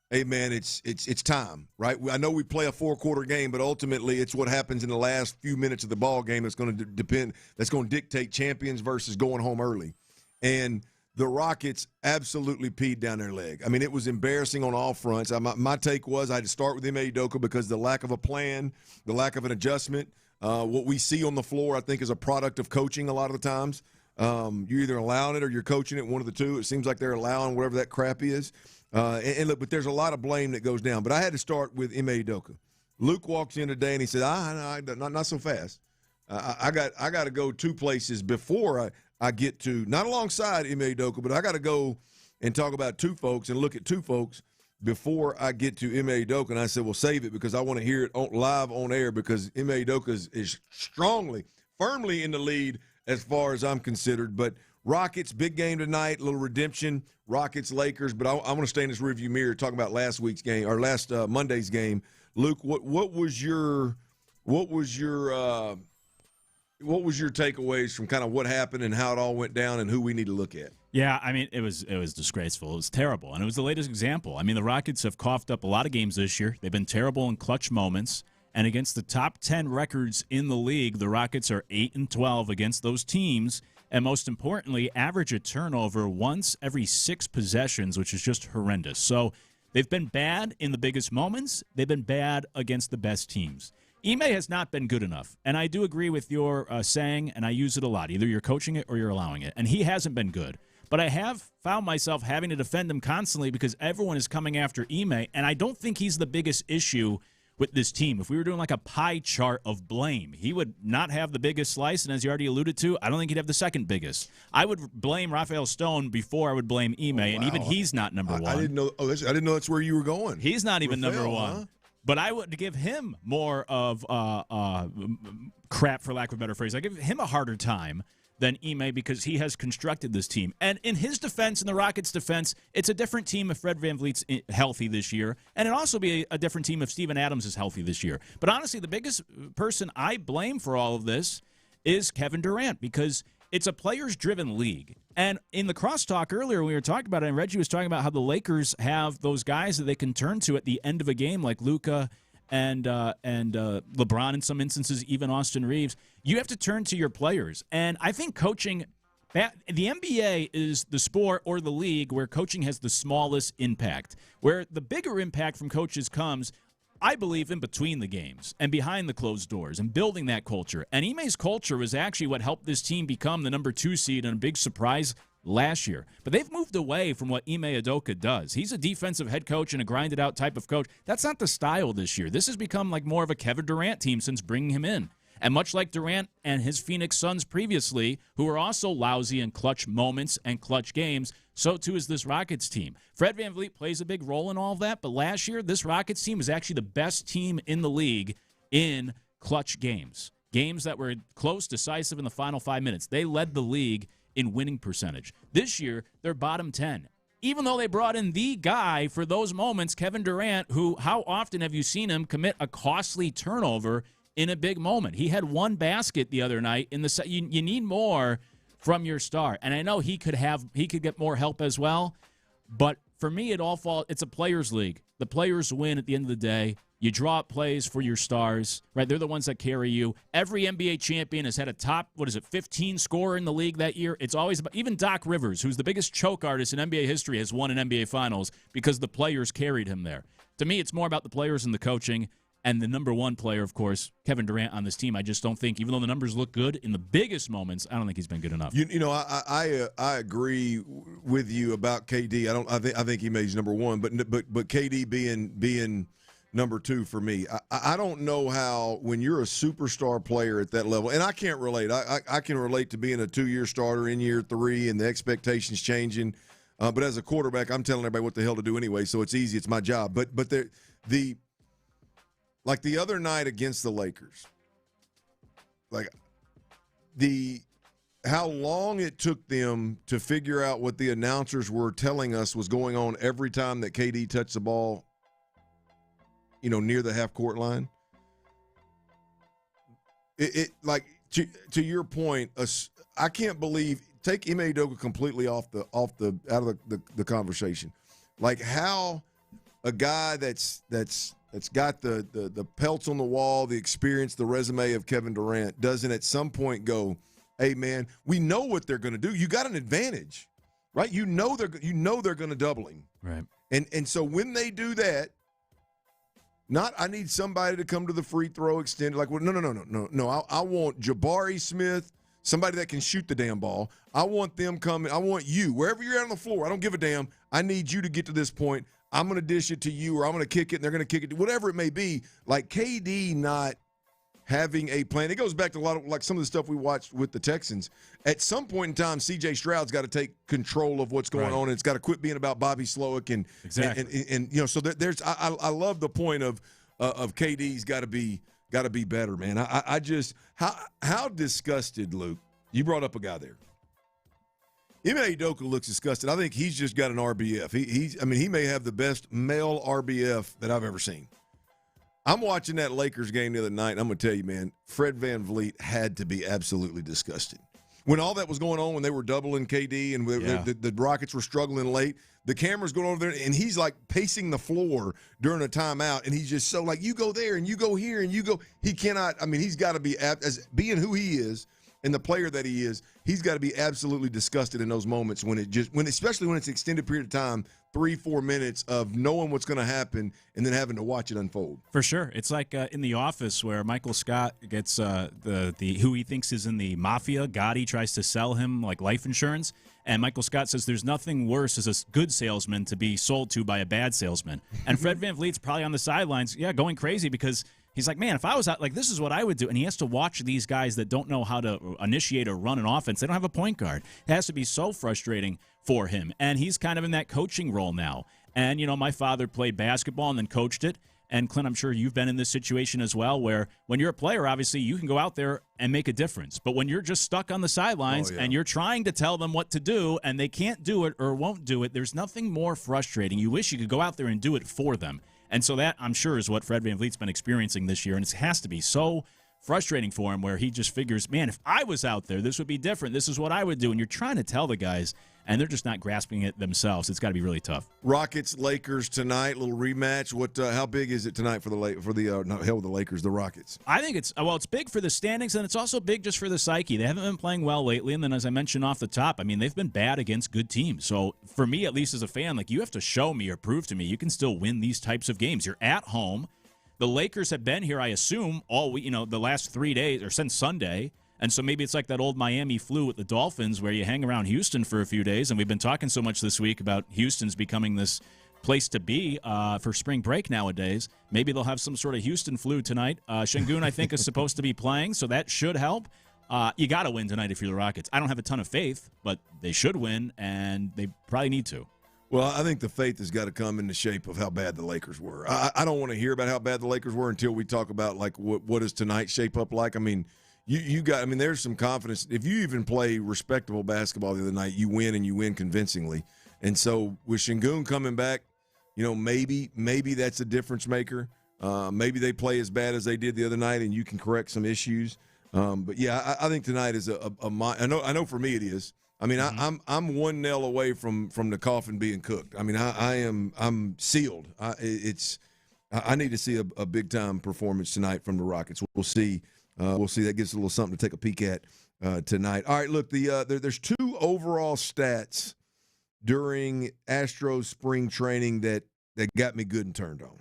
hey, man, it's time, right? I know we play a 4-quarter game, but ultimately it's what happens in the last few minutes of the ball game that's going to that's going to dictate champions versus going home early. And the Rockets absolutely peed down their leg. I mean, it was embarrassing on all fronts. My take was I had to start with Ime Udoka because the lack of a plan, the lack of an adjustment, what we see on the floor, I think, is a product of coaching a lot of the times. You're either allowing it or you're coaching it, one of the two. It seems like they're allowing whatever that crap is. And look, but there's a lot of blame that goes down. But I had to start with Ime Udoka. Luke walks in today and he said, not so fast. I got to go 2 places before I get to, not alongside Ime Udoka, but I got to go and talk about 2 folks and look at 2 folks before I get to Ime Udoka. And I said, well, save it because I want to hear it live on air because Ime Udoka is firmly in the lead as far as I'm considered. But Rockets, big game tonight, a little redemption, Rockets, Lakers. But I want to stay in this rearview mirror talking about last week's game or last Monday's game. Luke, what was your takeaways from kind of what happened and how it all went down and who we need to look at? Yeah, I mean, it was disgraceful. It was terrible, and it was the latest example. I mean, the Rockets have coughed up a lot of games this year. They've been terrible in clutch moments, and against the top 10 records in the league, the Rockets are 8-12 against those teams, and most importantly, average a turnover once every 6 possessions, which is just horrendous. So they've been bad in the biggest moments. They've been bad against the best teams. Ime has not been good enough, and I do agree with your saying, and I use it a lot. Either you're coaching it or you're allowing it, and he hasn't been good. But I have found myself having to defend him constantly because everyone is coming after Ime, and I don't think he's the biggest issue with this team. If we were doing like a pie chart of blame, he would not have the biggest slice, and as you already alluded to, I don't think he'd have the second biggest. I would blame Rafael Stone before I would blame Ime, and even he's not number one. I didn't know. I didn't know that's where you were going. He's not even Rafael, number one. huh? But I would give him more of crap, for lack of a better phrase. I give him a harder time than Ime because he has constructed this team. And in his defense, in the Rockets' defense, it's a different team if Fred VanVleet's healthy this year. And it'll also be a different team if Steven Adams is healthy this year. But honestly, the biggest person I blame for all of this is Kevin Durant because it's a players-driven league. And in the crosstalk earlier, we were talking about it, and Reggie was talking about how the Lakers have those guys that they can turn to at the end of a game, like Luka and LeBron in some instances, even Austin Reeves. You have to turn to your players. And I think coaching, the NBA is the sport or the league where coaching has the smallest impact, where the bigger impact from coaches comes, I believe, in between the games and behind the closed doors and building that culture. And Ime's culture was actually what helped this team become the number 2 seed and a big surprise last year. But they've moved away from what Ime Udoka does. He's a defensive head coach and a grinded-out type of coach. That's not the style this year. This has become like more of a Kevin Durant team since bringing him in. And much like Durant and his Phoenix Suns previously, who were also lousy in clutch moments and clutch games, so too is this Rockets team. Fred VanVleet plays a big role in all of that, but last year, this Rockets team was actually the best team in the league in clutch games. Games that were close, decisive in the final 5 minutes. They led the league in winning percentage. This year, they're bottom 10. Even though they brought in the guy for those moments, Kevin Durant, who, how often have you seen him commit a costly turnover in a big moment? He had one basket the other night. You need more from your star. And I know he could get more help as well. But for me, it's a players' league. The players win at the end of the day. You draw up plays for your stars, right? They're the ones that carry you. Every NBA champion has had a top, 15 scorer in the league that year. It's always about, even Doc Rivers, who's the biggest choke artist in NBA history, has won an NBA Finals because the players carried him there. To me, it's more about the players and the coaching. And the number one player, of course, Kevin Durant on this team. I just don't think, even though the numbers look good in the biggest moments, I don't think he's been good enough. I agree with you about KD. I think he made number one, but KD being number two for me. I don't know how, when you're a superstar player at that level, and I can't relate. I can relate to being a 2-year starter in year 3 and the expectations changing. But as a quarterback, I'm telling everybody what the hell to do anyway, so it's easy. It's my job. But like the other night against the Lakers, how long it took them to figure out what the announcers were telling us was going on every time that KD touched the ball, near the half-court line. To your point, I can't believe, take Ime Udoka completely out of the conversation. Like how a guy that's got the pelts on the wall, the experience, the resume of Kevin Durant doesn't at some point go, hey man, we know what they're going to do. You got an advantage, right? You know they're going to double him, right? And so when they do that, I need somebody to come to the free throw extended. Like, well, no. I want Jabari Smith, somebody that can shoot the damn ball. I want them coming. I want you wherever you're at on the floor. I don't give a damn. I need you to get to this point. I'm going to dish it to you, or I'm going to kick it, and they're going to kick it, whatever it may be. Like KD not having a plan. It goes back to a lot of like some of the stuff we watched with the Texans. At some point in time, C.J. Stroud's got to take control of what's going on, and it's got to quit being about Bobby Slowick and exactly. And so there's I love the point of KD's got to be better, man. I just how disgusted, Luke. You brought up a guy there. Ime Udoka looks disgusted. I think he's just got an RBF. He may have the best male RBF that I've ever seen. I'm watching that Lakers game the other night, and I'm going to tell you, man, Fred VanVleet had to be absolutely disgusted. When all that was going on, when they were doubling KD and the Rockets were struggling late, the camera's going over there, and he's like pacing the floor during a timeout, and he's just so like, you go there, and you go here, and you go. He cannot, he's got to be, as being who he is, and the player that he is, he's got to be absolutely disgusted in those moments especially when it's an extended period of time, 3-4 minutes of knowing what's going to happen and then having to watch it unfold. For sure. It's like in The Office where Michael Scott gets who he thinks is in the mafia. Gotti tries to sell him like life insurance. And Michael Scott says there's nothing worse as a good salesman to be sold to by a bad salesman. And Fred VanVleet's probably on the sidelines, going crazy because he's like, man, if I was out, like, this is what I would do. And he has to watch these guys that don't know how to initiate or run an offense. They don't have a point guard. It has to be so frustrating for him. And he's kind of in that coaching role now. And, my father played basketball and then coached it. And, Clint, I'm sure you've been in this situation as well where when you're a player, obviously, you can go out there and make a difference. But when you're just stuck on the sidelines and you're trying to tell them what to do and they can't do it or won't do it, there's nothing more frustrating. You wish you could go out there and do it for them. And so that, I'm sure, is what Fred VanVleet's been experiencing this year. And it has to be so frustrating for him where he just figures, man, if I was out there, this would be different. This is what I would do. And you're trying to tell the guys, and they're just not grasping it themselves. It's got to be really tough. Rockets, Lakers tonight, little rematch. How big is it tonight for the Lakers, the Rockets? I think it's big for the standings, and it's also big just for the psyche. They haven't been playing well lately, and then as I mentioned off the top, I mean, they've been bad against good teams. So for me, at least as a fan, like, you have to show me or prove to me you can still win these types of games. You're at home. The Lakers have been here, I assume, all week, the last 3 days or since Sunday. And so maybe it's like that old Miami flu with the Dolphins where you hang around Houston for a few days. And we've been talking so much this week about Houston's becoming this place to be for spring break nowadays. Maybe they'll have some sort of Houston flu tonight. Şengün, I think, is supposed to be playing, so that should help. You got to win tonight if you're the Rockets. I don't have a ton of faith, but they should win, and they probably need to. Well, I think the faith has got to come in the shape of how bad the Lakers were. I don't want to hear about how bad the Lakers were until we talk about, like, what does tonight shape up like. I mean, there's some confidence. If you even play respectable basketball the other night, you win, and you win convincingly. And so with Şengün coming back, maybe that's a difference maker. Maybe they play as bad as they did the other night, and you can correct some issues. But yeah, I think tonight is I know for me it is. I mean, I'm one nail away from the coffin being cooked. I mean, I'm sealed. I need to see a big time performance tonight from the Rockets. We'll see. We'll see. That gives us a little something to take a peek at tonight. All right, look, there's two overall stats during Astros spring training that got me good and turned on.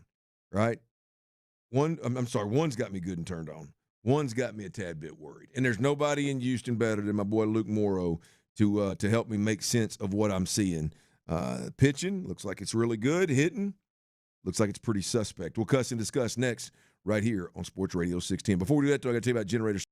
Right? One's got me good and turned on. One's got me a tad bit worried. And there's nobody in Houston better than my boy Luke Morrow to help me make sense of what I'm seeing. Pitching looks like it's really good. Hitting looks like it's pretty suspect. We'll cuss and discuss next right here on Sports Radio 610. Before we do that, though, I got to tell you about generators.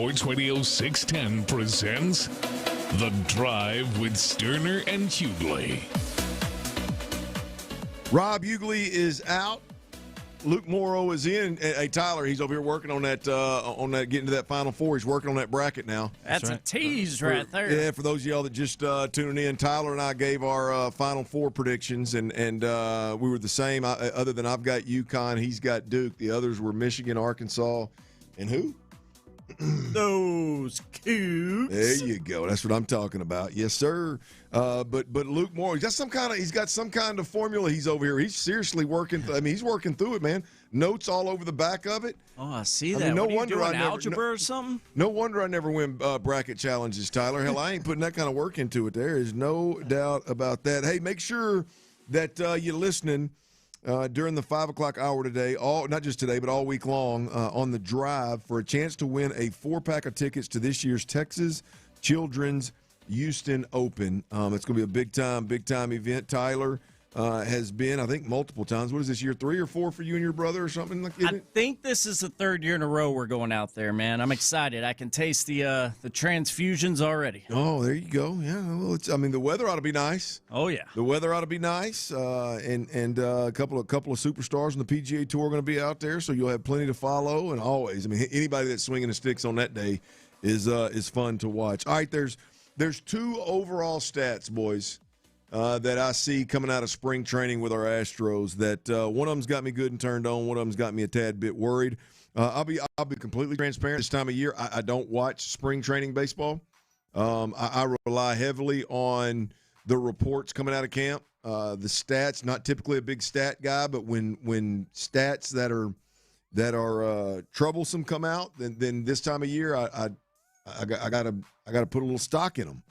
Sports Radio 610 presents The Drive with Stoerner and Hughley. Rob Hughley is out. Luke Morrow is in. Hey, Tyler, he's over here working on that, getting to that Final Four. He's working on that bracket now. That's right. A tease right there. Yeah, for those of y'all that just tuning in, Tyler and I gave our Final Four predictions, and we were the same. Other than I've got UConn, he's got Duke. The others were Michigan, Arkansas, and who? Those Cougs. There you go. That's what I'm talking about. Yes, sir. But Luke Moore, he's got some kind of formula. He's over here. He's seriously working. He's working through it, man. Notes all over the back of it. Oh, I see that. No what wonder doing, I never algebra or something. No wonder I never win bracket challenges, Tyler. Hell, I ain't putting that kind of work into it. There is no doubt about that. Hey, make sure that you're listening during the 5 o'clock hour today, not just today, but all week long on The Drive for a chance to win a 4-pack of tickets to this year's Texas Children's Houston Open. It's going to be a big time event. Tyler has been, I think, multiple times. What is this year, 3 or 4 for you and your brother or something like that? I think this is the 3rd year in a row we're going out there, man. I'm excited. I can taste the transfusions already. Oh, there you go. Yeah, well, the weather ought to be nice. Oh yeah, the weather ought to be nice. And a couple of superstars on the PGA Tour are going to be out there, so you'll have plenty to follow. And always, anybody that's swinging the sticks on that day is fun to watch. All right, there's 2 overall stats, boys, that I see coming out of spring training with our Astros. That one of them's got me good and turned on. One of them's got me a tad bit worried. I'll be completely transparent. This time of year, I don't watch spring training baseball. I rely heavily on the reports coming out of camp, the stats. Not typically a big stat guy, but when stats that are troublesome come out, then this time of year, I gotta put a little stock in them.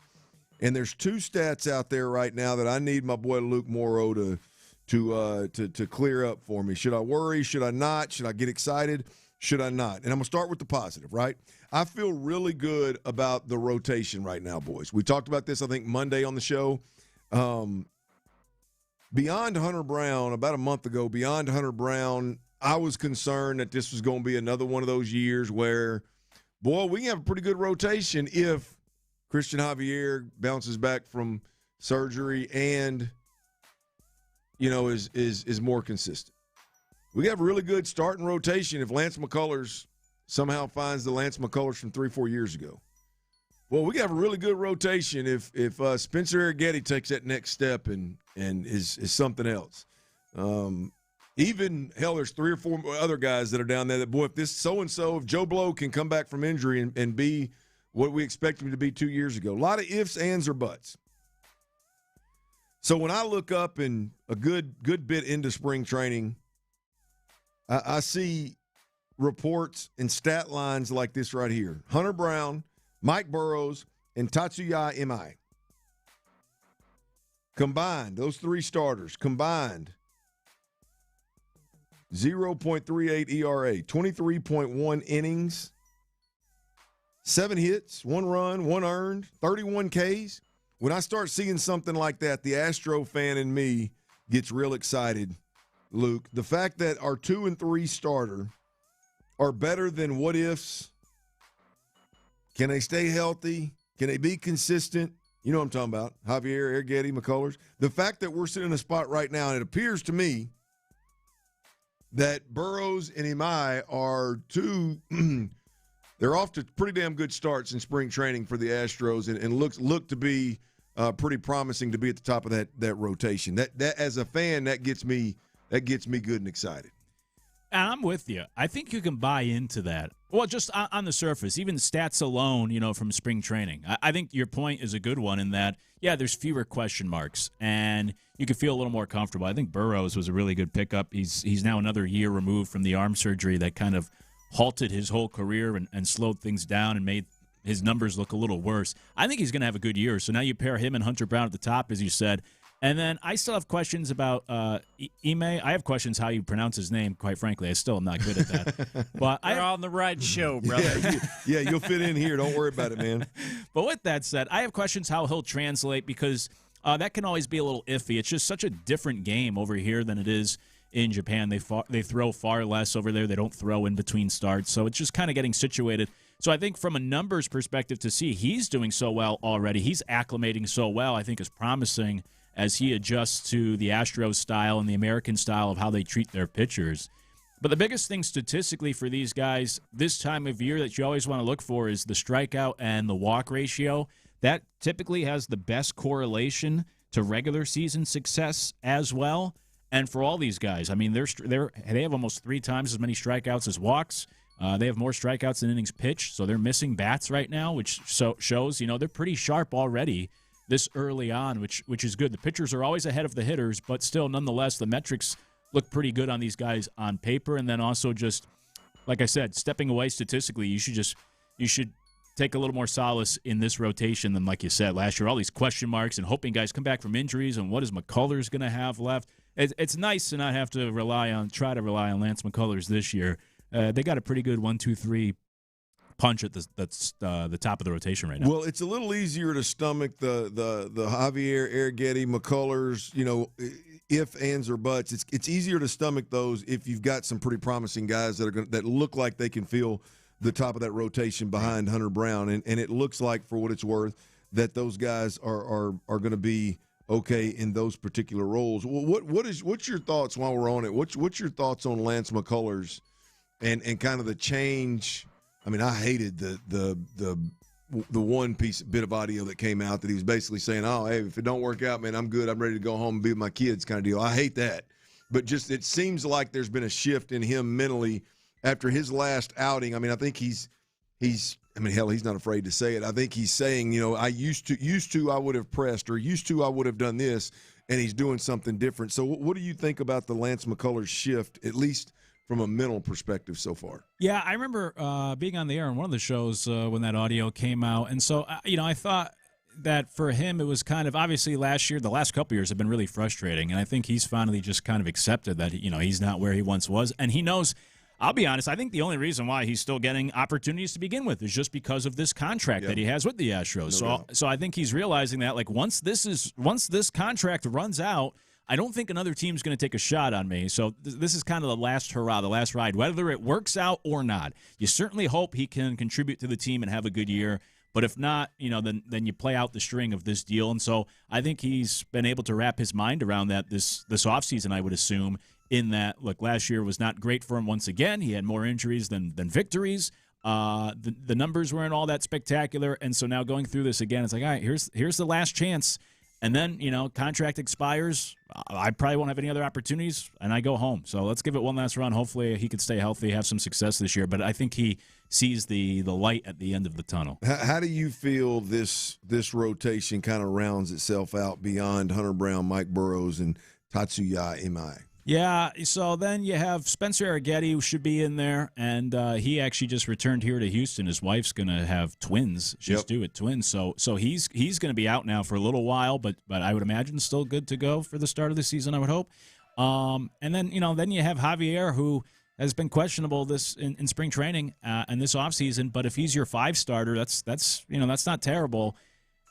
And there's 2 stats out there right now that I need my boy Luke Morrow to clear up for me. Should I worry? Should I not? Should I get excited? Should I not? And I'm gonna start with the positive, right? I feel really good about the rotation right now, boys. We talked about this, I think, Monday on the show. Beyond Hunter Brown, about a month ago, beyond Hunter Brown, I was concerned that this was going to be another one of those years where, boy, we can have a pretty good rotation if Christian Javier bounces back from surgery and, is more consistent. We have a really good starting rotation if Lance McCullers somehow finds the Lance McCullers from 3-4 years ago. Well, we have a really good rotation if Spencer Arrighetti takes that next step and is something else. Even, hell, there's 3 or 4 other guys that are down there that, boy, if this so-and-so, if Joe Blow can come back from injury and be what we expect him to be 2 years ago. A lot of ifs, ands, or buts. So when I look up and a good bit into spring training, I see reports and stat lines like this right here. Hunter Brown, Mike Burrows, and Tatsuya Imai. Combined, those 3 starters, combined, 0.38 ERA, 23.1 innings, 7 hits, 1 run, 1 earned, 31 Ks. When I start seeing something like that, the Astro fan in me gets real excited, Luke. The fact that our 2 and 3 starter are better than what ifs. Can they stay healthy? Can they be consistent? You know what I'm talking about. Javier, Arrighetti, McCullers. The fact that we're sitting in a spot right now, and it appears to me that Burrows and Imai are 2 they're off to pretty damn good starts in spring training for the Astros and look to be pretty promising to be at the top of that rotation. That as a fan, that gets me good and excited. And I'm with you. I think you can buy into that. Well, just on the surface, even stats alone, from spring training. I think your point is a good one in that, yeah, there's fewer question marks, and you can feel a little more comfortable. I think Burrows was a really good pickup. He's now another year removed from the arm surgery that kind of halted his whole career and slowed things down and made his numbers look a little worse. I think he's going to have a good year. So now you pair him and Hunter Brown at the top, as you said. And then I still have questions about Ime. I have questions how you pronounce his name, quite frankly. I still am not good at that. But You're on the right show, brother. Yeah, you'll fit in here. Don't worry about it, man. But with that said, I have questions how he'll translate because that can always be a little iffy. It's just such a different game over here than it is in Japan. They throw far less over there. They don't throw in between starts. So it's just kind of getting situated. So I think from a numbers perspective, to see he's doing so well already, he's acclimating so well, I think is promising as he adjusts to the Astros style and the American style of how they treat their pitchers. But the biggest thing statistically for these guys this time of year that you always want to look for is the strikeout and the walk ratio. That typically has the best correlation to regular season success as well. And for all these guys, I mean, they have almost 3 times as many strikeouts as walks. They have more strikeouts than innings pitched, so they're missing bats right now, which shows, they're pretty sharp already this early on, which is good. The pitchers are always ahead of the hitters, but still, nonetheless, the metrics look pretty good on these guys on paper. And then also just, like I said, stepping away statistically, you should take a little more solace in this rotation than, like you said, last year, all these question marks and hoping guys come back from injuries and what is McCullers going to have left. It's nice to not have to try to rely on Lance McCullers this year. They got a pretty good 1-2-3 punch at the top of the rotation right now. Well, it's a little easier to stomach the Javier, Arrighetti, McCullers, if, ands, or buts. It's easier to stomach those if you've got some pretty promising guys that look like they can fill the top of that rotation behind Hunter Brown, and it looks like, for what it's worth, that those guys are going to be okay in those particular roles. Well, what's your thoughts while we're on it? What's your thoughts on Lance McCullers and kind of the change? I mean, I hated the one bit of audio that came out that he was basically saying, "Oh, hey, if it don't work out, man, I'm good. I'm ready to go home and be with my kids," kind of deal. I hate that, but just it seems like there's been a shift in him mentally after his last outing. I mean, I think he's not afraid to say it. I think he's saying, I used to I would have pressed, or used to I would have done this, and he's doing something different. So what do you think about the Lance McCullers shift, at least from a mental perspective so far? Yeah, I remember being on the air on one of the shows when that audio came out. And so, I thought that for him it was kind of, obviously last year, the last couple years have been really frustrating. And I think he's finally just kind of accepted that, he's not where he once was. And he knows, I'll be honest, I think the only reason why he's still getting opportunities to begin with is just because of this contract that he has with the Astros. So I think he's realizing that, like, once this contract runs out, I don't think another team's going to take a shot on me. So this is kind of the last hurrah, the last ride, whether it works out or not. You certainly hope he can contribute to the team and have a good year. But if not, then you play out the string of this deal. And so I think he's been able to wrap his mind around that this offseason, I would assume, in that, look, last year was not great for him once again. He had more injuries than victories. The numbers weren't all that spectacular. And so now going through this again, it's like, all right, here's the last chance. And then, contract expires. I probably won't have any other opportunities, and I go home. So let's give it one last run. Hopefully he could stay healthy, have some success this year. But I think he sees the light at the end of the tunnel. How do you feel this rotation kind of rounds itself out beyond Hunter Brown, Mike Burrows, and Tatsuya Imai? Yeah, so then you have Spencer Arrighetti, who should be in there, and he actually just returned here to Houston. His wife's going to have twins. She's due at twins, so he's going to be out now for a little while, but I would imagine still good to go for the start of the season, I would hope. And then then you have Javier, who has been questionable this in spring training and this offseason, but if he's your 5 starter, that's not terrible.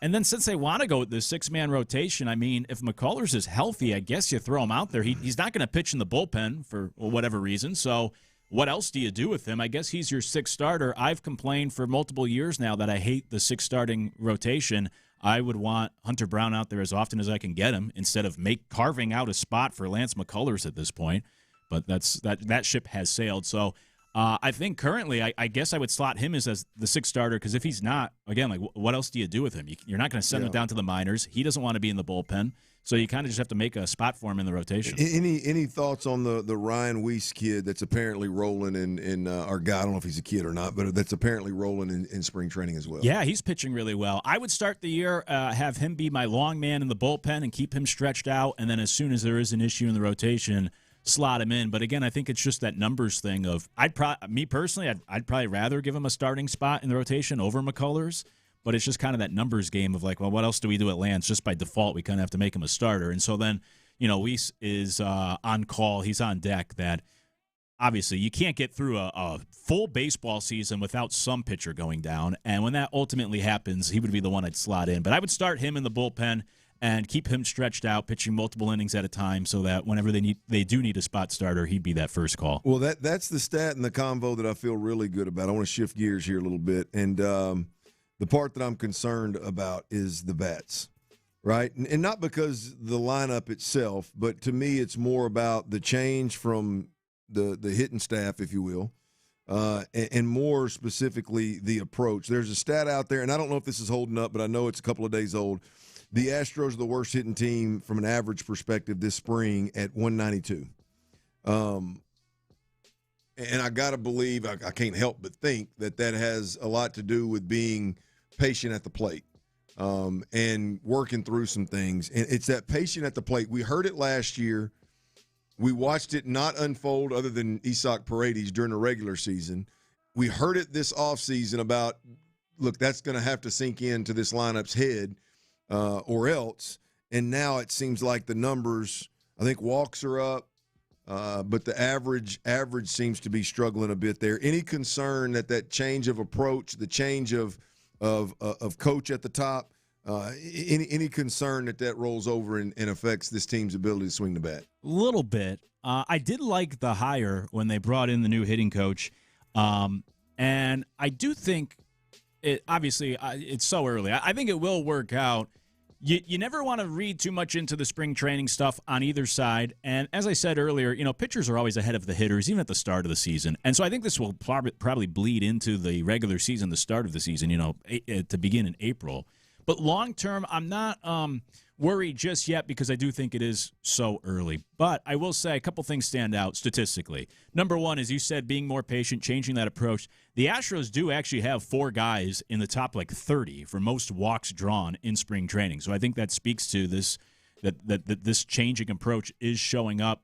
And then since they want to go with this 6-man rotation, I mean, if McCullers is healthy, I guess you throw him out there. He's not going to pitch in the bullpen for whatever reason. So what else do you do with him? I guess he's your 6th starter. I've complained for multiple years now that I hate the 6 starting rotation. I would want Hunter Brown out there as often as I can get him instead of carving out a spot for Lance McCullers at this point. But that ship has sailed. So I think currently, I guess I would slot him as the 6th starter, because if he's not, again, like, what else do you do with him? You're not going to send him down to the minors. He doesn't want to be in the bullpen, so you kind of just have to make a spot for him in the rotation. Any thoughts on the Ryan Weiss kid that's apparently rolling in our guy? I don't know if he's a kid or not, but that's apparently rolling in spring training as well. Yeah, he's pitching really well. I would start the year, have him be my long man in the bullpen and keep him stretched out, and then as soon as there is an issue in the rotation, slot him in. But again, I think it's just that numbers thing of I'd probably rather give him a starting spot in the rotation over McCullers, but it's just kind of that numbers game of like, well, what else do we do at Lance? Just by default, we kind of have to make him a starter. And so then, Weiss is on call. He's on deck. That obviously you can't get through a full baseball season without some pitcher going down. And when that ultimately happens, he would be the one I'd slot in. But I would start him in the bullpen. and keep him stretched out, pitching multiple innings at a time, so that whenever they do need a spot starter, he'd be that first call. Well, that's the stat in the convo that I feel really good about. I want to shift gears here a little bit, and the part that I'm concerned about is the bats, right? And not because the lineup itself, but to me, it's more about the change from the hitting staff, if you will, and more specifically the approach. There's a stat out there, and I don't know if this is holding up, but I know it's a couple of days old. The Astros are the worst hitting team from an average perspective this spring at 192. And I got to believe, I can't help but think that has a lot to do with being patient at the plate and working through some things. And it's that patient at the plate. We heard it last year. We watched it not unfold other than Isaac Paredes during the regular season. We heard it this offseason about, look, that's going to have to sink into this lineup's head or else. And now it seems like the numbers, I think walks are up, but the average seems to be struggling a bit there. Any concern that change of approach, the change of coach at the top, any concern that rolls over and affects this team's ability to swing the bat? A little bit. I did like the hire when they brought in the new hitting coach. And I do think obviously it's so early. I think it will work out. You never want to read too much into the spring training stuff on either side. And as I said earlier, pitchers are always ahead of the hitters, even at the start of the season. And so I think this will probably bleed into the regular season, the start of the season, to begin in April. But long term, I'm not worried just yet because I do think it is so early. But I will say a couple things stand out statistically. Number one, as you said, being more patient, changing that approach. The Astros do actually have 4 guys in the top 30 for most walks drawn in spring training. So I think that speaks to this that this changing approach is showing up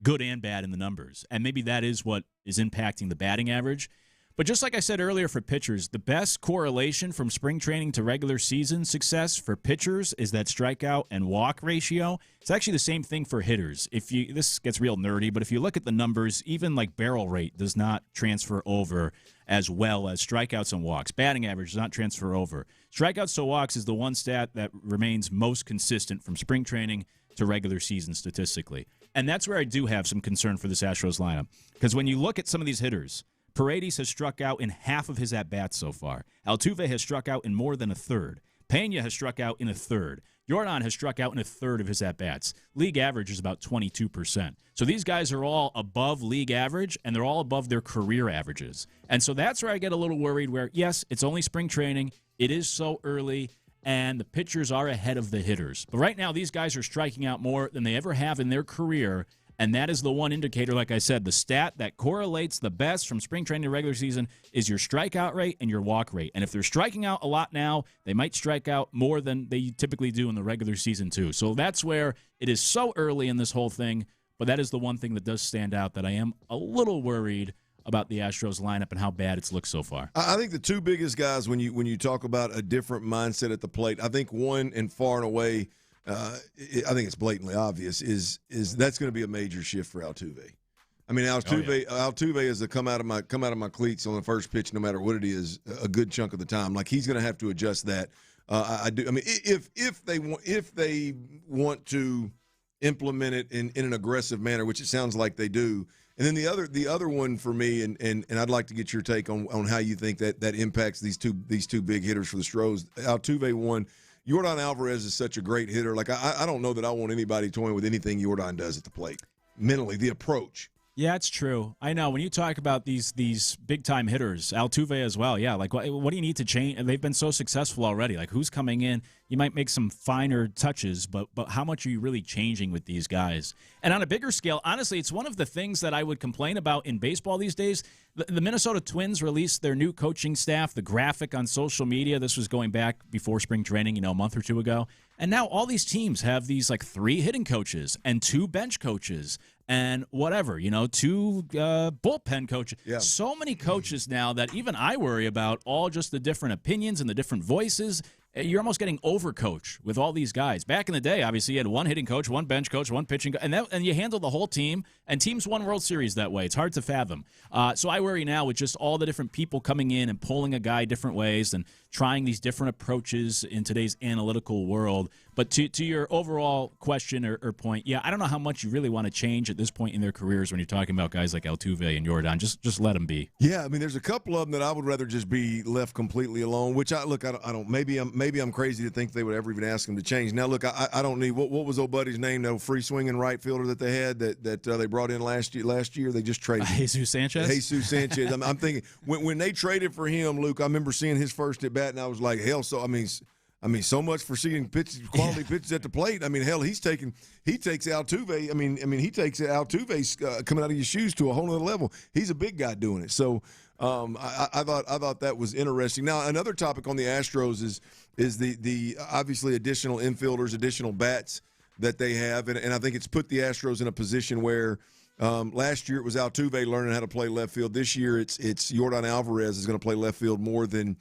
good and bad in the numbers. And maybe that is what is impacting the batting average. But just like I said earlier for pitchers, the best correlation from spring training to regular season success for pitchers is that strikeout and walk ratio. It's actually the same thing for hitters. This gets real nerdy, but if you look at the numbers, even barrel rate does not transfer over as well as strikeouts and walks. Batting average does not transfer over. Strikeouts to walks is the one stat that remains most consistent from spring training to regular season statistically. And that's where I do have some concern for this Astros lineup. Because when you look at some of these hitters, Paredes has struck out in half of his at-bats so far. Altuve has struck out in more than a third. Pena has struck out in a third. Jordan has struck out in a third of his at-bats. League average is about 22%. So these guys are all above league average, and they're all above their career averages. And so that's where I get a little worried where, yes, it's only spring training. It is so early, and the pitchers are ahead of the hitters. But right now, these guys are striking out more than they ever have in their career. And that is the one indicator, like I said, the stat that correlates the best from spring training to regular season is your strikeout rate and your walk rate. And if they're striking out a lot now, they might strike out more than they typically do in the regular season too. So that's where it is so early in this whole thing. But that is the one thing that does stand out that I am a little worried about the Astros lineup and how bad it's looked so far. I think the two biggest guys, when you talk about a different mindset at the plate, I think one and far and away – I think it's blatantly obvious, is that's going to be a major shift for Altuve. I mean, Altuve is to come out of my cleats on the first pitch, no matter what it is, a good chunk of the time. He's going to have to adjust that. I do. I mean, if they want to implement it in an aggressive manner, which it sounds like they do. And then the other one for me, and I'd like to get your take on how you think that impacts these two big hitters for the Stros. Altuve one. Yordan Alvarez is such a great hitter. I don't know that I want anybody toying with anything Yordan does at the plate. Mentally, the approach. Yeah, it's true. I know. When you talk about these big-time hitters, Altuve as well, yeah, what do you need to change? They've been so successful already. Who's coming in? You might make some finer touches, but how much are you really changing with these guys? And on a bigger scale, honestly, it's one of the things that I would complain about in baseball these days. The Minnesota Twins released their new coaching staff, the graphic on social media. This was going back before spring training, a month or two ago. And now all these teams have these 3 hitting coaches and 2 bench coaches and whatever, 2 bullpen coaches. Yeah. So many coaches now that even I worry about all just the different opinions and the different voices. You're almost getting overcoached with all these guys. Back in the day, obviously, you had 1 hitting coach, 1 bench coach, 1 pitching coach, and you handle the whole team, and teams won World Series that way. It's hard to fathom. So I worry now with just all the different people coming in and pulling a guy different ways and trying these different approaches in today's analytical world. But to your overall question or point, yeah, I don't know how much you really want to change at this point in their careers when you're talking about guys like Altuve and Jordan. Just let them be. Yeah, I mean, there's a couple of them that I would rather just be left completely alone. Which I don't. Maybe I'm crazy to think they would ever even ask him to change. Now, look, I don't need. What was old buddy's name? That free swinging right fielder that they had that they brought in last year. They just traded Jesus Sanchez. Jesus Sanchez. I'm thinking when they traded for him, Luke. I remember seeing his first at bat, and I was like, hell. So I mean, so much for seeing quality pitches at the plate. I mean, hell, he takes Altuve. I mean, he takes Altuve coming out of your shoes to a whole other level. He's a big guy doing it. So I thought that was interesting. Now, another topic on the Astros is the obviously additional infielders, additional bats that they have, and I think it's put the Astros in a position where last year it was Altuve learning how to play left field. This year it's Yordan Alvarez is going to play left field more than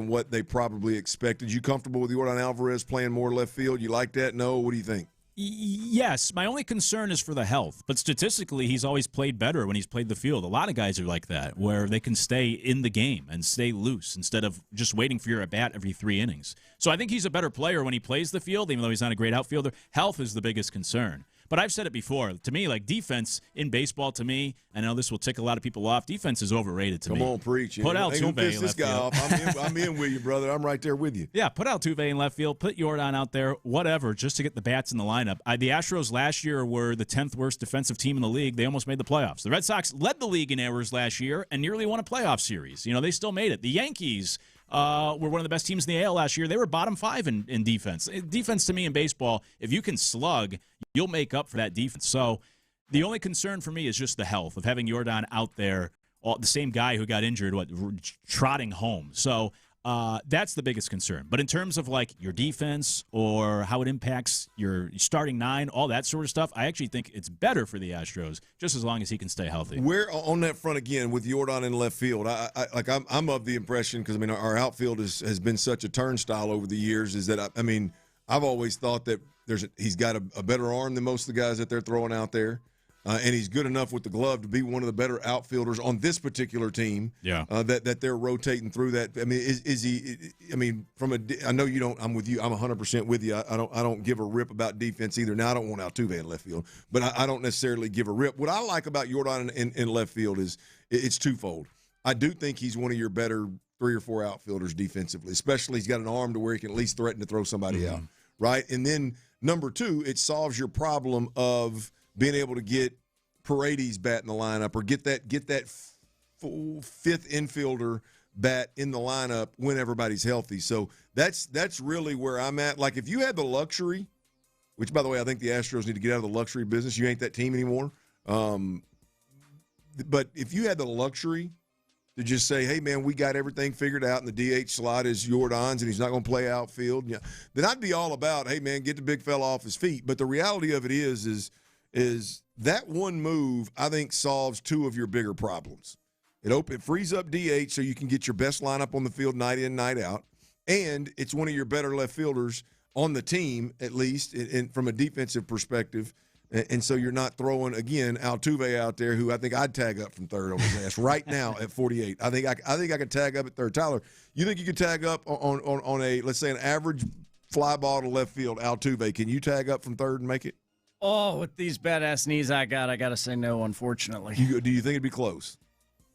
what they probably expected. You comfortable with Yordan Alvarez playing more left field? You like that? No? What do you think? Yes. My only concern is for the health. But statistically, he's always played better when he's played the field. A lot of guys are like that, where they can stay in the game and stay loose instead of just waiting for your at-bat every 3 innings. So I think he's a better player when he plays the field, even though he's not a great outfielder. Health is the biggest concern. But I've said it before. To me, like defense in baseball, to me, I know this will tick a lot of people off. Defense is overrated to me. Come on, preach. Put Altuve ain't gonna piss in this left guy field. off. I'm in with you, brother. I'm right there with you. Yeah, put Altuve in left field. Put Jordan out there. Whatever, just to get the bats in the lineup. The Astros last year were the 10th worst defensive team in the league. They almost made the playoffs. The Red Sox led the league in errors last year and nearly won a playoff series. You know, they still made it. The Yankees were one of the best teams in the AL last year. They were bottom 5 in defense. Defense, to me, in baseball, if you can slug, you'll make up for that defense. So the only concern for me is just the health of having Jordan out there, the same guy who got injured, trotting home. So that's the biggest concern. But in terms of like your defense or how it impacts your starting 9, all that sort of stuff, I actually think it's better for the Astros just as long as he can stay healthy. We're on that front again with Jordan in left field. I'm of the impression, because I mean our outfield has been such a turnstile over the years, is that I've always thought that he's got a better arm than most of the guys that they're throwing out there. And he's good enough with the glove to be one of the better outfielders on this particular team. Yeah. That they're rotating through that. I mean, is he? I mean, I know you don't. I'm with you. I'm 100% with you. I don't give a rip about defense either. Now I don't want Altuve in left field, but I don't necessarily give a rip. What I like about Jordan in left field is it's twofold. I do think he's one of your better 3 or 4 outfielders defensively, especially he's got an arm to where he can at least threaten to throw somebody out, right? And then number 2, it solves your problem of being able to get Paredes bat in the lineup, or get that 5th infielder bat in the lineup when everybody's healthy. So that's really where I'm at. Like, if you had the luxury, which, by the way, I think the Astros need to get out of the luxury business. You ain't that team anymore. But if you had the luxury to just say, hey, man, we got everything figured out, and the DH slot is Jordan's, and he's not going to play outfield, then I'd be all about, hey, man, get the big fella off his feet. But the reality of it is that one move, I think, solves 2 of your bigger problems. It frees up DH so you can get your best lineup on the field night in, night out, and it's one of your better left fielders on the team, at least from a defensive perspective. And so you're not throwing, again, Altuve out there, who I think I'd tag up from third on his ass right now at 48. I think I could tag up at third. Tyler, you think you could tag up on a, let's say, an average fly ball to left field, Altuve? Can you tag up from third and make it? Oh, with these badass knees I got to say no, unfortunately. Do you think it'd be close?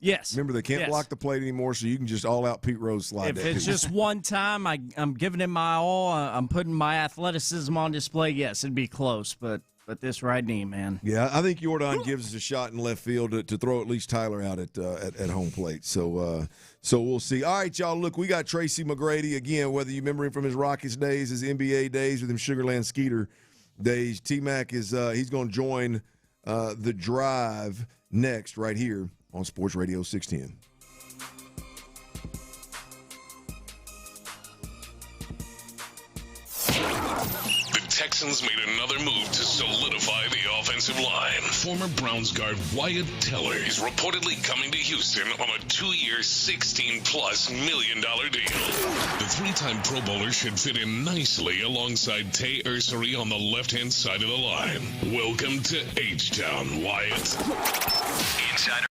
Yes. Remember, they can't block the plate anymore, so you can just all-out Pete Rose slide if that. If it's just one time, I'm giving it my all, I'm putting my athleticism on display, yes, it'd be close, but this right knee, man. Yeah, I think Jordan gives us a shot in left field to throw at least Tyler out at home plate. So we'll see. All right, y'all, look, we got Tracy McGrady, again, whether you remember him from his Rockets days, his NBA days, with him Sugarland Skeeter days. T-Mac is he's going to join the drive next right here on Sports Radio 610. Texans made another move to solidify the offensive line. Former Browns guard Wyatt Teller is reportedly coming to Houston on a 2-year, $16+ million deal. The 3-time Pro Bowler should fit in nicely alongside Tay Ursery on the left-hand side of the line. Welcome to H-Town, Wyatt. Insider.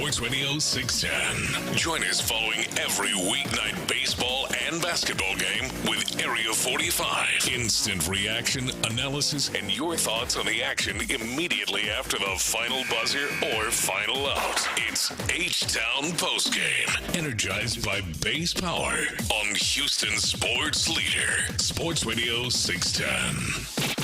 Sports Radio 610. Join us following every weeknight baseball and basketball game with Area 45. Instant reaction, analysis, and your thoughts on the action immediately after the final buzzer or final out. It's H-Town Postgame, energized by base power on Houston Sports Leader, Sports Radio 610.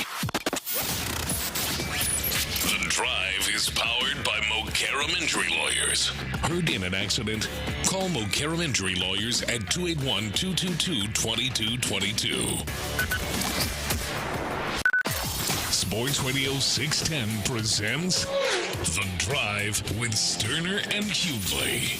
The Drive is powered by Mokaram Injury Lawyers. Heard in an accident? Call Mokaram Injury Lawyers at 281-222-2222. Sports Radio 610 presents The Drive with Stoerner and Hughley.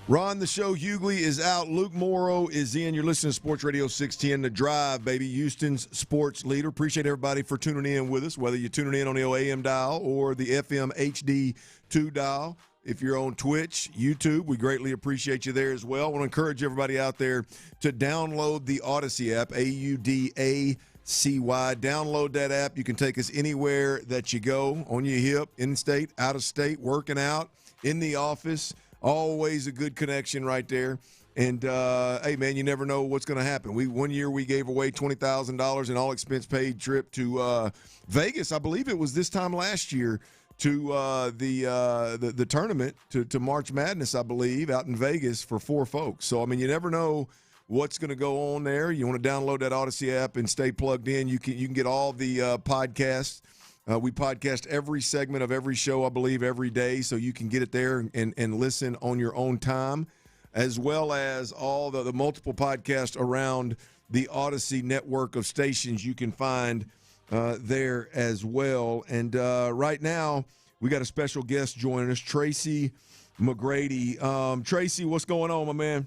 Ron, the show, Hughley is out. Luke Morrow is in. You're listening to Sports Radio 610, The Drive, baby, Houston's sports leader. Appreciate everybody for tuning in with us, whether you're tuning in on the AM dial or the FM HD2 dial. If you're on Twitch, YouTube, we greatly appreciate you there as well. I want to encourage everybody out there to download the Odyssey app, AUDACY. Download that app. You can take us anywhere that you go, on your hip, in-state, out-of-state, working out, in the office. Always a good connection right there. And, hey, man, you never know what's going to happen. One year we gave away $20,000 in all-expense-paid trip to Vegas. I believe it was this time last year to the tournament, to March Madness, I believe, out in Vegas for 4 folks. So, I mean, you never know what's going to go on there. You want to download that Odyssey app and stay plugged in. You can get all the podcasts. We podcast every segment of every show, I believe, every day, so you can get it there and listen on your own time, as well as all the multiple podcasts around the Odyssey network of stations you can find there as well. And right now, we got a special guest joining us, Tracy McGrady. Tracy, what's going on, my man?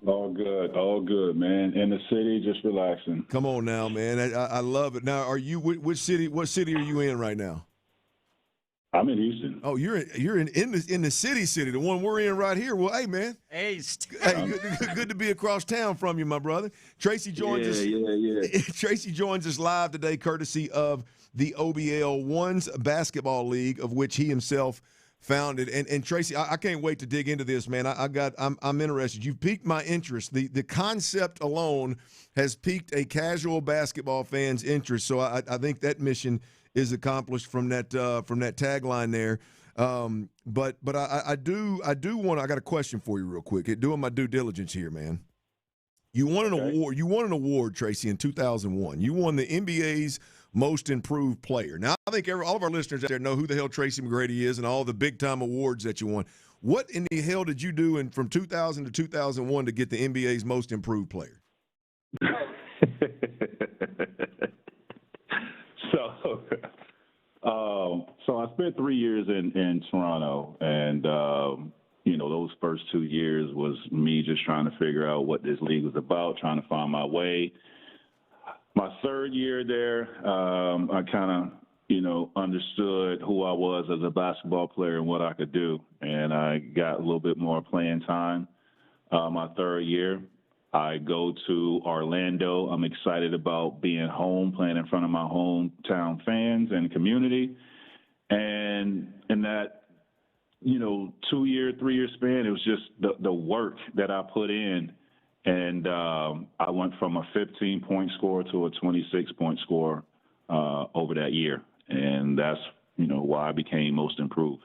All good, man. In the city, just relaxing. Come on now, man. I love it. Now, are you what city are you in right now? I'm in Houston. Oh, you're in the city, the one we're in right here. Well, hey, man. Hey, good to be across town from you, my brother. Tracy joins us. Yeah. Tracy joins us live today, courtesy of the OBL Ones Basketball League, of which he himself founded. And Tracy, I can't wait to dig into this, man. I'm interested. You've piqued my interest. The concept alone has piqued a casual basketball fan's interest. So I think that mission is accomplished from that tagline there. But I do want. I got a question for you real quick. Doing my due diligence here, man. You won an award. You won an award, Tracy, in 2001. You won the NBA's Most Improved Player. Now, I think all of our listeners out there know who the hell Tracy McGrady is and all the big-time awards that you won. What in the hell did you do from 2000 to 2001 to get the NBA's Most Improved Player? So I spent 3 years in Toronto, and those first 2 years was me just trying to figure out what this league was about, trying to find my way. My third year there, I kind of, understood who I was as a basketball player and what I could do, and I got a little bit more playing time. My third year, I go to Orlando. I'm excited about being home, playing in front of my hometown fans and community. And in that, 2-year, 3-year span, it was just the work that I put in. And I went from a 15-point scorer to a 26-point scorer over that year. And that's, why I became Most Improved.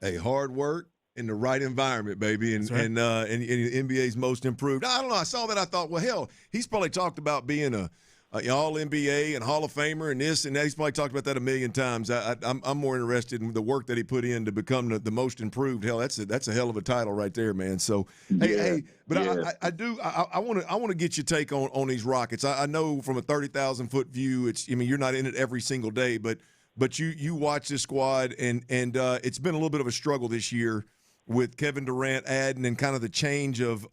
Hey, hard work in the right environment, baby, and NBA's Most Improved. I don't know. I saw that. I thought, well, hell, he's probably talked about being a All-NBA and Hall of Famer and this and that. He's probably talked about that a million times. I'm more interested in the work that he put in to become the Most Improved. Hell, that's a hell of a title right there, man. So, I want to get your take on these Rockets. I know from a 30,000-foot view, you're not in it every single day, but you watch this squad and it's been a little bit of a struggle this year with Kevin Durant adding and kind of the change of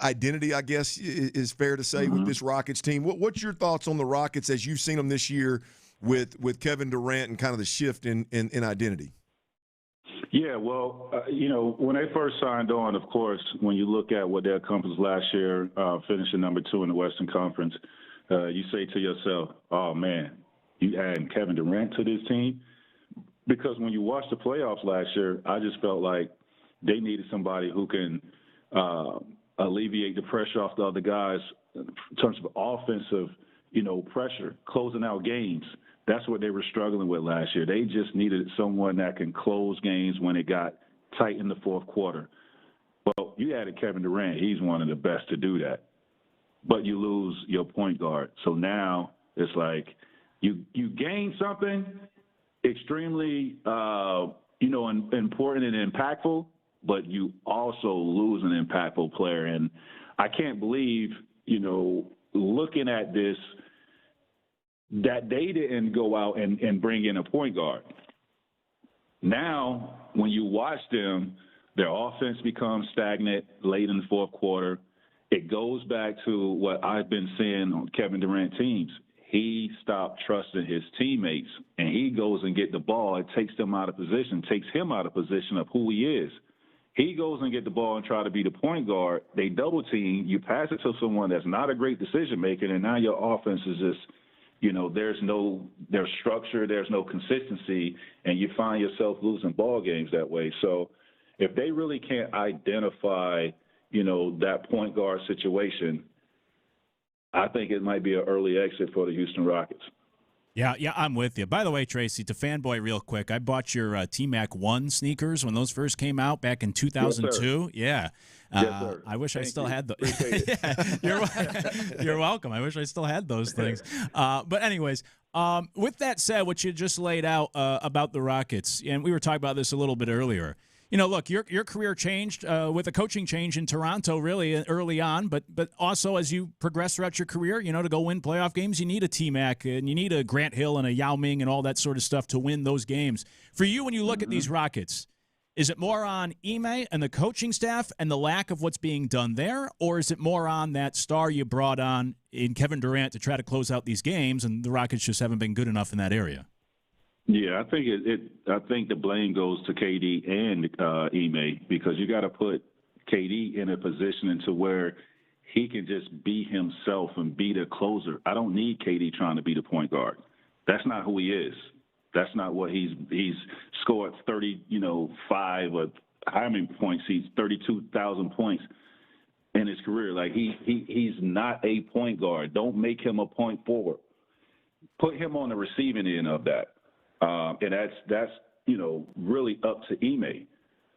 identity, I guess, is fair to say, with this Rockets team. What's your thoughts on the Rockets as you've seen them this year with Kevin Durant and kind of the shift in identity? Yeah, well, when they first signed on, of course, when you look at what they accomplished last year, finishing number 2 in the Western Conference, you say to yourself, oh, man, you adding Kevin Durant to this team? Because when you watch the playoffs last year, I just felt like they needed somebody who can alleviate the pressure off the other guys in terms of offensive, pressure, closing out games. That's what they were struggling with last year. They just needed someone that can close games when it got tight in the fourth quarter. Well, you added Kevin Durant. He's one of the best to do that. But you lose your point guard. So now it's like you gain something extremely, important and impactful, but you also lose an impactful player. And I can't believe, looking at this, that they didn't go out and bring in a point guard. Now, when you watch them, their offense becomes stagnant late in the fourth quarter. It goes back to what I've been seeing on Kevin Durant teams. He stopped trusting his teammates, and he goes and get the ball. It takes him out of position of who he is. He goes and get the ball and try to be the point guard. They double team. You pass it to someone that's not a great decision maker, and now your offense is just, there's structure, there's no consistency, and you find yourself losing ball games that way. So if they really can't identify, that point guard situation, I think it might be an early exit for the Houston Rockets. Yeah, I'm with you. By the way, Tracy, to fanboy real quick, I bought your T-Mac 1 sneakers when those first came out back in 2002. Yes, sir. I wish I still had those. Yeah, you're welcome. I wish I still had those things. But anyways, with that said, what you just laid out about the Rockets, and we were talking about this a little bit earlier. Look, your career changed with a coaching change in Toronto really early on, but also as you progress throughout your career, to go win playoff games, you need a T-Mac and you need a Grant Hill and a Yao Ming and all that sort of stuff to win those games. For you, when you look at these Rockets, is it more on Ime and the coaching staff and the lack of what's being done there, or is it more on that star you brought on in Kevin Durant to try to close out these games and the Rockets just haven't been good enough in that area? Yeah, I think I think the blame goes to KD and Ime, because you got to put KD in a position into where he can just be himself and be the closer. I don't need KD trying to be the point guard. That's not who he is. That's not what he's scored 35 or how many points? He's 32,000 points in his career. Like he's not a point guard. Don't make him a point forward. Put him on the receiving end of that. And that's really up to Ime.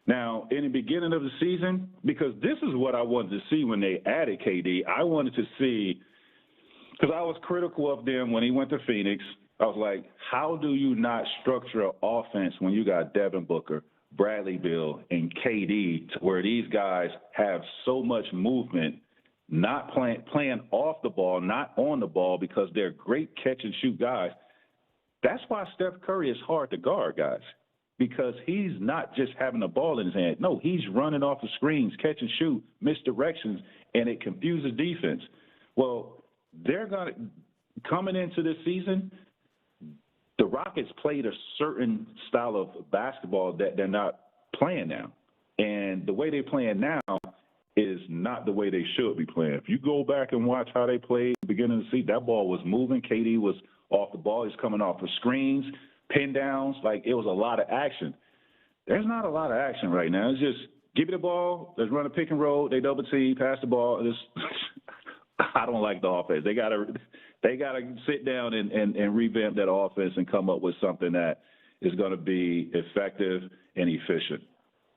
Now, in the beginning of the season, because this is what I wanted to see when they added KD, I wanted to see, because I was critical of them when he went to Phoenix. I was like, how do you not structure an offense when you got Devin Booker, Bradley Beal, and KD, to where these guys have so much movement, not playing off the ball, not on the ball, because they're great catch-and-shoot guys. That's why Steph Curry is hard to guard, guys, because he's not just having the ball in his hand. No, he's running off the screens, catch and shoot, misdirections, and it confuses defense. Well, coming into this season, the Rockets played a certain style of basketball that they're not playing now. And the way they're playing now is not the way they should be playing. If you go back and watch how they played at the beginning of the season, that ball was moving. KD was off the ball. He's coming off the screens, pin downs. Like, it was a lot of action. There's not a lot of action right now. It's just give me the ball. Let's run a pick and roll. They double team, pass the ball. I don't like the offense. They gotta sit down and revamp that offense and come up with something that is going to be effective and efficient.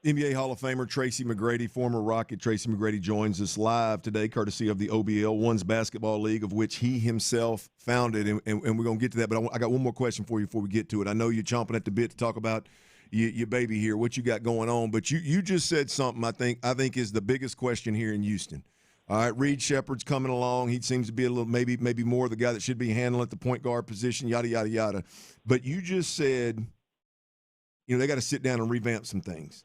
NBA Hall of Famer Tracy McGrady, former Rocket Tracy McGrady, joins us live today, courtesy of the OBL, One's Basketball League, of which he himself founded, and we're going to get to that. But I got one more question for you before we get to it. I know you're chomping at the bit to talk about your baby here, what you got going on, but you just said something I think is the biggest question here in Houston. All right, Reed Shepherd's coming along. He seems to be a little maybe more the guy that should be handling the point guard position, yada, yada, yada. But you just said, they got to sit down and revamp some things.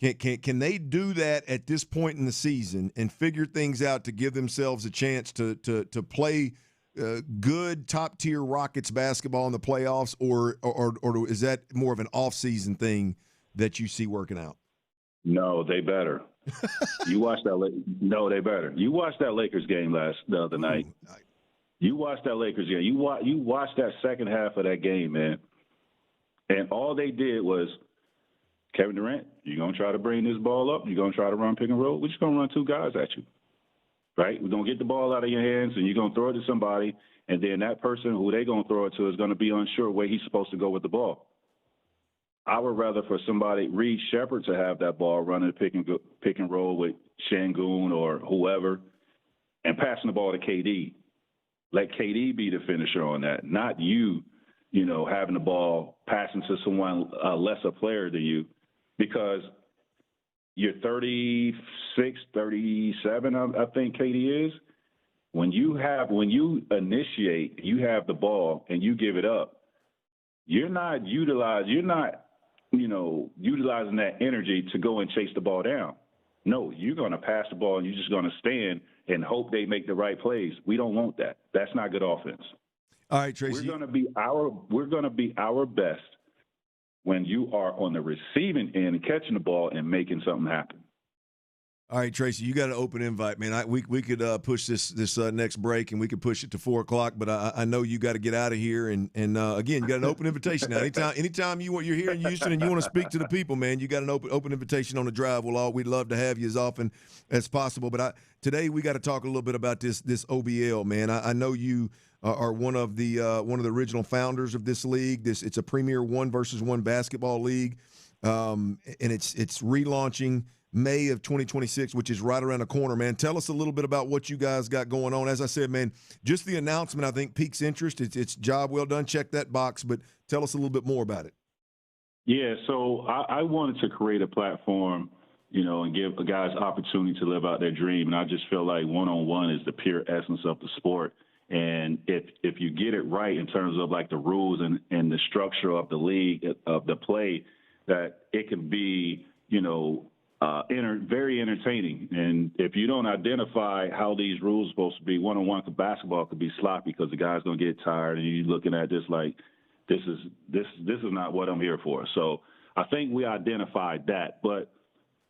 Can they do that at this point in the season and figure things out to give themselves a chance to play good top-tier Rockets basketball in the playoffs, or is that more of an off-season thing that you see working out? No, they better. You watched that. No, they better. You watched that Lakers game the other night. You watched that Lakers game. You watched that second half of that game, man. And all they did was, Kevin Durant, you're going to try to bring this ball up, you're going to try to run pick and roll, we're just going to run two guys at you, right? We're going to get the ball out of your hands, and you're going to throw it to somebody, and then that person who they're going to throw it to is going to be unsure where he's supposed to go with the ball. I would rather for somebody, Reed Shepherd, to have that ball running pick and roll with Şengün or whoever and passing the ball to KD. Let KD be the finisher on that, not you having the ball passing to someone lesser player than you, because you're 36, 37, I think KD is. When you initiate, you have the ball and you give it up, you're not utilizing that energy to go and chase the ball down. No, you're going to pass the ball and you're just going to stand and hope they make the right plays. We don't want that. That's not good offense. All right, Tracy. We're going to be our best when you are on the receiving end and catching the ball and making something happen. All right, Tracy, you got an open invite, man. We could push this next break, and we could push it to 4 o'clock. But I know you got to get out of here. And again, you got an open invitation now. Anytime you're here in Houston and you want to speak to the people, man, you got an open invitation on the drive. We'd love to have you as often as possible. But today we got to talk a little bit about this OBL, man. I know you are one of the original founders of this league. It's a premier 1-versus-1 basketball league, and it's relaunching May of 2026, which is right around the corner, man. Tell us a little bit about what you guys got going on. As I said, man, just the announcement, I think, piques interest. It's job well done. Check that box. But tell us a little bit more about it. Yeah, so I wanted to create a platform, and give guys opportunity to live out their dream. And I just feel like one-on-one is the pure essence of the sport. And if you get it right in terms of like the rules and the structure of the league, of the play, that it can be, very entertaining. And if you don't identify how these rules are supposed to be, one-on-one basketball could be sloppy because the guy's going to get tired and you're looking at this like, this is not what I'm here for. So I think we identified that. But,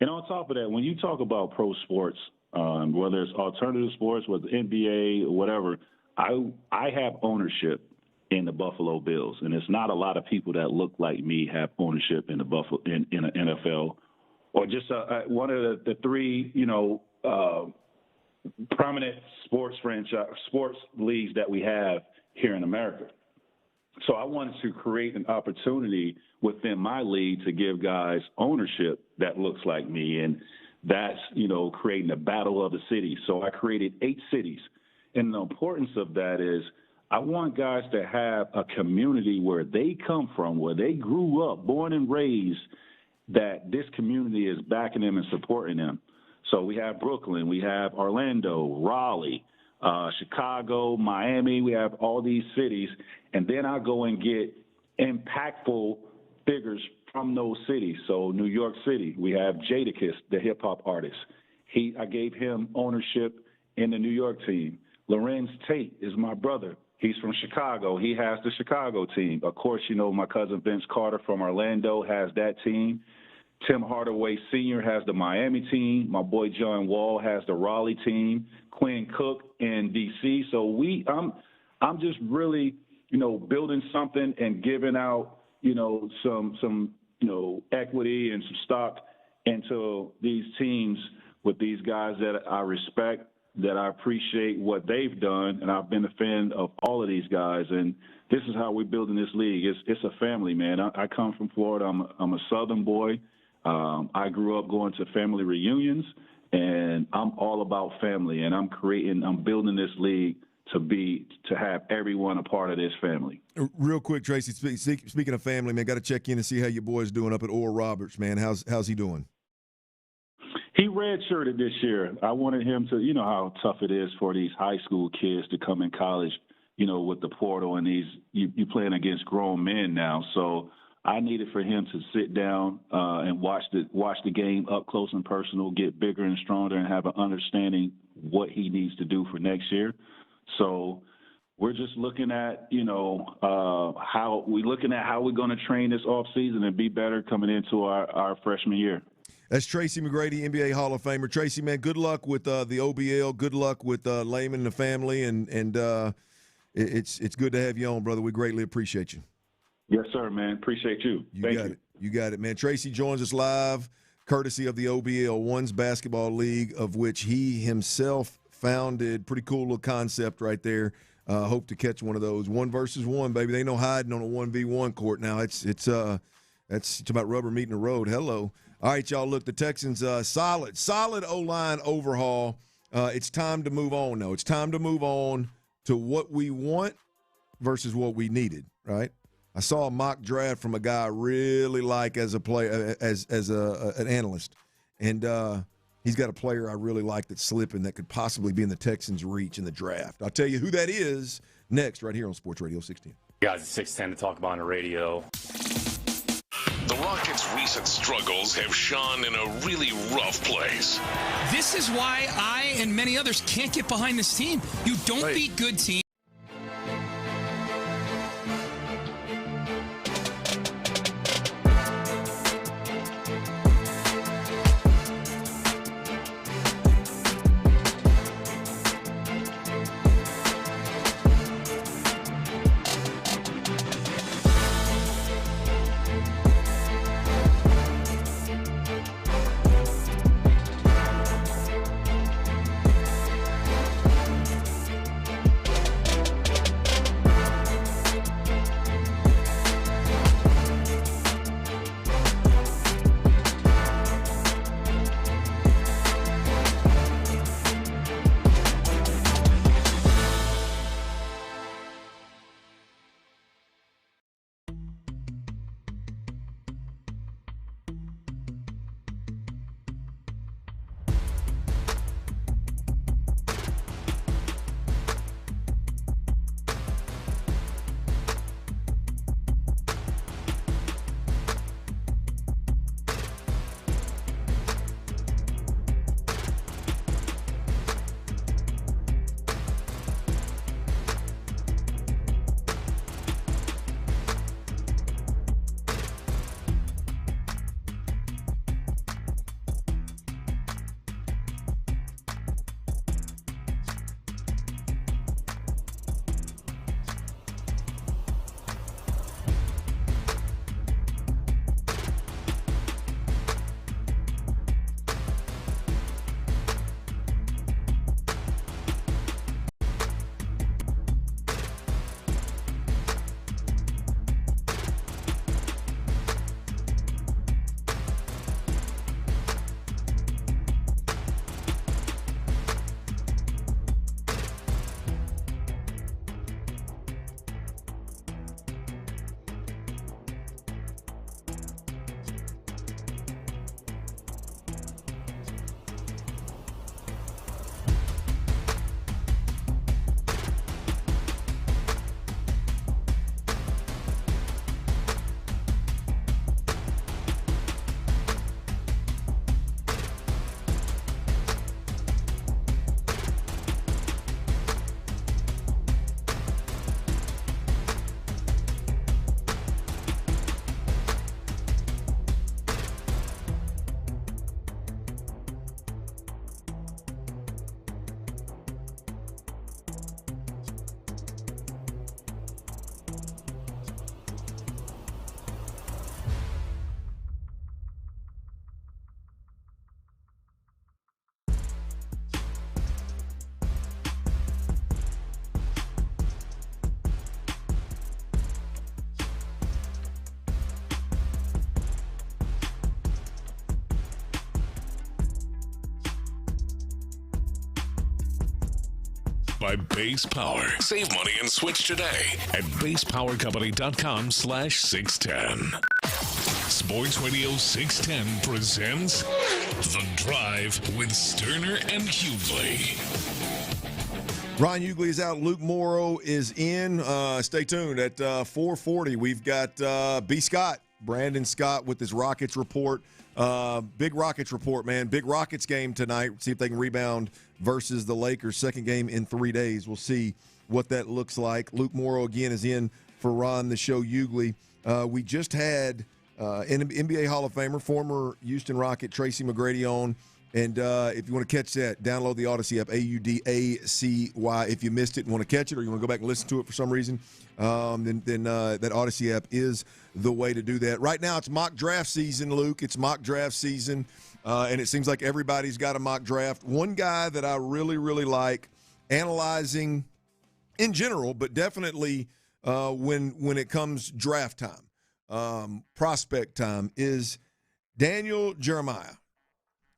and on top of that, when you talk about pro sports, whether it's alternative sports, whether NBA or whatever, I have ownership in the Buffalo Bills, and it's not a lot of people that look like me have ownership in the in the NFL, or just one of the three, prominent sports leagues that we have here in America. So I wanted to create an opportunity within my league to give guys ownership that looks like me, and that's creating a battle of the cities. So I created 8 cities, and the importance of that is I want guys to have a community where they come from, where they grew up, born and raised, that this community is backing them and supporting them. So we have Brooklyn, we have Orlando, Raleigh, Chicago, Miami. We have all these cities, and then I go and get impactful figures from those cities. So New York City, we have Jadakiss, the hip-hop artist. I gave him ownership in the New York team. Lorenz Tate is my brother. He's from Chicago. He has the Chicago team. Of course, my cousin Vince Carter from Orlando has that team. Tim Hardaway Sr. has the Miami team. My boy John Wall has the Raleigh team. Quinn Cook in D.C. So I'm just really, building something and giving out, some equity and some stock into these teams with these guys that I respect, that I appreciate what they've done, and I've been a fan of all of these guys. And this is how we're building this league. It's a family, man. I come from Florida. I'm a Southern boy. I grew up going to family reunions, and I'm all about family. And I'm building this league to have everyone a part of this family. Real quick, Tracy, speaking of family, man, got to check in and see how your boy's doing up at Oral Roberts, man. How's he doing? He redshirted this year. I wanted him to, how tough it is for these high school kids to come in college, with the portal, and you playing against grown men now. So I needed for him to sit down and watch the game up close and personal, get bigger and stronger, and have an understanding what he needs to do for next year. So we're just looking at, how we're going to train this off season and be better coming into our freshman year. That's Tracy McGrady, NBA Hall of Famer. Tracy, man, good luck with the OBL. Good luck with Layman and the family, and it's good to have you on, brother. We greatly appreciate you. Yes, sir, man. Appreciate you. Thank you. You got it, man. Tracy joins us live, courtesy of the OBL One's Basketball League, of which he himself founded. Pretty cool little concept right there. Hope to catch one of those. 1 versus 1, baby. They ain't no hiding on a 1v1 court now. It's about rubber meeting the road. Hello. All right, y'all. Look, the Texans solid O-line overhaul. It's time to move on, though. It's time to move on to what we want versus what we needed, right? I saw a mock draft from a guy I really like as a player, as an analyst, and he's got a player I really like that's slipping that could possibly be in the Texans' reach in the draft. I'll tell you who that is next, right here on Sports Radio 610. Guys, it's 610 to talk about on the radio. The Rockets' recent struggles have Sean in a really rough place. This is why I and many others can't get behind this team. You don't beat good teams. By Base Power. Save money and switch today at basepowercompany.com/610. Sports Radio 610 presents The Drive with Stoerner and Hughley. Ron Hughley is out. Luke Morrow is in. Stay tuned at 4:40. We've got B. Scott, Brandon Scott, with his Rockets report. Big Rockets report, man. Big Rockets game tonight. See if they can rebound versus the Lakers. Second game in 3 days. We'll see what that looks like. Luke Morrow, again, is in for Ron the Show Hughley. We just had NBA Hall of Famer, former Houston Rocket Tracy McGrady on, And if you want to catch that, download the Odyssey app, AUDACY. If you missed it and want to catch it or you want to go back and listen to it for some reason, then that Odyssey app is the way to do that. Right now, it's mock draft season, Luke. It's mock draft season, and it seems like everybody's got a mock draft. One guy that I really, really like analyzing in general, but definitely when it comes draft time, prospect time, is Daniel Jeremiah.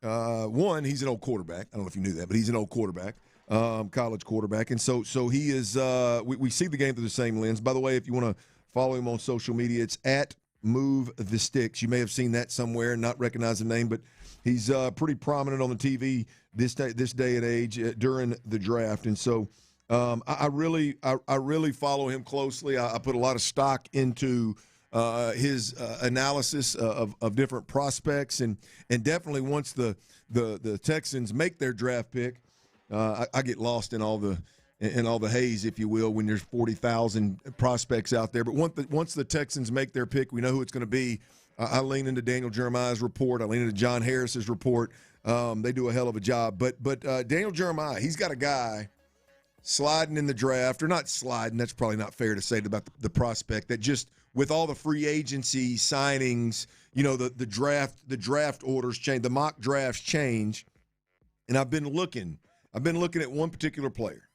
One, he's an old quarterback. I don't know if you knew that, but he's an old quarterback, college quarterback. And so he is we see the game through the same lens. By the way, if you want to follow him on social media, it's at Move the Sticks. You may have seen that somewhere and not recognize the name, but he's pretty prominent on the TV this day and age during the draft. And so I really follow him closely. I put a lot of stock into his analysis of different prospects, and definitely once the Texans make their draft pick, I get lost in all the haze, if you will, when there's 40,000 prospects out there. But once the Texans make their pick, we know who it's going to be. I lean into Daniel Jeremiah's report. I lean into John Harris's report. They do a hell of a job. But Daniel Jeremiah, he's got a guy sliding in the draft, or not sliding, that's probably not fair to say about the prospect, that just with all the free agency signings, the draft orders change, the mock drafts change, and I've been looking at one particular player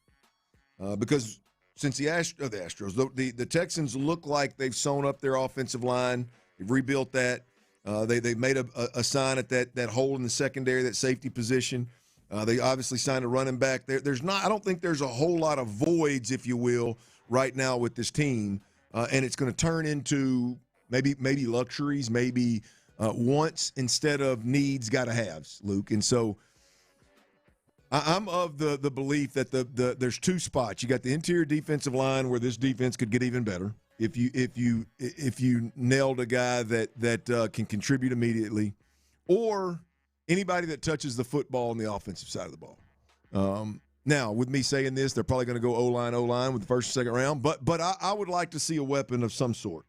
because since the Astros, the Texans look like they've sewn up their offensive line, they've rebuilt that, they made a sign at that hole in the secondary, that safety position. They obviously signed a running back. I don't think there's a whole lot of voids, if you will, right now with this team, and it's going to turn into maybe luxuries, maybe wants instead of needs, gotta haves, Luke. And so I'm of the belief that there's two spots. You got the interior defensive line where this defense could get even better if you nailed a guy that can contribute immediately, or anybody that touches the football on the offensive side of the ball. Now, with me saying this, they're probably going to go O-line with the first and second round, but I would like to see a weapon of some sort.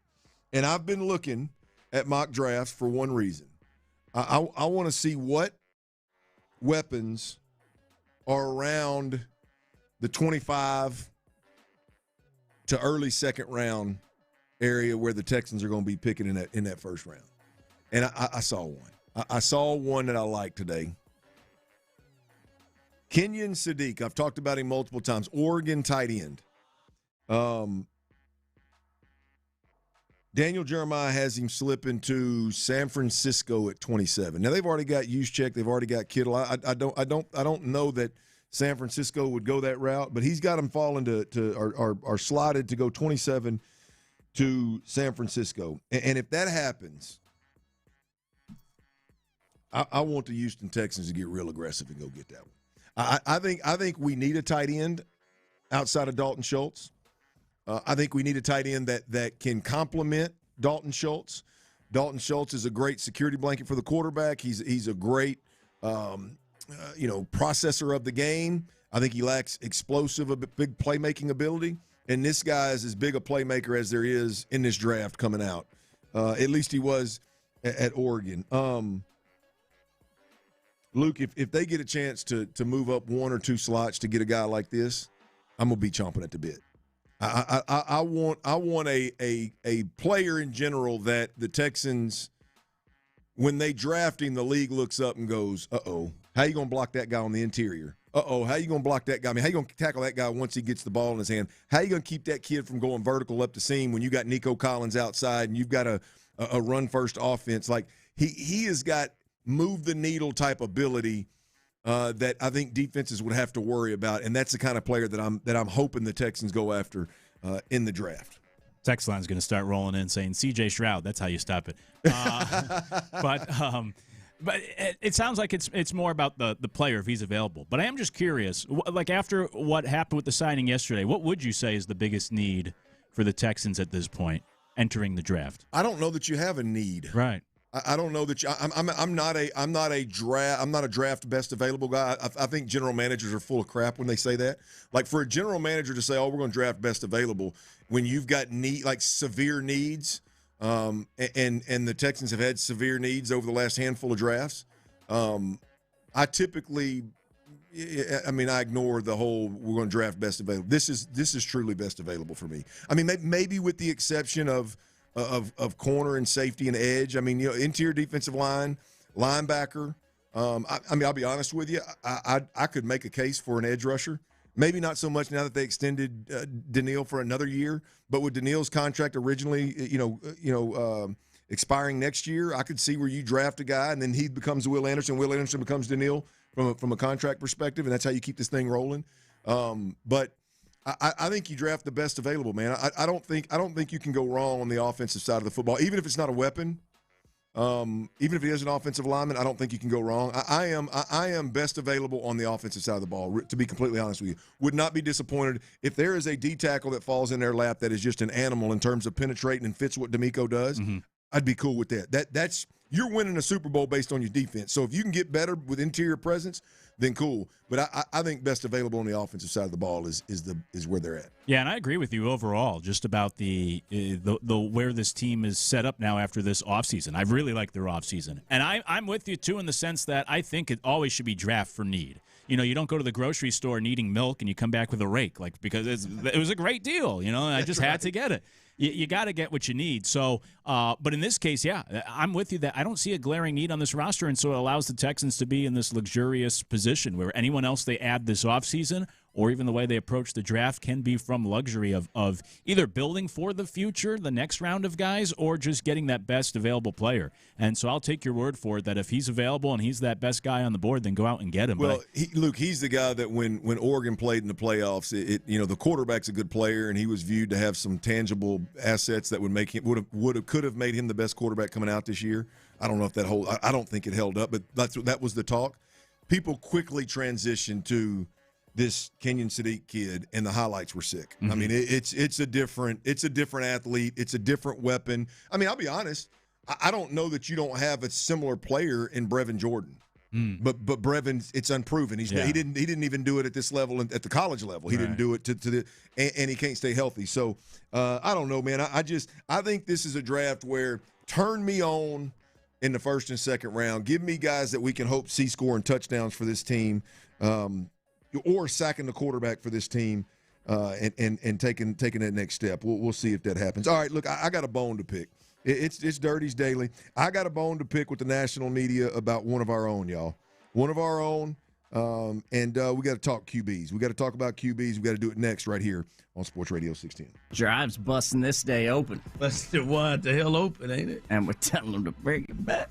And I've been looking at mock drafts for one reason. I want to see what weapons are around the 25 to early second round area where the Texans are going to be picking in that first round. And I saw one. I saw one that I liked today. Kenyon Sadiq. I've talked about him multiple times. Oregon tight end. Daniel Jeremiah has him slip into San Francisco at 27. Now they've already got Juszczyk. They've already got Kittle. I don't know that San Francisco would go that route, but he's got him falling are slotted to go 27 to San Francisco. And if that happens, I want the Houston Texans to get real aggressive and go get that one. I think we need a tight end outside of Dalton Schultz. I think we need a tight end that can complement Dalton Schultz. Dalton Schultz is a great security blanket for the quarterback. He's a great processor of the game. I think he lacks explosive, big playmaking ability. And this guy is as big a playmaker as there is in this draft coming out. At least he was at Oregon. Luke, if they get a chance to move up one or two slots to get a guy like this, I'm gonna be chomping at the bit. I want a player in general that the Texans, when they draft him, the league looks up and goes, "Uh-oh, how you gonna block that guy on the interior? Uh-oh, how you gonna block that guy? I mean, how you gonna tackle that guy once he gets the ball in his hand? How you gonna keep that kid from going vertical up the seam when you got Nico Collins outside and you've got a run first offense? Like he has got move the needle type ability that I think defenses would have to worry about, and that's the kind of player that I'm hoping the Texans go after in the draft. Text line's going to start rolling in saying C.J. Stroud. That's how you stop it. But it sounds like it's more about the player if he's available. But I am just curious, like after what happened with the signing yesterday, what would you say is the biggest need for the Texans at this point entering the draft? I don't know that you have a need. Right. I don't know that I'm not a draft best available guy. I think general managers are full of crap when they say that. Like for a general manager to say, "Oh, we're going to draft best available," when you've got severe needs, and the Texans have had severe needs over the last handful of drafts. I typically, I mean, I ignore the whole we're going to draft best available. This is truly best available for me. I mean, maybe with the exception of corner and safety and edge. I mean, interior defensive line, linebacker. I mean, I'll be honest with you. I could make a case for an edge rusher. Maybe not so much now that they extended Daniil for another year, but with Daniil's contract originally, expiring next year, I could see where you draft a guy and then he becomes Will Anderson. Will Anderson becomes Daniil from a contract perspective, and that's how you keep this thing rolling. But I think you draft the best available, man. I don't think you can go wrong on the offensive side of the football, even if it's not a weapon. Even if he is an offensive lineman, I don't think you can go wrong. I am best available on the offensive side of the ball, to be completely honest with you. Would not be disappointed if there is a D tackle that falls in their lap that is just an animal in terms of penetrating and fits what D'Amico does. Mm-hmm. I'd be cool with that. That's you're winning a Super Bowl based on your defense. So if you can get better with interior presence, then cool. But I think best available on the offensive side of the ball is where they're at. Yeah, and I agree with you overall, just about the where this team is set up now after this offseason. I really like their offseason. And I'm with you, too, in the sense that I think it always should be draft for need. You don't go to the grocery store needing milk and you come back with a rake, because it was a great deal, and I just had to get it. You got to get what you need. So, but in this case, yeah, I'm with you that I don't see a glaring need on this roster, and so it allows the Texans to be in this luxurious position where anyone else they add this offseason or even the way they approach the draft can be from luxury of either building for the future, the next round of guys, or just getting that best available player. And so I'll take your word for it that if he's available and he's that best guy on the board, then go out and get him. Well, Luke, he's the guy that when Oregon played in the playoffs, the quarterback's a good player, and he was viewed to have some tangible assets that would make him could have made him the best quarterback coming out this year. I don't know if I don't think it held up, but that was the talk. People quickly transitioned to this Kenyon Sadiq kid, and the highlights were sick. Mm-hmm. I mean, it's a different athlete. It's a different weapon. I mean, I'll be honest. I don't know that you don't have a similar player in Brevin Jordan. But Brevin, it's unproven. He didn't even do it at this level, at the college level. He didn't do it and he can't stay healthy. So I don't know, man. I think this is a draft where turn me on in the first and second round. Give me guys that we can hope see scoring touchdowns for this team, or sacking the quarterback for this team, and taking that next step. We'll see if that happens. All right, look, I got a bone to pick. It's Dirty's Daily. I got a bone to pick with the national media about one of our own, y'all. One of our own, and we got to talk QBs. We got to talk about QBs. We got to do it next right here on Sports Radio 610. Drive's busting this day open. Busted what the hell open, ain't it? And we're telling them to bring it back.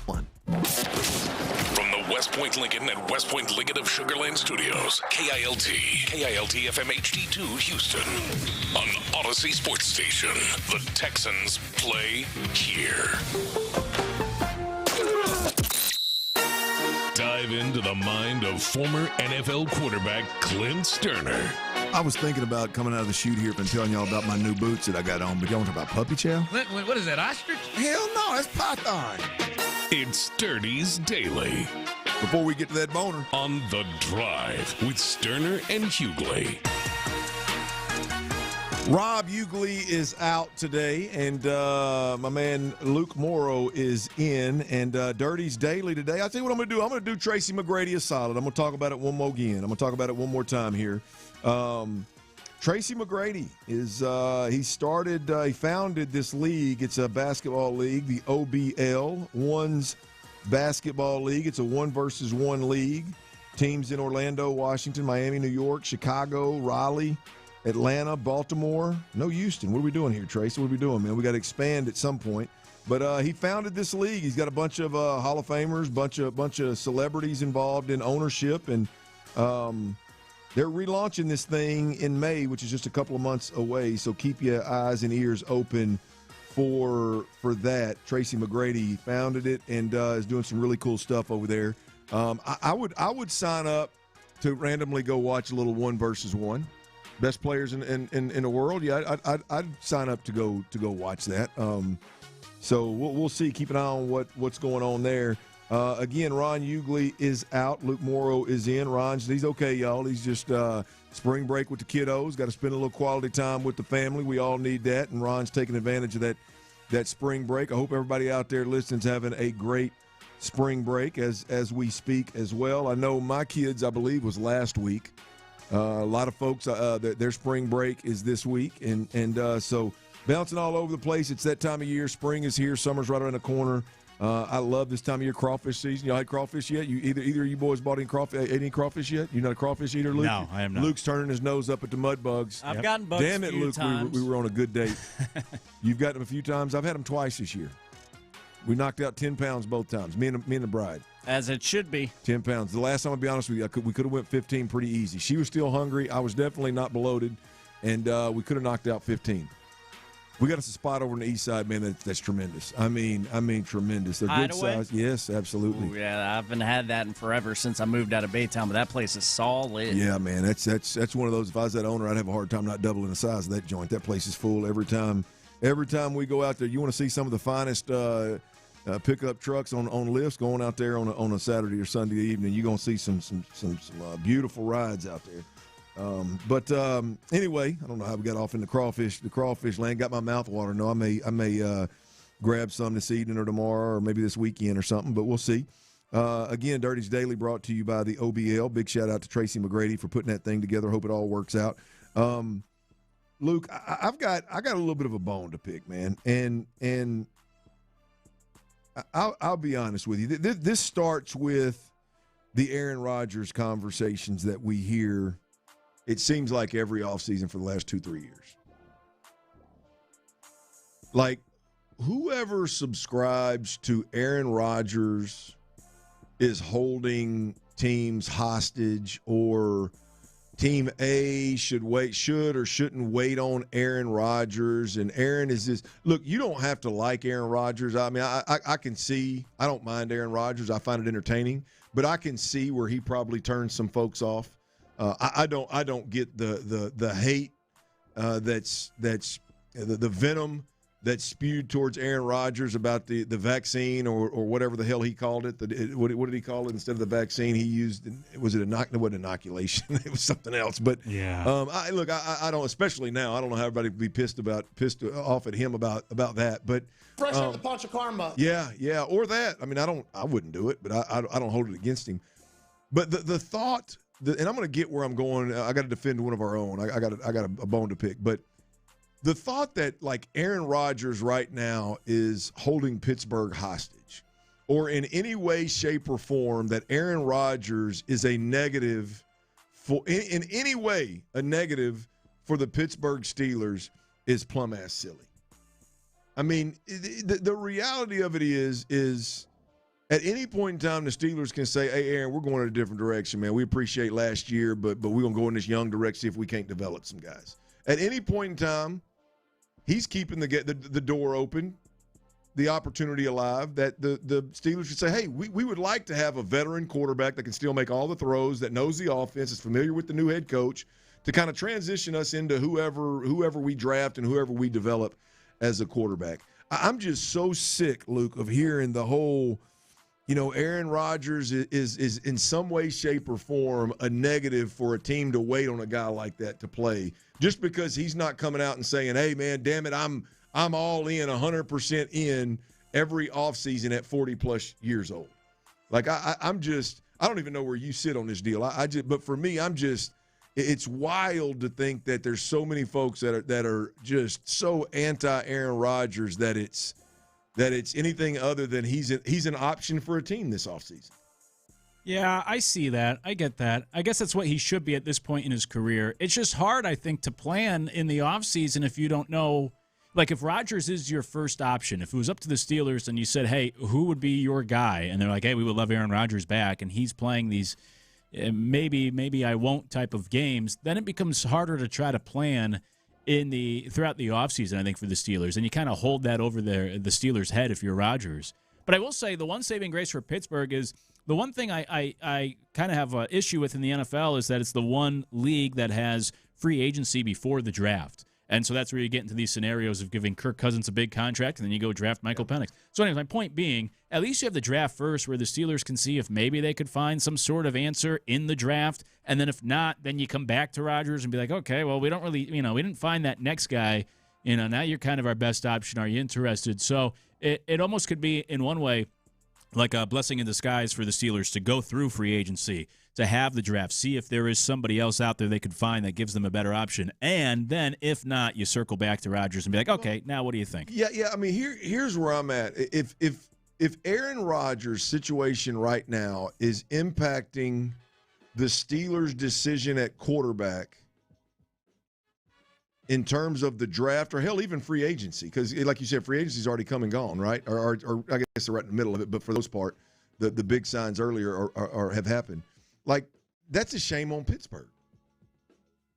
From the West Point Lincoln and West Point Lincoln of Sugar Land Studios, KILT FM HD2 Houston. On Odyssey Sports Station, the Texans play here. Dive into the mind of former NFL quarterback Clint Stoerner. I was thinking about coming out of the chute here and telling y'all about my new boots that I got on, but y'all want to talk about puppy chow? What is that, ostrich? Hell no, that's python. It's Sturdy's Daily. Before we get to that boner. On The Drive with Stoerner and Hughley. Rob Hughley is out today, and my man Luke Morrow is in. And Dirty's Daily today. I'll tell you what I'm going to do. I'm going to do Tracy McGrady a solid. I'm going to talk about it one more again. I'm going to talk about it one more time here. Tracy McGrady is he founded this league. It's a basketball league, the OBL, One's Basketball League. It's a 1-versus-1 league. Teams in Orlando, Washington, Miami, New York, Chicago, Raleigh, Atlanta, Baltimore. No Houston. What are we doing here, Tracy? What are we doing, man? We got to expand at some point. But he founded this league. He's got a bunch of Hall of Famers, bunch of celebrities involved in ownership, and they're relaunching this thing in May, which is just a couple of months away. So keep your eyes and ears open for that. Tracy McGrady founded it and is doing some really cool stuff over there. I would sign up to randomly go watch a little 1-versus-1. Best players in the world. Yeah, I'd sign up to go watch that. So we'll see. Keep an eye on what's going on there. Again, Ron Hughley is out. Luke Morrow is in. He's okay, y'all. He's just spring break with the kiddos. Got to spend a little quality time with the family. We all need that, and Ron's taking advantage of that spring break. I hope everybody out there listening's having a great spring break as we speak as well. I know my kids, I believe, was last week. A lot of folks, their spring break is this week, and so bouncing all over the place. It's that time of year. Spring is here. Summer's right around the corner. I love this time of year, crawfish season. Y'all had crawfish yet? Either of you boys ate any crawfish yet? You're not a crawfish eater, Luke? No, I am not. Luke's turning his nose up at the mud bugs. I've gotten bugs Damn it, a few Luke, times. we were on a good date. You've got them a few times. I've had them twice this year. We knocked out 10 pounds both times, me and the bride. As it should be. 10 pounds. The last time, I'll be honest with you, we could have went 15 pretty easy. She was still hungry. I was definitely not bloated, and we could have knocked out 15. We got us a spot over on the east side, man. That's tremendous. I mean, tremendous. They're good size. Yes, absolutely. Ooh, yeah, I haven't had that in forever since I moved out of Baytown, but that place is solid. Yeah, man. That's one of those. If I was that owner, I'd have a hard time not doubling the size of that joint. That place is full every time. Every time we go out there, you want to see some of the finest pickup trucks on lifts going out there on a Saturday or Sunday evening. You're gonna see some beautiful rides out there. But anyway, I don't know how we got off in the crawfish land. Got my mouth watering. No, I may grab some this evening or tomorrow or maybe this weekend or something, but we'll see. Again, Dirty's Daily brought to you by the OBL. Big shout out to Tracy McGrady for putting that thing together. Hope it all works out. Luke, I got a little bit of a bone to pick, man, and I'll be honest with you. This starts with the Aaron Rodgers conversations that we hear. It seems like every offseason for the last 2-3 years. Like, whoever subscribes to Aaron Rodgers is holding teams hostage, or Team A should or shouldn't wait on Aaron Rodgers, and Aaron is this. Look, you don't have to like Aaron Rodgers. I mean, I can see. I don't mind Aaron Rodgers. I find it entertaining, but I can see where he probably turns some folks off. I don't get the hate that's the venom that's spewed towards Aaron Rodgers about the vaccine or whatever the hell he called it. What did he call it instead of the vaccine? He used it wasn't inoculation. It was something else. But yeah, I don't, especially now. I don't know how everybody would be pissed off at him about that. But fresh out the punch of karma. Yeah, or that. I mean, I wouldn't do it, but I don't hold it against him. But the thought. And I'm going to get where I'm going. I got to defend one of our own. I got a bone to pick. But the thought that, like, Aaron Rodgers right now is holding Pittsburgh hostage, or in any way, shape, or form that Aaron Rodgers is a negative in any way a negative for the Pittsburgh Steelers is plumb-ass silly. I mean, the reality of it is At any point in time, the Steelers can say, hey, Aaron, we're going in a different direction, man. We appreciate last year, but we're going to go in this young direction, see if we can't develop some guys. At any point in time, he's keeping the door open, the opportunity alive, that the Steelers should say, hey, we would like to have a veteran quarterback that can still make all the throws, that knows the offense, is familiar with the new head coach, to kind of transition us into whoever we draft and whoever we develop as a quarterback. I'm just so sick, Luke, of hearing the whole, Aaron Rodgers is in some way, shape, or form a negative for a team to wait on a guy like that to play, just because he's not coming out and saying, hey, man, damn it, I'm all in, 100% in every offseason at 40-plus years old. Like, I don't even know where you sit on this deal. But for me, it's wild to think that there's so many folks that are just so anti-Aaron Rodgers that it's anything other than he's an option for a team this offseason. Yeah, I see that. I get that. I guess that's what he should be at this point in his career. It's just hard, I think, to plan in the offseason if you don't know. Like, if Rodgers is your first option, if it was up to the Steelers and you said, hey, who would be your guy? And they're like, hey, we would love Aaron Rodgers back, and he's playing these maybe I won't type of games, then it becomes harder to try to plan throughout the offseason, I think, for the Steelers. And you kind of hold that over the Steelers' head if you're Rodgers. But I will say the one saving grace for Pittsburgh is the one thing I kind of have an issue with in the NFL is that it's the one league that has free agency before the draft. And so that's where you get into these scenarios of giving Kirk Cousins a big contract, and then you go draft Michael Penix. So anyways, my point being, at least you have the draft first where the Steelers can see if maybe they could find some sort of answer in the draft. And then if not, then you come back to Rodgers and be like, okay, well, we don't really, we didn't find that next guy. Now you're kind of our best option. Are you interested? So it almost could be, in one way, like a blessing in disguise for the Steelers to go through free agency, to have the draft, see if there is somebody else out there they could find that gives them a better option. And then, if not, you circle back to Rodgers and be like, okay, now what do you think? Yeah. I mean, here's where I'm at. If Aaron Rodgers' situation right now is impacting the Steelers' decision at quarterback in terms of the draft, or hell, even free agency, because like you said, free agency's already come and gone, right? Or I guess they're right in the middle of it, but for the most part, the big signs earlier have happened. Like, that's a shame on Pittsburgh.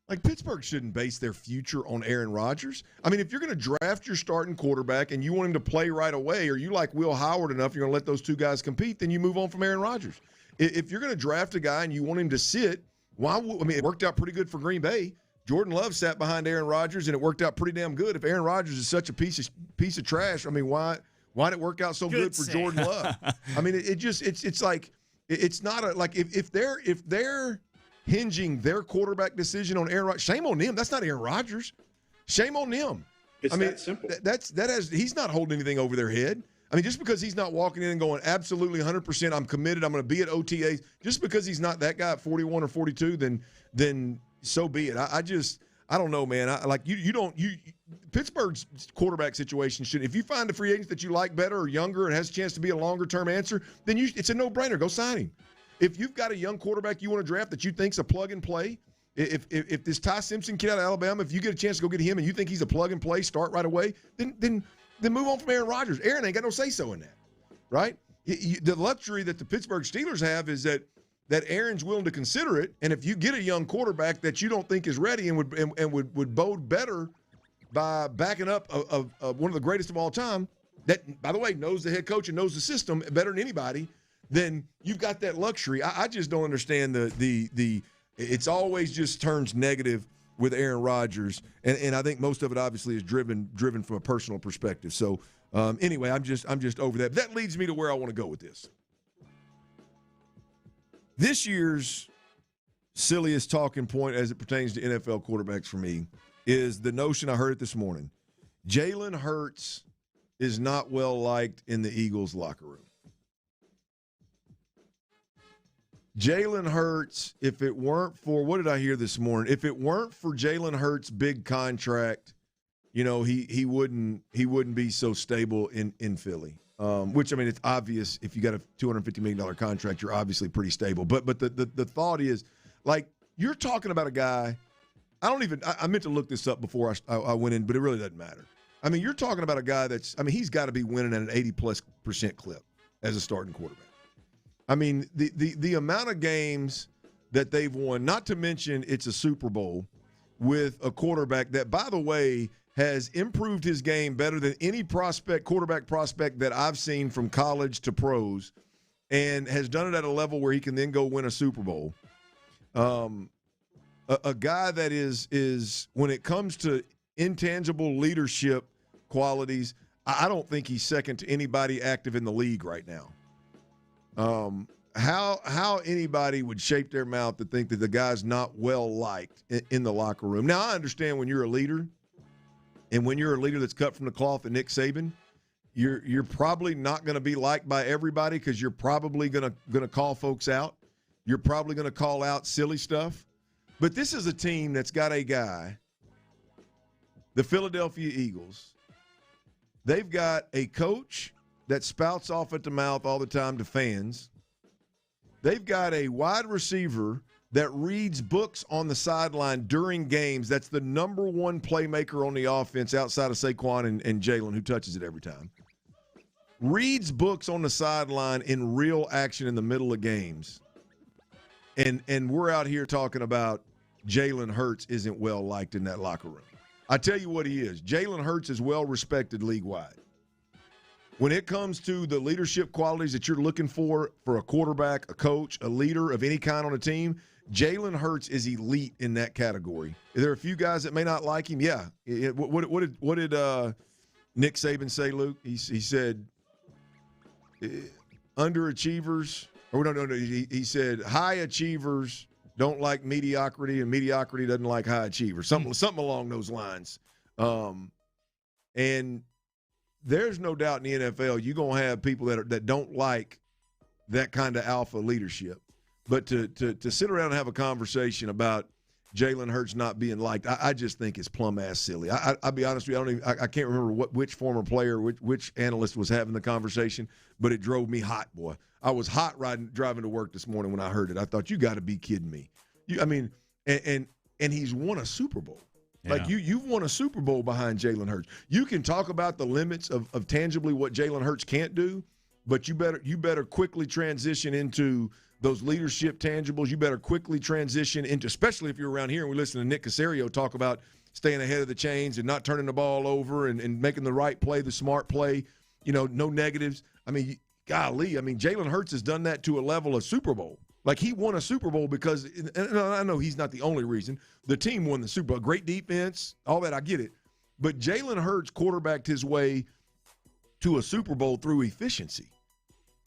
Like, Pittsburgh shouldn't base their future on Aaron Rodgers. I mean, if you're going to draft your starting quarterback and you want him to play right away, or you like Will Howard enough, you're going to let those two guys compete, then you move on from Aaron Rodgers. If you're going to draft a guy and you want him to sit, it worked out pretty good for Green Bay. Jordan Love sat behind Aaron Rodgers, and it worked out pretty damn good. If Aaron Rodgers is such a piece of trash, I mean, why did it work out so good for Jordan Love? I mean, it's like, it's not like if they're hinging their quarterback decision on Aaron Rodgers, shame on them. That's not Aaron Rodgers. Shame on them. It's that simple. He's not holding anything over their head. I mean, just because he's not walking in and going, absolutely 100%, I'm committed, I'm going to be at OTAs, just because he's not that guy at 41 or 42, then so be it. I don't know, man. Pittsburgh's quarterback situation should, if you find a free agent that you like better or younger and has a chance to be a longer-term answer, then it's a no-brainer. Go sign him. If you've got a young quarterback you want to draft that you think's a plug-and-play, if this Ty Simpson kid out of Alabama, if you get a chance to go get him and you think he's a plug-and-play, start right away, then move on from Aaron Rodgers. Aaron ain't got no say-so in that, right? The luxury that the Pittsburgh Steelers have is that Aaron's willing to consider it, and if you get a young quarterback that you don't think is ready and would bode better by backing up one of the greatest of all time, that, by the way, knows the head coach and knows the system better than anybody, then you've got that luxury. I just don't understand the it's always just turns negative with Aaron Rodgers, and I think most of it obviously is driven from a personal perspective. So anyway, I'm just over that. That leads me to where I want to go with this. This year's silliest talking point as it pertains to NFL quarterbacks for me is the notion, I heard it this morning, Jalen Hurts is not well liked in the Eagles locker room. Jalen Hurts, if it weren't for, what did I hear this morning? If it weren't for Jalen Hurts' big contract, he wouldn't be so stable in Philly. Which, I mean, it's obvious if you got a $250 million contract, you're obviously pretty stable. But the thought is, like, you're talking about a guy, I meant to look this up before I went in, but it really doesn't matter. I mean, you're talking about a guy he's got to be winning at an 80+% clip. as a starting quarterback. I mean, the amount of games that they've won, not to mention it's a Super Bowl with a quarterback that, by the way, has improved his game better than any quarterback prospect that I've seen from college to pros, and has done it at a level where he can then go win a Super Bowl. A guy that is when it comes to intangible leadership qualities, I don't think he's second to anybody active in the league right now. How anybody would shape their mouth to think that the guy's not well liked in the locker room. Now, I understand when you're a leader, and when you're a leader that's cut from the cloth of Nick Saban, you're probably not going to be liked by everybody because you're probably going to call folks out. You're probably going to call out silly stuff. But this is a team that's got a guy, the Philadelphia Eagles. They've got a coach that spouts off at the mouth all the time to fans. They've got a wide receiver that reads books on the sideline during games. That's the number one playmaker on the offense outside of Saquon and Jalen, who touches it every time. Reads books on the sideline in real action in the middle of games. And we're out here talking about Jalen Hurts isn't well liked in that locker room. I tell you what he is. Jalen Hurts is well respected league-wide. When it comes to the leadership qualities that you're looking for a quarterback, a coach, a leader of any kind on a team, Jalen Hurts is elite in that category. There are a few guys that may not like him. Yeah. What did Nick Saban say, Luke? He said underachievers. Or no. He said high achievers don't like mediocrity, and mediocrity doesn't like high achievers. Something along those lines. And there's no doubt in the NFL you're going to have people that don't like that kind of alpha leadership. But to sit around and have a conversation about Jalen Hurts not being liked, I just think it's plumb-ass silly. I'll be honest with you, I can't remember which former player, which analyst was having the conversation, but it drove me hot, boy. I was hot driving to work this morning when I heard it. I thought, you got to be kidding me. And he's won a Super Bowl. Yeah. Like you've won a Super Bowl behind Jalen Hurts. You can talk about the limits of tangibly what Jalen Hurts can't do, but you better quickly transition into those leadership tangibles. You better quickly transition into, especially if you're around here and we listen to Nick Caserio talk about staying ahead of the chains and not turning the ball over and making the right play, the smart play, no negatives. Golly, Jalen Hurts has done that to a level of Super Bowl. Like, he won a Super Bowl because, and I know he's not the only reason, the team won the Super Bowl. Great defense, all that, I get it. But Jalen Hurts quarterbacked his way to a Super Bowl through efficiency,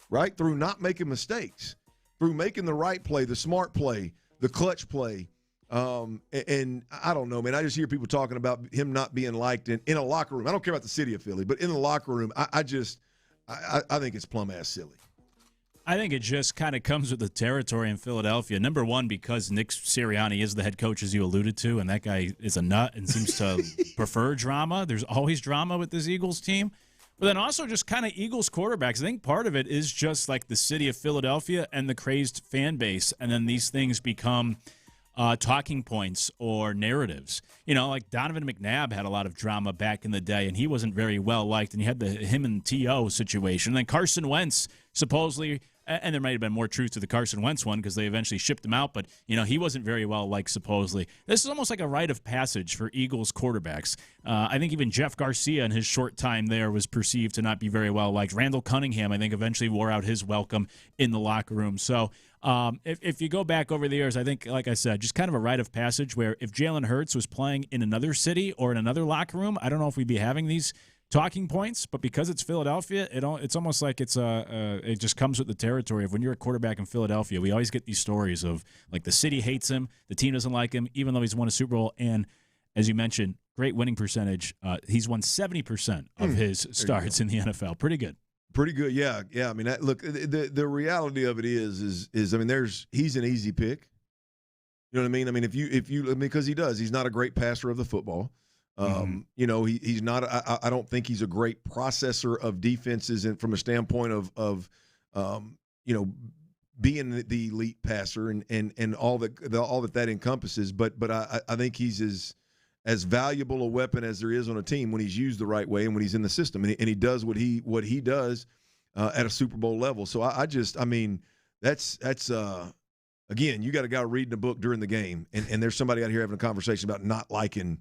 right? Through not making mistakes, through making the right play, the smart play, the clutch play. And I don't know, man. I just hear people talking about him not being liked in a locker room. I don't care about the city of Philly, but in the locker room, I think it's plumb-ass silly. I think it just kind of comes with the territory in Philadelphia. Number one, because Nick Sirianni is the head coach, as you alluded to, and that guy is a nut and seems to prefer drama. There's always drama with this Eagles team. But then also just kind of Eagles quarterbacks. I think part of it is just like the city of Philadelphia and the crazed fan base, and then these things become talking points or narratives. Like Donovan McNabb had a lot of drama back in the day, and he wasn't very well liked, and you had him and T.O. situation. And then Carson Wentz supposedly, and there might have been more truth to the Carson Wentz one because they eventually shipped him out, but, he wasn't very well liked supposedly. This is almost like a rite of passage for Eagles quarterbacks. I think even Jeff Garcia in his short time there was perceived to not be very well liked. Randall Cunningham, I think, eventually wore out his welcome in the locker room. So if you go back over the years, I think, like I said, just kind of a rite of passage where if Jalen Hurts was playing in another city or in another locker room, I don't know if we'd be having these talking points, but because it's Philadelphia, it's almost like it just comes with the territory of when you're a quarterback in Philadelphia. We always get these stories of like the city hates him, the team doesn't like him, even though he's won a Super Bowl. And as you mentioned, great winning percentage. He's won 70% of his starts in the NFL. Pretty good. Pretty good, yeah. Look, the reality of it is he's an easy pick. You know what I mean? If you because he does. He's not a great passer of the football. He's not. I don't think he's a great processor of defenses, and from a standpoint of being the elite passer and all that encompasses. But I think he's as valuable a weapon as there is on a team when he's used the right way and when he's in the system, and he does what he does at a Super Bowl level. So I mean, that's again, you got a guy reading a book during the game, and there's somebody out here having a conversation about not liking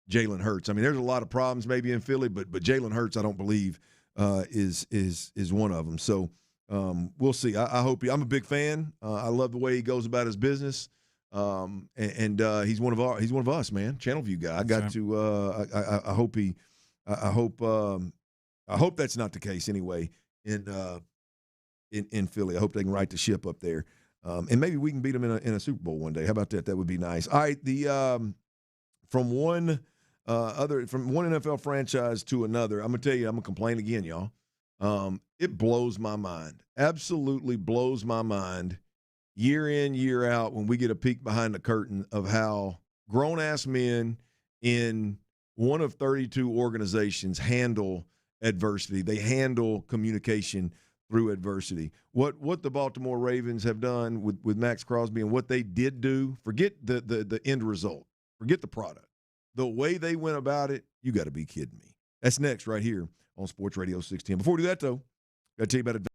Jalen Hurts. I mean, there's a lot of problems maybe in Philly, but Jalen Hurts, I don't believe is one of them. So we'll see. I hope I'm a big fan. I love the way he goes about his business. And he's one of us, man. Channelview guy. I got to. I hope that's not the case anyway. In Philly, I hope they can right the ship up there, and maybe we can beat them in a Super Bowl one day. How about that? That would be nice. All right, from one NFL franchise to another, I'm gonna tell you, I'm gonna complain again, y'all. It blows my mind. Absolutely blows my mind. Year in, year out, when we get a peek behind the curtain of how grown-ass men in one of 32 organizations handle adversity. They handle communication through adversity. What the Baltimore Ravens have done with Max Crosby and what they did do, forget the end result. Forget the product. The way they went about it, you got to be kidding me. That's next right here on Sports Radio 610. Before we do that, though, got to tell you about it.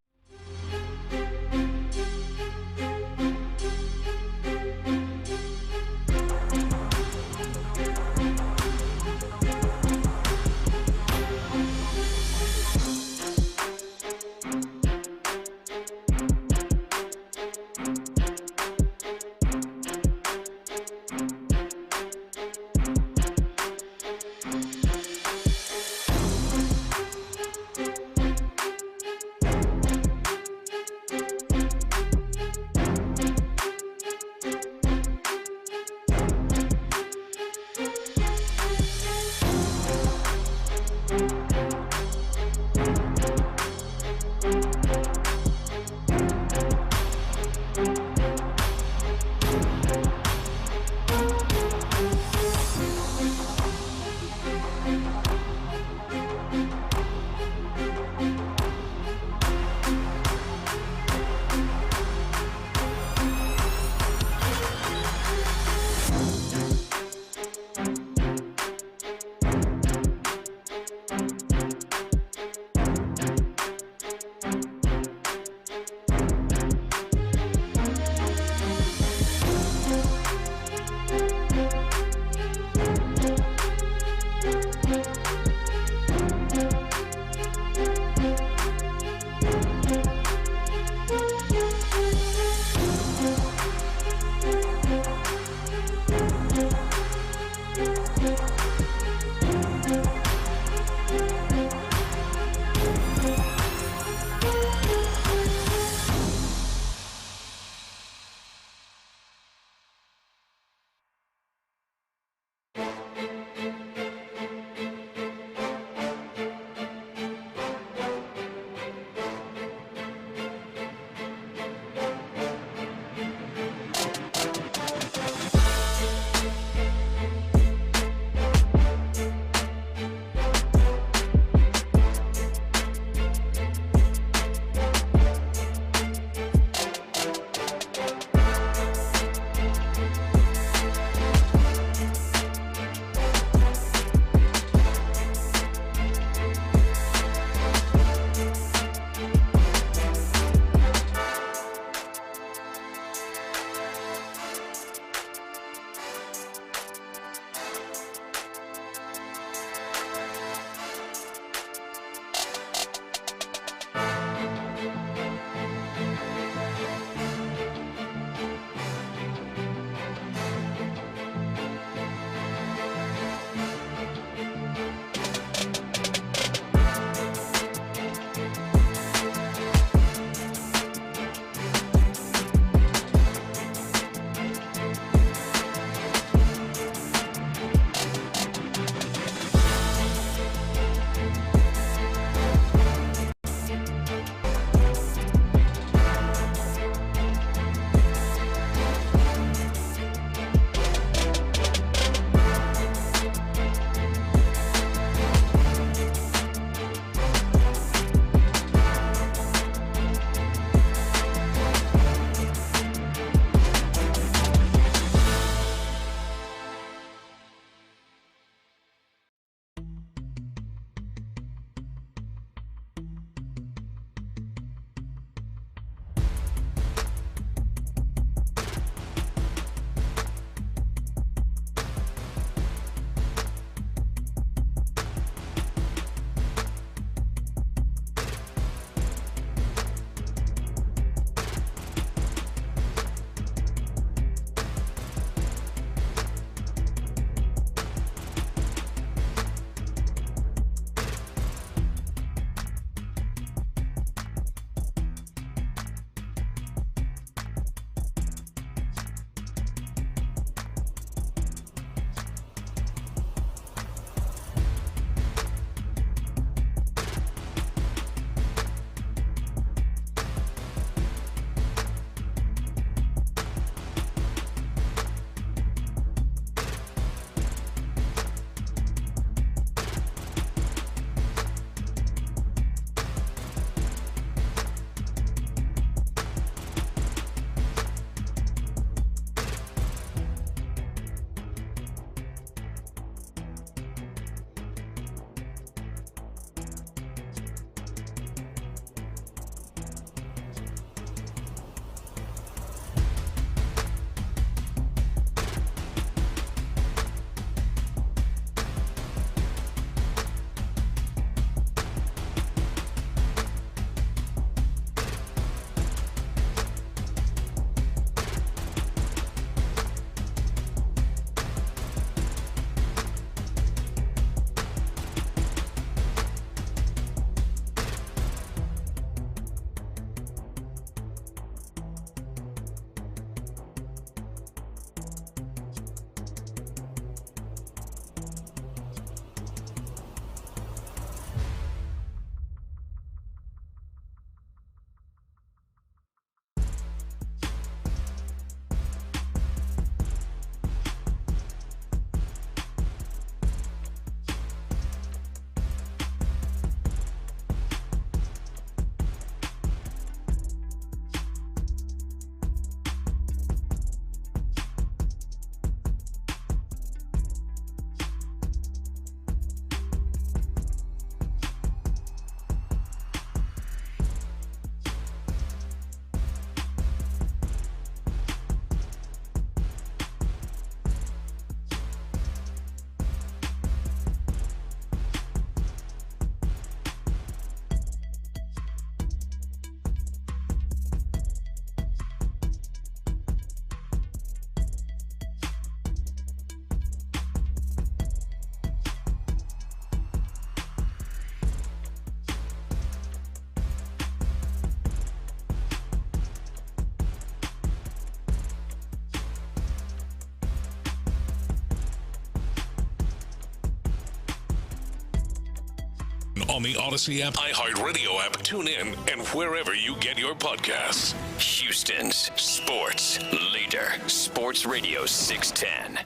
on the Odyssey app, iHeartRadio app, TuneIn, and wherever you get your podcasts. Houston's sports leader, Sports Radio 610.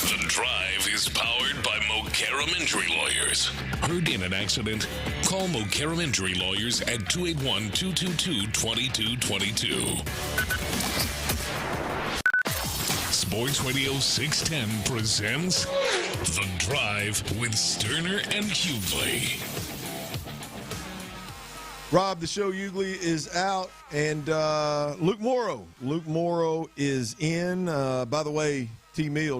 The Drive is powered by Mokaram Injury Lawyers. Heard in an accident? Call Mokaram Injury Lawyers at 281-222-2222. Sports Radio 610 presents The Drive with Stoerner and Hughley. Rob, the show Hughley is out, and Luke Morrow is in. By the way,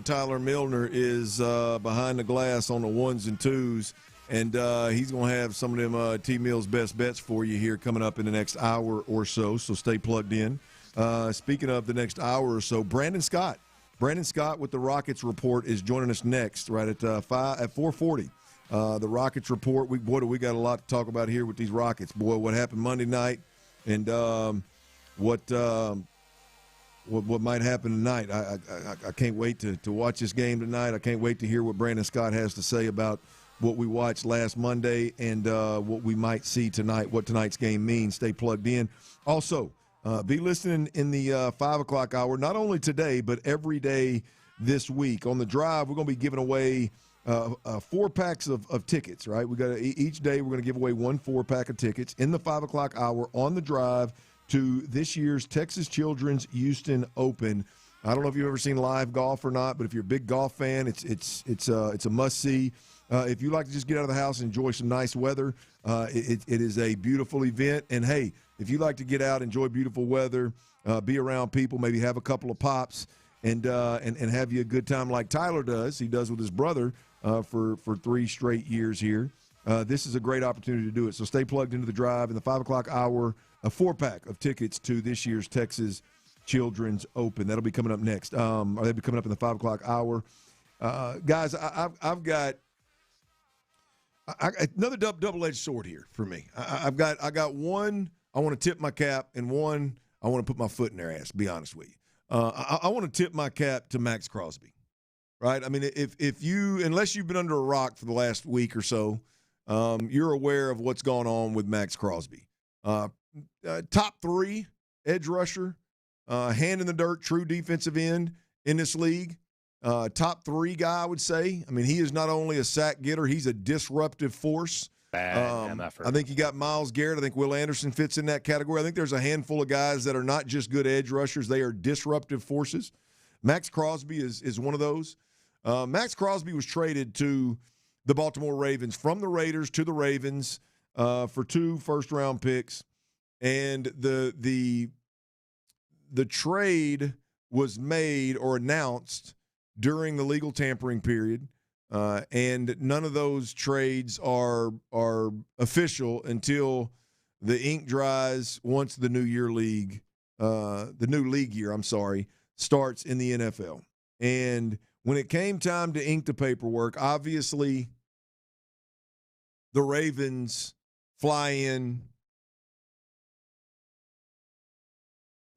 Tyler Milner is behind the glass on the ones and twos, and he's going to have some of them T-Mill's best bets for you here coming up in the next hour or so, so stay plugged in. Speaking of the next hour or so, Brandon Scott with the Rockets Report is joining us next, right at 4:40. The Rockets Report. We got a lot to talk about here with these Rockets. Boy, what happened Monday night, and what might happen tonight. I can't wait to watch this game tonight. I can't wait to hear what Brandon Scott has to say about what we watched last Monday and what we might see tonight, what tonight's game means. Stay plugged in. Also, be listening in the 5 o'clock hour, not only today, but every day this week. On the Drive, we're going to be giving away 4 packs of tickets, right? We got each day we're going to give away 1 4-pack of tickets in the 5 o'clock hour on the Drive to this year's Texas Children's Houston Open. I don't know if you've ever seen live golf or not, but if you're a big golf fan, it's a must see. If you like to just get out of the house and enjoy some nice weather, it is a beautiful event. And hey, if you like to get out, enjoy beautiful weather, be around people, maybe have a couple of pops, and have you a good time like Tyler does. He does with his brother for 3 straight years here. This is a great opportunity to do it. So stay plugged into the Drive in the 5 o'clock hour. A 4-pack of tickets to this year's Texas Children's Open. That'll be coming up next. Or they'll be coming up in the 5 o'clock hour. Guys, I've got another double-edged sword here for me. I got one I want to tip my cap, and one I want to put my foot in their ass, to be honest with you. I want to tip my cap to Max Crosby, right? I mean, if you, unless you've been under a rock for the last week or so, you're aware of what's going on with Max Crosby. Top 3 edge rusher, hand in the dirt, true defensive end in this league. Top 3 guy, I would say. I mean, he is not only a sack getter, he's a disruptive force. Bad effort. I think you got Myles Garrett. I think Will Anderson fits in that category. I think there's a handful of guys that are not just good edge rushers. They are disruptive forces. Max Crosby is one of those. Max Crosby was traded to the Baltimore Ravens from the Raiders to the Ravens for 2 first-round picks. And the trade was made or announced during the legal tampering period. And none of those trades are official until the ink dries once the new league year starts in the NFL. And when it came time to ink the paperwork, obviously the Ravens fly in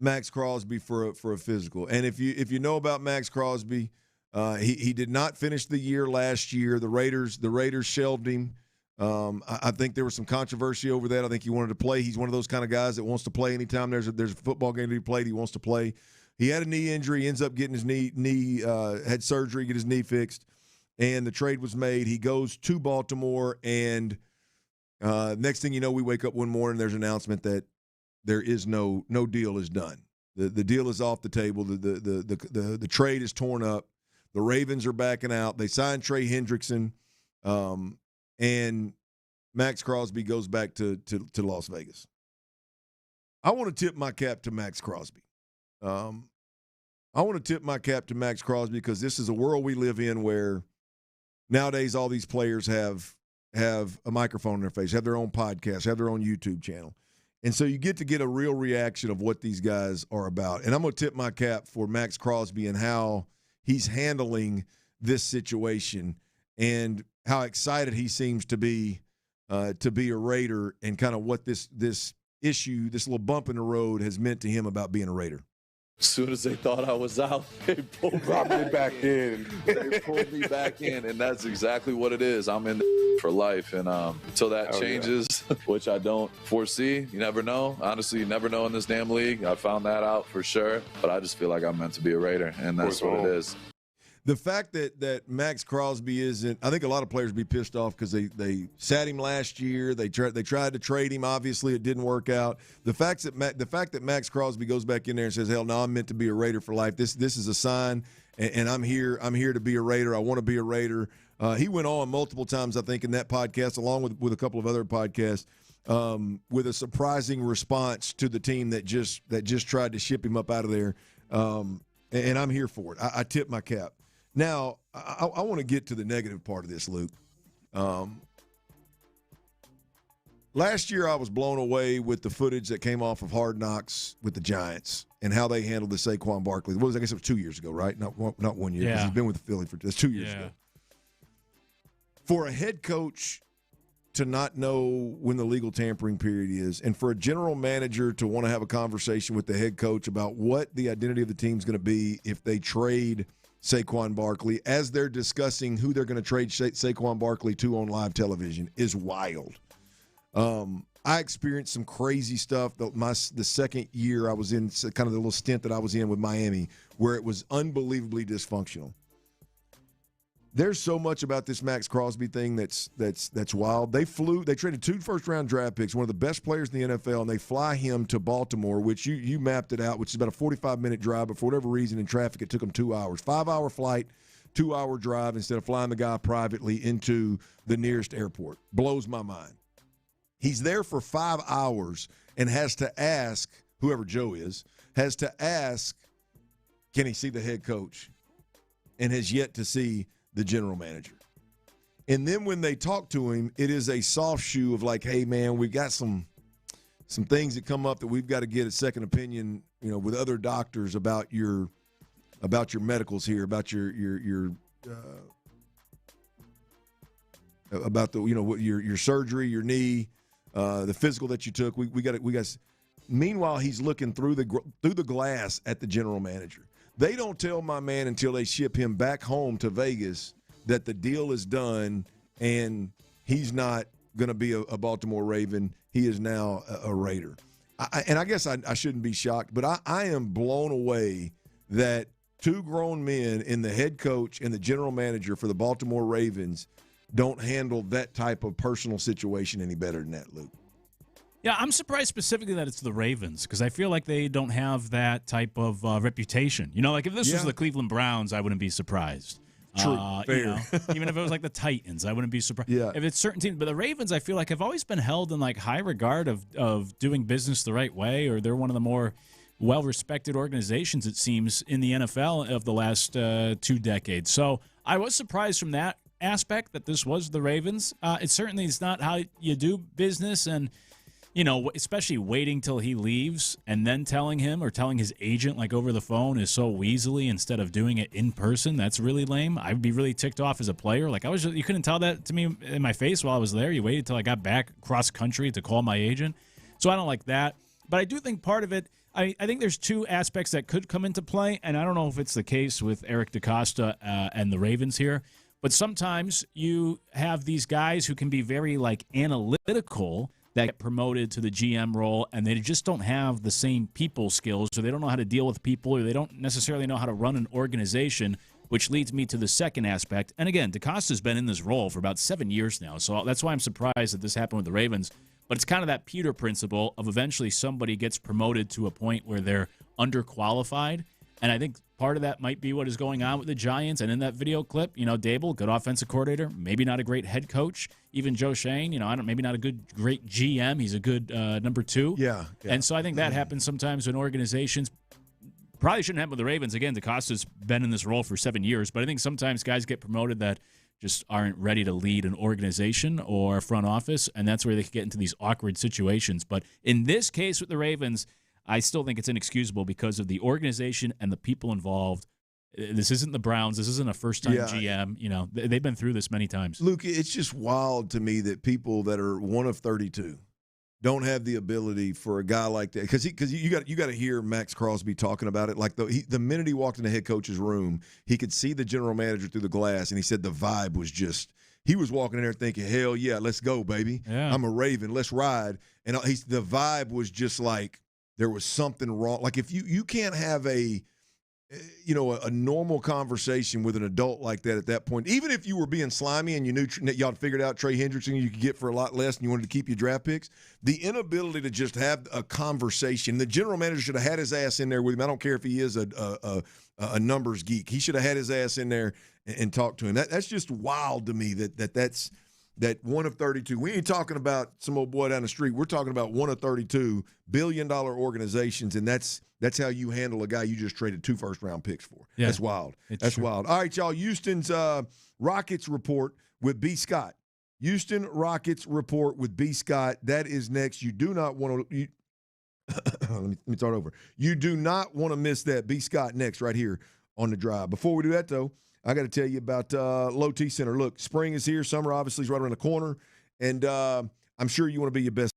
Max Crosby for a physical. And if you know about Max Crosby, he did not finish the year last year. The Raiders shelved him. I think there was some controversy over that. I think he wanted to play. He's one of those kind of guys that wants to play anytime there's a football game to be played. He wants to play. He had a knee injury. He ends up getting his knee had surgery, get his knee fixed, and the trade was made. He goes to Baltimore, and next thing you know, we wake up one morning. There's an announcement that there is no deal is done. The deal is off the table. The trade is torn up. The Ravens are backing out. They signed Trey Hendrickson, and Max Crosby goes back to Las Vegas. I want to tip my cap to Max Crosby. I want to tip my cap to Max Crosby because this is a world we live in where nowadays all these players have a microphone in their face, have their own podcast, have their own YouTube channel. And so you get to get a real reaction of what these guys are about. And I'm going to tip my cap for Max Crosby and how he's handling this situation and how excited he seems to be a Raider and kind of what this issue, this little bump in the road has meant to him about being a Raider. As soon as they thought I was out, they pulled me back in. They pulled me back in, and that's exactly what it is. I'm in for life, and until that changes, which I don't foresee, you never know. Honestly, you never know in this damn league. I found that out for sure, but I just feel like I'm meant to be a Raider, and that's what it is. The fact that Max Crosby isn't, I think a lot of players be pissed off because they sat him last year. They tried to trade him. Obviously, it didn't work out. The fact that Max Crosby goes back in there and says, "Hell, no, I'm meant to be a Raider for life. This is a sign, and I'm here to be a Raider. I want to be a Raider." He went on multiple times, I think, in that podcast, along with a couple of other podcasts, with a surprising response to the team that just tried to ship him up out of there. And I'm here for it. I tip my cap. Now, I want to get to the negative part of this, Luke. Last year, I was blown away with the footage that came off of Hard Knocks with the Giants and how they handled the Saquon Barkley. I guess it was 2 years ago, right? Not 1 year, because he's been with the Philly that's 2 years ago. For a head coach to not know when the legal tampering period is, and for a general manager to want to have a conversation with the head coach about what the identity of the team is going to be if they trade Saquon Barkley, as they're discussing who they're going to trade Saquon Barkley to on live television, is wild. I experienced some crazy stuff the second year I was in, kind of the little stint that I was in with Miami, where it was unbelievably dysfunctional. There's so much about this Max Crosby thing that's wild. They traded 2 first-round draft picks, one of the best players in the NFL, and they fly him to Baltimore, which you mapped it out, which is about a 45-minute drive, but for whatever reason in traffic it took them 2 hours. 5-hour flight, 2-hour drive instead of flying the guy privately into the nearest airport. Blows my mind. He's there for 5 hours and has to ask, whoever Joe is, can he see the head coach, and has yet to see the general manager. And then when they talk to him, it is a soft shoe of like, hey, man, we've got some things that come up that we've got to get a second opinion, with other doctors about your medicals here, about your about the your surgery, your knee, the physical that you took. We got. Meanwhile, he's looking through the glass at the general manager. They don't tell my man until they ship him back home to Vegas that the deal is done and he's not going to be a Baltimore Raven. He is now a Raider. I guess I shouldn't be shocked, but I am blown away that 2 grown men in the head coach and the general manager for the Baltimore Ravens don't handle that type of personal situation any better than that, Luke. Yeah, I'm surprised specifically that it's the Ravens, because I feel like they don't have that type of reputation. Like if this was the Cleveland Browns, I wouldn't be surprised. True, fair. Even if it was like the Titans, I wouldn't be surprised. Yeah. If it's certain teams, but the Ravens, I feel like have always been held in like high regard of doing business the right way, or they're one of the more well-respected organizations, it seems, in the NFL of the last 2 decades. So I was surprised from that aspect that this was the Ravens. It certainly is not how you do business, and especially waiting till he leaves and then telling him or telling his agent like over the phone is so weaselly instead of doing it in person. That's really lame. I'd be really ticked off as a player. Like you couldn't tell that to me in my face while I was there. You waited till I got back cross country to call my agent. So I don't like that. But I do think part of it, I think there's 2 aspects that could come into play, and I don't know if it's the case with Eric DeCosta and the Ravens here. But sometimes you have these guys who can be very like analytical that get promoted to the GM role, and they just don't have the same people skills, or they don't know how to deal with people, or they don't necessarily know how to run an organization, which leads me to the second aspect. And again, DeCosta's been in this role for about 7 years now, so that's why I'm surprised that this happened with the Ravens. But it's kind of that Peter principle of eventually somebody gets promoted to a point where they're underqualified, and I think part of that might be what is going on with the Giants. And in that video clip, Dable, good offensive coordinator, maybe not a great head coach. Even Joe Shane, maybe not a great GM. He's a good number 2. Yeah. And so I think that happens sometimes when organizations probably shouldn't happen with the Ravens. Again, DeCosta's been in this role for 7 years, but I think sometimes guys get promoted that just aren't ready to lead an organization or a front office, and that's where they can get into these awkward situations. But in this case with the Ravens, I still think it's inexcusable because of the organization and the people involved. This isn't the Browns. This isn't a first-time GM. They've been through this many times. Luke, it's just wild to me that people that are one of 32 don't have the ability for a guy like that, because you got to hear Max Crosby talking about it. Like the minute he walked in the head coach's room, he could see the general manager through the glass, and he said the vibe was just. He was walking in there thinking, "Hell yeah, let's go, baby! Yeah. I'm a Raven, let's ride." And the vibe was just like there was something wrong. Like if you can't have a normal conversation with an adult like that at that point, even if you were being slimy and you knew y'all figured out Trey Hendrickson you could get for a lot less and you wanted to keep your draft picks, the inability to just have a conversation. The general manager should have had his ass in there with him. I don't care if he is a numbers geek. He should have had his ass in there and talked to him. That's just wild to me that's that one of 32. We ain't talking about some old boy down the street. We're talking about one of 32 billion-dollar organizations, and that's how you handle a guy you just traded 2 first-round picks for. Yeah, that's wild. That's true. Wild. All right, y'all, Houston's Rockets report with B. Scott. Houston Rockets report with B. Scott. That is next. You do not want to let me start over. You do not want to miss that. B. Scott next right here on The Drive. Before we do that, though, I got to tell you about Low T Center. Look, spring is here. Summer obviously is right around the corner, and I'm sure you want to be your best.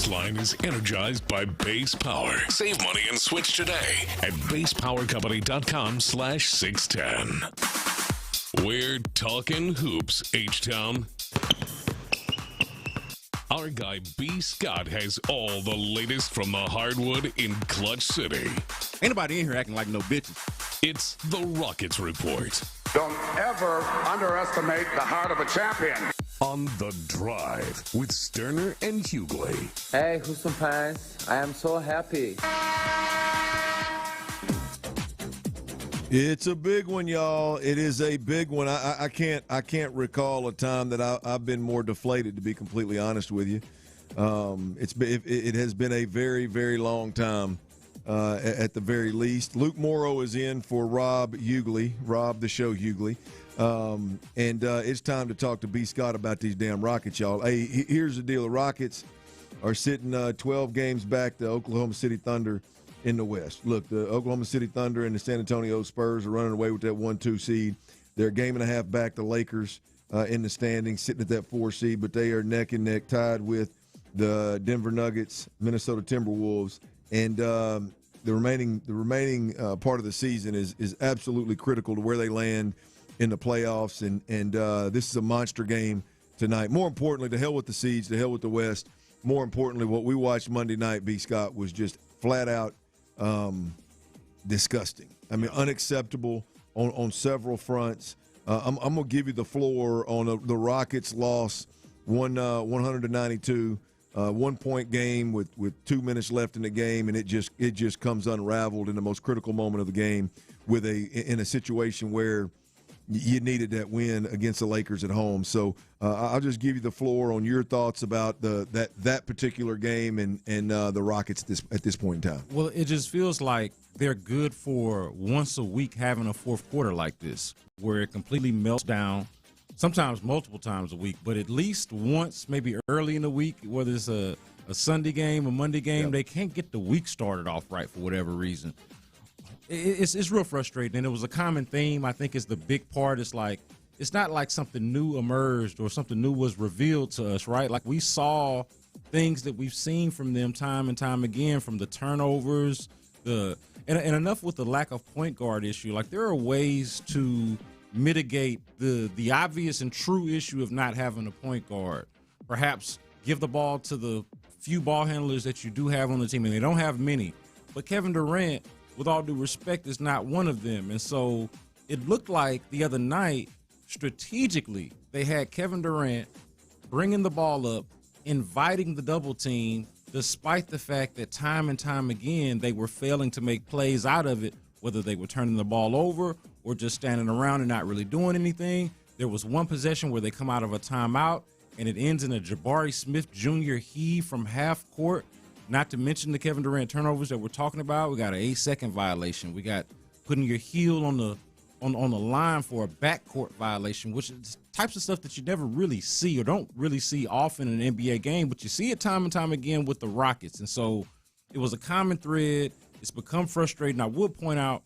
text line is energized by Base Power. Save money and switch today at basepowercompany.com/610. We're talking hoops, H-Town. Our guy B. Scott has all the latest from the hardwood in Clutch City. Ain't nobody in here acting like no bitches. It's the Rockets Report. Don't ever underestimate the heart of a champion. On The Drive with Stoerner and Hughley. Hey, Houston fans, I am so happy. It's a big one, y'all. It is a big one. I can't recall a time that I've been more deflated, to be completely honest with you. It has been a very, very long time, at the very least. Luke Morrow is in for Rob Hughley, Rob the Show Hughley. And it's time to talk to B. Scott about these damn Rockets, y'all. Hey, here's the deal. The Rockets are sitting 12 games back to Oklahoma City Thunder in the West. Look, the Oklahoma City Thunder and the San Antonio Spurs are running away with that 1-2 seed. They're a game and a half back to Lakers in the standings, sitting at that 4 seed, but they are neck and neck tied with the Denver Nuggets, Minnesota Timberwolves, and the remaining part of the season is absolutely critical to where they land in the playoffs, and this is a monster game tonight. More importantly, to hell with the seeds, to hell with the West. More importantly, what we watched Monday night, B. Scott, was just flat out disgusting. I mean, unacceptable on several fronts. I'm going to give you the floor on the Rockets' loss, 100-92, 1-point game with 2 minutes left in the game, and it just comes unraveled in the most critical moment of the game in a situation where you needed that win against the Lakers at home. So I'll just give you the floor on your thoughts about that particular game and the Rockets at this point in time. Well, it just feels like they're good for once a week having a fourth quarter like this, where it completely melts down, sometimes multiple times a week, but at least once, maybe early in the week, whether it's a Sunday game, a Monday game, They can't get the week started off right for whatever reason. It's real frustrating, and it was a common theme. I think is the big part. It's not like something new emerged or something new was revealed to us, right? Like we saw things that we've seen from them time and time again, from the turnovers, and enough with the lack of point guard issue. Like there are ways to mitigate the obvious and true issue of not having a point guard. Perhaps give the ball to the few ball handlers that you do have on the team, and they don't have many. But Kevin Durant, with all due respect, is not one of them. And so it looked like the other night, strategically, they had Kevin Durant bringing the ball up, inviting the double team, despite the fact that time and time again, they were failing to make plays out of it, whether they were turning the ball over or just standing around and not really doing anything. There was one possession where they come out of a timeout, and it ends in a Jabari Smith Jr. heave from half court. Not to mention the Kevin Durant turnovers that we're talking about. We got an 8-second violation. We got putting your heel on the line for a backcourt violation, which is types of stuff that you never really see or don't really see often in an NBA game, but you see it time and time again with the Rockets. And so it was a common thread. It's become frustrating. I would point out,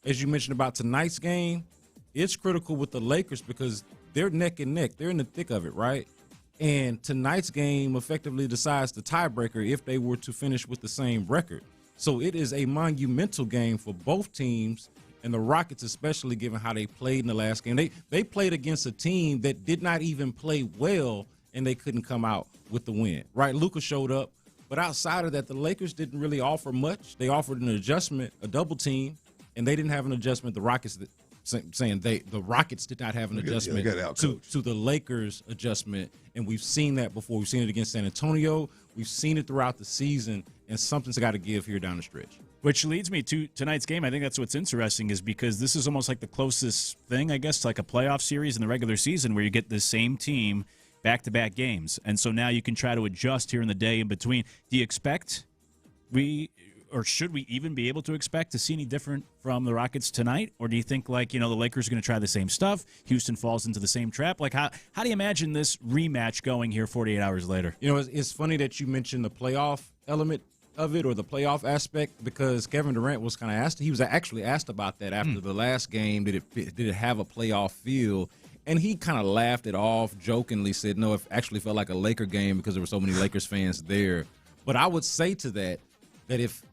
as you mentioned about tonight's game, it's critical with the Lakers because they're neck and neck. They're in the thick of it, right? And tonight's game effectively decides the tiebreaker if they were to finish with the same record. So it is a monumental game for both teams, and the Rockets especially, given how they played in the last game. They played against a team that did not even play well, and they couldn't come out with the win, right? Luka showed up, but outside of that, the Lakers didn't really offer much. They offered an adjustment, a double team, and they didn't have an adjustment. The Rockets the Rockets did not have an adjustment to the Lakers adjustment, and we've seen that before. We've seen it against San Antonio. We've seen it throughout the season, and something's got to give here down the stretch. Which leads me to tonight's game. I think that's what's interesting is because this is almost like the closest thing, I guess, to like a playoff series in the regular season where you get the same team back-to-back games. And so now you can try to adjust here in the day in between. Do you expect should we even be able to expect to see any different from the Rockets tonight? Or do you think, the Lakers are going to try the same stuff? Houston falls into the same trap? How do you imagine this rematch going here 48 hours later? It's funny that you mentioned the playoff element of it or the playoff aspect because Kevin Durant was kind of asked. He was actually asked about that after the last game. Did it have a playoff feel? And he kind of laughed it off, jokingly said, no, it actually felt like a Laker game because there were so many Lakers fans there. But I would say to that if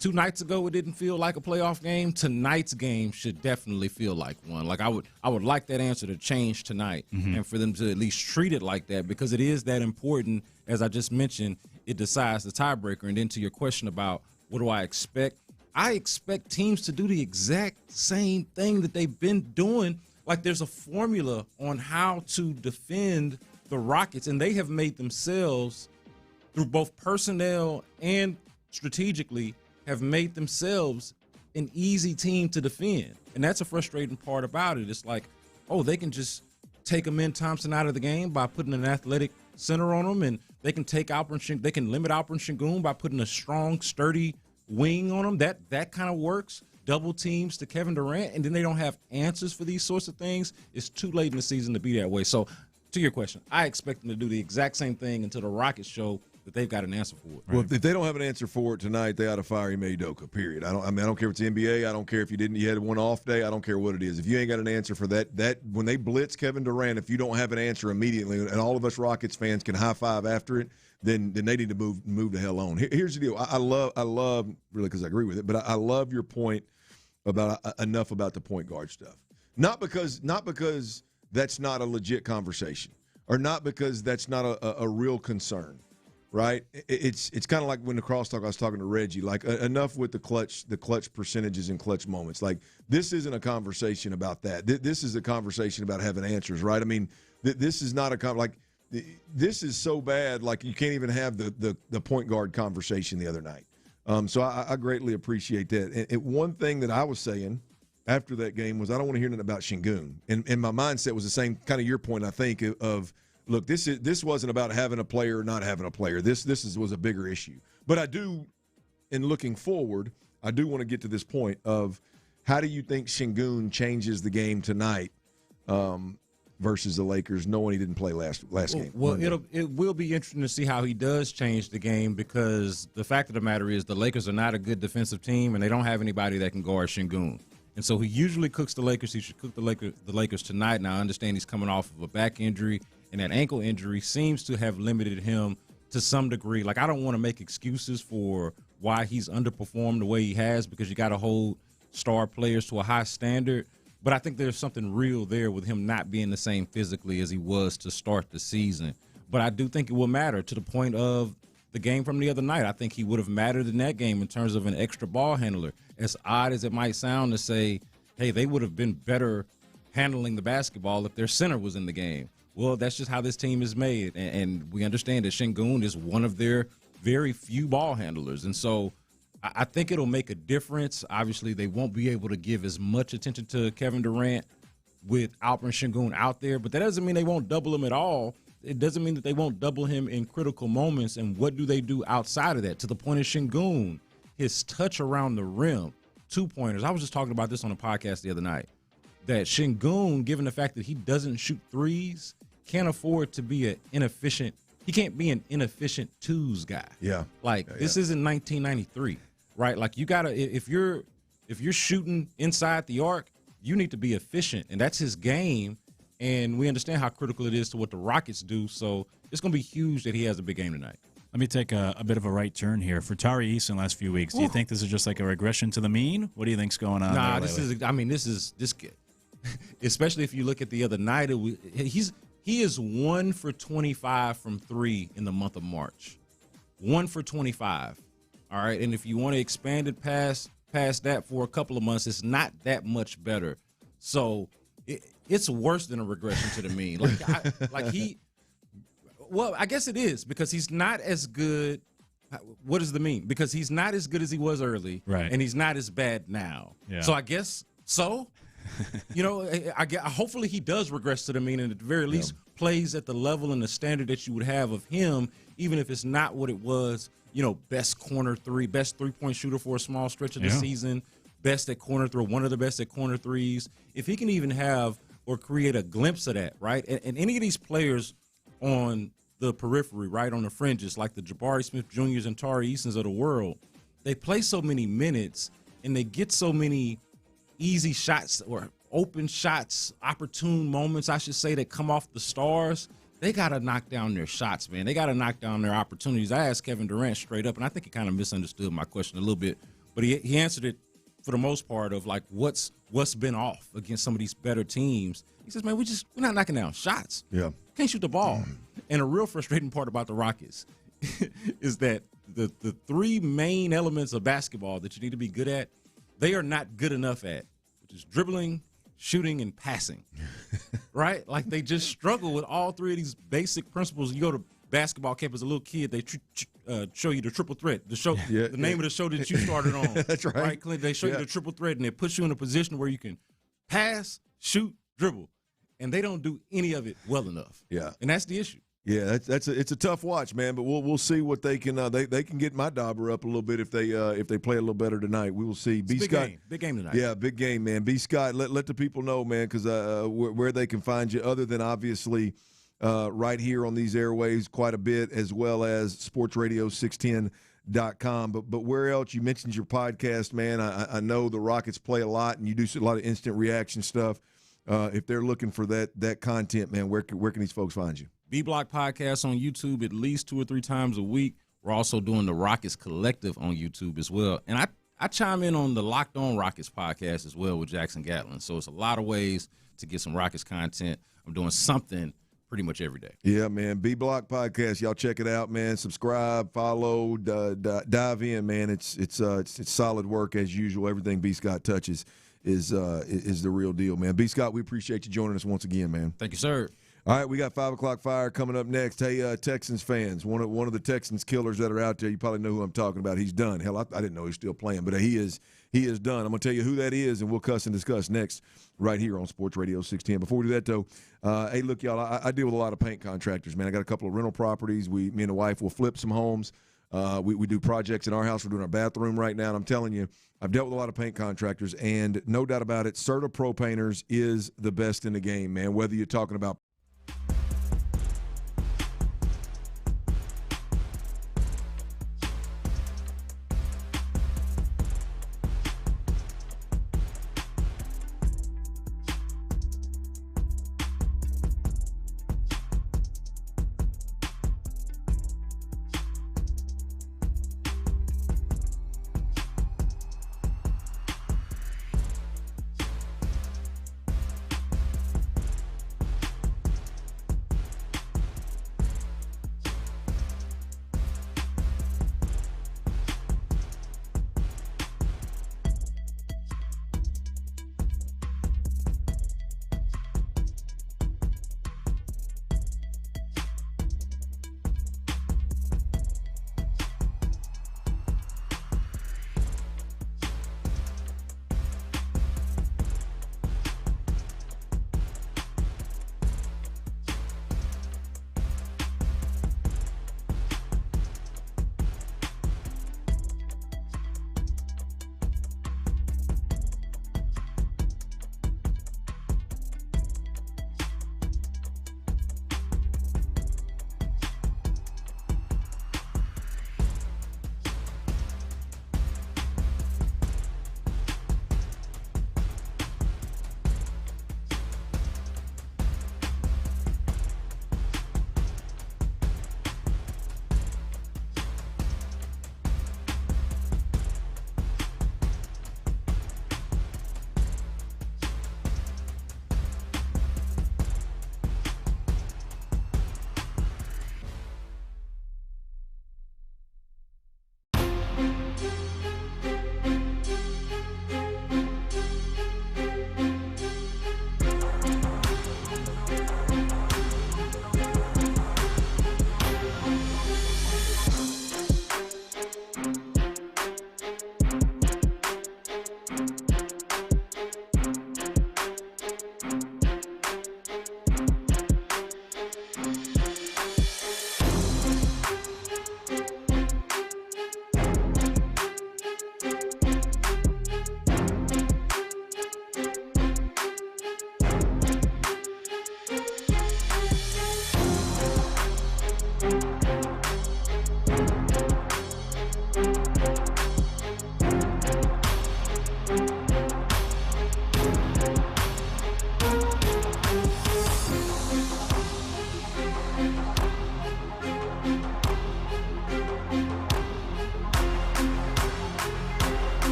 2 nights ago it didn't feel like a playoff game, tonight's game should definitely feel like one. Like I would like that answer to change tonight and for them to at least treat it like that, because it is that important. As I just mentioned, it decides the tiebreaker. And then to your question about what do I expect teams to do the exact same thing that they've been doing. Like there's a formula on how to defend the Rockets, and they have made themselves, through both personnel and strategically, have made themselves an easy team to defend. And that's a frustrating part about it. It's like, oh, they can just take Amen Thompson out of the game by putting an athletic center on them, and they can limit Alperen Şengün by putting a strong, sturdy wing on them. That kind of works. Double teams to Kevin Durant, and then they don't have answers for these sorts of things. It's too late in the season to be that way. So to your question, I expect them to do the exact same thing until the Rockets show that they've got an answer for it. Well, if they don't have an answer for it tonight, they ought to fire Ime Udoka, period. I don't care if it's the NBA. I don't care if you had one off day. I don't care what it is. If you ain't got an answer for that when they blitz Kevin Durant, if you don't have an answer immediately, and all of us Rockets fans can high five after it, then they need to move the hell on. Here's the deal. I love really, because I agree with it, but I love your point about enough about the point guard stuff. Not because that's not a legit conversation, or not because that's not a real concern. Right, it's kind of like when the crosstalk I was talking to Reggie. Like enough with the clutch percentages and clutch moments. Like this isn't a conversation about that. This is a conversation about having answers. Right? I mean, this is not this is so bad. Like you can't even have the point guard conversation the other night. So I greatly appreciate that. And one thing that I was saying after that game was I don't want to hear nothing about Şengün. And my mindset was the same kind of your point. I think of. Look, this wasn't about having a player or not having a player. This was a bigger issue. But I do, in looking forward, I do want to get to this point of how do you think Şengün changes the game tonight versus the Lakers, knowing he didn't play last game? Well, it will be interesting to see how he does change the game, because the fact of the matter is the Lakers are not a good defensive team, and they don't have anybody that can guard Şengün. And so he usually cooks the Lakers. He should cook the Lakers tonight. Now, I understand he's coming off of a back injury, and that ankle injury seems to have limited him to some degree. Like, I don't want to make excuses for why he's underperformed the way he has, because you got to hold star players to a high standard. But I think there's something real there with him not being the same physically as he was to start the season. But I do think it will matter to the point of the game from the other night. I think he would have mattered in that game in terms of an extra ball handler. As odd as it might sound to say, hey, they would have been better handling the basketball if their center was in the game. Well, that's just how this team is made. And we understand that Şengün is one of their very few ball handlers. And so I think it'll make a difference. Obviously, they won't be able to give as much attention to Kevin Durant with Alperen Şengün out there, but that doesn't mean they won't double him at all. It doesn't mean that they won't double him in critical moments. And what do they do outside of that? To the point of Şengün, his touch around the rim, 2-pointers. I was just talking about this on a podcast the other night, that Şengün, given the fact that he doesn't shoot threes, can't afford to be he can't be an inefficient twos guy. Yeah. This isn't 1993, right? Like, you got to, if you're shooting inside the arc, you need to be efficient. And that's his game. And we understand how critical it is to what the Rockets do. So it's going to be huge that he has a big game tonight. Let me take a bit of a right turn here. For Tari Eason last few weeks, do you think this is just like a regression to the mean? What do you think's going on? Nah, this kid. Especially if you look at the other night, he is 1 for 25 from 3 in the month of March. 1 for 25. All right, and if you want to expand it past that for a couple of months, it's not that much better. So it's worse than a regression to the mean. Well, I guess it is, because he's not as good. What does the mean? Because he's not as good as he was early, right? And he's not as bad now. Yeah. So I guess so. Hopefully he does regress to the mean, and at the very least plays at the level and the standard that you would have of him, even if it's not what it was. Best 3-point shooter for a small stretch of the season, best at corner throw, one of the best at corner threes. If he can even have or create a glimpse of that, right? And any of these players on the periphery, right, on the fringes, like the Jabari Smith Jr.'s and Tari Easons of the world, they play so many minutes and they get so many easy shots or open shots, opportune moments, I should say, that come off the stars, they got to knock down their shots, man. They got to knock down their opportunities. I asked Kevin Durant straight up, and I think he kind of misunderstood my question a little bit, but he answered it for the most part of like what's been off against some of these better teams. He says, man, we're not knocking down shots. Yeah. Can't shoot the ball. And a real frustrating part about the Rockets is that the three main elements of basketball that you need to be good at, they are not good enough at, which is dribbling, shooting, and passing. Right? Like they just struggle with all three of these basic principles. You go to basketball camp as a little kid, they show you the triple threat. The name of the show that you started on. That's right. Clint? They show you the triple threat, and they put you in a position where you can pass, shoot, dribble. And they don't do any of it well enough. Yeah. And that's the issue. Yeah, it's a tough watch, man. But we'll see what they can they can get my dauber up a little bit if they play a little better tonight. We will see. Big game tonight. Yeah, big game, man. B. Scott, let the people know, man, because where they can find you, other than obviously right here on these airwaves, quite a bit, as well as SportsRadio610.com. But where else? You mentioned your podcast, man. I know the Rockets play a lot, and you do a lot of instant reaction stuff. If they're looking for that content, man, where can these folks find you? B-Block Podcast on YouTube at least 2 or 3 times a week. We're also doing the Rockets Collective on YouTube as well. And I chime in on the Locked On Rockets podcast as well with Jackson Gatlin. So it's a lot of ways to get some Rockets content. I'm doing something pretty much every day. Yeah, man. B-Block Podcast. Y'all check it out, man. Subscribe, follow, dive in, man. It's solid work as usual. Everything B. Scott touches is the real deal, man. B. Scott, we appreciate you joining us once again, man. Thank you, sir. All right, we got 5 o'clock fire coming up next. Hey, Texans fans, one of the Texans killers that are out there, you probably know who I'm talking about. He's done. Hell, I didn't know he's still playing, but he is done. I'm going to tell you who that is, and we'll cuss and discuss next right here on Sports Radio 610. Before we do that, though, hey, look, y'all, I deal with a lot of paint contractors, man. I got a couple of rental properties. Me and the wife will flip some homes. We do projects in our house. We're doing our bathroom right now, and I'm telling you, I've dealt with a lot of paint contractors, and no doubt about it, Serta Pro Painters is the best in the game, man, whether you're talking about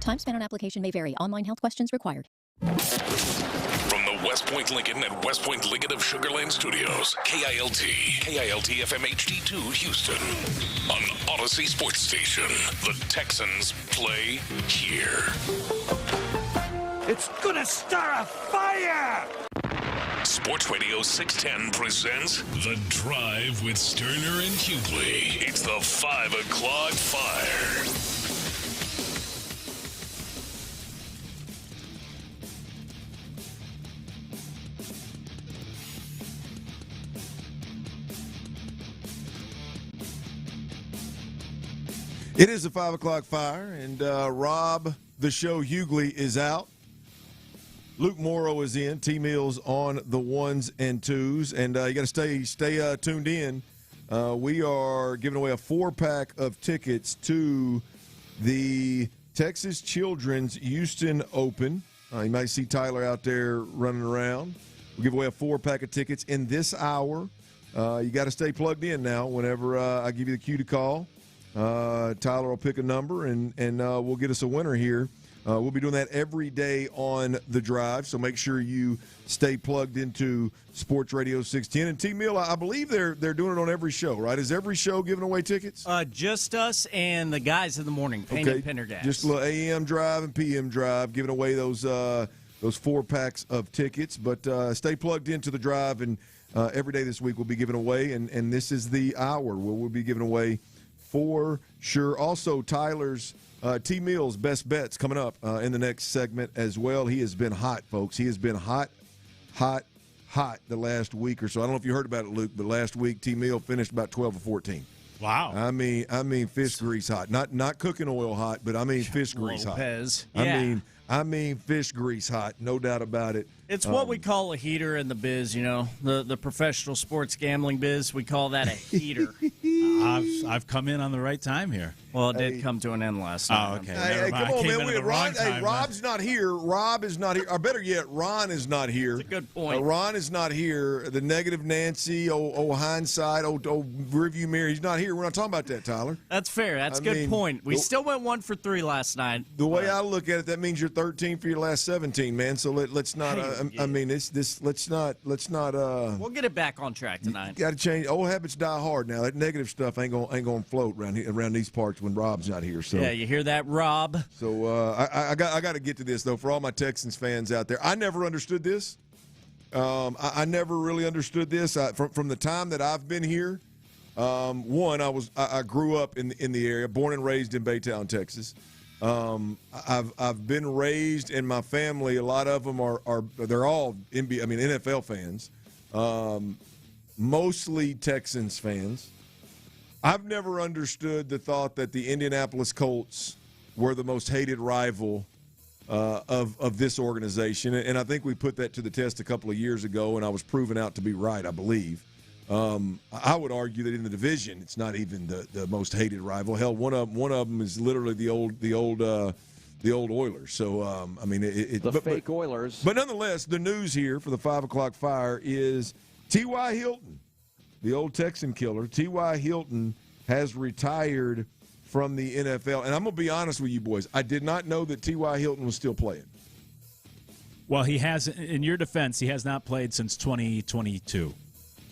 Time spent on application may vary. Online health questions required. From the West Point Lincoln and West Point Lincoln of Sugar Land Studios, KILT FM HD2 Houston. On Odyssey Sports Station, the Texans play here. It's gonna start a fire! Sports Radio 610 presents The Drive with Stoerner and Hughley. It's the 5 o'clock fire. It is a 5 o'clock fire, and Rob, the show Hughley, is out. Luke Morrow is in. T-Mills on the ones and twos, and you got to stay tuned in. We are giving away a 4-pack of tickets to the Texas Children's Houston Open. You might see Tyler out there running around. We'll give away a 4-pack of tickets in this hour. You got to stay plugged in now. Whenever I give you the cue to call, Tyler will pick a number, and we'll get us a winner here. We'll be doing that every day on The Drive, so make sure you stay plugged into Sports Radio 610. And T-Mill, I believe they're doing it on every show, right? Is every show giving away tickets? Just us and the guys in the morning, Payne and Pendergast. Just a little AM drive and PM drive, giving away those 4 packs of tickets. But stay plugged into The Drive, and every day this week we'll be giving away, and this is the hour where we'll be giving away for sure. Also, Tyler's T-Mills best bets coming up in the next segment as well. He has been hot, folks. He has been hot the last week or so. I don't know if you heard about it, Luke, but last week T-Mill finished about 12 or 14. Wow. I mean fish grease hot. Not cooking oil hot, but I mean fish grease Lopez. hot. Yeah. I mean fish grease hot, no doubt about it. It's what we call a heater in the biz, the professional sports gambling biz. We call that a heater. I've come in on the right time here. Well, it did come to an end last night. Oh, okay. Hey, come on, man. Rob's not here. Rob is not here. Or better yet, Ron is not here. That's a good point. Ron is not here. The negative Nancy, hindsight, rearview mirror. He's not here. We're not talking about that, Tyler. That's fair. That's a good point. We still went 1 for 3 last night. The way I look at it, that means you're 13 for your last 17, man. So let's not. Let's not. We'll get it back on track tonight. Got to change. Old habits die hard. Now that negative stuff ain't gonna float around these parts when Rob's not here. So yeah, you hear that, Rob? So I got to get to this though. For all my Texans fans out there, I never understood this. I never really understood this from the time that I've been here. I grew up in the area, born and raised in Baytown, Texas. I've been raised in my family. A lot of them they're all NFL fans, mostly Texans fans. I've never understood the thought that the Indianapolis Colts were the most hated rival of this organization, and I think we put that to the test a couple of years ago, and I was proven out to be right, I believe. I would argue that in the division, it's not even the most hated rival. Hell, one of them is literally the old Oilers. So fake Oilers. But nonetheless, the news here for the 5 o'clock fire is T.Y. Hilton, the old Texan killer. T.Y. Hilton has retired from the NFL, and I'm gonna be honest with you boys. I did not know that T.Y. Hilton was still playing. Well, he has. In your defense, he has not played since 2022.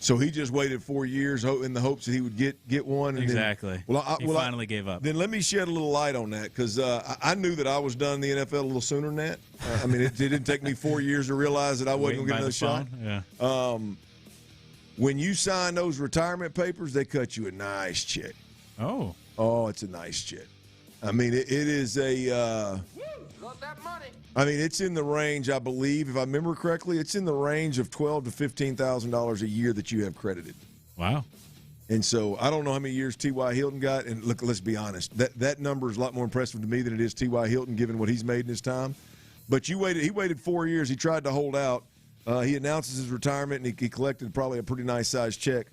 So he just waited 4 years in the hopes that he would get one. And exactly. Then, he finally gave up. Then let me shed a little light on that because I knew that I was done in the NFL a little sooner than that. It didn't take me 4 years to realize that I wasn't going to get another shot. Yeah. When you sign those retirement papers, they cut you a nice check. Oh, it's a nice check. It is a. Love that money. It's in the range, I believe, if I remember correctly, it's in the range of $12,000 to $15,000 a year that you have credited. Wow. And so I don't know how many years T.Y. Hilton got. And look, let's be honest, that number is a lot more impressive to me than it is T.Y. Hilton, given what he's made in his time. But he waited 4 years. He tried to hold out. He announces his retirement, and he collected probably a pretty nice-sized check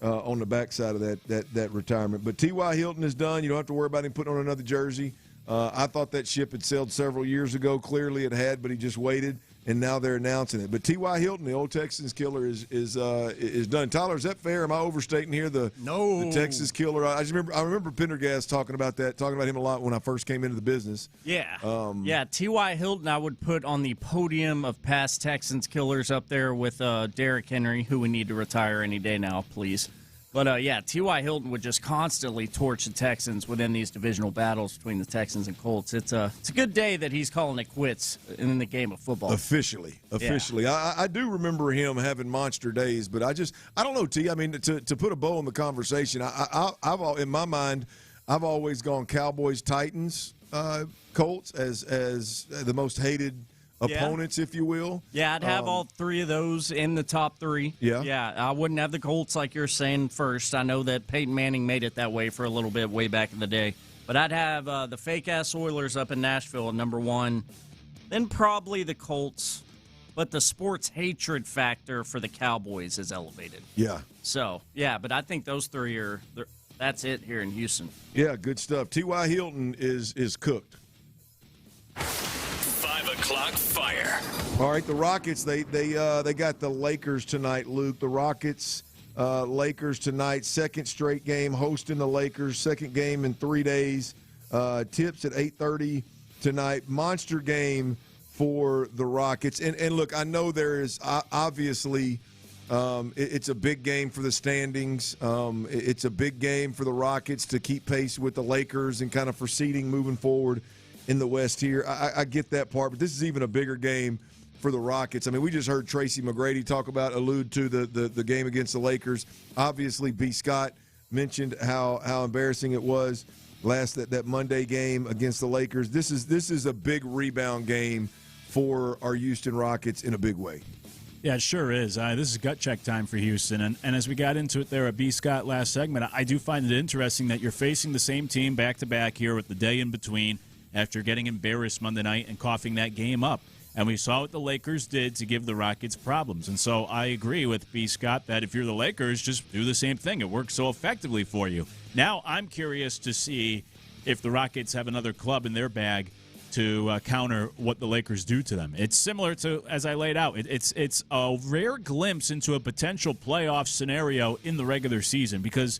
on the backside of that retirement. But T.Y. Hilton is done. You don't have to worry about him putting on another jersey. I thought that ship had sailed several years ago. Clearly it had, but he just waited, and now they're announcing it. But T.Y. Hilton, the old Texans killer, is done. Tyler, is that fair? Am I overstating here? The Texas killer. I remember Pendergast talking about him a lot when I first came into the business. Yeah. T.Y. Hilton, I would put on the podium of past Texans killers up there with Derrick Henry, who we need to retire any day now, please. But, T.Y. Hilton would just constantly torch the Texans within these divisional battles between the Texans and Colts. It's a good day that he's calling it quits in the game of football. Officially. Yeah. I do remember him having monster days, but I don't know, T. To put a bow on the conversation, I've in my mind, I've always gone Cowboys, Titans, Colts as the most hated opponents, if you will. Yeah, I'd have all three of those in the top three. Yeah, I wouldn't have the Colts like you're saying first. I know that Peyton Manning made it that way for a little bit way back in the day. But I'd have the fake-ass Oilers up in Nashville at number one, then probably the Colts. But the sports hatred factor for the Cowboys is elevated. Yeah. So, but I think those three that's it here in Houston. Yeah, good stuff. T.Y. Hilton is cooked. 5 o'clock fire. All right, the Rockets, they got the Lakers tonight, Luke. The Rockets, Lakers tonight, second straight game hosting the Lakers, second game in 3 days. Tips at 8:30 tonight. Monster game for the Rockets. And look, I know there is obviously it's a big game for the standings. It's a big game for the Rockets to keep pace with the Lakers and kind of for seeding moving forward in the West here. I get that part, but this is even a bigger game for the Rockets. We just heard Tracy McGrady allude to the game against the Lakers. Obviously, B. Scott mentioned how embarrassing it was that Monday game against the Lakers. This is a big rebound game for our Houston Rockets in a big way. Yeah, it sure is. This is gut check time for Houston. And as we got into it there at B. Scott last segment, I do find it interesting that you're facing the same team back-to-back here with the day in between after getting embarrassed Monday night and coughing that game up. And we saw what the Lakers did to give the Rockets problems. And so I agree with B. Scott that if you're the Lakers, just do the same thing. It works so effectively for you. Now I'm curious to see if the Rockets have another club in their bag to counter what the Lakers do to them. It's similar to, as I laid out, it's a rare glimpse into a potential playoff scenario in the regular season, because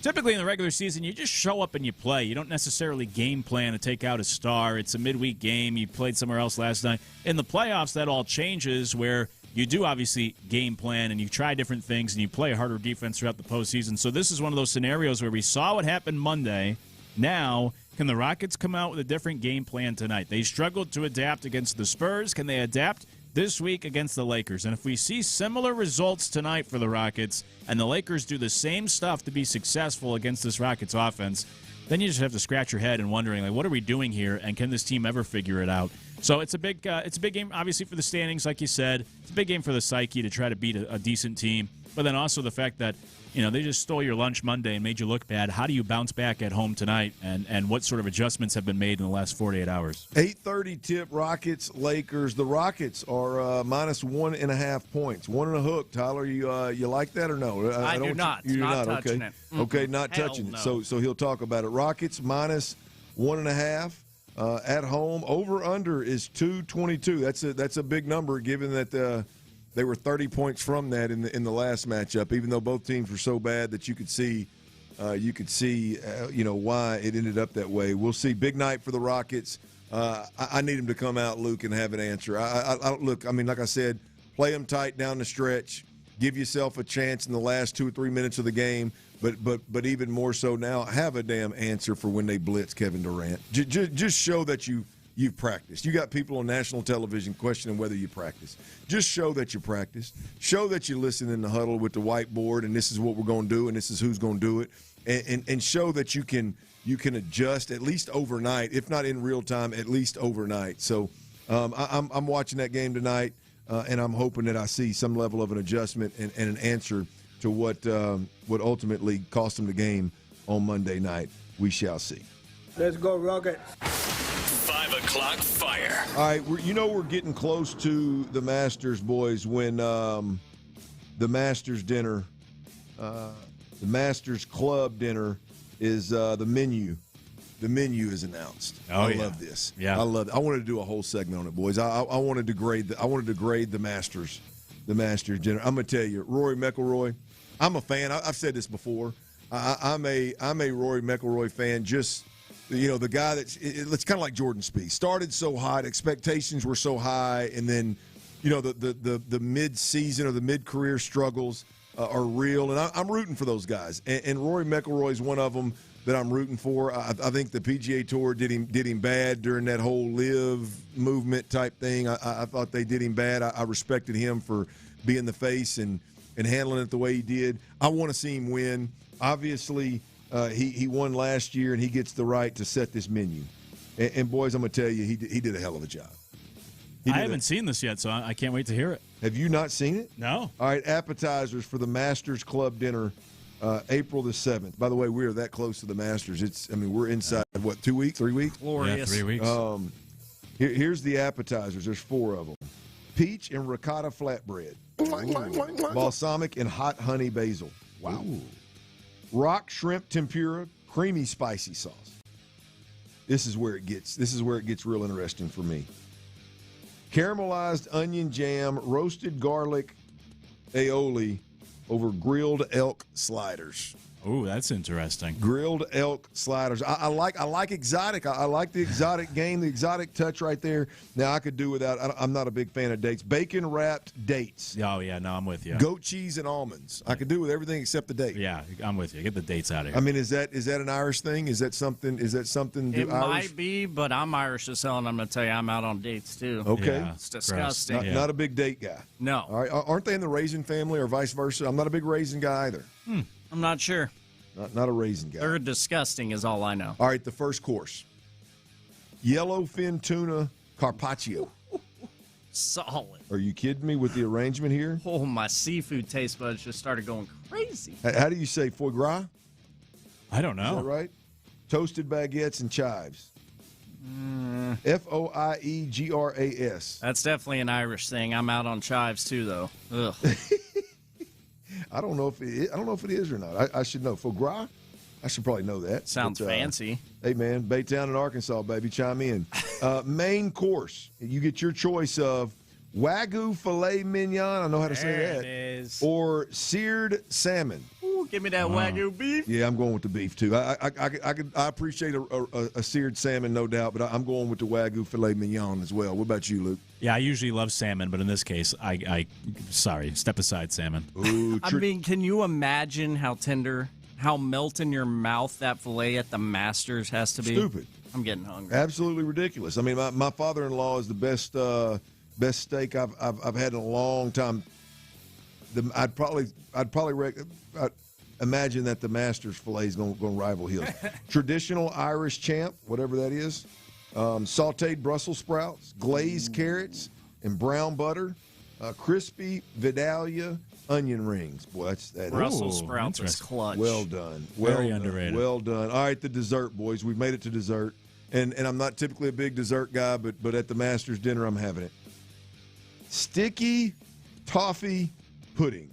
typically in the regular season, you just show up and you play. You don't necessarily game plan to take out a star. It's a midweek game. You played somewhere else last night. In the playoffs, that all changes, where you do obviously game plan and you try different things and you play a harder defense throughout the postseason. So this is one of those scenarios where we saw what happened Monday. Now, can the Rockets come out with a different game plan tonight? They struggled to adapt against the Spurs. Can they adapt this week against the Lakers? And if we see similar results tonight for the Rockets and the Lakers do the same stuff to be successful against this Rockets offense, then you just have to scratch your head and wondering, like, what are we doing here, and can this team ever figure it out? So it's a big game, obviously, for the standings, like you said. It's a big game for the psyche to try to beat a decent team, but then also the fact that, you know, they just stole your lunch Monday and made you look bad. How do you bounce back at home tonight, and what sort of adjustments have been made in the last 48 hours? 8:30 tip, Rockets, Lakers. The Rockets are minus 1.5 points. 1.5. Tyler, you like that or no? I do not. You do not. Touching okay. it. Okay, not touching it. So he'll talk about it. Rockets minus 1.5 at home. Over under is 222. That's a big number, given that they were 30 points from that in the last matchup, even though both teams were so bad that you could see why it ended up that way. We'll see. Big night for the Rockets. I need them to come out, Luke, and have an answer. Look, I mean, like I said, play them tight down the stretch. Give yourself a chance in the last 2 or 3 minutes of the game. But even more so now, have a damn answer for when they blitz Kevin Durant. Just show that you've practiced. You got people on national television questioning whether you practice. Just show that you practiced. Show that you listen in the huddle with the whiteboard, and this is what we're going to do, and this is who's going to do it, and show that you can adjust at least overnight, if not in real time, at least overnight. So I'm watching that game tonight, and I'm hoping that I see some level of an adjustment and an answer to what ultimately cost them the game on Monday night. We shall see. Let's go, Rockets. 5 o'clock fire. All right, we're getting close to the Masters, boys, when the Masters dinner, the Masters Club dinner is the menu. The menu is announced. I love this. Yeah, I love it. I wanted to do a whole segment on it, boys. I wanted to grade the Masters dinner. I'm gonna tell you, Rory McIlroy. I'm a fan. I've said this before. I'm a Rory McIlroy fan. Just, you know, the guy it's kind of like Jordan Spieth. Started so hot, expectations were so high, and then, you know, the mid-season or the mid-career struggles are real, and I'm rooting for those guys. And Rory McIlroy is one of them that I'm rooting for. I think the PGA Tour did him bad during that whole live movement type thing. I thought they did him bad. I respected him for being the face and handling it the way he did. I want to see him win. Obviously, he won last year, and he gets the right to set this menu. And boys, I'm going to tell you, he did a hell of a job. I haven't seen this yet, so I can't wait to hear it. Have you not seen it? No. All right, appetizers for the Masters Club dinner, April the 7th. By the way, we are that close to the Masters. We're inside, 2 weeks, 3 weeks? Glorious. Yeah, 3 weeks. Here's the appetizers. There's 4 of them. Peach and ricotta flatbread. Balsamic and hot honey basil. Wow. Ooh. Rock shrimp tempura, creamy spicy sauce. This is where it gets real interesting for me. Caramelized onion jam, roasted garlic aioli over grilled elk sliders. Ooh, that's interesting. Grilled elk sliders. I like exotic. I like the exotic game, the exotic touch right there. Now, I could do without. I'm not a big fan of dates. Bacon wrapped dates. Oh yeah, no, I'm with you. Goat cheese and almonds. I could do with everything except the date. Yeah, I'm with you. Get the dates out of here. I mean, is that an Irish thing? Is that something? It might be, but I'm Irish as hell, and I'm going to tell you, I'm out on dates too. Okay, yeah, it's disgusting. Not a big date guy. No. All right, aren't they in the raisin family or vice versa? I'm not a big raisin guy either. I'm not sure. Not a raisin guy. They're disgusting is all I know. All right, the first course. Yellowfin tuna carpaccio. Solid. Are you kidding me with the arrangement here? Oh, my seafood taste buds just started going crazy. How do you say foie gras? I don't know. Is that right? Toasted baguettes and chives. Foiegras. That's definitely an Irish thing. I'm out on chives too, though. Ugh. I don't know if it is or not. I should know. Foie gras? I should probably know that. Sounds fancy. Hey, man, Baytown in Arkansas, baby, chime in. Main course, you get your choice of Wagyu filet mignon. I know how to say that. It is. Or seared salmon. Ooh, give me that Wagyu beef. Yeah, I'm going with the beef too. I appreciate a seared salmon, no doubt, but I'm going with the Wagyu filet mignon as well. What about you, Luke? Yeah, I usually love salmon, but in this case, sorry, step aside salmon. Ooh, I mean, can you imagine how tender, how melt in your mouth that filet at the Masters has to be? Stupid. I'm getting hungry. Absolutely ridiculous. I mean, my father-in-law is the best steak I've had in a long time. I'd imagine that the Masters filet is going to rival his. Traditional Irish champ, whatever that is. Sautéed Brussels sprouts, glazed carrots, and brown butter. Crispy Vidalia onion rings. Boy, that's that. Brussels sprouts is clutch. Well done. Very underrated. Well done. All right, the dessert, boys. We've made it to dessert. And I'm not typically a big dessert guy, but at the Masters dinner, I'm having it. Sticky toffee pudding.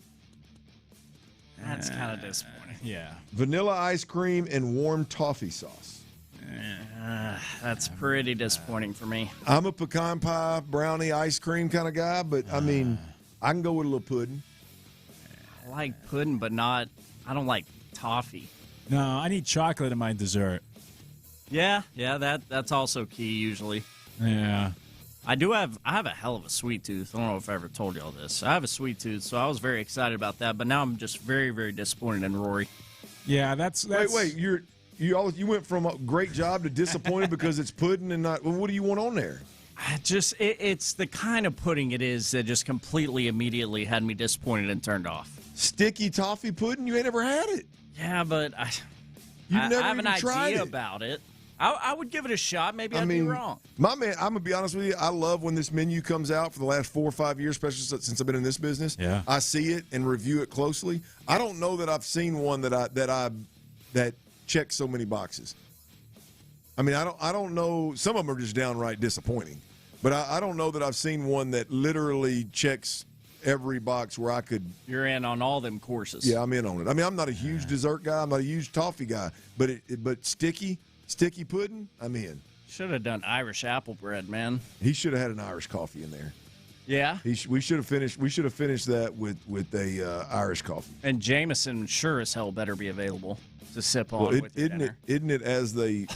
That's kind of disappointing. Yeah. Vanilla ice cream and warm toffee sauce. That's pretty disappointing for me. I'm a pecan pie, brownie, ice cream kind of guy, but I mean, I can go with a little pudding. I like pudding, but I don't like toffee. No, I need chocolate in my dessert. Yeah, that's also key usually. Yeah. I have a hell of a sweet tooth. I don't know if I ever told you all this. I have a sweet tooth, so I was very excited about that, but now I'm just very, very disappointed in Rory. Yeah, that's Wait, you went from a great job to disappointed because it's pudding and not. Well, what do you want on there? It's the kind of pudding it is that just completely immediately had me disappointed and turned off. Sticky toffee pudding? You ain't ever had it. Yeah, but I have an idea about it. I would give it a shot. Maybe I'd be wrong. My man, I'm going to be honest with you. I love when this menu comes out for the last 4 or 5 years, especially since I've been in this business. Yeah. I see it and review it closely. I don't know that I've seen one that checks so many boxes. I mean, I don't know. Some of them are just downright disappointing. But I don't know that I've seen one that literally checks every box where I could. You're in on all them courses. Yeah, I'm in on it. I mean, I'm not a huge dessert guy. I'm not a huge toffee guy. But sticky pudding, I'm in. Should have done Irish apple bread, man. He should have had an Irish coffee in there. Yeah. We should have finished that with a Irish coffee. And Jameson sure as hell better be available to sip on with your dinner. Isn't it as they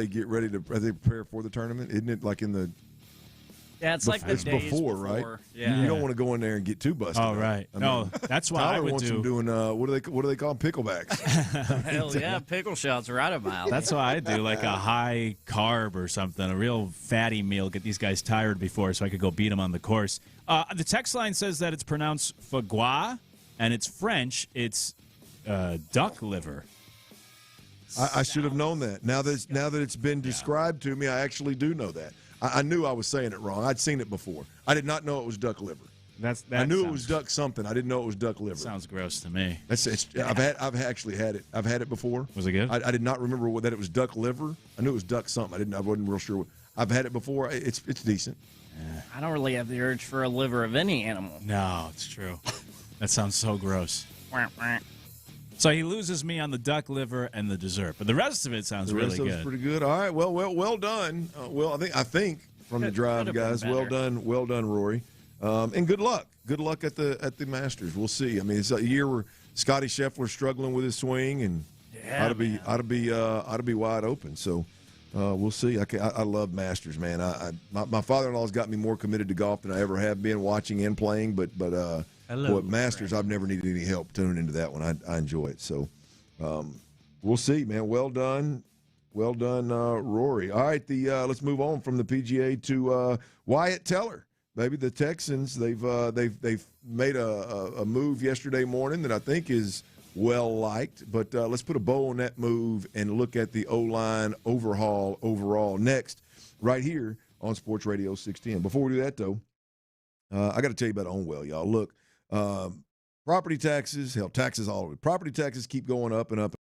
get ready to prepare for the tournament? Isn't it like in the Yeah, it's like the days before, right? Yeah. You don't want to go in there and get too busted. Oh, right. That's why Tyler I would wants them doing what do they call them? Picklebacks. Hell yeah, pickle shots are right up my alley. That's why I do like a high carb or something, a real fatty meal. Get these guys tired before, so I could go beat them on the course. The text line says that it's pronounced foie gras, and it's French. It's duck liver. I should have known that. Now that it's been described to me, I actually do know that. I knew I was saying it wrong. I'd seen it before. I did not know it was duck liver. I knew it was duck something. I didn't know it was duck liver. Sounds gross to me. I've actually had it. I've had it before. Was it good? I did not remember that it was duck liver. I knew it was duck something. I wasn't real sure. I've had it before. It's decent. I don't really have the urge for a liver of any animal. No, it's true. That sounds so gross. So he loses me on the duck liver and the dessert, but the rest of it sounds really good. The rest of it's pretty good. All right, well done. I think from the drive, guys. Well done, Rory, and good luck. Good luck at the Masters. We'll see. I mean, it's a year where Scotty Scheffler's struggling with his swing, and ought to be wide open. So we'll see. I love Masters, man. My father-in-law's got me more committed to golf than I ever have been, watching and playing. But Masters, I've never needed any help tuning into that one. I enjoy it. So we'll see, man. Well done, Rory. All right, let's move on from the PGA to Wyatt Teller. Baby, the Texans, they've made a move yesterday morning that I think is well liked. But let's put a bow on that move and look at the O-line overhaul overall next, right here on Sports Radio 610. Before we do that, though, I got to tell you about Onwell, y'all. Look, property taxes, hell, taxes all over. Property taxes keep going up and up.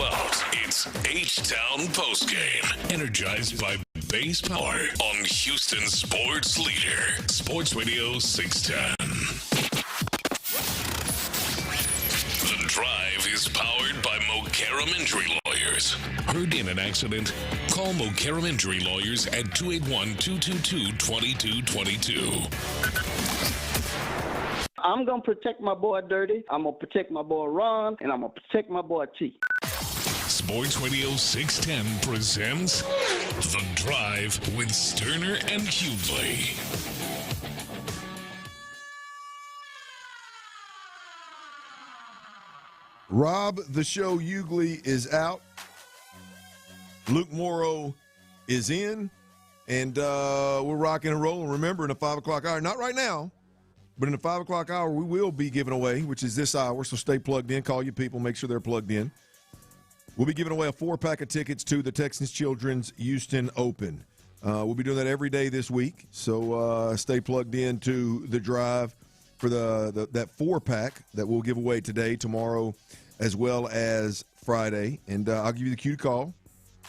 Out. It's H-Town Postgame, energized by Base Power on Houston Sports Leader, Sports Radio 610. The Drive is powered by Mokaram Injury Lawyers. Heard in an accident? Call Mokaram Injury Lawyers at 281-222-2222. I'm going to protect my boy Dirty, I'm going to protect my boy Ron, and I'm going to protect my boy T. Sports Radio 610 presents The Drive with Stoerner and Hughley. Rob the Show Hughley is out. Luke Morrow is in. And we're rocking and rolling. Remember, in the 5 o'clock hour, not right now, but in the 5 o'clock hour, we will be giving away, which is this hour. So stay plugged in. Call your people. Make sure they're plugged in. We'll be giving away a 4-pack of tickets to the Texans Children's Houston Open. We'll be doing that every day this week. So stay plugged in to the drive for that 4-pack that we'll give away today, tomorrow, as well as Friday. And I'll give you the cue to call.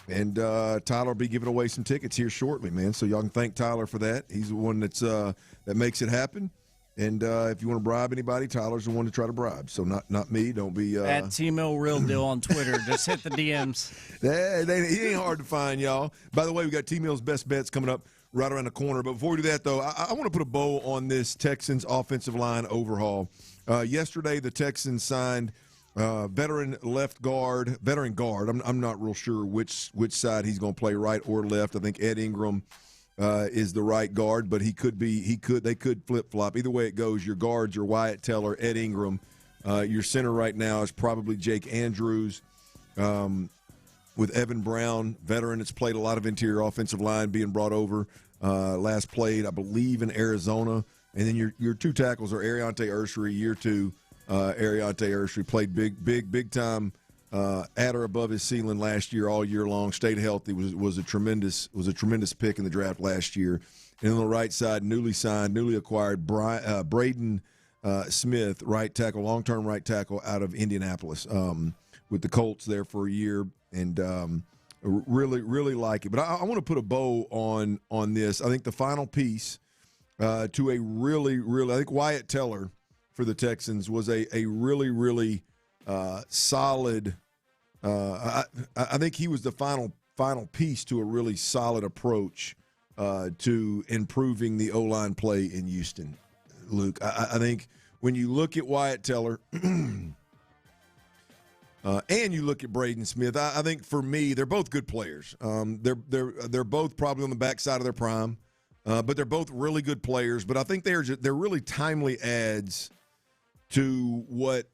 And Tyler will be giving away some tickets here shortly, man. So y'all can thank Tyler for that. He's the one that makes it happen. And if you want to bribe anybody, Tyler's the one to try to bribe. So not me. Don't be at T-Mill Real Deal on Twitter. Just hit the DMs. He ain't hard to find, y'all. By the way, we got T-Mill's best bets coming up right around the corner. But before we do that, though, I want to put a bow on this Texans offensive line overhaul. Yesterday, the Texans signed veteran guard. I'm not real sure which side he's going to play, right or left. I think Ed Ingram is the right guard, but they could flip-flop. Either way it goes, your guards are Wyatt Teller, Ed Ingram. Your center right now is probably Jake Andrews with Evan Brown, veteran that's played a lot of interior offensive line, being brought over. Last played, I believe, in Arizona. And then your two tackles are Ariante Ursery, year two. Ariante Ursery played big time at or above his ceiling last year, all year long. Stayed healthy. Was a tremendous pick in the draft last year. And on the right side, newly acquired Braden Smith, right tackle, long-term right tackle out of Indianapolis, with the Colts there for a year, and really like it. But I want to put a bow on this. I think the final piece to a really I think Wyatt Teller for the Texans was a really solid. I think he was the final piece to a really solid approach to improving the O-line play in Houston. Luke, I think when you look at Wyatt Teller and you look at Braden Smith, I think for me they're both good players. They're both probably on the backside of their prime, but they're both really good players. But I think they're really timely adds to what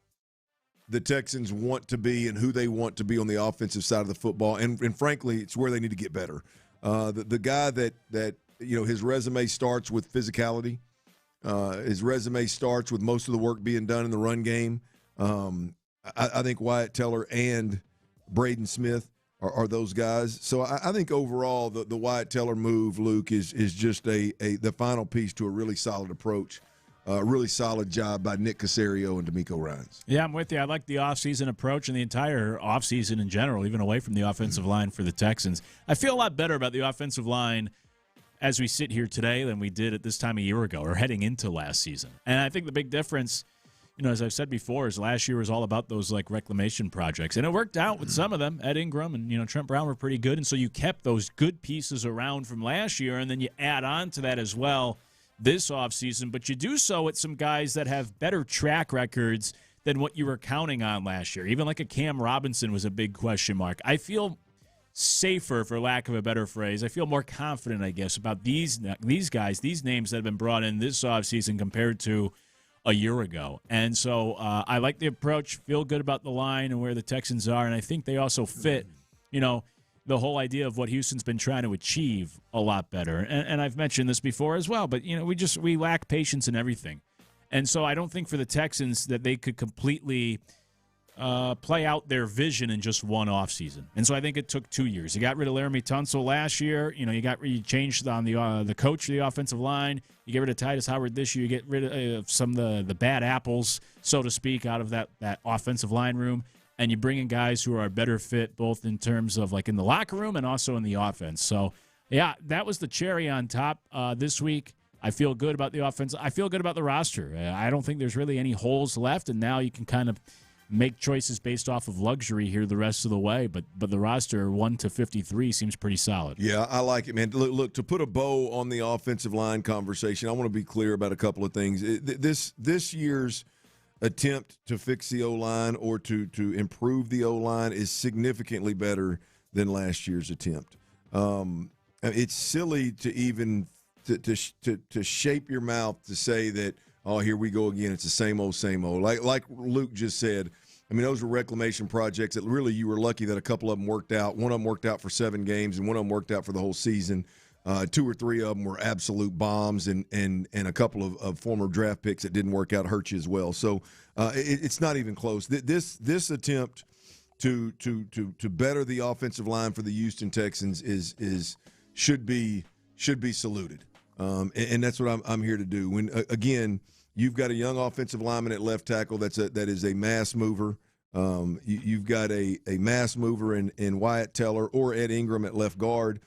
the Texans want to be and who they want to be on the offensive side of the football. And frankly, it's where they need to get better. The guy that his resume starts with physicality. His resume starts with most of the work being done in the run game. I think Wyatt Teller and Braden Smith are those guys. So I think overall the Wyatt Teller move, Luke, is just the final piece to a really solid approach. Really solid job by Nick Caserio and D'Amico Ryans. Yeah, I'm with you. I like the offseason approach and the entire offseason in general, even away from the offensive line for the Texans. I feel a lot better about the offensive line as we sit here today than we did at this time a year ago or heading into last season. And I think the big difference, as I've said before, is last year was all about those reclamation projects. And it worked out with some of them. Ed Ingram and Trent Brown were pretty good. And so you kept those good pieces around from last year, and then you add on to that as well this offseason, but you do so with some guys that have better track records than what you were counting on last year. Even like a Cam Robinson was a big question mark. I feel safer, for lack of a better phrase. I feel more confident, I guess, about these guys, these names that have been brought in this offseason compared to a year ago. And so I like the approach, feel good about the line and where the Texans are, and I think they also fit, the whole idea of what Houston's been trying to achieve a lot better. And I've mentioned this before as well, but, we lack patience in everything. And so I don't think for the Texans that they could completely play out their vision in just one offseason. And so I think it took 2 years. You got rid of Laramie Tunsil last year. You changed on the coach of the offensive line. You get rid of Titus Howard this year. You get rid of some of the bad apples, so to speak, out of that offensive line room. and you bring in guys who are a better fit both in terms of like in the locker room and also in the offense. So, yeah, that was the cherry on top this week. I feel good about the offense. I feel good about the roster. I don't think there's really any holes left, and now you can kind of make choices based off of luxury here the rest of the way. But the roster 1 to 53 seems pretty solid. Yeah, I like it, man. Look, to put a bow on the offensive line conversation, I want to be clear about a couple of things. This year's attempt to fix the O-line or to improve the O-line is significantly better than last year's attempt. It's silly to even to shape your mouth to say that, oh, here we go again. It's the same old, same old. Like Luke just said, I mean, those were reclamation projects that really you were lucky that a couple of them worked out. One of them worked out for 7 games, and one of them worked out for the whole season. 2 or 3 of them were absolute bombs, and a couple of former draft picks that didn't work out hurt you as well. So it's not even close. This attempt to better the offensive line for the Houston Texans should be saluted. And that's what I'm here to do. When again, you've got a young offensive lineman at left tackle that is a mass mover. You've got a mass mover in Wyatt Teller or Ed Ingram at left guard.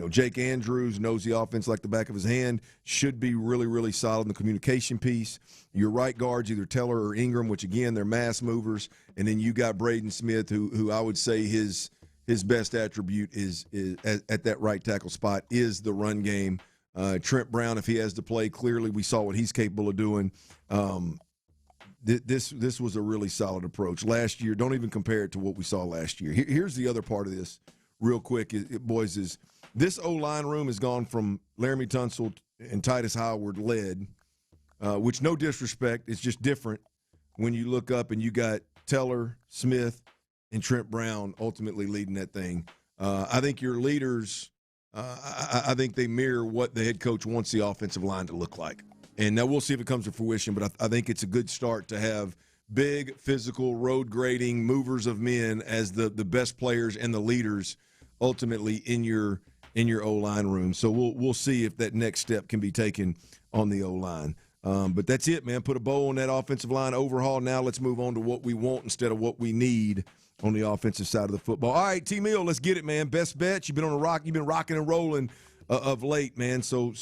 Jake Andrews knows the offense like the back of his hand, should be really, really solid in the communication piece. Your right guards, either Teller or Ingram, which, again, they're mass movers. And then you got Braden Smith, who I would say his best attribute is at that right tackle spot is the run game. Trent Brown, if he has to play, clearly we saw what he's capable of doing. This was a really solid approach. Last year, don't even compare it to what we saw last year. Here's the other part of this real quick, boys, is this O-line room has gone from Laramie Tunsil and Titus Howard led, which no disrespect, it's just different when you look up and you got Teller, Smith, and Trent Brown ultimately leading that thing. I think your leaders, I think they mirror what the head coach wants the offensive line to look like. And now we'll see if it comes to fruition, but I think it's a good start to have big, physical, road grading movers of men as the best players and the leaders ultimately in your O-line room. So we'll see if that next step can be taken on the O-line. But that's it, man. Put a bow on that offensive line overhaul. Now let's move on to what we want instead of what we need on the offensive side of the football. All right, T-Mill, let's get it, man. Best bets. You've been on a rock. You've been rocking and rolling of late, man. So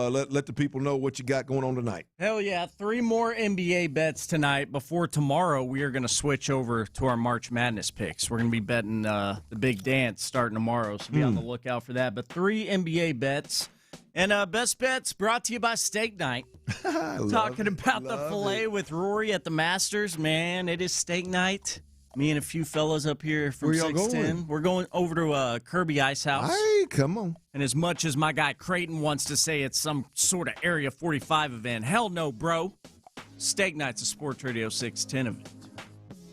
let the people know what you got going on tonight. Hell yeah. 3 more NBA bets tonight. Before tomorrow, we are going to switch over to our March Madness picks. We're going to be betting the big dance starting tomorrow, so be on the lookout for that. But 3 NBA bets. And best bets brought to you by Steak Night. Talking about the filet with Rory at the Masters. Man, it is Steak Night. Me and a few fellas up here from 610. We're going over to Kirby Ice House. Hey, come on. And as much as my guy Creighton wants to say it's some sort of Area 45 event, hell no, bro. Steak Night's a Sports Radio 610 event.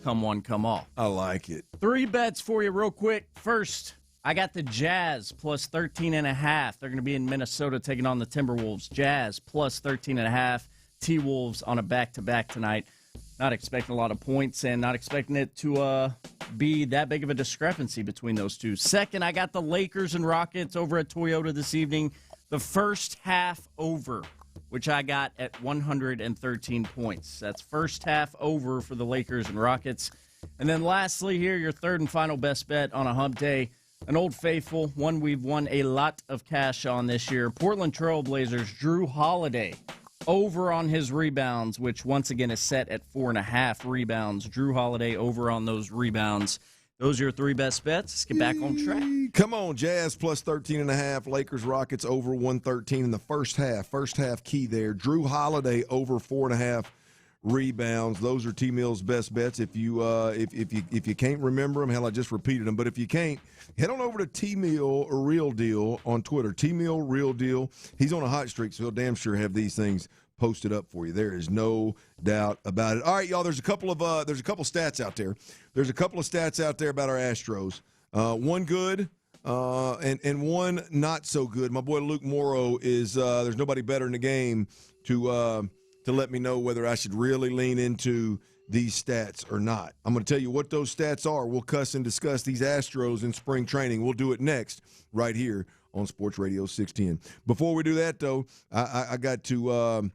Come one, come all. I like it. 3 bets for you real quick. First, I got the Jazz plus 13.5. They're going to be in Minnesota taking on the Timberwolves. Jazz plus 13.5. T-Wolves on a back-to-back tonight. Not expecting a lot of points and not expecting it to be that big of a discrepancy between those two. Second, I got the Lakers and Rockets over at Toyota this evening. The first half over, which I got at 113 points. That's first half over for the Lakers and Rockets. And then lastly here, your third and final best bet on a hump day. An old faithful, one we've won a lot of cash on this year. Portland Trail Blazers, Drew Holiday. Over on his rebounds, which once again is set at 4.5 rebounds. Drew Holiday over on those rebounds. Those are your 3 best bets. Let's get back on track. Come on, Jazz plus 13.5. Lakers, Rockets over 113 in the first half. First half key there. Drew Holiday over 4.5 rebounds. Those are T-Mill's best bets. If you can't remember them, hell, I just repeated them. But if you can't, head on over to T-Mill Real Deal on Twitter. T-Mill Real Deal. He's on a hot streak, so he'll damn sure have these things posted up for you. There is no doubt about it. All right, y'all. There's a couple stats out there. There's a couple of stats out there about our Astros. One good. And one not so good. My boy Luke Morrow is there's nobody better in the game to let me know whether I should really lean into these stats or not. I'm going to tell you what those stats are. We'll cuss and discuss these Astros in spring training. We'll do it next right here on Sports Radio 610. Before we do that, though, I got to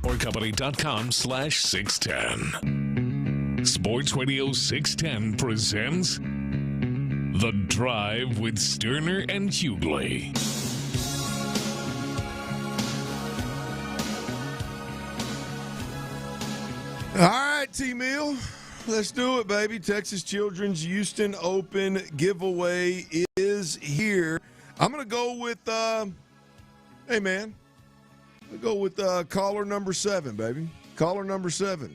SportCompany.com/610. Sports Radio 610 presents The Drive with Stoerner and Hughley. All right, T-Mill. Let's do it, baby. Texas Children's Houston Open giveaway is here. I'm going to go with, hey, man. I'll go with caller number 7, baby. Caller number 7.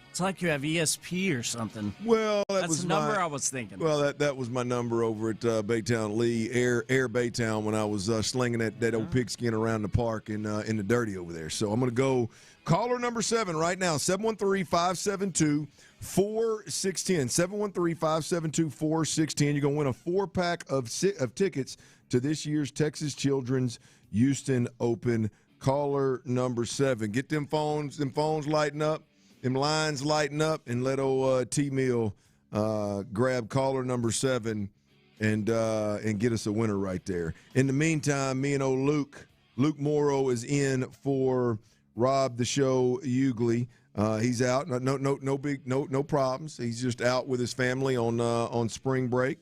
It's like you have ESP or something. Well, that's was the number I was thinking. Well, that was my number over at Baytown Lee, Air Baytown, when I was slinging that old pigskin around the park in the dirty over there. So I'm going to go caller number 7 right now, 713-572-4610. 713-572-4610. You're going to win a 4-pack of tickets to this year's Texas Children's Houston Open. Caller number 7. Get them phones lighting up. Them lines lighten up, and let old T-Mill grab caller number 7 and get us a winner right there. In the meantime, me and old Luke Morrow is in for Rob the Show Hughley. He's out. No problems. He's just out with his family on spring break,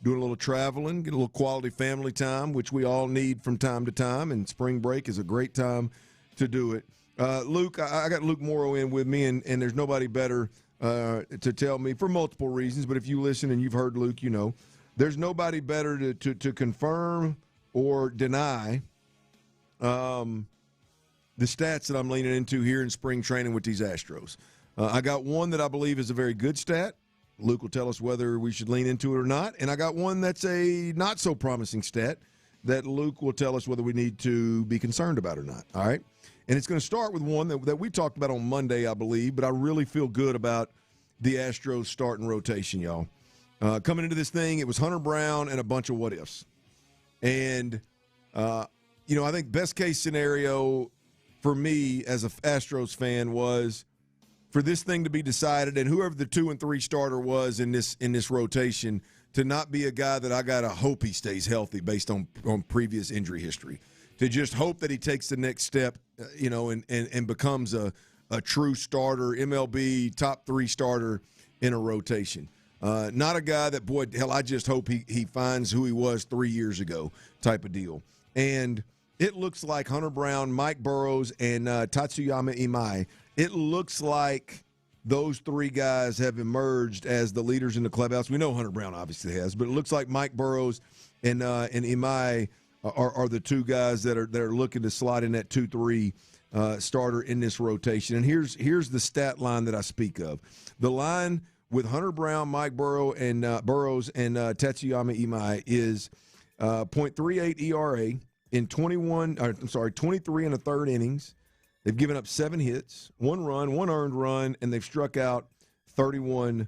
doing a little traveling, get a little quality family time, which we all need from time to time, and spring break is a great time to do it. Luke, I got Luke Morrow in with me, and there's nobody better to tell me for multiple reasons. But if you listen and you've heard Luke, you know there's nobody better to confirm or deny the stats that I'm leaning into here in spring training with these Astros. I got one that I believe is a very good stat. Luke will tell us whether we should lean into it or not. And I got one that's a not so promising stat that Luke will tell us whether we need to be concerned about or not. All right. And it's going to start with one that we talked about on Monday, I believe, but I really feel good about the Astros starting rotation, y'all. Coming into this thing, it was Hunter Brown and a bunch of what-ifs. And, I think best-case scenario for me as an Astros fan was for this thing to be decided, and whoever the 2 and 3 starter was in this rotation, to not be a guy that I got to hope he stays healthy based on previous injury history. To just hope that he takes the next step, and becomes a true starter, MLB top 3 starter in a rotation. Not a guy that, boy, hell, I just hope he finds who he was 3 years ago type of deal. And it looks like Hunter Brown, Mike Burrows, and Tatsuyama Imai, it looks like those 3 guys have emerged as the leaders in the clubhouse. We know Hunter Brown obviously has, but it looks like Mike Burrows and Imai are the 2 guys that are looking to slide in that 2-3 starter in this rotation. And here's the stat line that I speak of. The line with Hunter Brown, Mike Burrows, and Tatsuyama Imai is .38 ERA in 23 and a third innings. They've given up 7 hits, 1 run, 1 earned run, and they've struck out 31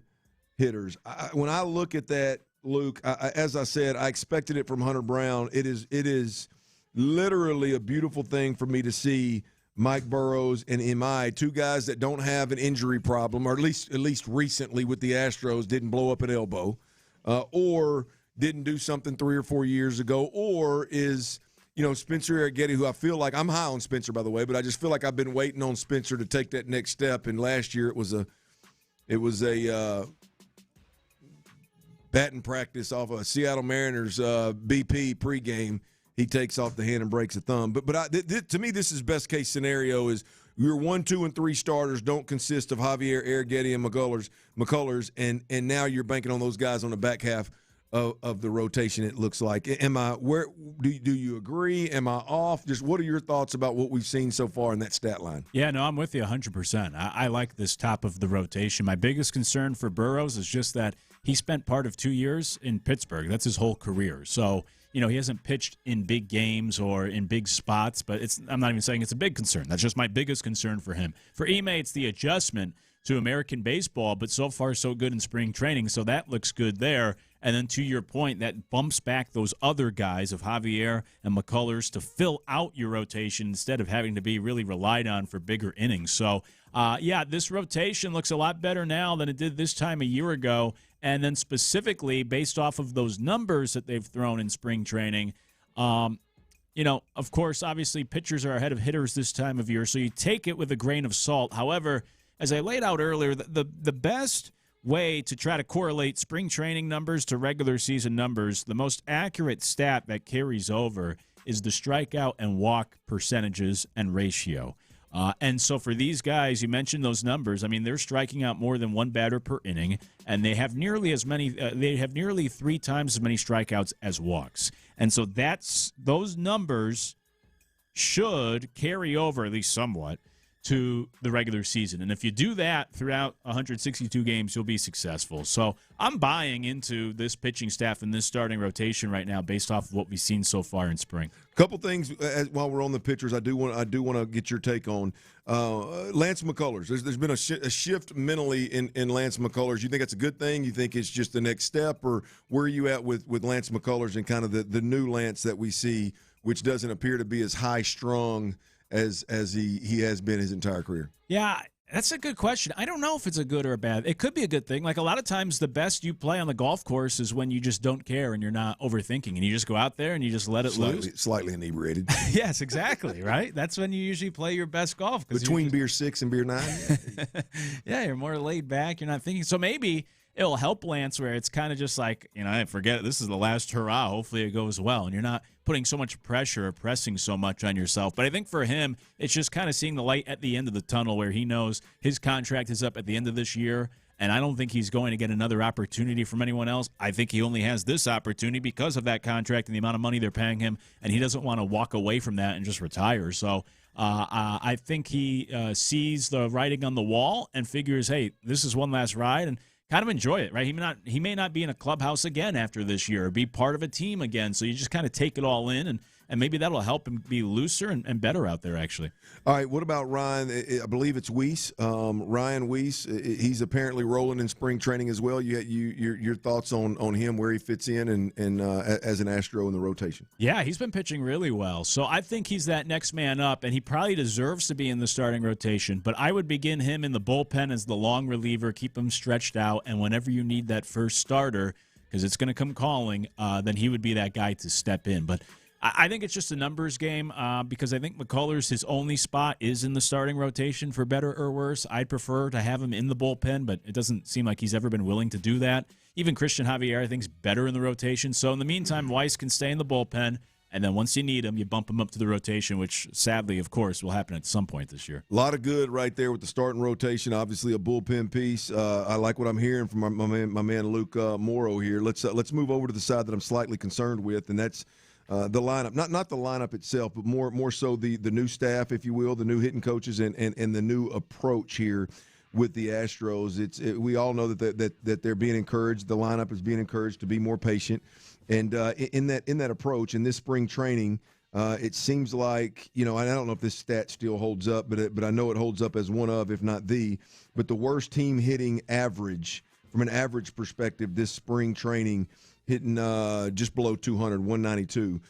hitters. When I look at that, Luke, as I said, I expected it from Hunter Brown. It is literally a beautiful thing for me to see Mike Burrows and Imai, 2 guys that don't have an injury problem, or at least recently with the Astros, didn't blow up an elbow, or didn't do something 3 or 4 years ago, or is Spencer Arrighetti, who I feel like I'm high on Spencer, by the way, but I just feel like I've been waiting on Spencer to take that next step. And last year it was a batting practice off a Seattle Mariners BP pregame. He takes off the hand and breaks a thumb. But to me, this is best case scenario is your 1, 2, and 3 starters don't consist of Javier Arrighetti and McCullers, and now you're banking on those guys on the back half of the rotation. It looks like. Where do you agree? Am I off? Just what are your thoughts about what we've seen so far in that stat line? Yeah, no, I'm with you 100%. I like this top of the rotation. My biggest concern for Burrows is just that he spent part of 2 years in Pittsburgh. That's his whole career. So, he hasn't pitched in big games or in big spots, but I'm not even saying it's a big concern. That's just my biggest concern for him. For Ime, it's the adjustment to American baseball, but so far so good in spring training, so that looks good there. And then to your point, that bumps back those other guys of Javier and McCullers to fill out your rotation instead of having to be really relied on for bigger innings. So, this rotation looks a lot better now than it did this time a year ago. And then specifically based off of those numbers that they've thrown in spring training, of course, obviously pitchers are ahead of hitters this time of year, so you take it with a grain of salt. However, as I laid out earlier, the best way to try to correlate spring training numbers to regular season numbers, the most accurate stat that carries over is the strikeout and walk percentages and ratio. And so for these guys, you mentioned those numbers. I mean, they're striking out more than one batter per inning, and they have nearly 3 times as many strikeouts as walks. And so those numbers should carry over, at least somewhat, to the regular season. And if you do that throughout 162 games, you'll be successful. So I'm buying into this pitching staff and this starting rotation right now based off of what we've seen so far in spring. Couple things while we're on the pitchers, I do want to get your take on Lance McCullers. There's been a shift mentally in Lance McCullers. You think that's a good thing? You think it's just the next step, or where are you at with Lance McCullers and kind of the new Lance that we see, which doesn't appear to be as high strung as he has been his entire career? Yeah, that's a good question. I don't know if it's a good or a bad. It could be a good thing. Like, a lot of times the best you play on the golf course is when you just don't care and you're not overthinking and you just go out there and you just let it loose. Slightly inebriated. Yes, exactly, right? That's when you usually play your best golf. Between beer 6 and beer 9? Yeah, you're more laid back. You're not thinking. So maybe it'll help Lance where it's kind of just like, I forget it. This is the last hurrah. Hopefully it goes well. And you're not putting so much pressure or pressing so much on yourself. But I think for him, it's just kind of seeing the light at the end of the tunnel where he knows his contract is up at the end of this year. And I don't think he's going to get another opportunity from anyone else. I think he only has this opportunity because of that contract and the amount of money they're paying him. And he doesn't want to walk away from that and just retire. So I think he sees the writing on the wall and figures, hey, this is one last ride, and kind of enjoy it, right? He may not be in a clubhouse again after this year or be part of a team again. So you just kind of take it all in, and maybe that'll help him be looser and better out there, actually. All right, what about Ryan? I believe it's Weiss. Ryan Weiss, he's apparently rolling in spring training as well. Your thoughts on him, where he fits in and as an Astro in the rotation? Yeah, he's been pitching really well. So I think he's that next man up, and he probably deserves to be in the starting rotation. But I would begin him in the bullpen as the long reliever, keep him stretched out, and whenever you need that first starter, because it's going to come calling, then he would be that guy to step in. But I think it's just a numbers game because I think McCullers, his only spot is in the starting rotation, for better or worse. I'd prefer to have him in the bullpen, but it doesn't seem like he's ever been willing to do that. Even Christian Javier, I think, is better in the rotation. So in the meantime, Weiss can stay in the bullpen, and then once you need him, you bump him up to the rotation, which sadly, of course, will happen at some point this year. A lot of good right there with the starting rotation. Obviously, a bullpen piece. I like what I'm hearing from my man Luke Morrow here. Let's move over to the side that I'm slightly concerned with, and that's the lineup. Not the lineup itself, but more so the new staff, if you will, the new hitting coaches and the new approach here with the Astros. We all know that they're being encouraged. The lineup is being encouraged to be more patient. And in that approach, in this spring training, it seems like, I don't know if this stat still holds up, but I know it holds up as one of, if not but the worst team hitting average from an average perspective this spring training, hitting just below 200, 192.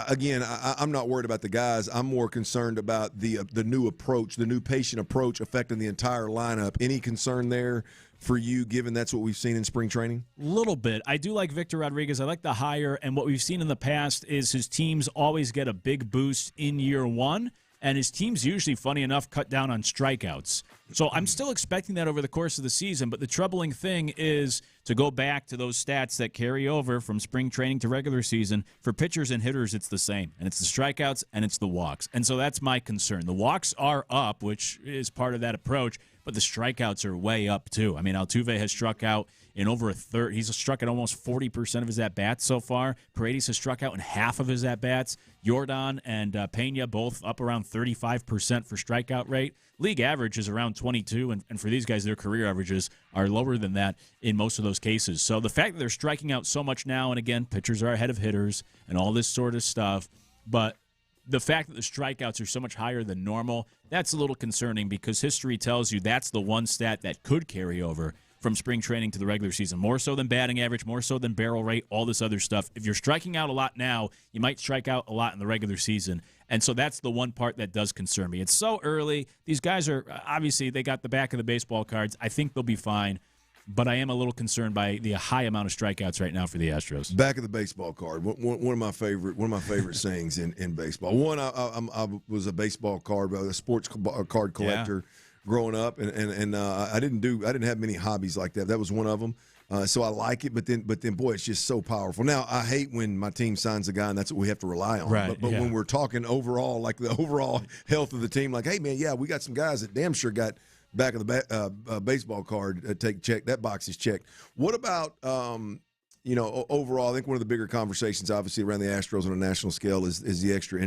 Again, I'm not worried about the guys. I'm more concerned about the new approach, the new patient approach affecting the entire lineup. Any concern there for you, given that's what we've seen in spring training? A little bit. I do like Victor Rodriguez. I like the hire, and what we've seen in the past is his teams always get a big boost in year one, and his teams usually, funny enough, cut down on strikeouts. So I'm still expecting that over the course of the season, but the troubling thing is to go back to those stats that carry over from spring training to regular season. For pitchers and hitters, it's the same, and it's the strikeouts and it's the walks. And so that's my concern. The walks are up, which is part of that approach, but the strikeouts are way up too. I mean, Altuve has struck out in over a third. He's struck out almost 40% of his at-bats so far. Paredes has struck out in half of his at-bats. Jordan and Pena both up around 35% for strikeout rate. League average is around 22, and for these guys, their career averages are lower than that in most of those cases. So the fact that they're striking out so much now, and again, pitchers are ahead of hitters and all this sort of stuff, but the fact that the strikeouts are so much higher than normal, that's a little concerning because history tells you that's the one stat that could carry over from spring training to the regular season, more so than batting average, more so than barrel rate, all this other stuff. If you're striking out a lot now, you might strike out a lot in the regular season. And so that's the one part that does concern me. It's so early. These guys are, obviously, they got the back of the baseball cards. I think they'll be fine. but I am a little concerned by the high amount of strikeouts right now for the Astros. Back of the baseball card. One of my favorite sayings in baseball. One, I was a baseball card, a sports card collector growing up, and I didn't have many hobbies like that. That was one of them. So I like it, but then, boy, it's just so powerful. Now, I hate when my team signs a guy, and that's what we have to rely on. Right, but when we're talking overall, like the overall health of the team, like, hey, man, yeah, we got some guys that damn sure got back of the baseball card check. That box is checked. What about, overall, I think one of the bigger conversations, obviously, around the Astros on a national scale is the extra